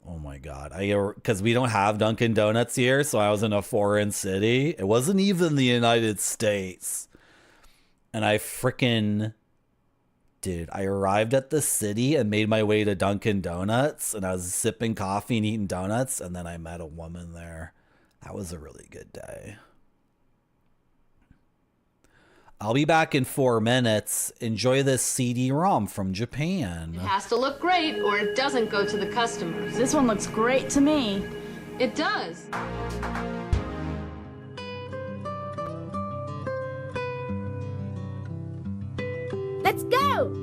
Oh my God. Because we don't have Dunkin' Donuts here, so I was in a foreign city. It wasn't even the United States. And I arrived at the city and made my way to Dunkin' Donuts, and I was sipping coffee and eating donuts, and then I met a woman there. That was a really good day. I'll be back in 4 minutes. Enjoy this CD-ROM from Japan. It has to look great or it doesn't go to the customers. This one looks great to me. It does. Let's go!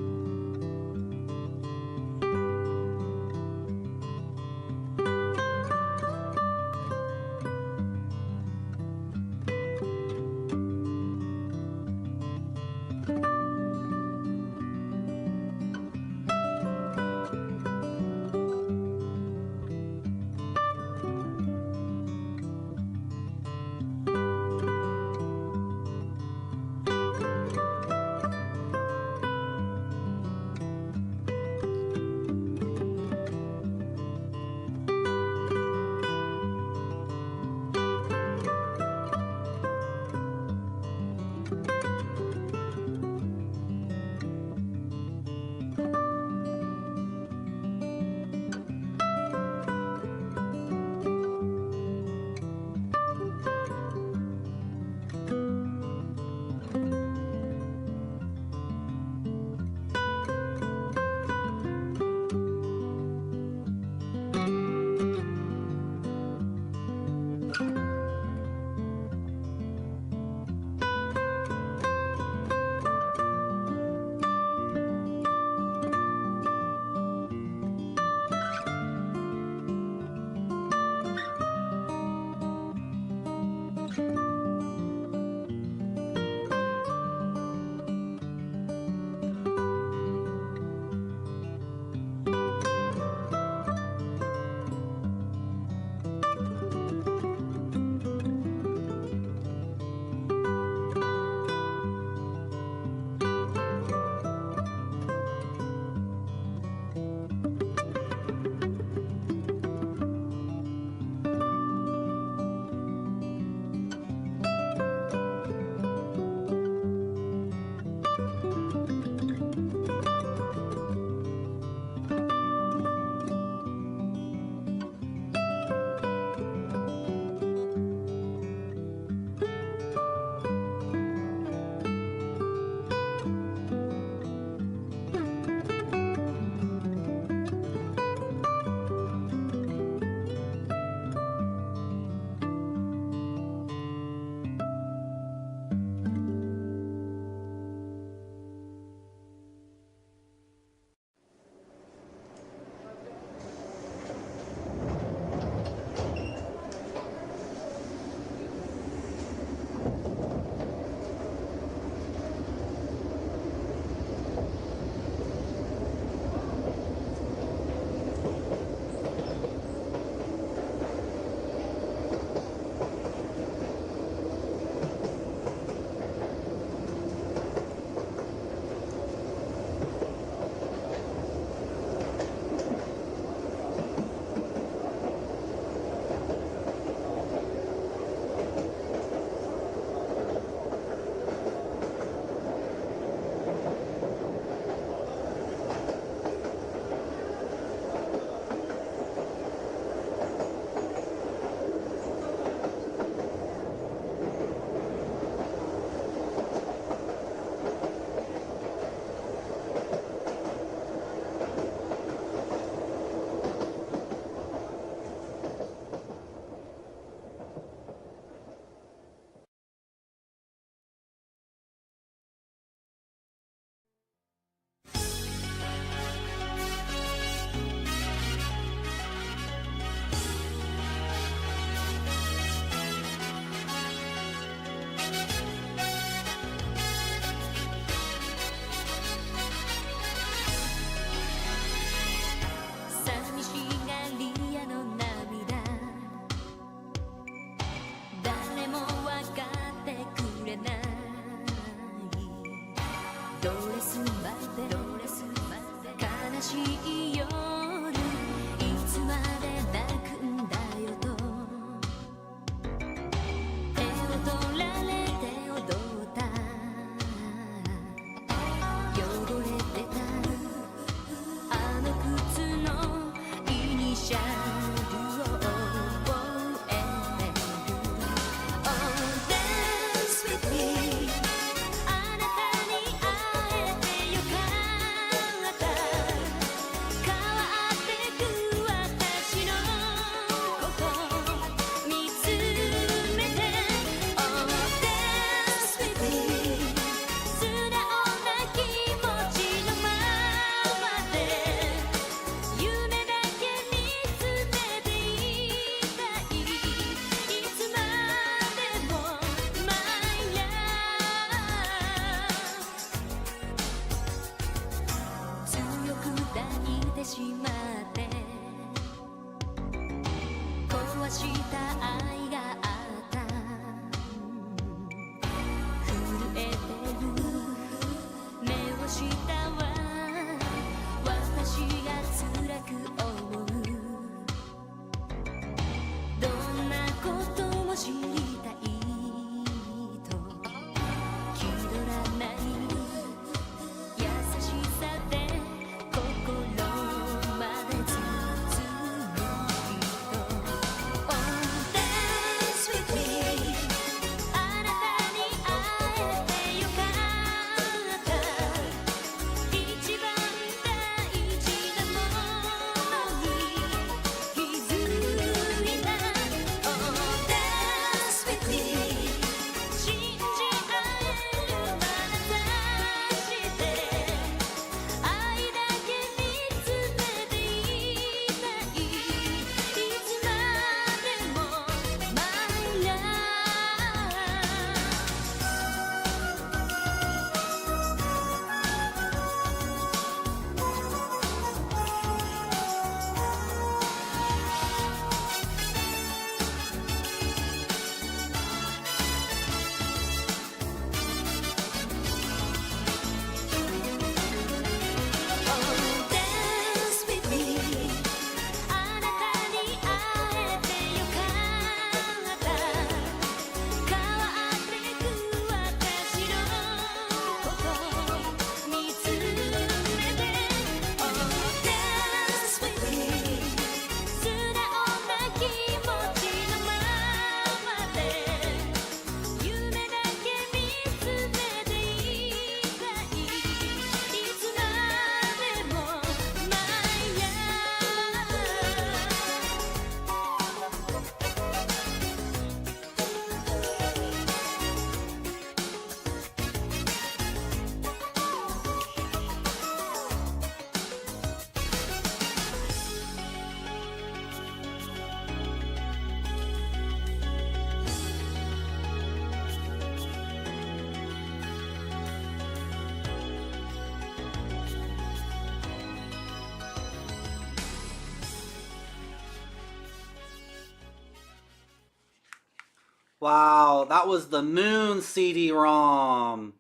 Wow, that was the moon CD-ROM.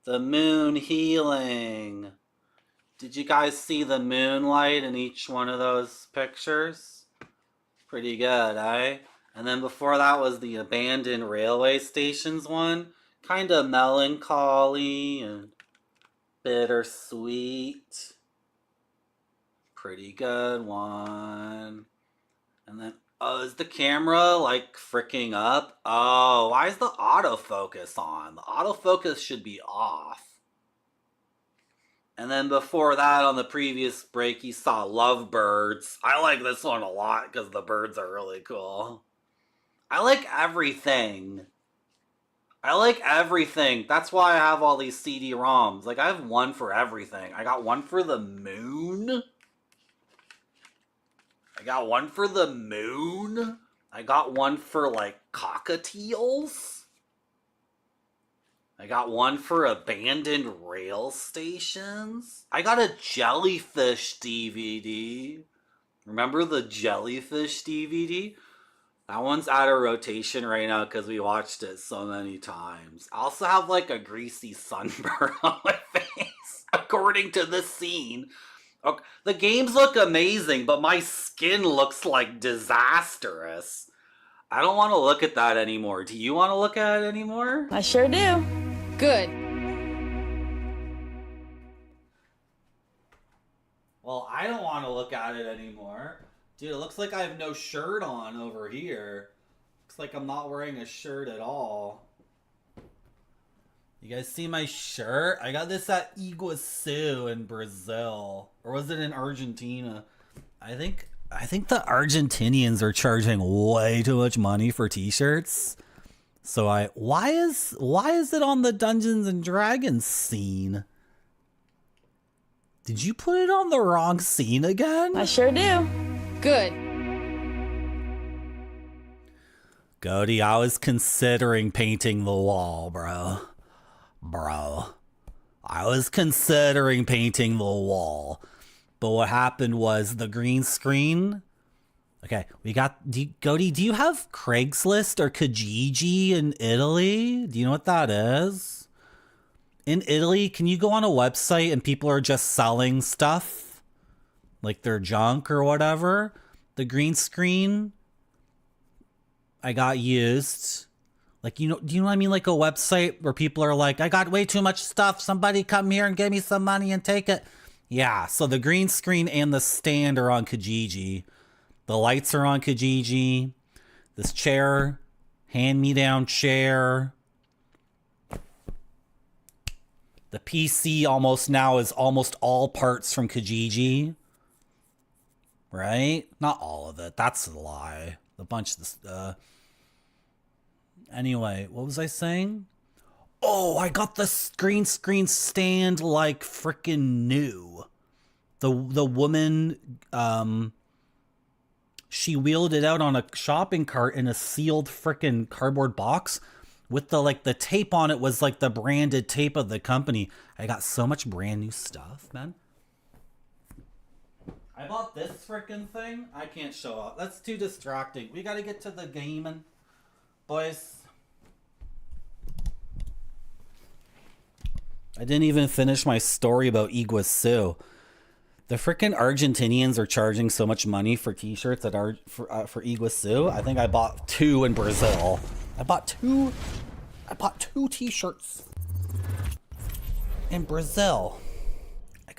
The moon healing. Did you guys see the moonlight in each one of those pictures? Pretty good, eh? And then before that was the abandoned railway stations one. Kind of melancholy and bittersweet. Pretty good one. And then, oh, is the camera like freaking up? Oh, why is the autofocus on? The autofocus should be off. And then before that, on the previous break, you saw Lovebirds. I like this one a lot because the birds are really cool. I like everything. I like everything. That's why I have all these CD-ROMs. Like, I have one for everything. I got one for the moon. I got one for the moon. I got one for, like, cockatiels. I got one for abandoned rail stations. I got a jellyfish DVD. Remember the jellyfish DVD? That one's out of rotation right now because we watched it so many times. I also have like a greasy sunburn on my face, according to the scene. Okay, the games look amazing, but my skin looks like disastrous. I don't want to look at that anymore. Do you want to look at it anymore? I sure do. Good. Well, I don't want to look at it anymore. Dude, it looks like I have no shirt on over here. Looks like I'm not wearing a shirt at all. You guys see my shirt? I got this at Iguazu in Brazil. Or was it in Argentina? I think the Argentinians are charging way too much money for t-shirts. So why is it on the Dungeons and Dragons scene? Did you put it on the wrong scene again? I sure do. Good. Cody, I was considering painting the wall, bro. I was considering painting the wall. But what happened was the green screen. Okay, we got... Cody, do you have Craigslist or Kijiji in Italy? Do you know what that is? In Italy, can you go on a website and people are just selling stuff? Like their junk or whatever? The green screen I got used. Like, do you know what I mean? Like a website where people are like, I got way too much stuff. Somebody come here and give me some money and take it. Yeah, so the green screen and the stand are on Kijiji. The lights are on Kijiji. This chair, hand-me-down chair. The PC almost now is almost all parts from Kijiji. Right? Not all of it. That's a lie. A bunch of this. Anyway, what was I saying? Oh, I got the green screen stand like freaking new. The woman, she wheeled it out on a shopping cart in a sealed freaking cardboard box with the tape on it was like the branded tape of the company. I got so much brand new stuff, man. I bought this freaking thing. I can't show up. That's too distracting. We gotta get to the gaming, boys. I didn't even finish my story about Iguazu. The freaking Argentinians are charging so much money for t-shirts for Iguazu. I think I bought 2 in Brazil. I bought two t-shirts in Brazil.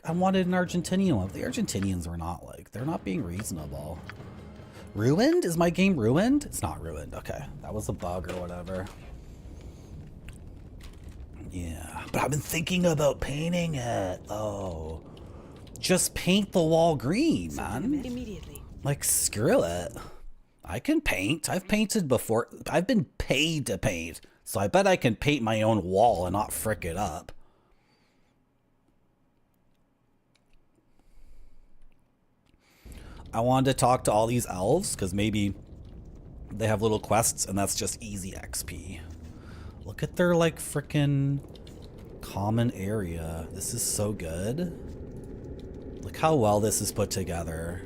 I wanted an Argentinian one. The Argentinians were not they're not being reasonable. Ruined? Is my game ruined? It's not ruined. Okay. That was a bug or whatever. Yeah. But I've been thinking about painting it, though. Just paint the wall green, man. Immediately. Like, screw it. I can paint. I've painted before. I've been paid to paint. So I bet I can paint my own wall and not frick it up. I wanted to talk to all these elves because maybe they have little quests and that's just easy XP. Look at their like frickin' common area. This is so good. Look how well this is put together.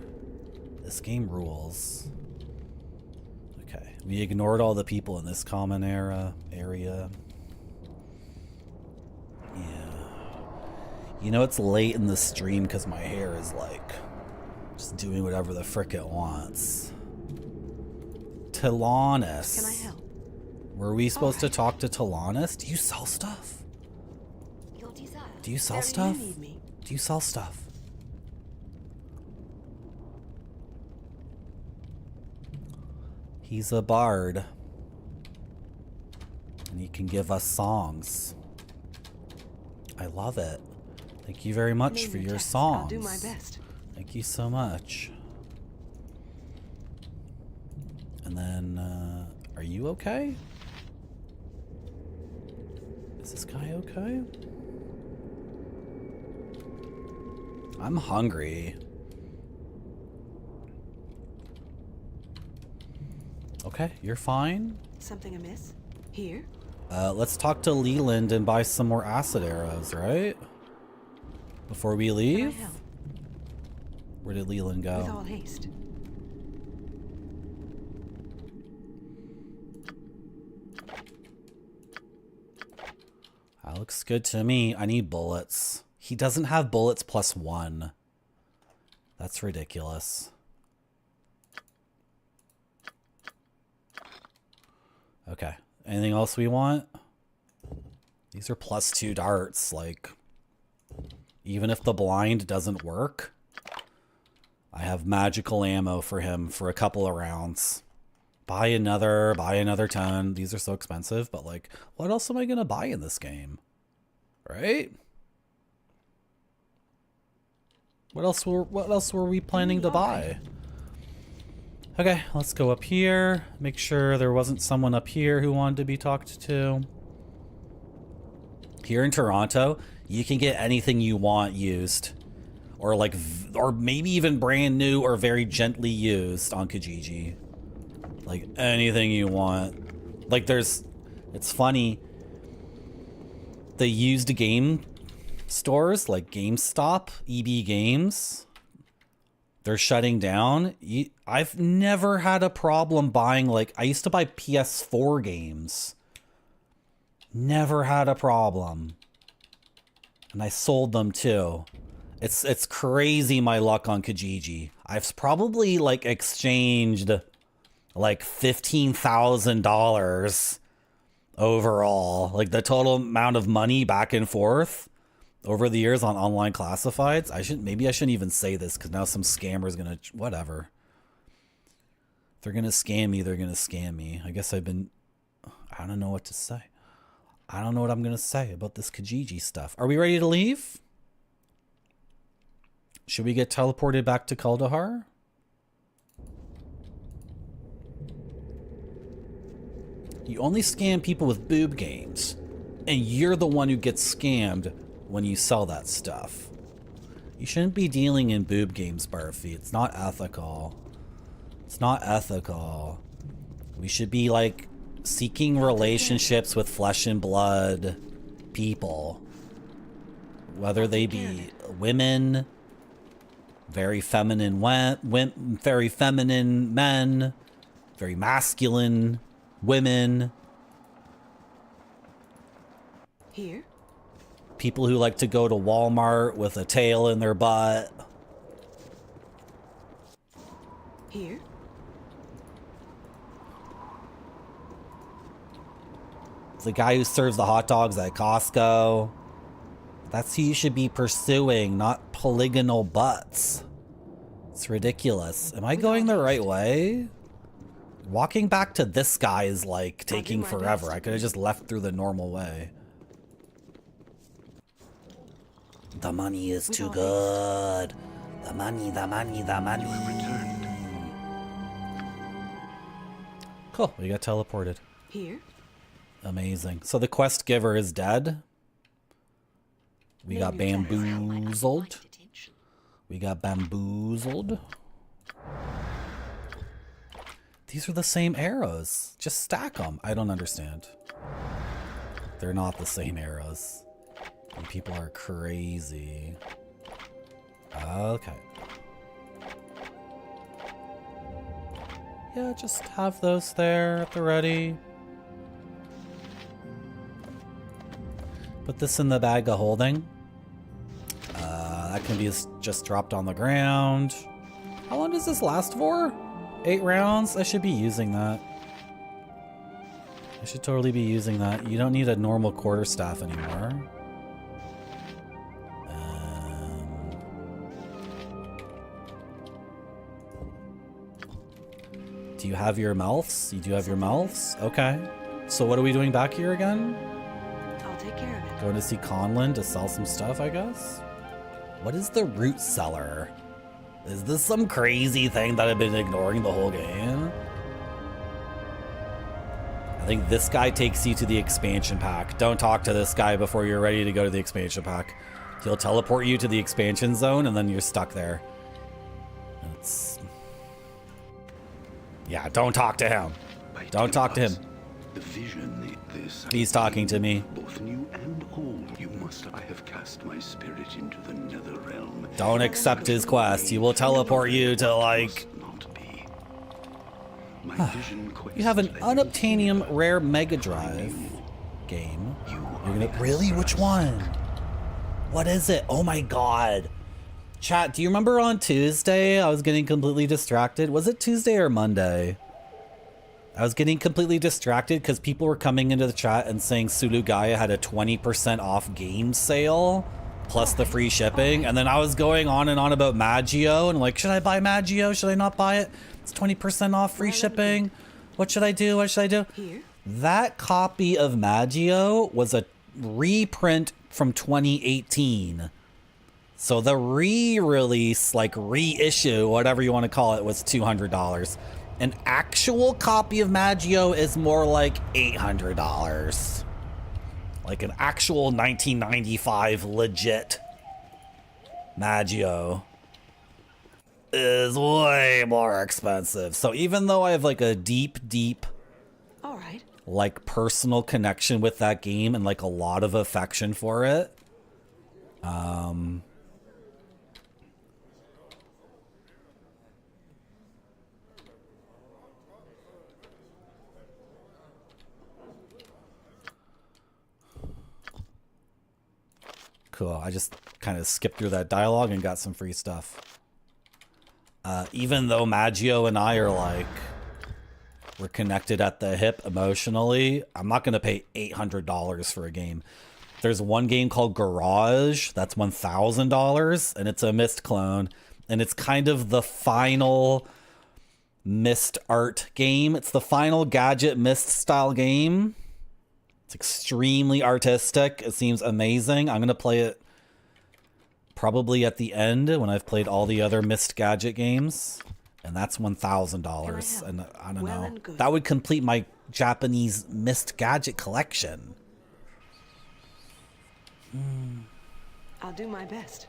This game rules. Okay, we ignored all the people in this common area. Yeah. You know, it's late in the stream because my hair is like just doing whatever the frick it wants. Talanis. Can I help? Were we supposed to talk to Talanis? Do you sell stuff? Your desire. Do you sell Very stuff? you need me. Do you sell stuff? He's a bard. And he can give us songs. I love it. Thank you very much Name for your your test. songs. I'll do my best. Thank you so much. And then, are you okay? Is this guy okay? I'm hungry. Okay, you're fine. Something amiss? Here? Let's talk to Leland and buy some more acid arrows, right? Before we leave? Where did Leland go? With all haste. That looks good to me. I need bullets. He doesn't have bullets +1. That's ridiculous. Okay. Anything else we want? These are +2 darts. Like, even if the blind doesn't work, I have magical ammo for him for a couple of rounds. Buy another 10. These are so expensive, but like, what else am I going to buy in this game? Right? What else were we planning to buy? Okay, let's go up here. Make sure there wasn't someone up here who wanted to be talked to. Here in Toronto, you can get anything you want used. Or like, or maybe even brand new or very gently used on Kijiji. Like anything you want. Like it's funny. The used game stores like GameStop, EB Games, they're shutting down. I've never had a problem buying, like, I used to buy PS4 games. Never had a problem. And I sold them too. It's crazy my luck on Kijiji. I've probably like exchanged like $15,000 overall. Like the total amount of money back and forth over the years on online classifieds. Maybe I shouldn't even say this because now some scammer's gonna, whatever. If they're gonna scam me, they're gonna scam me. I guess I don't know what to say. I don't know what I'm gonna say about this Kijiji stuff. Are we ready to leave? Should we get teleported back to Kuldahar? You only scam people with boob games, and you're the one who gets scammed when you sell that stuff. You shouldn't be dealing in boob games, Barfy. It's not ethical. It's not ethical. We should be like seeking relationships with flesh and blood people, whether they be women, very feminine very feminine men, very masculine women, Here? people who like to go to Walmart with a tail in their butt. Here? The guy who serves the hot dogs at Costco. That's who you should be pursuing, not polygonal butts. It's ridiculous. Am I going the right way? Walking back to this guy is like taking forever. I could have just left through the normal way. The money is too good. The money, the money, the money. Cool, we got teleported. Here? Amazing. So the quest giver is dead. We got bamboozled. We got bamboozled. These are the same arrows. Just stack them. I don't understand. They're not the same arrows. And people are crazy. Okay. Yeah, just have those there at the ready. Put this in the bag of holding. That can be just dropped on the ground. How long does this last for? 8 rounds? I should be using that. I should totally be using that. You don't need a normal quarterstaff anymore. Do you have your mouths? You do have your mouths? Okay. So what are we doing back here again? I'll take care of it. Going to see Conlon to sell some stuff, I guess? What is the root cellar? Is this some crazy thing that I've been ignoring the whole game? I think this guy takes you to the expansion pack. Don't talk to this guy before you're ready to go to the expansion pack. He'll teleport you to the expansion zone and then you're stuck there. It's... Yeah, don't talk to him. Don't talk to him. The vision, this He's talking to me. both new and old. You must. I have cast my spirit into the nether realm. Don't accept his quest. He will teleport you to, like... You have an unobtainium rare Mega Drive game. You're gonna... Really? Which one? What is it? Oh my god. Chat, do you remember on Tuesday I was getting completely distracted? Was it Tuesday or Monday? I was getting completely distracted because people were coming into the chat and saying Sulugaya had a 20% off game sale plus the free shipping. And then I was going on and on about Magio and like, should I buy Magio? Should I not buy it? It's 20% off free shipping. What should I do? What should I do? Here. That copy of Magio was a reprint from 2018. So the re-release, like reissue, whatever you want to call it, was $200. An actual copy of Magio is more like $800. Like an actual 1995 legit Magio is way more expensive. So even though I have like a deep, all right, like personal connection with that game and like a lot of affection for it, cool. I just kind of skipped through that dialogue and got some free stuff. Even though Magio and I are like, we're connected at the hip emotionally, I'm not going to pay $800 for a game. There's one game called Garage that's $1,000 and it's a Myst clone. And it's kind of the final Myst art game. It's the final Gadget Myst style game. It's extremely artistic. It seems amazing. I'm going to play it probably at the end when I've played all the other Myst Gadget games. And that's $1,000. And I don't know. That would complete my Japanese Myst Gadget collection. I'll do my best.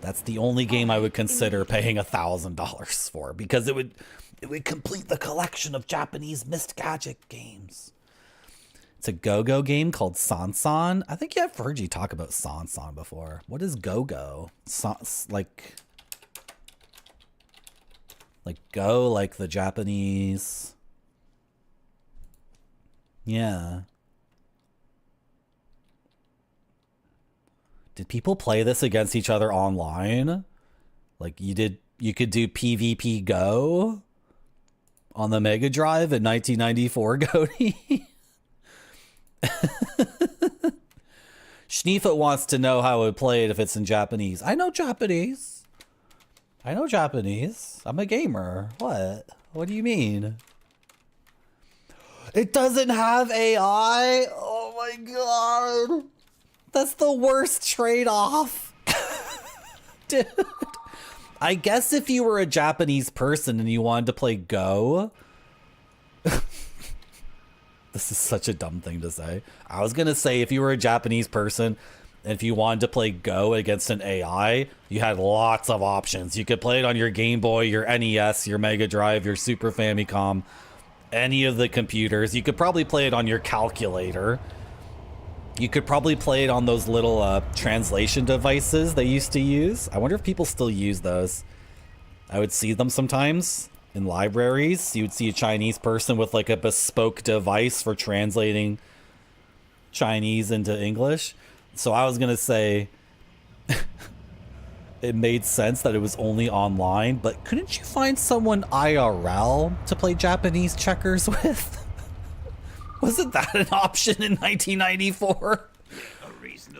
That's the only game I would consider paying $1,000 for because it would complete the collection of Japanese Myst Gadget games. It's a go-go game called Sansan. I think I've heard you talk about Sansan before. What is go-go? Like go, like the Japanese. Yeah. Did people play this against each other online? Like you could do PvP Go on the Mega Drive in 1994, Goaty? Schneefut wants to know how I would play it if it's in Japanese. I know Japanese. I'm a gamer. What? What do you mean? It doesn't have AI? Oh my god. That's the worst trade-off. Dude. I guess if you were a Japanese person and you wanted to play Go... This is such a dumb thing to say. I was going to say if you were a Japanese person and if you wanted to play Go against an AI, you had lots of options. You could play it on your Game Boy, your NES, your Mega Drive, your Super Famicom, any of the computers. You could probably play it on your calculator. You could probably play it on those little translation devices they used to use. I wonder if people still use those. I would see them sometimes in libraries. You'd see a Chinese person with like a bespoke device for translating Chinese into English. So I was gonna say it made sense that it was only online, but couldn't you find someone IRL to play Japanese checkers with? Wasn't that an option in 1994?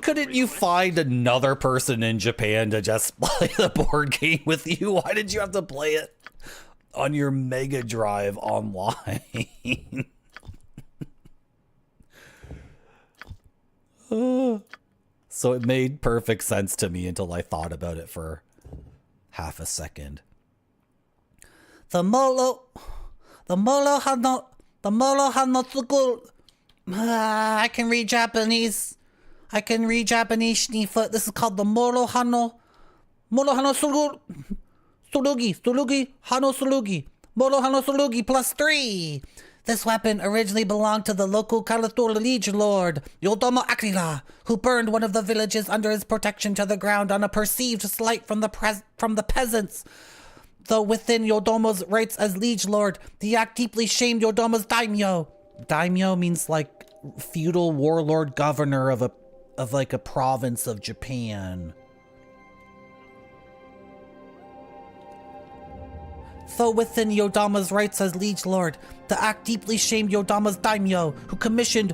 Couldn't you find another person in Japan to just play the board game with you? Why did you have to play it on your Mega Drive online? So it made perfect sense to me until I thought about it for half a second. The molo hano tsukuru. I can read Japanese. I can read Japanese, Schneefoot. This is called the Moro Hano Surugi, Hano Surugi, Moro Hano Surugi +3. This weapon originally belonged to the local Kalator liege lord, Yodomo Akira, who burned one of the villages under his protection to the ground on a perceived slight from the peasants. Though within Yodomo's rights as liege lord, the act deeply shamed Yodomo's daimyo. Daimyo means like feudal warlord governor of like a province of Japan. Though within Yodoma's rights as liege lord, the act deeply shamed Yodoma's daimyo, who commissioned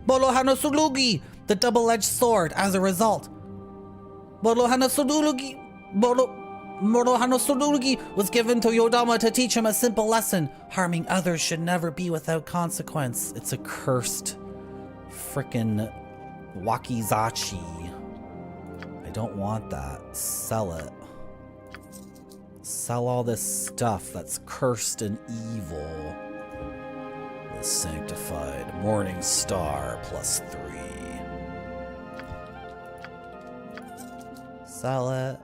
Molohano Surugi, the double-edged sword, as a result. Molohano Surugi was given to Yodama to teach him a simple lesson. Harming others should never be without consequence. It's a cursed frickin' wakizachi. I don't want that. Sell it. Sell all this stuff that's cursed and evil. The sanctified morning star +3. Sell it.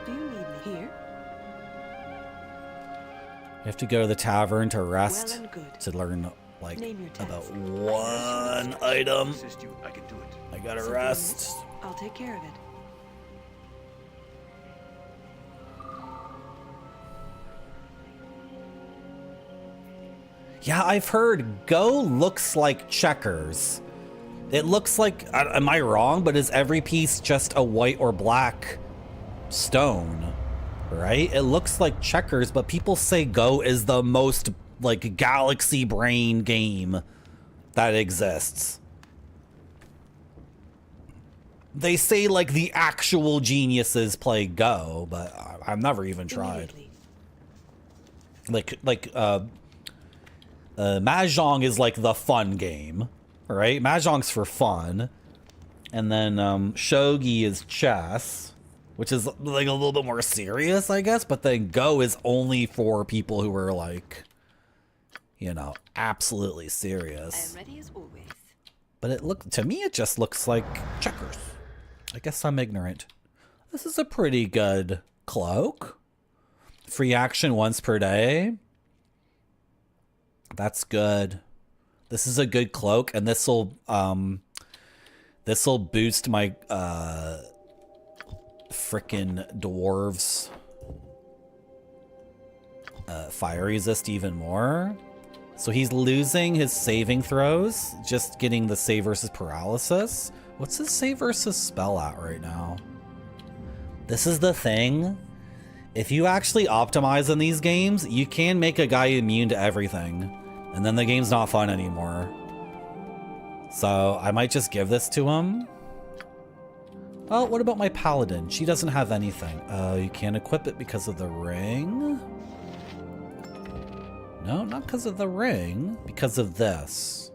Do you need me here? You have to go to the tavern to rest, Well and good. to learn like Name your about task. one item. I can do it. I gotta Something rest. amiss? I'll take care of it. Yeah, I've heard Go looks like checkers. It looks like, am I wrong? But is every piece just a white or black stone, right? It looks like checkers, but people say Go is the most like galaxy brain game that exists. They say like the actual geniuses play Go, but I've never even tried. Mahjong is like the fun game, right? Mahjong's for fun. And then Shogi is chess, which is like a little bit more serious, I guess. But then Go is only for people who are like, you know, absolutely serious. I am ready as always. But to me, it just looks like checkers. I guess I'm ignorant. This is a pretty good cloak. Free action once per day. That's good. This is a good cloak, and this'll boost my frickin' dwarves fire resist even more. So he's losing his saving throws, just getting the save versus paralysis. What's his save versus spell at right now? This is the thing. If you actually optimize in these games, you can make a guy immune to everything. And then the game's not fun anymore. So I might just give this to him. Well, what about my paladin? She doesn't have anything. You can't equip it because of the ring? No, not because of the ring. Because of this.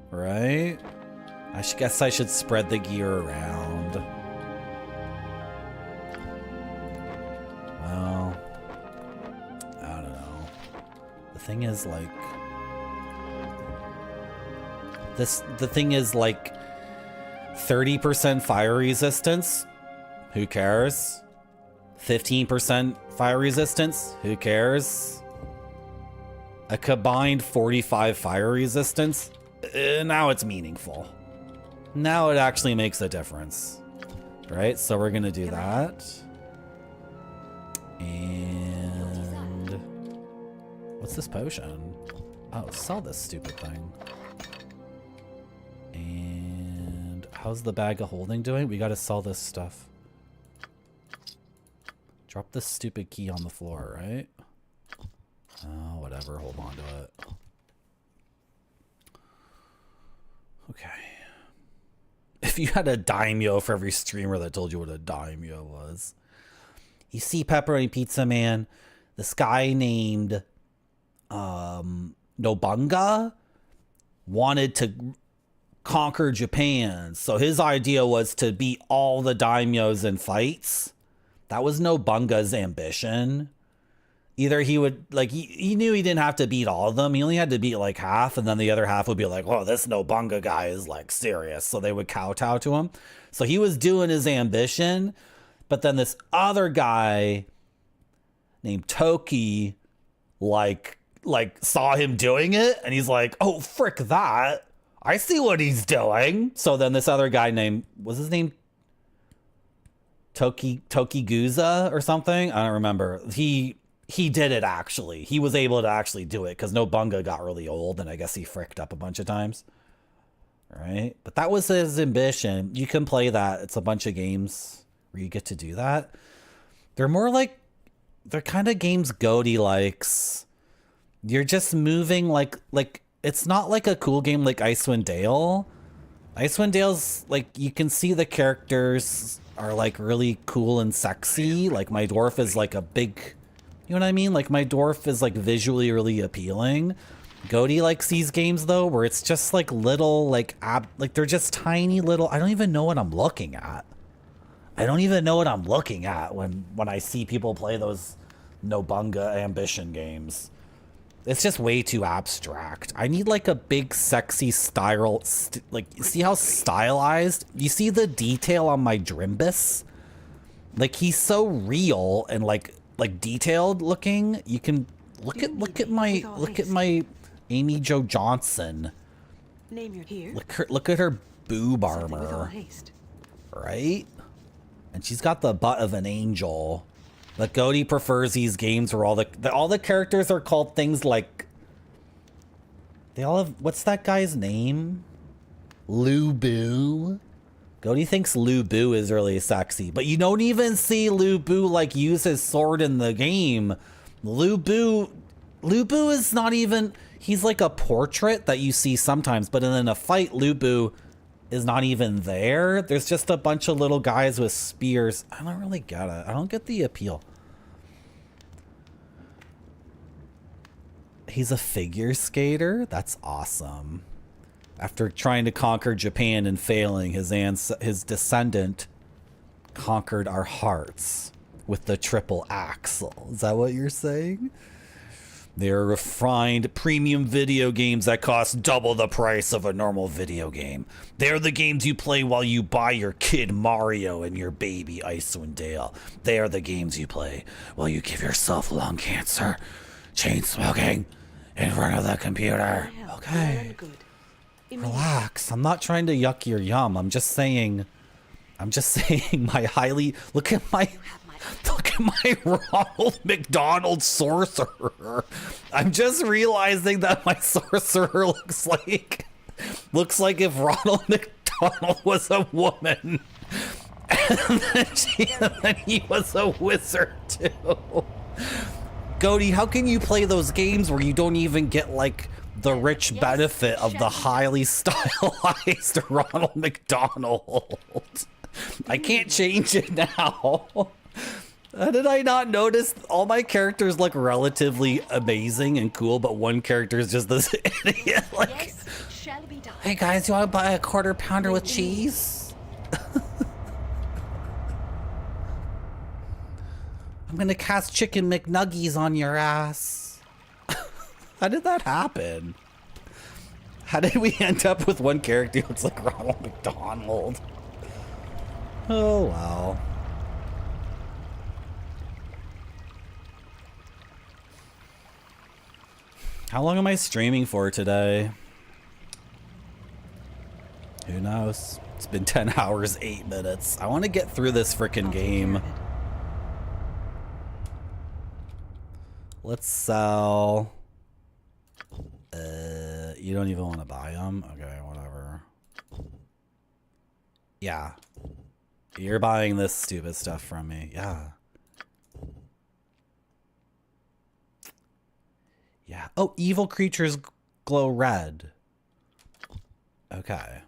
Right? Guess I should spread the gear around. Well, I don't know. The thing is like... The thing is like 30% fire resistance. Who cares? 15% fire resistance. Who cares? A combined 45 fire resistance. Now it's meaningful. Now it actually makes a difference. Right, so we're gonna do that. And what's this potion? Oh, sell this stupid thing. And how's the bag of holding doing? We gotta sell this stuff. Drop this stupid key on the floor, right? Oh, whatever, hold on to it. Okay. If you had a daimyo for every streamer that told you what a daimyo was. You see Pepperoni Pizza Man, this guy named Nobunga wanted to conquer Japan. So his idea was to beat all the daimyos in fights. That was Nobunga's ambition. Either he would, like, he knew he didn't have to beat all of them. He only had to beat like half, and then the other half would be like, oh, this Nobunga guy is like serious. So they would kowtow to him. So he was doing his ambition, but then this other guy named Toki, like saw him doing it, and he's like, oh, frick that. I see what he's doing. So then this other guy named, what's his name? Tokiguza or something? I don't remember. He did it actually. He was able to actually do it because Nobunga got really old and I guess he fricked up a bunch of times. Right? But that was his ambition. You can play that. It's a bunch of games where you get to do that. They're more like, they're kind of games Goaty likes. You're just moving like it's not like a cool game like Icewind Dale. Icewind Dale's like, you can see the characters are like really cool and sexy. Like my dwarf is like a big, you know what I mean? Like my dwarf is like visually really appealing. Goaty likes these games though, where it's just like little, like they're just tiny little, I don't even know what I'm looking at. I don't even know what I'm looking at when I see people play those Nobunga ambition games. It's just way too abstract. I need like a big sexy style, like see how stylized? You see the detail on my Drimbus? Like he's so real and like detailed looking. You can look at my Amy Jo Johnson. Name your here. Look at her boob armor. Right? And she's got the butt of an angel. But Goaty prefers these games where all the characters are called things like, they all have, what's that guy's name? Lu Bu. Goaty thinks Lu Bu is really sexy, but you don't even see Lu Bu like use his sword in the game. Lu Bu is not even, he's like a portrait that you see sometimes, but in a fight, Lu Bu is not even there. There's just a bunch of little guys with spears. I don't really get it. I don't get the appeal. He's a figure skater? That's awesome. After trying to conquer Japan and failing, his descendant conquered our hearts with the triple axle. Is that what you're saying? They're refined premium video games that cost double the price of a normal video game. They're the games you play while you buy your kid Mario and your baby Icewind Dale. They are the games you play while you give yourself lung cancer, chain smoking in front of the computer. Okay. Relax. I'm not trying to yuck your yum. I'm just saying my highly, look at my Ronald McDonald sorcerer. I'm just realizing that my sorcerer looks like if Ronald McDonald was a woman. And then he was a wizard too. Goaty, how can you play those games where you don't even get like the rich benefit of the highly stylized Ronald McDonald? I can't change it now. How did I not notice? All my characters look relatively amazing and cool, but one character is just this idiot. Like, hey guys, you want to buy a quarter pounder with cheese? I'm gonna cast chicken McNuggies on your ass. How did that happen? How did we end up with one character who looks like Ronald McDonald? Oh wow. How long am I streaming for today? Who knows? house. It's been 10 hours, 8 minutes. I want to get through this frickin' game. Let's sell. You don't even want to buy them? Okay, whatever. Yeah. You're buying this stupid stuff from me. Yeah. Yeah. Oh, evil creatures glow red. Okay.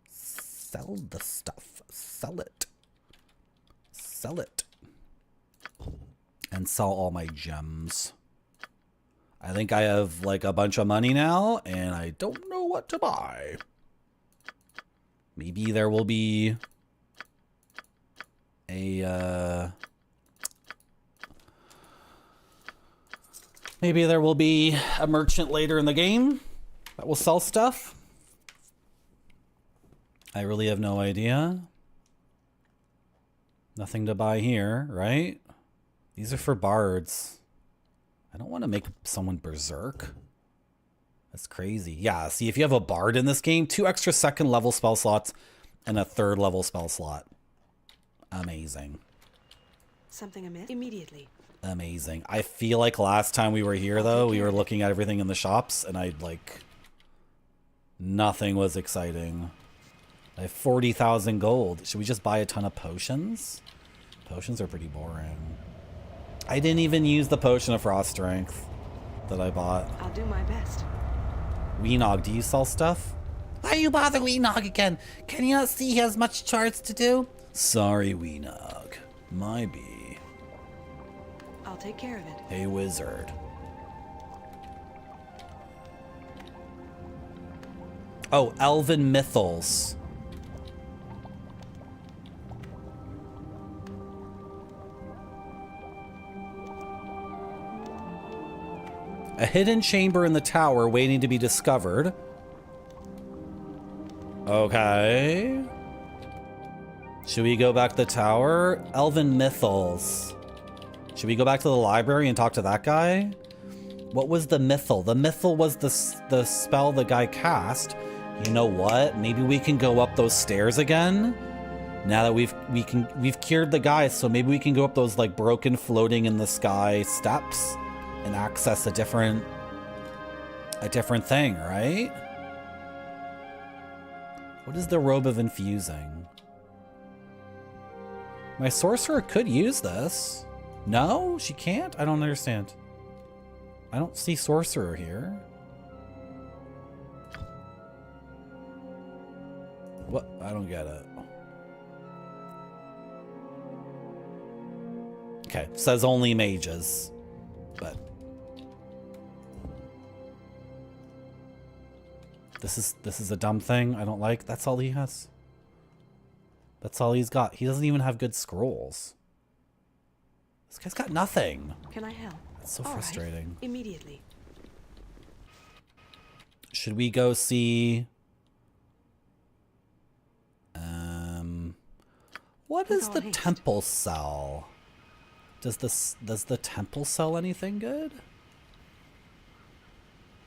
Sell the stuff. Sell it. Sell it. And sell all my gems. I think I have like a bunch of money now, and I don't know what to buy. Maybe there will be a maybe there will be a merchant later in the game that will sell stuff. I really have no idea. Nothing to buy here, right? These are for bards. I don't want to make someone berserk. That's crazy. Yeah, see, if you have a bard in this game, 2 extra second level spell slots and a 3rd level spell slot. Amazing. Something amiss? Immediately. Amazing. I feel like last time we were here, though, we were looking at everything in the shops, and nothing was exciting. I have 40,000 gold. Should we just buy a ton of potions? Potions are pretty boring. I didn't even use the potion of frost strength that I bought. I'll do my best. Weenog, do you sell stuff? Why you bother Weenog again? Can you not see he has much charts to do? Sorry, Weenog. My bee. I'll take care of it. Hey, wizard. Oh, Elven Mythals. A hidden chamber in the tower waiting to be discovered. Okay. Should we go back to the tower? Elven Mythals. Should we go back to the library and talk to that guy? What was the Mythal? The Mythal was the spell the guy cast. You know what? Maybe we can go up those stairs again. Now that we've cured the guy, so maybe we can go up those like broken floating in the sky steps and access a different thing, right? What is the robe of infusing? My sorcerer could use this. No, she can't? I don't understand. I don't see sorcerer here. What? I don't get it. Okay, says only mages. But this is a dumb thing I don't like. That's all he has. That's all he's got. He doesn't even have good scrolls. This guy's got nothing. Can I help? That's so frustrating. Right. Immediately. Should we go see what does the temple sell? Does the temple sell anything good?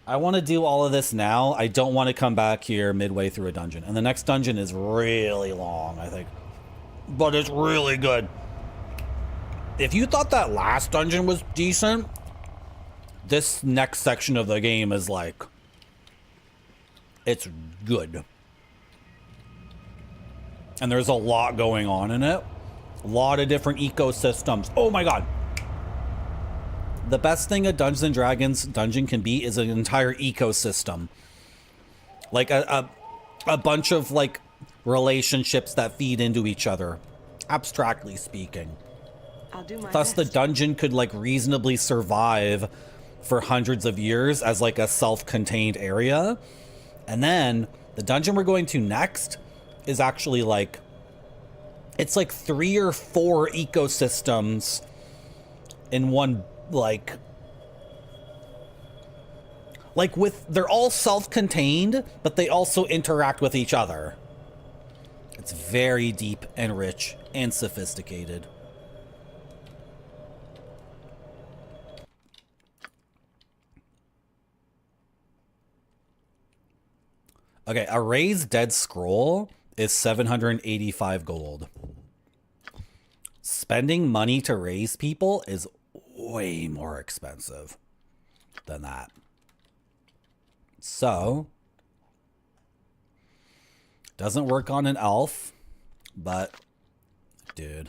I want to do all of this now. I don't want to come back here midway through a dungeon. And the next dungeon is really long, I think. But it's really good. If you thought that last dungeon was decent, this next section of the game is like, it's good. And there's a lot going on in it. A lot of different ecosystems. Oh my god. The best thing a Dungeons and Dragons dungeon can be is an entire ecosystem. Like a bunch of like relationships that feed into each other, abstractly speaking. I'll do my Thus, best. the dungeon could like reasonably survive for hundreds of years as like a self-contained area. And then the dungeon we're going to next is actually like, it's like 3 or 4 ecosystems in one, like with, they're all self-contained, but they also interact with each other. It's very deep and rich and sophisticated. Okay, a raised dead scroll is 785 gold. Spending money to raise people is way more expensive than that. So, doesn't work on an elf, but dude,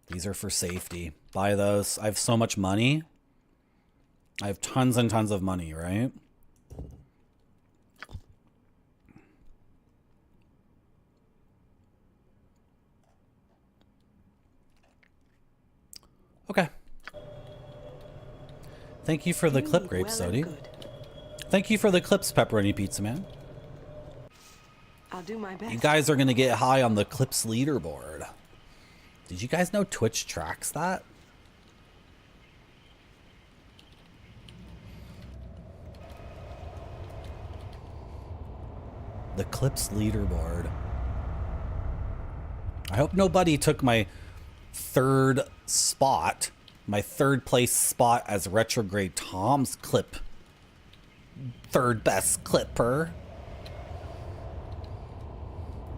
these are for safety. Buy those. I have so much money. I have tons and tons of money, right? Okay. Thank you for the clip, Grape Sody. Thank you for the clips, Pepperoni Pizza Man. I'll do my best. You guys are going to get high on the clips leaderboard. Did you guys know Twitch tracks that? The clips leaderboard. I hope nobody took my third spot, my third place spot as Retrograde Tom's clip. Third best clipper.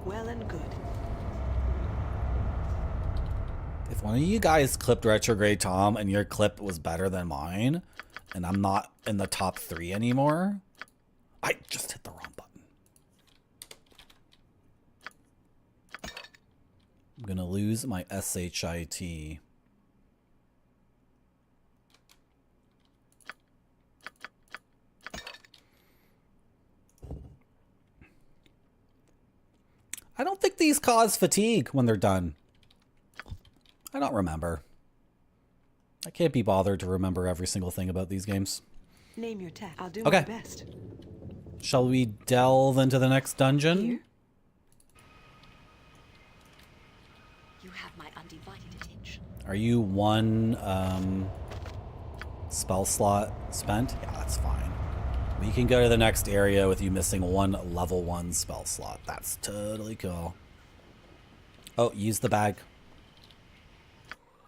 Well and good. If one of you guys clipped Retrograde Tom and your clip was better than mine, and I'm not in the top 3 anymore, I just hit the wrong button. I'm gonna lose my SHIT. I don't think these cause fatigue when they're done. I don't remember. I can't be bothered to remember every single thing about these games. Name your tag. I'll do Okay. my best. Shall we delve into the next dungeon? Here? You have my undivided attention. Are you one spell slot spent? Yeah, that's fine. We can go to the next area with you missing one level 1 spell slot. That's totally cool. Oh, use the bag.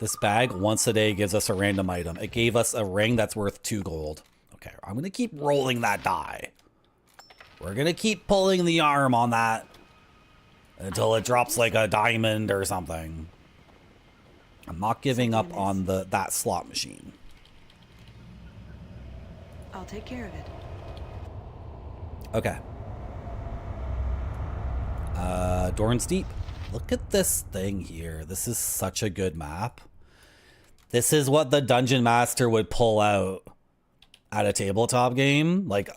This bag once a day gives us a random item. It gave us a ring that's worth 2 gold. Okay, I'm going to keep rolling that die. We're going to keep pulling the arm on that until it drops like a diamond or something. I'm not giving up on that slot machine. I'll take care of it. Okay. Dorn's Deep. Look at this thing here. This is such a good map. This is what the Dungeon Master would pull out at a tabletop game. Like,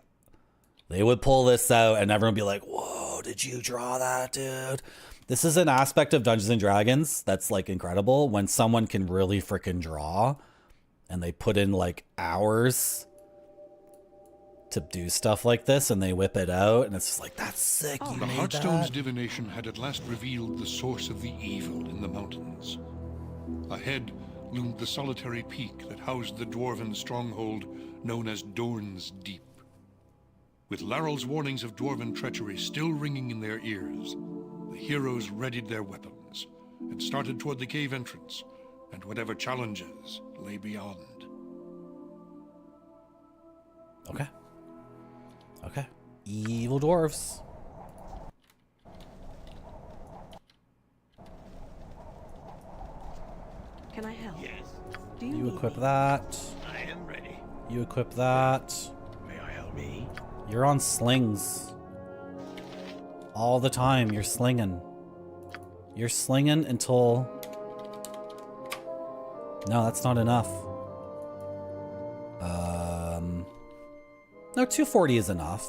they would pull this out and everyone would be like, whoa, did you draw that, dude? This is an aspect of Dungeons and Dragons that's like incredible when someone can really freaking draw and they put in like hours to do stuff like this and they whip it out and it's just like, that's sick. You The made Heartstone's that. divination had at last revealed the source of the evil in the mountains. Ahead loomed the solitary peak that housed the dwarven stronghold known as Dorn's Deep. With Larrel's warnings of dwarven treachery still ringing in their ears, the heroes readied their weapons and started toward the cave entrance and whatever challenges lay beyond. Okay. Okay. Evil dwarves. Can I help? Yes. Do You need equip me? that. I am ready. You equip that. May I help me? You're on slings. All the time, you're slinging. You're slinging until... No, that's not enough. No, 240 is enough.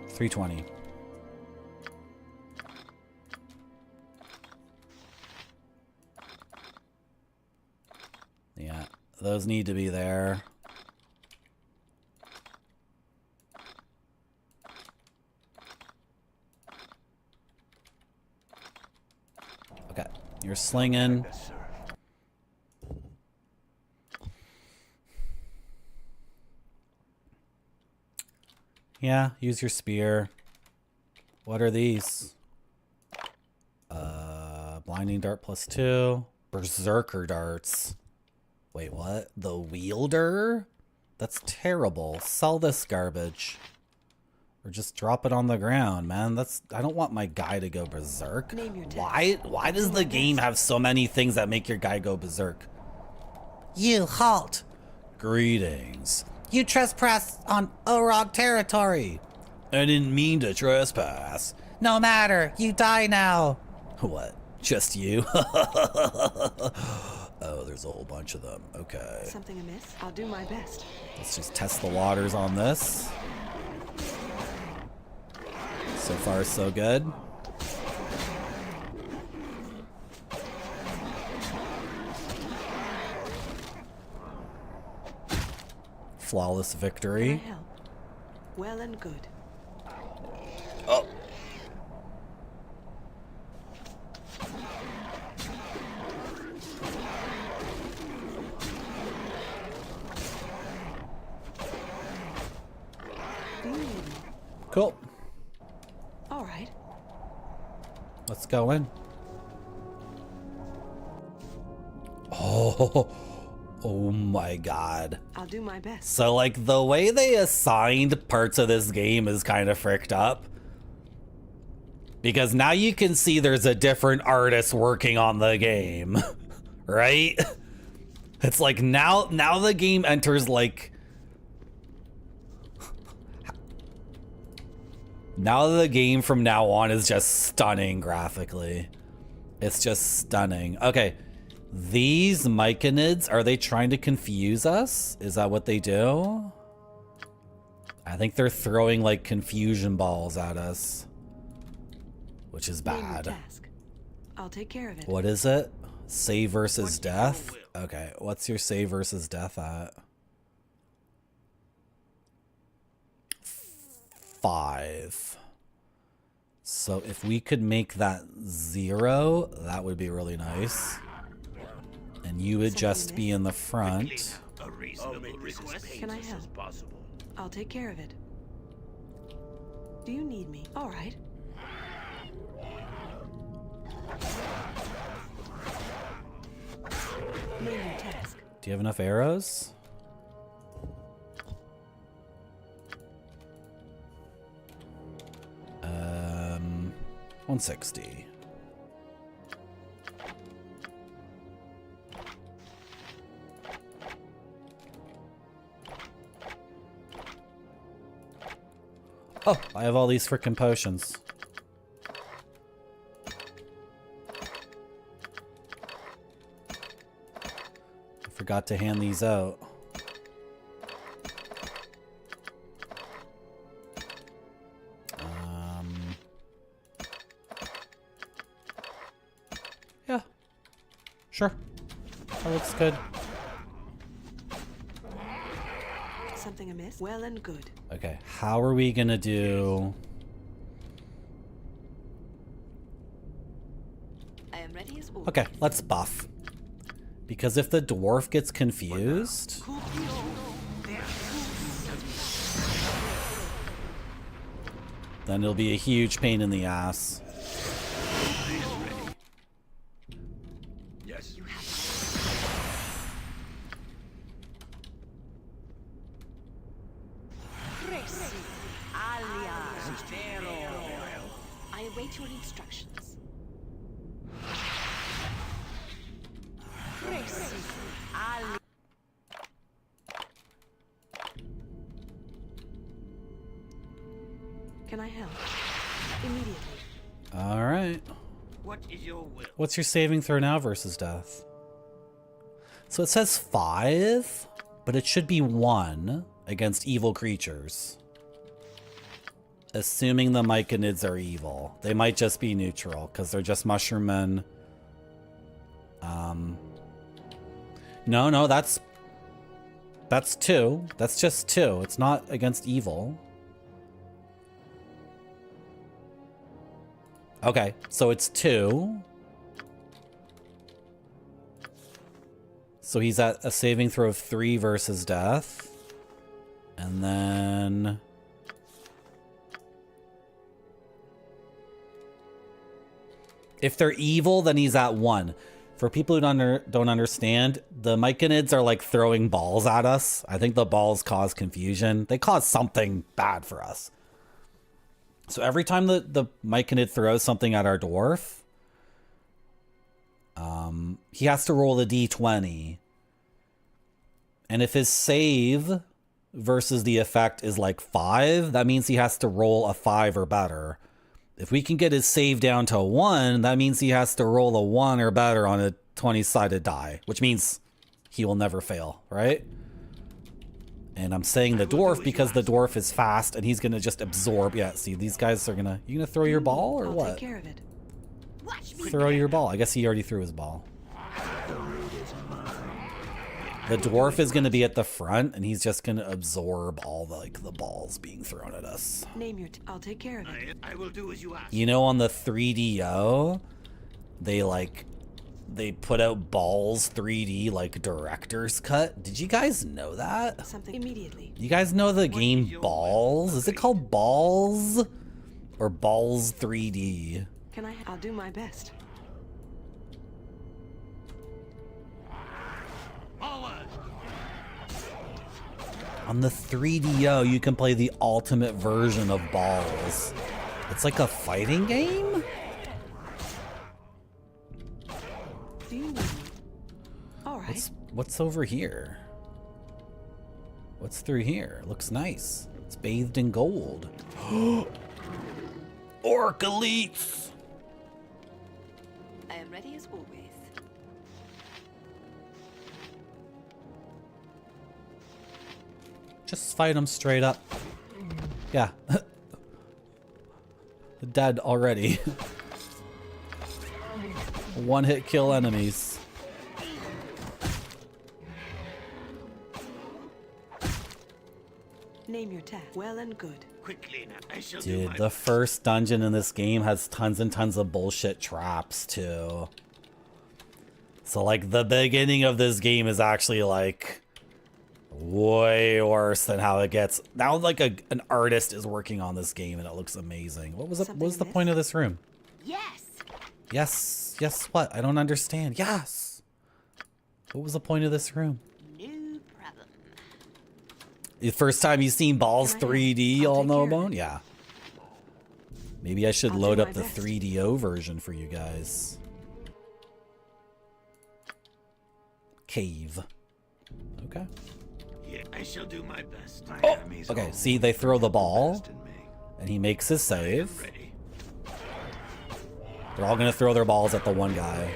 320. Yeah, those need to be there. Okay, you're slinging. Yeah, use your spear. What are these? Blinding dart +2. Berserker darts. Wait, what? The wielder? That's terrible. Sell this garbage. Or just drop it on the ground, man. I don't want my guy to go berserk. Why does the game have so many things that make your guy go berserk? You halt. Greetings. You trespass on Orog territory. I didn't mean to trespass. No matter. You die now. What? Just you? Oh, there's a whole bunch of them. Okay. Something amiss? I'll do my best. Let's just test the waters on this. So far, so good. Flawless victory. Can I help? Well and good. Oh. Cool. All right. Let's go in. Oh. Oh my god. I'll do my best. So like the way they assigned parts of this game is kind of fricked up. Because now you can see there's a different artist working on the game. Right? It's like now the game enters like now the game from now on is just stunning graphically. It's just stunning. Okay. These myconids, are they trying to confuse us? Is that what they do? I think they're throwing like confusion balls at us, which is bad. I'll take care of it. What is it? Save versus death? Okay, what's your save versus death at? 5. So if we could make that 0, that would be really nice. And you would just be in the front. Can I help? I'll take care of it. Do you need me? All right. Name your task. Do you have enough arrows? Um, 160. Oh, I have all these frickin' potions. I forgot to hand these out. Yeah. Sure. That looks good. Something amiss? Well and good. Okay, how are we gonna do... I am ready as always. Okay, let's buff. Because if the dwarf gets confused... then it'll be a huge pain in the ass. Yes. I await your instructions. Can I help? Immediately. All right. What is your will? What's your saving throw now versus death? So it says 5, but it should be 1 against evil creatures. Assuming the myconids are evil. They might just be neutral, because they're just mushroom men. No, that's 2. That's just 2. It's not against evil. Okay, so it's 2. So he's at a saving throw of 3 versus death. And then... if they're evil, then he's at 1. For people who don't understand, the Myconids are like throwing balls at us. I think the balls cause confusion. They cause something bad for us. So every time the Myconid throws something at our dwarf, he has to roll a d20. And if his save versus the effect is like 5, that means he has to roll a 5 or better. If we can get his save down to 1, that means he has to roll a 1 or better on a 20-sided die, which means he will never fail, right? And I'm saying the dwarf because the dwarf is fast and he's going to just absorb. Yeah, see, these guys are going to... You going to throw your ball or what? Take care of it. Throw your ball. I guess he already threw his ball. The dwarf is going to be at the front and he's just going to absorb all the balls being thrown at us. Name your... I'll take care of it. I will do as you ask. You know, on the 3DO, they put out Balls 3D like director's cut. Did you guys know that? Something immediately. You guys know the game Balls? Is it called Balls or Balls 3D? I'll do my best. On the 3DO, you can play the ultimate version of Balls. It's like a fighting game? Do you know? All right. What's over here? What's through here? Looks nice. It's bathed in gold. Orc elites! I am ready as always. Just fight them straight up. Yeah. Dead already. One-hit kill enemies. Name your task. Well and good. Quickly now. I shall Dude, do the first dungeon in this game has tons and tons of bullshit traps too. So like the beginning of this game is actually like way worse than how it gets. Now like an artist is working on this game and it looks amazing. What was the point of this room? Yes. Yes. Yes, what? I don't understand. Yes. What was the point of this room? No problem. The first time you've seen Balls 3D all no bone? Yeah. Maybe I should load up the 3DO version for you guys. Cave. Okay. Yeah, I shall do my best. Oh, okay, see, they throw the ball, and he makes his save. They're all gonna throw their balls at the one guy.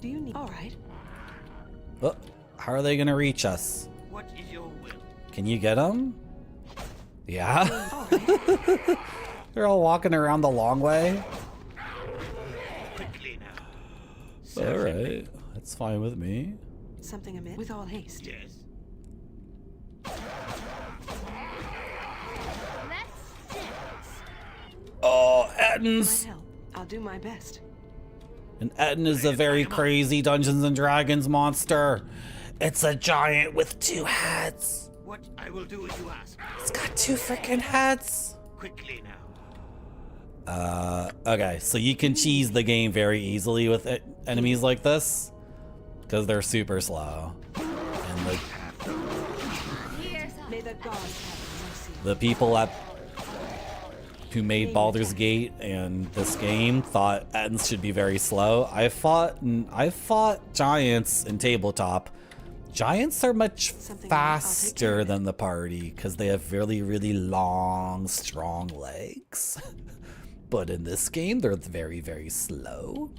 Do you need... All right. Oh, how are they gonna reach us? What is your will? Can you get them? Yeah. They're all walking around the long way. Quickly now. All right, that's fine with me. Something amiss? With all haste. Yes. Oh, Ettins! I'll do my best. And Ettin is a very crazy Dungeons and Dragons monster. It's a giant with 2 heads. What I will do as you ask. It's got 2 freaking heads. Quickly now. Okay, so you can cheese the game very easily with enemies like this because they're super slow. And May the gods have mercy. the people who made Baldur's Gate and this game thought Ettins should be very slow. I fought giants in tabletop. Giants are much faster than the party because they have really, really long, strong legs. But in this game, they're very, very slow.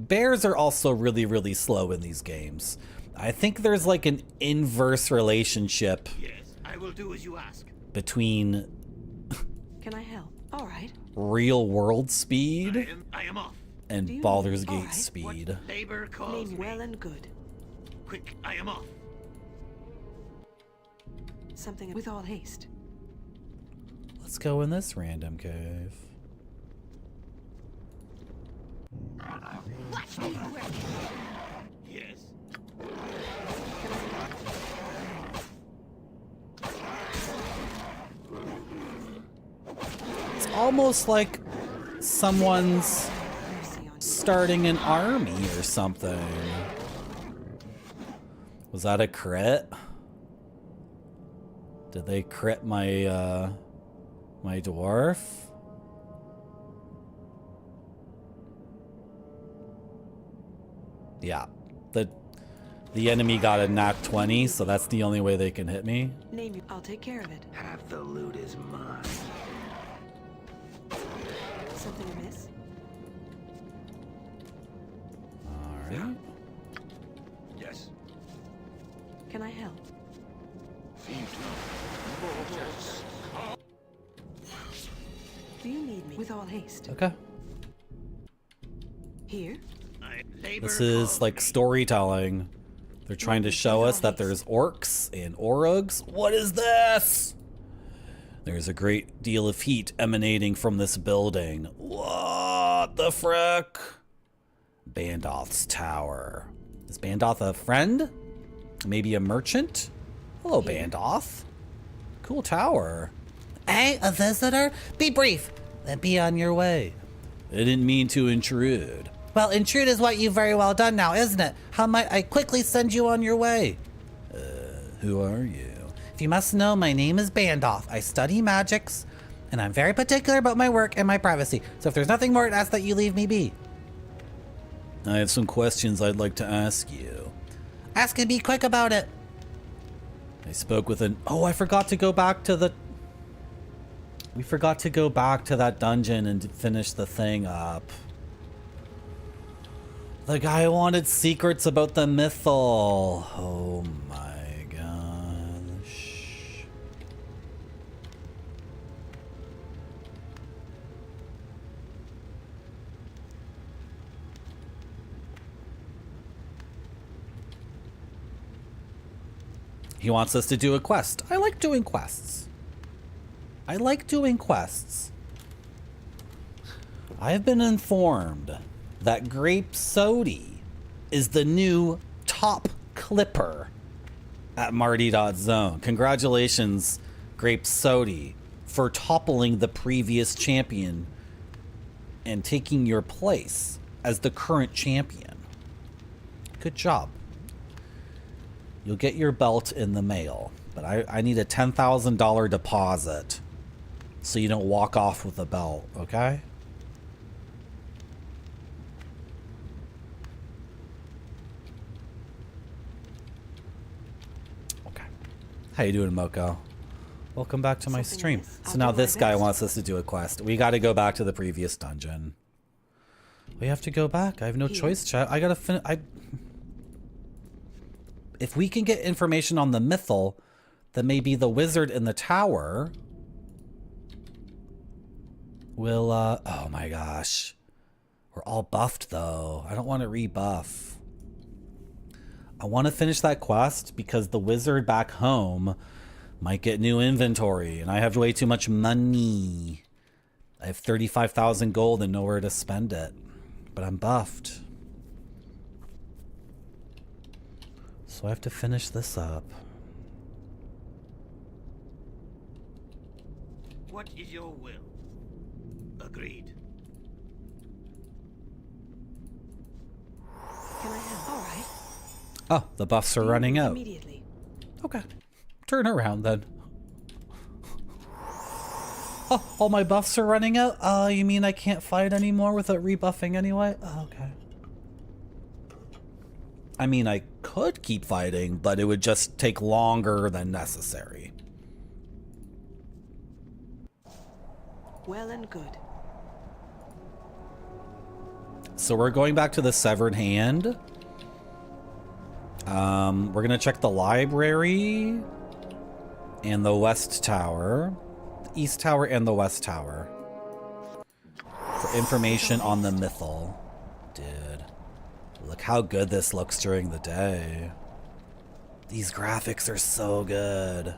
Bears are also really, really slow in these games. I think there's like an inverse relationship Yes, I will do as you ask. between Can I help? All right. real world speed I am off. and Baldur's Gate speed. Labor calls Name well and good. Quick, I am off. Something with all haste. Let's go in this random cave. Watch me work. Yes. It's almost like someone's starting an army or something. Was that a crit? Did they crit my my dwarf? Yeah. The enemy got a nat 20, so that's the only way they can hit me. Name you. I'll take care of it. Half the loot is mine. Something amiss? Alright. Yes. Can I help? Do you need me? With all haste. Okay. Here? This is like storytelling. They're trying to show us that there's orcs and orugs. What is this? There's a great deal of heat emanating from this building. What the frick? Bandoth's tower. Is Bandoth a friend? Maybe a merchant? Hello, Bandoth. Cool tower. Hey, a visitor? Be brief, then be on your way. I didn't mean to intrude. Well, intrude is what you've very well done now, isn't it? How might I quickly send you on your way? Who are you? If you must know, my name is Bandoth. I study magics, and I'm very particular about my work and my privacy. So if there's nothing more, I'd ask that you leave me be. I have some questions I'd like to ask you. Ask and be quick about it. I spoke with an... Oh, I forgot to go back to the... We forgot to go back to that dungeon and finish the thing up. The guy wanted secrets about the mythal. Oh my gosh. He wants us to do a quest. I like doing quests. I like doing quests. I have been informed that Grape Sody is the new top clipper at Marty.zone. Congratulations, Grape Sody, for toppling the previous champion and taking your place as the current champion. Good job. You'll get your belt in the mail, but I need a $10,000 deposit so you don't walk off with the belt, okay? How you doing, Moko? Welcome back to my stream. So now this guy wants us to do a quest. We got to go back to the previous dungeon. We have to go back. I have no choice, chat. I gotta finish. If we can get information on the mythal, then maybe the wizard in the tower will. Oh my gosh, we're all buffed though. I don't want to rebuff. I want to finish that quest because the wizard back home might get new inventory and I have way too much money. I have 35,000 gold and nowhere to spend it, but I'm buffed. So I have to finish this up. What is your will? Agreed. Can I help? All right. Oh, the buffs are running out. Immediately. Okay. Turn around then. Oh, all my buffs are running out? Oh, you mean I can't fight anymore without rebuffing anyway? Oh, okay. I mean, I could keep fighting, but it would just take longer than necessary. Well and good. So we're going back to the Severed Hand. We're gonna check the library and the West Tower, the East Tower and the West Tower for information on the mythal. Dude, look how good this looks during the day. These graphics are so good.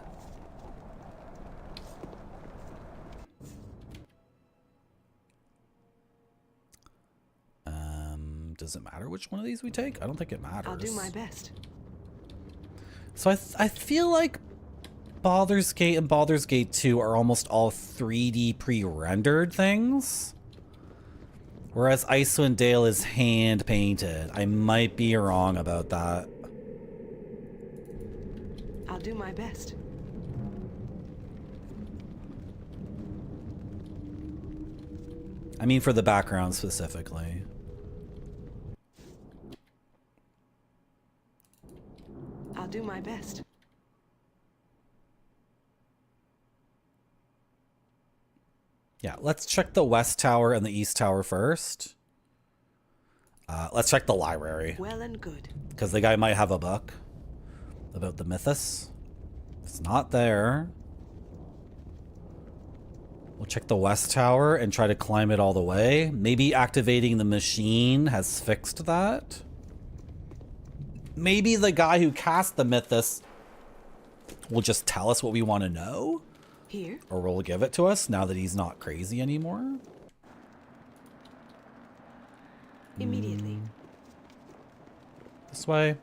Does it matter which one of these we take? I don't think it matters. I'll do my best. So I feel like Baldur's Gate and Baldur's Gate 2 are almost all 3D pre-rendered things. Whereas Icewind Dale is hand painted. I might be wrong about that. I'll do my best. I mean, for the background specifically. I'll do my best. Yeah, let's check the West Tower and the East Tower first. Let's check the library. Well and good. Because the guy might have a book about the mythos. If it's not there, we'll check the West Tower and try to climb it all the way. Maybe activating the machine has fixed that. Maybe the guy who cast the mythos will just tell us what we want to know. Here. Or will give it to us now that he's not crazy anymore. Immediately. This way.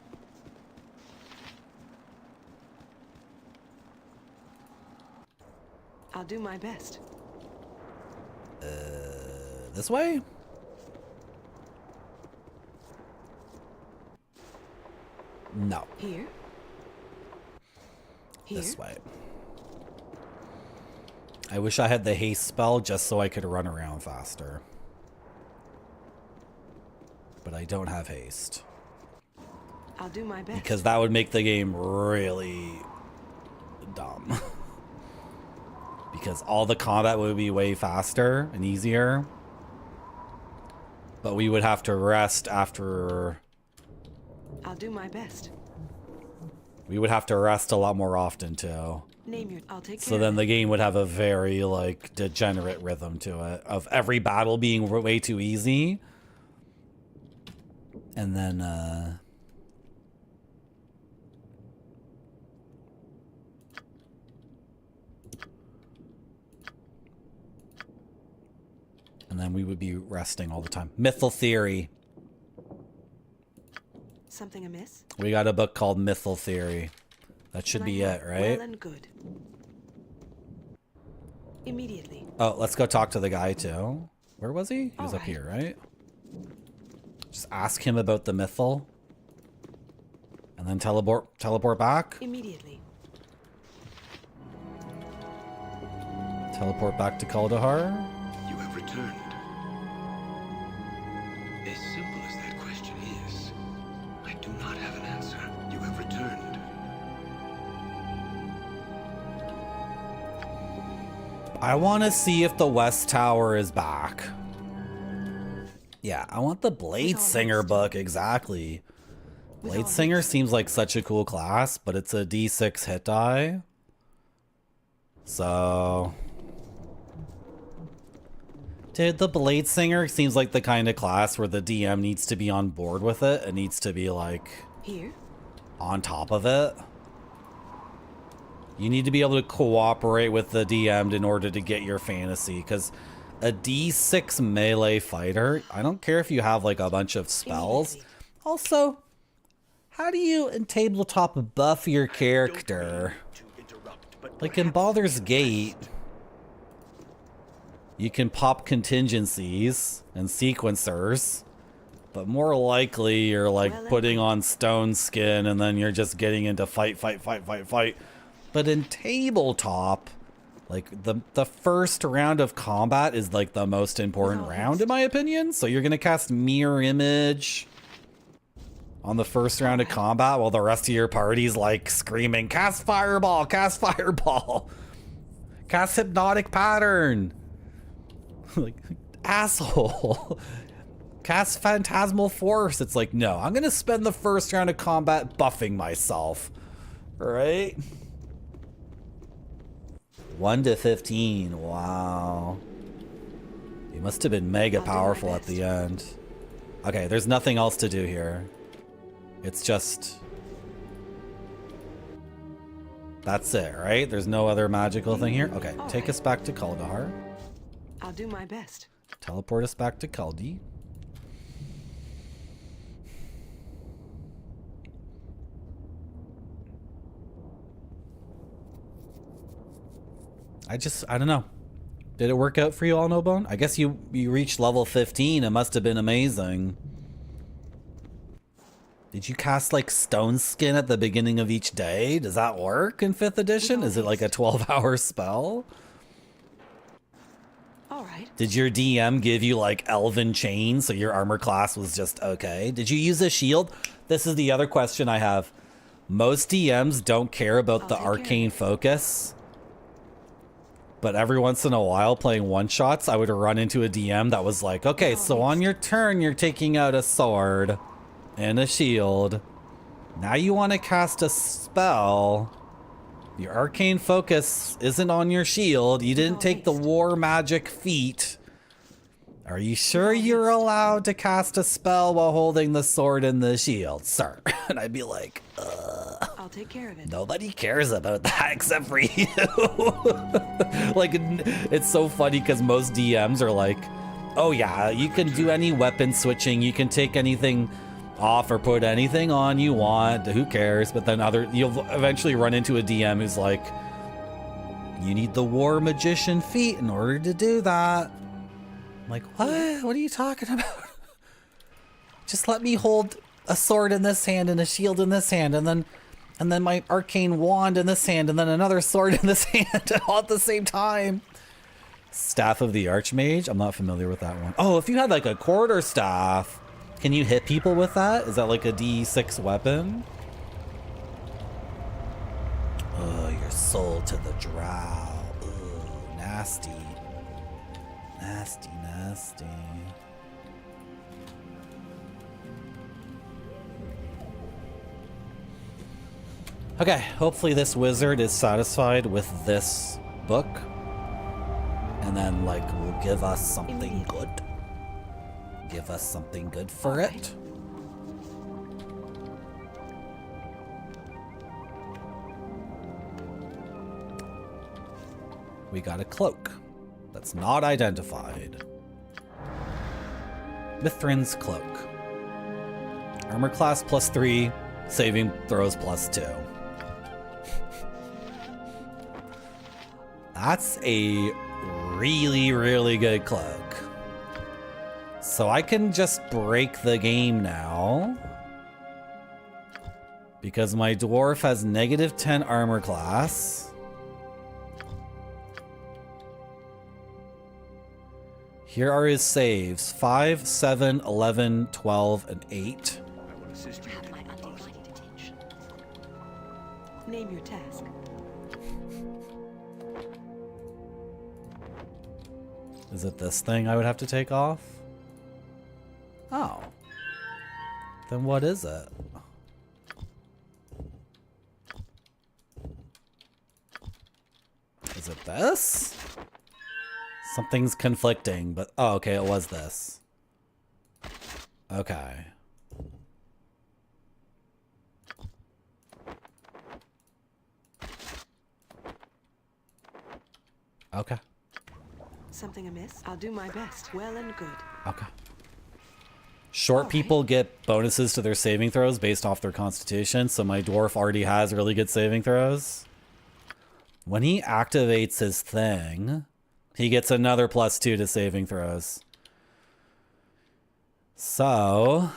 I'll do my best. This way? No. Here. This way. I wish I had the haste spell just so I could run around faster. But I don't have haste. I'll do my best. Because that would make the game really dumb. Because all the combat would be way faster and easier. But we would have to rest after... I'll do my best. We would have to rest a lot more often too. Name your... I'll take care So then the game would have a very, like, degenerate rhythm to it. Of every battle being way too easy. And then, and then we would be resting all the time. Mythal Theory. Something amiss? We got a book called Mythal Theory. That should be it, right? Well and good. Immediately. Oh, let's go talk to the guy too. Where was he? He was up here, right? Just ask him about the Mythal. And then teleport back. Immediately. Teleport back to Kaldahar. You have returned. As simple as that question is, I do not have an answer. You have returned. I want to see if the West Tower is back. Yeah, I want the Blade Singer book, exactly. Blade Singer seems like such a cool class, but it's a D6 hit die. So... Dude, the Blade Singer seems like the kind of class where the DM needs to be on board with it. It needs to be, like, here, on top of it. You need to be able to cooperate with the DM in order to get your fantasy, because a D6 melee fighter, I don't care if you have, like, a bunch of spells. Also, how do you in tabletop buff your character? Like in Baldur's Gate, you can pop contingencies and sequencers, but more likely you're like putting on stone skin and then you're just getting into fight. But in tabletop, like the first round of combat is like the most important round in my opinion. So you're gonna cast Mirror Image on the first round of combat while the rest of your party's like screaming, cast Fireball, cast Fireball, cast Hypnotic Pattern. Like, asshole. Cast Phantasmal Force. It's like, no, I'm gonna spend the first round of combat buffing myself. Right? 1 to 15. Wow. He must have been mega powerful at the end. Okay, there's nothing else to do here. It's just... That's it, right? There's no other magical thing here? Okay, take us back to Kaldahar. I'll do my best. Teleport us back to Kaldi. I don't know. Did it work out for you all, No Bone? I guess you reached level 15. It must have been amazing. Did you cast like Stone Skin at the beginning of each day? Does that work in 5th edition? Is it like a 12-hour spell? All right. Did your DM give you like Elven Chain so your armor class was just okay? Did you use a shield? This is the other question I have. Most DMs don't care about the arcane focus. But every once in a while, playing one-shots, I would run into a DM that was like, okay, so on your turn, you're taking out a sword and a shield. Now you want to cast a spell. Your arcane focus isn't on your shield. You didn't take the war magic feat. Are you sure you're allowed to cast a spell while holding the sword and the shield, sir? And I'd be like, I'll take care of it. nobody cares about that except for you. Like, it's so funny because most DMs are like, oh yeah, you can do any weapon switching. You can take anything off or put anything on you want. Who cares? But then you'll eventually run into a DM who's like, you need the war magician feat in order to do that. I'm like, what? What are you talking about? Just let me hold a sword in this hand and a shield in this hand, and then my arcane wand in this hand, and then another sword in this hand, all at the same time. Staff of the Archmage? I'm not familiar with that one. Oh, if you had like a quarterstaff, can you hit people with that? Is that like a D6 weapon? Oh, your soul to the drow. Ooh, nasty. Nasty, nasty. Okay, hopefully this wizard is satisfied with this book. And then, like, will give us something good. Give us something good for it. We got a cloak that's not identified. Mithrin's cloak. Armor class +3, saving throws +2. That's a really, really good cloak. So I can just break the game now. Because my dwarf has -10 armor class. Here are his saves. 5, 7, 11, 12, and 8. I will assist you. Have my undivided attention. Name your task. Is it this thing I would have to take off? Oh. Then what is it? Is it this? Something's conflicting, but oh, okay, it was this. Okay. Okay. Something amiss? I'll do my best. Well and good. Okay. Short people get bonuses to their saving throws based off their constitution, so my dwarf already has really good saving throws. When he activates his thing, he gets another +2 to saving throws. So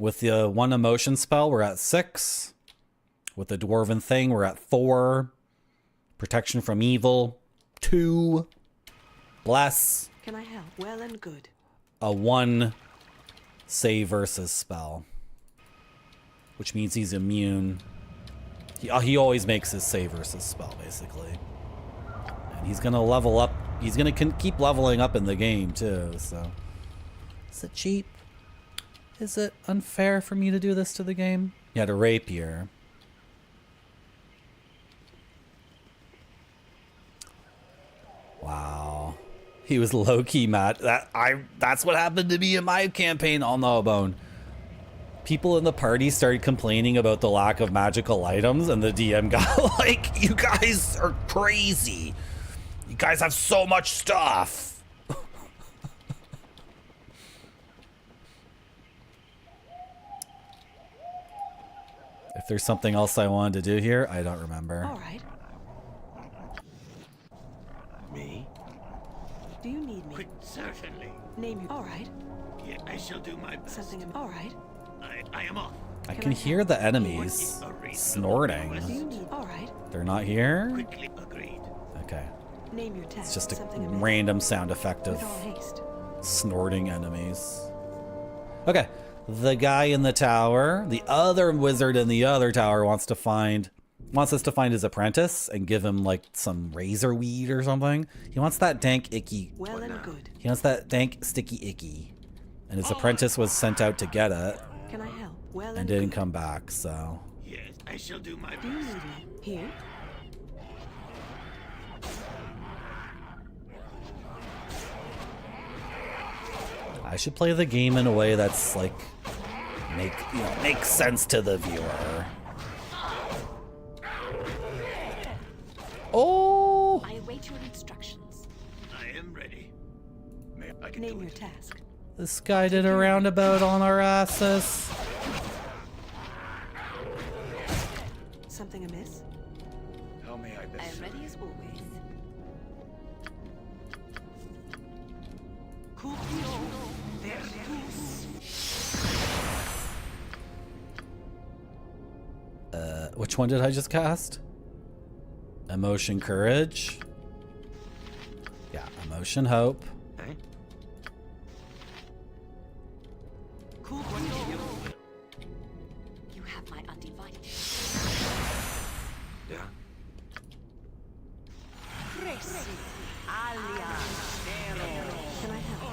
with the one emotion spell, we're at 6. With the dwarven thing, we're at 4. Protection from evil, 2. Bless. Can I help? Well and good. A 1 save versus spell. Which means he's immune. He always makes his save versus spell, basically. And he's going to level up. He's going to keep leveling up in the game, too, so. Is it cheap? Is it unfair for me to do this to the game? You had a rapier. Wow. He was low-key mad. That's what happened to me in my campaign on Gnawbone. People in the party started complaining about the lack of magical items, and the DM got like, you guys are crazy. You guys have so much stuff. If there's something else I wanted to do here, I don't remember. All right. Me? Do you need me? Certainly. Name your. All right. Yeah, I shall do my best. Something. All right. I am off. I can hear the enemies snorting. Do you need? All right. They're not here? Quickly agreed. Okay. Name your task. It's just a Something amiss. random sound effect of With all haste. snorting enemies. Okay. The guy in the tower, the other wizard in the other tower wants us to find his apprentice and give him like some razor weed or something. He wants that dank icky. Well and good. He wants that dank sticky icky. And his apprentice was sent out to get it Can I help? Well and didn't come back, so. Yes, I shall do my Do you best. need me? Here. I should play the game in a way that's like makes sense to the viewer. Oh! I await your instructions. I am ready. I can Name do your it. task. This guy did a roundabout on our asses. Something amiss? How may I I best am serve ready you? as always. Which one did I just cast? Emotion Courage. Yeah, Emotion Hope. Eh? You have my undivided. Yeah? Can I help?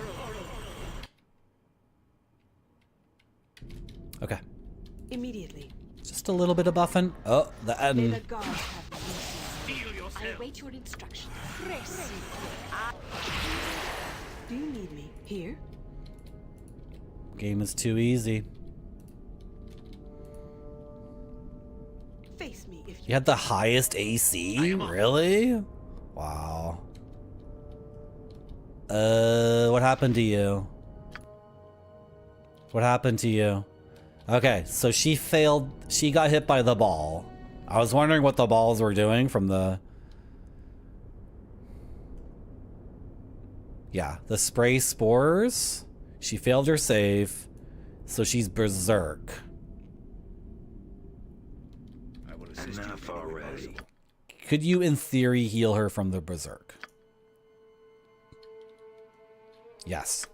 Okay. Immediately. Just a little bit of buffing. Oh, the May the end. gods have mercy. I await your instructions. Do you need me? Here. Game is too easy. Face me if you. You had the highest AC? Really? Wow. What happened to you? What happened to you? Okay, so she failed. She got hit by the ball. I was wondering what the balls were doing from the... Yeah, the spray spores. She failed her save, so she's berserk. I will assist you already. Could you, in theory, heal her from the berserk? Yes.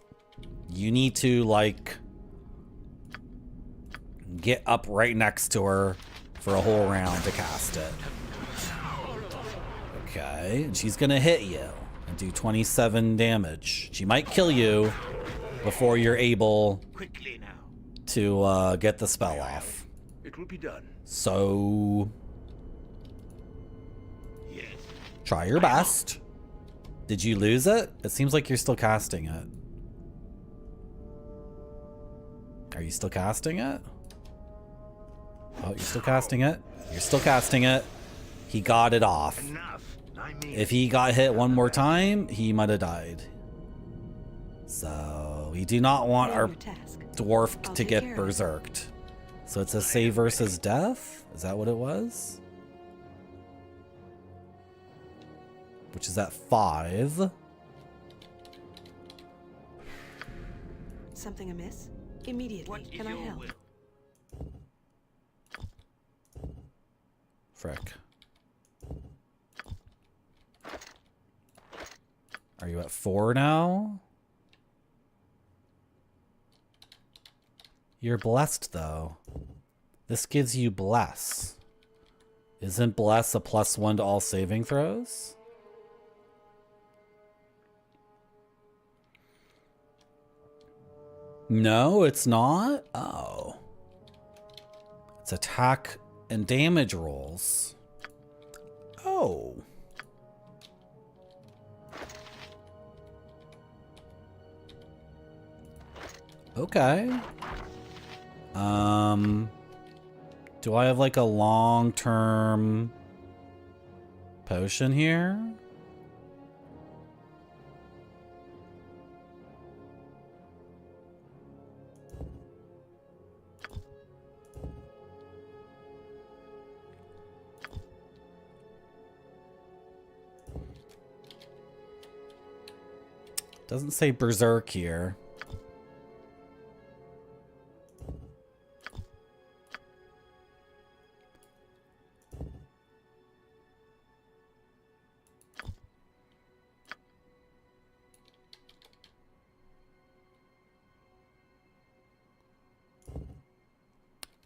You need to, like, get up right next to her for a whole round to cast it. Okay, and she's gonna hit you and do 27 damage. She might kill you before you're able Quickly now. to get the spell off. It will be done. So, Yes. try your best. Did you lose it? It seems like you're still casting it. Are you still casting it? Oh, you're still casting it? You're still casting it. He got it off. Enough. I mean, If he got hit one more time, he might have died. So, we do not want Name our your task. dwarf I'll to take get care of it. berserked. So it's a save versus death? Is that what it was? Which is at 5. Something amiss? Immediately. what is Can I your help? will? Frick. Are you at 4 now? You're blessed, though. This gives you bless. Isn't bless a +1 to all saving throws? No, it's not? Oh. It's attack and damage rolls. Oh. Okay. Do I have like a long-term potion here? Doesn't say berserk here.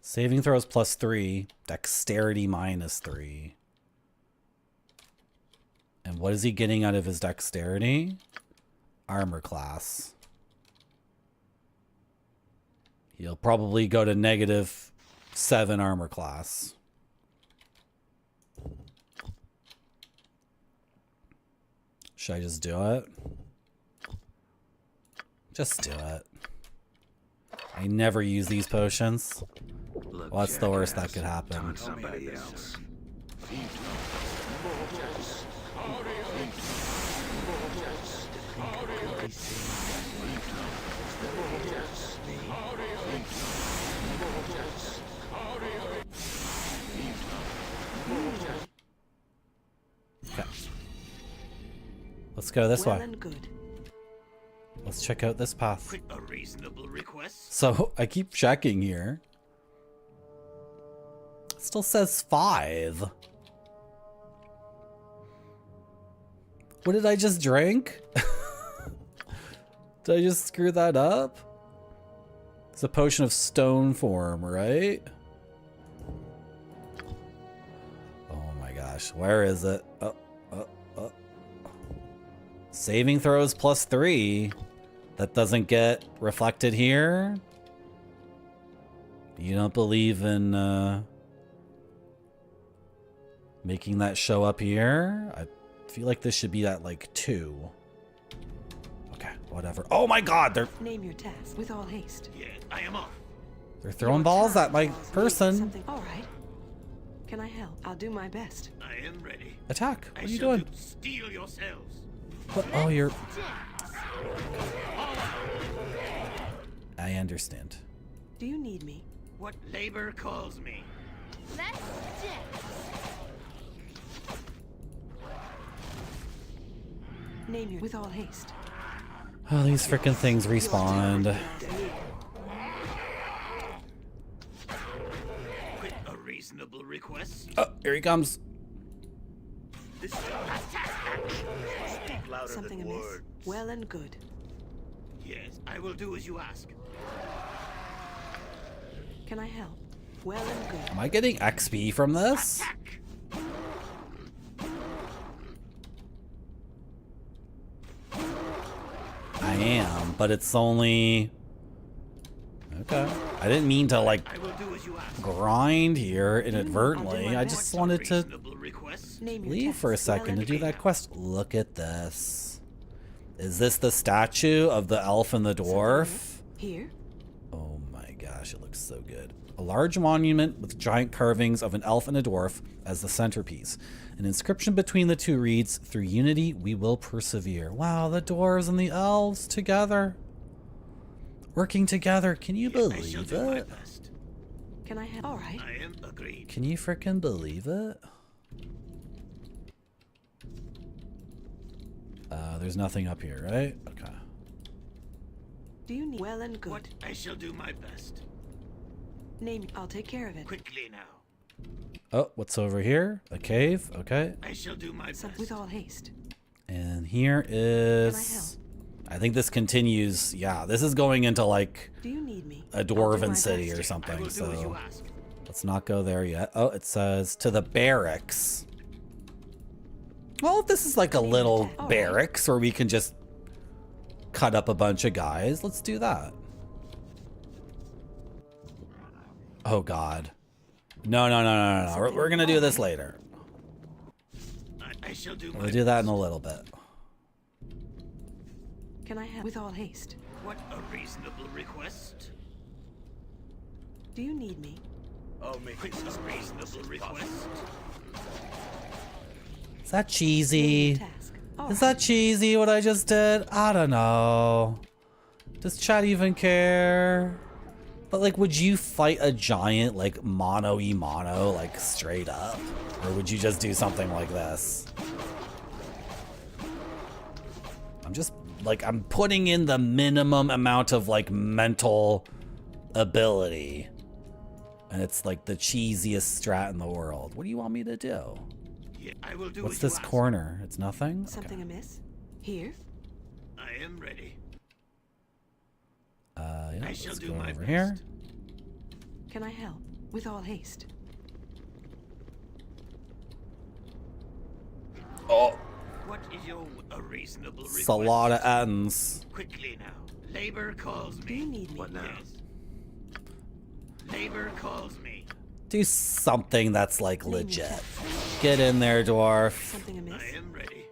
Saving throws +3, dexterity -3. And what is he getting out of his dexterity? Armor class. He'll probably go to -7 armor class. Should I just do it? Just do it. I never use these potions. What's the worst that could happen? Somebody else. Okay. Let's go this Well way. and good. Let's check out this path. A reasonable request. So I keep checking here. It still says 5. What did I just drink? Did I just screw that up? It's a potion of stone form, right? Oh my gosh, where is it? Oh. Saving throws +3. That doesn't get reflected here. You don't believe in making that show up here? I feel like this should be at like 2. Okay, whatever. Oh my god, Name your task with all haste. Yeah, I am off. they're throwing balls at my person. Something. All right. Can I help? I'll do my best. I am ready. Attack. What I are you shall doing? Steal yourselves. What? Oh, you're... I understand. Do you need me? What labor calls me. Let's Name your with all haste. Oh, these freaking things respawned. Quit a reasonable request. Oh, here he comes. This speak louder Something than amiss. words. Well and good. Yes, I will do as you ask. Can I help? Well and good. Am I getting XP from this? I am, but it's only... Okay. I didn't mean to, like, grind here inadvertently. I just wanted to leave for a second to do that quest. Look at this. Is this the statue of the elf and the dwarf? Here. Oh my gosh, it looks so good. A large monument with giant carvings of an elf and a dwarf as the centerpiece. An inscription between the two reads, "Through unity, we will persevere." Wow, the dwarves and the elves together. Working together. Can you believe it? Can I help? All right. I am agreed. Can you frickin' believe it? There's nothing up here, right? Okay. Do you need well and good? What? I shall do my best. Name. I'll take care of it. Quickly now. Oh, what's over here? A cave? Okay. I shall do my best. With all haste. And here is... I think this continues. Yeah, this is going into like Do you need me? a dwarven city or something. So let's not go there yet. Oh, it says to the barracks. Well, if this is like a little barracks where we can just cut up a bunch of guys, let's do that. Oh God. No. We're gonna do this later. I shall do We'll do that in a little bit. Can I help? With all haste. What a reasonable request. Do you need me? I'll make this a reasonable request. Is that cheesy? Is that cheesy what I just did? I don't know. Does chat even care? But like, would you fight a giant like mono like straight up? Or would you just do something like this? I'm just like I'm putting in the minimum amount of like mental ability. And it's like the cheesiest strat in the world. What do you want me to do? Yeah, I will do What's as you this ask. corner? It's nothing? Something amiss? Here? I am ready. Yeah, I shall let's do go my over best. here. Can I help? With all haste. Oh, What is your a reasonable request? it's a lot of ends. Quickly now. Labor calls me. Do you need me? What now? Yes. Labor calls me. Do something that's like legit. Get in there, dwarf. Something amiss? I am ready.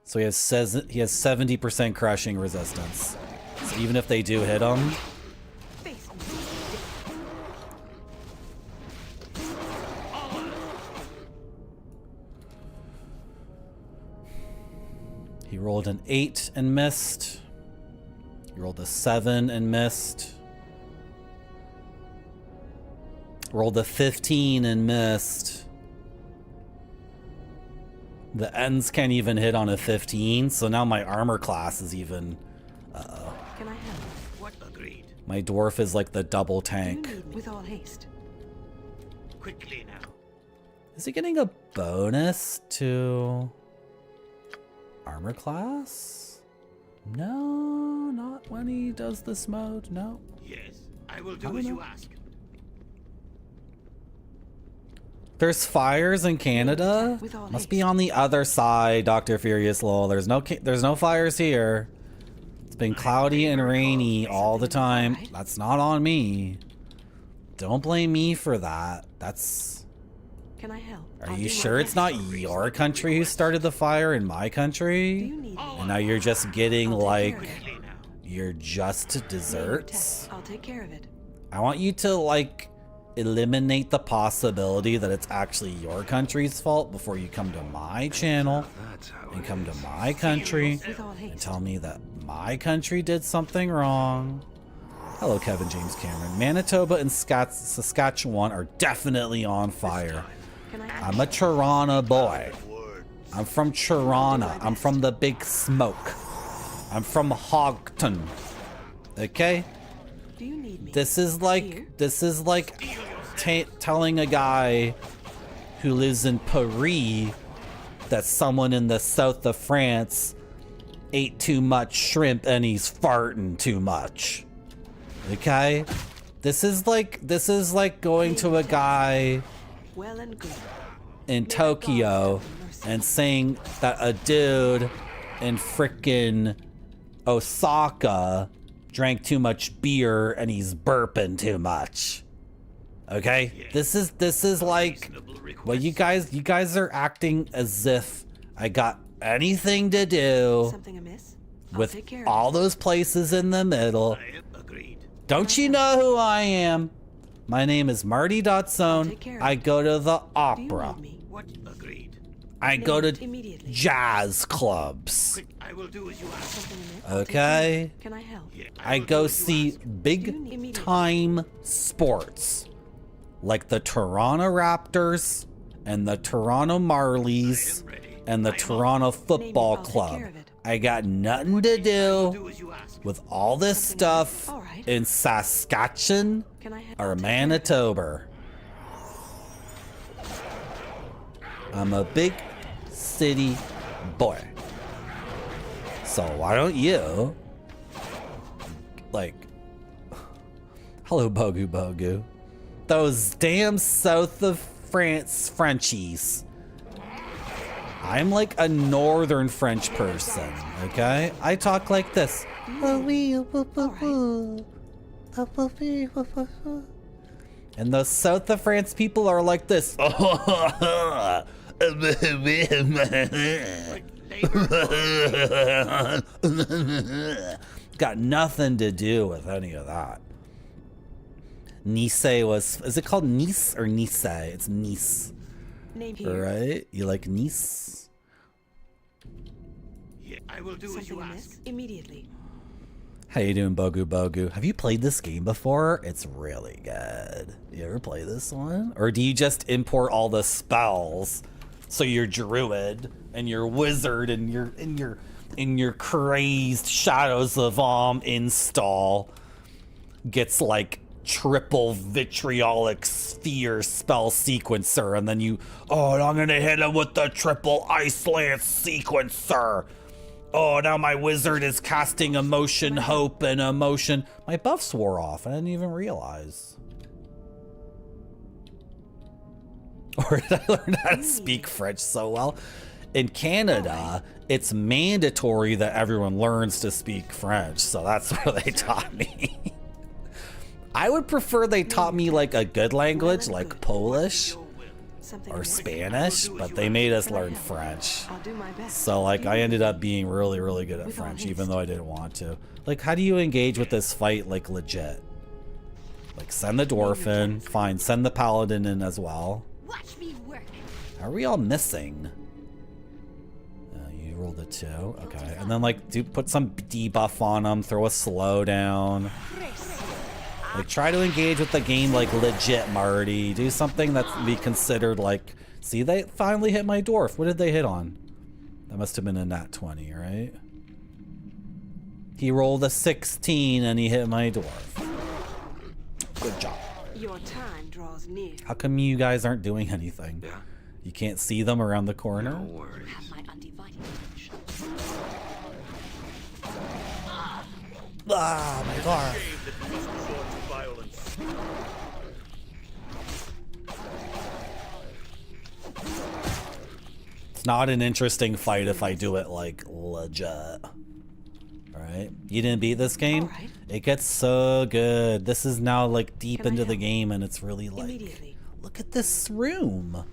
So he has 70% crushing resistance. So even if they do hit him, Face me. he rolled an 8 and missed. He rolled a 7 and missed. Rolled a 15 and missed. The ends can't even hit on a 15, so now my armor class is even... Uh-oh. Can I help? What agreed? My dwarf is like the double Do you tank. need me? With all haste. Quickly now. Is he getting a bonus to armor class? No, not when he does this mode. No. Yes, I will I do don't as you know. ask. There's fires in Canada. With all Must be on the other side, Dr. Furious Lowell. There's no fires here. It's been cloudy and rainy all the time. That's not on me. Don't blame me for that. That's... Can I help? Are I'll you do my sure it's best. not your country who started the fire in my Do country? you need me? And now you're just getting I'll take like... care of it. Quickly now. You're just Name your desserts? tech. I'll take care of it. I want you to like eliminate the possibility that it's actually your country's fault before you come to my channel and come to my country With all and haste. tell me that my country did something wrong. Hello, Kevin James Cameron. Manitoba and Saskatchewan are definitely on fire. Can I help? I'm a Toronto boy. I'm from Toronto. I'm from the Big Smoke. I'm from Hogton. Okay? Do you need me? This is like telling a guy who lives in Paris that someone in the south of France ate too much shrimp and he's farting too much. Okay? This is like going to a guy Well and good. in Tokyo and saying that a dude in frickin' Osaka drank too much beer and he's burping too much. Okay? This is like, well, you guys are acting as if I got anything to do Something amiss? I'll with take care of all those places in the middle. I am agreed. Don't you know who I am? My name is Marty Dotzone. take care of I it. go to the it. Do you opera. need me? What agreed? I go to Immediately. jazz clubs. Quick, I will do as you ask. Something amiss? I'll take care Okay? of it. Can I help? Yeah, I will go do as you see ask. big time sports like the Toronto Raptors and the Toronto Marlies and the Toronto Football I'll take Club. care of it. I got nothing to do Do as you ask. with all this stuff All right. in Saskatchewan Can I help? or I'll take care of it. Manitoba. I'm a big city boy. So why don't you, like, hello Bogu Bogu, those damn south of France Frenchies. I'm like a northern French person, okay? I talk like this. And the south of France people are like this. Got nothing to do with any of that. Nice is it called Nice or Nice? It's Nice. Name here. Right? You like Nice? Yeah, I will do as you Something ask. amiss? Immediately. How you doing, Bogu Bogu? Have you played this game before? It's really good. You ever play this one? Or do you just import all the spells So your druid and your wizard and your crazed Shadows of install gets like triple vitriolic sphere spell sequencer, and then I'm gonna hit him with the triple ice lance sequencer. Oh, now my wizard is casting emotion, hope, and emotion. My buffs wore off. I didn't even realize. Or did I learn how to speak French so well? In Canada, it's mandatory that everyone learns to speak French, so that's what they taught me. I would prefer they taught me like a good language, like Polish or Spanish, but they made us learn French. So like I ended up being really, really good at French, even though I didn't want to. Like, how do you engage with this fight like legit? Like, send the dwarf in, fine, send the paladin in as well. Are we all missing? You rolled a 2, okay. And then like put some debuff on them, throw a slowdown. Like, try to engage with the game like legit, Marty. Do something that's be considered like... See, they finally hit my dwarf. What did they hit on? That must have been a nat 20, right? He rolled a 16 and he hit my dwarf. Good job. Your time draws near. How come you guys aren't doing anything? Yeah. You can't see them around the corner? No worries. Have my undivided attention. Ah, my dwarf. It's not an interesting fight if I do it like legit. Alright, you didn't beat this game? Right. It gets so good. This is now like deep into the game and it's really like, look at this room.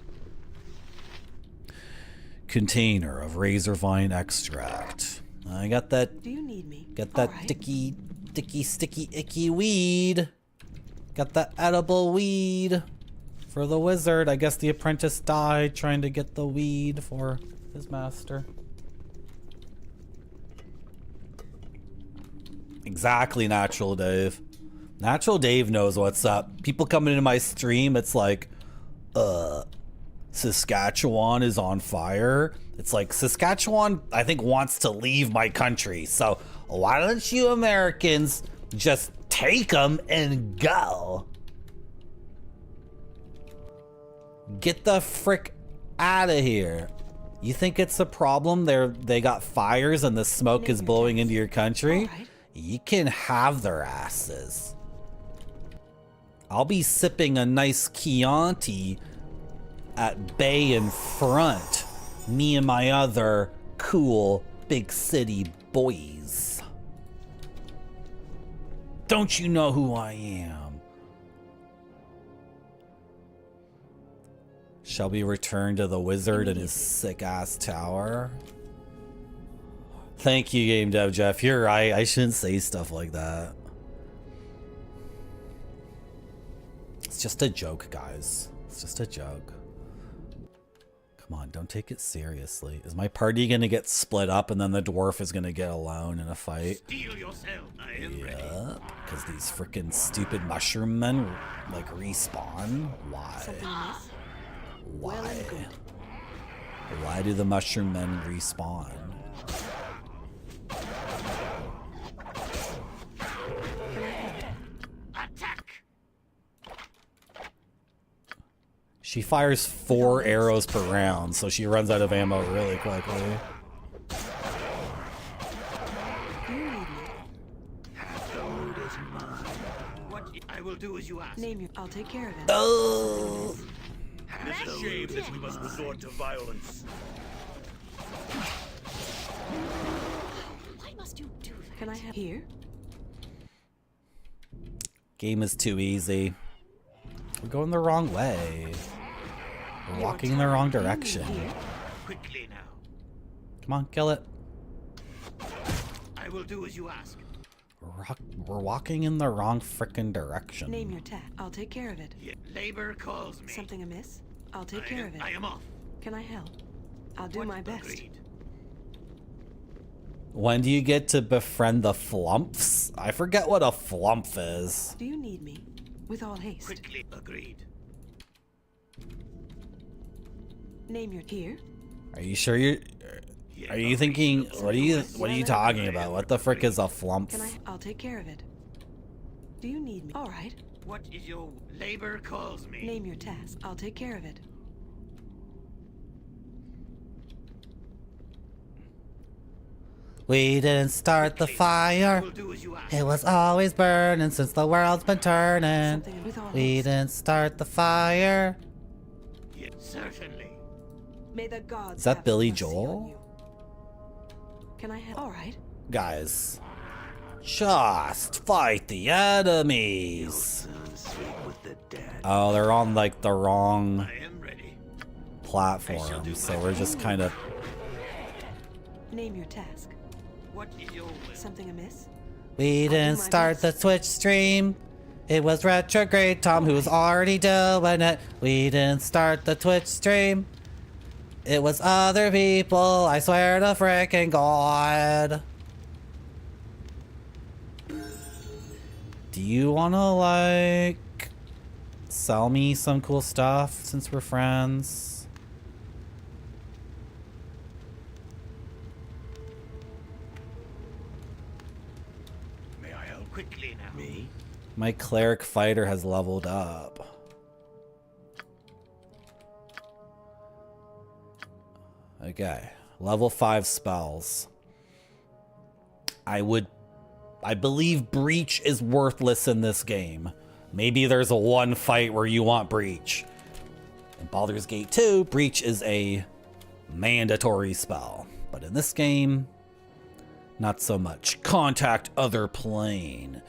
Container of razor vine extract. I got that. Do you need me? Got that sticky, sticky, icky weed. Got that edible weed for the wizard. I guess the apprentice died trying to get the weed for his master. Exactly, Natural Dave. Natural Dave knows what's up. People coming into my stream, it's like, Saskatchewan is on fire. It's like, Saskatchewan, I think, wants to leave my country. So why don't you Americans just take them and go? Get the frick out of here. You think it's a problem? They got fires and the smoke is blowing into your country? You can have their asses. I'll be sipping a nice Chianti at bay in front. Me and my other cool big city boys. Don't you know who I am? Shall we return to the wizard and his sick ass tower? Thank you, Game Dev Jeff. You're right. I shouldn't say stuff like that. It's just a joke, guys. It's just a joke. Come on, don't take it seriously. Is my party gonna get split up and then the dwarf is gonna get alone in a fight? Steel yourself, I am ready. Yeah, because these freaking stupid mushroom men like respawn. Why? Why? Why do the mushroom men respawn? She fires 4 arrows per round, so she runs out of ammo really quickly. What I will do as you ask. Name your. I'll take care of it. Oh! It's a shame that we must resort to violence. Why must you do that? Can I have here? Game is too easy. We're going the wrong way. We're walking in the wrong direction. Quickly now. Come on, kill it. I will do as you ask. We're walking in the wrong frickin' direction. Name your tat. I'll take care of it. Yeah. Labor calls me. Something amiss? I'll take care of it. I am off. Can I help? I'll do my best. Agreed. When do you get to befriend the flumps? I forget what a flump is. Do you need me? With all haste. Quickly agreed. Name your here. Are you sure you're... Are you thinking... What are you talking about? What the frick is a flump? I'll take care of it. Do you need me? All right. What is your labor calls me? Name your task. I'll take care of it. We didn't start the fire. It was always burning since the world's been turning. We didn't start the fire. Yes, certainly. May the gods. Is that Billy Joel? Can I help? All right. Guys, just fight the enemies. Oh, they're on like the wrong platform, so we're just kind of... Name your task. What is your something amiss? We didn't start the Twitch stream. It was Retrograde Tom who was already doing it. We didn't start the Twitch stream. It was other people. I swear to frickin' God. Do you wanna like sell me some cool stuff since we're friends? Quickly now. Me? My cleric fighter has leveled up. Okay, level 5 spells. I believe Breach is worthless in this game. Maybe there's a one fight where you want Breach. In Baldur's Gate 2, Breach is a mandatory spell. But in this game, not so much. Contact other plane.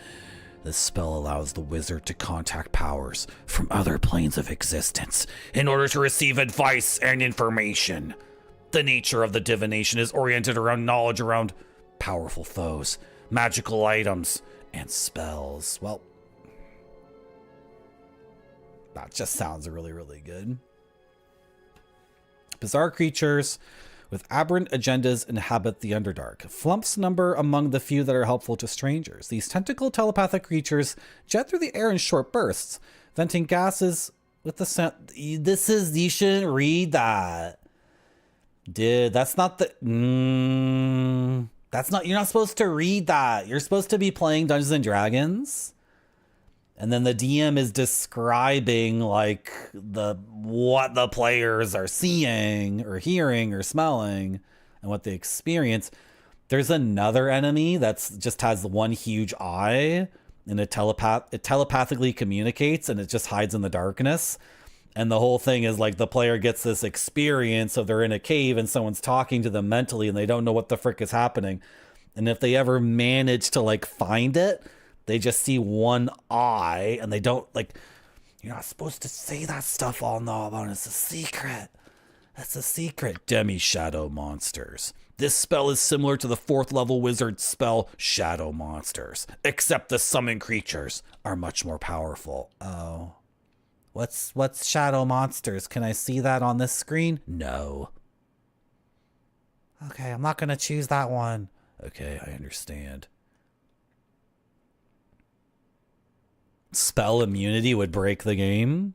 This spell allows the wizard to contact powers from other planes of existence in order to receive advice and information. The nature of the divination is oriented around knowledge around powerful foes, magical items, and spells. Well, that just sounds really, really good. Bizarre creatures with aberrant agendas inhabit the Underdark. Flumps number among the few that are helpful to strangers. These tentacle telepathic creatures jet through the air in short bursts, venting gases with the scent. You shouldn't read that. Dude, that's not the... you're not supposed to read that. You're supposed to be playing Dungeons and Dragons. And then the DM is describing like what the players are seeing or hearing or smelling and what they experience. There's another enemy that's just has one huge eye and it telepathically communicates and it just hides in the darkness. And the whole thing is like the player gets this experience of they're in a cave and someone's talking to them mentally and they don't know what the frick is happening. And if they ever manage to like find it, they just see one eye and they don't like, you're not supposed to say that stuff all know about. It's a secret. That's a secret. Demi-shadow monsters. This spell is similar to the 4th level wizard spell Shadow Monsters, except the summon creatures are much more powerful. Oh. What's Shadow Monsters? Can I see that on this screen? No. Okay, I'm not gonna choose that one. Okay, I understand. Spell immunity would break the game.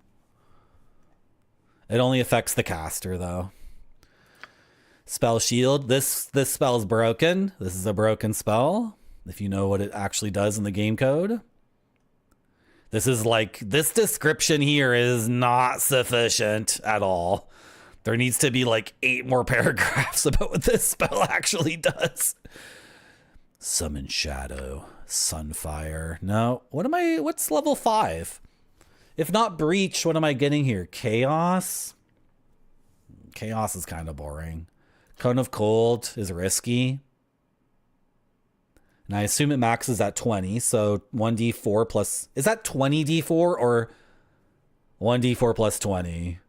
It only affects the caster though. Spell shield. This spell is broken. This is a broken spell. If you know what it actually does in the game code. This is like, this description here is not sufficient at all. There needs to be like 8 more paragraphs about what this spell actually does. Summon shadow. Sunfire. No. What's level 5? If not breach, what am I getting here? Chaos? Chaos is kind of boring. Cone of Cold is risky. And I assume it maxes at 20, so 1d4 plus... Is that 20d4 or 1d4 plus 20?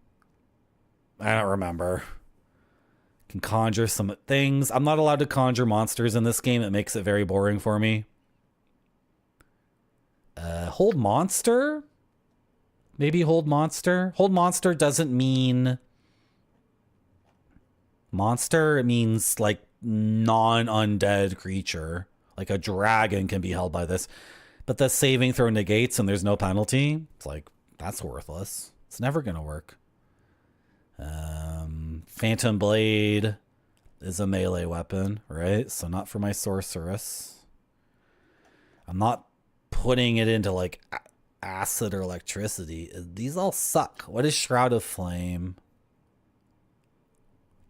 I don't remember. Can conjure some things. I'm not allowed to conjure monsters in this game. It makes it very boring for me. Hold monster? Maybe hold monster? Hold monster doesn't mean monster. It means like non-undead creature. Like a dragon can be held by this. But the saving throw negates and there's no penalty. It's like, that's worthless. It's never going to work. Phantom Blade is a melee weapon, right? So not for my sorceress. I'm not putting it into like acid or electricity. These all suck. What is Shroud of Flame?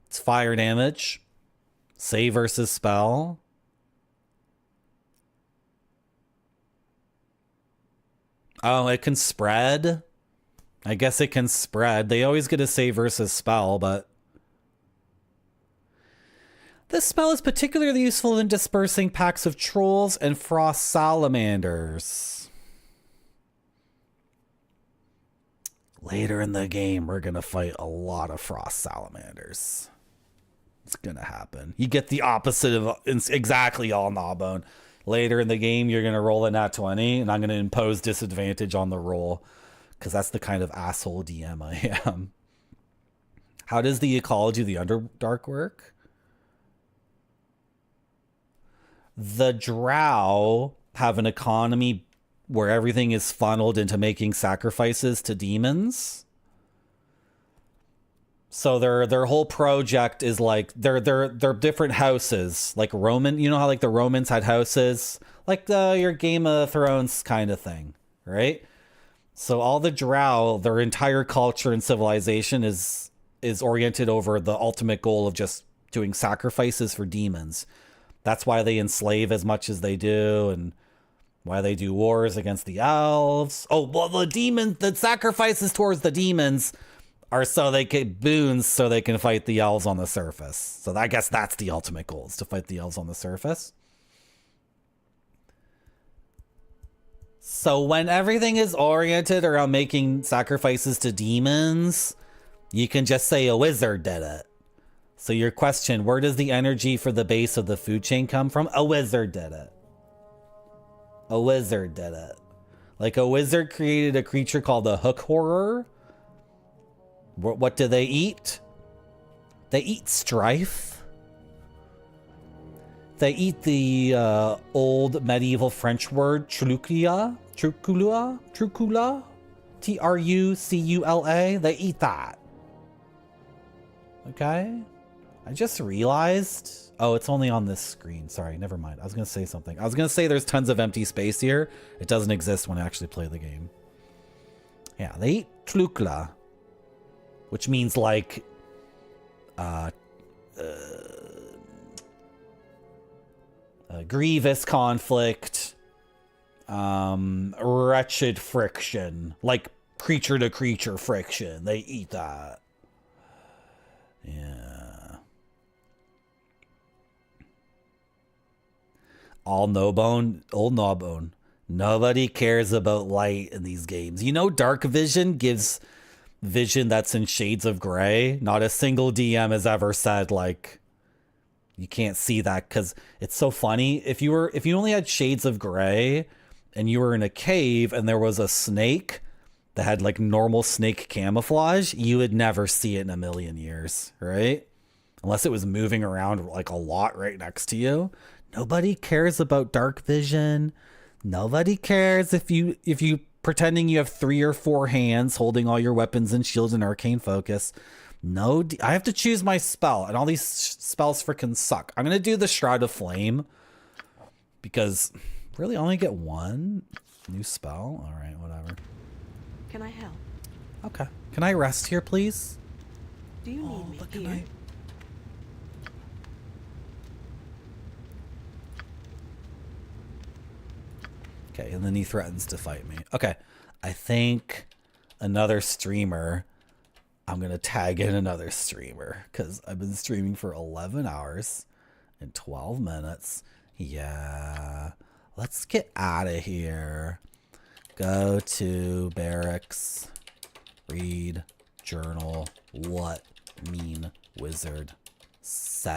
It's fire damage. Save versus spell. Oh, it can spread. I guess it can spread. They always get a save versus spell, but this spell is particularly useful in dispersing packs of trolls and frost salamanders. Later in the game, we're going to fight a lot of frost salamanders. It's going to happen. You get the opposite of exactly all Gnawbone. Later in the game, you're going to roll a nat 20, and I'm going to impose disadvantage on the roll, because that's the kind of asshole DM I am. How does the ecology of the Underdark work? The Drow have an economy where everything is funneled into making sacrifices to demons. So their whole project is like they're different houses, like Roman. You know how like the Romans had houses, like your Game of Thrones kind of thing, right? So all the Drow, their entire culture and civilization is oriented over the ultimate goal of just doing sacrifices for demons. That's why they enslave as much as they do, and why they do wars against the elves. Oh, well, the sacrifices towards the demons are so they get boons so they can fight the elves on the surface. So I guess that's the ultimate goal, is to fight the elves on the surface. So when everything is oriented around making sacrifices to demons, you can just say a wizard did it. So your question, where does the energy for the base of the food chain come from? A wizard did it. A wizard did it. Like a wizard created a creature called the Hook Horror. What do they eat? They eat strife. They eat the old medieval French word trucula. Trucula. Trucula. They eat that. Okay. I just realized. Oh, it's only on this screen. Sorry, never mind. I was going to say something. I was going to say there's tons of empty space here. It doesn't exist when I actually play the game. Yeah, they eat trucula, which means like grievous conflict, wretched friction, like creature to creature friction. They eat that. Yeah. Old Gnawbone. Nobody cares about light in these games. You know, dark vision gives vision that's in shades of gray. Not a single DM has ever said like you can't see that, because it's so funny. If you only had shades of gray and you were in a cave and there was a snake that had like normal snake camouflage, you would never see it in a million years, right? Unless it was moving around like a lot right next to you. Nobody cares about dark vision. Nobody cares if you pretending you have 3 or 4 hands holding all your weapons and shields and arcane focus. No, I have to choose my spell, and all these spells freaking suck. I'm gonna do the Shroud of Flame because really I only get one new spell. All right, whatever. Can I help? Okay. Can I rest here, please? Do you need me here? Okay, and then he threatens to fight me. Okay, I think another streamer. I'm going to tag in another streamer because I've been streaming for 11 hours and 12 minutes. Yeah, let's get out of here. Go to barracks, read, journal, what mean wizard say.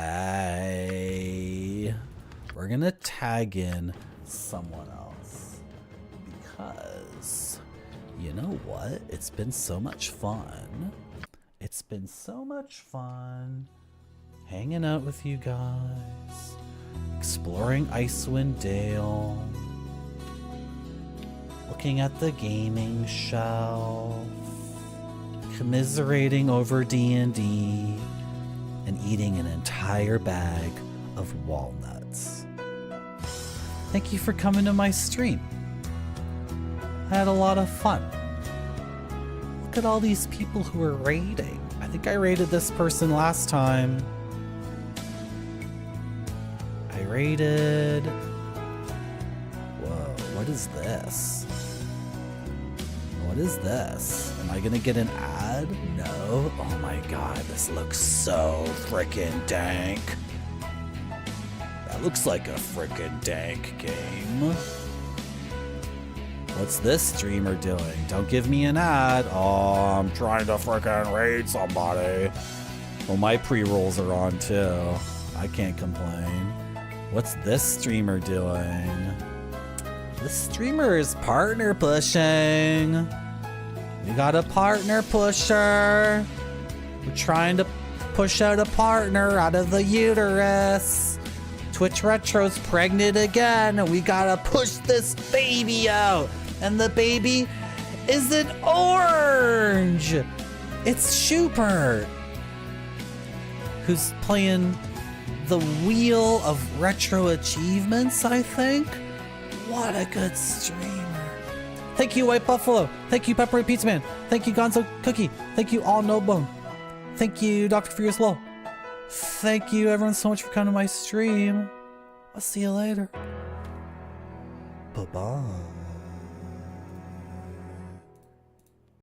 We're going to tag in someone else because you know what? It's been so much fun. It's been so much fun hanging out with you guys, exploring Icewind Dale, looking at the gaming shelf, commiserating over D&D, and eating an entire bag of walnuts. Thank you for coming to my stream. I had a lot of fun. Look at all these people who are raiding. I think I raided this person last time. I raided... Whoa, what is this? What is this? Am I gonna get an ad? No? Oh my god, this looks so frickin' dank. That looks like a frickin' dank game. What's this streamer doing? Don't give me an ad. Oh, I'm trying to frickin' raid somebody. Well, my pre-rolls are on too. I can't complain. What's this streamer doing? This streamer is partner pushing. We got a partner pusher. We're trying to push out a partner out of the uterus. Twitch Retro's pregnant again, and we gotta push this baby out. And the baby is an orange. It's Schubert, who's playing the Wheel of Retro Achievements, I think. What a good streamer. Thank you, White Buffalo. Thank you, Peppery Pizza Man. Thank you, Gonzo Cookie. Thank you, All No Bone. Thank you, Dr. Furious Low. Thank you, everyone, so much for coming to my stream. I'll see you later. Bye-bye.